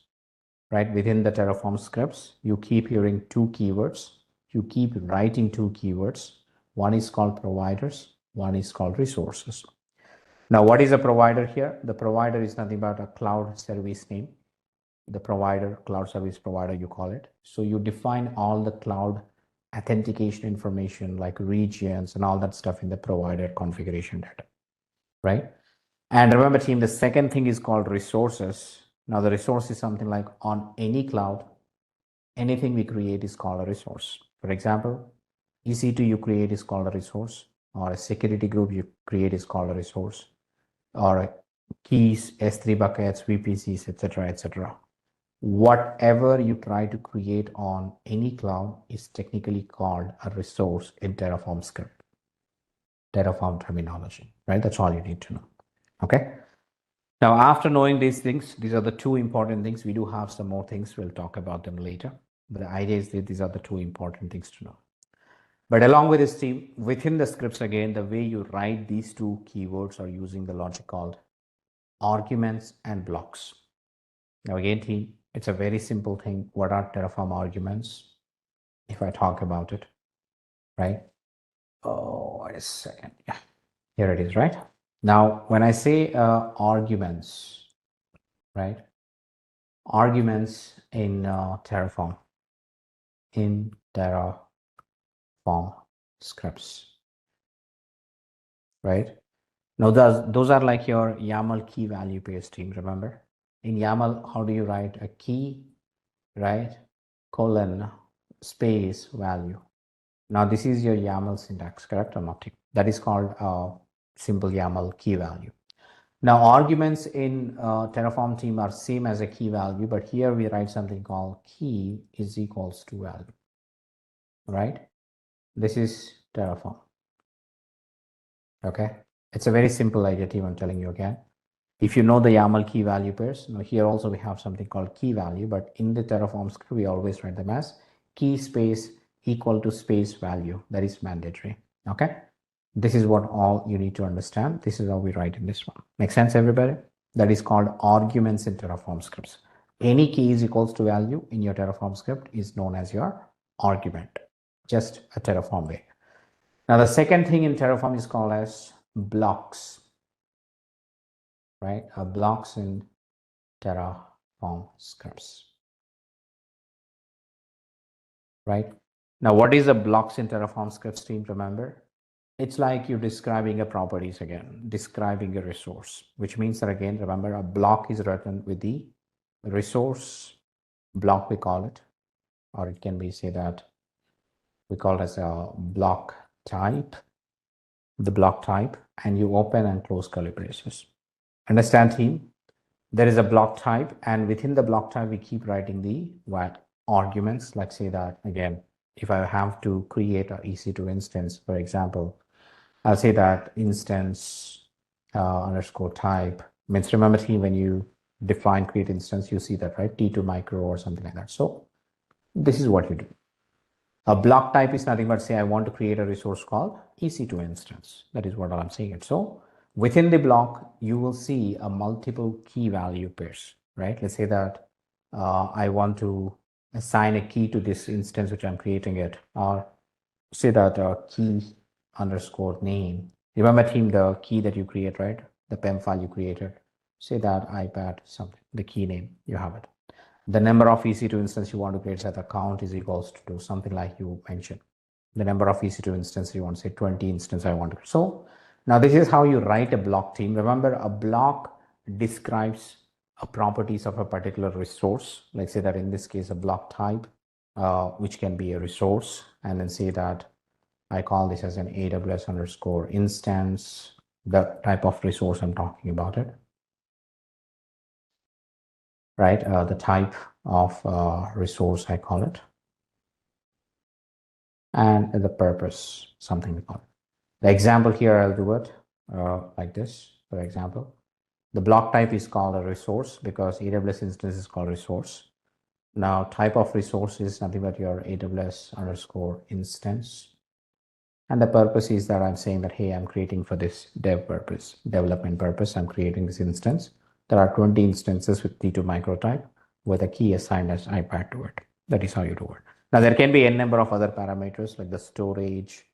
Right, within the Terraform scripts, you keep hearing two keywords. You keep writing two keywords. One is called providers, one is called resources. Now, what is a provider here? The provider is nothing but a cloud service name. The provider, cloud service provider, you call it. So you define all the cloud authentication information like regions and all that stuff in the provider configuration data, right? And remember, team, the second thing is called resources. Now, the resource is something like on any cloud, anything we create is called a resource. For example, EC2 you create is called a resource, or a security group you create is called a resource, or keys, S3 buckets, VPCs, etc., etc. Whatever you try to create on any cloud is technically called a resource in Terraform script, Terraform terminology, right? That's all you need to know. Okay. Now, after knowing these things, these are the two important things. We do have some more things. We'll talk about them later. But the idea is that these are the two important things to know. But along with this team, within the scripts, again, the way you write these two keywords are using the logic called arguments and blocks. Now, again, team, it's a very simple thing. What are Terraform arguments? If I talk about it, right? Oh, wait a second. Yeah, here it is, right? Now, when I say arguments, right? Arguments in Terraform, scripts, right? Now, those are like your YAML key value pairs team, remember? In YAML, how do you write a key, right? Colon, space, value. Now, this is your YAML syntax, correct or not? That is called simple YAML key value. Now, arguments in Terraform team are same as a key value, but here we write something called key is equals to value, right? This is Terraform. Okay, it's a very simple idea team, I'm telling you again. If you know the YAML key value pairs, now here also we have something called key value, but in the Terraform script, we always write them as key space equal to space value. That is mandatory. Okay, this is what all you need to understand. This is how we write in this one. Make sense, everybody? That is called arguments in Terraform scripts. Any key is equals to value in your Terraform script is known as your argument, just a Terraform way. Now, the second thing in Terraform is called as blocks, right? Blocks in Terraform scripts, right? Now, what is a blocks in Terraform scripts team? Remember, it's like you're describing a properties again, describing a resource, which means that again, remember, a block is written with the resource block, we call it, or it can be say that we call it as a block type, the block type, and you open and close curly braces. Understand team? There is a block type, and within the block type, we keep writing the what arguments, like say that again, if I have to create an EC2 instance, for example, I'll say that instance underscore type means, remember team, when you define create instance, you see that, right? T2 micro or something like that. So this is what you do. A block type is nothing but say I want to create a resource called EC2 instance. That is what I'm saying it. So within the block, you will see a multiple key value pairs, right? Let's say that I want to assign a key to this instance, which I'm creating it, or say that key underscore name. Remember team, the key that you create, right? The PEM file you created, say that iPad something, the key name, you have it. The number of EC2 instance you want to create as account is equals to something like you mentioned. The number of EC2 instance you want to say 20 instance I want to. So now this is how you write a block team. Remember, a block describes a properties of a particular resource. Like say that in this case, a block type, which can be a resource, and then say that I call this as an AWS underscore instance, the type of resource I'm talking about it. Right, the type of resource I call it, and the purpose, something we call it. The example here, I'll do it like this. For example, the block type is called a resource because AWS instance is called resource. Now, type of resource is nothing but your AWS underscore instance. And the purpose is that I'm saying that, hey, I'm creating for this development purpose, I'm creating this instance. There are 20 instances with T2 micro type with a key assigned as iPad to it. That is how you do it. Now, there can be n number of other parameters like the storage,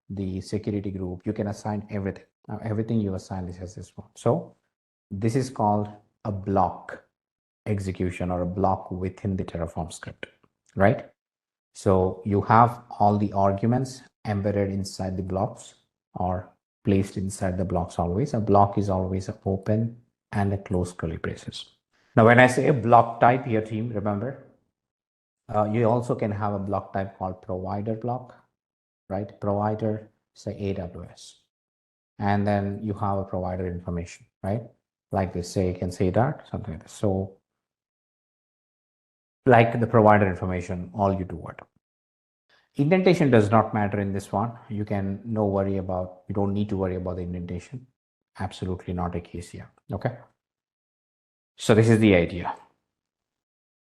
the security group. You can assign everything. Now, everything you assign is as this one. So this is called a block execution or a block within the Terraform script, right? So you have all the arguments embedded inside the blocks or placed inside the blocks always. A block is always open and a closed curly braces. Now, when I say a block type here, team, remember, you also can have a block type called provider block, right? Provider, say AWS. And then you have a provider information, right? Like this, say, you can say that, something like this. So like the provider information, all you do what? Indentation does not matter in this one. You can you don't need to worry about the indentation. Absolutely not a case here. Okay. So this is the idea.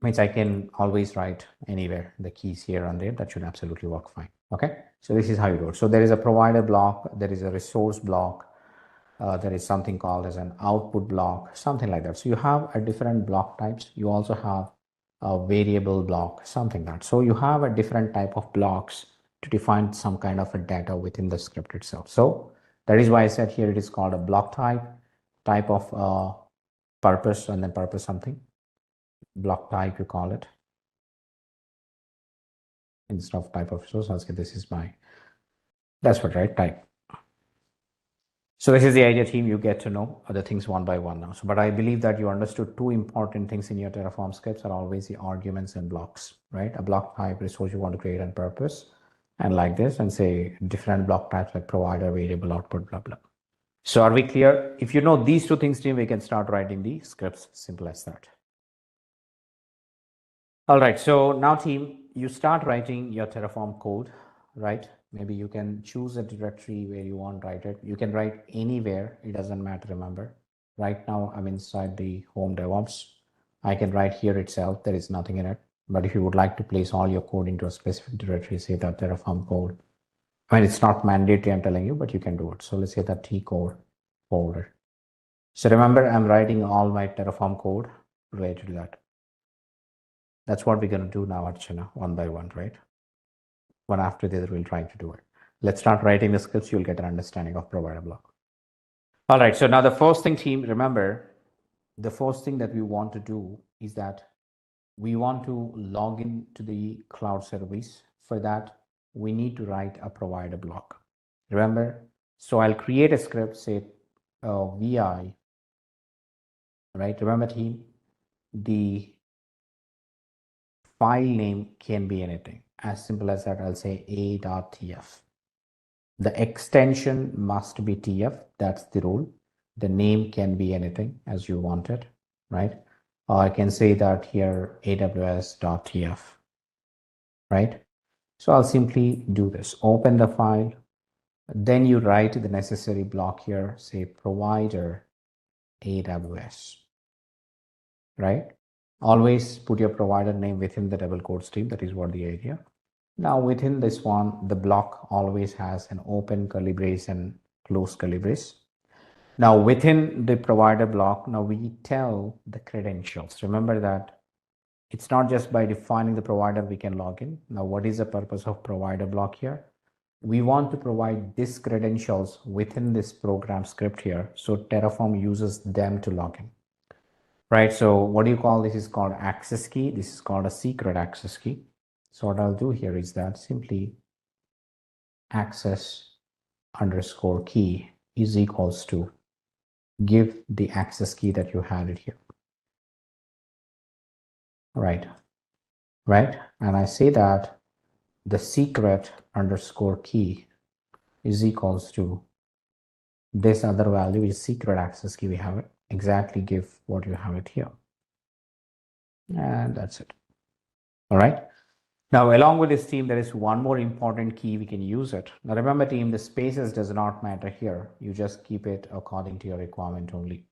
Means I can always write anywhere the keys here and there. That should absolutely work fine. Okay. So this is how you do it. So there is a provider block. There is a resource block. There is something called as an output block, something like that. So you have a different block types. You also have a variable block, something like that. So you have a different type of blocks to define some kind of a data within the script itself. So That is why I said here it is called a block type of purpose, and then purpose something. Block type, you call it. Instead of type of resource, I'll say this is my, that's what, right? Type. So this is the idea, team. You get to know other things one by one now. So, but I believe that you understood two important things in your Terraform scripts are always the arguments and blocks, right? A block type resource you want to create on purpose, and like this, and say different block types like provider, variable, output, blah, blah. So are we clear? If you know these two things, team, we can start writing the scripts. Simple as that. All right. So now, team, you start writing your Terraform code, right? Maybe you can choose a directory where you want to write it. You can write anywhere. It doesn't matter, remember. Right now, I'm inside the home DevOps. I can write here itself. There is nothing in it. But if you would like to place all your code into a specific directory, say that Terraform code. I mean, it's not mandatory, I'm telling you, but you can do it. So let's say that T code folder. So remember, I'm writing all my Terraform code related to that. That's what we're going to do now, Archana, one by one, right? One after the other, we'll try to do it. Let's start writing the scripts. You'll get an understanding of provider block. All right. So now the first thing, team, remember, the first thing that we want to do is that we want to log in to the cloud service. For that, we need to write a provider block. Remember, so I'll create a script, say VI, right? Remember, team, the file name can be anything. As simple as that, I'll say a.tf. The extension must be tf. That's the rule. The name can be anything as you want it, right? Or I can say that here aws.tf, right? So I'll simply do this. Open the file. Then you write the necessary block here, say provider AWS, right? Always put your provider name within the double quote stream. That is what the idea. Now within this one, the block always has an open curly brace and close curly brace. Now within the provider block, now we tell the credentials. Remember that it's not just by defining the provider we can log in. Now what is the purpose of provider block here? We want to provide these credentials within this program script here. So Terraform uses them to log in. Right, so what do you call this? Is called access key. This is called a secret access key. So what I'll do here is that simply access underscore key is equals to give the access key that you had it here. Right, and I say that the secret underscore key is equals to this other value is secret access key. We have it. Exactly give what you have it here. And that's it. All right. Now, along with this, team, there is one more important key. We can use it. Now, remember, team, the spaces does not matter here. You just keep it according to your requirement only.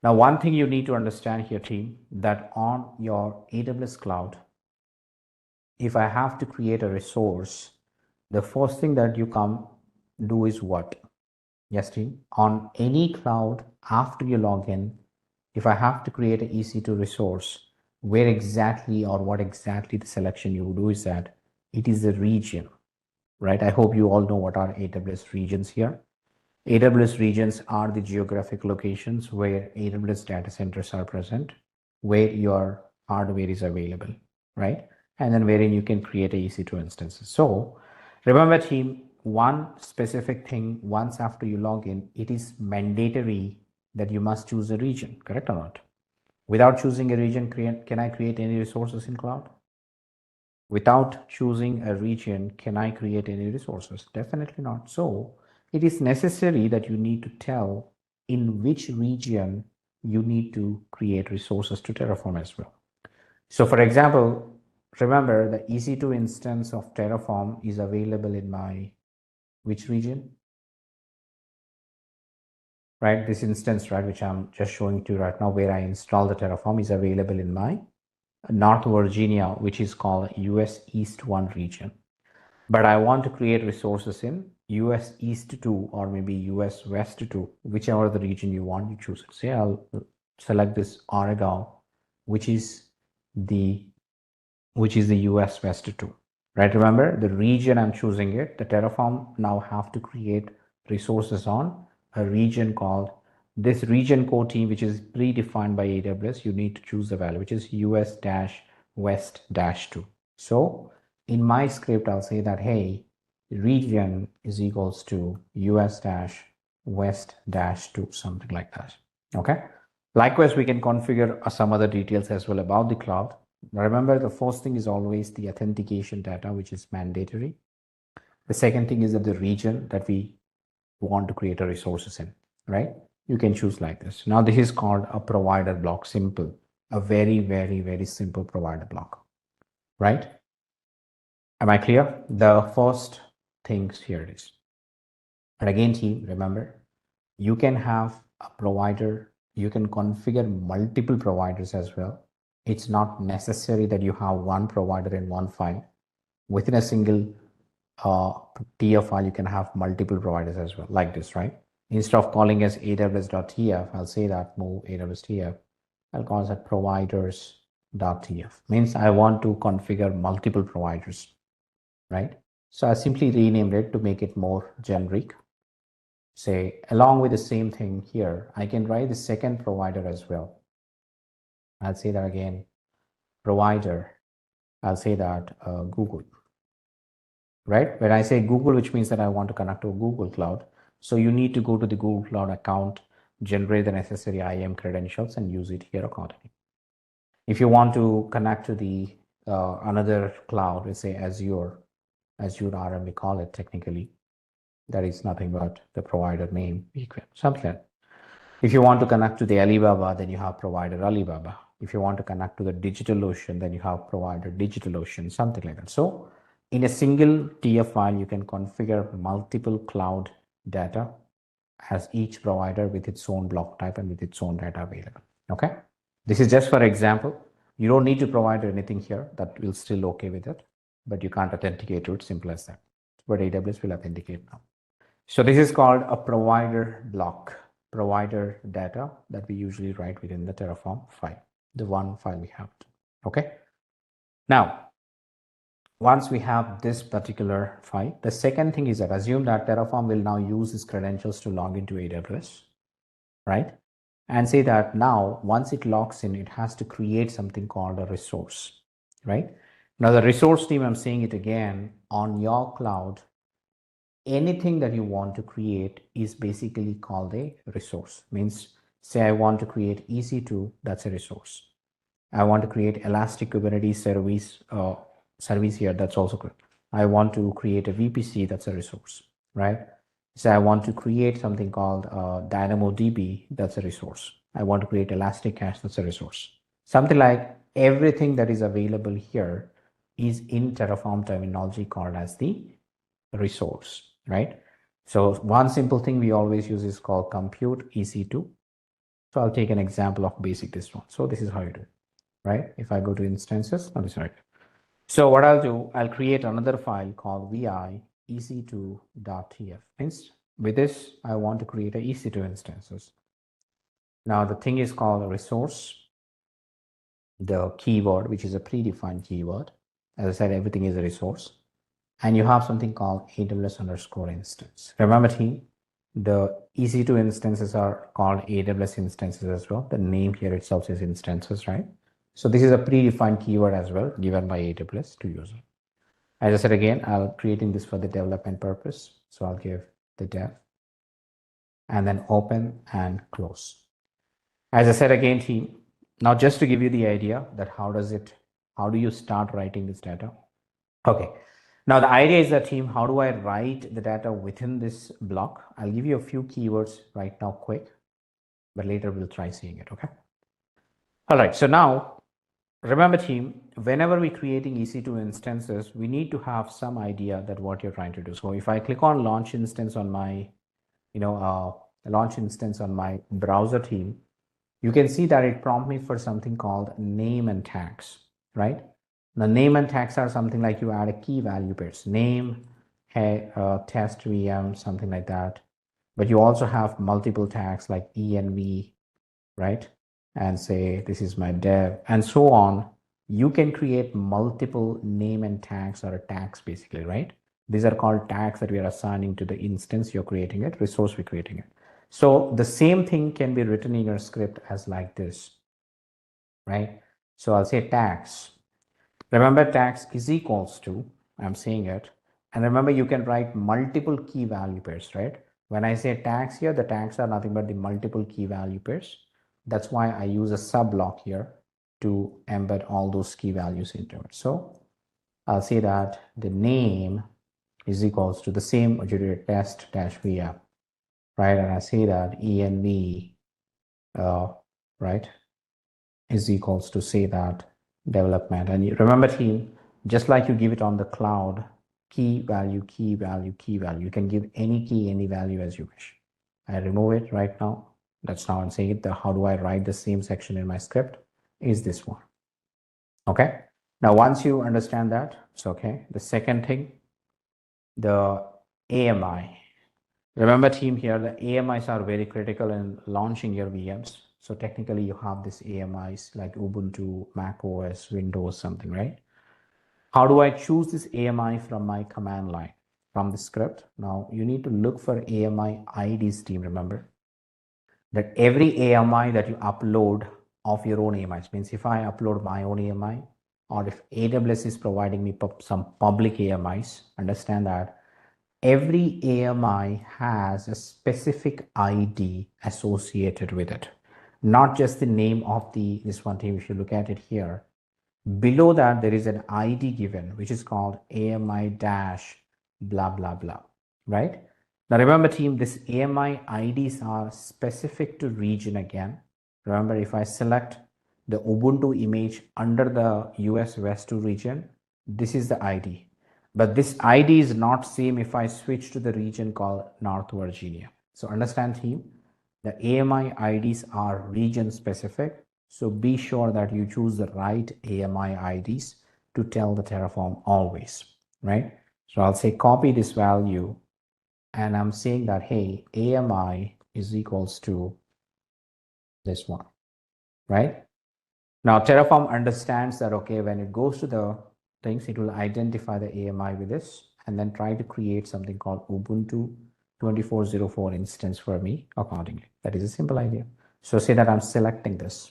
Now, one thing you need to understand here, team, that on your AWS cloud, if I have to create a resource, the first thing that you come do is what? Yes, team. On any cloud, after you log in, if I have to create an EC2 resource, where exactly or what exactly the selection you do is that it is the region, right? I hope you all know what are AWS regions here. AWS regions are the geographic locations where AWS data centers are present, where your hardware is available, right? And then wherein you can create a EC2 instances. So remember, team, one specific thing, once after you log in, it is mandatory that you must choose a region, correct or not? Without choosing a region, can I create any resources in cloud? Without choosing a region, can I create any resources? Definitely not. So it is necessary that you need to tell in which region you need to create resources to Terraform as well. So for example, remember the EC2 instance of Terraform is available in my which region? Right, this instance, right, which I'm just showing to you right now, where I install the Terraform is available in my North Virginia, which is called US East 1 region. But I want to create resources in US East 2 or maybe US West 2, whichever the region you want, you choose it. Say I'll select this Oregon, which is the US West 2. Right, remember the region I'm choosing it, the Terraform now have to create resources on a region called this region core team, which is predefined by AWS. You need to choose the value, which is US-West-2. So in my script, I'll say that, hey, region is equals to US-West-2, something like that. Okay. Likewise, we can configure some other details as well about the cloud. Remember, the first thing is always the authentication data, which is mandatory. The second thing is that the region that we want to create a resources in, right? You can choose like this. Now, this is called a provider block, simple, a very, very, very simple provider block, right? Am I clear? The first things here it is. And again, team, remember, you can have a provider, you can configure multiple providers as well. It's not necessary that you have one provider in one file. Within a single TF file, you can have multiple providers as well, like this, right? Instead of calling as aws.tf, I'll say that move aws.tf. I'll call it providers.tf. Means I want to configure multiple providers, right? So I simply renamed it to make it more generic. Say, along with the same thing here, I can write the second provider as well. I'll say that again, provider. I'll say that Google, right? When I say Google, which means that I want to connect to a Google Cloud. So you need to go to the Google Cloud account, generate the necessary IAM credentials, and use it here accordingly. If you want to connect to the another cloud, let's say Azure RM, we call it technically. That is nothing but the provider name, something like that. If you want to connect to the Alibaba, then you have provider Alibaba. If you want to connect to the DigitalOcean, then you have provider DigitalOcean, something like that. So in a single TF file, you can configure multiple cloud data as each provider with its own block type and with its own data available. Okay. This is just for example. You don't need to provide anything here. That will still okay with it, but you can't authenticate to it. Simple as that. But AWS will authenticate now. So this is called a provider block, provider data that we usually write within the Terraform file, the one file we have. Okay. Now, once we have this particular file, the second thing is that assume that Terraform will now use its credentials to log into AWS, right? And say that now, once it logs in, it has to create something called a resource, right? Now the resource team, I'm saying it again, on your cloud, anything that you want to create is basically called a resource. Means, say I want to create EC2, that's a resource. I want to create Elastic Kubernetes service here, that's also good. I want to create a VPC, that's a resource, right? So I want to create something called DynamoDB, that's a resource. I want to create Elastic Cache, that's a resource. Something like everything that is available here is in Terraform terminology called as the resource, right? So one simple thing we always use is called compute EC2. So I'll take an example of basic this one. So this is how you do it, right? If I go to instances, no, this is right. So what I'll do, I'll create another file called vi ec2.tf. Means with this, I want to create a EC2 instances. Now the thing is called a resource, the keyword, which is a predefined keyword. As I said, everything is a resource. And you have something called AWS underscore instance. Remember, team, the EC2 instances are called AWS instances as well. The name here itself is instances, right? So this is a predefined keyword as well, given by AWS to user. As I said again, I'll creating this for the development purpose. So I'll give the dev and then open and close. As I said again, team, now just to give you the idea that how do you start writing this data? Okay. Now the idea is that, team, how do I write the data within this block? I'll give you a few keywords right now quick, but later we'll try seeing it, okay? All right, so now remember, team, whenever we're creating EC2 instances, we need to have some idea that what you're trying to do. So if I click on launch instance on my, launch instance on my browser, team, you can see that it prompts me for something called name and tags, right? Now, name and tags are something like you add a key value pairs, name, test VM, something like that. But you also have multiple tags like env, right? And say, this is my dev and so on. You can create multiple name and tags or tags basically, right? These are called tags that we are assigning to the instance you're creating it, resource we're creating it. So the same thing can be written in your script as like this, right? So I'll say tags. Remember, tags is equals to, I'm saying it, and remember you can write multiple key value pairs, right? When I say tags here, the tags are nothing but the multiple key value pairs. That's why I use a sub block here to embed all those key values into it. So I'll say that the name is equals to the same test dash VM, right? And I say that env, right, is equals to say that development. And you remember, team, just like you give it on the cloud, key value, key value, key value, you can give any key, any value as you wish. I remove it right now. That's now I'm saying it. How do I write the same section in my script is this one. Okay. Now, once you understand that, it's okay. The second thing, the AMI. Remember, team, here, the AMIs are very critical in launching your VMs. So technically you have this AMIs like Ubuntu, Mac OS, Windows, something, right? How do I choose this AMI from my command line, from the script? Now you need to look for AMI IDs, team. Remember that every AMI that you upload of your own AMIs, means if I upload my own AMI, or if AWS is providing me some public AMIs, understand that every AMI has a specific ID associated with it, not just the name of this one team. If you look at it here, below that there is an ID given, which is called AMI dash blah blah blah, right? Now remember, team, this AMI IDs are specific to region again. Remember, if I select the Ubuntu image under the US West 2 region, this is the ID. But this ID is not same if I switch to the region called North Virginia. So understand, team, the AMI IDs are region specific. So be sure that you choose the right AMI IDs to tell the Terraform always, right? So I'll say copy this value, and I'm saying that, hey, AMI is equals to this one, right? Now Terraform understands that, okay, when it goes to the things, it will identify the AMI with this and then try to create something called Ubuntu 2404 instance for me accordingly. That is a simple idea. So say that I'm selecting this.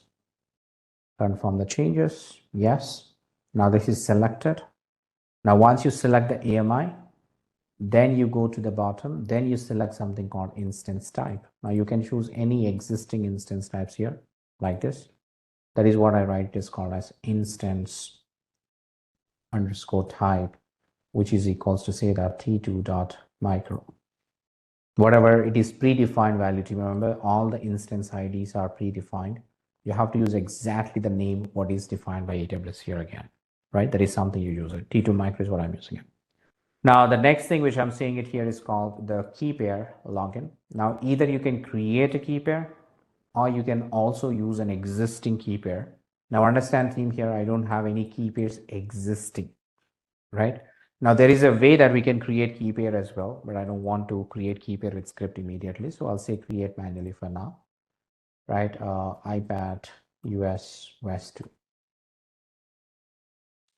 Confirm the changes. Yes. Now this is selected. Now once you select the AMI, then you go to the bottom, then you select something called instance type. Now you can choose any existing instance types here like this. That is what I write is called as instance underscore type, which is equals to say that t2.micro. Whatever it is predefined value, to remember all the instance IDs are predefined. You have to use exactly the name what is defined by AWS here again, right? That is something you use it. T2 micro is what I'm using it. Now the next thing which I'm saying it here is called the key pair login. Now either you can create a key pair or you can also use an existing key pair. Now understand, team, here I don't have any key pairs existing, right? Now there is a way that we can create key pair as well, but I don't want to create key pair with script immediately. So I'll say create manually for now, right? iPad US West 2,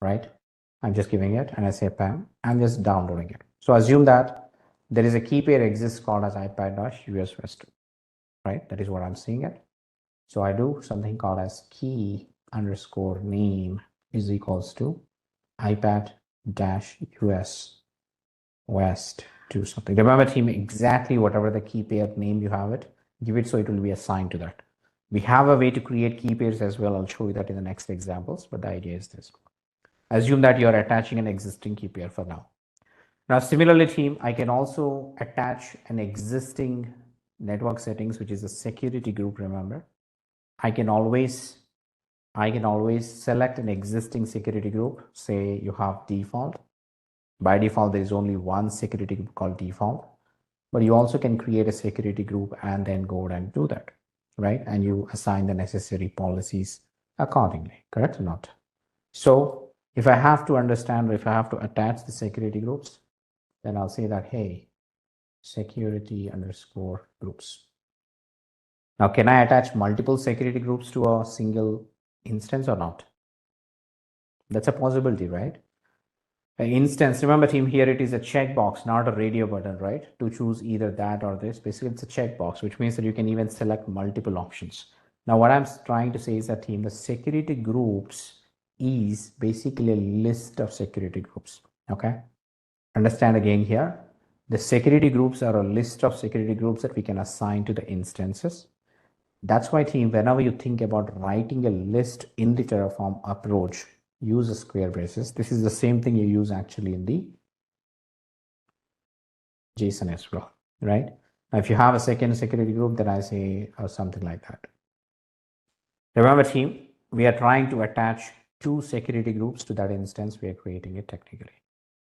right? I'm just giving it and I say PAM. I'm just downloading it. So assume that there is a key pair exists called as iPad-US West 2, right? That is what I'm seeing it. So I do something called as key underscore name is equals to iPad-US West 2 something. Remember, team, exactly whatever the key pair name you have it, give it so it will be assigned to that. We have a way to create key pairs as well. I'll show you that in the next examples, but the idea is this. Assume that you're attaching an existing key pair for now. Now, similarly, team, I can also attach an existing network settings, which is a security group. Remember, I can always select an existing security group. Say you have default. By default, there is only one security group called default, but you also can create a security group and then go and do that, right? And you assign the necessary policies accordingly, correct or not? So if I have to understand, or if I have to attach the security groups, then I'll say that, hey, security underscore groups. Now, can I attach multiple security groups to a single instance or not? That's a possibility, right? Instance, remember team, here it is a checkbox, not a radio button, right? To choose either that or this. Basically, it's a checkbox, which means that you can even select multiple options. Now, what I'm trying to say is that team, the security groups is basically a list of security groups. Okay. Understand again here. The security groups are a list of security groups that we can assign to the instances. That's why team, whenever you think about writing a list in the Terraform approach, use a square braces. This is the same thing you use actually in the JSON as well, right? Now, if you have a second security group, then I say something like that. Remember team, we are trying to attach 2 security groups to that instance. We are creating it technically.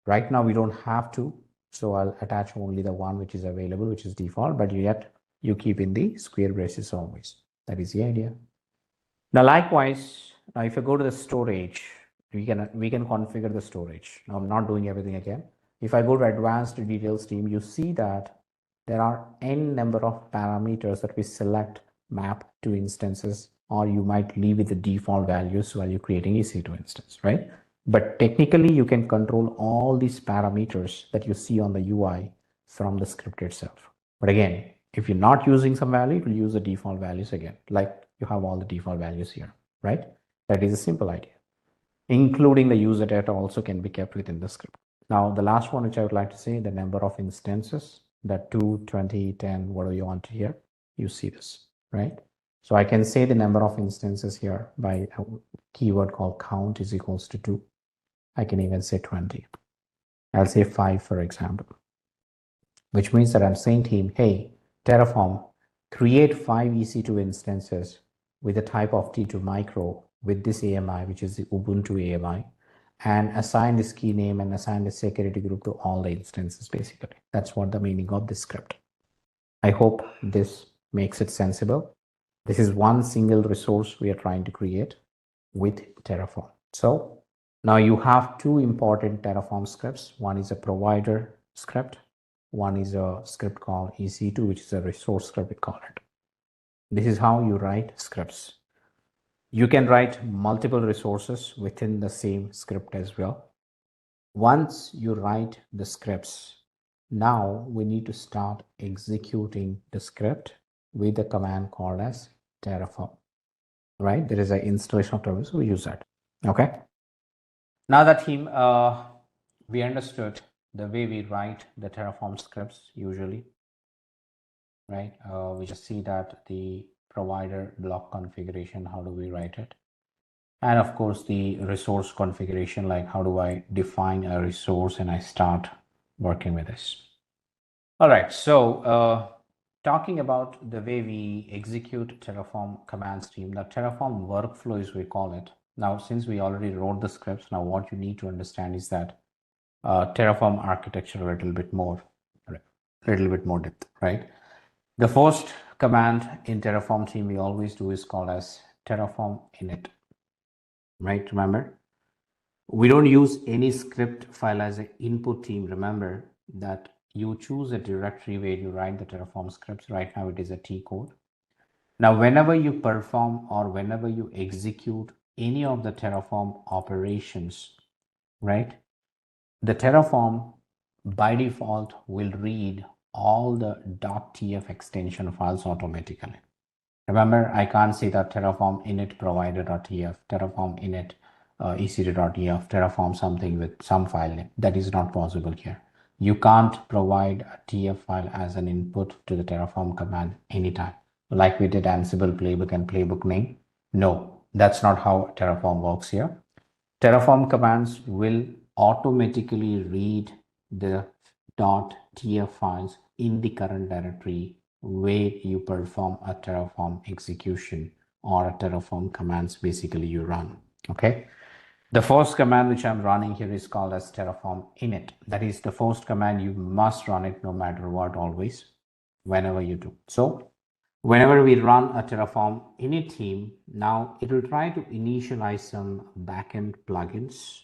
Right now, we don't have to. So I'll attach only the one which is available, which is default, but yet you keep in the square braces always. That is the idea. Now, likewise, now if you go to the storage, we can configure the storage. Now I'm not doing everything again. If I go to advanced details team, you see that there are n number of parameters that we select map to instances, or you might leave with the default values while you're creating EC2 instance, right? But technically you can control all these parameters that you see on the UI from the script itself. But again, if you're not using some value, it will use the default values again, like you have all the default values here, right? That is a simple idea. Including the user data also can be kept within the script. Now, the last one, which I would like to say, the number of instances, that 2, 20, 10, whatever you want to hear, you see this, right? So I can say the number of instances here by a keyword called count is equals to 2. I can even say 20. I'll say 5, for example, which means that I'm saying to him, hey, Terraform, create 5 EC2 instances with the type of T2 micro with this AMI, which is the Ubuntu AMI, and assign this key name and assign the security group to all the instances, basically. That's what the meaning of this script. I hope this makes it sensible. This is one single resource we are trying to create with Terraform. So now you have 2 important Terraform scripts. One is a provider script. One is a script called EC2, which is a resource script, we call it. This is how you write scripts. You can write multiple resources within the same script as well. Once you write the scripts, now we need to start executing the script with a command called as Terraform, right? There is an installation of Terraform, so we use that. Okay. Now that team, we understood the way we write the Terraform scripts usually, right? We just see that the provider block configuration, how do we write it? And of course, the resource configuration, like how do I define a resource and I start working with this. All right, so talking about the way we execute Terraform commands team, the Terraform workflow is we call it. Now, since we already wrote the scripts, now what you need to understand is that Terraform architecture a little bit more depth, right? The first command in Terraform team we always do is called as Terraform init, right? Remember, we don't use any script file as an input team. Remember that you choose a directory where you write the Terraform scripts. Right now it is a T code. Now, whenever you perform or whenever you execute any of the Terraform operations, right, the Terraform by default will read all the .tf extension files automatically. Remember, I can't say that Terraform init provider.tf, Terraform init ec2.tf, Terraform something with some file name. That is not possible here. You can't provide a TF file as an input to the Terraform command anytime. Like we did Ansible playbook and playbook name. No, that's not how Terraform works here. Terraform commands will automatically read the .tf files in the current directory where you perform a Terraform execution or a Terraform commands basically you run. Okay. The first command which I'm running here is called as Terraform init. That is the first command. You must run it no matter what, always, whenever you do. So whenever we run a Terraform init team, now it will try to initialize some backend plugins.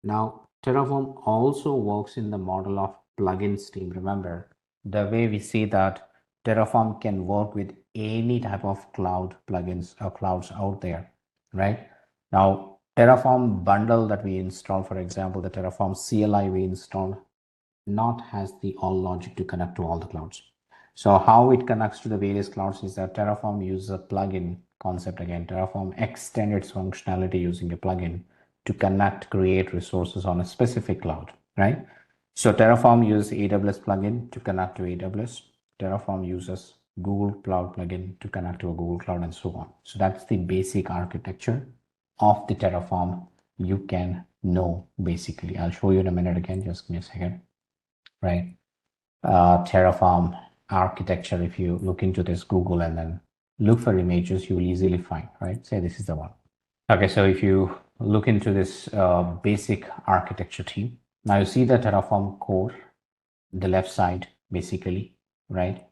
Now, Terraform also works in the model of plugins team. Remember, the way we see that Terraform can work with any type of cloud plugins or clouds out there, right? Now, Terraform bundle that we install, for example, the Terraform CLI we installed, not has the all logic to connect to all the clouds. So how it connects to the various clouds is that Terraform uses a plugin concept again. Terraform extends its functionality using a plugin to connect, create resources on a specific cloud, right? So Terraform uses AWS plugin to connect to AWS. Terraform uses Google Cloud plugin to connect to a Google Cloud and so on. So that's the basic architecture of the Terraform you can know basically. I'll show you in a minute again, just give me a second, right? Terraform architecture, if you look into this Google and then look for images, you will easily find, right? Say this is the one. Okay, so if you look into this basic architecture team, now you see the Terraform core, the left side basically, right?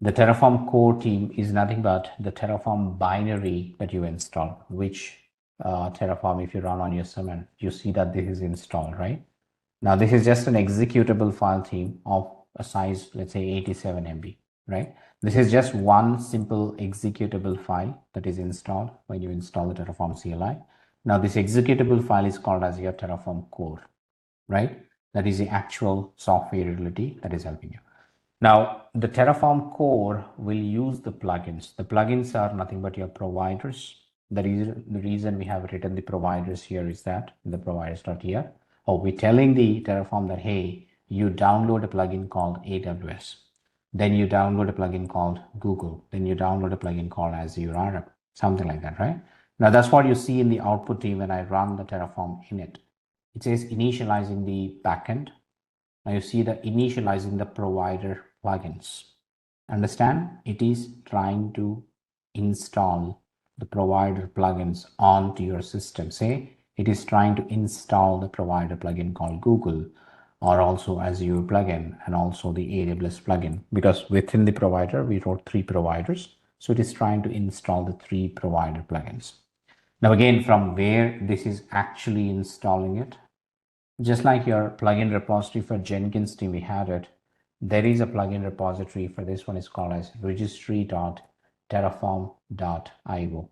The Terraform core team is nothing but the Terraform binary that you install, which Terraform, if you run on your server, you see that this is installed, right? Now this is just an executable file team of a size, let's say 87 MB, right? This is just one simple executable file that is installed when you install the Terraform CLI. Now this executable file is called as your Terraform core, right? That is the actual software utility that is helping you. Now the Terraform core will use the plugins. The plugins are nothing but your providers. The reason we have written the providers here is that the providers dot here. Oh, we're telling the Terraform that, hey, you download a plugin called AWS. Then you download a plugin called Google. Then you download a plugin called Azure or something like that, right? Now that's what you see in the output team when I run the Terraform init. It says initializing the backend. Now you see the initializing the provider plugins. Understand? It is trying to install the provider plugins onto your system. Say it is trying to install the provider plugin called Google, or also Azure plugin, and also the AWS plugin, because within the provider we wrote 3 providers. So it is trying to install the 3 provider plugins. Now again, from where this is actually installing it, just like your plugin repository for Jenkins team, we had it. There is a plugin repository for this one. Is called as registry.terraform.io,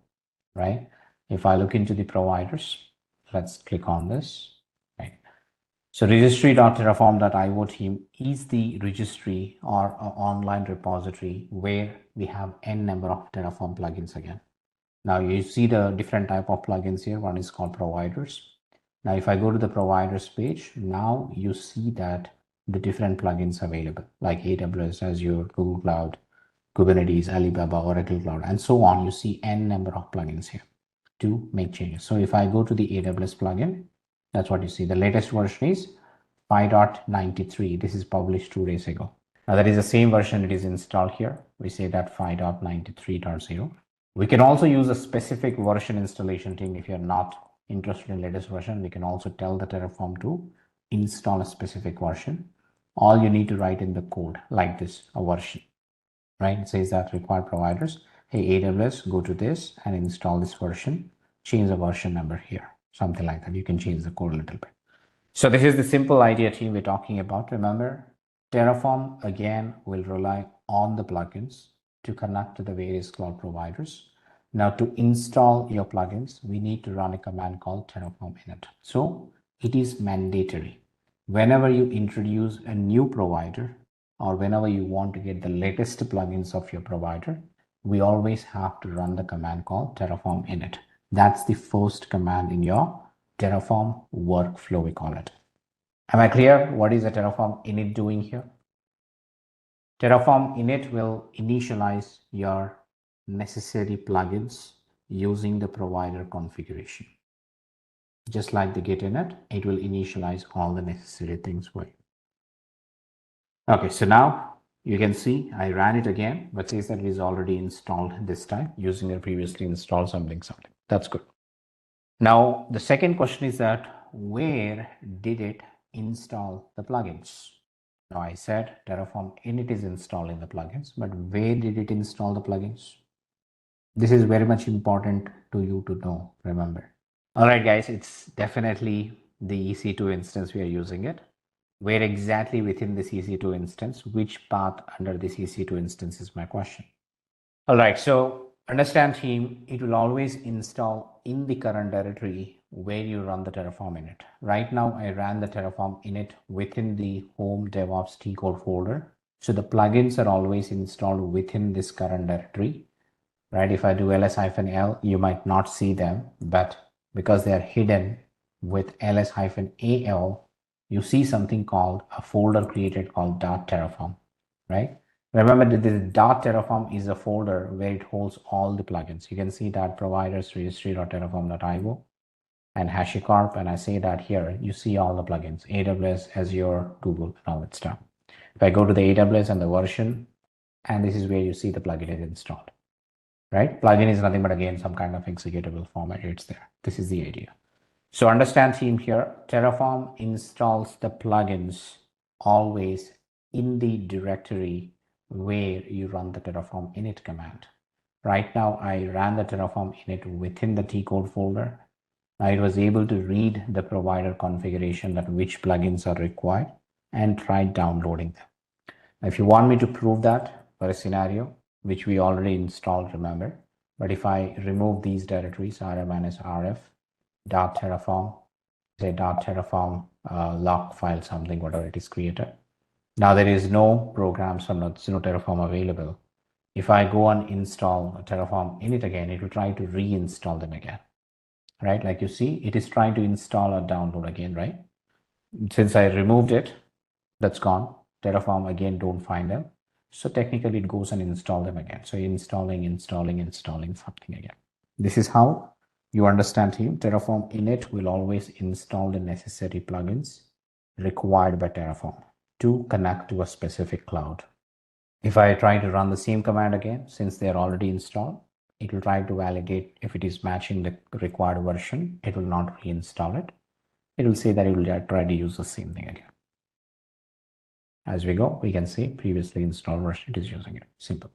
right? If I look into the providers, let's click on this, right? So registry.terraform.io team is the registry or online repository where we have n number of Terraform plugins again. Now you see the different type of plugins here. One is called providers. Now, if I go to the providers page, now you see that the different plugins available like AWS, Azure, Google Cloud, Kubernetes, Alibaba, Oracle Cloud, and so on. You see n number of plugins here to make changes. So if I go to the AWS plugin, that's what you see. The latest version is 5.93. This is published 2 days ago. Now that is the same version it is installed here. We say that 5.93.0. We can also use a specific version installation team. If you're not interested in latest version, we can also tell the Terraform to install a specific version. All you need to write in the code like this, a version, right? It says that required providers, hey, AWS, go to this and install this version, change the version number here, something like that. You can change the code a little bit. So this is the simple idea team we're talking about. Remember, Terraform again will rely on the plugins to connect to the various cloud providers. Now to install your plugins, we need to run a command called Terraform init. So it is mandatory. Whenever you introduce a new provider or whenever you want to get the latest plugins of your provider, we always have to run the command called Terraform init. That's the first command in your Terraform workflow, we call it. Am I clear? What is the Terraform init doing here? Terraform init will initialize your necessary plugins using the provider configuration. Just like the Git init, it will initialize all the necessary things for you. Okay, so now you can see I ran it again, but says that it is already installed this time using a previously installed something. That's good. Now, the second question is that where did it install the plugins? Now, I said Terraform init is installing the plugins, but where did it install the plugins? This is very much important to you to know, remember. All right, guys, it's definitely the EC2 instance we are using it. Where exactly within this EC2 instance, which path under this EC2 instance is my question. All right, so Understand team, it will always install in the current directory where you run the Terraform init. Right now, I ran the Terraform init within the home DevOps T-code folder. So the plugins are always installed within this current directory, right? If I do ls-l, you might not see them, but because they are hidden with ls-al, you see something called a folder created called .terraform, right? Remember that this .terraform is a folder where it holds all the plugins. You can see that providers registry.terraform.io and HashiCorp, and I say that here, you see all the plugins, AWS, Azure, Google, and all that stuff. If I go to the AWS and the version, and this is where you see the plugin is installed, right? Plugin is nothing but again, some kind of executable format, it's there. This is the idea. So understand team here, Terraform installs the plugins always in the directory where you run the Terraform init command. Right now, I ran the Terraform init within the T-code folder. I was able to read the provider configuration that which plugins are required and tried downloading them. Now, if you want me to prove that for a scenario, which we already installed, remember, but if I remove these directories, rm-rf, .terraform, say .terraform log file something, whatever it is created. Now there is no programs or no Terraform available. If I go and install Terraform init again, it will try to reinstall them again, right? Like you see, it is trying to install or download again, right? Since I removed it, that's gone. Terraform again, don't find them. So technically it goes and install them again. So installing something again. This is how you understand team. Terraform init will always install the necessary plugins required by Terraform to connect to a specific cloud. If I try to run the same command again, since they're already installed, it will try to validate if it is matching the required version. It will not reinstall it. It will say that it will try to use the same thing again. As we go, we can see previously installed version, it is using it. Simple.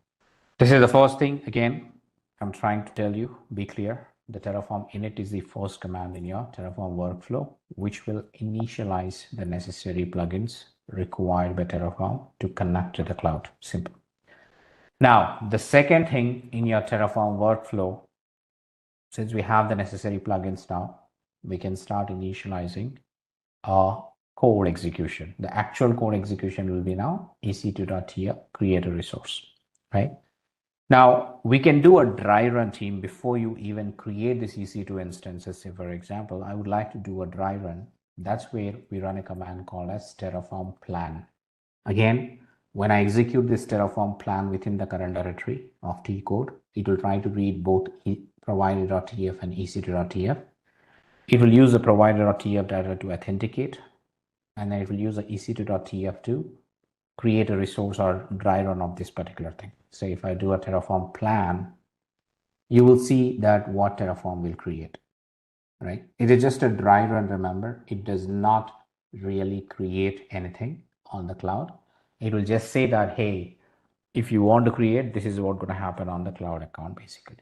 This is the first thing. Again, I'm trying to tell you, be clear. The Terraform init is the first command in your Terraform workflow, which will initialize the necessary plugins required by Terraform to connect to the cloud. Simple. Now, the second thing in your Terraform workflow, since we have the necessary plugins now, we can start initializing a code execution. The actual code execution will be now ec2.tf create a resource, right? Now we can do a dry run team before you even create this EC2 instances. Say for example, I would like to do a dry run. That's where we run a command called as Terraform plan. Again, when I execute this Terraform plan within the current directory of T code, it will try to read both provider.tf and ec2.tf. It will use the provider.tf data to authenticate, and then it will use the ec2.tf to create a resource or dry run of this particular thing. So if I do a Terraform plan, you will see that what Terraform will create, right? It is just a dry run, remember. It does not really create anything on the cloud. It will just say that, hey, if you want to create, this is what's going to happen on the cloud account, basically.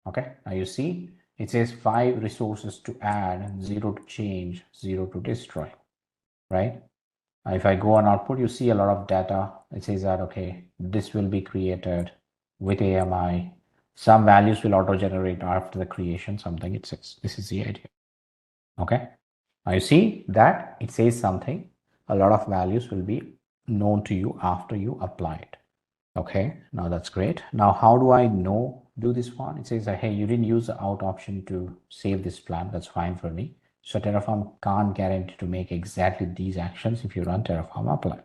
Okay, now you see, it says 5 resources to add, 0 to change, 0 to destroy, right? If I go on output, you see a lot of data. It says that, okay, this will be created with AMI. Some values will auto-generate after the creation, something it says. This is the idea. Okay. Now you see that it says something. A lot of values will be known to you after you apply it. Okay. Now that's great. Now, how do I do this one? It says that, hey, you didn't use the out option to save this plan. That's fine for me. So Terraform can't guarantee to make exactly these actions if you run Terraform apply.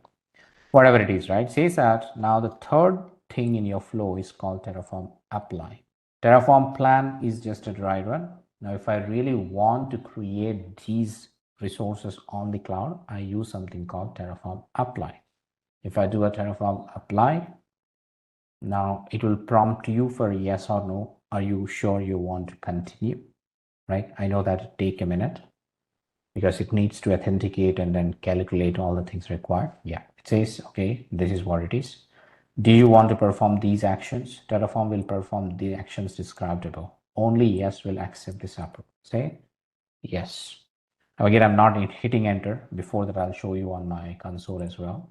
Whatever it is, right? Says that now the third thing in your flow is called Terraform apply. Terraform plan is just a dry run. Now, if I really want to create these resources on the cloud, I use something called Terraform apply. If I do a Terraform apply, now it will prompt you for yes or no. Are you sure you want to continue? Right? I know that it take a minute because it needs to authenticate and then calculate all the things required. Yeah, it says, okay, this is what it is. Do you want to perform these actions? Terraform will perform the actions described above. Only yes will accept this approach. Say yes. Now again, I'm not hitting enter. Before that, I'll show you on my console as well.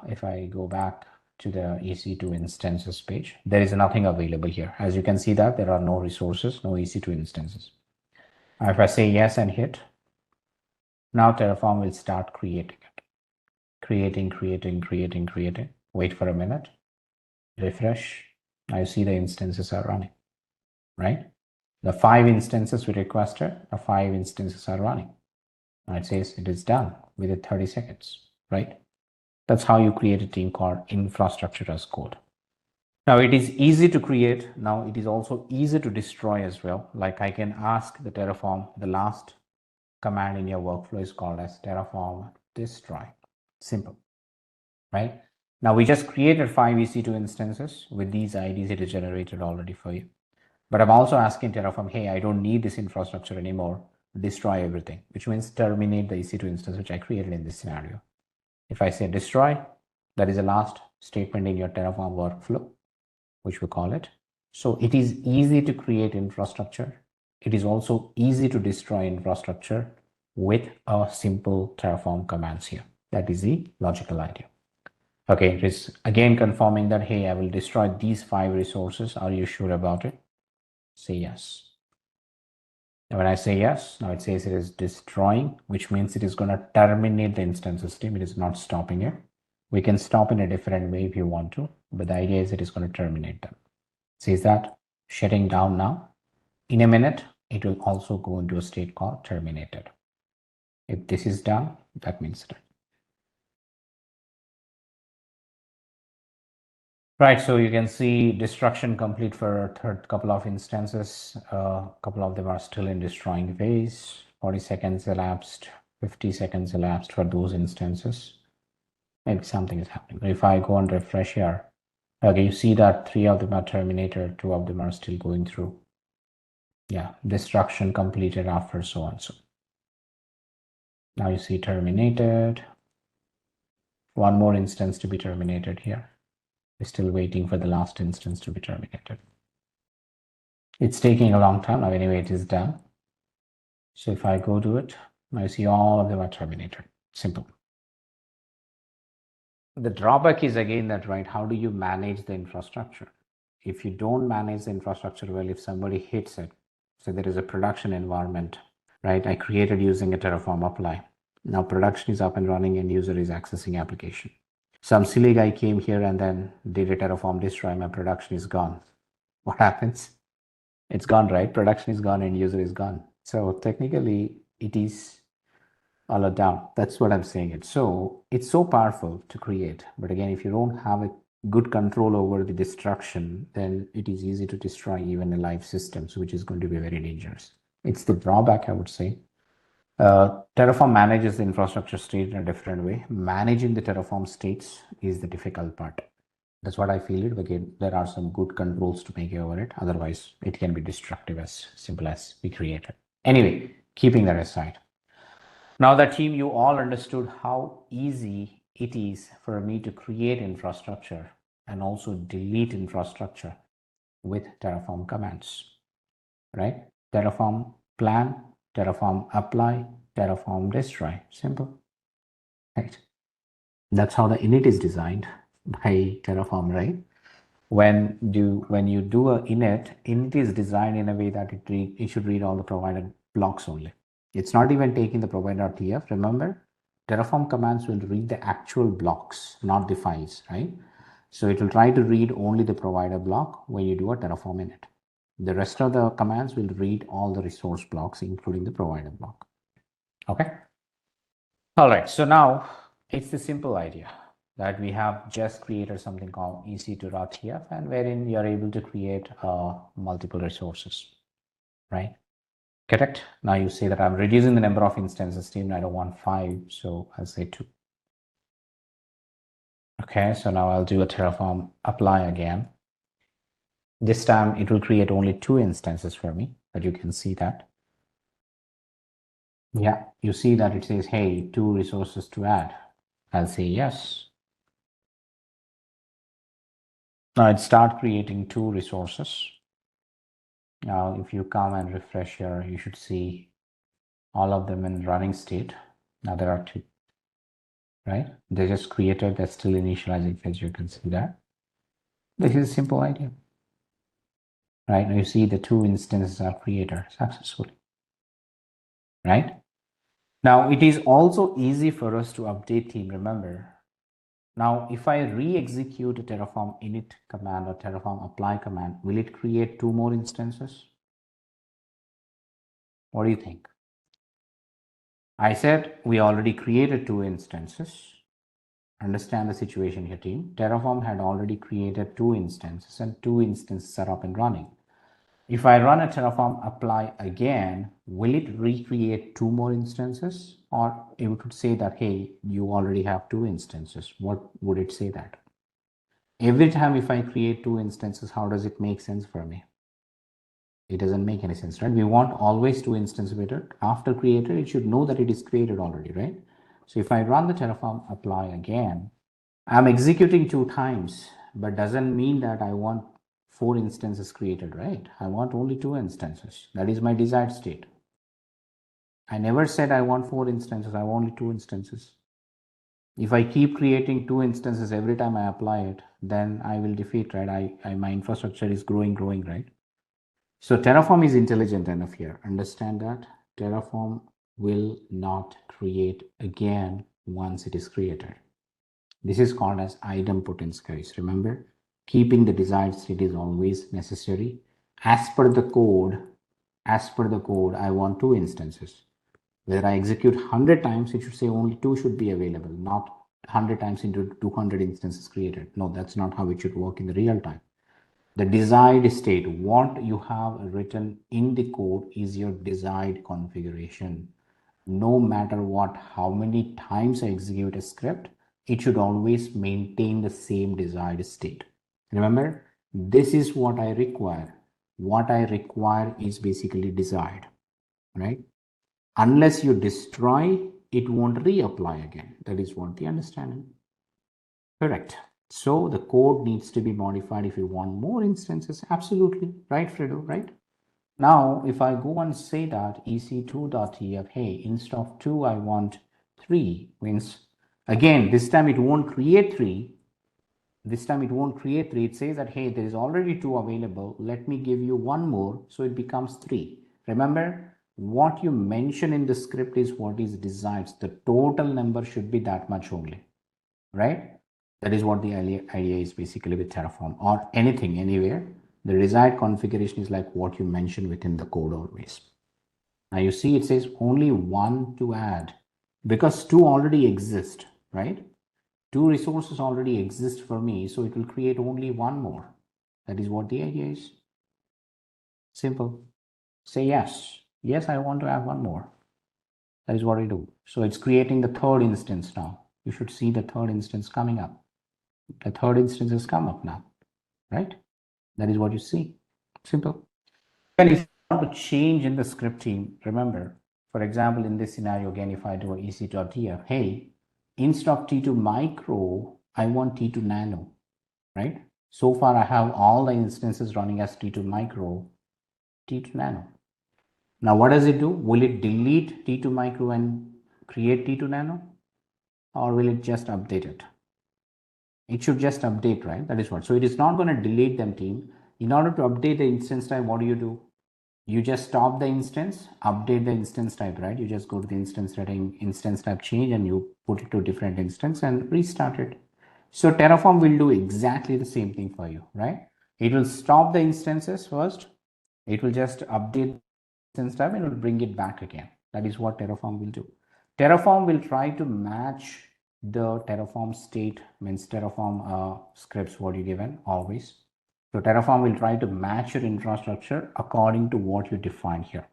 If I go back to the EC2 instances page. There is nothing available here. As you can see that there are no resources, no EC2 instances. If I say yes and hit, now Terraform will start creating it. Creating. Wait for a minute. Refresh. Now you see the instances are running, right? The 5 instances we requested, the 5 instances are running. Now it says it is done within 30 seconds, right? That's how you create a team called infrastructure as code. Now it is easy to create. Now it is also easy to destroy as well. Like I can ask the Terraform, the last command in your workflow is called as Terraform destroy. Simple, right? Now we just created 5 EC2 instances with these IDs. It is generated already for you. But I'm also asking Terraform, hey, I don't need this infrastructure anymore. Destroy everything, which means terminate the EC2 instance, which I created in this scenario. If I say destroy, that is the last statement in your Terraform workflow, which we call it. So it is easy to create infrastructure. It is also easy to destroy infrastructure with a simple Terraform commands here. That is the logical idea. Okay, it is again confirming that, hey, I will destroy these 5 resources. Are you sure about it? Say yes. And when I say yes, now it says it is destroying, which means it is going to terminate the instance system. It is not stopping it. We can stop in a different way if you want to, but the idea is it is going to terminate them. It says that shutting down now. In a minute, it will also go into a state called terminated. If this is done, that means done. Right, so you can see destruction complete for a third couple of instances. A couple of them are still in destroying phase. 40 seconds elapsed, 50 seconds elapsed for those instances. Maybe something is happening. If I go and refresh here, okay, you see that 3 of them are terminated, 2 of them are still going through. Yeah, destruction completed after so and so. Now you see terminated. One more instance to be terminated here. We're still waiting for the last instance to be terminated. It's taking a long time. Now anyway, it is done. So if I go to it, I see all of them are terminated. Simple. The drawback is again that, right, how do you manage the infrastructure? If you don't manage the infrastructure well, if somebody hits it, so there is a production environment, right? I created using a Terraform apply. Now production is up and running and user is accessing application. Some silly guy came here and then did a Terraform destroy, my production is gone. What happens? It's gone, right? Production is gone and user is gone. So technically it is all down. That's what I'm saying it. So it's so powerful to create. But again, if you don't have a good control over the destruction, then it is easy to destroy even a live systems, which is going to be very dangerous. It's the drawback, I would say. Terraform manages the infrastructure state in a different way. Managing the Terraform states is the difficult part. That's what I feel it. Again, there are some good controls to make over it. Otherwise, it can be destructive as simple as we created. Anyway, keeping that aside. Now that team, you all understood how easy it is for me to create infrastructure and also delete infrastructure with Terraform commands, right? Terraform plan, Terraform apply, Terraform destroy. Simple, right? That's how the init is designed by Terraform, right? When you do a init is designed in a way that it should read all the provided blocks only. It's not even taking the provider.tf. Remember, Terraform commands will read the actual blocks, not the files, right? So it will try to read only the provider block when you do a Terraform init. The rest of the commands will read all the resource blocks, including the provider block. Okay. All right. So now it's the simple idea that we have just created something called ec2.tf, and wherein you're able to create multiple resources, right? Correct. Now you say that I'm reducing the number of instances, team. I don't want 5, so I'll say 2. Okay, so now I'll do a Terraform apply again. This time it will create only 2 instances for me, but you can see that. Yeah, you see that it says, hey, 2 resources to add. I'll say yes. Now it start creating 2 resources. Now, if you come and refresh here, you should see all of them in running state. Now there are 2. right? They just created, that's still initializing phase. You can see that. This is a simple idea, right? Now you see the 2 instances are created successfully, right? Now it is also easy for us to update team, remember. Now, if I re-execute a Terraform init command or Terraform apply command, will it create 2 more instances? What do you think? I said we already created 2 instances. Understand the situation here, team. Terraform had already created 2 instances and 2 instances are up and running. If I run a Terraform apply again, will it recreate 2 more instances? Or it would say that, hey, you already have 2 instances. What would it say that? Every time if I create 2 instances, how does it make sense for me? It doesn't make any sense, right? We want always 2 instances with it. After created, it should know that it is created already, right? So if I run the Terraform apply again, I'm executing 2 times, but doesn't mean that I want 4 instances created, right? I want only 2 instances. That is my desired state. I never said I want 4 instances. I want only 2 instances. If I keep creating 2 instances every time I apply it, then I will defeat, right? My infrastructure is growing, right? So Terraform is intelligent enough here. Understand that Terraform will not create again once it is created. This is called as idempotent, guys. Remember, keeping the desired state is always necessary. As per the code, I want 2 instances. Whether I execute 100 times, it should say only 2 should be available, not 100 times into 200 instances created. No, that's not how it should work in the real time. The desired state, what you have written in the code is your desired configuration. No matter what, how many times I execute a script, it should always maintain the same desired state. Remember, this is what I require. What I require is basically desired, right? Unless you destroy, it won't reapply again. That is what the understanding. Correct. So the code needs to be modified if you want more instances. Absolutely. Right, Fredo, right? Now, if I go and say that ec2.tf, hey, instead of 2, I want 3, means, again, this time it won't create 3. This time it won't create 3. It says that, hey, there is already 2 available. Let me give you 1 more. So it becomes 3. Remember, what you mention in the script is what is desired. The total number should be that much only, right? That is what the idea is basically with Terraform or anything, anywhere. The desired configuration is like what you mention within the code always. Now you see it says only 1 to add because 2 already exist, right? 2 resources already exist for me, so it will create only 1 more. That is what the idea is. Simple. Say yes. Yes, I want to add 1 more. That is what I do. So it's creating the 3rd instance now. You should see the 3rd instance coming up. The 3rd instance has come up now, right? That is what you see. Simple. And if you want to change in the script team, remember, for example, in this scenario, again, if I do a ec.tf, hey, instead of T2 micro, I want T2 nano, right? So far, I have all the instances running as T2 micro, T2 nano. Now, what does it do? Will it delete T2 micro and create T2 nano? Or will it just update it? It should just update, right? That is what. So it is not going to delete them, team. In order to update the instance type, what do? You just stop the instance, update the instance type, right? You just go to the instance setting, instance type change, and you put it to a different instance and restart it. So Terraform will do exactly the same thing for you, right? It will stop the instances first. It will just update the instance type and it will bring it back again. That is what Terraform will do. Terraform will try to match the Terraform state, means Terraform scripts what you given always. So Terraform will try to match your infrastructure according to what you define here.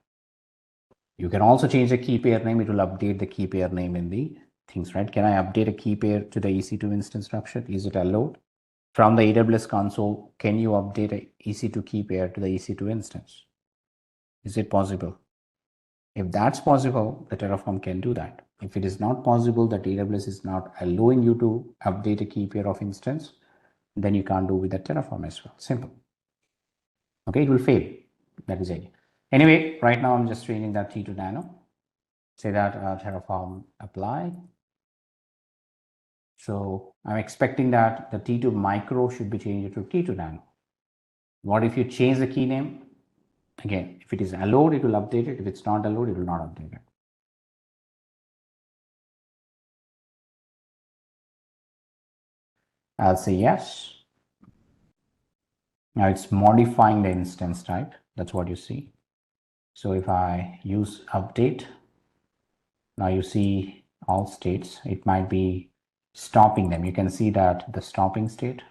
You can also change the key pair name. It will update the key pair name in the things, right? Can I update a key pair to the EC2 instance structure? Is it allowed? From the AWS console, can you update a EC2 key pair to the EC2 instance? Is it possible? If that's possible, the Terraform can do that. If it is not possible, that AWS is not allowing you to update a key pair of instance, then you can't do with the Terraform as well. Simple. Okay, it will fail. That is it. Anyway, right now I'm just training that T2 nano. Say that Terraform apply. So I'm expecting that the T2 micro should be changed to T2 nano. What if you change the key name? Again, if it is allowed, it will update it. If it's not allowed, it will not update it. I'll say yes. Now it's modifying the instance type. That's what you see. So if I use update, now you see all states. It might be stopping them. You can see that the stopping state,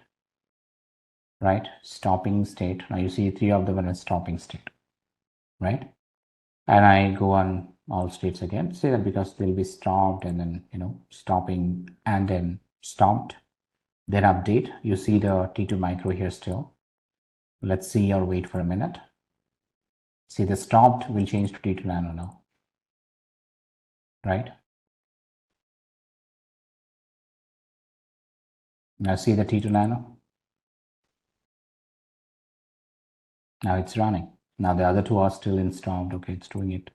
right? Stopping state. Now you see 3 of them in stopping state, right? And I go on all states again. Say that because they'll be stopped and then, stopping and then stopped. Then update. You see the T2 micro here still. Let's see or wait for a minute. See the stopped will change to T2 nano now, right? Now see the T2 nano. Now it's running. Now the other 2 are still in stopped. Okay, it's doing it.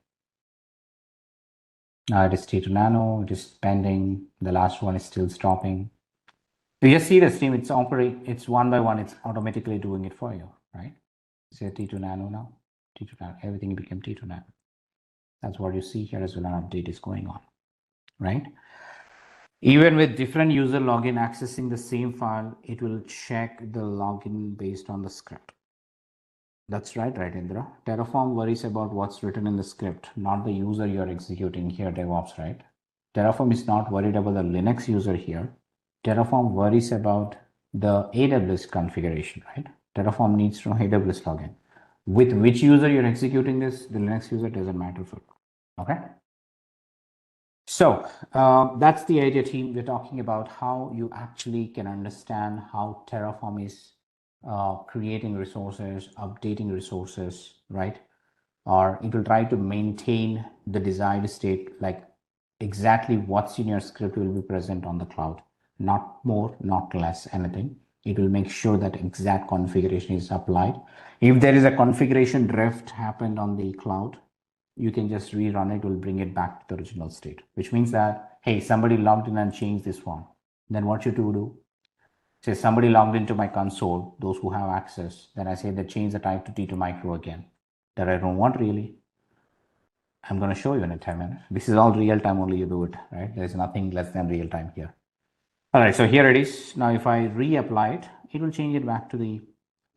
Now it is T2 nano. It is pending. The last one is still stopping. You just see the stream. It's It's one by one. It's automatically doing it for you, right? Say T2 nano now. T2 nano. Everything became T2 nano. That's what you see here as well. An update is going on, right? Even with different user login accessing the same file, it will check the login based on the script. That's right, Indra. Terraform worries about what's written in the script, not the user you're executing here, DevOps, right? Terraform is not worried about the Linux user here. Terraform worries about the AWS configuration, right? Terraform needs to know AWS login. With which user you're executing this, the Linux user doesn't matter for you, okay? So that's the idea, team. We're talking about how you actually can understand how Terraform is creating resources, updating resources, right? Or it will try to maintain the desired state, like exactly what's in your script will be present on the cloud. Not more, not less, anything. It will make sure that exact configuration is applied. If there is a configuration drift happened on the cloud, you can just rerun it, will bring it back to the original state, which means that, hey, somebody logged in and changed this one. Then what should you do? Say somebody logged into my console, those who have access, then I say that change the type to T2 micro again. That I don't want really. I'm going to show you in a 10 minutes. This is all real time, only you do it, right? There's nothing less than real time here. All right, so here it is. Now, if I reapply it, it will change it back to the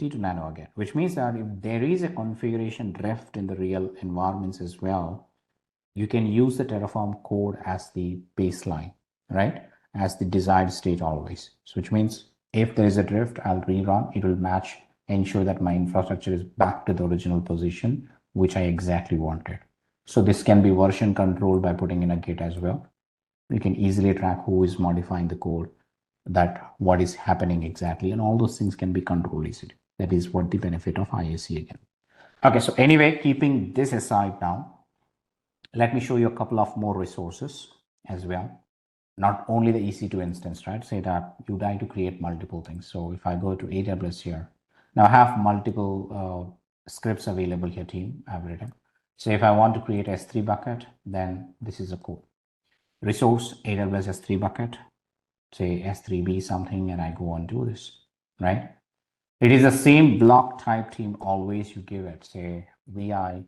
T2 nano again, which means that if there is a configuration drift in the real environments as well, you can use the Terraform code as the baseline, right? As the desired state always. So which means if there is a drift, I'll rerun, it will match, ensure that my infrastructure is back to the original position, which I exactly wanted. So this can be version controlled by putting in a Git as well. You can easily track who is modifying the code, that what is happening exactly, and all those things can be controlled easily. That is what the benefit of IAC again. Okay, so anyway, keeping this aside now, let me show you a couple of more resources as well. Not only the EC2 instance, right? Say that you like to create multiple things. So if I go to AWS here, now I have multiple scripts available here, team. I've written. So if I want to create S3 bucket, then this is a code. Resource AWS S3 bucket, say S3B something, and I go and do this, right? It is the same block type, team. Always you give it, say VI.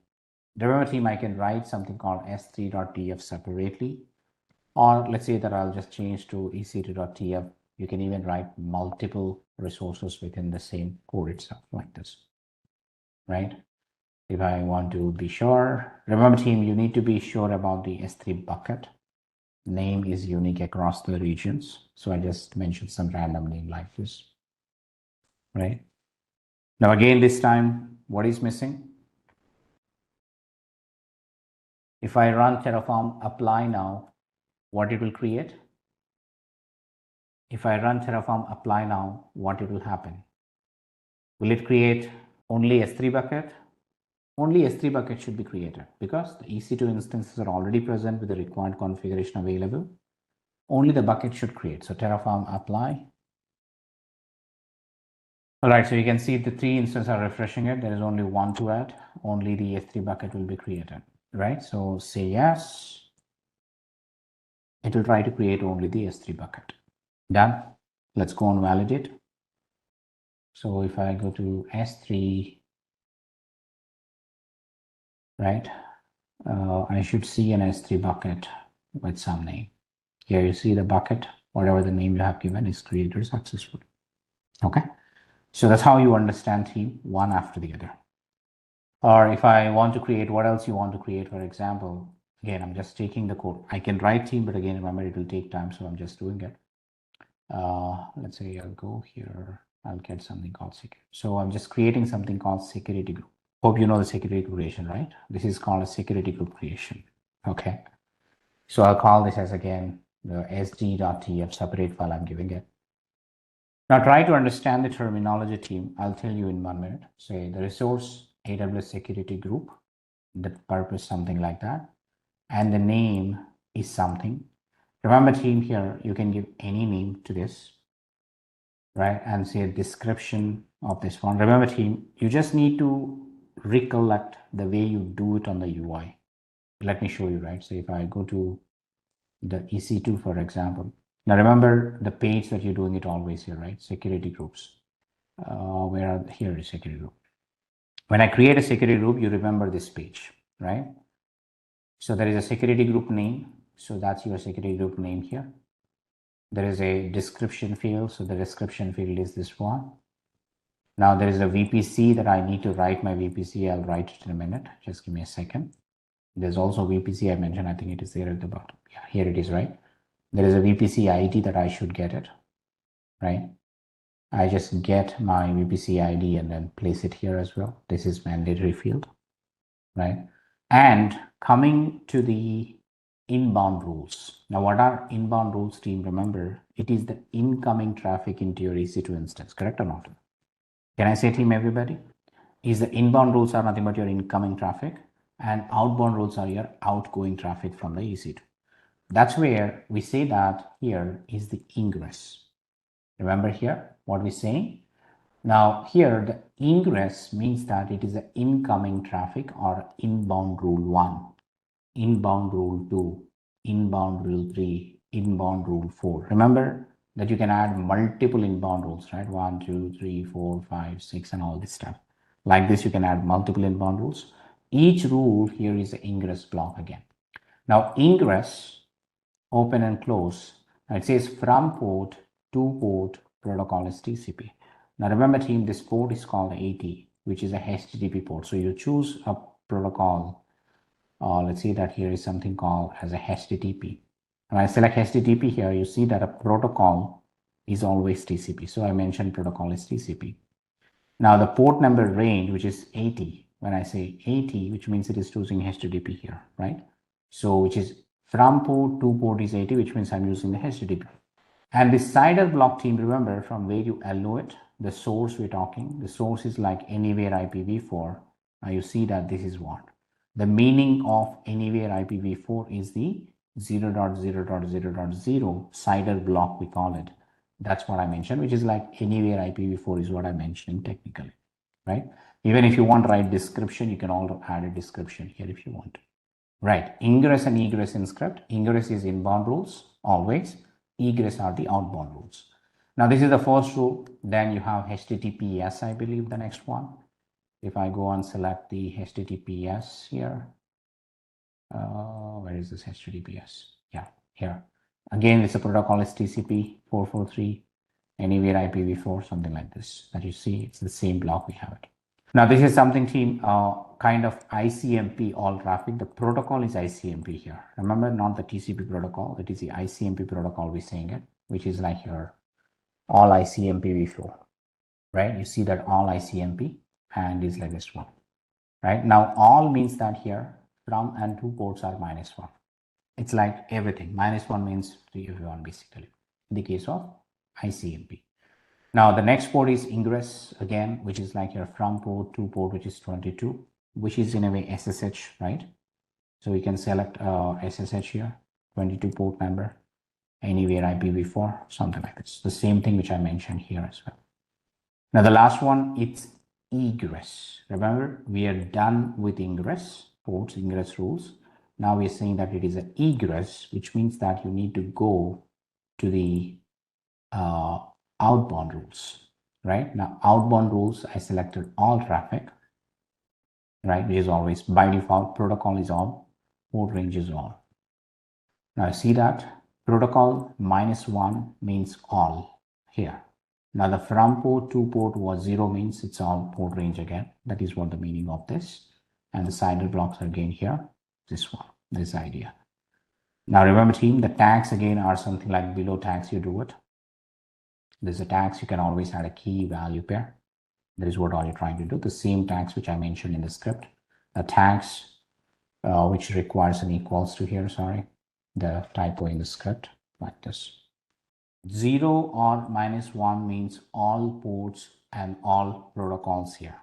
Remember, team, I can write something called s3.tf separately, or let's say that I'll just change to ec2.tf. You can even write multiple resources within the same code itself, like this, right? If I want to be sure, remember, team, you need to be sure about the S3 bucket. Name is unique across the regions. So I just mentioned some random name like this, right? Now, again, this time, what is missing? If I run Terraform apply now, what it will create? If I run Terraform apply now, what it will happen? Will it create only S3 bucket? Only S3 bucket should be created because the EC2 instances are already present with the required configuration available. Only the bucket should create. So Terraform apply. All right, so you can see the 3 instances are refreshing it. There is only one to add. Only the S3 bucket will be created, right? So say yes. It will try to create only the S3 bucket. Done. Let's go and validate. So if I go to S3, right, I should see an S3 bucket with some name. Here you see the bucket, whatever the name you have given is created successfully. Okay. So that's how you understand team one after the other. Or if I want to create, what else you want to create, for example, again, I'm just taking the code. I can write team, but again, remember it will take time. So I'm just doing it. Let's say I'll go here. I'll get something called security. So I'm just creating something called security group. Hope you know the security creation, right? This is called a security group creation. Okay. So I'll call this as again the sd.tf separate file I'm giving it. Now try to understand the terminology team. I'll tell you in 1 minute. Say the resource AWS security group, the purpose, something like that. And the name is something. Remember team here, you can give any name to this, right? And say a description of this one. Remember team, you just need to recollect the way you do it on the UI. Let me show you, right? So if I go to the EC2, for example, now remember the page that you're doing it always here, right? Security groups. Where are here is security group. When I create a security group, you remember this page, right? So there is a security group name. So that's your security group name here. There is a description field. So the description field is this one. Now there is a VPC that I need to write my VPC. I'll write it in a minute. Just give me a second. There's also VPC I mentioned. I think it is there at the bottom. Yeah, here it is, right? There is a VPC ID that I should get it, right? I just get my VPC ID and then place it here as well. This is mandatory field, right? And coming to the inbound rules. Now, what are inbound rules, team? Remember, it is the incoming traffic into your EC2 instance, correct or not? Can I say, team, everybody? Is the inbound rules are nothing but your incoming traffic, and outbound rules are your outgoing traffic from the EC2. That's where we say that here is the ingress. Remember here what we're saying? Now here the ingress means that it is the incoming traffic or inbound rule 1, inbound rule 2, inbound rule 3, inbound rule 4. Remember that you can add multiple inbound rules, right? 1, 2, 3, 4, 5, 6 and all this stuff. Like this you can add multiple inbound rules. Each rule here is the ingress block again. Now ingress, open and close. Now it says from port to port, protocol is TCP. Now remember team, this port is called AT, which is a HTTP port. So you choose a protocol. Let's see that here is something called as a HTTP. When I select HTTP here, you see that a protocol is always TCP. So I mentioned protocol is TCP. Now the port number range, which is 80. When I say 80, which means it is choosing HTTP here, right? So which is from port to port is 80, which means I'm using the HTTP. And the CIDR block team, remember from where you allow it, the source we're talking, the source is like anywhere IPv4. Now you see that this is what? The meaning of anywhere IPv4 is the 0.0.0.0 CIDR block, we call it. That's what I mentioned, which is like anywhere IPv4 is what I mentioned technically, right? Even if you want to write description, you can also add a description here if you want. Right, ingress and egress in script. Ingress is inbound rules, always. Egress are the outbound rules. Now this is the first rule. Then you have HTTPS, I believe the next one. If I go and select the HTTPS here, where is this HTTPS? Yeah, here. Again, it's a protocol is TCP 443, anywhere IPv4, something like this. That you see, it's the same block we have it. Now this is something team, kind of ICMP all traffic. The protocol is ICMP here. Remember, not the TCP protocol. It is the ICMP protocol we're saying it, which is like your all ICMP-v4, right? You see that all ICMP and is like this one, right? Now all means that here from and to ports are -1. It's like everything. -1 means to everyone basically in the case of ICMP. Now the next port is ingress again, which is like your from port to port, which is 22, which is in a way SSH, right? So we can select SSH here, 22 port number, anywhere IPv4, something like this. The same thing which I mentioned here as well. Now the last one, it's egress. Remember, we are done with ingress, ports, ingress rules. Now we're saying that it is an egress, which means that you need to go to the outbound rules, right? Now, outbound rules, I selected all traffic, right? Which is always by default, protocol is all, port range is all. Now, see that protocol -1 means all here. Now, the from port to port was 0 means it's all port range again. That is what the meaning of this. And the CIDR blocks are again here, this one, this idea. Now, remember team, the tags again are something like below tags, you do it. There's a tags, you can always add a key value pair. That is what all you're trying to do. The same tags which I mentioned in the script. The tags which requires an equals to here, sorry. The typo in the script like this. 0 or -1 means all ports and all protocols here.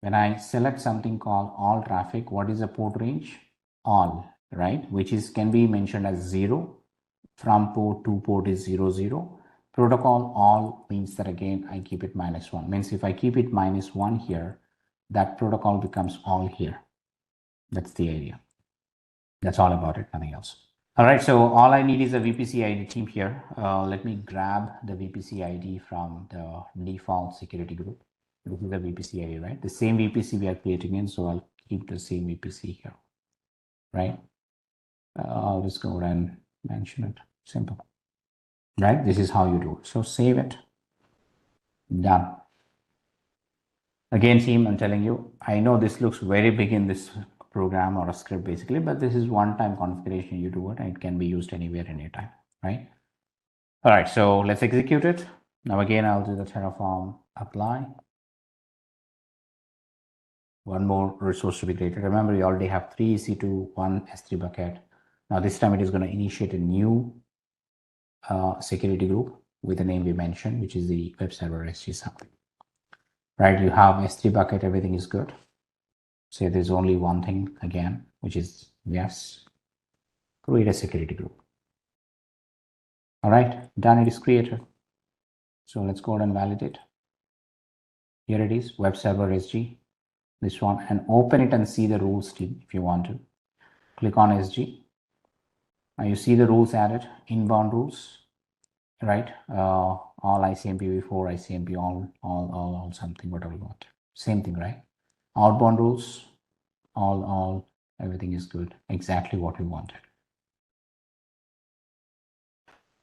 When I select something called all traffic, what is the port range? All, right? Which is can be mentioned as 0. From port to port is 0, 0. Protocol all means that again, I keep it -1. Means if I keep it -1 here, that protocol becomes all here. That's the idea. That's all about it, nothing else. All right, so all I need is a VPC ID team here. Let me grab the VPC ID from the default security group. This is the VPC ID, right? The same VPC we are creating in, so I'll keep the same VPC here, right? I'll just go ahead and mention it. Simple, right? This is how you do it. So save it. Done. Again, team, I'm telling you, I know this looks very big in this program or a script basically, but this is one-time configuration. You do it and it can be used anywhere, anytime, right? All right, so let's execute it. Now again, I'll do the Terraform apply. One more resource to be created. Remember, we already have 3 EC2, 1 S3 bucket. Now this time it is going to initiate a new security group with the name we mentioned, which is the web server SG something. Right, you have S3 bucket, everything is good. Say there's only one thing again, which is yes, create a security group. All right, done, it is created. So let's go ahead and validate. Here it is, web server SG, this one, and open it and see the rules team if you want to. Click on SG. Now you see the rules added, inbound rules, right? All ICMP v4, ICMP, all something, whatever you want. Same thing, right? Outbound rules, all, everything is good. Exactly what we wanted.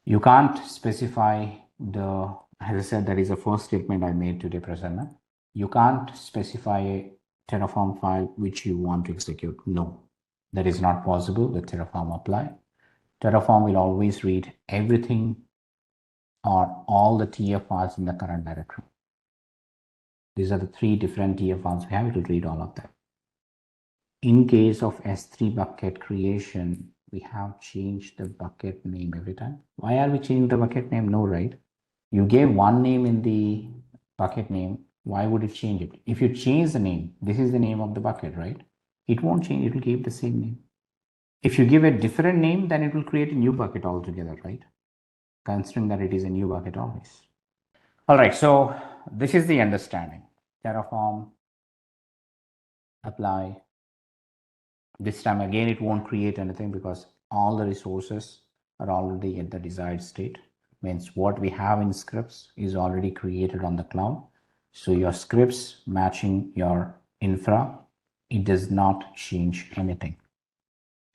You can't specify the, as I said, that is the first statement I made today, Prasanna. You can't specify a Terraform file which you want to execute. No, that is not possible with Terraform apply. Terraform will always read everything or all the TF files in the current directory. These are the 3 different TF files we have. It will read all of them. In case of S3 bucket creation, we have changed the bucket name every time. Why are we changing the bucket name? No, right? You gave one name in the bucket name. Why would it change it? If you change the name, this is the name of the bucket, right? It won't change. It will keep the same name. If you give a different name, then it will create a new bucket altogether, right? Considering that it is a new bucket always. All right, so this is the understanding. Terraform, apply. This time again, it won't create anything because all the resources are already at the desired state. Means what we have in scripts is already created on the cloud. So your scripts matching your infra, it does not change anything.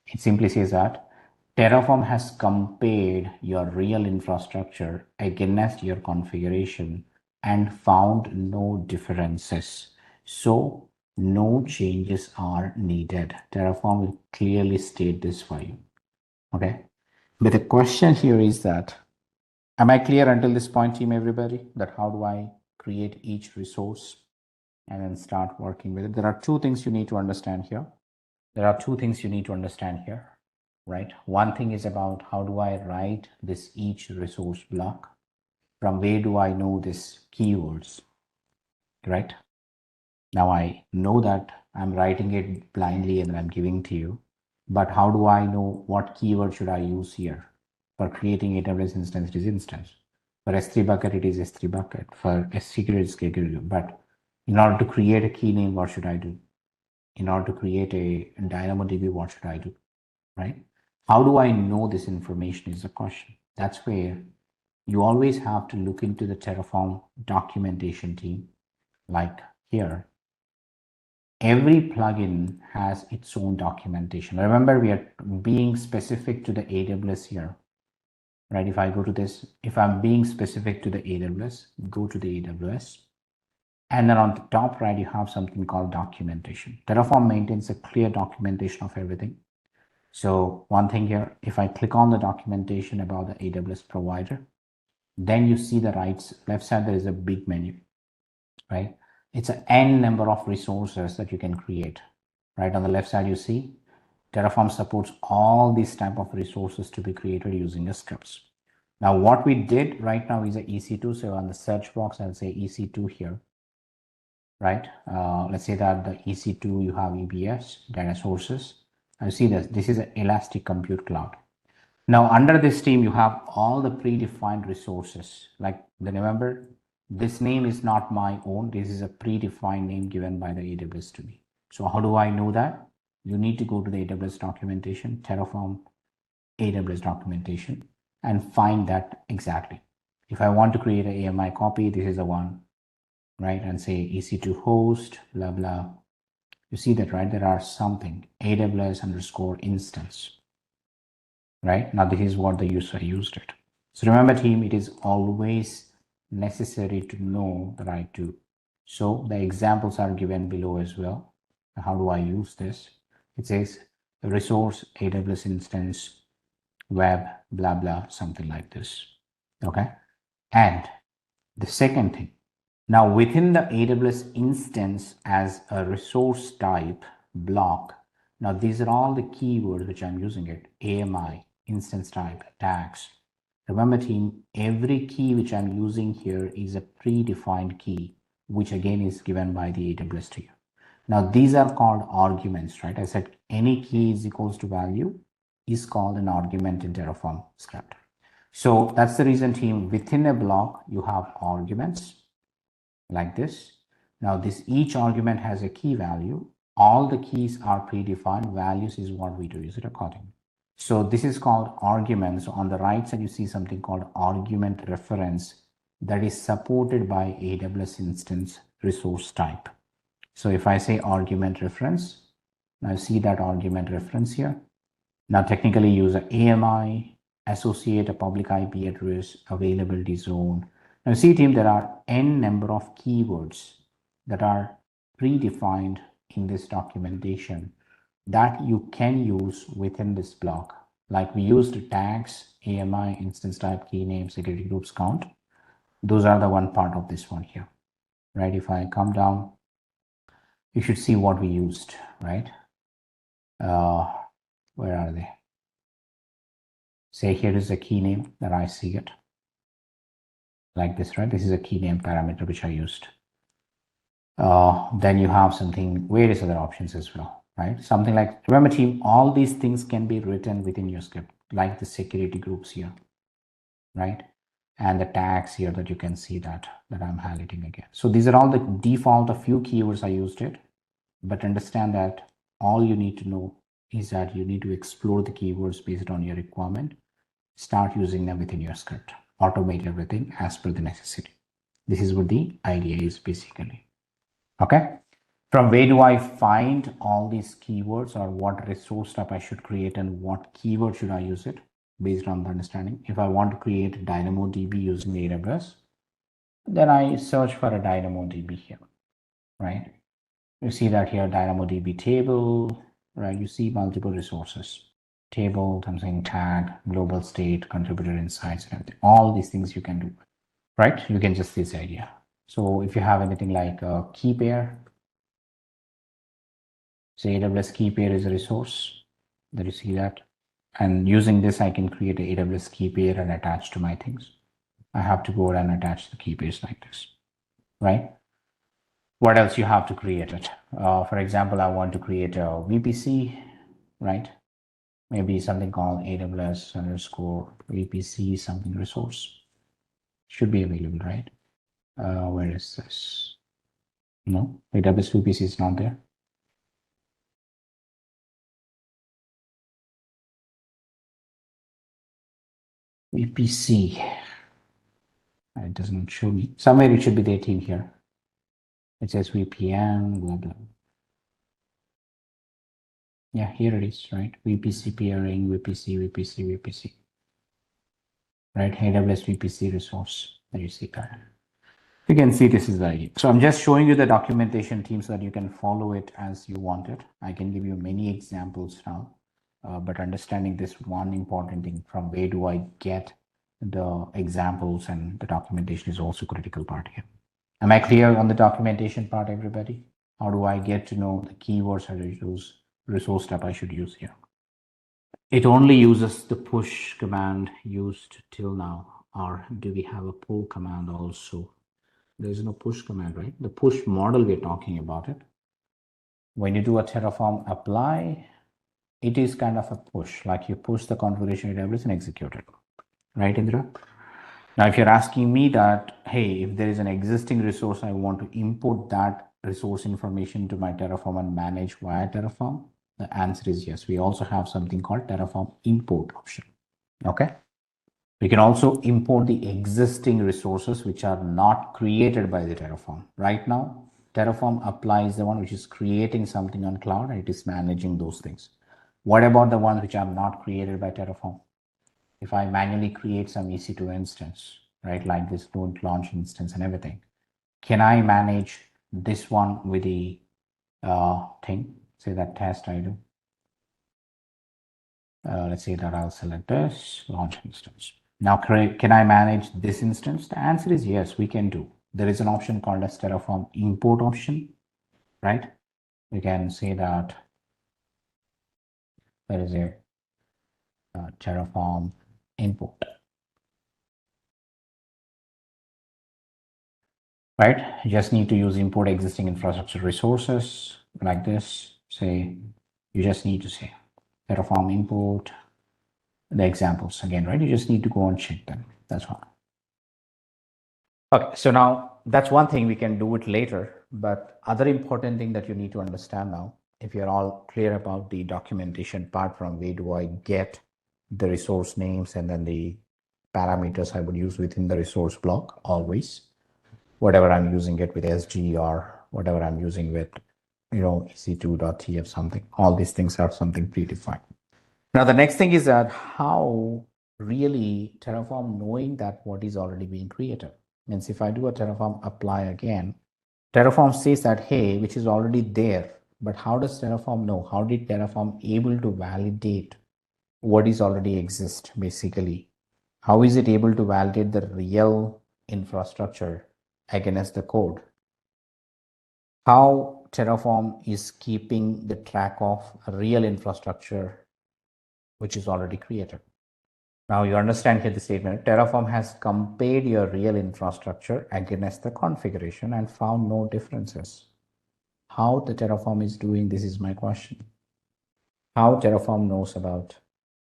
It simply says that Terraform has compared your real infrastructure against your configuration and found no differences. So no changes are needed. Terraform will clearly state this for you. Okay. But the question here is that, am I clear until this point, team, everybody, that how do I create each resource and then start working with it? There are 2 things you need to understand here. Right? One thing is about how do I write this each resource block? From where do I know this keywords? Right? Now I know that I'm writing it blindly and I'm giving to you, but how do I know what keyword should I use here? For creating AWS instance, it is instance. For S3 bucket, it is S3 bucket. For S-secret, it's security. But in order to create a key name, what should I do? In order to create a DynamoDB, what should I do? Right? How do I know this information is the question. That's where you always have to look into the Terraform documentation team. Like here, every plugin has its own documentation. Remember, we are being specific to the AWS here, right? If I go to this, if I'm being specific to the AWS, go to the AWS. And then on the top right, you have something called documentation. Terraform maintains a clear documentation of everything. So one thing here, if I click on the documentation about the AWS provider, then you see the left side, there is a big menu, right? It's an n number of resources that you can create. Right on the left side, you see Terraform supports all these type of resources to be created using the scripts. Now, what we did right now is a EC2. So on the search box, I'll say EC2 here, right? Let's say that the EC2, you have EBS, data sources. I see this is an elastic compute cloud. Now, under this team, you have all the predefined resources. Like, remember, this name is not my own. This is a predefined name given by the AWS to me. So how do I know that? You need to go to the AWS documentation, Terraform AWS documentation, and find that exactly. If I want to create an AMI copy, this is the one, right? And say EC2 host, blah, blah. You see that, right? There are something, AWS _ instance. Right now, this is what the user used it. So remember, team, it is always necessary to know the right to. So the examples are given below as well. How do I use this? It says resource, AWS instance, web, blah, blah, something like this. Okay. And the second thing, now within the AWS instance as a resource type block, now these are all the keywords which I'm using it, AMI, instance type, tags. Remember, team, every key which I'm using here is a predefined key, which again is given by the AWS to you. Now these are called arguments, right? I said any key is equals to value is called an argument in Terraform script. So that's the reason, team, within a block, you have arguments like this. Now each argument has a key value. All the keys are predefined. Values is what we do, use it accordingly. So this is called arguments. So on the right side, you see something called argument reference that is supported by AWS instance resource type. So if I say argument reference, now see that argument reference here. Now technically use an AMI, associate a public IP address, availability zone. Now see, team, there are n number of keywords that are predefined in this documentation that you can use within this block. Like we used tags, AMI, instance type, key name, security groups count. Those are the one part of this one here, right? If I come down, you should see what we used, right? Where are they? Say here is a key name that I see it like this, right? This is a key name parameter which I used. Then you have something, various other options as well, right? Something like, remember, team, all these things can be written within your script, like the security groups here, right? And the tags here that you can see that I'm highlighting again. So these are all the default, a few keywords I used it, but understand that all you need to know is that you need to explore the keywords based on your requirement, start using them within your script, automate everything as per the necessity. This is what the idea is basically. Okay. From where do I find all these keywords, or what resource type I should create and what keyword should I use it based on the understanding? If I want to create DynamoDB using AWS, then I search for a DynamoDB here, right? You see that here, DynamoDB table, right? You see multiple resources, table, something tag, global state, contributor insights, and everything. All these things you can do, right? You can just this idea. So if you have anything like a key pair, say AWS key pair is a resource that you see that. And using this, I can create an AWS key pair and attach to my things. I have to go and attach the key pairs like this, right? What else you have to create it? For example, I want to create a VPC, right? Maybe something called AWS _ VPC something resource. Should be available, right? Where is this? No, AWS VPC is not there. VPC. It doesn't show me. Somewhere it should be the team here. It says VPN, blah, blah. Yeah, here it is, right? VPC peering, VPC. Right, AWS VPC resource. There you see that. You can see this is the idea. So I'm just showing you the documentation team so that you can follow it as you want it. I can give you many examples now, but understanding this one important thing, from where do I get the examples and the documentation is also critical part here. Am I clear on the documentation part, everybody? How do I get to know the keywords I should use, resource type I should use here? It only uses the push command used till now, or do we have a pull command also? There is no push command, right? The push model we're talking about it. When you do a Terraform apply, it is kind of a push, like you push the configuration AWS and execute it, right, Indra? Now, if you're asking me that, hey, if there is an existing resource, I want to import that resource information to my Terraform and manage via Terraform, the answer is yes. We also have something called Terraform import option. Okay. We can also import the existing resources which are not created by the Terraform. Right now, Terraform applies the one which is creating something on cloud and it is managing those things. What about the ones which are not created by Terraform? If I manually create some EC2 instance, right, like this node launch instance and everything, can I manage this one with the thing? Say that test I do. Let's say that I'll select this launch instance. Now, can I manage this instance? The answer is yes, we can do. There is an option called as Terraform import option, right? We can say that there is a Terraform import, right? You just need to use import existing infrastructure resources like this. Say, you just need to say Terraform import the examples again, right? You just need to go and check them. That's all. Okay, so now that's one thing we can do it later, but other important thing that you need to understand now, if you're all clear about the documentation part, from where do I get the resource names and then the parameters I would use within the resource block, always, whatever I'm using it with SG or whatever I'm using with, EC2.tf something, all these things are something predefined. Now, the next thing is that how really Terraform knowing that what is already being created. Means if I do a Terraform apply again, Terraform says that, hey, which is already there, but how does Terraform know? How did Terraform able to validate what is already exist, basically? How is it able to validate the real infrastructure against the code? How Terraform is keeping the track of real infrastructure which is already created. Now you understand here the statement, Terraform has compared your real infrastructure against the configuration and found no differences. How the Terraform is doing this is my question. How Terraform knows about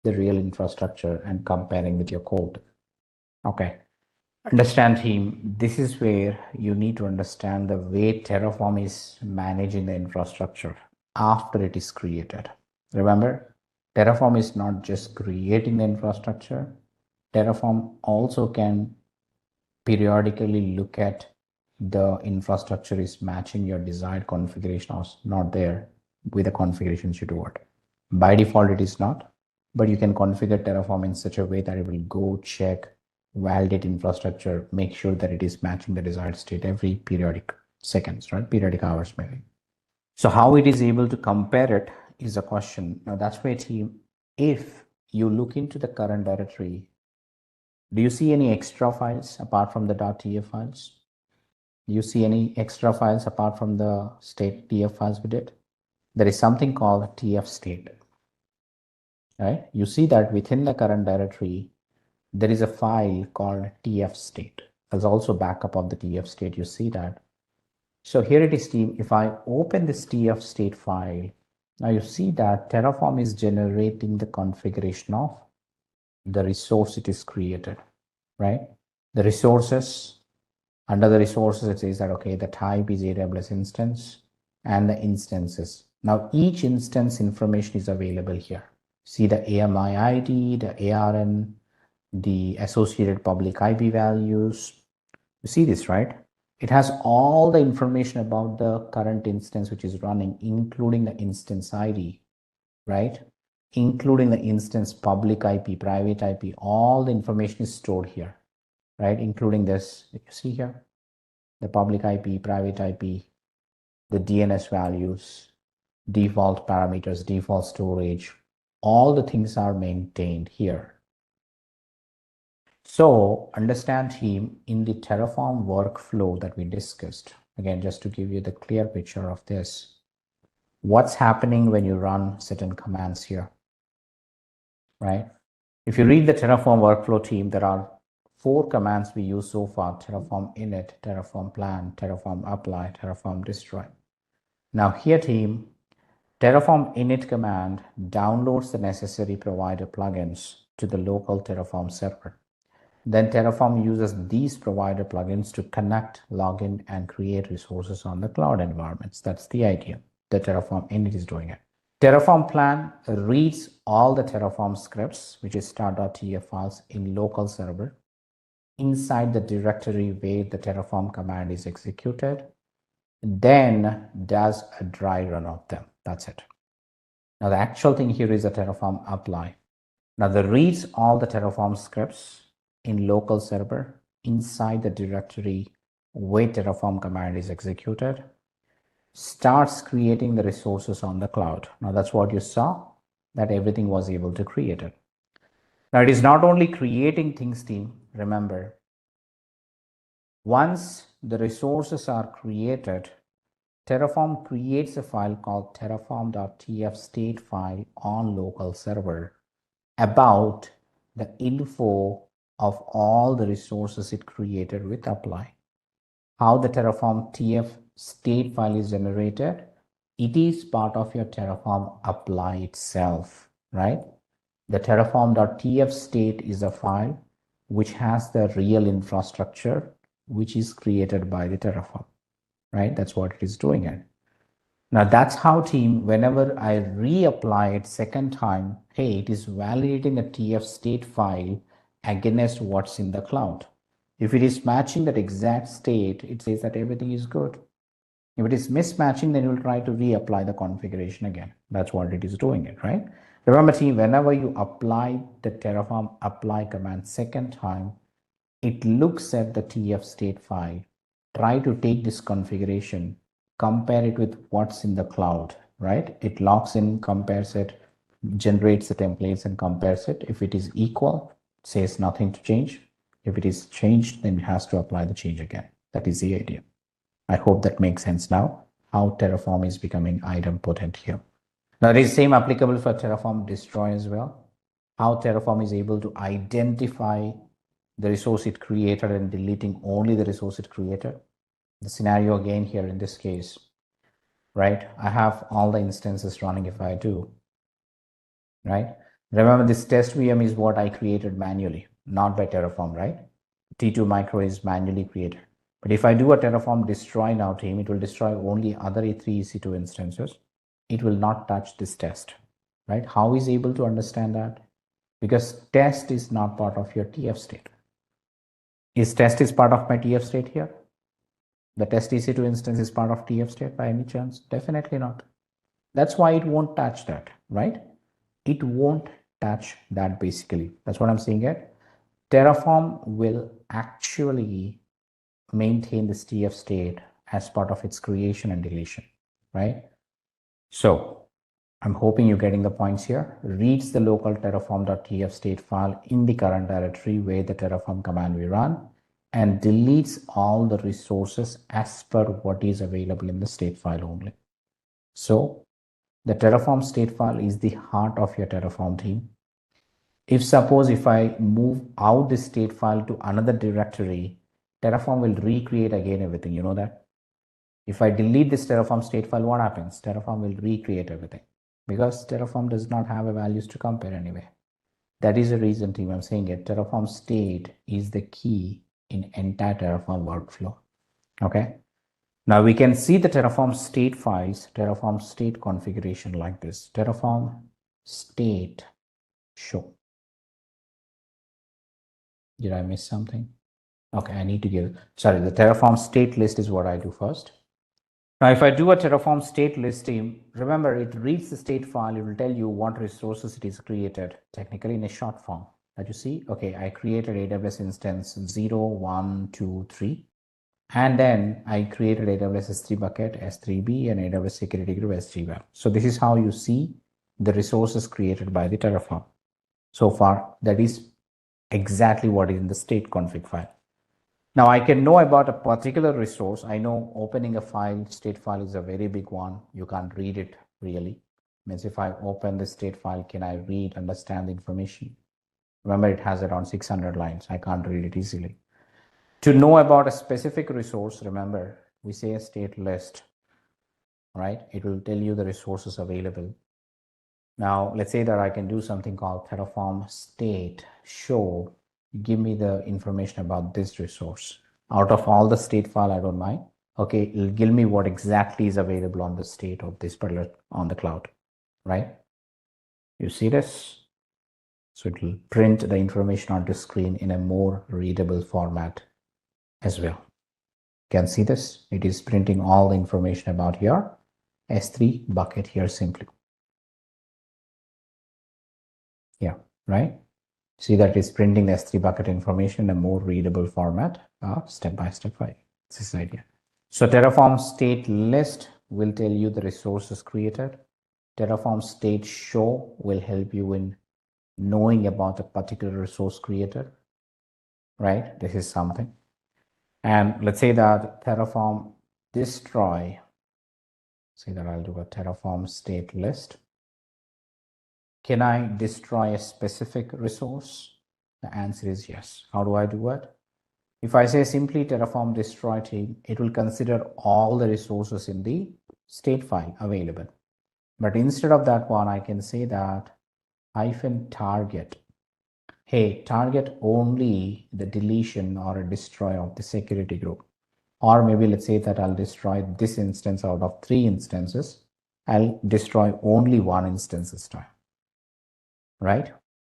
the real infrastructure and comparing with your code. Okay. Understand, team, this is where you need to understand the way Terraform is managing the infrastructure after it is created. Remember, Terraform is not just creating the infrastructure. Terraform also can periodically look at the infrastructure is matching your desired configuration or not there with the configurations you do it. By default, it is not, but you can configure Terraform in such a way that it will go check, validate infrastructure, make sure that it is matching the desired state every periodic seconds, right? Periodic hours, maybe. So how it is able to compare it is a question. Now that's why, team, if you look into the current directory, do you see any extra files apart from the .tf files? Do you see any extra files apart from the state tf files we did? There is something called tf state, right? You see that within the current directory, there is a file called tf state. There's also backup of the tf state. You see that. So here it is, team. If I open this tf state file, now you see that Terraform is generating the configuration of the resource it is created, right? The resources, under the resources, it says that, okay, the type is AWS instance and the instances. Now each instance information is available here. See the AMI ID, the ARN, the associated public IP values, You see this, right? It has all the information about the current instance which is running, including the instance ID, right? Including the instance public IP, private IP, all the information is stored here, right? Including this, you see here, the public IP, private IP, the DNS values, default parameters, default storage, all the things are maintained here. So understand team, in the Terraform workflow that we discussed, again, just to give you the clear picture of this, what's happening when you run certain commands here, right? If you read the Terraform workflow team, there are 4 commands we use so far: Terraform init, Terraform plan, Terraform apply, Terraform destroy. Now here team, Terraform init command downloads the necessary provider plugins to the local Terraform server. Then Terraform uses these provider plugins to connect, login, and create resources on the cloud environments. That's the idea. The Terraform init is doing it. Terraform plan reads all the Terraform scripts, which is start.tf files in local server inside the directory where the Terraform command is executed, then does a dry run of them. That's it. Now the actual thing here is a Terraform apply. Now the reads all the Terraform scripts in local server inside the directory where Terraform command is executed, starts creating the resources on the cloud. Now that's what you saw, that everything was able to create it. Now it is not only creating things team, remember, once the resources are created, Terraform creates a file called terraform.tf state file on local server about the info of all the resources it created with apply. How the Terraform TF state file is generated, it is part of your Terraform apply itself, right? The terraform.tf state is a file which has the real infrastructure which is created by the Terraform, right? That's what it is doing it. Now that's how team, whenever I reapply it second time, hey, it is validating the TF state file against what's in the cloud. If it is matching that exact state, it says that everything is good. If it is mismatching, then you will try to reapply the configuration again. That's what it is doing it, right? Remember team, whenever you apply the Terraform apply command second time, it looks at the TF state file, try to take this configuration, compare it with what's in the cloud, right? It logs in, compares it, generates the templates and compares it. If it is equal, says nothing to change. If it is changed, then it has to apply the change again. That is the idea. I hope that makes sense now, how Terraform is becoming idempotent here. Now, it is same applicable for Terraform destroy as well. How Terraform is able to identify the resource it created and deleting only the resource it created. The scenario again here in this case, right? I have all the instances running if I do, right? Remember this test VM is what I created manually, not by Terraform, right? T2 micro is manually created. But if I do a Terraform destroy now team, it will destroy only other E3 EC2 instances. It will not touch this test, right? How is able to understand that? Because test is not part of your TF state. Is test is part of my TF state here? The test EC2 instance is part of TF state by any chance? Definitely not. That's why it won't touch that, right? It won't touch that basically. That's what I'm saying here. Terraform will actually maintain this TF state as part of its creation and deletion, right? So I'm hoping you're getting the points here. Reads the local terraform.tf state file in the current directory where the Terraform command we run and deletes all the resources as per what is available in the state file only. So the Terraform state file is the heart of your Terraform team. If suppose if I move out this state file to another directory, Terraform will recreate again everything. You know that? If I delete this Terraform state file, what happens? Terraform will recreate everything because Terraform does not have a values to compare anyway. That is the reason team I'm saying it. Terraform state is the key in entire Terraform workflow. Okay. Now we can see the Terraform state files, Terraform state configuration like this. Terraform state show. Did I miss something? Okay, I need to give, sorry, the Terraform state list is what I do first. Now, if I do a Terraform state list team, remember it reads the state file. It will tell you what resources it is created, technically in a short form. That you see, okay, I created AWS instance 0, 1, 2, 3. And then I created AWS S3 bucket, S3B, and AWS security group, SGWeb. So this is how you see the resources created by the Terraform. So far, that is exactly what is in the state config file. Now I can know about a particular resource. I know opening a file, state file is a very big one. You can't read it really. Means if I open the state file, can I read, understand the information? Remember, it has around 600 lines. I can't read it easily. To know about a specific resource, remember, we say a state list, right? It will tell you the resources available. Now, let's say that I can do something called Terraform state show. Give me the information about this resource. Out of all the state file, I don't mind. Okay, it'll give me what exactly is available on the state of this particular on the cloud, right? You see this? So it will print the information onto screen in a more readable format as well. You can see this. It is printing all the information about your S3 bucket here simply. Yeah, right? See that it's printing the S3 bucket information in a more readable format, step-by-step file. This is the idea. So Terraform state list will tell you the resources created. Terraform state show will help you in knowing about a particular resource created, right? This is something. And let's say that Terraform destroy, say that I'll do a Terraform state list. Can I destroy a specific resource? The answer is yes. How do I do it? If I say simply Terraform destroy team, it will consider all the resources in the state file available. But instead of that one, I can say that -target. Hey, target only the deletion or a destroy of the security group. Or maybe let's say that I'll destroy this instance out of 3 instances. I'll destroy only 1 instance this time. Right?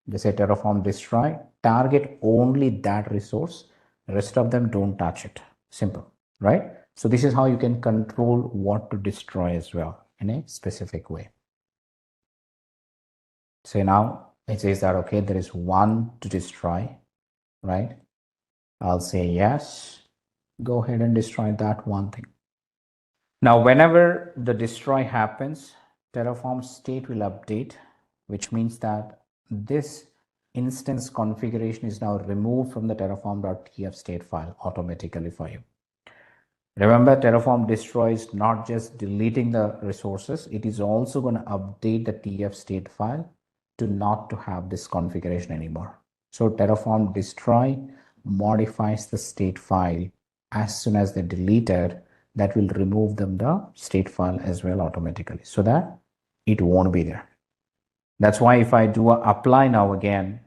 They say Terraform destroy, target only that resource. The rest of them don't touch it. Simple, right? So this is how you can control what to destroy as well in a specific way. So now it says that, okay, there is 1 to destroy, right? I'll say yes. Go ahead and destroy that one thing. Now, whenever the destroy happens, Terraform state will update, which means that this instance configuration is now removed from the terraform.tf state file automatically for you. Remember, Terraform destroys not just deleting the resources, it is also going to update the tf state file to not to have this configuration anymore. So Terraform destroy modifies the state file as soon as they delete it. That will remove them the state file as well automatically so that it won't be there. That's why if I do a apply now again,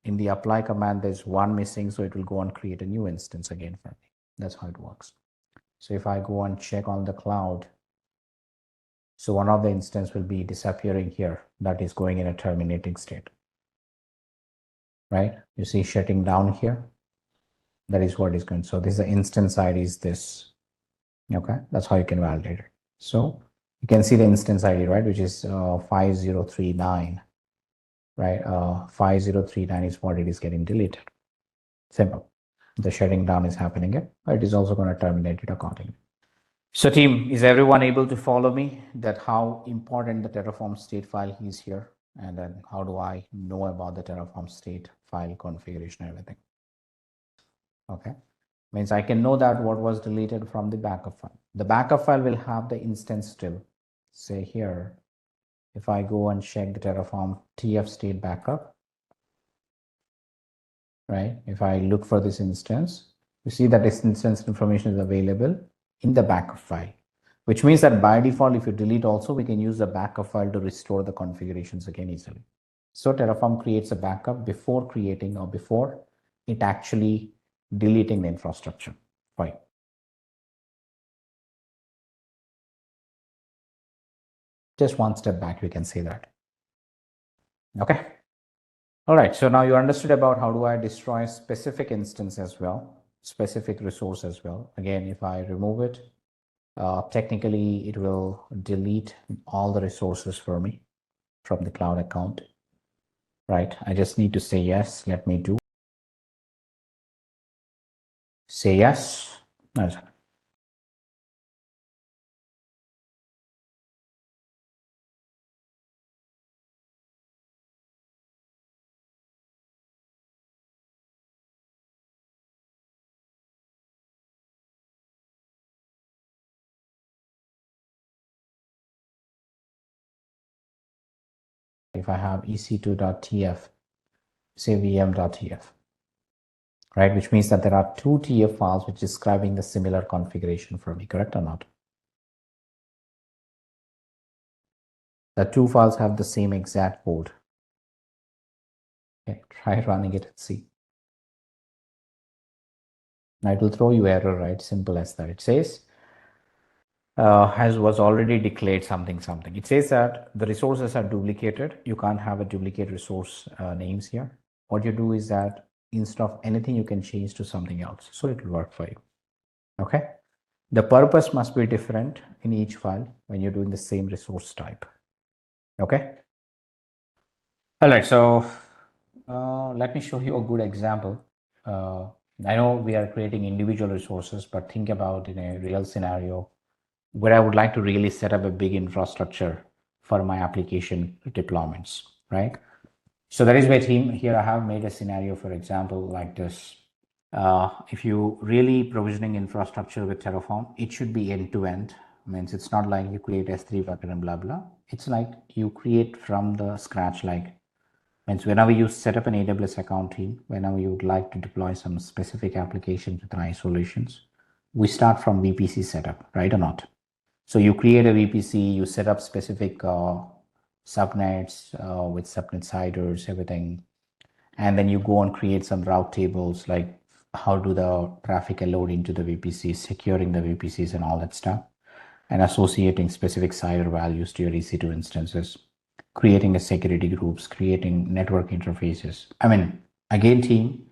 in the apply command, there's 1 missing. So it will go and create a new instance again for me. That's how it works. So if I go and check on the cloud, so one of the instance will be disappearing here. That is going in a terminating state, right? You see shutting down here. That is what is going. So this is the instance ID is this. Okay, that's how you can validate it. So you can see the instance ID, right, which is 5039, right? 5039 is what it is getting deleted. Simple. The shutting down is happening here, but it is also going to terminate it accordingly. So team, is everyone able to follow me that how important the Terraform state file is here? And then how do I know about the Terraform state file configuration and everything? Okay. Means I can know that what was deleted from the backup file. The backup file will have the instance still. Say here, if I go and check the Terraform TF state backup, right? If I look for this instance, you see that this instance information is available in the backup file, which means that by default, if you delete also, we can use the backup file to restore the configurations again easily. So Terraform creates a backup before creating or before it actually deleting the infrastructure. Fine. Just one step back, we can say that. Okay. All right. So now you understood about how do I destroy a specific instance as well. specific resource as well. Again, if I remove it, technically it will delete all the resources for me from the cloud account, right? I just need to say yes. Let me do. Say yes. Nice. If I have ec2.tf, say vm.tf, right? Which means that there are two TF files which is describing the similar configuration for me, correct or not? The two files have the same exact code. Okay, try running it and see. Now it will throw you error, right? Simple as that. It says, has was already declared something. It says that the resources are duplicated. You can't have a duplicate resource names here. What you do is that instead of anything, you can change to something else. So it will work for you. Okay. The purpose must be different in each file when you're doing the same resource type. Okay. All right. So let me show you a good example. I know we are creating individual resources, but think about in a real scenario where I would like to really set up a big infrastructure for my application deployments, right? So that is my team. Here I have made a scenario, for example, like this. If you really provisioning infrastructure with Terraform, it should be end-to-end. Means it's not like you create S3 bucket and blah, blah. It's like you create from the scratch, like means whenever you set up an AWS account team, whenever you would like to deploy some specific applications with isolations, we start from VPC setup, right or not? So you create a VPC, you set up specific subnets with subnet headers, everything. And then you go and create some route tables, like how do the traffic load into the VPCs, securing the VPCs and all that stuff, and associating specific CIDR values to your EC2 instances, creating a security groups, creating network interfaces. I mean, again, team,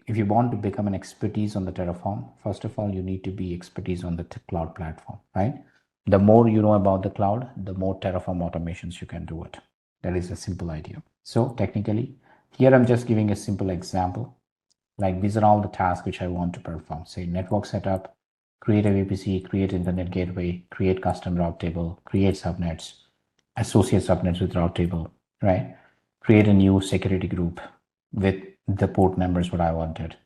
if you want to become an expertise on the Terraform, first of all, you need to be expertise on the cloud platform, right? The more you know about the cloud, the more Terraform automations you can do it. That is a simple idea. So technically, here I'm just giving a simple example. Like these are all the tasks which I want to perform. Say network setup, create a VPC, create internet gateway, create custom route table, create subnets, associate subnets with route table, right? Create a new security group with the port numbers what I wanted,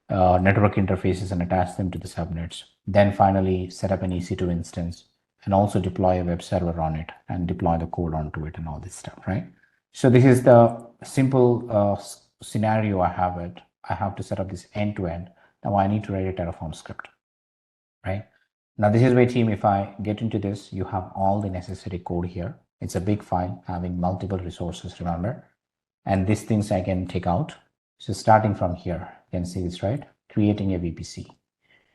network interfaces and attach them to the subnets. Then finally set up an EC2 instance and also deploy a web server on it and deploy the code onto it and all this stuff, right? So this is the simple scenario I have it. I have to set up this end to end. Now I need to write a Terraform script, right? Now this is where team, if I get into this, you have all the necessary code here. It's a big file having multiple resources, remember? And these things I can take out. So starting from here, you can see this, right? Creating a VPC,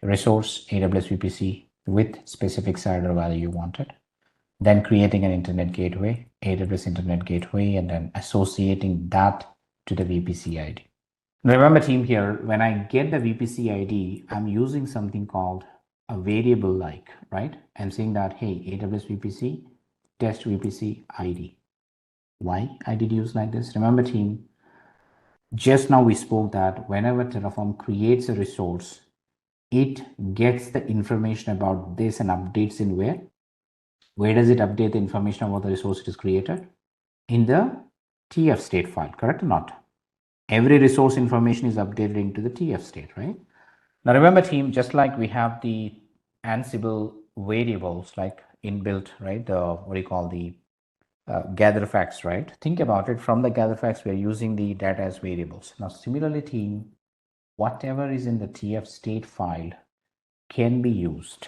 resource AWS VPC with specific CIDR value you wanted. Then creating an internet gateway, AWS internet gateway, and then associating that to the VPC ID. Remember team here, when I get the VPC ID, I'm using something called a variable like, right? I'm saying that, hey, AWS VPC, test VPC ID. Why I did use like this? Remember team, just now we spoke that whenever Terraform creates a resource, it gets the information about this and updates in where? Where does it update the information about the resource it is created? In the TF state file, correct or not? Every resource information is updated into the TF state, right? Now remember team, just like we have the Ansible variables like inbuilt, right? The, what do you call the gather facts, right? Think about it. From the gather facts, we're using the data as variables. Now similarly team, whatever is in the TF state file can be used,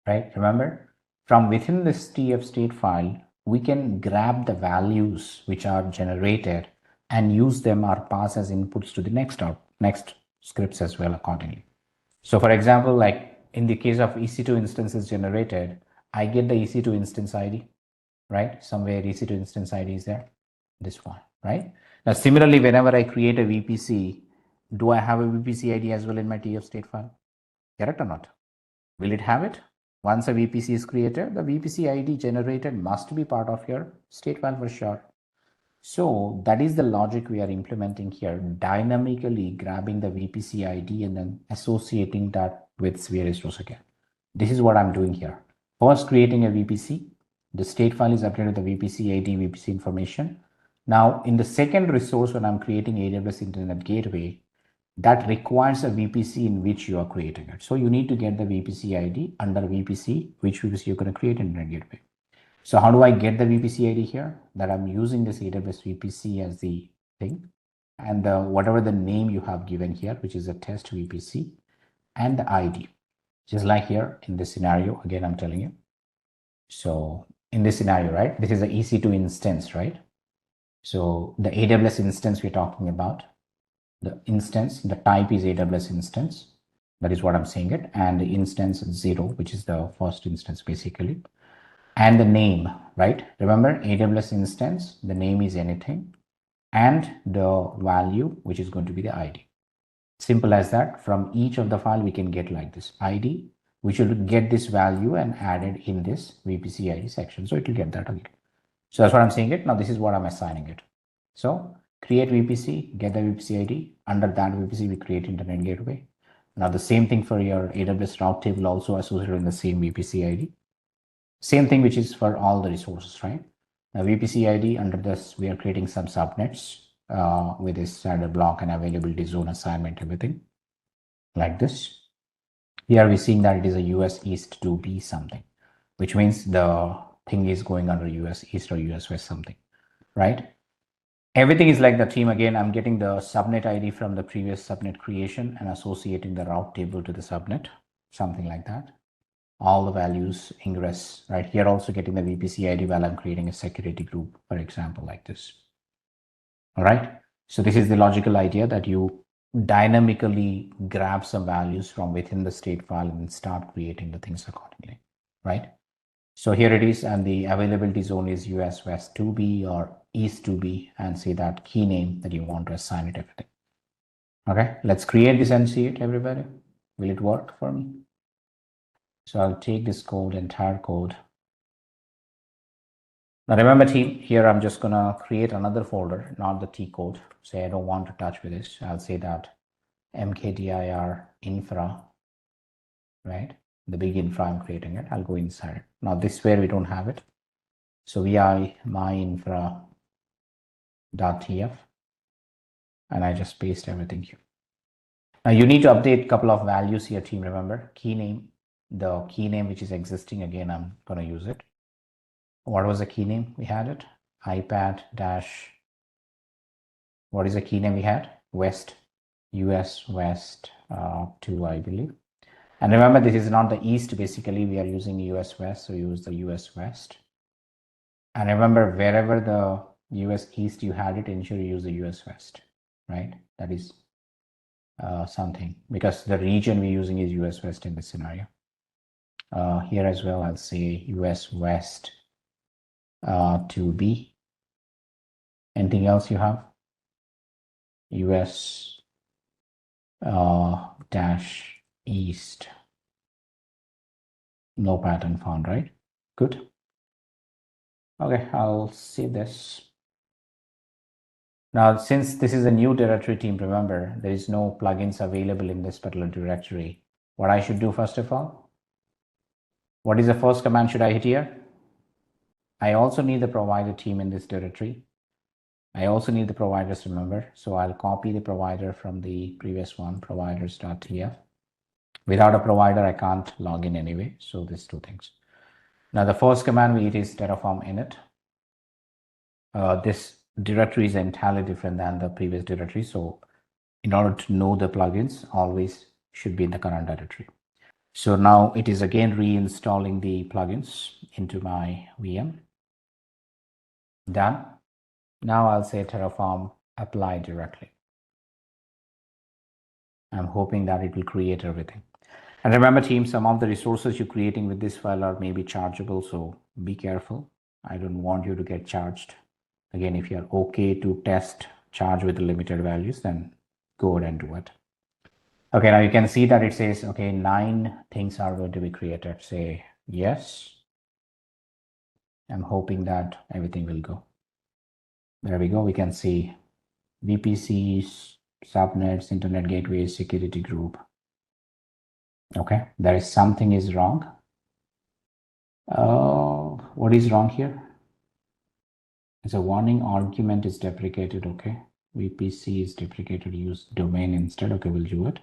right? Remember, from within this TF state file, we can grab the values which are generated and use them or pass as inputs to the next scripts as well accordingly. So for example, like in the case of EC2 instances generated, I get the EC2 instance ID, right? Somewhere EC2 instance ID is there, this one, right? Now similarly, whenever I create a VPC, do I have a VPC ID as well in my TF state file? Correct or not? Will it have it? Once a VPC is created, the VPC ID generated must be part of your state file for sure. So that is the logic we are implementing here, dynamically grabbing the VPC ID and then associating that with sphere resource again. This is what I'm doing here. First, creating a VPC. The state file is updated with the VPC ID, VPC information. Now, in the second resource, when I'm creating AWS Internet Gateway, that requires a VPC in which you are creating it. So you need to get the VPC ID under VPC, which VPC you're going to create Internet Gateway. So how do I get the VPC ID here? That I'm using this AWS VPC as the thing, and whatever the name you have given here, which is a test VPC, and the ID, just like here in this scenario. Again, I'm telling you. So in this scenario, right, this is an EC2 instance, right? So the AWS instance we're talking about, the instance, the type is AWS instance. That is what I'm saying it, and the instance 0, which is the first instance basically. And the name, right? Remember, AWS instance, the name is anything, and the value, which is going to be the ID. Simple as that. From each of the file, we can get like this ID. We should get this value and add it in this VPC ID section. So it will get that again. So that's what I'm saying it. Now this is what I'm assigning it. So create VPC, get the VPC ID. Under that VPC, we create Internet Gateway. Now the same thing for your AWS route table, also associated in the same VPC ID. Same thing, which is for all the resources, right? Now VPC ID, under this, we are creating some subnets with this standard block and availability zone assignment, everything like this. Here we're seeing that it is a US East 2B something, which means the thing is going under US East or US West something, right? Everything is like the team. Again, I'm getting the subnet ID from the previous subnet creation and associating the route table to the subnet, something like that. All the values ingress, right? Here also getting the VPC ID while I'm creating a security group, for example, like this. All right. So this is the logical idea, that you dynamically grab some values from within the state file and start creating the things accordingly, right? So here it is, and the availability zone is US West 2B or East 2B, and say that key name that you want to assign it, everything. Okay, let's create this and see it, everybody. Will it work for me? So I'll take this code, entire code. Now remember team, here I'm just gonna create another folder, not the T code. Say I don't want to touch with this. I'll say that mkdir infra, right? The big infra I'm creating it. I'll go inside it. Now this where we don't have it. So vi my infra.tf, and I just paste everything here. Now you need to update a couple of values here, team. Remember, key name. The key name which is existing, again, I'm going to use it. What was the key name? We had it. iPad dash. What is the key name we had? West, US West 2, I believe. And remember, this is not the East. Basically, we are using US West, so use the US West. And remember, wherever the US East you had it, ensure you use the US West, right? That is something, because the region we're using is US West in this scenario. Here as well, I'll say US West 2B. Anything else you have? US dash East. No pattern found, right? Good. Okay, I'll save this. Now, since this is a new directory, team, remember, there is no plugins available in this particular directory. What I should do, first of all, what is the first command should I hit here? I also need the provider team in this directory. I also need the providers, remember. So I'll copy the provider from the previous one, providers.tf. Without a provider, I can't log in anyway. So these two things. Now the first command we hit is Terraform init. This directory is entirely different than the previous directory. So in order to know the plugins, always should be in the current directory. So now it is again reinstalling the plugins into my VM. Done. Now I'll say Terraform apply directly. I'm hoping that it will create everything. And remember, team, some of the resources you're creating with this file are maybe chargeable, so be careful. I don't want you to get charged. Again, if you're okay to test charge with the limited values, then go ahead and do it. Okay, now you can see that it says, okay, 9 things are going to be created. Say yes. I'm hoping that everything will go. There we go. We can see VPCs, subnets, internet gateways, security group. Okay, there is something is wrong. What is wrong here? It's a warning argument is deprecated. Okay, VPC is deprecated. Use domain instead. Okay, we'll do it.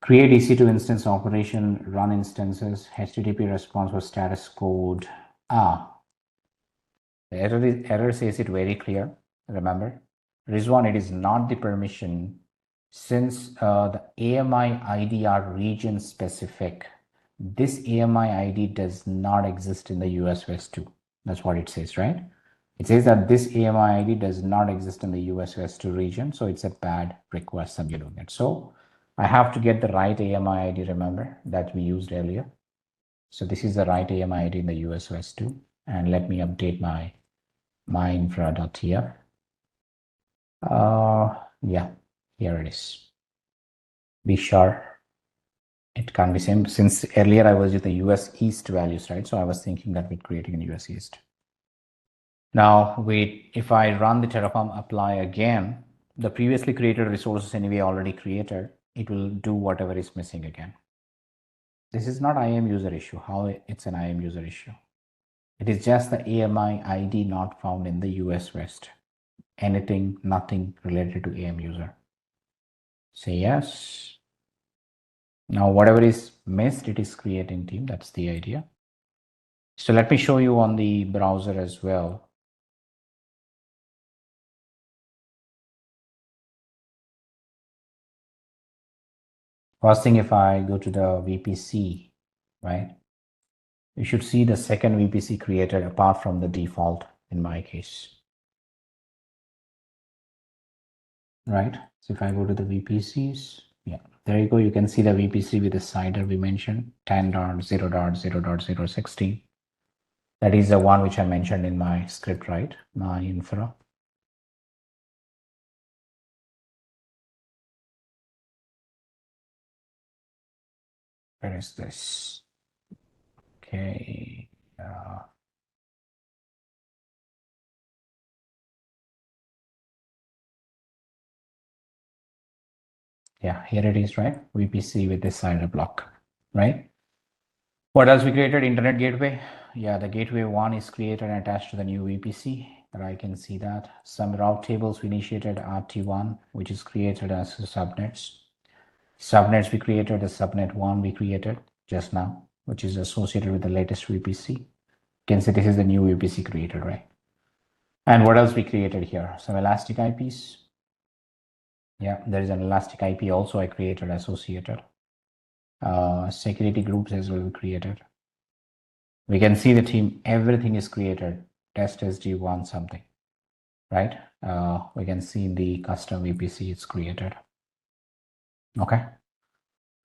Create EC2 instance operation, run instances, HTTP response for status code. The error says it very clear. Remember, Rizwan, it is not the permission since the AMI ID are region specific. This AMI ID does not exist in the US West 2. That's what it says, right? It says that this AMI ID does not exist in the US West 2 region. So it's a bad request I'm doing it. So I have to get the right AMI ID, remember, that we used earlier. So this is the right AMI ID in the US West 2. And let me update my infra.tf. Yeah, here it is. Be sure it can't be same since earlier I was with the US East values, right? So I was thinking that we're creating in US East. Now if I run the Terraform apply again, the previously created resources anyway already created, it will do whatever is missing again. This is not IAM user issue. How it's an IAM user issue? It is just the AMI ID not found in the US West. Anything, nothing related to AM user. Say yes. Now, whatever is missed, it is creating team. That's the idea. So let me show you on the browser as well. First thing, if I go to the VPC, right? You should see the second VPC created apart from the default in my case. Right? So if I go to the VPCs, yeah, there you go. You can see the VPC with the CIDR we mentioned, 10.0.0.016. That is the one which I mentioned in my script, right? My infra. Where is this? Okay. Yeah, here it is, right? VPC with this CIDR block, right? What else we created? Internet gateway. Yeah, the gateway 1 is created and attached to the new VPC. And I can see that. Some route tables we initiated RT1, which is created as subnets. Subnets we created, the subnet 1 we created just now, which is associated with the latest VPC. You can see this is the new VPC created, right? And what else we created here? Some elastic IPs. Yeah, there is an elastic IP also I created associated. Security groups as well we created. We can see the team, everything is created. Test SG1 something, right? We can see in the custom VPC it's created. Okay.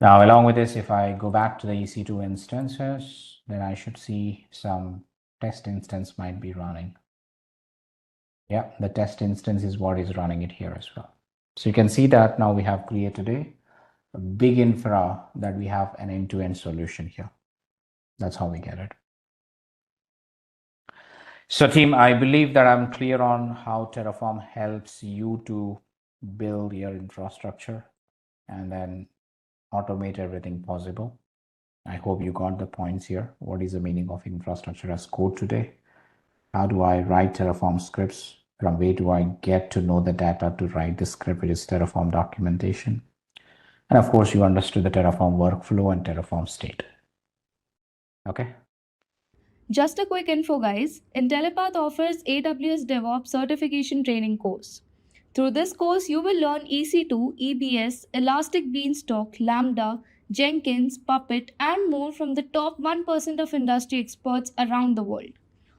Now, along with this, if I go back to the EC2 instances, then I should see some test instance might be running. Yeah, the test instance is what is running it here as well. So you can see that now we have created a big infra that we have an end-to-end solution here. That's how we get it. So team, I believe that I'm clear on how Terraform helps you to build your infrastructure and then automate everything possible. I hope you got the points here. What is the meaning of infrastructure as code today? How do I write Terraform scripts? From where do I get to know the data to write the script, which is Terraform documentation? And of course, you understood the Terraform workflow and Terraform state. Okay. Just a quick info, guys. Intellipaat offers AWS DevOps Certification Training course. Through this course, you will learn EC2, EBS, Elastic Beanstalk, Lambda, Jenkins, Puppet, and more from the top 1% of industry experts around the world.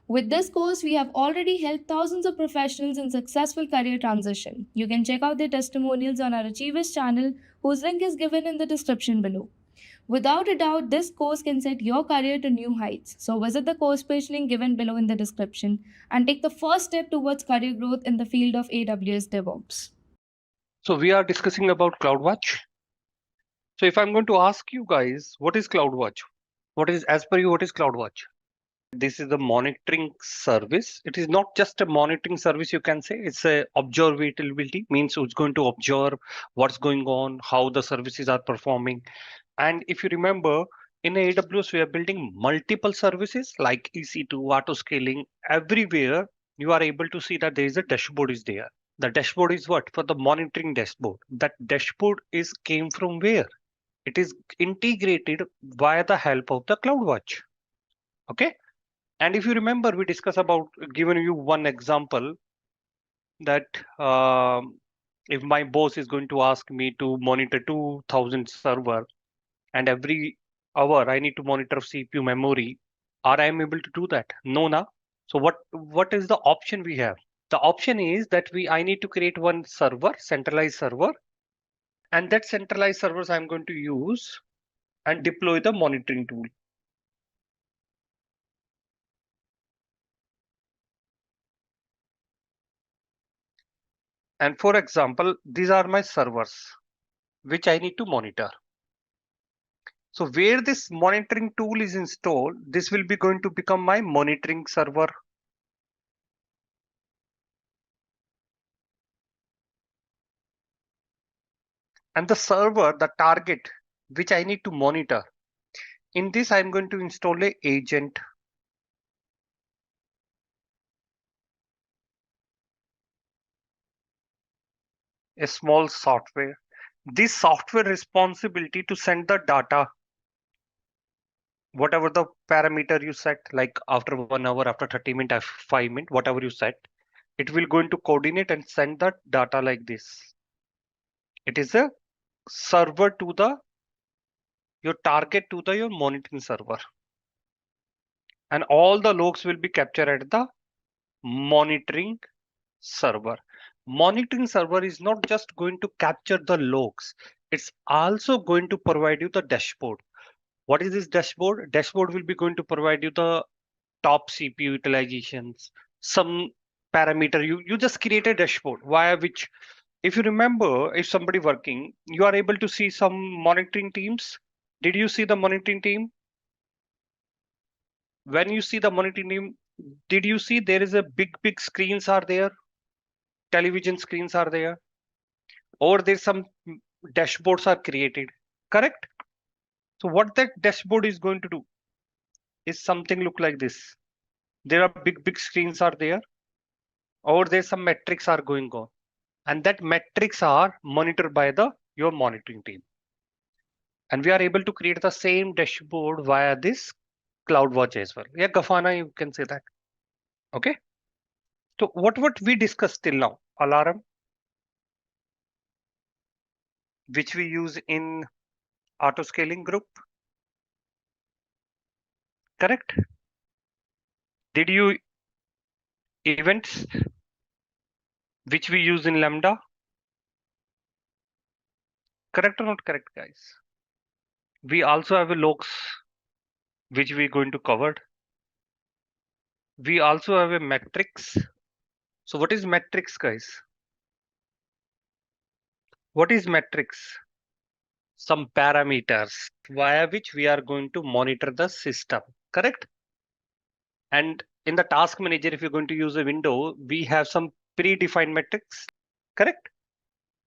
With this course, we have already helped thousands of professionals in successful career transition. You can check out their testimonials on our Achievers channel, whose link is given in the description below. Without a doubt, this course can set your career to new heights. So visit the course page link given below in the description and take the first step towards career growth in the field of AWS DevOps. So we are discussing about CloudWatch. So if I'm going to ask you guys, what is CloudWatch? What is, as per you, what is CloudWatch? This is the monitoring service. It is not just a monitoring service, you can say. It's a observability, means it's going to observe what's going on, how the services are performing. And if you remember, in AWS, we are building multiple services like EC2, auto scaling. Everywhere you are able to see that there is a dashboard is there. The dashboard is what? For the monitoring dashboard. That dashboard is came from where? It is integrated via the help of the CloudWatch. Okay. And if you remember, we discussed about giving you one example that if my boss is going to ask me to monitor 2000 server and every hour I need to monitor CPU memory, are I am able to do that? No, na. So what is the option we have? The option is that I need to create one server, centralized server, and that centralized servers I'm going to use and deploy the monitoring tool. And for example, these are my servers which I need to monitor. So where this monitoring tool is installed, this will be going to become my monitoring server. And the server, the target, which I need to monitor. In this, I'm going to install an agent. A small software. This software responsibility to send the data, whatever the parameter you set, like after 1 hour, after 30 minutes, after 5 minutes, whatever you set, it will going to coordinate and send the data like this. It is a server to the your target to the your monitoring server. And all the logs will be captured at the monitoring server. Monitoring server is not just going to capture the logs, it's also going to provide you the dashboard. What is this dashboard? Dashboard will be going to provide you the top CPU utilizations, some parameter. You just create a dashboard via which, if you remember, if somebody working, you are able to see some monitoring teams. Did you see the monitoring team? When you see the monitoring team, did you see there is a big screens are there? Television screens are there, or there's some dashboards are created, correct? So what that dashboard is going to do is something look like this. There are big screens are there, or there's some metrics are going on, and that metrics are monitored by the your monitoring team. And we are able to create the same dashboard via this CloudWatch as well. Yeah, Grafana, you can say that. Okay. So what we discussed till now? Alarm, which we use in auto scaling group, correct? Did you events, which we use in Lambda, correct or not correct, guys? We also have a logs, which we're going to cover. We also have a metrics. So what is metrics, guys? What is metrics? Some parameters via which we are going to monitor the system, correct? And in the task manager, if you're going to use a window, we have some predefined metrics, correct?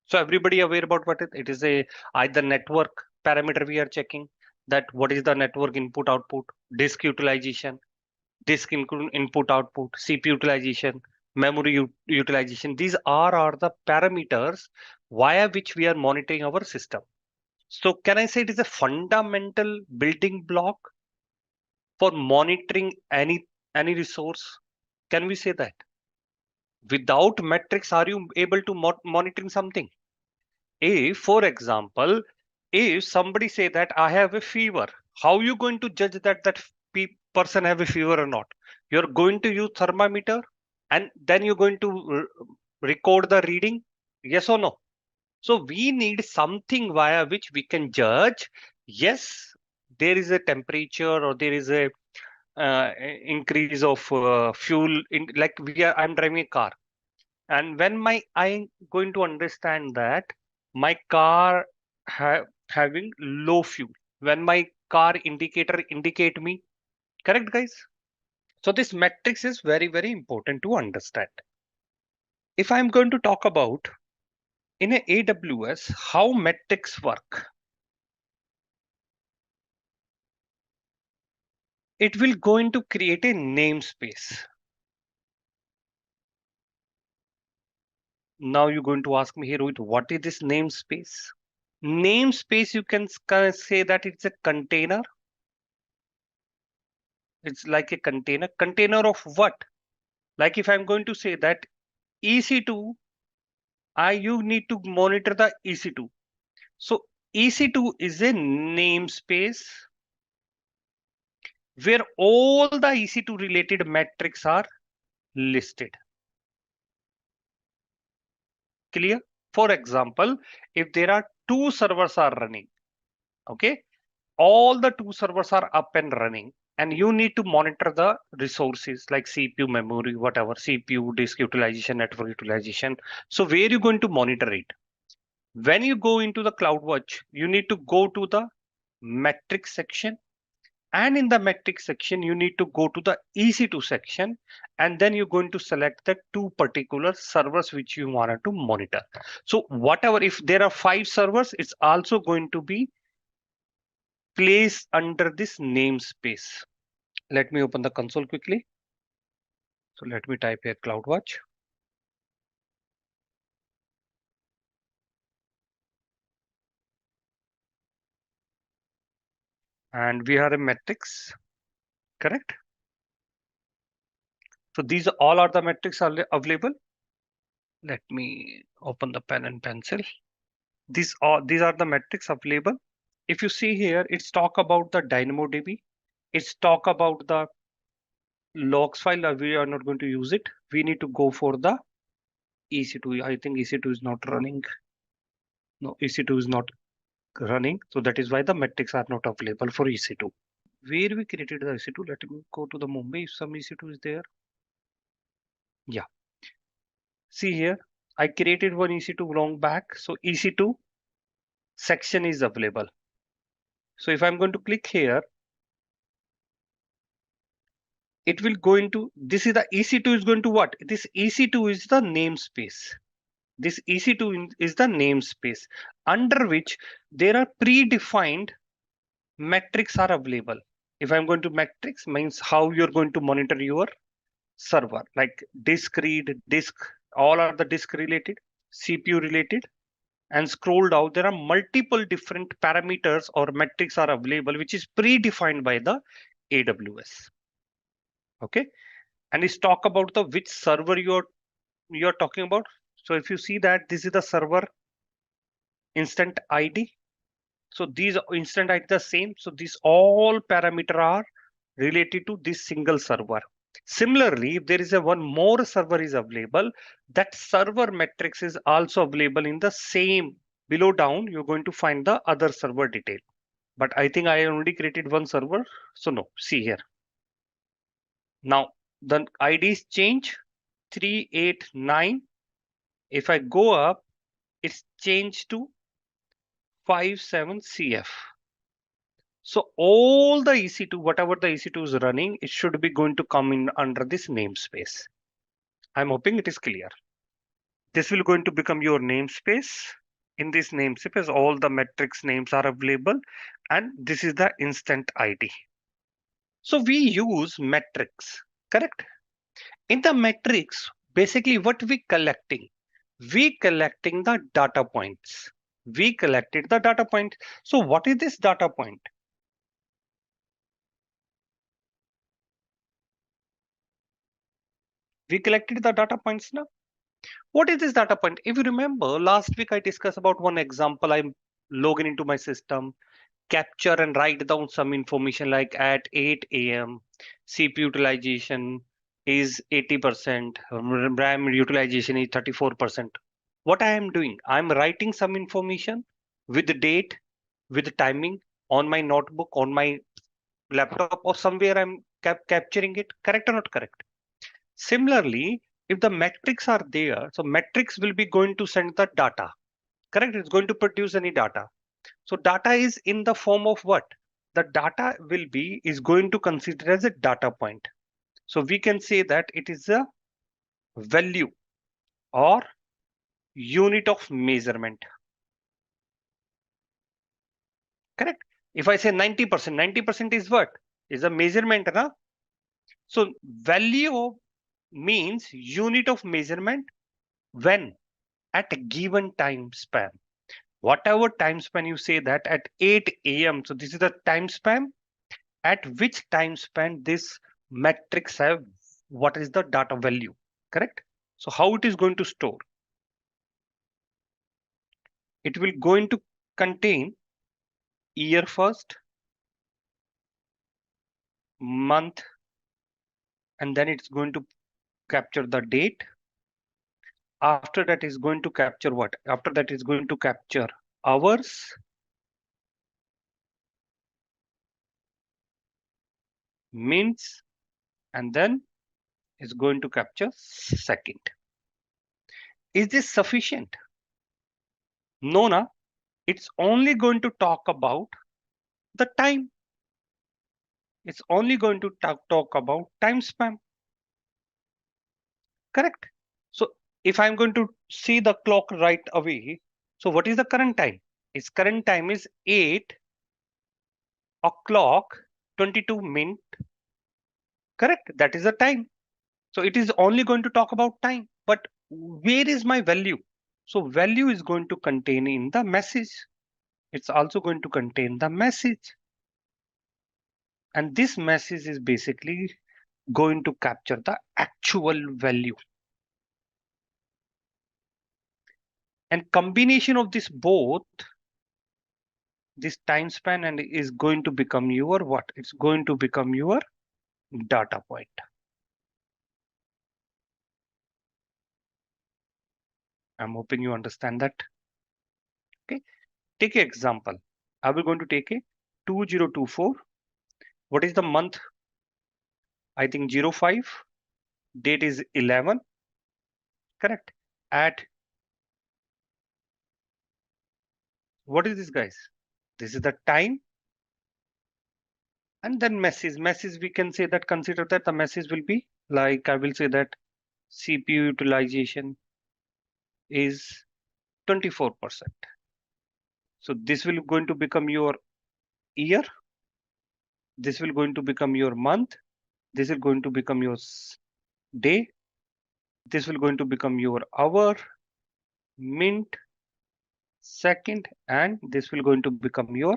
So everybody aware about what it is? A either network parameter we are checking, that what is the network input output, disk utilization, disk input output, CPU utilization, memory utilization. These are the parameters via which we are monitoring our system. So can I say it is a fundamental building block for monitoring any resource? Can we say that? Without metrics, are you able to monitoring something? If, for example, if somebody say that I have a fever, how are you going to judge that person have a fever or not? You're going to use thermometer and then you're going to record the reading, yes or no? So we need something via which we can judge, yes, there is a temperature or there is a increase of fuel in, like I'm driving a car. And when I'm going to understand that my car having low fuel, when my car indicator indicate me, correct guys? So this metrics is very, very important to understand. If I'm going to talk about in a AWS, how metrics work, it will going to create a namespace. Now you're going to ask me here, Rohit, what is this namespace? Namespace, you can say that it's a container. It's like a container. Container of what? Like if I'm going to say that EC2, you need to monitor the EC2. So EC2 is a namespace where all the EC2 related metrics are listed. Clear? For example, if there are two servers are running, okay, all the two servers are up and running, and you need to monitor the resources like CPU, memory, whatever, CPU, disk utilization, network utilization. So where you going to monitor it? When you go into the CloudWatch, you need to go to the metrics section. And in the metrics section, you need to go to the EC2 section, and then you're going to select the two particular servers which you wanted to monitor. So whatever, if there are 5 servers, it's also going to be placed under this namespace. Let me open the console quickly. So let me type here CloudWatch. And we are a metrics, correct? So these all are the metrics are available. Let me open the pen and pencil. These are the metrics available. If you see here, it's talk about the DynamoDB. It's talk about the logs file. We are not going to use it. We need to go for the EC2. I think EC2 is not running. No, EC2 is not running. So that is why the metrics are not available for EC2. Where we created the EC2, let me go to the Mumbai if some EC2 is there. Yeah. See here, I created one EC2 long back. So EC2 section is available. So if I'm going to click here, it will go into, this is the EC2 is going to what? This EC2 is the namespace. This EC2 is the namespace under which there are predefined metrics are available. If I'm going to metrics means how you're going to monitor your server, like disk read, disk, all are the disk related, CPU related, and scroll down, there are multiple different parameters or metrics are available, which is predefined by the AWS. Okay. And let's talk about the which server you're talking about. So if you see that this is the server instant ID. So these instant ID the same. So these all parameter are related to this single server. Similarly, if there is a one more server is available, that server metrics is also available in the same below down. You're going to find the other server detail. But I think I already created one server. So no, see here. Now the IDs change 389. If I go up, it's changed to 57CF. So all the EC2, whatever the EC2 is running, it should be going to come in under this namespace. I'm hoping it is clear. This will going to become your namespace. In this namespace, all the metrics names are available, and this is the instant ID. So we use metrics, correct? In the metrics, basically what we collecting? We collecting the data points. We collected the data point. So what is this data point? We collected the data points now. What is this data point? If you remember, last week I discussed about one example. I'm logging into my system, capture and write down some information like at 8 a.m. CPU utilization is 80%, RAM utilization is 34%. What I am doing, I'm writing some information with the date, with the timing on my notebook, on my laptop, or somewhere I'm capturing it. Correct or not correct? Similarly, if the metrics are there, so metrics will be going to send the data, correct? It's going to produce any data. So data is in the form of what? The data is going to consider as a data point. So we can say that it is a value or unit of measurement, correct? If I say 90%, 90% is what? Is a measurement, na? So value means unit of measurement when? At a given time span. Whatever time span you say that at 8 a.m. So this is the time span at which time span this metrics have what is the data value, correct? So how it is going to store? It will going to contain year first, month, and then it's going to capture the date. After that is going to capture what? After that is going to capture hours, minutes, and then is going to capture second. Is this sufficient? No, na. It's only going to talk about the time. It's only going to talk about time span. Correct. So if I'm going to see the clock right away, so what is the current time? Its current time is 8 o'clock 22 minutes. Correct. That is the time. So it is only going to talk about time. But where is my value? So value is going to contain in the message. It's also going to contain the message. And this message is basically going to capture the actual value. And combination of this both, this time span and is going to become your what? It's going to become your data point. I'm hoping you understand that. Okay, take an example. I will going to take a 2024. What is the month? I think 05. Date is 11. Correct. At what is this, guys? This is the time. And then message. Message, we can say that, consider that the message will be like, I will say that CPU utilization is 24%. So this will going to become your year. This will going to become your month. This is going to become your day. This will going to become your hour, minute, second, and this will going to become your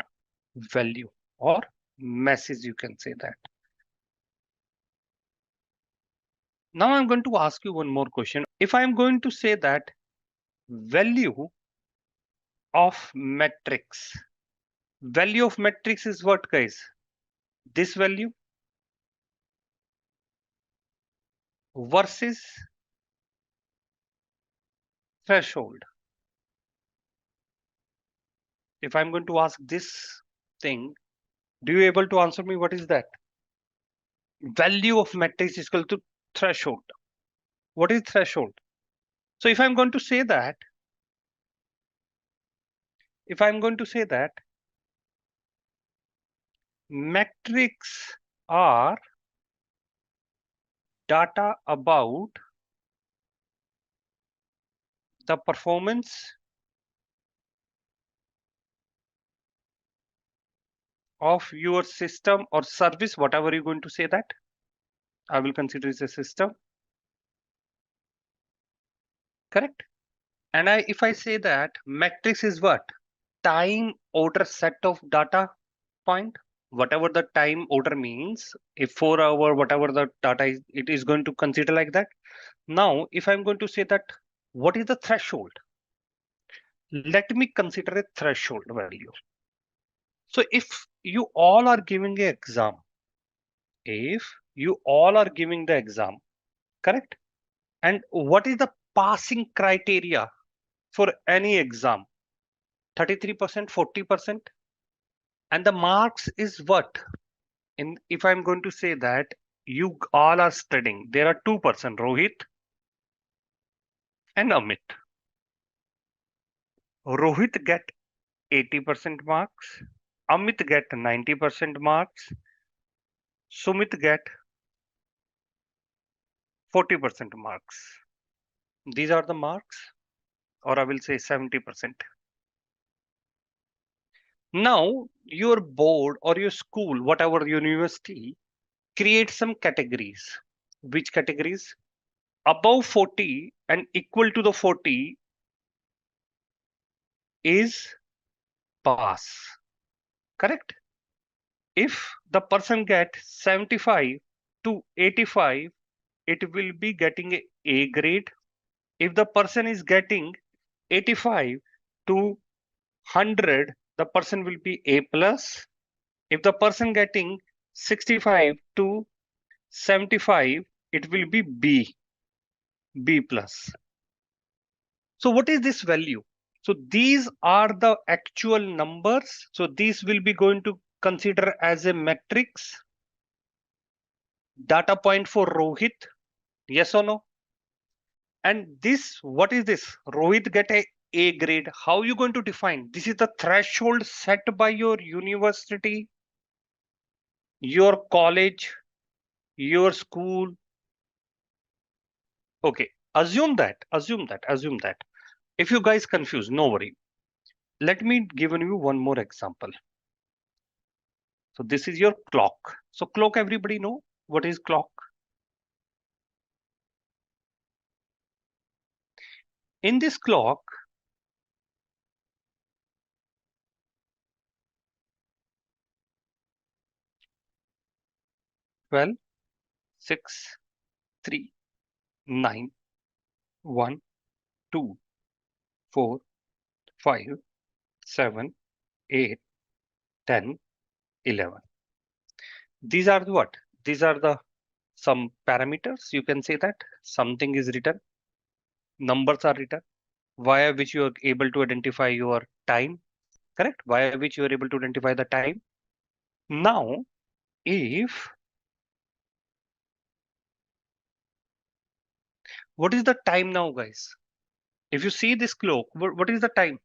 value or message, you can say that. Now I'm going to ask you one more question. If I'm going to say that value of metrics, value of metrics is what, guys? This value versus threshold. If I'm going to ask this thing, do you able to answer me what is that? Value of metrics is equal to threshold. What is threshold? So if I'm going to say that, metrics are data about the performance of your system or service, whatever you're going to say that, I will consider it a system. Correct. And if I say that metrics is what? Time order set of data point, whatever the time order means, if 4 hour, whatever the data is, it is going to consider like that. Now, if I'm going to say that, what is the threshold? Let me consider a threshold value. So if you all are giving an exam, correct? And what is the passing criteria for any exam? 33%, 40%. And the marks is what? If I'm going to say that you all are studying, there are 2%, Rohit. and Amit. Rohit get 80% marks, Amit get 90% marks, Sumit get 40% marks. These are the marks, or I will say 70%. Now, your board or your school, whatever university, create some categories. Which categories? Above 40 and equal to the 40 is pass. Correct? If the person get 75 to 85, it will be getting A grade. If the person is getting 85 to 100, the person will be A plus. If the person getting 65 to 75, it will be B plus. So what is this value? So these are the actual numbers. So these will be going to consider as a matrix. Data point for Rohit, yes or no? And this, what is this? Rohit get A grade. How are you going to define? This is the threshold set by your university, your college, your school. Okay, assume that. If you guys confused, no worry. Let me give you one more example. So this is your clock. So clock, everybody know what is clock? In this clock, well, 6, 3, 9, 1, 2, 4, 5, 7, 8, 10, 11. These are the what? These are the some parameters. You can say that something is written, numbers are written, via which you are able to identify your time, correct? Via which you are able to identify the time. Now, if what is the time now, guys? If you see this clock, what is the time?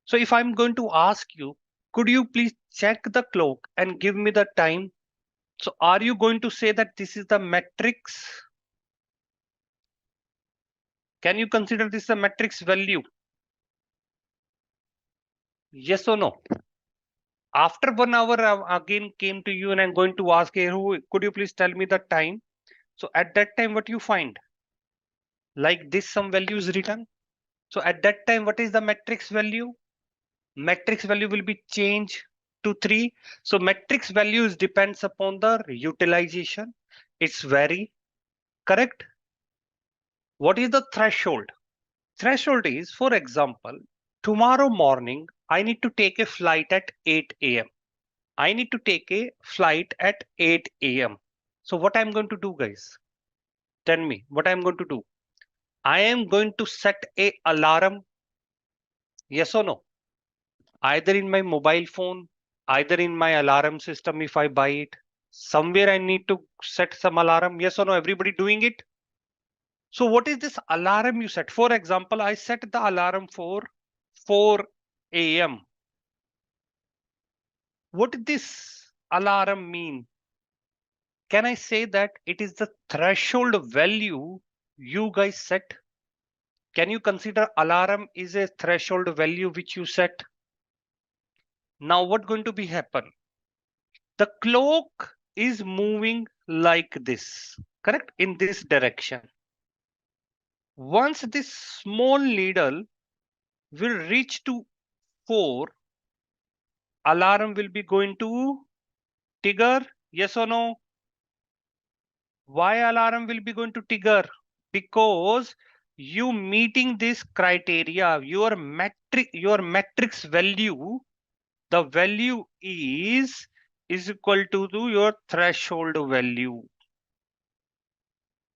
So if I'm going to ask you, could you please check the clock and give me the time? So are you going to say that this is the matrix? Can you consider this a matrix value? Yes or no? After 1 hour, I again came to you and I'm going to ask, hey, could you please tell me the time? So at that time, what you find? Like this, some value is written. So at that time, what is the matrix value? Matrix value will be changed to 3. So matrix values depends upon the utilization. It's very correct. What is the threshold? Threshold is, for example, tomorrow morning, I need to take a flight at 8 a.m. I need to take a flight at 8 a.m. So what I'm going to do, guys? Tell me what I'm going to do. I am going to set a alarm. Yes or no? Either in my mobile phone, either in my alarm system if I buy it. Somewhere I need to set some alarm. Yes or no? Everybody doing it? So what is this alarm you set? For example, I set the alarm for 4 a.m. What did this alarm mean? Can I say that it is the threshold value you guys set? Can you consider alarm is a threshold value which you set? Now what going to be happen? The clock is moving like this, correct? In this direction. Once this small needle will reach to 4, alarm will be going to trigger, yes or no? Why alarm will be going to trigger? Because you meeting this criteria, your matrix value, the value is equal to your threshold value.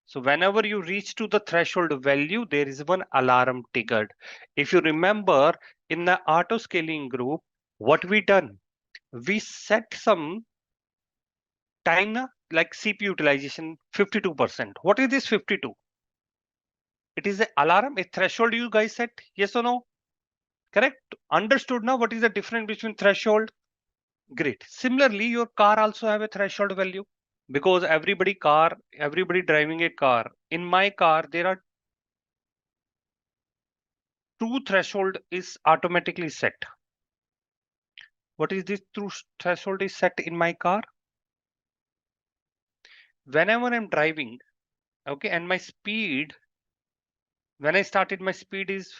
So whenever you reach to the threshold value, there is one alarm triggered. If you remember in the auto scaling group, what we done? We set some time like CPU utilization 52%. What is this 52? It is an alarm, a threshold you guys set. Yes or no? Correct. Understood now what is the difference between threshold? Great. Similarly, your car also have a threshold value because everybody driving a car. In my car, there are two threshold is automatically set. What is this true threshold is set in my car? Whenever I'm driving, okay, and my speed, when I started, my speed is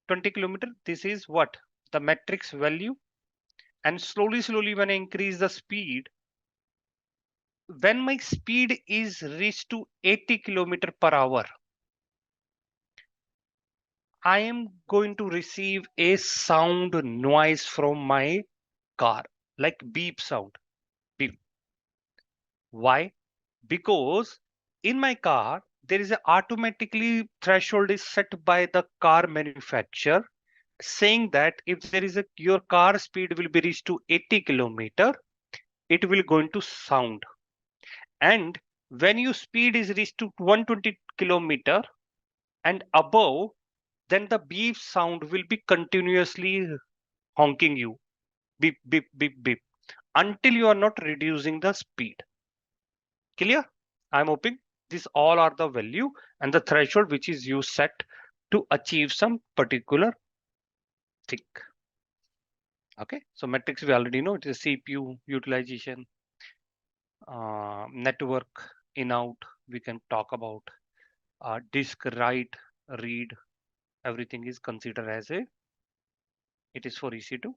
20 kilometer. This is what? The matrix value. And slowly, when I increase the speed, when my speed is reached to 80 kilometer per hour, I am going to receive a sound noise from my car, like beep sound. Beep. Why? Because in my car, there is a automatically threshold is set by the car manufacturer saying that if there is a your car speed will be reached to 80 kilometer, it will going to sound. And when your speed is reached to 120 kilometer and above, then the beep sound will be continuously honking you, beep, beep, beep, beep, until you are not reducing the speed. Clear? I'm hoping these all are the value and the threshold which is you set to achieve some particular thing. Okay, so metrics we already know it is CPU utilization, network in out. We can talk about disk write, read. Everything is considered as a it is for EC2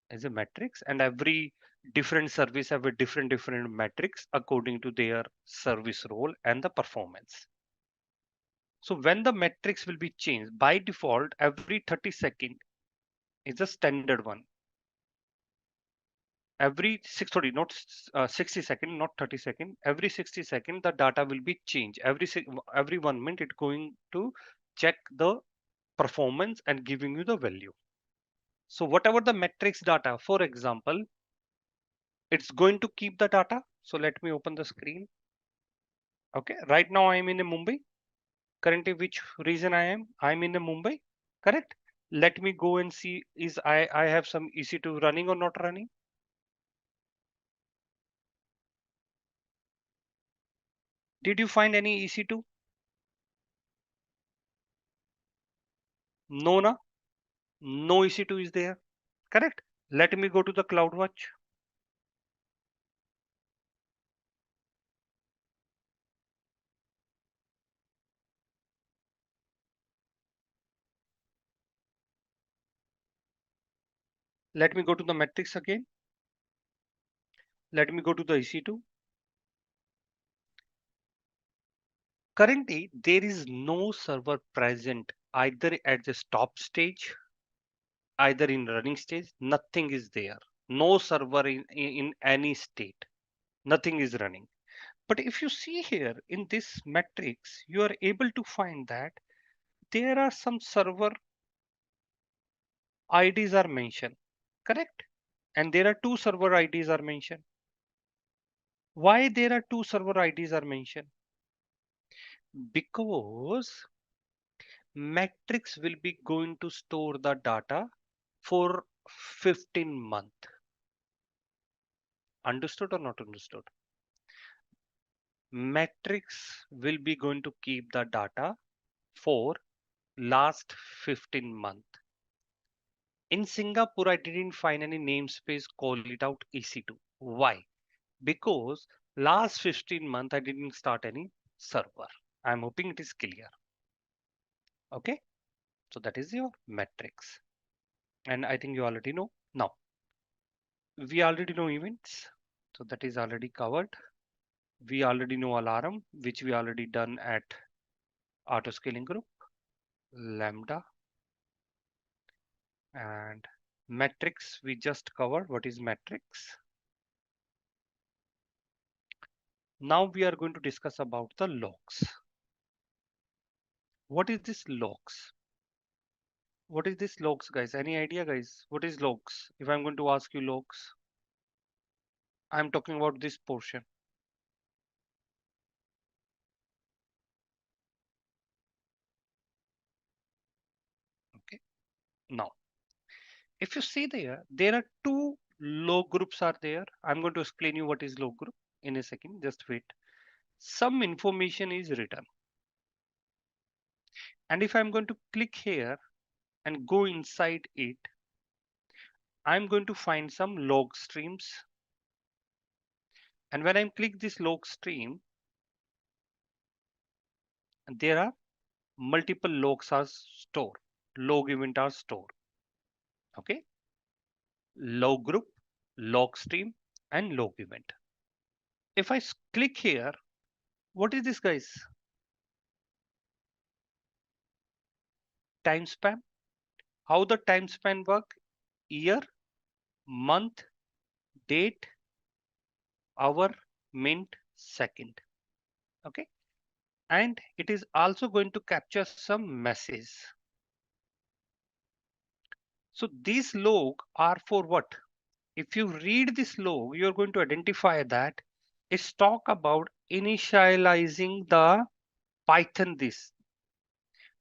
as a matrix, and every different service have a different metrics according to their service role and the performance. So when the metrics will be changed by default, every 30 second is a standard one. Every sorry, not 60 second, not 30 second. Every 60 second, the data will be changed. Every 1 minute, it going to check the performance and giving you the value. So whatever the metrics data, for example, it's going to keep the data. So let me open the screen. Okay, right now I'm in Mumbai. Currently, which region I am? I'm in Mumbai, correct? Let me go and see is I have some EC2 running or not running. Did you find any EC2? No, na? No EC2 is there, correct? Let me go to the CloudWatch. Let me go to the metrics again. Let me go to the EC2. Currently, there is no server present either at the stop stage, either in running stage. Nothing is there. No server in any state. Nothing is running. But if you see here in this matrix, you are able to find that there are some server IDs are mentioned, correct? And there are two server IDs are mentioned. Why there are two server IDs are mentioned? Because matrix will be going to store the data for 15 months. Understood or not understood? Matrix will be going to keep the data for last 15 months. In Singapore, I didn't find any namespace call it out EC2. Why? Because last 15 months, I didn't start any server. I'm hoping it is clear. Okay. So that is your metrics. And I think you already know. Now, we already know events. So that is already covered. We already know alarm, which we already done at auto scaling group, Lambda, and metrics. We just covered what is metrics. Now we are going to discuss about the logs. What is this logs? What is this logs, guys? Any idea, guys? What is logs? If I'm going to ask you logs, I'm talking about this portion. Now, if you see there are two log groups are there. I'm going to explain you what is log group in a second. Just wait. Some information is written. And if I'm going to click here and go inside it, I'm going to find some log streams. And when I click this log stream, there are multiple logs are stored. Log event are stored. Okay. Log group, log stream, and log event. If I click here, what is this, guys? Time span. How the time span work? Year, month, date, hour, minute, second. Okay. And it is also going to capture some message. So these log are for what? If you read this log, you're going to identify that it's talk about initializing the Python this.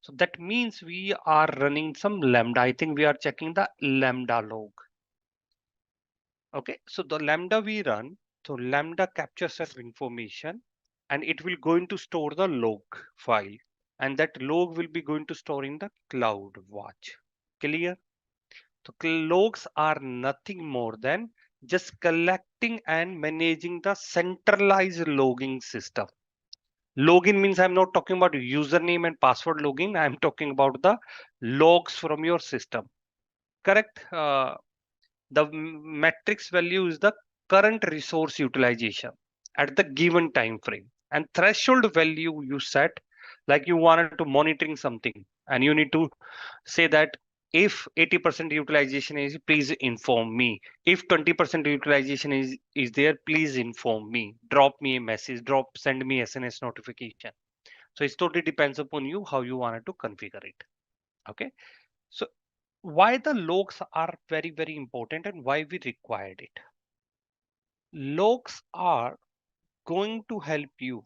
So that means we are running some Lambda. I think we are checking the Lambda log. Okay, so the Lambda we run, so Lambda captures that information and it will going to store the log file, and that log will be going to store in the CloudWatch. Clear? So logs are nothing more than just collecting and managing the centralized logging system. Login means I'm not talking about username and password login. I'm talking about the logs from your system. Correct? The matrix value is the current resource utilization at the given time frame, and threshold value you set, like you wanted to monitoring something and you need to say that if 80% utilization is, please inform me. If 20% utilization is there, please inform me. Drop me a message, send me SMS notification. So it totally depends upon you how you wanted to configure it. Okay. So why the logs are very, very important and why we required it. Logs are going to help you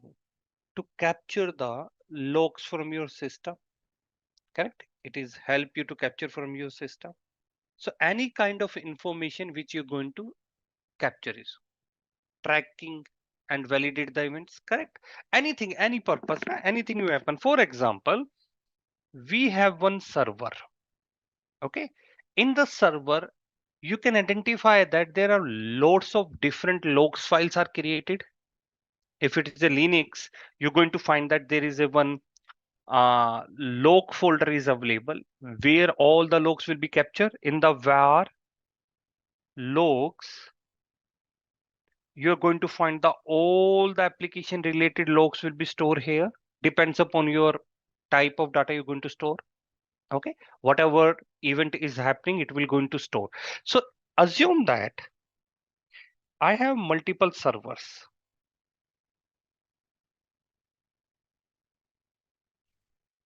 to capture the logs from your system. Correct? It is help you to capture from your system. So any kind of information which you're going to capture is tracking and validate the events. Correct? Anything, any purpose, anything you happen. For example, we have one server. Okay. In the server, you can identify that there are lots of different logs files are created. If it is a Linux, you're going to find that there is a one log folder is available where all the logs will be captured. In the var logs, you're going to find the all the application related logs will be stored here. Depends upon your type of data you're going to store. Okay, whatever event is happening, it will going to store. So assume that I have multiple servers.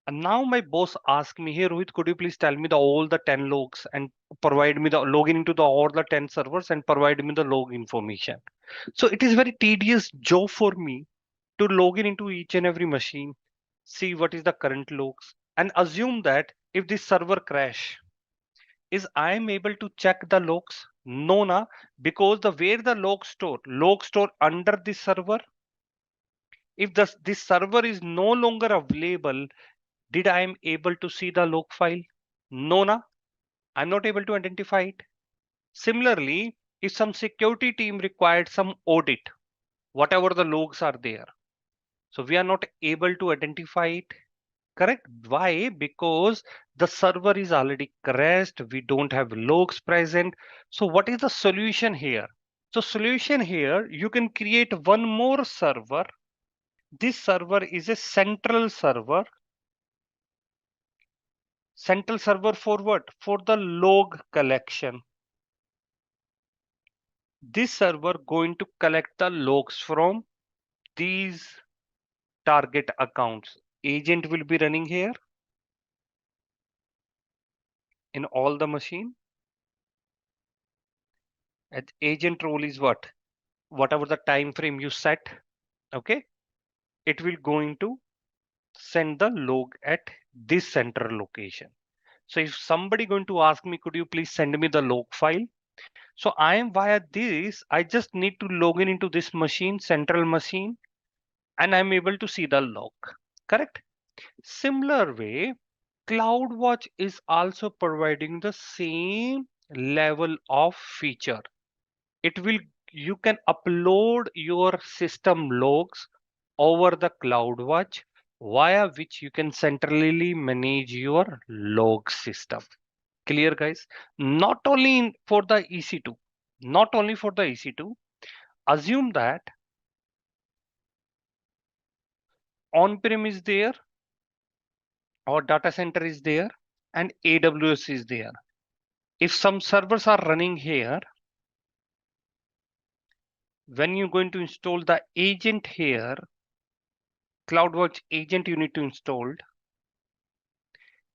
And now my boss asked me, hey Rohit, could you please tell me the all the 10 logs and provide me the login into the all the 10 servers and provide me the log information. So it is very tedious job for me to log in into each and every machine, see what is the current logs, and assume that if this server crash, is I am able to check the logs? No, na, because the where the log store under this server. If this server is no longer available, did I am able to see the log file? No, na, I'm not able to identify it. Similarly, if some security team required some audit, whatever the logs are there, so we are not able to identify it. Correct? Why? Because the server is already crashed. We don't have logs present. So what is the solution here? So solution here, you can create one more server. This server is a central server. Central server for what? For the log collection. This server going to collect the logs from these target accounts. Agent will be running here in all the machine. And agent role is what? Whatever the time frame you set, okay, it will going to send the log at this central location. So if somebody going to ask me, could you please send me the log file? So I am via this, I just need to log in into this machine, central machine, and I'm able to see the log, correct? Similar way, CloudWatch is also providing the same level of feature. It will, you can upload your system logs over the CloudWatch, via which you can centrally manage your log system. Clear, guys? Not only for the EC2, not only for the EC2, assume that on-prem is there or data center is there and AWS is there. If some servers are running here, when you're going to install the agent here, CloudWatch agent you need to install.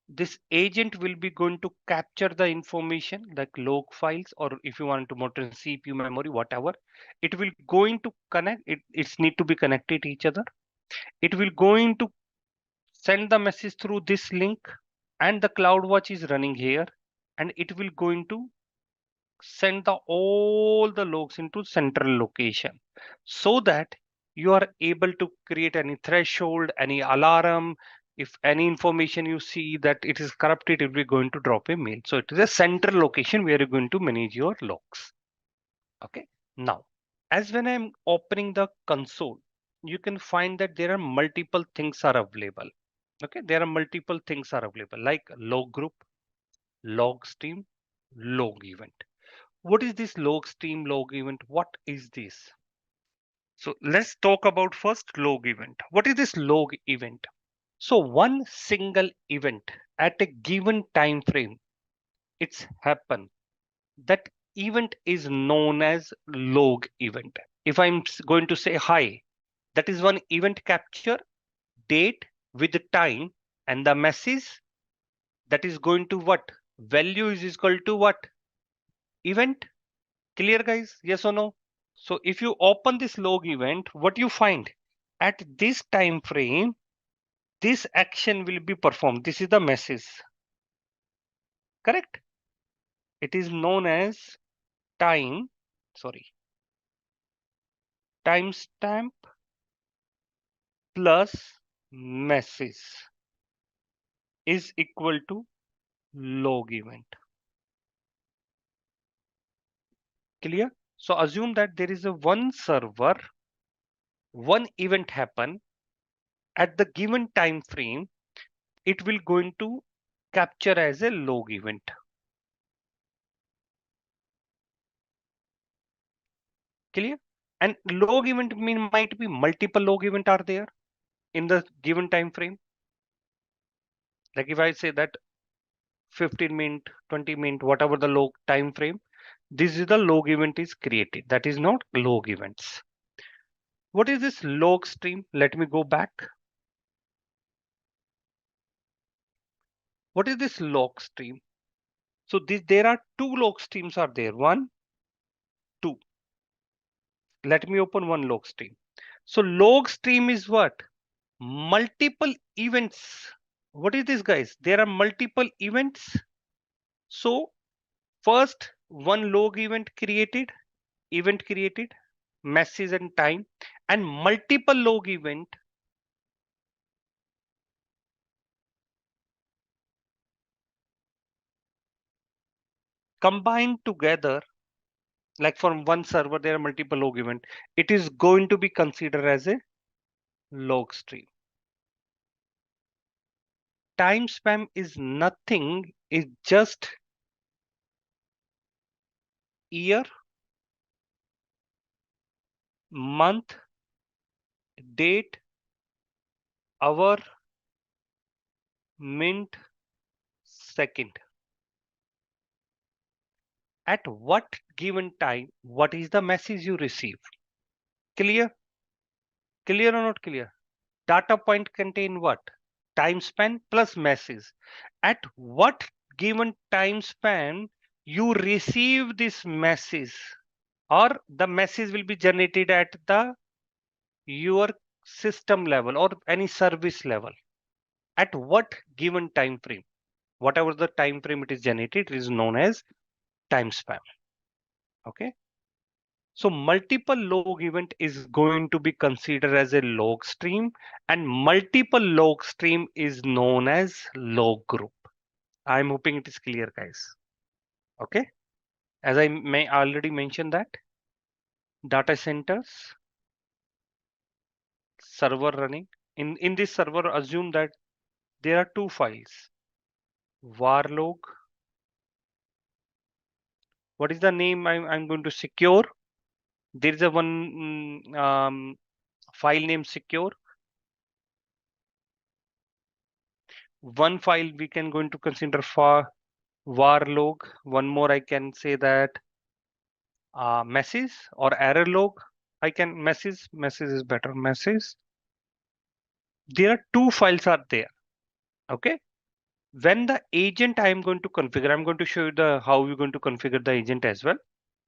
This agent will be going to capture the information like log files, or if you want to monitor CPU memory, whatever, it will going to connect, it's need to be connected to each other. It will going to send the message through this link, and the CloudWatch is running here, and it will going to send all the logs into central location, so that you are able to create any threshold, any alarm. If any information you see that it is corrupted, it will be going to drop a mail. So it is a central location where you're going to manage your logs. Okay. Now, as when I'm opening the console, you can find that there are multiple things are available. Okay, there are multiple things are available like log group, log stream, log event. What is this log stream, log event? What is this? So let's talk about first log event. What is this log event? So one single event at a given time frame, it's happen. That event is known as log event. If I'm going to say hi, that is one event capture, date with the time, and the message that is going to what? Value is equal to what? Event. Clear, guys? Yes or no? So if you open this log event, what you find? At this time frame, this action will be performed. This is the message. Correct? It is known as timestamp plus message is equal to log event. Clear? So assume that there is a one server, one event happen at the given time frame, it will going to capture as a log event. Clear? And log event might be multiple log event are there in the given time frame. Like if I say that 15 minute, 20 minute, whatever the log time frame, this is the log event is created. That is not log events. What is this log stream? Let me go back. What is this log stream? So there are two log streams are there. One, two. Let me open one log stream. So log stream is what? Multiple events. What is this, guys? There are multiple events. So first one log event created, message and time, and multiple log event combined together. Like from one server, there are multiple log event. It is going to be considered as a log stream. Time span is nothing, is just year, month, date, hour, minute, second. At what given time, what is the message you receive? Clear? Clear or not clear? Data point contain what? Time span plus message. At what given time span you receive this message, or the message will be generated at the your system level or any service level. At what given time frame? whatever the time frame it is generated, it is known as time span. Okay. So multiple log event is going to be considered as a log stream, and multiple log stream is known as log group. I'm hoping it is clear, guys. Okay. As I may already mentioned that data centers, server running. In this server, assume that there are two files, var log. What is the name I'm going to secure? There is a one file name secure. One file we can going to consider for var log. One more I can say that message or error log. I can message is better. Message. There are two files are there. Okay. When the agent I am going to configure, I'm going to show you the how we're going to configure the agent as well.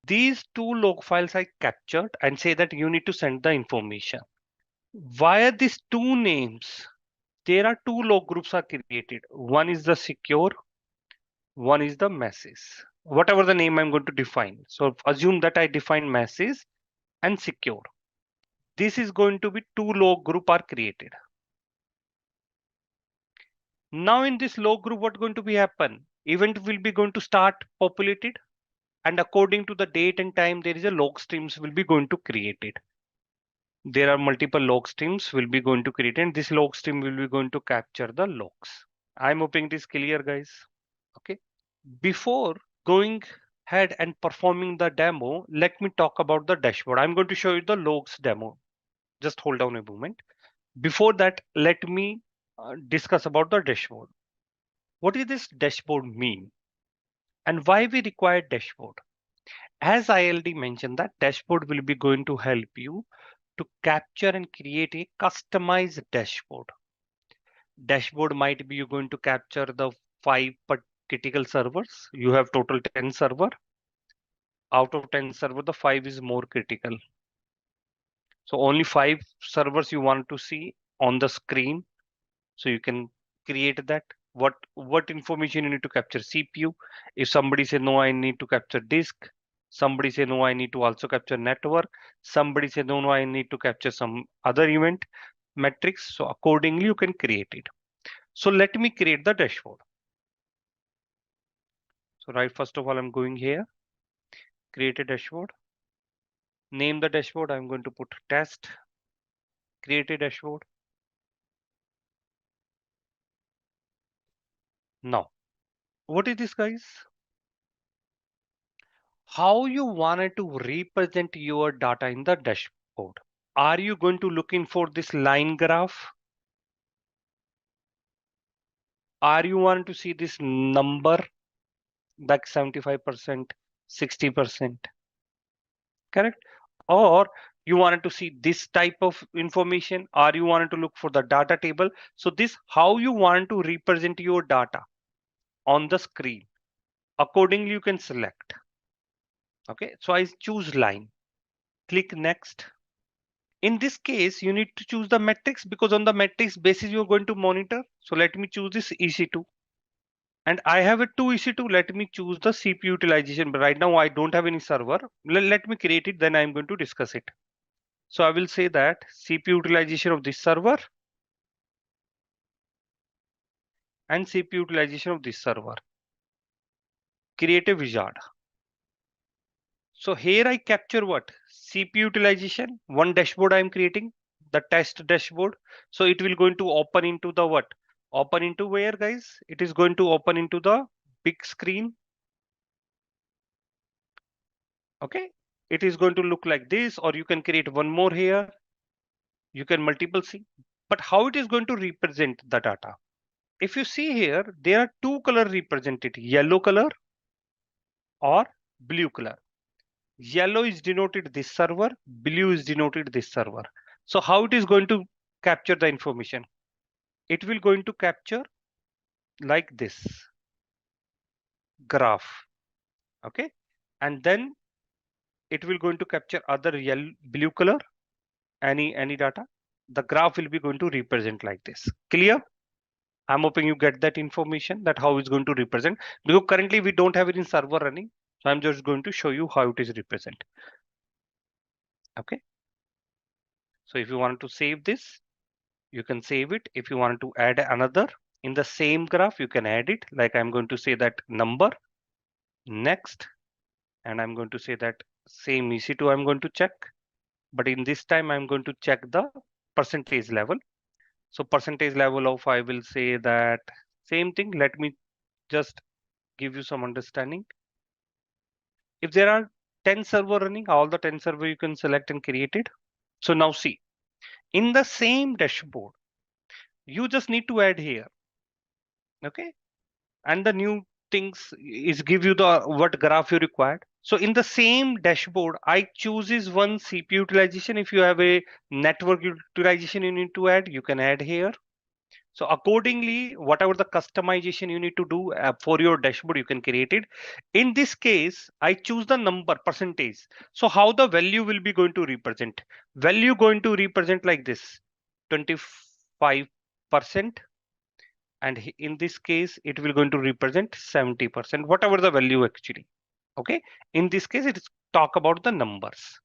These two log files I captured and say that you need to send the information. Via these two names, there are two log groups are created. One is the secure, one is the message. Whatever the name I'm going to define. So assume that I define message and secure. This is going to be two log group are created. Now in this log group, what going to be happen? Event will be going to start populated, and according to the date and time, there is a log streams will be going to created. There are multiple log streams will be going to create, and this log stream will be going to capture the logs. I'm hoping it is clear, guys. Okay. Before going ahead and performing the demo, let me talk about the dashboard. I'm going to show you the logs demo. Just hold on a moment. Before that, let me discuss about the dashboard. What does this dashboard mean? And why we require dashboard? As I already mentioned, that dashboard will be going to help you to capture and create a customized dashboard. Dashboard might be you're going to capture the 5 critical servers. You have total 10 server. Out of 10 server, the 5 is more critical. So only 5 servers you want to see on the screen. So you can create that. What information you need to capture? CPU. If somebody say no, I need to capture disk. Somebody say no, I need to also capture network. Somebody say no, I need to capture some other event metrics. So accordingly, you can create it. So let me create the dashboard. So right, first of all, I'm going here, create a dashboard. Name the dashboard. I'm going to put test. Create a dashboard. Now, what is this, guys? How you wanted to represent your data in the dashboard? Are you going to looking for this line graph? Are you want to see this number like 75%, 60%? Correct? Or you wanted to see this type of information, or you wanted to look for the data table? So this how you want to represent your data on the screen. Accordingly, you can select. Okay, so I choose line. Click next. In this case, you need to choose the metrics because on the metrics basis you're going to monitor. So let me choose this EC2. And I have a 2 EC2. Let me choose the CPU utilization. But right now I don't have any server. Let me create it. Then I'm going to discuss it. So I will say that CPU utilization of this server and CPU utilization of this server. Create a wizard. So here I capture what? CPU utilization. One dashboard I am creating, the test dashboard. So it will going to open into the what? Open into where, guys? It is going to open into the big screen. Okay. It is going to look like this, or you can create one more here. You can multiple see. But how it is going to represent the data? If you see here, there are two color represented, yellow color or blue color. Yellow is denoted this server, blue is denoted this server. So how it is going to capture the information? It will going to capture like this graph. Okay. And then it will going to capture other yellow, blue color, any data. The graph will be going to represent like this. Clear? I'm hoping you get that information, that how it's going to represent, because currently we don't have it in server running. So I'm just going to show you how it is represent. Okay. So if you want to save this, you can save it. If you want to add another in the same graph, you can add it. Like I'm going to say that number next, and I'm going to say that same EC2 I'm going to check. But in this time, I'm going to check the percentage level. So percentage level of, I will say that same thing. Let me just give you some understanding. If there are 10 server running, all the 10 server you can select and create it. So now see, in the same dashboard, you just need to add here. Okay. And the new things is give you the what graph you required. So in the same dashboard, I chooses one CPU utilization. If you have a network utilization you need to add, you can add here. So accordingly, whatever the customization you need to do for your dashboard, you can create it. In this case, I choose the number percentage. So how the value will be going to represent? Value going to represent like this, 25%. And in this case, it will going to represent 70%, whatever the value actually. Okay. In this case, it's talk about the numbers.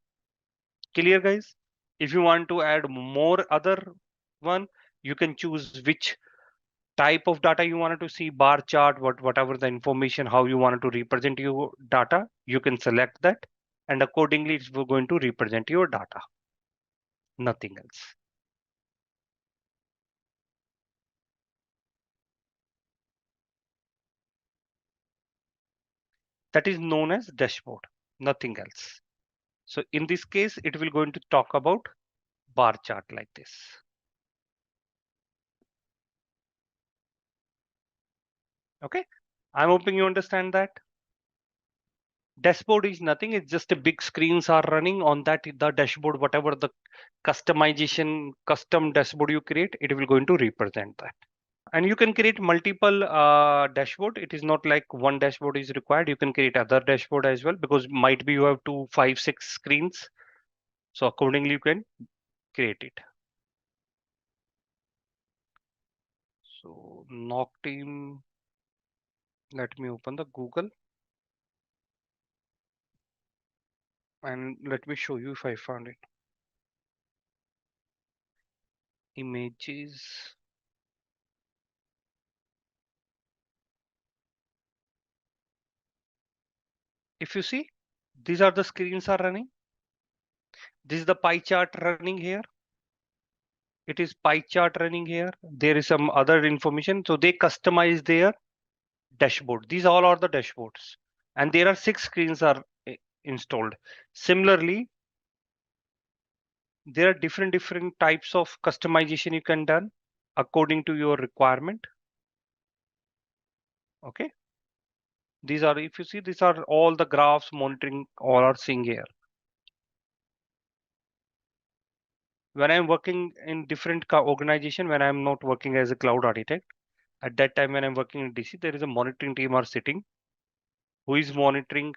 Clear, guys? If you want to add more other one, you can choose which type of data you wanted to see, bar chart, whatever the information, how you wanted to represent your data, you can select that, and accordingly it's going to represent your data, nothing else. That is known as dashboard, nothing else. So in this case, it will going to talk about bar chart like this. Okay, I'm hoping you understand that. Dashboard is nothing, it's just a big screens are running on that, the dashboard, whatever the customization, custom dashboard you create, it will going to represent that. And you can create multiple dashboard. It is not like one dashboard is required. You can create other dashboard as well, because might be you have 2, 5, 6 screens. So accordingly, you can create it. So knock team, let me open the Google and let me show you if I found it. Images. If you see, these are the screens are running. This is the pie chart running here. It is pie chart running here. There is some other information. So they customize their dashboard. These all are the dashboards. And there are 6 screens are installed. Similarly, there are different types of customization you can done according to your requirement. Okay. These are, if you see, these are all the graphs monitoring all are seeing here. When I'm working in different organization, when I'm not working as a cloud architect, at that time when I'm working in DC, there is a monitoring team are sitting who is monitoring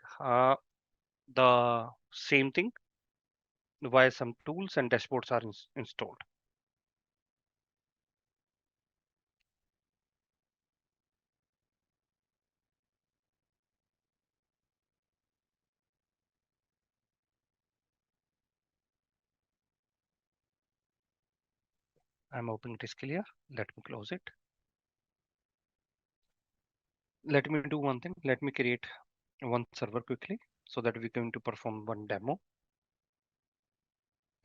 the same thing via some tools and dashboards are installed. I'm hoping it is clear. Let me close it. Let me do one thing. Let me create one server quickly so that we can to perform one demo.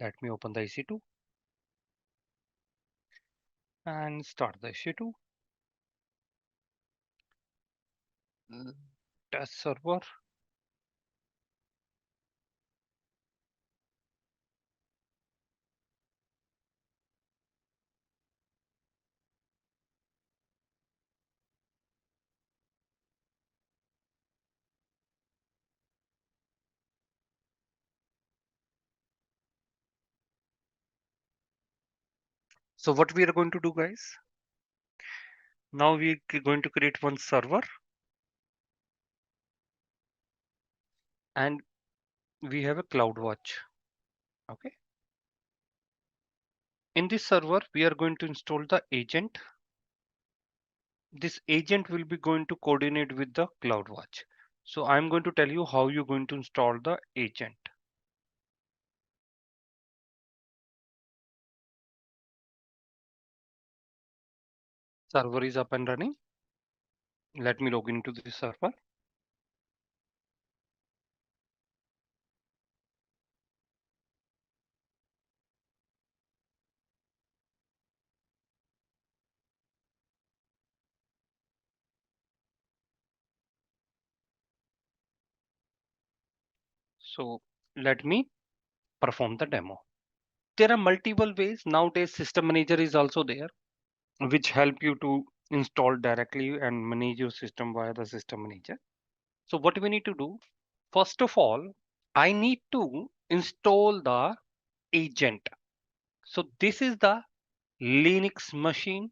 Let me open the EC2 and start the EC2. Test server. So what we are going to do, guys? Now we are going to create one server and we have a CloudWatch. Okay. In this server, we are going to install the agent this agent will be going to coordinate with the CloudWatch. So I'm going to tell you how you're going to install the agent. Server is up and running. Let me log into the server. So let me perform the demo. There are multiple ways. Nowadays, System Manager is also there, which help you to install directly and manage your system via the System Manager. So what we need to do, first of all, I need to install the agent. So this is the Linux machine.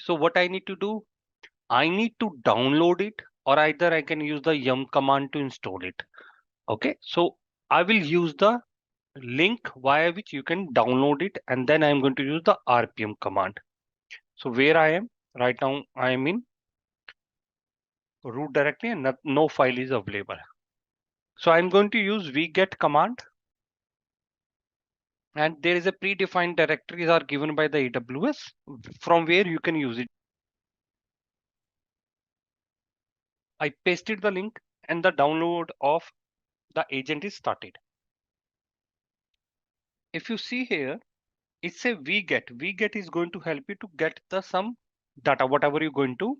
So what I need to do, I need to download it, or either I can use the yum command to install it. Okay, so I will use the link via which you can download it, and then I'm going to use the RPM command. So where I am right now, I am in root directory and no file is available. So I'm going to use wget command, and there is a predefined directories are given by the AWS from where you can use it. I pasted the link and the download of the agent is started. If you see here, it's a wget. Wget is going to help you to get the some data, whatever you're going to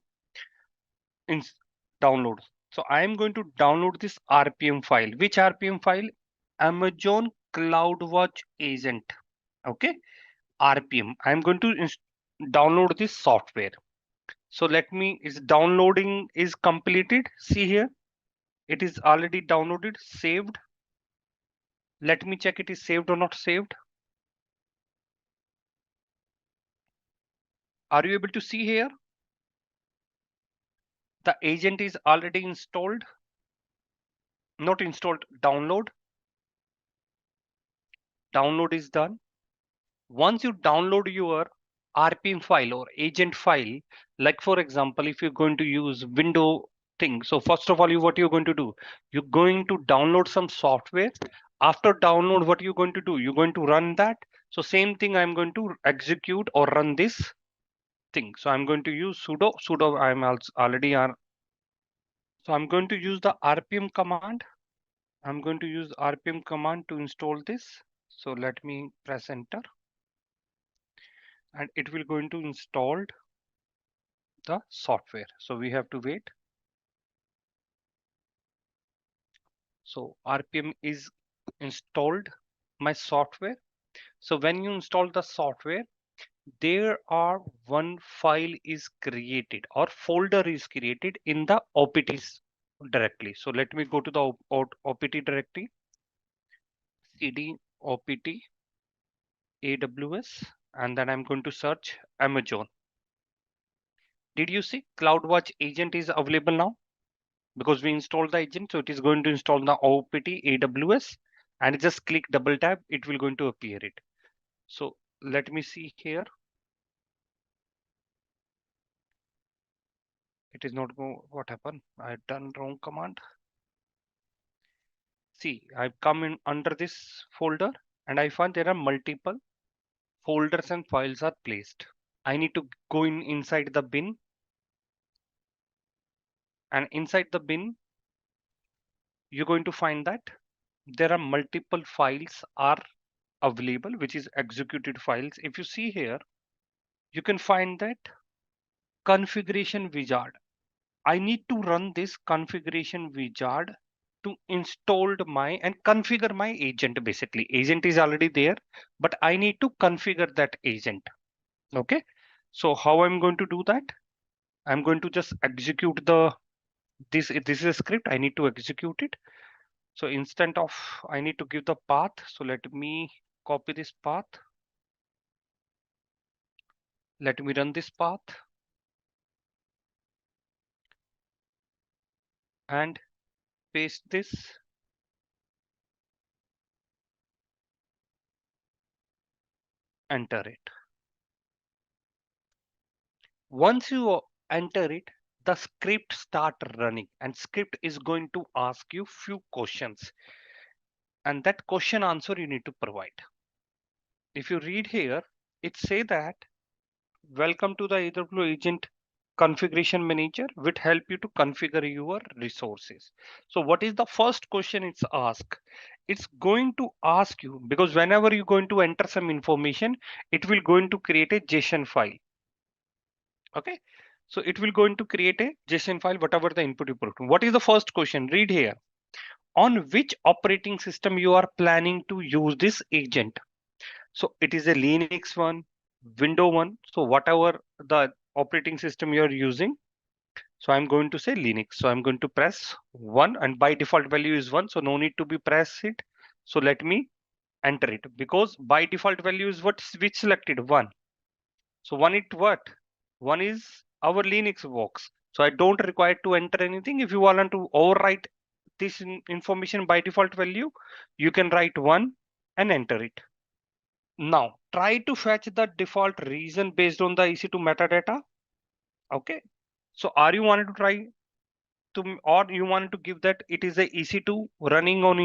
download. So I am going to download this RPM file. Which RPM file? Amazon CloudWatch agent. Okay, RPM. I'm going to download this software. So let me, is downloading is completed. See here, it is already downloaded, saved. Let me check it is saved or not saved. Are you able to see here? The agent is already installed, not installed, download. Download is done. Once you download your RPM file or agent file, like for example, if you're going to use window thing. So first of all, what you're going to do, you're going to download some software. After download, what you're going to do, you're going to run that. So same thing, I'm going to execute or run this thing. So I'm going to use sudo I'm already on. So I'm going to use the RPM command. I'm going to use RPM command to install this. So let me press enter, and it will going to install the software. So we have to wait. So RPM is installed my software. So when you install the software, there are one file is created or folder is created in the OPTs directly. So let me go to the OPT directory, cd opt AWS, and then I'm going to search Amazon. Did you see CloudWatch agent is available now? Because we installed the agent, so it is going to install the OPT AWS, and just click double tap, it will going to appear it. So let me see here. It is not go. What happened? I done wrong command. See, I've come in under this folder and I find there are multiple folders and files are placed. I need to go in inside the bin, and inside the bin, you're going to find that there are multiple files are available, which is executed files. If you see here, you can find that configuration wizard. I need to run this configuration wizard to install my and configure my agent. Basically, agent is already there, but I need to configure that agent. Okay, so how I'm going to do that? I'm going to just execute this is a script. I need to execute it. So instead of, I need to give the path. So let me copy this path. Let me run this path and paste this. Enter it. Once you enter it, the script start running, and script is going to ask you few questions, and that question answer you need to provide. If you read here, it say that welcome to the AWS agent configuration manager, which help you to configure your resources. So what is the first question it's asked? It's going to ask you, because whenever you're going to enter some information, it will going to create a JSON file. Okay, so it will going to create a JSON file, whatever the input you put. What is the first question? Read here. On which operating system you are planning to use this agent? So it is a Linux one, Windows one. So whatever the operating system you are using. So I'm going to say Linux. So I'm going to press 1, and by default value is 1. So no need to be press it. So let me enter it, because by default value is what which selected 1. So 1 it what? 1 is our Linux box. So I don't require to enter anything. If you want to overwrite this information by default value, you can write 1 and enter it. Now try to fetch the default region based on the EC2 metadata. Okay. So are you wanted to try to, or you want to give that it is a EC2 running on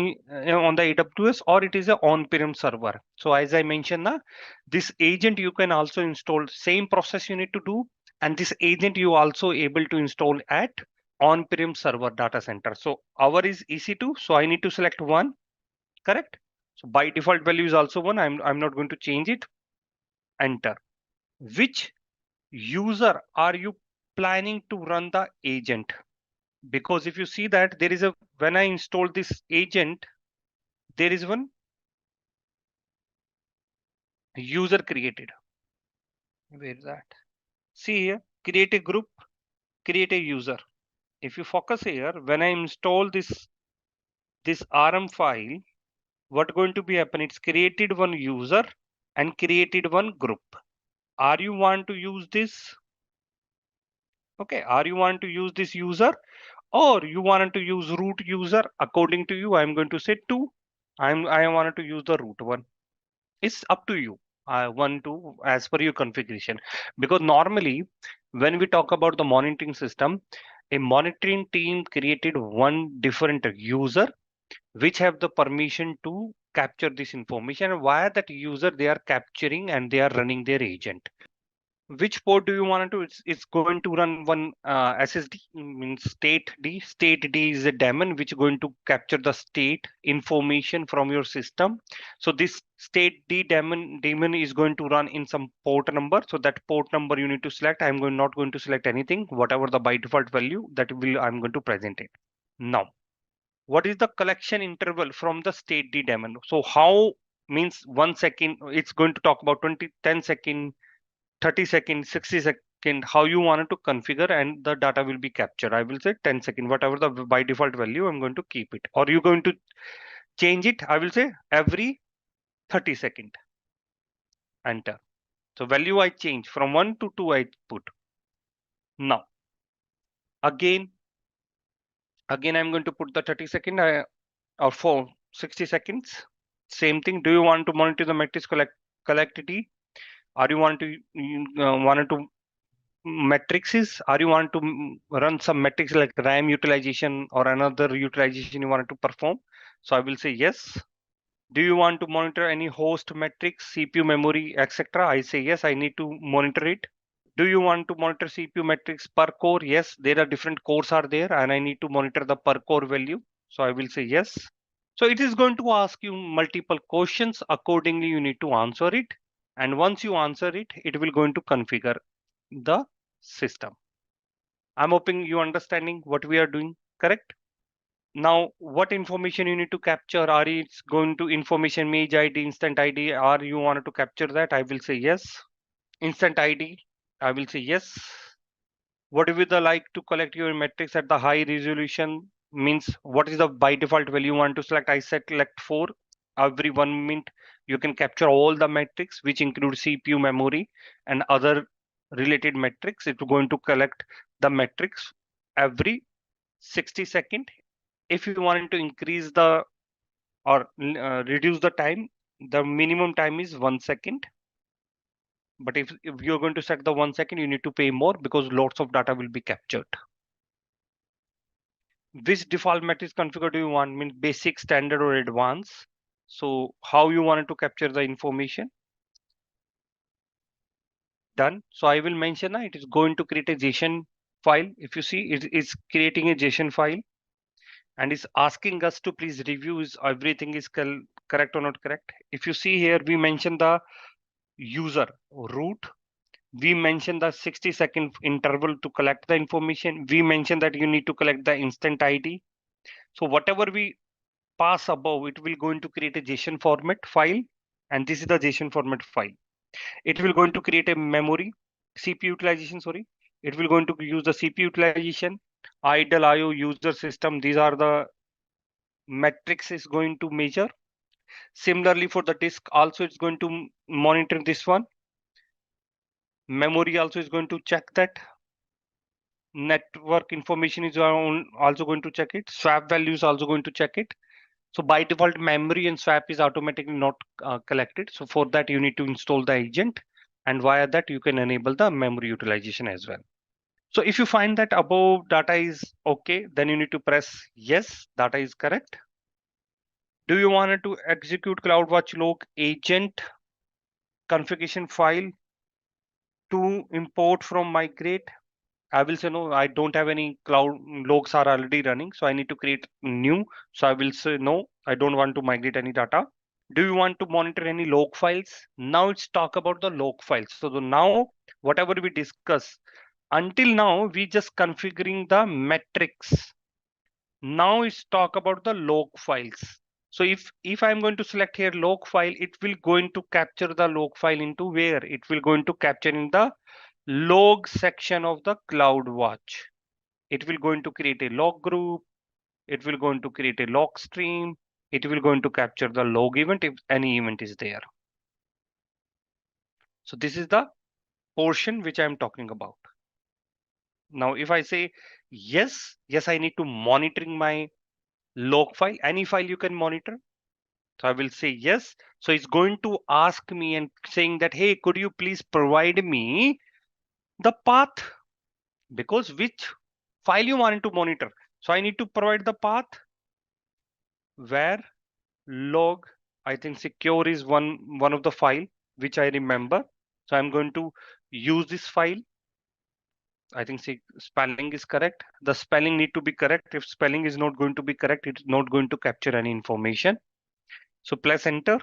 the AWS, or it is a on-prem server? So as I mentioned, this agent you can also install, same process you need to do, and this agent you also able to install at on-prem server data center. So our is EC2, so I need to select 1, correct? So by default value is also 1. I'm not going to change it. Enter. Which user are you planning to run the agent? Because if you see that there is a, when I install this agent, there is one user created. Where is that? See here, create a group, create a user. If you focus here, when I install this RM file, what going to be happen? It's created one user and created one group. Are you want to use this? Okay, are you want to use this user, or you want to use root user? According to you, I'm going to say 2. I wanted to use the root one. It's up to you. One to as per your configuration, because normally when we talk about the monitoring system, a monitoring team created one different user which have the permission to capture this information, and via that user they are capturing and they are running their agent. Which port do you want to? It's going to run one SSD, means state D. State D is a daemon which is going to capture the state information from your system. So this state D daemon is going to run in some port number. So that port number you need to select. Not going to select anything. Whatever the by default value, that will I'm going to present it. Now, what is the collection interval from the state D daemon? So how, means 1 second, it's going to talk about 10 second, 30 seconds, 60 second, how you wanted to configure, and the data will be captured. I will say 10 second, whatever the by default value, I'm going to keep it. Or you're going to change it, I will say every 30 second. Enter. So value I change from 1 to 2 I put. Now, again I'm going to put the 30 second or for 60 seconds. Same thing. Do you want to monitor the metrics collectivity? Are you want to wanted to metrics is, are you want to run some metrics like RAM utilization or another utilization you wanted to perform? So I will say yes. Do you want to monitor any host metrics, CPU memory, etc.? I say yes, I need to monitor it. Do you want to monitor CPU metrics per core? Yes, there are different cores are there and I need to monitor the per core value. So I will say yes. So it is going to ask you multiple questions. Accordingly, you need to answer it. And once you answer it, it will going to configure the system. I'm hoping you understanding what we are doing, correct? Now, what information you need to capture? Are it's going to information image ID, instant ID? Are you wanted to capture that? I will say yes. Instant ID, I will say yes. What will the like to collect your metrics at the high resolution? Means what is the by default value you want to select? I select 4. Every 1 minute you can capture all the metrics which include CPU memory and other related metrics. It's going to collect the metrics every 60 seconds. If you want to increase the or reduce the time, the minimum time is 1 second. But if you're going to set the 1 second, you need to pay more because lots of data will be captured. Which default metrics configure do you want? Means basic, standard, or advanced. So how you wanted to capture the information? Done. So I will mention that it is going to create a JSON file. If you see, it is creating a JSON file and is asking us to please review is everything is correct or not correct. If you see here, we mentioned the user root. We mentioned the 60-second interval to collect the information. We mentioned that you need to collect the instant ID. So whatever we pass above, it will going to create a JSON format file. And this is the JSON format file. It will going to create a memory, CPU utilization, sorry. It will going to use the CPU utilization, idle IO, user system. These are the metrics is going to measure. Similarly for the disk also, it's going to monitor this one. Memory also is going to check that. Network information is also going to check it. Swap value is also going to check it. So by default, memory and swap is automatically not collected. So for that, you need to install the agent, and via that you can enable the memory utilization as well. So if you find that above data is okay, then you need to press yes, data is correct. Do you want to execute CloudWatch log agent configuration file to import from migrate? I will say no, I don't have any cloud logs are already running. So I need to create new. So I will say no, I don't want to migrate any data. Do you want to monitor any log files? Now it's talk about the log files. So now whatever we discuss until now, we just configuring the metrics. Now it's talk about the log files. So if I'm going to select here log file, it will going to capture the log file into where? It will going to capture in the log section of the CloudWatch. It will going to create a log group. It will going to create a log stream. It will going to capture the log event if any event is there. So this is the portion which I'm talking about. Now, if I say yes, I need to monitoring my log file, any file you can monitor. So I will say yes. So it's going to ask me and saying that, hey, could you please provide me the path? Because which file you wanted to monitor. So I need to provide the path where log, I think secure is one of the file which I remember. So I'm going to use this file. I think spelling is correct. The spelling need to be correct. If spelling is not going to be correct, it's not going to capture any information. So press enter.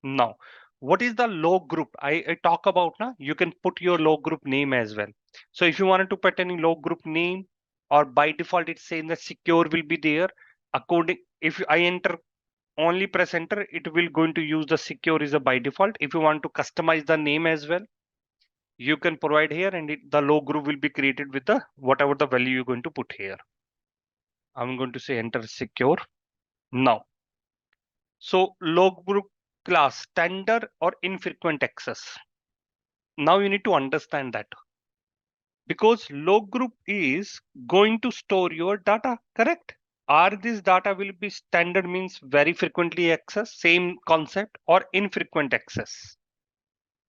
Now, what is the log group? I talk about now. You can put your log group name as well. So if you wanted to put any log group name, or by default it's saying that secure will be there. According, if I enter only press enter, it will going to use the secure is a by default. If you want to customize the name as well, you can provide here, and the log group will be created with the whatever the value you're going to put here. I'm going to say enter secure now. So log group class standard or infrequent access. Now you need to understand that because log group is going to store your data, correct? Or this data will be standard means very frequently accessed, same concept, or infrequent access.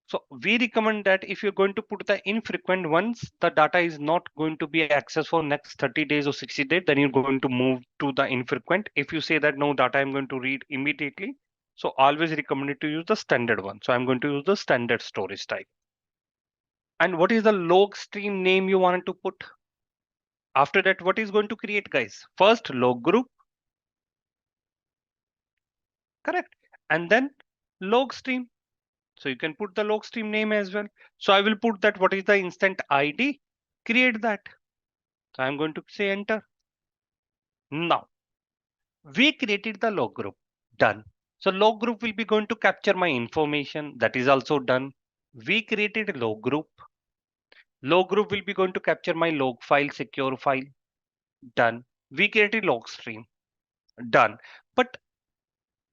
So we recommend that if you're going to put the infrequent ones, the data is not going to be accessed for next 30 days or 60 days, then you're going to move to the infrequent. If you say that no data I'm going to read immediately, so always recommended to use the standard one. So I'm going to use the standard storage type. And what is the log stream name you wanted to put? After that, what is going to create, guys? First log group, correct? And then log stream. So you can put the log stream name as well. So I will put that what is the instant ID, create that. So I'm going to say enter. Now we created the log group, done. So log group will be going to capture my information, that is also done. We created a log group. Log group will be going to capture my log file, secure file, done. We created log stream, done. But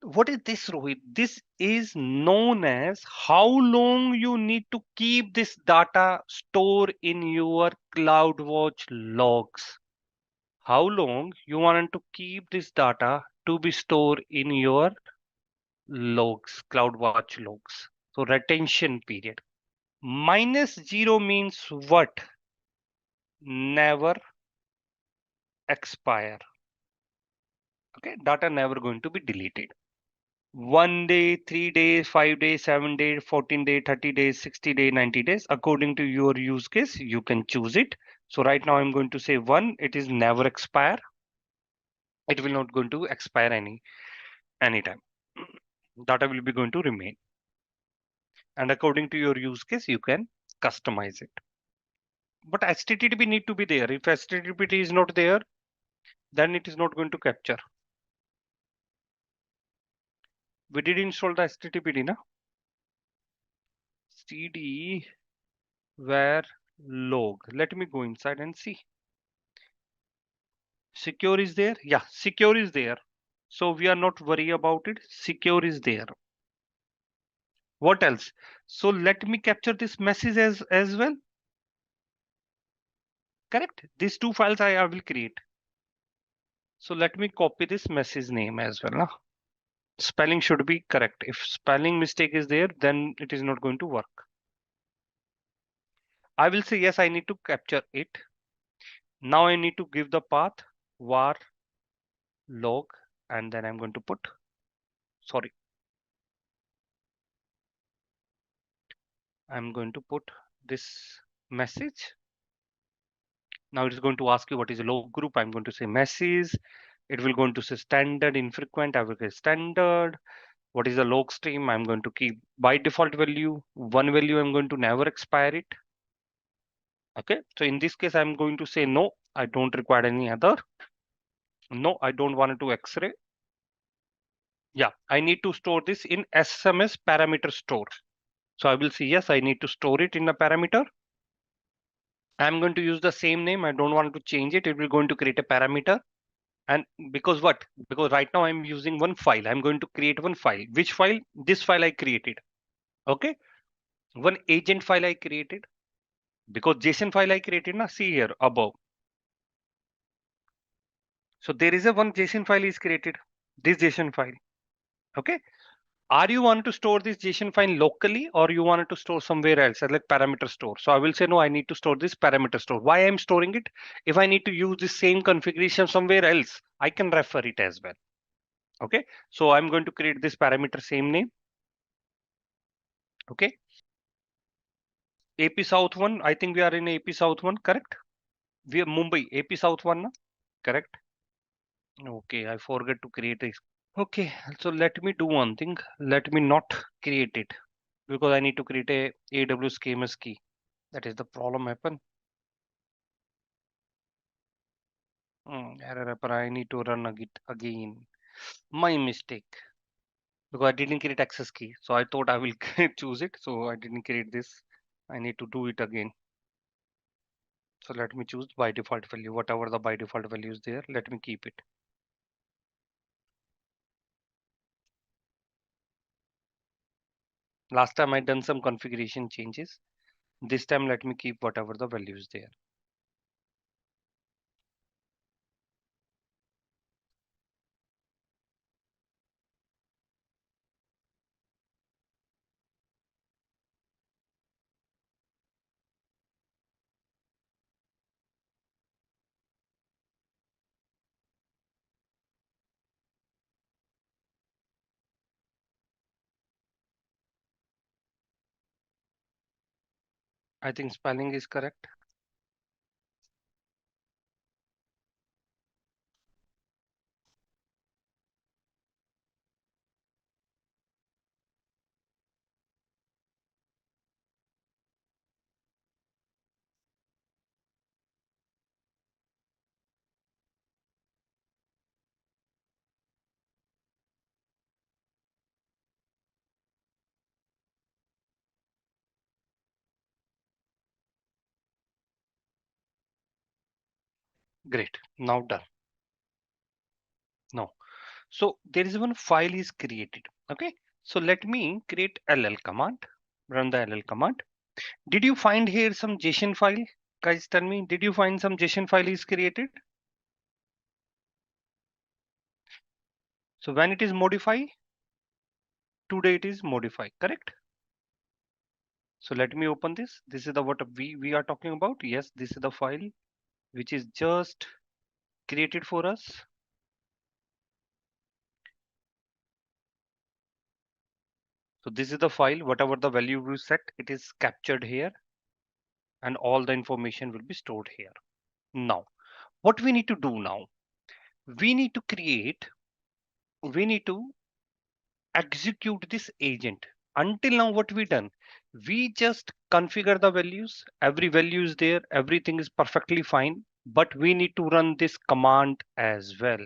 what is this, Rohit? This is known as how long you need to keep this data stored in your CloudWatch logs. How long you want to keep this data to be stored in your logs, CloudWatch logs. So retention period. -0 means what? Never expire. Okay, data never going to be deleted. 1 day, 3 days, 5 days, 7 days, 14 days, 30 days, 60 days, 90 days. According to your use case, you can choose it. So right now I'm going to say 1, it is never expire. It will not going to expire anytime. Data will be going to remain. And according to your use case, you can customize it. But HTTP need to be there. If HTTP is not there, then it is not going to capture. We did install the HTTP, na? CD where log. Let me go inside and see. Secure is there? Yeah, secure is there. So we are not worried about it. Secure is there. What else? So let me capture this message as well. Correct. These two files I will create. So let me copy this message name as well. Nah? Spelling should be correct. If spelling mistake is there, then it is not going to work. I will say yes, I need to capture it. Now I need to give the path var log, and then I'm going to put, sorry, I'm going to put this message. Now it's going to ask you what is a log group. I'm going to say message. It will going to say standard, infrequent. I will say standard. What is the log stream? I'm going to keep by default value. One value I'm going to never expire it. Okay. So in this case, I'm going to say no, I don't require any other. No, I don't want it to X-ray. Yeah, I need to store this in SMS parameter store. So I will say yes, I need to store it in a parameter. I'm going to use the same name. I don't want to change it. It will going to create a parameter. And because what? Because right now I'm using one file. I'm going to create one file. Which file? This file I created. Okay. One agent file I created. Because JSON file I created, na, see here above. So there is a one JSON file is created. This JSON file. Okay. Are you want to store this JSON file locally or you want to store somewhere else, like parameter store? So I will say no, I need to store this parameter store. Why I'm storing it? If I need to use the same configuration somewhere else, I can refer it as well. Okay, so I'm going to create this parameter same name. Okay, AP South 1, I think we are in AP South 1, correct? We are Mumbai, AP South 1, correct? Okay, I forgot to create this. Okay, so let me do one thing. Let me not create it because I need to create a AWS KMS key. That is the problem happen. Error happen. I need to run a Git again. My mistake. Because I didn't create access key. So I thought I will choose it. So I didn't create this. I need to do it again. So let me choose by default value. Whatever the by default value is there, let me keep it. Last time I done some configuration changes. This time let me keep whatever the value is there. I think spelling is correct. Great. Now done. No. So there is one file is created. Okay. So let me create LL command. Run the LL command. Did you find here some JSON file? Guys, tell me, did you find some JSON file is created? So when it is modify, today it is modify, correct? So let me open this. This is the what we are talking about. Yes, this is the file which is just created for us. So this is the file, whatever the value we set, it is captured here and all the information will be stored here. Now, what we need to do now, we need to create, we need to execute this agent. Until now, what we done? We just configure the values. Every value is there. Everything is perfectly fine. But we need to run this command as well.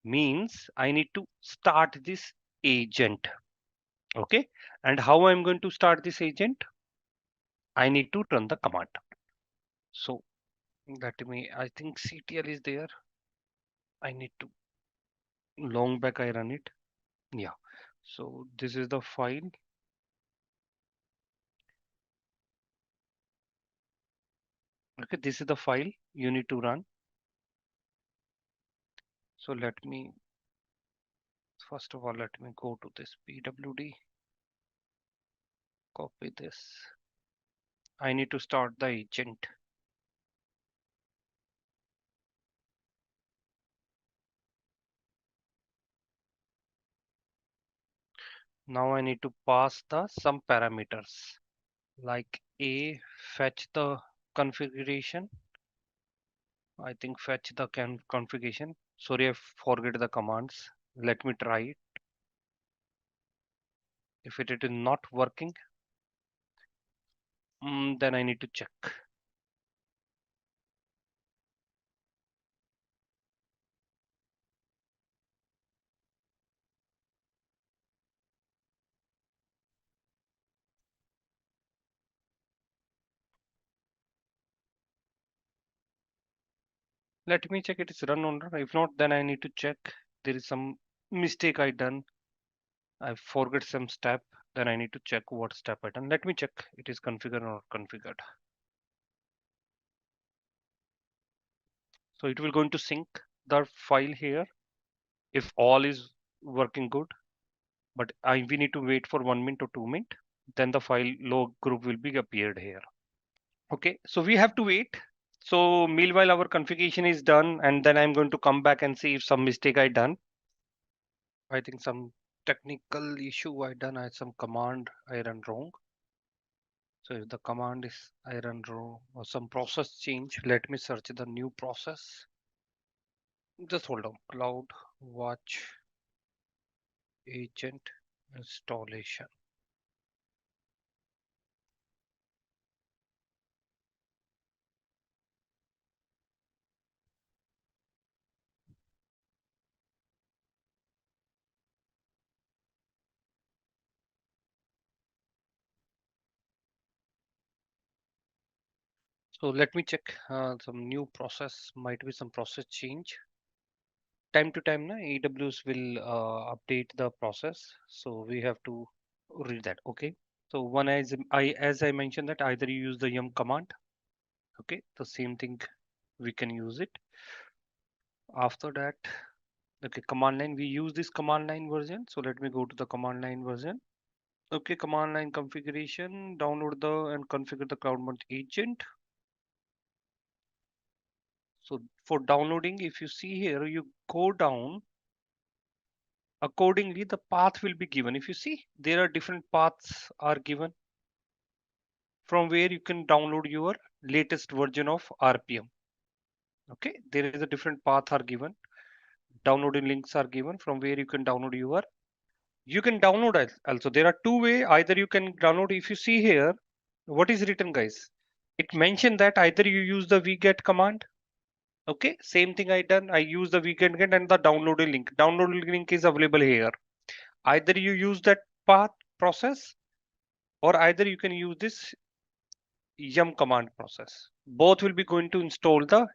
Means I need to start this agent. Okay. And how I'm going to start this agent? I need to run the command. So let me, I think CTL is there. I need to long back I run it. Yeah. So this is the file. Okay, this is the file you need to run. So let me, first of all, let me go to this pwd, copy this. I need to start the agent. Now I need to pass the some parameters like a fetch the configuration. I think fetch the configuration. Sorry, I forget the commands. Let me try it. If it is not working, then I need to check. Let me check it is run on run. If not, then I need to check. There is some mistake I done. I forget some step. Then I need to check what step I done. Let me check it is configured or not configured. So it will going to sync the file here if all is working good. But we need to wait for 1 minute or 2 minutes. Then the file log group will be appeared here. Okay, so we have to wait. So meanwhile, our configuration is done, and then I'm going to come back and see if some mistake I done. I think some technical issue I done. I had some command I run wrong. So if the command is I run wrong or some process change, let me search the new process. Just hold on. CloudWatch agent installation. So let me check some new process, might be some process change. Time to time, AWS will update the process. So we have to read that. Okay. So one as I mentioned that either you use the yum command. Okay. The same thing we can use it. After that, okay, command line, we use this command line version. So let me go to the command line version. Okay, command line configuration, download and configure the CloudWatch agent. So for downloading, if you see here, you go down, accordingly, the path will be given. If you see, there are different paths are given from where you can download your latest version of RPM. Okay, there is a different path are given. Downloading links are given from where you can download you can download also. There are two way. Either you can download. If you see here, what is written, guys? It mentioned that either you use the wget command. Okay, same thing I done. I use the wget and the downloading link. Downloading link is available here. Either you use that path process, or either you can use this yum command process. Both will be going to install the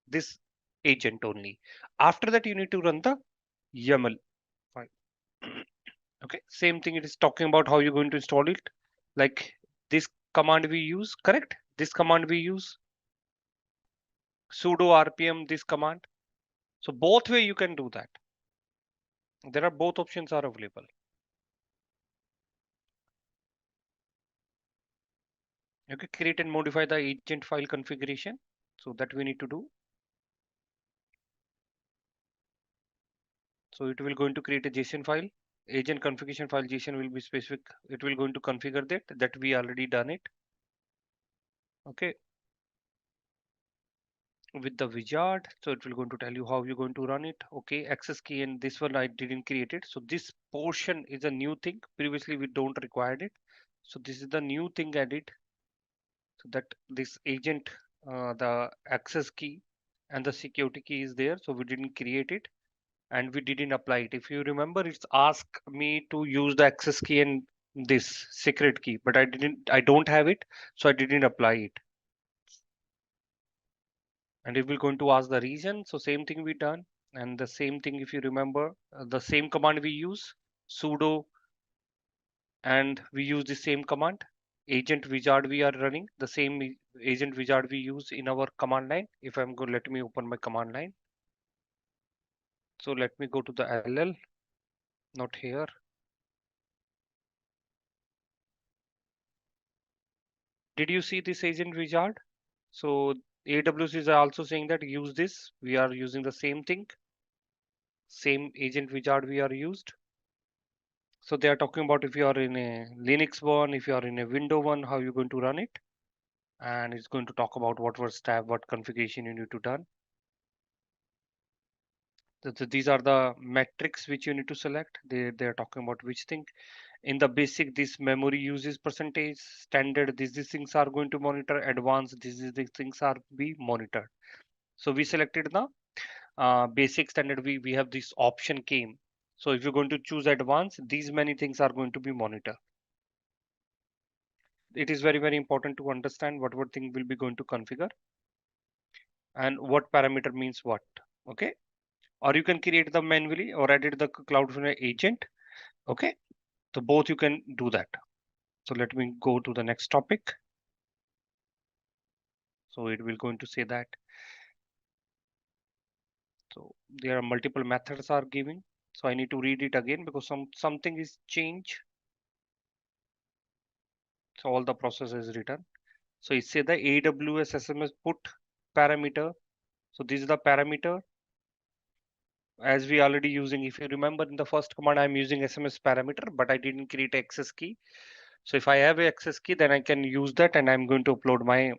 this agent only. After that, you need to run the YAML file. Okay, same thing. It is talking about how you're going to install it. Like this command we use, correct? This command we use sudo rpm this command. So both way you can do that. There are both options are available. Okay, create and modify the agent file configuration. So that we need to do. So it will going to create a JSON file. Agent configuration file JSON will be specific. It will going to configure that we already done it. Okay. With the wizard, so it will going to tell you how you're going to run it. Okay, access key, and this one I didn't create it. So this portion is a new thing. Previously we don't required it. So this is the new thing added. So that this agent, the access key and the security key is there. So we didn't create it and we didn't apply it. If you remember, it's asked me to use the access key and this secret key, but I don't have it. So I didn't apply it. And it will going to ask the reason. So same thing we done. And the same thing, if you remember, the same command we use, sudo, and we use the same command. Agent wizard we are running, the same agent wizard we use in our command line. If I'm going, let me open my command line. So let me go to the LL, not here. Did you see this agent wizard? So AWS is also saying that use this. We are using the same thing. Same agent wizard we are used. So they are talking about if you are in a Linux one, if you are in a Window one, how you're going to run it. And it's going to talk about what was tab, what configuration you need to done. These are the metrics which you need to select. They're talking about which thing. In the basic, this memory uses percentage, standard, these things are going to monitor, advanced, these things are be monitored. So we selected the basic standard. We have this option came. So if you're going to choose advanced, these many things are going to be monitored. It is very, very important to understand what thing will be going to configure and what parameter means what. Okay. Or you can create them manually or edit the CloudFront agent. Okay. So both you can do that. So let me go to the next topic. So it will going to say that. So there are multiple methods are giving. So I need to read it again because something is changed. So all the process is written. So it say the AWS SMS put parameter. So this is the parameter as we already using. If you remember in the first command, I'm using SMS parameter, but I didn't create access key. So if I have a access key, then I can use that and I'm going to upload my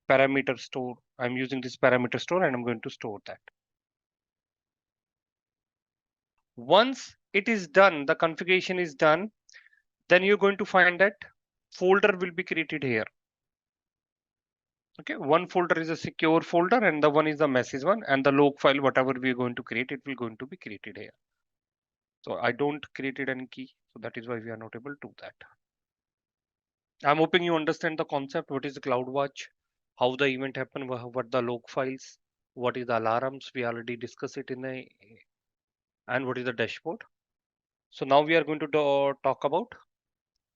parameter store. I'm using this parameter store and I'm going to store that. Once it is done, the configuration is done, then you're going to find that folder will be created here. Okay, one folder is a secure folder and the one is the message one, and the log file, whatever we're going to create, it will going to be created here. So I don't created any key, so that is why we are not able to do that. I'm hoping you understand the concept. What is the CloudWatch? How the event happen? What the log files? What is the alarms? We already discussed it in the, and what is the dashboard? So now we are going to talk about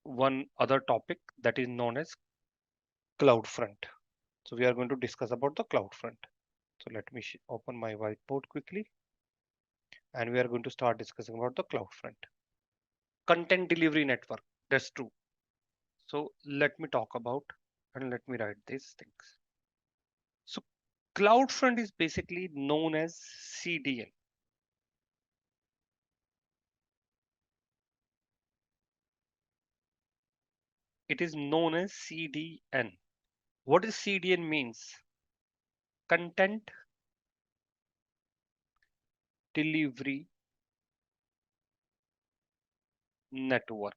one other topic that is known as CloudFront. So we are going to discuss about the CloudFront. So let me open my whiteboard quickly, and we are going to start discussing about the CloudFront. Content delivery network. That's true. So let me talk about and let me write these things. So CloudFront is basically known as CDN. It is known as CDN. What does CDN means? Content delivery network.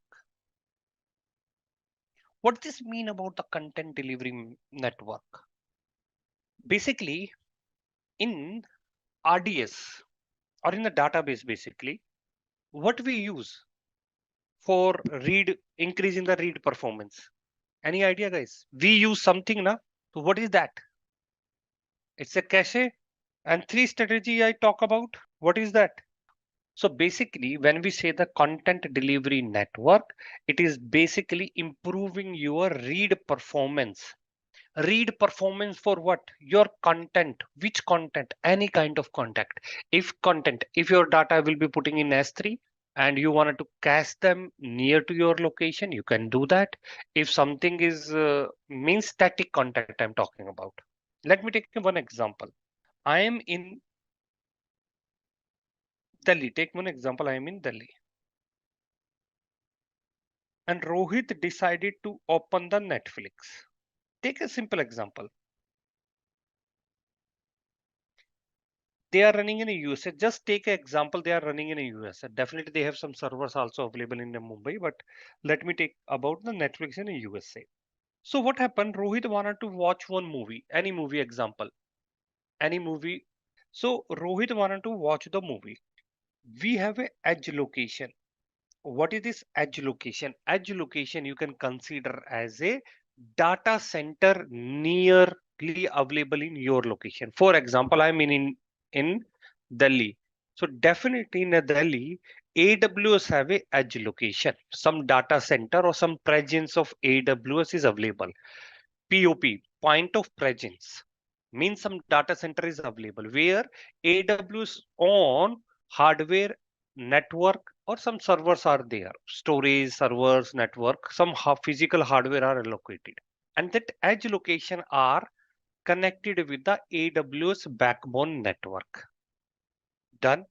What does this mean about the content delivery network? Basically, in RDS or in the database, basically, what we use for increasing the read performance. Any idea, guys? We use something now. So what is that? It's a cache. And three strategy I talk about. What is that? So basically, when we say the content delivery network, it is basically improving your read performance. Read performance for what? Your content. Which content? Any kind of content. If your data will be putting in S3 and you wanted to cache them near to your location, you can do that. If something is means static content I'm talking about. Let me take one example. I am in Delhi. Take one example. I am in Delhi. And Rohit decided to open the Netflix. Take a simple example. They are running in a USA. Just take an example. They are running in a USA. Definitely they have some servers also available in Mumbai, but let me take about the Netflix in a USA. So what happened? Rohit wanted to watch one movie, any movie example, any movie. So Rohit wanted to watch the movie. We have a edge location. What is this edge location? Edge location you can consider as a data center nearly available in your location. For example, I'm in Delhi. So definitely in Delhi, AWS have a edge location. Some data center or some presence of AWS is available. POP, point of presence, means some data center is available where AWS on hardware network or some servers are there, storage servers network, some physical hardware are allocated, and that edge location are connected with the AWS backbone network. Done.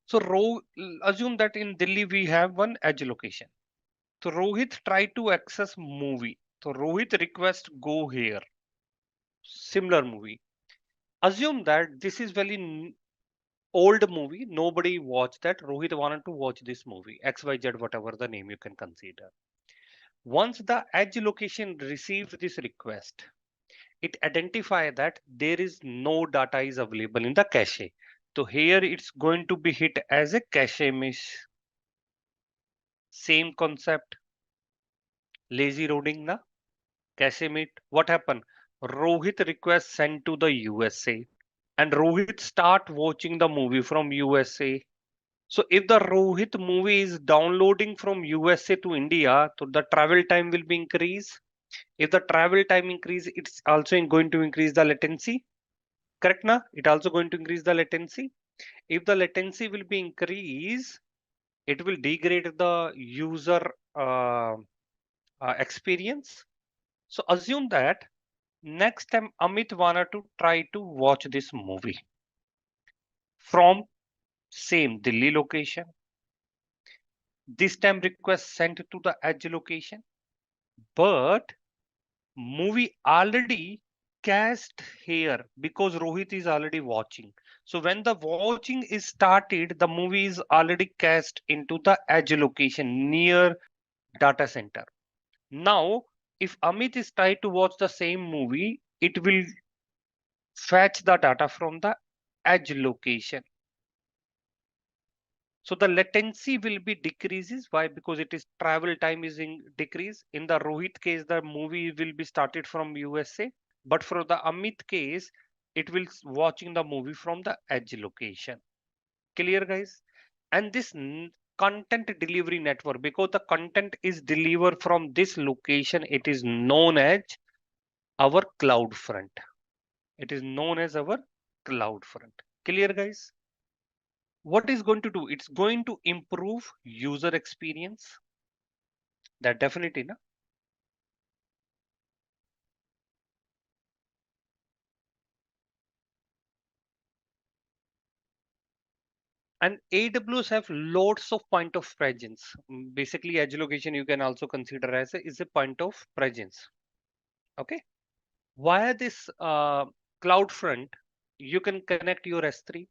So assume that in Delhi we have one edge location. So Rohit tried to access movie. So Rohit request go here. Similar movie. Assume that this is very old movie. Nobody watched that. Rohit wanted to watch this movie. XYZ, whatever the name you can consider. Once the edge location received this request, it identify that there is no data is available in the cache. So here it's going to be hit as a cache miss. Same concept. Lazy loading na cache miss. What happened? Rohit request sent to the USA and Rohit start watching the movie from USA. So if the Rohit movie is downloading from USA to India, so the travel time will be increased. If the travel time increase, it's also going to increase the latency. Correct na? It also going to increase the latency. If the latency will be increased, it will degrade the user experience. So assume that next time Amit wanted to try to watch this movie from same Delhi location. This time request sent to the edge location, but movie already cast here because Rohit is already watching. So when the watching is started, the movie is already cast into the edge location near data center. Now, if Amit is trying to watch the same movie, it will fetch the data from the edge location. So the latency will be decreases. Why? Because it is travel time is in decrease. In the Rohit case, the movie will be started from USA, but for the Amit case, it will watching the movie from the edge location. Clear, guys? And this content delivery network, because the content is delivered from this location, it is known as our CloudFront. It is known as our CloudFront. Clear, guys? What is going to do? It's going to improve user experience. That definitely, na? And AWS have lots of point of presence. Basically, edge location you can also consider as is a point of presence. Okay. Via this CloudFront, you can connect your S3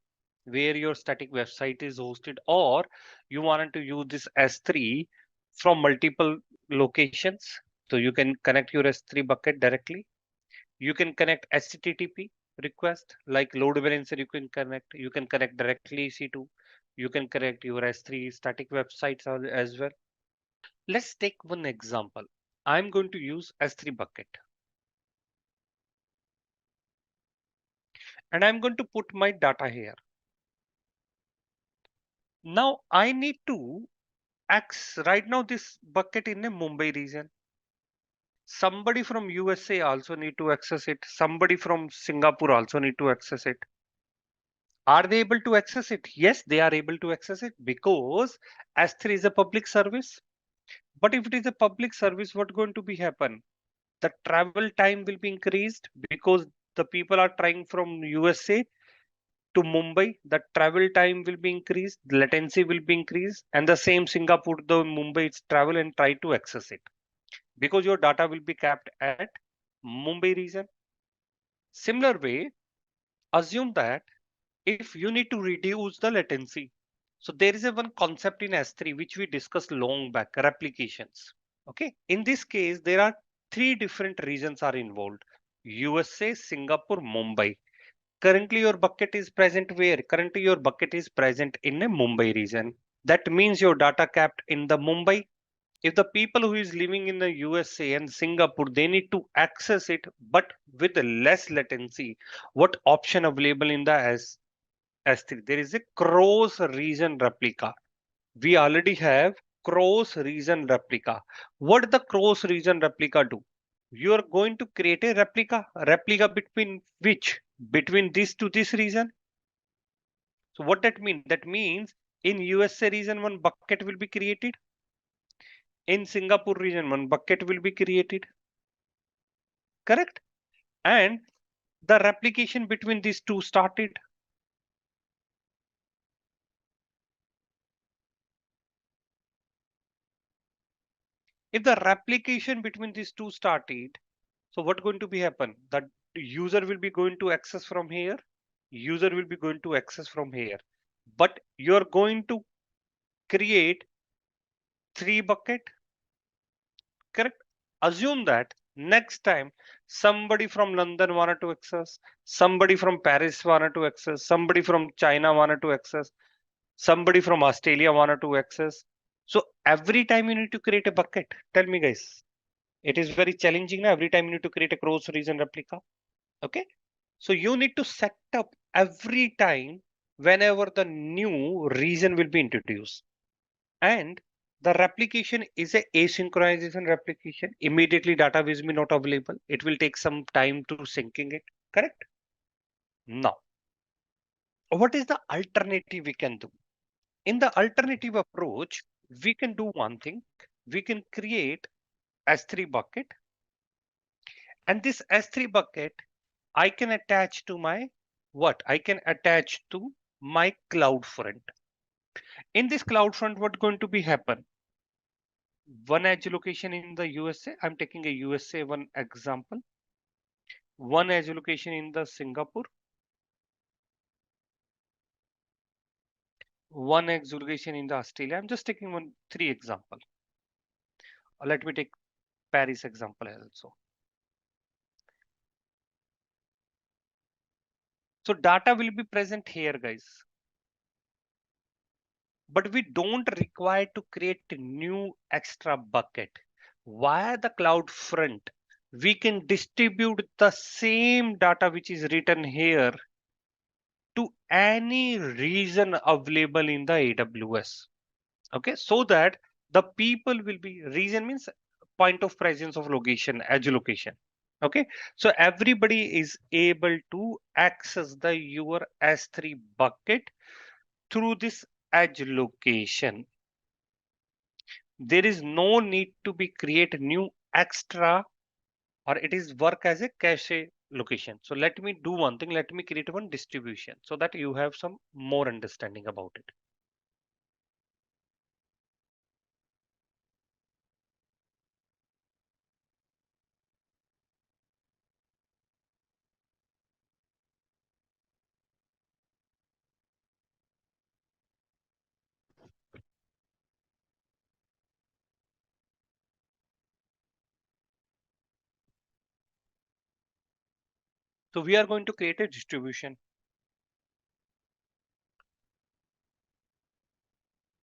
where your static website is hosted, or you wanted to use this S3 from multiple locations. So you can connect your S3 bucket directly. You can connect HTTP request like load balancer. You can connect directly EC2. You can connect your S3 static websites as well. Let's take one example. I'm going to use S3 bucket. And I'm going to put my data here. Now I need to access right now this bucket in a Mumbai region. Somebody from USA also need to access it. Somebody from Singapore also need to access it. Are they able to access it? Yes, they are able to access it because S3 is a public service. But if it is a public service, what's going to be happen? The travel time will be increased because the people are trying from USA to Mumbai. The travel time will be increased, the latency will be increased, and the same Singapore, the Mumbai, it's travel and try to access it because your data will be kept at Mumbai region. Similar way, assume that if you need to reduce the latency, so there is a one concept in S3 which we discussed long back, replications. Okay, in this case, there are three different regions are involved: USA, Singapore, Mumbai. Currently, your bucket is present where? Currently, your bucket is present in a Mumbai region. That means your data kept in the Mumbai. If the people who is living in the USA and Singapore, they need to access it, but with less latency, what option available in the S3? There is a cross region replica. We already have cross region replica. What the cross region replica do? You are going to create a replica between which? Between this to this region. So what that means? That means in USA region, one bucket will be created. In Singapore region, one bucket will be created. Correct? And the replication between these two started. If the replication between these two started, so what going to be happen? That user will be going to access from here. User will be going to access from here. But you're going to create three bucket. Correct? Assume that next time somebody from London wanted to access, somebody from Paris wanted to access, somebody from China wanted to access, somebody from Australia wanted to access. So every time you need to create a bucket. Tell me guys, it is very challenging now. Every time you need to create a cross region replica. Okay. So you need to set up every time whenever the new region will be introduced. And the replication is a asynchronization replication. Immediately data will be not available. It will take some time to syncing it. Correct? Now, what is the alternative we can do? In the alternative approach, we can do one thing. We can create S3 bucket. And this S3 bucket, I can attach to my what? I can attach to my CloudFront. In this CloudFront, what's going to be happen? One edge location in the USA. I'm taking a USA one example. One edge location in the Singapore. One edge location in the Australia. I'm just taking three example. Let me take Paris example also. So data will be present here, guys. But we don't require to create a new extra bucket. Via the CloudFront, we can distribute the same data which is written here to any region available in the AWS. Okay, so that the people will be, region means point of presence of location, edge location. Okay, so everybody is able to access the your S3 bucket through this edge location. There is no need to be create new extra, or it is work as a cache location. So let me do one thing. Let me create one distribution so that you have some more understanding about it. So we are going to create a distribution.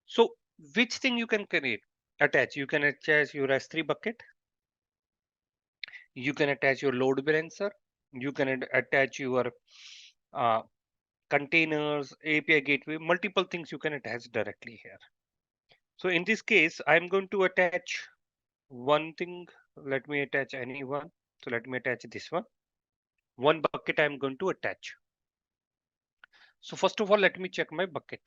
So which thing you can create? Attach. You can attach your S3 bucket. You can attach your load balancer. You can attach your uh, containers, API gateway, multiple things you can attach directly here. So in this case, I'm going to attach one thing. Let me attach any one. So let me attach this one. One bucket I'm going to attach. So first of all, let me check my bucket.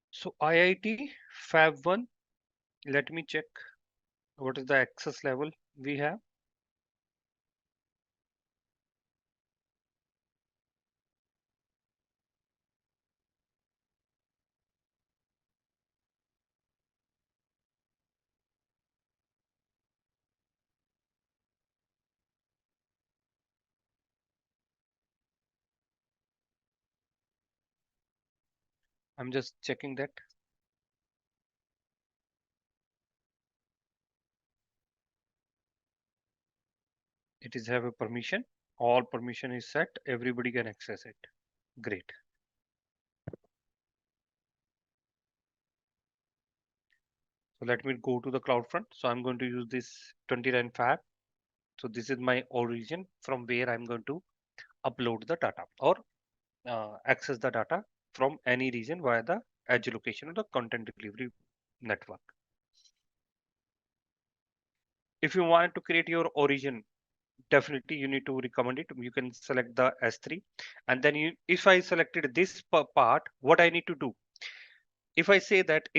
So IIT Fab 1, let me check what is the access level we have. I'm just checking that. It is have a permission. All permission is set. Everybody can access it. Great. So let me go to the CloudFront. So I'm going to use this 29 Fab. So this is my origin from where I'm going to upload the data or access the data from any region via the edge location of the content delivery network. If you want to create your origin, definitely you need to recommend it. You can select the S3 and then if I selected this part, what I need to do? If I say that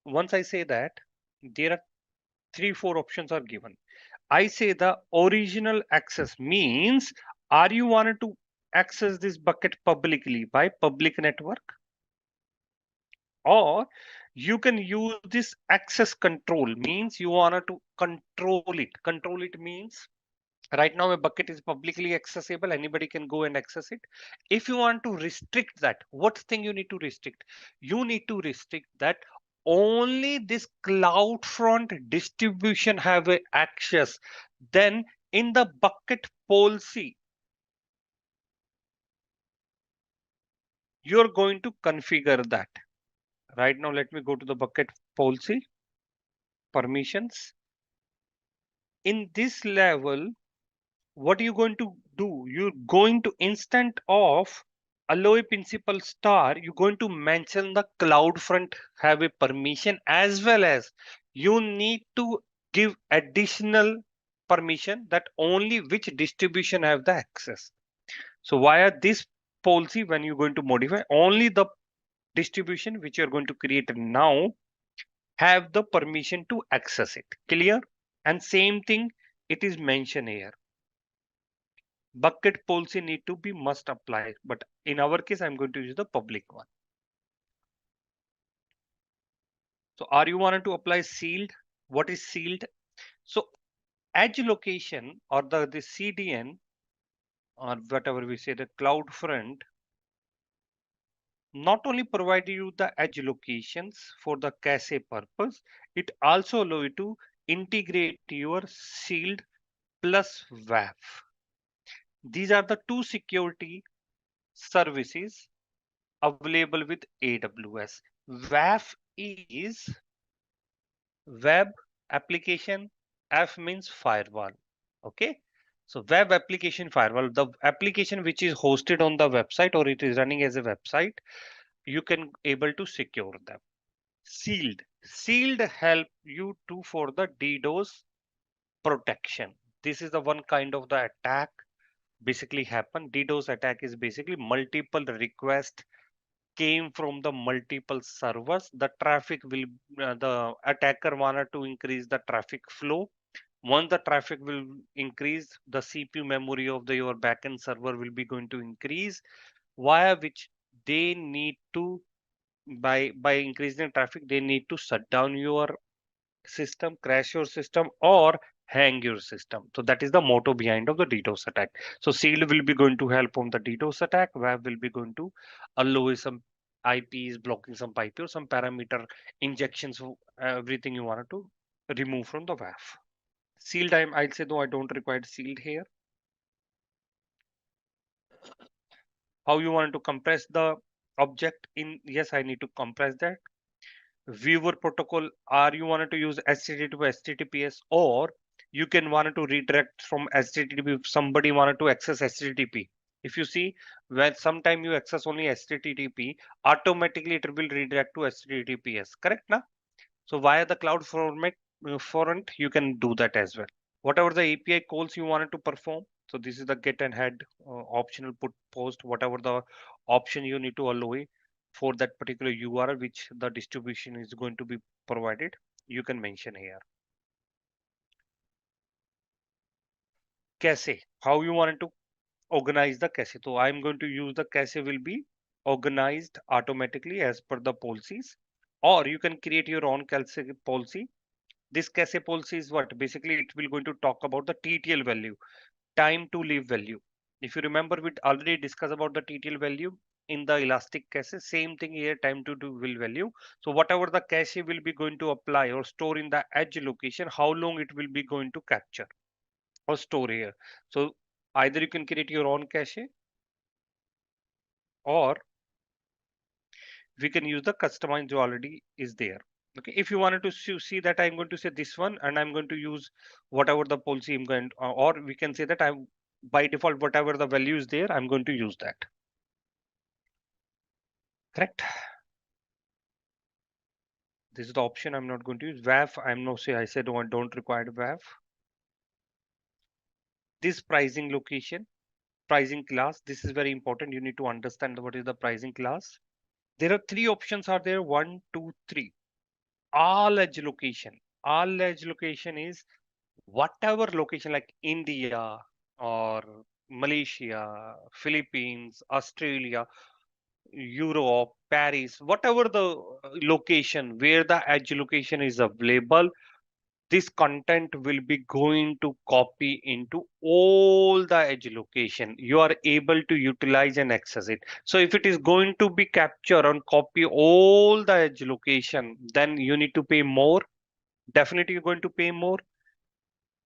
once I say that there are 3-4 options are given. I say the original access means, are you wanted to access this bucket publicly by public network? Or you can use this access control means you wanted to control it. Control it means right now a bucket is publicly accessible, anybody can go and access it. If you want to restrict that, what thing you need to restrict? You need to restrict that only this CloudFront distribution have a access. Then in the bucket policy, you're going to configure that. Right now, let me go to the bucket policy permissions. In this level, what are you going to do? You're going to instant of alloy principal star, you're going to mention the CloudFront have a permission, as well as you need to give additional permission that only which distribution have the access. So via this policy, when you're going to modify, only the distribution which you're going to create now have the permission to access it. Clear? And same thing it is mentioned here. Bucket policy need to be must apply, but in our case I'm going to use the public one. So are you wanted to apply sealed? What is sealed? So edge location or the CDN or whatever we say, the CloudFront not only provide you the edge locations for the cache purpose, it also allow you to integrate your sealed plus WAF. These are the two security services available with AWS. WAF is web application. F means firewall. Okay. So web application firewall, the application which is hosted on the website or it is running as a website, you can able to secure them. Sealed help you to for the DDoS protection. This is the one kind of the attack basically happen. DDoS attack is basically multiple requests came from the multiple servers. The traffic will the attacker wanted to increase the traffic flow. Once the traffic will increase, the CPU memory of your backend server will be going to increase, via which they need to by increasing traffic they need to shut down your system, crash your system, or hang your system. So that is the motto behind of the DDoS attack. So sealed will be going to help on the DDoS attack. WAF will be going to allow some IPs, blocking some IP or some parameter injections, everything you wanted to remove from the WAF. Sealed, I'll say no, I don't require sealed here. How you want to compress the object in? Yes, I need to compress that. Viewer protocol, are you wanted to use HTTP to HTTPS, or you can wanted to redirect from HTTP if somebody wanted to access HTTP. If you see, when sometime you access only HTTP, automatically it will redirect to HTTPS, correct now? So via the CloudFront, you can do that as well. Whatever the API calls you wanted to perform. So this is the get and head optional put post, whatever the option you need to allow for that particular URL, which the distribution is going to be provided. You can mention here. Cache, how you wanted to organize the cache. So I'm going to use the cache will be organized automatically as per the policies, or you can create your own cache policy. This cache policy is what basically it will going to talk about the TTL value, time to live value. If you remember, we already discussed about the TTL value in the elastic cache. Same thing here, time to do will value. So whatever the cache will be going to apply or store in the edge location, how long it will be going to capture or store here. So either you can create your own cache, or we can use the customized already is there. Okay, if you wanted to see that I'm going to say this one and I'm going to use whatever the policy I'm going, or we can say that I'm by default whatever the value is there, I'm going to use that. Correct. This is the option I'm not going to use. WAF, I'm no say I said don't require WAF. This pricing location, pricing class, this is very important. You need to understand what is the pricing class. There are three options are there, 1, 2, 3. All edge location. All edge location is whatever location like India or Malaysia, Philippines, Australia, Europe, Paris, whatever the location where the edge location is available, this content will be going to copy into all the edge location. You are able to utilize and access it. So if it is going to be capture and copy all the edge location, then you need to pay more. Definitely you're going to pay more.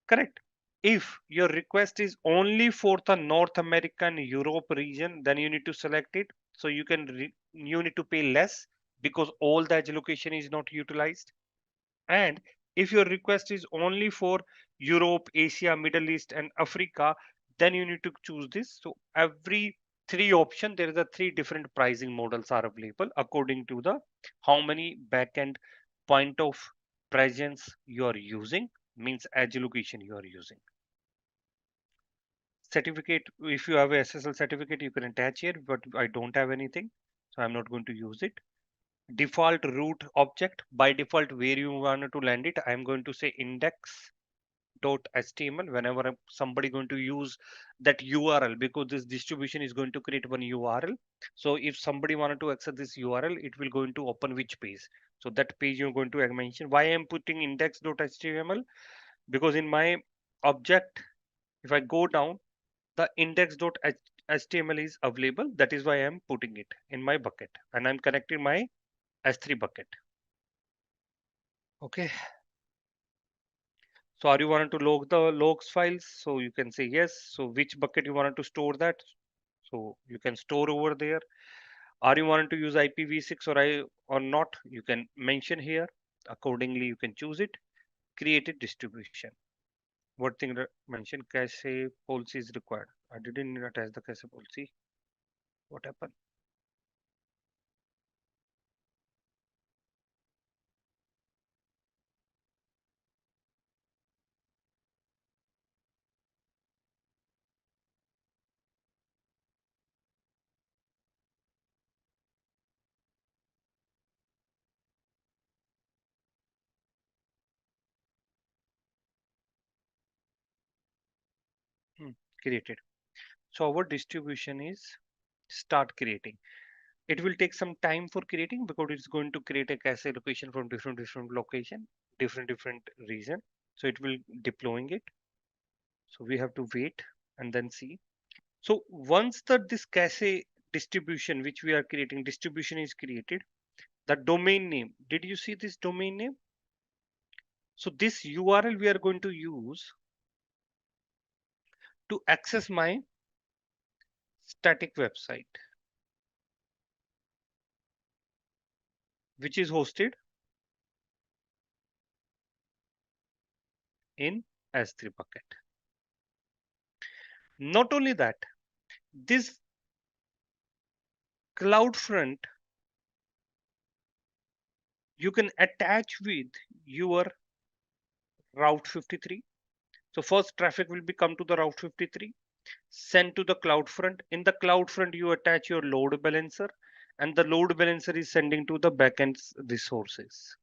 Correct. If your request is only for the North American Europe region, then you need to select it. So you can you need to pay less because all the edge location is not utilized. And if your request is only for Europe, Asia, Middle East, and Africa, then you need to choose this. So every three option, there is a three different pricing models are available according to the how many backend point of presence you are using, means edge location you are using. Certificate, if you have a SSL certificate, you can attach here, but I don't have anything, so I'm not going to use it. Default root object, by default where you want to land it, I'm going to say index.html whenever somebody going to use that URL, because this distribution is going to create one URL. So if somebody wanted to access this URL, it will going to open which page. So that page you're going to mention. Why I'm putting index.html? Because in my object, if I go down, the index.html is available. That is why I'm putting it in my bucket and I'm connecting my S3 bucket. Okay. So are you wanted to log the logs files? So you can say yes. So which bucket you wanted to store that? So you can store over there. Are you wanting to use IPv6 or not? You can mention here. Accordingly, you can choose it. Create a distribution. What thing mention cache policy is required. I didn't attach the cache policy. What happened? Created. So our distribution is start creating. It will take some time for creating because it's going to create a cache location from different location, different region. So it will deploying it. So we have to wait and then see. So once this cache distribution which we are creating distribution is created, the domain name. Did you see this domain name? So this URL we are going to use to access my static website, which is hosted in S3 bucket. Not only that, this CloudFront you can attach with your Route 53. So first traffic will be come to the Route 53, sent to the CloudFront. In the CloudFront, you attach your load balancer, and the load balancer is sending to the backend resources.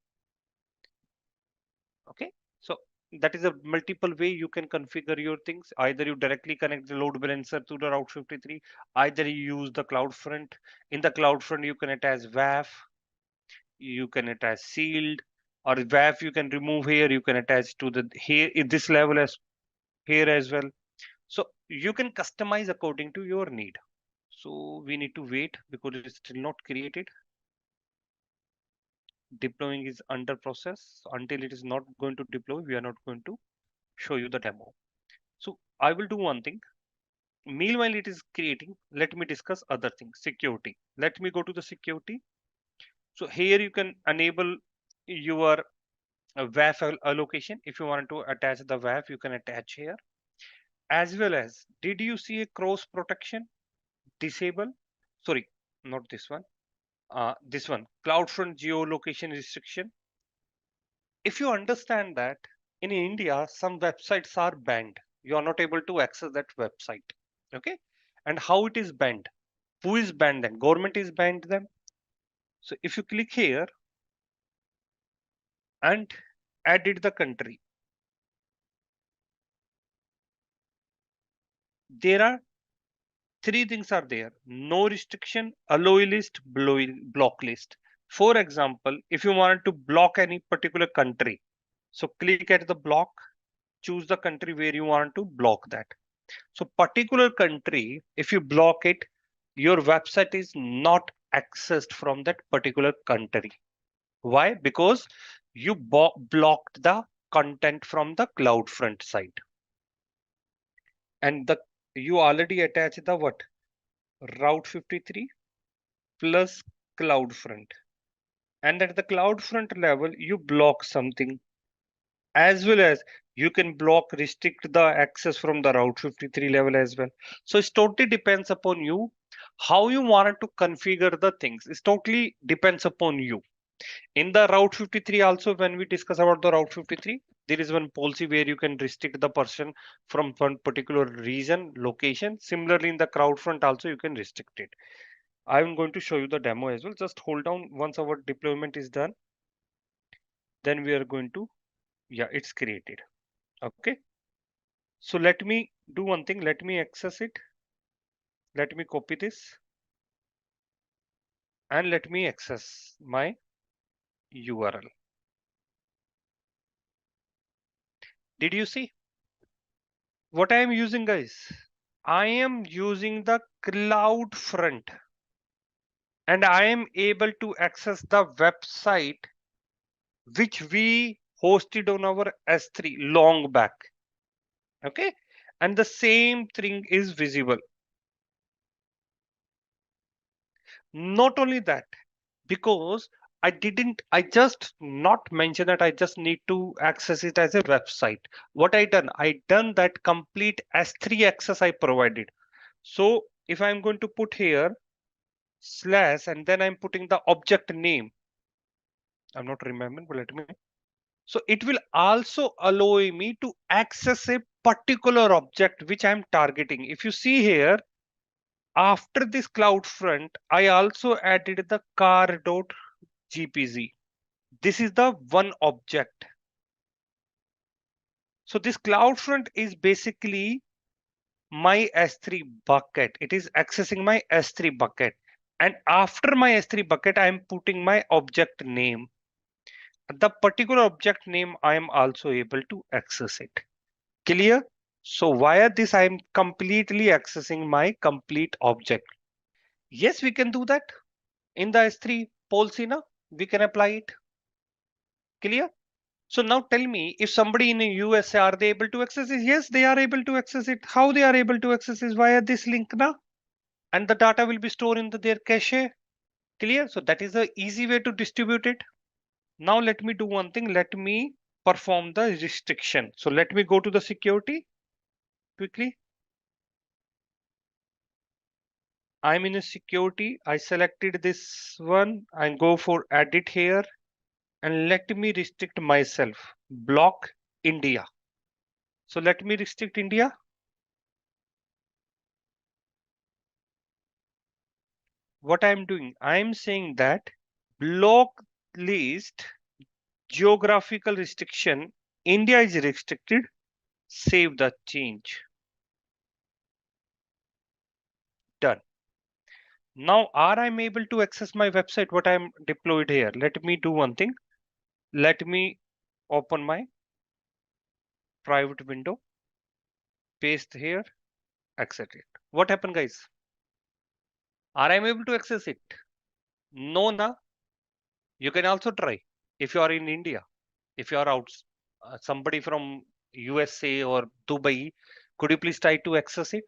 Okay, so that is a multiple way you can configure your things. Either you directly connect the load balancer to the Route 53, either you use the CloudFront. In the CloudFront, you can attach WAF, you can attach sealed, or WAF you can remove here, you can attach to the here in this level as here as well. So you can customize according to your need. So we need to wait because it is still not created. Deploying is under process. Until it is not going to deploy, we are not going to show you the demo. So I will do one thing. Meanwhile, it is creating. Let me discuss other things. Security. Let me go to the security. So here you can enable your WAF allocation. If you want to attach the WAF, you can attach here. As well as, did you see a cross protection? Disable. Sorry, not this one. This one, CloudFront geolocation restriction. If you understand that in India, some websites are banned. You are not able to access that website. Okay. And how it is banned? Who is banned them? Government is banned them. So if you click here and edit the country, there are three things are there: no restriction, allow list, block list. For example, if you wanted to block any particular country, so click at the block, choose the country where you want to block that. So particular country, if you block it, your website is not accessed from that particular country. Why? Because you blocked the content from the CloudFront side. And you already attached the what? Route 53 plus CloudFront. And at the CloudFront level, you block something, as well as you can restrict the access from the Route 53 level as well. So it totally depends upon you how you wanted to configure the things. It totally depends upon you. In the Route 53 also, when we discuss about the Route 53, there is one policy where you can restrict the person from one particular region, location. Similarly, in the CloudFront also, you can restrict it. I'm going to show you the demo as well. Just hold down. Once our deployment is done, then we are going to, yeah, it's created. Okay. So let me do one thing. Let me access it. Let me copy this and let me access my URL. Did you see what I am using, guys? I am using the CloudFront and I am able to access the website which we hosted on our S3 long back. Okay. And the same thing is visible. Not only that, because I just not mention that I just need to access it as a website. What I done that complete S3 access I provided. So if I'm going to put here slash and then I'm putting the object name, I'm not remembering, but let me. So it will also allow me to access a particular object which I'm targeting. If you see here, after this CloudFront, I also added the car.gpz. This is the one object. So this CloudFront is basically my S3 bucket. It is accessing my S3 bucket. And after my S3 bucket, I am putting my object name. The particular object name, I am also able to access it. Clear? So via this, I am completely accessing my complete object. Yes, we can do that. In the S3 policy, now we can apply it. Clear? So now tell me, if somebody in the USA, are they able to access it? Yes, they are able to access it. How they are able to access is via this link now. And the data will be stored in their cache. Clear? So that is the easy way to distribute it. Now let me do one thing. Let me perform the restriction. So let me go to the security quickly. I'm in a security. I selected this one and go for edit here. and let me restrict myself, block India. So let me restrict India. What I'm doing, I'm saying that block list geographical restriction, India is restricted, save the change. Done. Now, are I'm able to access my website, what I'm deployed here? Let me do one thing. Let me open my private window, paste here, access it. What happened, guys? Are I'm able to access it? No, na. You can also try if you are in India. If you are out, somebody from USA or Dubai, could you please try to access it?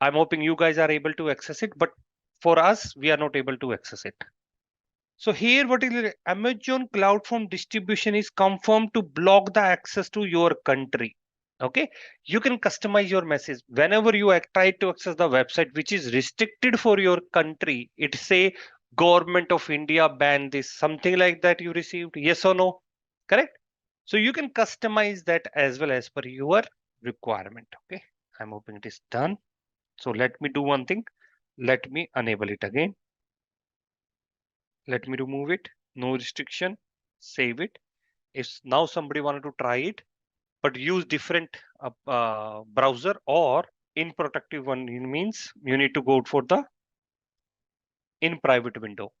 I'm hoping you guys are able to access it, but for us, we are not able to access it. So here, what is it? Amazon CloudFront distribution is confirmed to block the access to your country. Okay, you can customize your message whenever you try to access the website which is restricted for your country. It say government of India ban this, something like that. You received yes or no, correct? So you can customize that as well as per your requirement. Okay, I'm hoping it is done. So let me do one thing. Let me enable it again. Let me remove it. No restriction. Save it. If now somebody wanted to try it, but use different browser or in protective one, it means you need to go for the in private window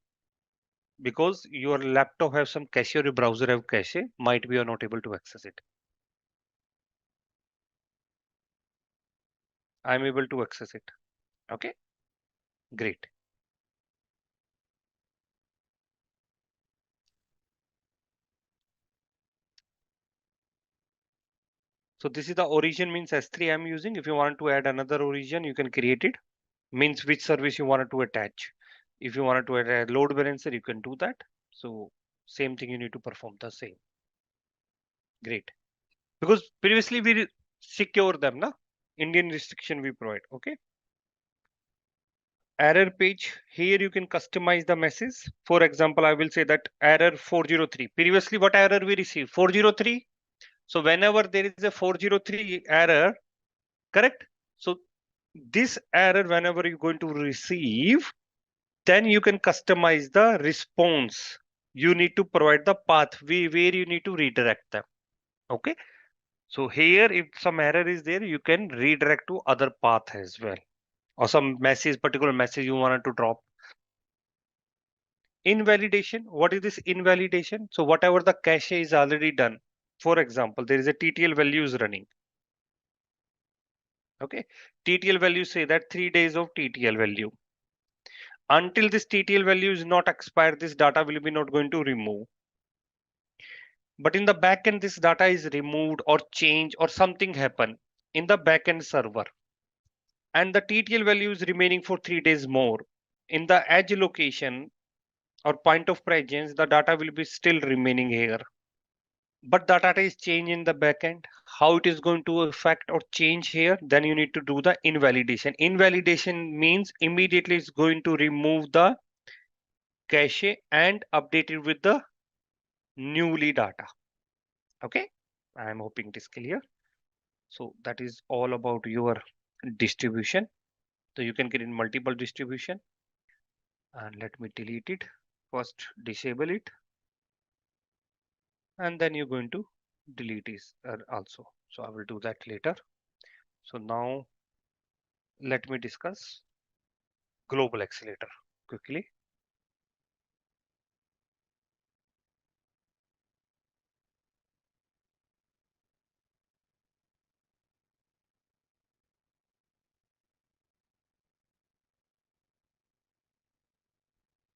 because your laptop have some cache or your browser have cache. Might be you're not able to access it. I'm able to access it. Okay, great. So this is the origin means S3 I'm using. If you want to add another origin, you can create it. Means which service you wanted to attach. If you wanted to add a load balancer, you can do that. So same thing you need to perform the same. Great. Because previously we secure them, na? Indian restriction we provide. Okay. Error page. Here you can customize the message. For example, I will say that error 403. Previously, what error we received? 403. So whenever there is a 403 error, correct? So this error, whenever you're going to receive, then you can customize the response. You need to provide the path where you need to redirect them. Okay. So here, if some error is there, you can redirect to other path as well, or some message, particular message you wanted to drop. Invalidation. What is this invalidation? So whatever the cache is already done. For example, there is a TTL values running. Okay. TTL value say that 3 days of TTL value. Until this TTL value is not expired, this data will be not going to remove. But in the backend, this data is removed or changed or something happen in the backend server. And the TTL value is remaining for 3 days more. In the edge location or point of presence, the data will be still remaining here. But the data is changed in the backend. How it is going to affect or change here, then you need to do the invalidation. Invalidation means immediately it's going to remove the cache and update it with the newly data. Okay, I'm hoping it is clear. So that is all about your distribution. So you can get in multiple distribution. And let me delete it. First disable it. And then you're going to delete this also. So I will do that later. So now let me discuss Global Accelerator quickly.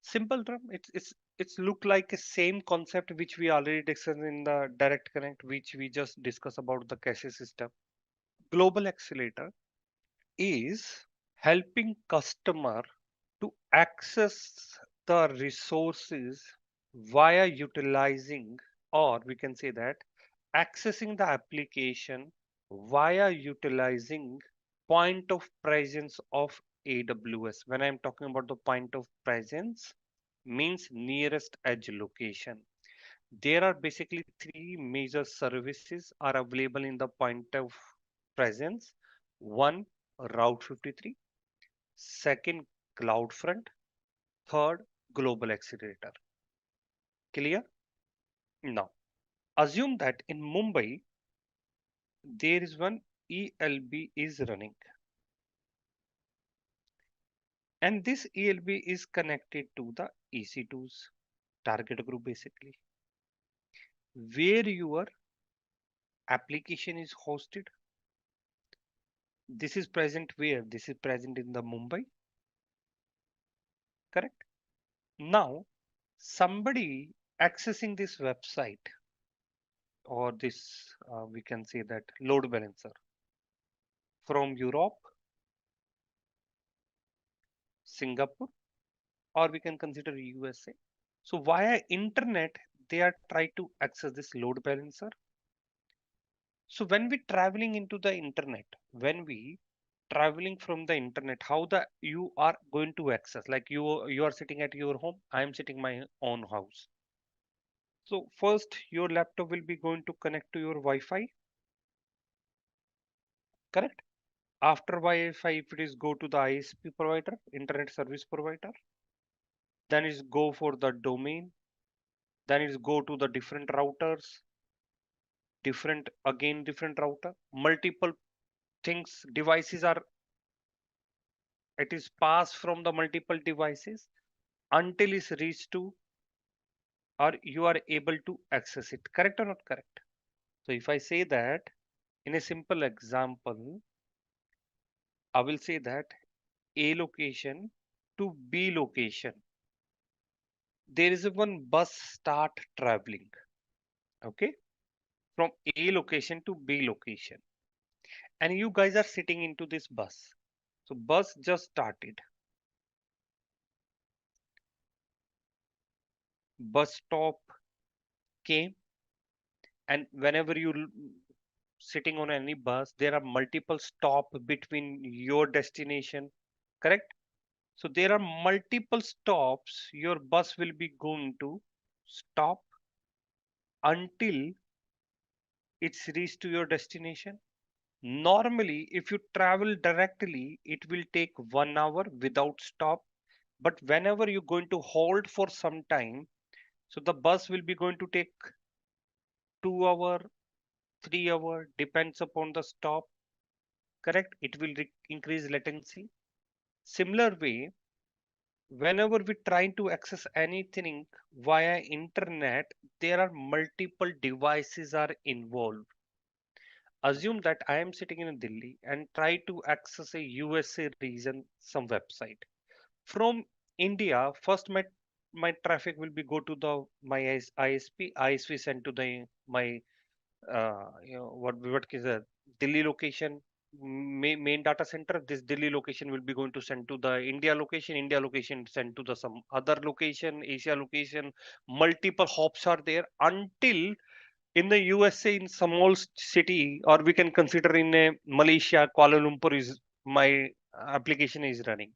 Simple term, it's look like a same concept which we already discussed in the direct connect, which we just discussed about the cache system. Global Accelerator is helping customer to access the resources via utilizing, or we can say that accessing the application via utilizing point of presence of AWS. When I'm talking about the point of presence, means nearest edge location. There are basically three major services are available in the point of presence. One, Route 53. Second, CloudFront. Third, Global Accelerator. Clear? Now, assume that in Mumbai, there is one ELB is running. And this ELB is connected to the EC2's target group basically, where your application is hosted. This is present where? This is present in the Mumbai, correct? Now, somebody accessing this website or this, we can say that load balancer from Europe, Singapore, or we can consider USA. So via internet, they are trying to access this load balancer. So when we traveling into the internet, when we traveling from the internet, how the you are going to access? Like you are sitting at your home, I am sitting my own house. So first, your laptop will be going to connect to your Wi-Fi, correct? After Wi-Fi, if it is go to the ISP provider, internet service provider, then is go for the domain, then is go to the different routers, different router, multiple things, devices are, it is passed from the multiple devices until it's reached to or you are able to access it, correct or not correct? So if I say that in a simple example, I will say that A location to B location, there is a one bus start traveling, okay, from A location to B location, and you guys are sitting into this bus. So bus just started, bus stop came, and whenever you sitting on any bus, there are multiple stop between your destination, correct? So there are multiple stops your bus will be going to stop until it's reached to your destination. Normally, if you travel directly, it will take 1 hour without stop. But whenever you're going to hold for some time, so the bus will be going to take 2 hour, 3 hour, depends upon the stop, correct? It will increase latency. Similar way, whenever we try to access anything via internet, there are multiple devices are involved. Assume that I am sitting in Delhi and try to access a USA region some website from India. First my traffic will be go to the my ISP sent to the my what is a Delhi location, main data center. This Delhi location will be going to send to the India location send to the some other location, Asia location. Multiple hops are there until in the USA in small city, or we can consider in a Malaysia, Kuala Lumpur is my application is running.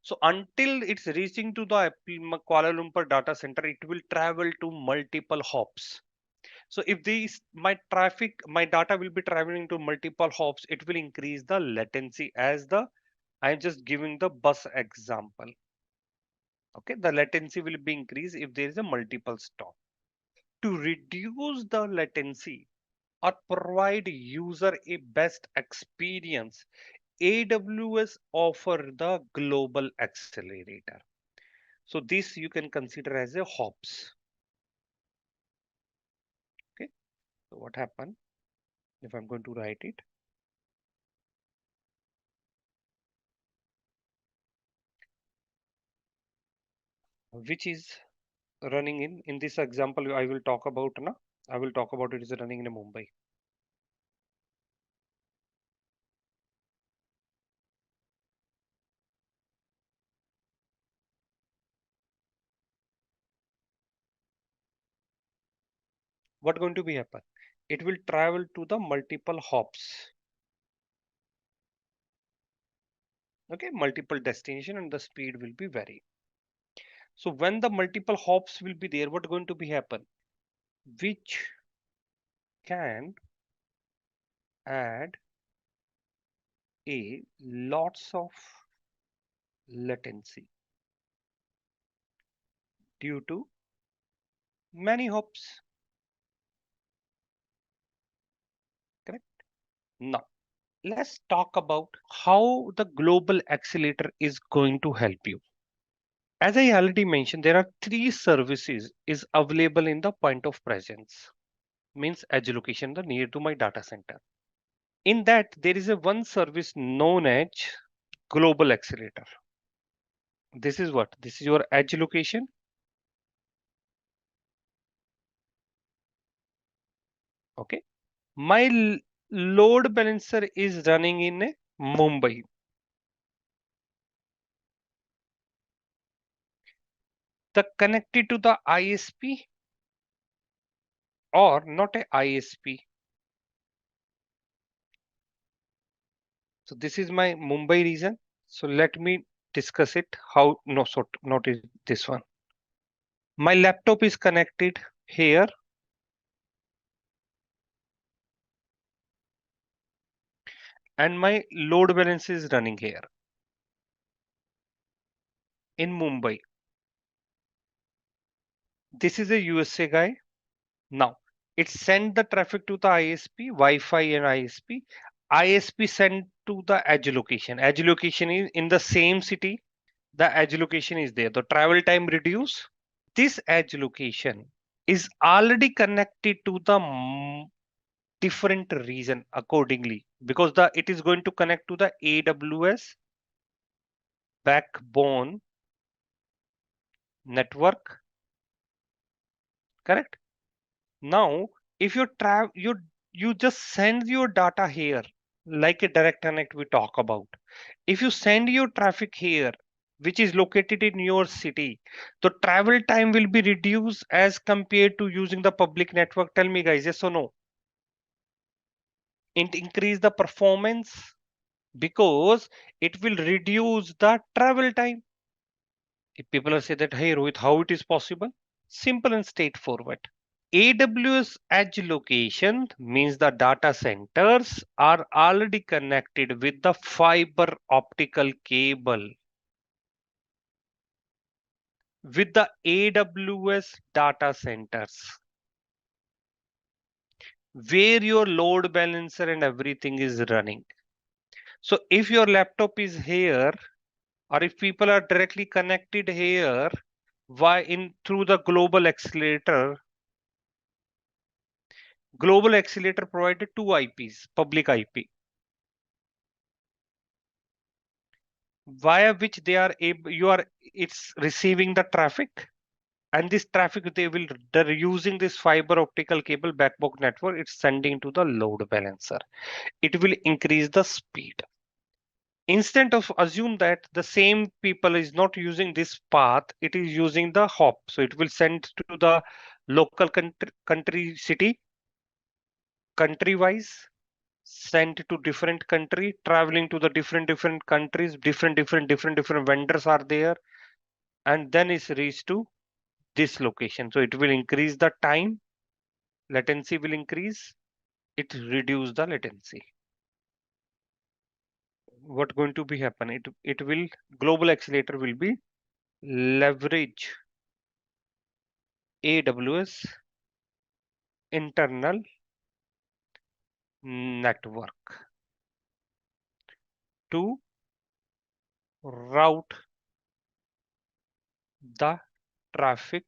So until it's reaching to the Kuala Lumpur data center, it will travel to multiple hops. So if these my traffic, my data will be traveling to multiple hops, it will increase the latency as the I'm just giving the bus example. Okay, the latency will be increased if there is a multiple stop. To reduce the latency or provide user a best experience, AWS offer the global accelerator. So this you can consider as a hops. Okay, so what happened if I'm going to write it? Which is running in this example I will talk about now. I will talk about it is running in Mumbai. What going to be happen? It will travel to the multiple hops. Okay, multiple destination and the speed will be vary. So when the multiple hops will be there, what going to be happen? which can add a lots of latency due to many hops. Correct? Now, let's talk about how the Global Accelerator is going to help you. As I already mentioned, there are 3 services is available in the point of presence, means edge location, the near to my data center. In that, there is a one service known as Global Accelerator. This is what? This is your edge location. Okay. My load balancer is running in Mumbai. The connected to the ISP or not a ISP. So this is my Mumbai region. So let me discuss it. How? No, so not is this one. My laptop is connected here. And my load balance is running here in Mumbai. This is a USA guy. Now it send the traffic to the ISP, Wi-Fi and ISP. ISP send to the edge location. Edge location is in the same city. The edge location is there. The travel time reduce. This edge location is already connected to the different region accordingly because it is going to connect to the AWS backbone network. Correct? Now, if you just send your data here, like a direct connect we talk about. If you send your traffic here, which is located in your city, the travel time will be reduced as compared to using the public network. Tell me guys, yes or no? It increase the performance because it will reduce the travel time. If people are say that, hey Rohit, how it is possible? Simple and straightforward. AWS edge location means the data centers are already connected with the fiber optical cable with the AWS data centers where your load balancer and everything is running. So if your laptop is here or if people are directly connected here, why in through the Global Accelerator provided 2 IPs, public IP, via which they are able, it's receiving the traffic, and this traffic they're using this fiber optical cable backbone network. It's sending to the load balancer. It will increase the speed. Instead of assume that the same people is not using this path, it is using the hop. So it will send to the local country city, country wise, sent to different country, traveling to the different countries, different vendors are there, and then it's reached to this location. So it will increase the time, latency will increase, it reduce the latency. What going to be happen? It will Global Accelerator will be leverage AWS internal network to route the traffic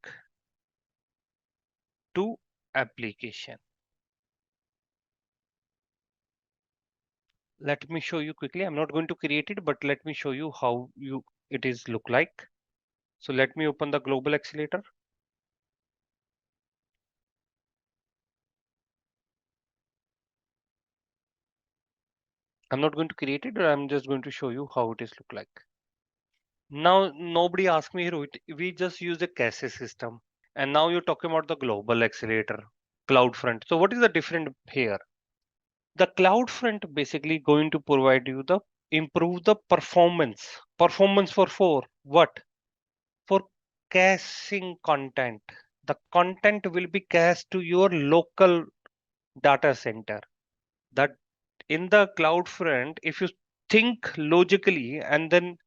to application. Let me show you quickly. I'm not going to create it, but let me show you how it is look like. So let me open the Global Accelerator. I'm not going to create it, I'm just going to show you how it is look like. Now, nobody asked me, Rohit, we just use a cache system. And now you're talking about the Global Accelerator, CloudFront. So what is the difference here? The CloudFront basically going to provide you the improve the performance. Performance for what? For caching content. the content will be cached to your local data center. That in the CloudFront, if you think logically and then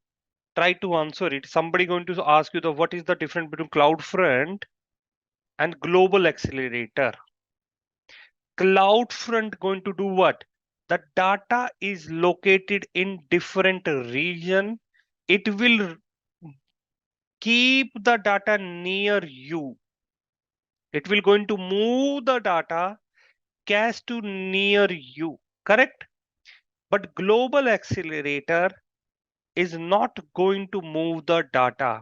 try to answer it, somebody going to ask you the what is the difference between CloudFront and Global Accelerator. CloudFront going to do what? The data is located in different region. It will keep the data near you. It will going to move the data cache to near you, correct? But Global Accelerator is not going to move the data.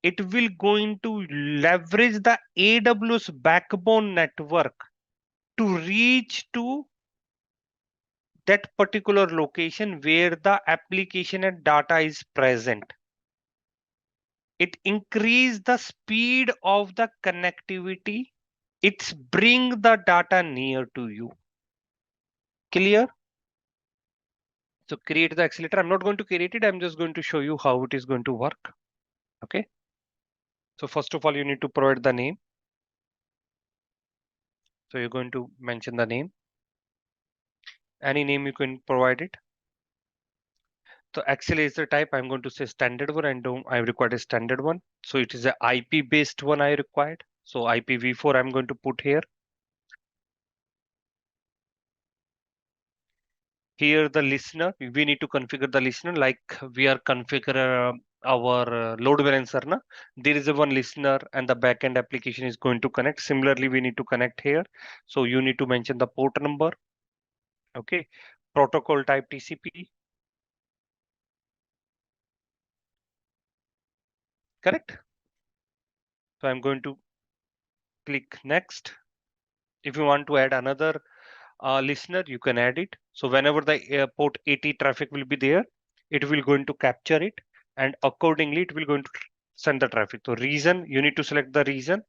It will going to leverage the AWS backbone network to reach to that particular location where the application and data is present. It increase the speed of the connectivity. It's bring the data near to you. Clear? So create the accelerator. I'm not going to create it. I'm just going to show you how it is going to work. Okay. So first of all, you need to provide the name. So you're going to mention the name. Any name you can provide it. So accelerator type, I'm going to say standard one, and I required a standard one. So it is a IP based one I required. So IPv4 I'm going to put here. Here the listener, we need to configure the listener like we are configure our load balancer. Na? There is a one listener and the backend application is going to connect. Similarly, we need to connect here. So you need to mention the port number. Okay. Protocol type TCP. Correct. So I'm going to click next. If you want to add another listener, you can add it. So whenever the port 80 traffic will be there, it will going to capture it, and accordingly it will going to send the traffic. So reason, you need to select the reason.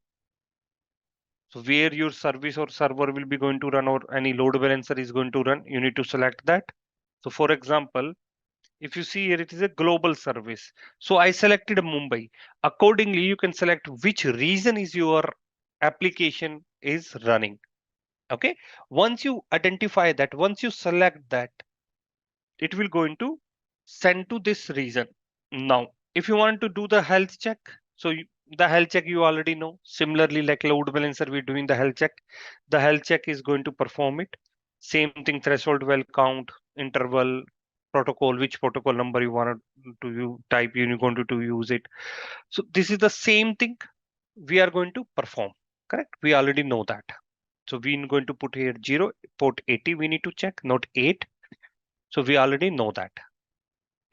So where your service or server will be going to run, or any load balancer is going to run, you need to select that. So for example, if you see here, it is a global service. So I selected Mumbai. Accordingly, you can select which region is your application is running. Okay. Once you identify that, once you select that, it will go into send to this region. Now, if you want to do the health check, so the health check you already know. Similarly, like load balancer, we're doing the health check. The health check is going to perform it. Same thing, threshold, well count, interval, protocol, which protocol number you want to you type, you're going to use it. So this is the same thing we are going to perform, correct? We already know that. So we're going to put here 0, port 80 we need to check, not 8. So we already know that.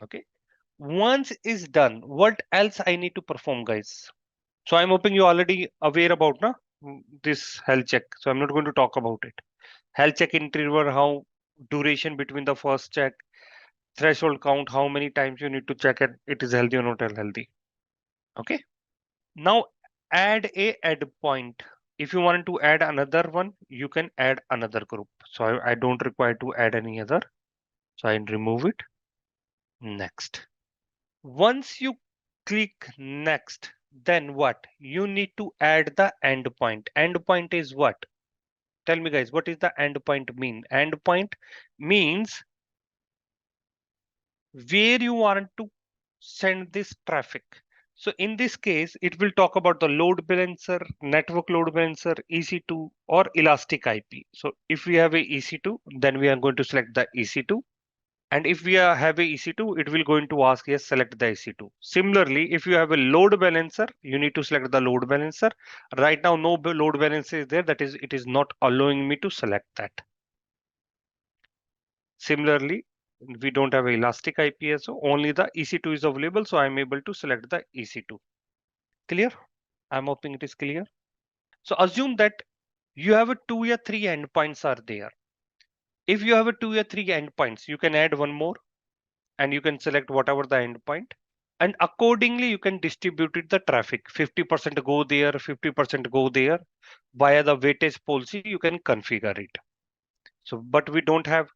Okay. Once is done, what else I need to perform, guys? So I'm hoping you already aware about this health check. So I'm not going to talk about it. Health check interval, how duration between the first check, threshold count, how many times you need to check it is healthy or not healthy. Okay. Now add a add point. If you want to add another one, you can add another group. So I don't require to add any other. So I remove it. Next. Once you click next, then what? You need to add the endpoint. Endpoint is what? Tell me, guys, what is the endpoint mean? Endpoint means where you want to send this traffic. So in this case, it will talk about the load balancer, network load balancer, EC2 or elastic IP. So if we have a EC2, then we are going to select the EC2. And if we have a EC2, it will going to ask yes, select the EC2. Similarly, if you have a load balancer, you need to select the load balancer. Right now, no load balancer is there. That is, it is not allowing me to select that. Similarly, we don't have elastic IP, so only the EC2 is available. So I'm able to select the EC2. Clear? I'm hoping it is clear. So assume that you have a 2 or 3 endpoints are there. If you have a 2 or 3 endpoints, you can add one more and you can select whatever the endpoint. And accordingly, you can distribute it the traffic. 50% go there, 50% go there. Via the weightage policy, you can configure it. So, but we don't have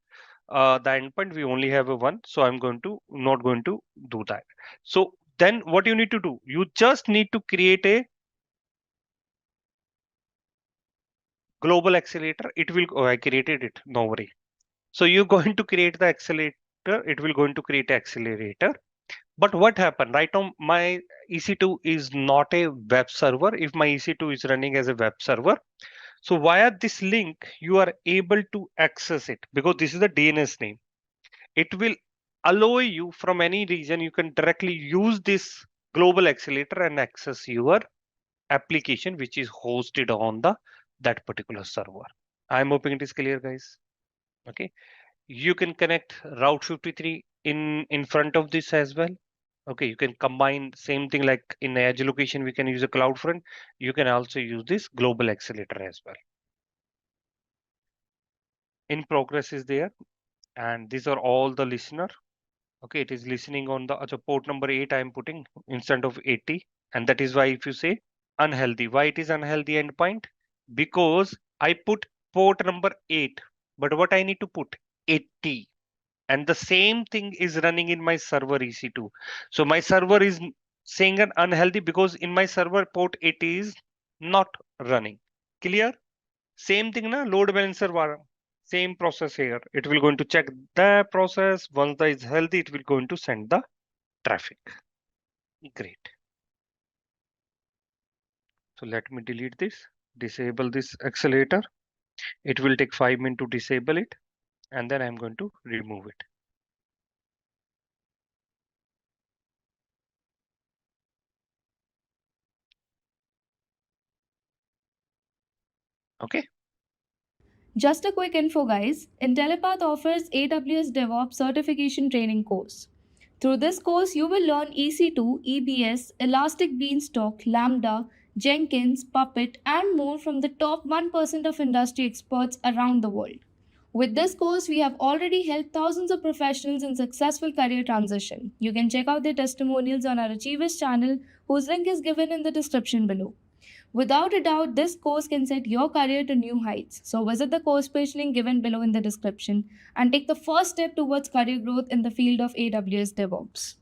the endpoint, we only have a one. So I'm not going to do that. So then what you need to do, you just need to create a Global Accelerator, it will, oh, I created it, no worry. So you're going to create the accelerator, it will going to create accelerator. But what happened right now, my EC2 is not a web server. If my EC2 is running as a web server, so via this link, you are able to access it because this is the DNS name. It will allow you from any region, you can directly use this global accelerator and access your application, which is hosted on the that particular server. I'm hoping it is clear, guys. Okay. You can connect Route 53 in front of this as well. Okay, you can combine same thing like in edge location, we can use a CloudFront. You can also use this global accelerator as well. In progress is there, and these are all the listener. Okay, it is listening on the port number 8 I am putting instead of 80, and that is why if you say unhealthy, why it is unhealthy endpoint? Because I put port number 8, but what I need to put 80. And the same thing is running in my server EC2. So my server is saying an unhealthy because in my server port it is not running. Clear? Same thing na load balancer same process here. It will going to check the process. Once that is healthy, it will going to send the traffic. Great. So let me delete this, disable this accelerator. It will take 5 minutes to disable it, and then I'm going to remove it. Okay. Just a quick info, guys. Intellipaat offers AWS DevOps Certification Training course. Through this course, you will learn EC2, EBS, Elastic Beanstalk, Lambda, Jenkins, Puppet, and more from the top 1% of industry experts around the world. With this course, we have already helped thousands of professionals in successful career transition. You can check out their testimonials on our Achievers channel, whose link is given in the description below. Without a doubt, this course can set your career to new heights. So visit the course page link given below in the description and take the first step towards career growth in the field of AWS DevOps.